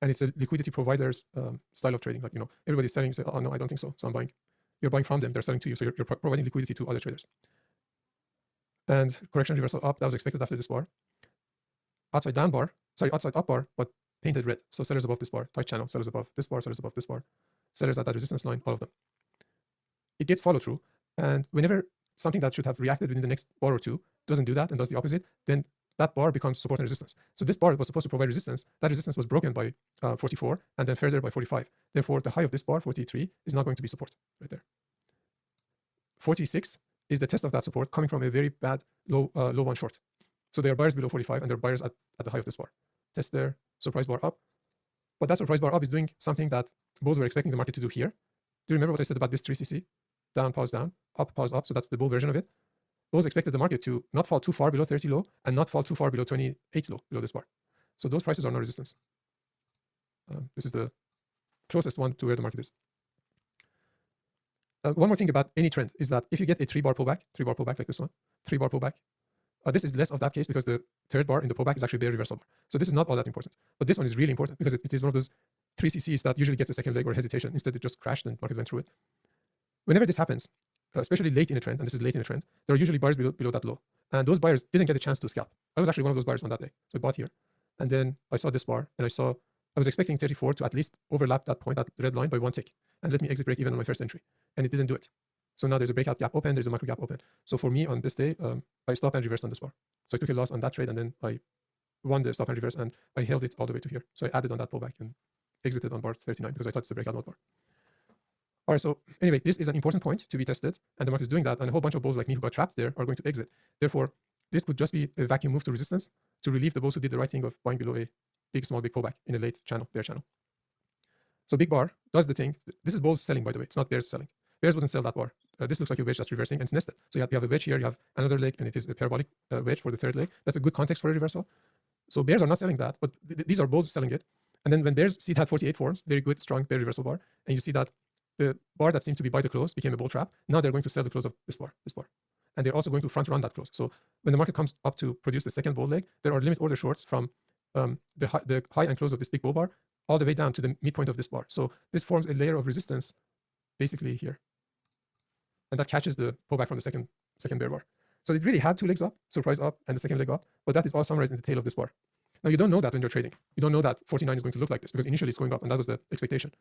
And it's a liquidity provider's style of trading. Like, everybody's selling, you say, oh, no, I don't think so. So I'm buying. You're buying from them. They're selling to you. So you're providing liquidity to other traders. And correction reversal up. That was expected after this bar. Outside up bar, but painted red. So sellers above this bar. Tight channel. Sellers above this bar. Sellers above this bar. Sellers at that resistance line. All of them. It gets follow through. And whenever something that should have reacted within the next bar or two doesn't do that and does the opposite, then that bar becomes support and resistance. So this bar was supposed to provide resistance. That resistance was broken by 44 and then further by 45. Therefore, the high of this bar, 43, is not going to be support right there. 46 is the test of that support coming from a very bad low one short. So there are buyers below 45 and there are buyers at the high of this bar. Test there, surprise bar up. But that surprise bar up is doing something that bulls were expecting the market to do here. Do you remember what I said about this 3CC? down, pause down, up, pause up. So that's the bull version of it. Those expected the market to not fall too far below 30 low and not fall too far below 28 low, below this bar. So those prices are no resistance. This is the closest one to where the market is. One more thing about any trend is that if you get a 3-bar pullback like this one, 3-bar pullback, this is less of that case because the 3rd bar in the pullback is actually bear reversal bar. So this is not all that important. But this one is really important because it is one of those 3 CCs that usually gets a second leg or hesitation. Instead, it just crashed and market went through it. Whenever this happens, especially late in a trend, and this is late in a trend, there are usually buyers below that low. And those buyers didn't get a chance to scalp. I was actually one of those buyers on that day. So I bought here. And then I saw this bar and I was expecting 34 to at least overlap that point, that red line by 1 tick, and let me exit break even on my first entry. And it didn't do it. So now there's a breakout gap open, there's a micro gap open. So for me on this day, I stopped and reversed on this bar. So I took a loss on that trade and then I won the stop and reverse and I held it all the way to here. So I added on that pullback and exited on bar 39 because I thought it's a breakout mode bar. All right, so anyway, this is an important point to be tested, and the market is doing that, and a whole bunch of bulls like me who got trapped there are going to exit. Therefore, this could just be a vacuum move to resistance to relieve the bulls who did the right thing of buying below a big pullback in a late channel, bear channel. So big bar does the thing. This is bulls selling, by the way. It's not bears selling. Bears wouldn't sell that bar. This looks like a wedge that's reversing and it's nested. So you have a wedge here, you have another leg, and it is a parabolic wedge for the 3rd leg. That's a good context for a reversal. So bears are not selling that, but these are bulls selling it. And then when bears see it had 48 forms, very good, strong bear reversal bar, and you see that the bar that seemed to be by the close became a bull trap. Now they're going to sell the close of this bar. And they're also going to front run that close. So when the market comes up to produce the second bull leg, there are limit order shorts from the high and close of this big bull bar all the way down to the midpoint of this bar. So this forms a layer of resistance basically here. And that catches the pullback from the second bear bar. So it really had 2 legs up, surprise up, and the second leg up, but that is all summarized in the tail of this bar. Now you don't know that when you're trading. You don't know that 49 is going to look like this because initially it's going up and that was the expectation.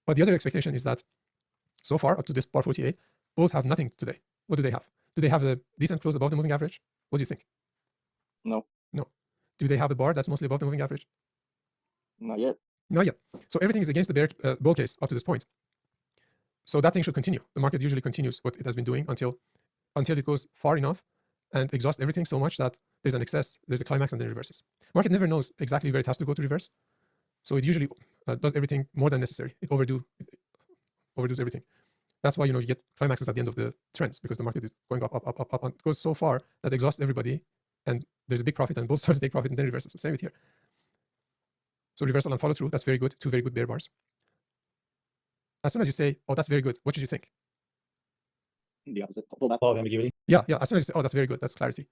But the other expectation is that so far up to this bar 48, bulls have nothing today. What do they have? Do they have a decent close above the moving average? What do you think? No. No. Do they have a bar that's mostly above the moving average? Not yet. Not yet. So everything is against the bull case up to this point. So that thing should continue. The market usually continues what it has been doing until it goes far enough and exhausts everything so much that there's an excess, there's a climax, and then reverses. Market never knows exactly where it has to go to reverse. So it usually does everything more than necessary. It overdoes everything. That's why you get climaxes at the end of the trends because the market is going up, and it goes so far that it exhausts everybody, and there's a big profit, and bulls start to take profit and then reverses. Same with here. So reversal and follow through. That's very good. 2 very good bear bars. As soon as you say, "Oh, that's very good," what should you think? The opposite. Pullback. Law of ambiguity. Yeah. As soon as you say, "Oh, that's very good," that's clarity.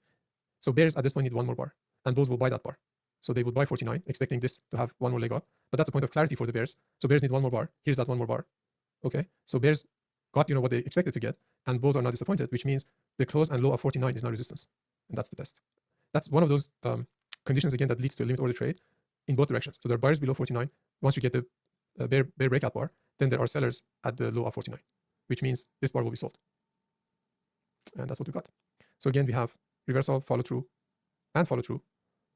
So bears at this point need 1 more bar, and bulls will buy that bar. So they would buy 49, expecting this to have 1 more leg up. But that's a point of clarity for the bears. So bears need 1 more bar. Here's that 1 more bar. Okay. So bears got what they expected to get, and bulls are not disappointed, which means the close and low of 49 is now resistance, and that's the test. That's one of those conditions again that leads to a limit order trade in both directions. So there are buyers below 49. Once you get the bear breakout bar, then there are sellers at the low of 49, which means this bar will be sold. And that's what we got. So again, we have reversal, follow through, and follow through.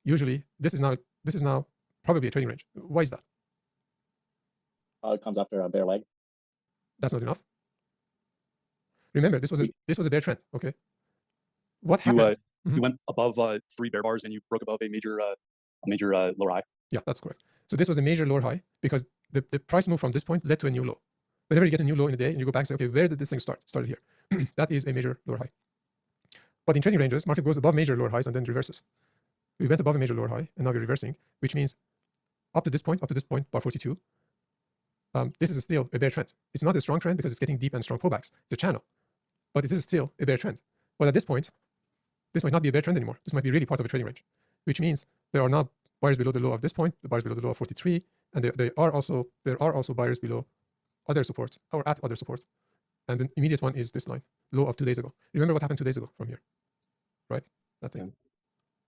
Usually, this is now probably a trading range. Why is that? It comes after a bear leg. That's not enough. Remember, this was a bear trend. Okay. What happened? You went above 3 bear bars and you broke above a major lower high. Yeah, that's correct. So this was a major lower high because the price move from this point led to a new low. Whenever you get a new low in a day and you go back and say, okay, where did this thing start? It started here. That is a major lower high. But in trading ranges, market goes above major lower highs and then reverses. We went above a major lower high and now we're reversing, which means up to this point, bar 42, this is still a bear trend. It's not a strong trend because it's getting deep and strong pullbacks. It's a channel, but it is still a bear trend. But at this point, this might not be a bear trend anymore. This might be really part of a trading range, which means there are now buyers below the low of this point, the buyers below the low of 43, and there are also buyers below other support or at other support. And the immediate one is this line, low of 2 days ago. Remember what happened 2 days ago from here, right? That thing.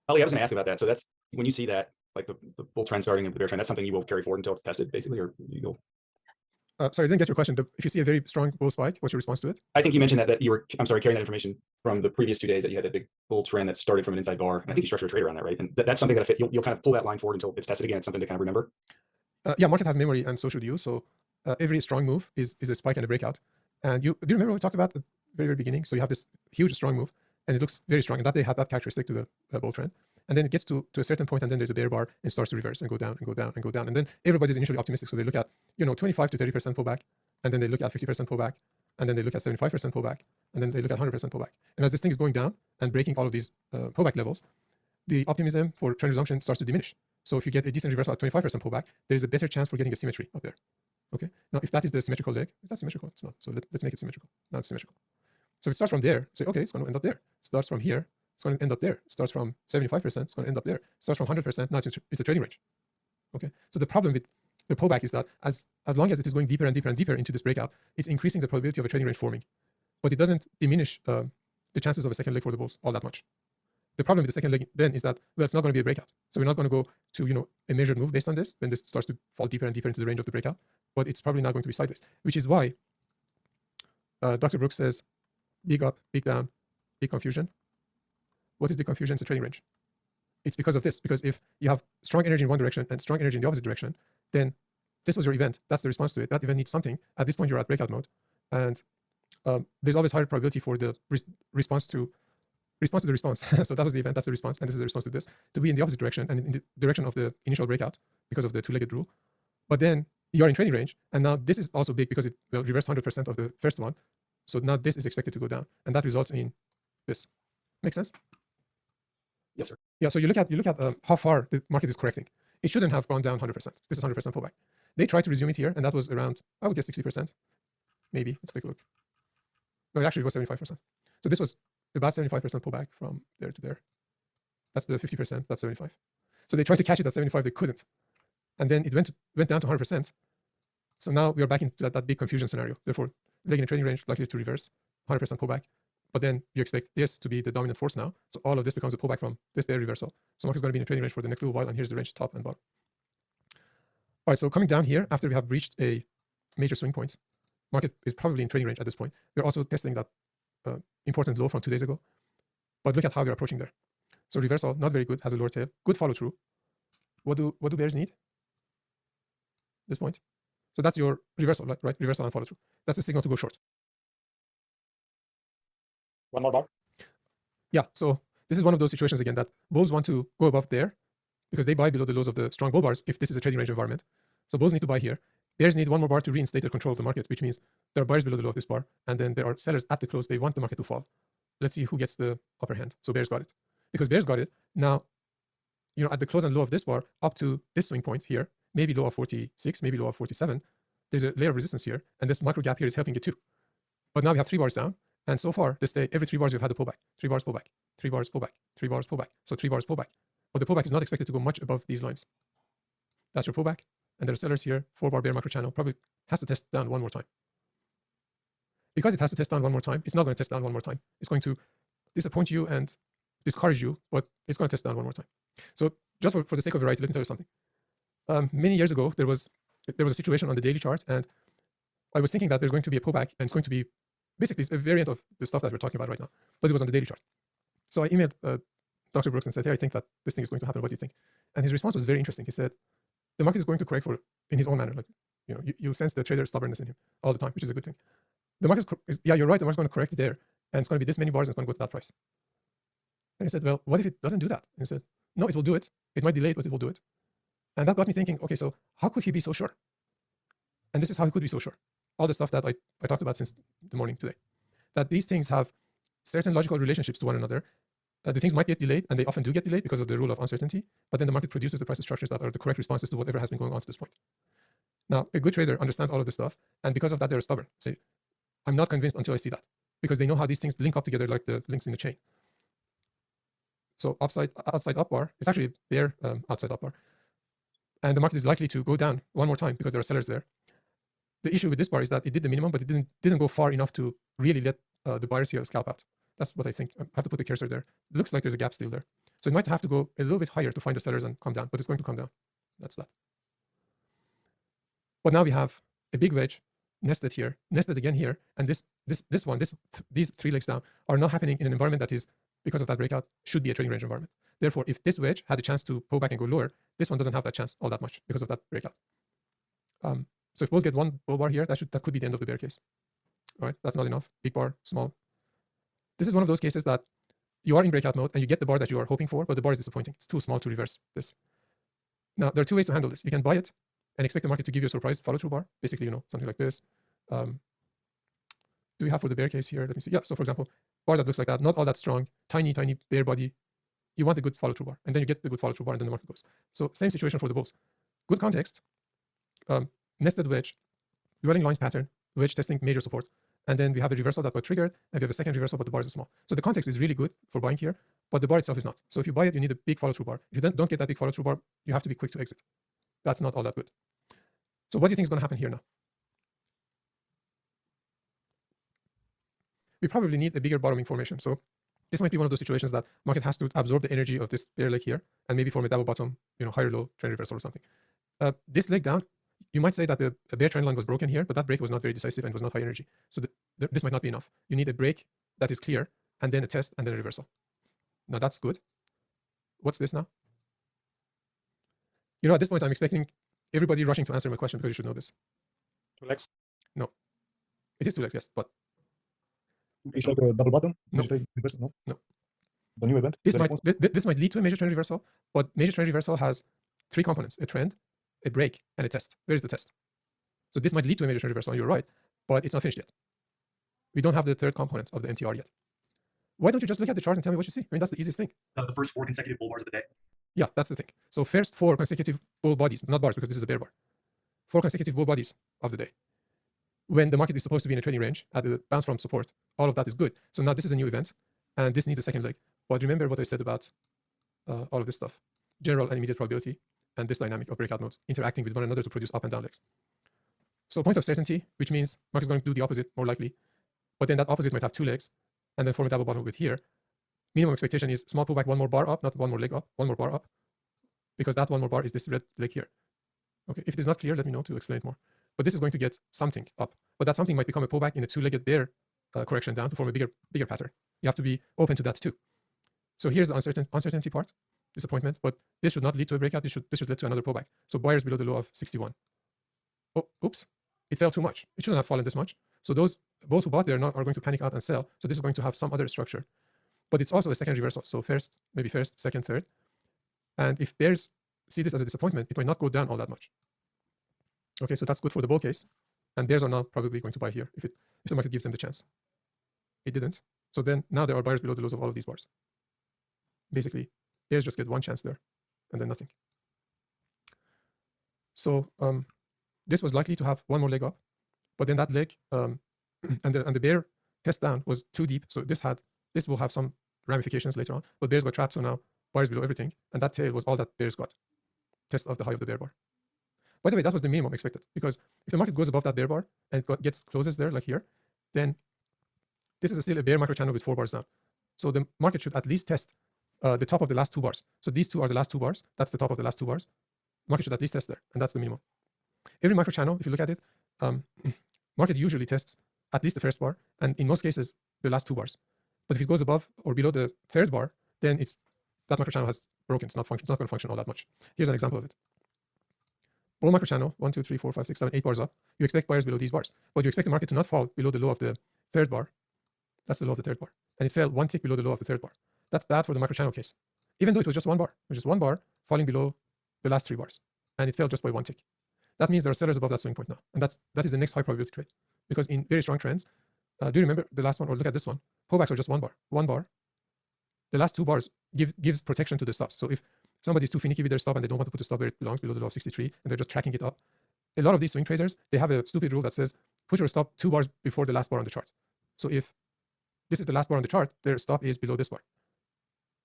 Ali, I was going to ask you about that. So that's when you see that, like the bull trend starting and the bear trend, that's something you will carry forward until it's tested, basically, or you go. Sorry, I didn't get your question. If you see a very strong bull spike, what's your response to it? I think you mentioned that you were, carrying that information from the previous 2 days that you had that big bull trend that started from an inside bar. And I think you structured a trade around that, right? And that's something that you'll kind of pull that line forward until it's tested again. It's something to kind of remember. Yeah, market has memory, and so should you. So every strong move is a spike and a breakout. And do you remember what we talked about at the very, very beginning? So you have this huge strong move, and it looks very strong. And that they had that characteristic to the bull trend. And then it gets to a certain point, and then there's a bear bar and starts to reverse and go down and go down and go down. And then everybody's initially optimistic. So they look at 25 to 30% pullback, and then they look at 50% pullback, and then they look at 75% pullback, and then they look at 100% pullback. And as this thing is going down and breaking all of these pullback levels, the optimism for trend resumption starts to diminish. So if you get a decent reversal at 25% pullback, there's a better chance for getting a symmetry up there. Okay. Now, if that is the symmetrical leg, is that symmetrical? It's not. So let's make it symmetrical. Now it's symmetrical. So if it starts from there, say, okay, it's going to end up there. It starts from here, it's going to end up there. It starts from 75%, it's going to end up there. It starts from 100%, now it's a trading range. Okay. So the problem with the pullback is that as long as it is going deeper and deeper and deeper into this breakout, it's increasing the probability of a trading range forming, but it doesn't diminish the chances of a second leg for the bulls all that much. The problem with the second leg then is that, well, it's not going to be a breakout. So we're not going to go to, a measured move based on this when this starts to fall deeper and deeper into the range of the breakout, but it's probably not going to be sideways, which is why Dr. Brooks says, big up, big down, big confusion. What is big confusion? It's a trading range. It's because of this, because if you have strong energy in one direction and strong energy in the opposite direction, then this was your event. That's the response to it. That event needs something. At this point, you're at breakout mode. And there's always higher probability for the response to the response. So that was the event, that's the response, and this is the response to this, to be in the opposite direction and in the direction of the initial breakout because of the two-legged rule. But then you're in trading range, and now this is also big because it will reverse 100% of the first one. So now this is expected to go down, and that results in this. Make sense? Yes, sir. Yeah, so you look at how far the market is correcting. It shouldn't have gone down 100%. This is 100% pullback. They tried to resume it here, and that was around, I would guess 60%. Maybe. Let's take a look. No, it actually was 75%. So this was about 75% pullback from there to there. That's the 50%, that's 75. So they tried to catch it at 75, they couldn't. And then it went down to 100%. So now we are back into that big confusion scenario. Therefore, leg in a trading range likely to reverse 100% pullback. But then you expect this to be the dominant force now. So all of this becomes a pullback from this bear reversal. So market is going to be in a trading range for the next little while. And here's the range top and bottom. All right, so coming down here, after we have reached a major swing point, market is probably in trading range at this point. We're also testing that important low from 2 days ago. But look at how we're approaching there. So reversal, not very good, has a lower tail. Good follow through. What do bears need? This point. So that's your reversal, right? Reversal and follow through. That's the signal to go short. One more bar. Yeah, so this is one of those situations again that bulls want to go above there because they buy below the lows of the strong bull bars if this is a trading range environment. So bulls need to buy here. Bears need one more bar to reinstate their control of the market, which means there are buyers below the low of this bar, and then there are sellers at the close. They want the market to fall. Let's see who gets the upper hand. So bears got it. Because bears got it, now, at the close and low of this bar, up to this swing point here, maybe low of 46, maybe low of 47, there's a layer of resistance here, and this micro gap here is helping it too. But now we have 3 bars down, and so far, this day, every 3 bars we've had a pullback. 3 bars pullback, 3 bars pullback, 3 bars pullback. So 3 bars pullback. But the pullback is not expected to go much above these lines. That's your pullback. And there are sellers here, 4-bar bear macro channel, probably has to test down one more time. Because it has to test down one more time, it's not going to test down one more time. It's going to disappoint you and discourage you, but it's going to test down one more time. So just for the sake of variety, let me tell you something. Many years ago, there was a situation on the daily chart, and I was thinking that there's going to be a pullback, and it's going to be basically a variant of the stuff that we're talking about right now, but it was on the daily chart. So I emailed Dr. Brooks and said, hey, I think that this thing is going to happen. What do you think? And his response was very interesting. He said, the market is going to correct in his own manner. Like, you sense the trader stubbornness in him all the time, which is a good thing. The market is, yeah, you're right. The market's going to correct there, and it's going to be this many bars, and it's going to go to that price. And he said, well, what if it doesn't do that? And he said, no, it will do it. It might delay it, but it will do it. And that got me thinking, okay, so how could he be so sure? And this is how he could be so sure. All the stuff that I talked about since the morning today, that these things have certain logical relationships to one another. The things might get delayed, and they often do get delayed because of the rule of uncertainty, but then the market produces the price structures that are the correct responses to whatever has been going on to this point. Now, a good trader understands all of this stuff, and because of that, they're stubborn. Say, I'm not convinced until I see that, because they know how these things link up together like the links in the chain. So outside up bar, it's actually bear outside up bar. And the market is likely to go down one more time because there are sellers there. The issue with this bar is that it did the minimum, but it didn't go far enough to really let the buyers here scalp out. That's what I think. I have to put the cursor there. It looks like there's a gap still there. So it might have to go a little bit higher to find the sellers and come down, but it's going to come down. That's that. But now we have a big wedge nested here, nested again here, and these 3 legs down are not happening in an environment that is, because of that breakout, should be a trading range environment. Therefore, if this wedge had a chance to pull back and go lower, this one doesn't have that chance all that much because of that breakout. So if bulls get one bull bar here, that could be the end of the bear case. All right, that's not enough. Big bar, small. This is one of those cases that you are in breakout mode and you get the bar that you are hoping for, but the bar is disappointing. It's too small to reverse this. Now, there are 2 ways to handle this. You can buy it and expect the market to give you a surprise follow-through bar, basically, something like this. do we have for the bear case here? Let me see. Yeah, so for example, bar that looks like that, not all that strong, tiny bear body. You want a good follow-through bar, and then you get the good follow-through bar, and then the market goes. So same situation for the bulls. Good context, nested wedge, dwelling lines pattern, wedge testing major support, and then we have a reversal that got triggered, and we have a second reversal, but the bar is small. So the context is really good for buying here, but the bar itself is not. So if you buy it, you need a big follow-through bar. If you don't get that big follow-through bar, you have to be quick to exit. That's not all that good. So what do you think is going to happen here now? We probably need a bigger bottoming formation. So this might be one of those situations that market has to absorb the energy of this bear leg here and maybe form a double bottom, higher low trend reversal or something. This leg down, you might say that the bear trend line was broken here, but that break was not very decisive and was not high energy. So this might not be enough. You need a break that is clear and then a test and then a reversal. Now that's good. What's this now? At this point, I'm expecting everybody rushing to answer my question because you should know this. 2 legs. No. It is 2 legs, yes, but It's like a double bottom. No. No. No. The new event. This might lead to a major trend reversal, but major trend reversal has 3 components: a trend, a break, and a test. Where is the test? So this might lead to a major trend reversal, you're right, but it's not finished yet. We don't have the third component of the MTR yet. Why don't you just look at the chart and tell me what you see? I mean, that's the easiest thing. The first 4 consecutive bull bars of the day. Yeah, that's the thing. So first 4 consecutive bull bodies, not bars because this is a bear bar. 4 consecutive bull bodies of the day. When the market is supposed to be in a trading range at the bounce from support, all of that is good. So now this is a new event, and this needs a second leg. But remember what I said about all of this stuff. General and immediate probability, and this dynamic of breakout nodes interacting with one another to produce up and down legs. So point of certainty, which means market is going to do the opposite more likely, but then that opposite might have 2 legs, and then form a double bottom with here. Minimum expectation is small pullback, 1 more bar up, not 1 more leg up, 1 more bar up, because that 1 more bar is this red leg here. Okay, if it is not clear, let me know to explain it more. But this is going to get something up, but that something might become a pullback in a 2-legged bear correction down to form a bigger pattern. You have to be open to that too. So here's the uncertainty part, disappointment, but this should not lead to a breakout. This should lead to another pullback. So buyers below the low of 61. Oh, oops, it fell too much. It shouldn't have fallen this much. So those who bought there are going to panic out and sell. So this is going to have some other structure, but it's also a second reversal. So maybe first, second, third. And if bears see this as a disappointment, it might not go down all that much. Okay, so that's good for the bull case. And bears are now probably going to buy here if the market gives them the chance. It didn't. So then now there are buyers below the lows of all of these bars. Basically, bears just get one chance there and then nothing. So this was likely to have one more leg up, but then that leg and the bear test down was too deep. So this will have some ramifications later on, but bears got trapped. So now buyers below everything, and that tail was all that bears got. Test of the high of the bear bar. By the way, that was the minimum expected, because if the market goes above that bear bar and gets closes there like here, then this is still a bear micro channel with 4 bars down. So the market should at least test the top of the last 2 bars. So these 2 are the last 2 bars. That's the top of the last 2 bars. Market should at least test there, and that's the minimum. Every micro channel, if you look at it, market usually tests at least the first bar, and in most cases, the last 2 bars. But if it goes above or below the 3rd bar, then that micro channel has broken. It's not going to function all that much. Here's an example of it. Bull micro channel, 1, 2, 3, 4, 5, 6, 7, 8 bars up. You expect buyers below these bars, but you expect the market to not fall below the low of the 3rd bar. That's the low of the 3rd bar. And it fell 1 tick below the low of the 3rd bar. That's bad for the micro channel case, even though it was just 1 bar. It was just 1 bar falling below the last 3 bars, and it fell just by 1 tick. That means there are sellers above that swing point now, and that is the next high probability trade, because in very strong trends, do you remember the last one, or look at this one? Pullbacks are just 1 bar. 1 bar. The last 2 bars gives protection to the stops. So if somebody's too finicky with their stop and they don't want to put the stop where it belongs, below the low of 63, and they're just tracking it up, a lot of these swing traders, they have a stupid rule that says put your stop 2 bars before the last bar on the chart. So if this is the last bar on the chart, their stop is below this bar.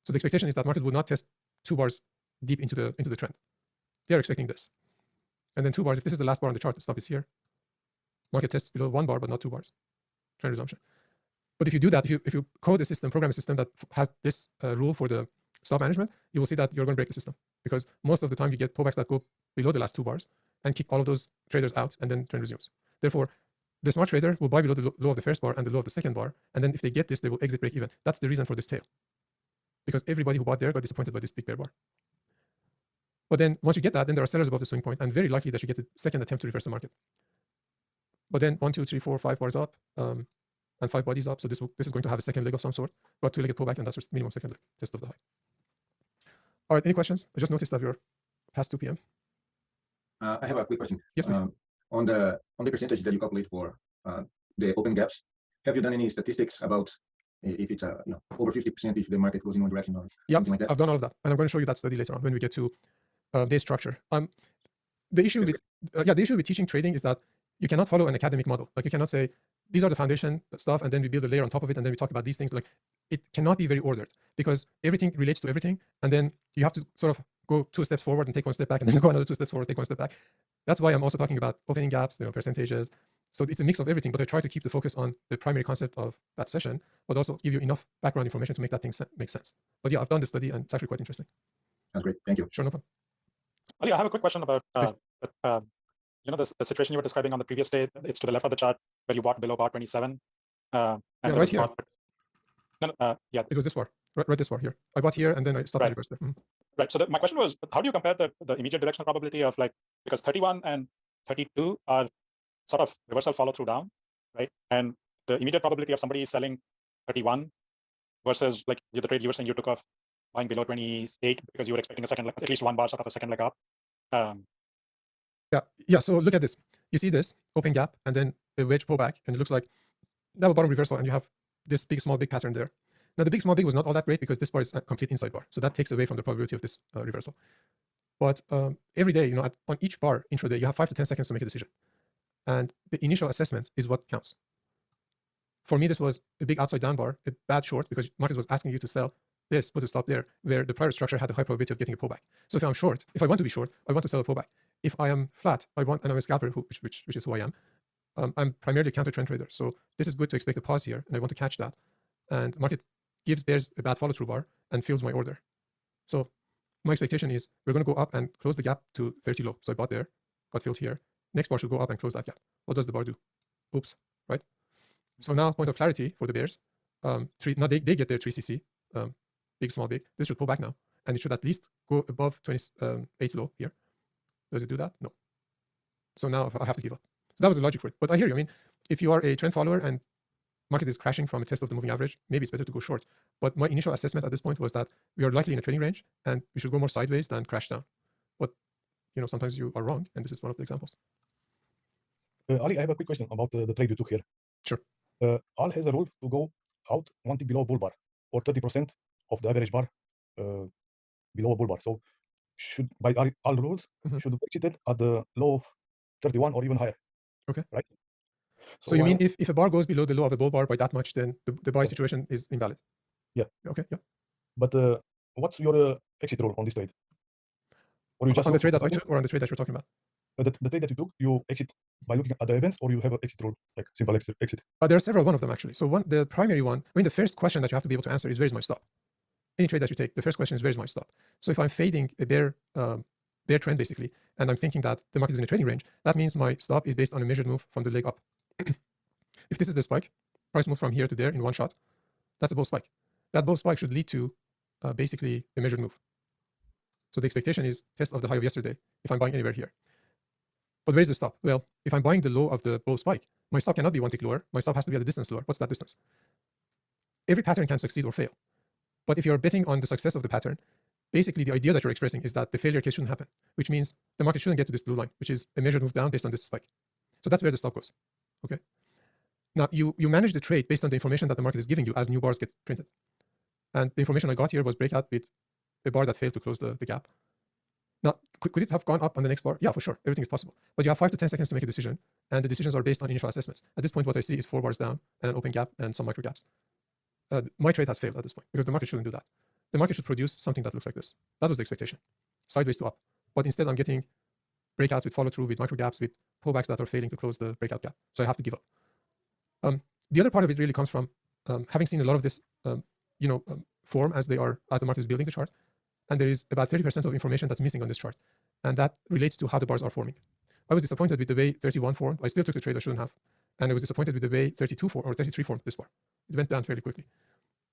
So the expectation is that market would not test 2 bars deep into the trend. They are expecting this. And then 2 bars, if this is the last bar on the chart, the stop is here. Market tests below 1 bar, but not 2 bars. Trend resumption. But if you do that, if you code a system, program a system that has this rule for the stop management, you will see that you're going to break the system, because most of the time you get pullbacks that go below the last 2 bars and kick all of those traders out, and then trend resumes. Therefore, the smart trader will buy below the low of the 1st bar and the low of the 2nd bar, and then if they get this, they will exit break even. That's the reason for this tail, because everybody who bought there got disappointed by this big bear bar. But then once you get that, then there are sellers above the swing point, and very likely that you get a second attempt to reverse the market. But then 1, 2, 3, 4, 5 bars up, and 5 bodies up. So this is going to have a second leg of some sort, but 2-legged pullback, and that's just minimum second leg test of the high. All right, any questions? I just noticed that we're past 2 p.m. I have a quick question. Yes, please. On the percentage that you calculate for the open gaps, have you done any statistics about if it's over 50% if the market goes in one direction or something like that? I've done all of that, and I'm going to show you that study later on when we get to day structure. The issue with teaching trading is that you cannot follow an academic model. Like, you cannot say these are the foundation stuff, and then we build a layer on top of it, and then we talk about these things. Like, it cannot be very ordered because everything relates to everything, and then you have to sort of go 2 steps forward and take 1 step back, and then go another 2 steps forward, take 1 step back. That's why I'm also talking about opening gaps, percentages. So it's a mix of everything, but I try to keep the focus on the primary concept of that session, but also give you enough background information to make that thing make sense. But yeah, I've done the study, and it's actually quite interesting. Sounds great. Thank you. Sure, no problem. Ali, I have a quick question about the situation you were describing on the previous day. It's to the left of the chart where you bought below bar 27. Yeah, right here. Yeah, it was this bar, right this bar here. I bought here, and then I stopped and reversed there. Right. So my question was, how do you compare the immediate directional probability of, like, because 31 and 32 are sort of reversal follow through down, right? And the immediate probability of somebody selling 31 versus, like, the trade you were saying you took off buying below 28 because you were expecting a second, at least one bar sort of a second leg up. Yeah. So look at this. You see this open gap and then a wedge pullback, and it looks like double bottom reversal, and you have this big small big pattern there. Now the big small big was not all that great because this bar is a complete inside bar, so that takes away from the probability of this reversal. But every day, on each bar intraday, you have 5 to 10 seconds to make a decision, and the initial assessment is what counts. For me, this was a big outside down bar, a bad short, because market was asking you to sell this, put a stop there, where the prior structure had a high probability of getting a pullback. So if I'm short, if I want to be short, I want to sell a pullback. If I am flat, and I'm a scalper, which is who I am. I'm primarily a counter trend trader, so this is good to expect a pause here, and I want to catch that. And market gives bears a bad follow through bar and fills my order. So my expectation is we're going to go up and close the gap to 30 low. So I bought there, got filled here. Next bar should go up and close that gap. What does the bar do? Oops, right? So now, point of clarity for the bears. Now they get their 3cc, big, small, big. This should pull back now, and it should at least go above 28 low here. Does it do that? No. So now I have to give up. So that was the logic for it. But I hear you. I mean, if you are a trend follower and market is crashing from a test of the moving average, maybe it's better to go short. But my initial assessment at this point was that we are likely in a trading range, and we should go more sideways than crash down. But sometimes you are wrong, and this is one of the examples. Ali, I have a quick question about the trade you took here. Sure. Al has a rule to go out 1 tick below bull bar, or 30% of the average bar below a bull bar. So should, by all rules, should have exited at the low of 31 or even higher. Okay. Right? So you mean if a bar goes below the low of a bull bar by that much, then the buy situation is invalid? Yeah. Okay, yeah. But what's your exit rule on this trade? Or you just on the trade that I took, or on the trade that you're talking about? The trade that you took, you exit by looking at the events, or you have an exit rule, like simple exit? There are several of them, actually. So the primary one, I mean, the first question that you have to be able to answer is, where's my stop? Any trade that you take, the first question is, where's my stop? So if I'm fading a bear trend, basically, and I'm thinking that the market is in a trading range, that means my stop is based on a measured move from the leg up. If this is the spike, price move from here to there in one shot, that's a bull spike. That bull spike should lead to basically a measured move. So the expectation is test of the high of yesterday if I'm buying anywhere here. But where's the stop? Well, if I'm buying the low of the bull spike, my stop cannot be 1 tick lower. My stop has to be at a distance lower. What's that distance? Every pattern can succeed or fail. But if you're betting on the success of the pattern, basically the idea that you're expressing is that the failure case shouldn't happen, which means the market shouldn't get to this blue line, which is a measured move down based on this spike. So that's where the stop goes. Okay. Now you manage the trade based on the information that the market is giving you as new bars get printed. And the information I got here was breakout with a bar that failed to close the gap. Now, could it have gone up on the next bar? Yeah, for sure. Everything is possible. But you have 5 to 10 seconds to make a decision, and the decisions are based on initial assessments. At this point, what I see is 4 bars down and an open gap and some micro gaps. My trade has failed at this point because the market shouldn't do that. The market should produce something that looks like this. That was the expectation, sideways to up. But instead, I'm getting breakouts with follow through, with micro gaps, with pullbacks that are failing to close the breakout gap. So I have to give up. The other part of it really comes from having seen a lot of this, form as the market is building the chart. And there is about 30% of information that's missing on this chart. And that relates to how the bars are forming. I was disappointed with the way 31 formed. I still took the trade I shouldn't have. And I was disappointed with the way 32 formed, or 33 formed this bar. It went down fairly quickly.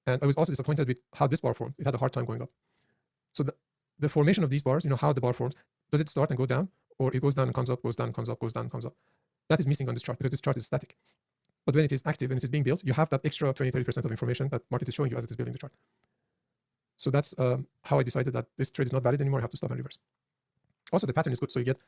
And I was also disappointed with how this bar formed. It had a hard time going up. So the formation of these bars, how the bar forms, does it start and go down? Or it goes down and comes up, goes down, comes up, goes down, comes up? That is missing on this chart because this chart is static. But when it is active and it is being built, you have that extra 20-30% of information that market is showing you as it is building the chart. So that's how I decided that this trade is not valid anymore. I have to stop and reverse. Also, the pattern is good. So you get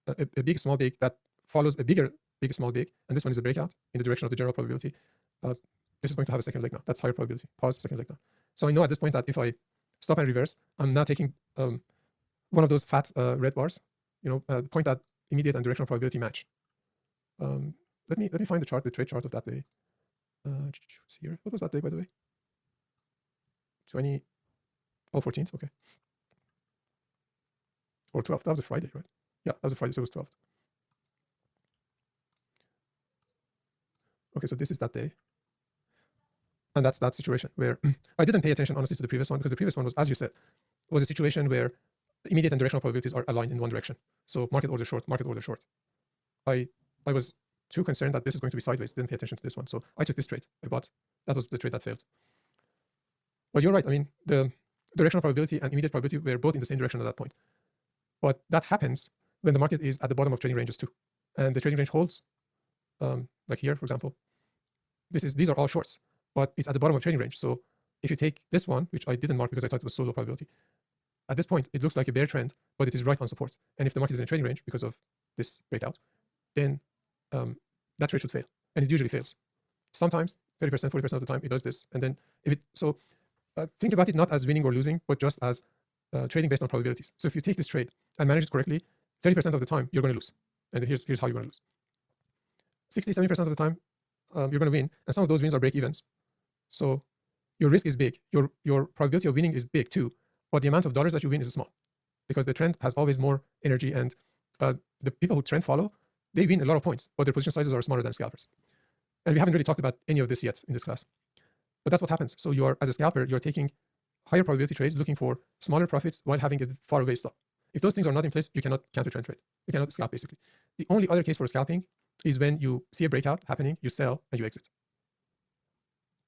a big, small, big that follows a big, small, big, and this one is a breakout in the direction of the general probability. This is going to have a second leg now. That's higher probability. Pause, second leg now. So I know at this point that if I stop and reverse, I'm now taking one of those fat red bars, point that immediate and directional probability match. Let me find the chart, the trade chart of that day. It's here. What was that day, by the way? 14th, okay. Or 12th, that was a Friday, right? Yeah, that was a Friday, so it was 12th. Okay, so this is that day. And that's that situation where I didn't pay attention, honestly, to the previous one, because the previous one was, as you said, was a situation where immediate and directional probabilities are aligned in one direction. So market order short, market order short. I was too concerned that this is going to be sideways, didn't pay attention to this one. So I took this trade, I bought. That was the trade that failed. But you're right, I mean, the directional probability and immediate probability were both in the same direction at that point. But that happens when the market is at the bottom of trading ranges too. And the trading range holds, like here, for example, these are all shorts, but it's at the bottom of trading range. So if you take this one, which I didn't mark because I thought it was so low probability, at this point, it looks like a bear trend, but it is right on support. And if the market is in a trading range because of this breakout, then that trade should fail. And it usually fails. Sometimes, 30%, 40% of the time, it does this. And then think about it not as winning or losing, but just as trading based on probabilities. So if you take this trade and manage it correctly, 30% of the time, you're going to lose. And here's how you're going to lose. 60, 70% of the time, you're going to win. And some of those wins are break evens. So your risk is big. Your probability of winning is big too. But the amount of dollars that you win is small because the trend has always more energy. And the people who trend follow, they win a lot of points, but their position sizes are smaller than scalpers. And we haven't really talked about any of this yet in this class. But that's what happens. So as a scalper, you're taking higher probability trades, looking for smaller profits while having a far away stop. If those things are not in place, you cannot counter trend trade. You cannot scalp, basically. The only other case for scalping is when you see a breakout happening, you sell and you exit.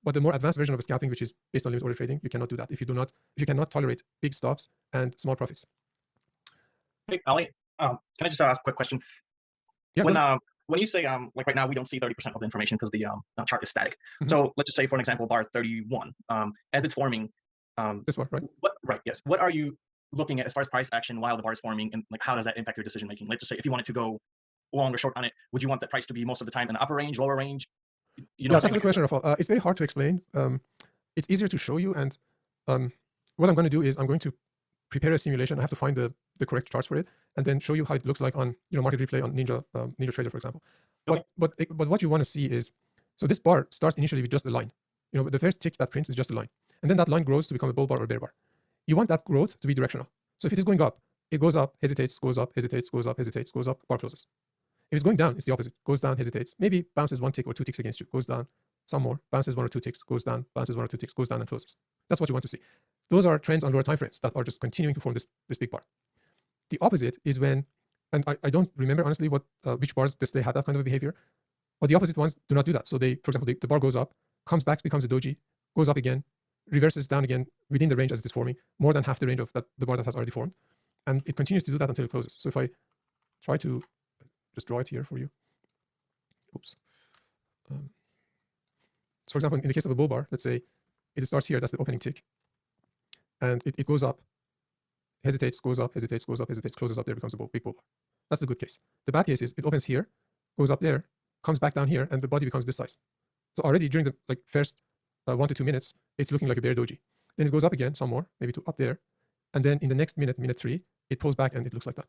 But the more advanced version of scalping, which is based on limit order trading, you cannot do that if you cannot tolerate big stops and small profits. Hey, Ali, can I just ask a quick question? Yeah, when you say like right now we don't see 30% of the information because the chart is static. So let's just say, for an example, bar 31, as it's forming. This one, right? Yes. What are you looking at as far as price action while the bar is forming, and like how does that impact your decision making? Let's just say if you wanted to go long or short on it, would you want the price to be most of the time in the upper range, lower range? Yeah, that's a good question, Rafal. It's very hard to explain. It's easier to show you, and what I'm going to do is I'm going to prepare a simulation. I have to find the correct charts for it, and then show you how it looks like on market replay on Ninja Trader, for example. Okay. But what you want to see is, so this bar starts initially with just a line. The first tick that prints is just a line, and then that line grows to become a bull bar or bear bar. You want that growth to be directional. So if it is going up, it goes up, hesitates, goes up, hesitates, goes up, hesitates, goes up, bar closes. If it's going down, it's the opposite. Goes down, hesitates, maybe bounces one tick or two ticks against you, goes down some more, bounces one or two ticks, goes down, bounces one or two ticks, goes down and closes. That's what you want to see. Those are trends on lower time frames that are just continuing to form this big bar. The opposite is when, and I don't remember honestly which bars they had that kind of behavior, but the opposite ones do not do that. So for example, the bar goes up, comes back, becomes a doji, goes up again, reverses down again within the range as it is forming, more than half the range of the bar that has already formed. And it continues to do that until it closes. So if I try to just draw it here for you. Oops. So for example, in the case of a bull bar, let's say it starts here, that's the opening tick. And it goes up, hesitates, goes up, hesitates, goes up, hesitates, closes up there, becomes a big bull bar. That's the good case. The bad case is it opens here, goes up there, comes back down here, and the body becomes this size. So already during the first 1 to 2 minutes, it's looking like a bear doji. Then it goes up again, some more, maybe to up there. And then in the next minute 3, it pulls back and it looks like that.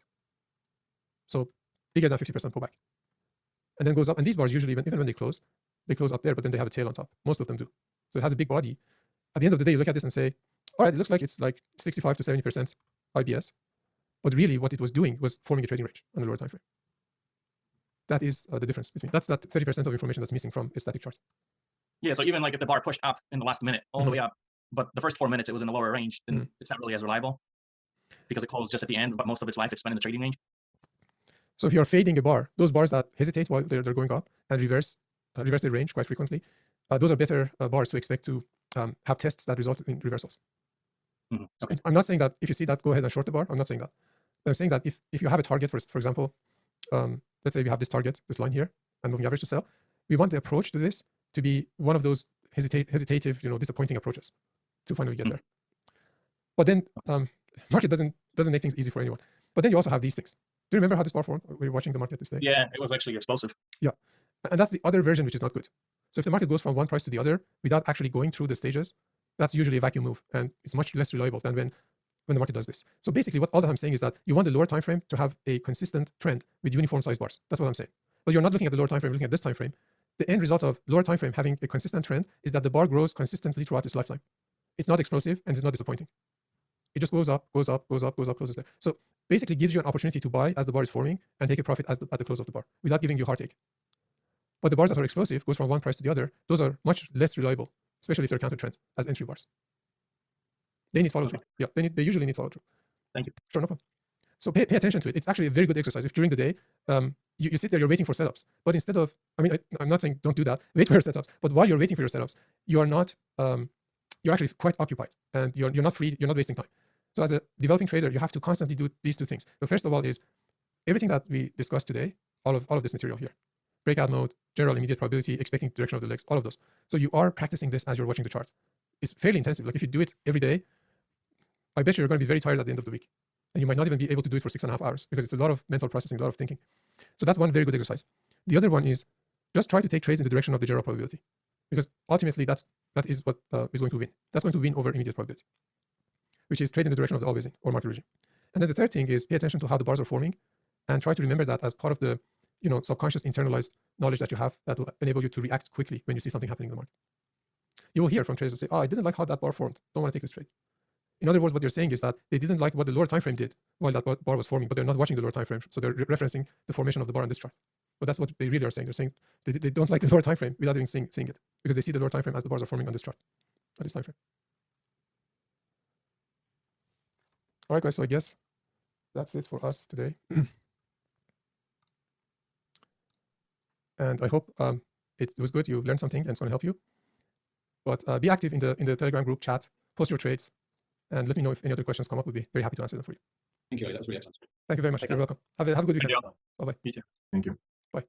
So bigger than 50% pullback. And then goes up. And these bars usually, even when they close up there, but then they have a tail on top. Most of them do. So it has a big body. At the end of the day, you look at this and say, all right, it looks like it's like 65 to 70% IBS. But really what it was doing was forming a trading range on the lower time frame. That is the difference between, that's that 30% of information that's missing from a static chart. Yeah, so even like if the bar pushed up in the last minute, all the way up, but the first 4 minutes it was in the lower range, then it's not really as reliable because it closed just at the end, but most of its life it's spent in the trading range. So if you're fading a bar, those bars that hesitate while they're going up and reverse their range quite frequently, those are better bars to expect to have tests that result in reversals. Okay. So I'm not saying that if you see that, go ahead and short the bar. I'm not saying that. But I'm saying that if you have a target, for example, let's say we have this target, this line here, and moving average to sell, we want the approach to this to be one of those hesitative, disappointing approaches to finally get there. But then market doesn't make things easy for anyone. But then you also have these things. you remember how this bar formed? We were watching the market this day. Yeah, it was actually explosive. Yeah, and that's the other version, which is not good. So if the market goes from one price to the other without actually going through the stages, that's usually a vacuum move, and it's much less reliable than when the market does this. So basically, all that I'm saying is that you want the lower time frame to have a consistent trend with uniform size bars. That's what I'm saying. But you're not looking at the lower time frame, you're looking at this time frame. The end result of lower time frame having a consistent trend is that the bar grows consistently throughout its lifetime. It's not explosive and it's not disappointing. It just goes up, goes up, goes up, goes up, closes there. So basically gives you an opportunity to buy as the bar is forming and take a profit at the close of the bar without giving you heartache. But the bars that are explosive, goes from one price to the other, those are much less reliable, especially if they're counter trend as entry bars. They need follow through. Yeah, they usually need follow through. Thank you. Sure, no problem. So pay attention to it. It's actually a very good exercise. If during the day, you sit there, you're waiting for setups. But instead of, I'm not saying don't do that, wait for your setups. But while you're waiting for your setups, you are not, you're actually quite occupied and you're not free, you're not wasting time. So as a developing trader, you have to constantly do these two things. The first of all is everything that we discussed today, all of this material here. Breakout mode, general immediate probability, expecting the direction of the legs, all of those. So you are practicing this as you're watching the chart. It's fairly intensive. Like if you do it every day, I bet you're going to be very tired at the end of the week. And you might not even be able to do it for 6.5 hours because it's a lot of mental processing, a lot of thinking. So that's one very good exercise. The other one is just try to take trades in the direction of the general probability, because ultimately that is what is going to win. That's going to win over immediate probability, which is trade in the direction of the always in or market regime. And then the third thing is pay attention to how the bars are forming and try to remember that as part of the subconscious internalized knowledge that you have that will enable you to react quickly when you see something happening in the market. You will hear from traders that say, oh, I didn't like how that bar formed. Don't want to take this trade. In other words, what they're saying is that they didn't like what the lower time frame did while that bar was forming, but they're not watching the lower time frame. So they're referencing the formation of the bar on this chart. But that's what they really are saying. They're saying they don't like the lower time frame without even seeing it, because they see the lower time frame as the bars are forming on this chart, on this time frame. All right, guys. So I guess that's it for us today. And I hope it was good. You learned something and it's going to help you. But be active in the Telegram group chat, post your trades, and let me know if any other questions come up. We'll be very happy to answer them for you. Thank you. That was really excellent. Thank you very much. You're welcome. Have a good weekend. Thank you. Bye-bye. You too. Thank you. Bye.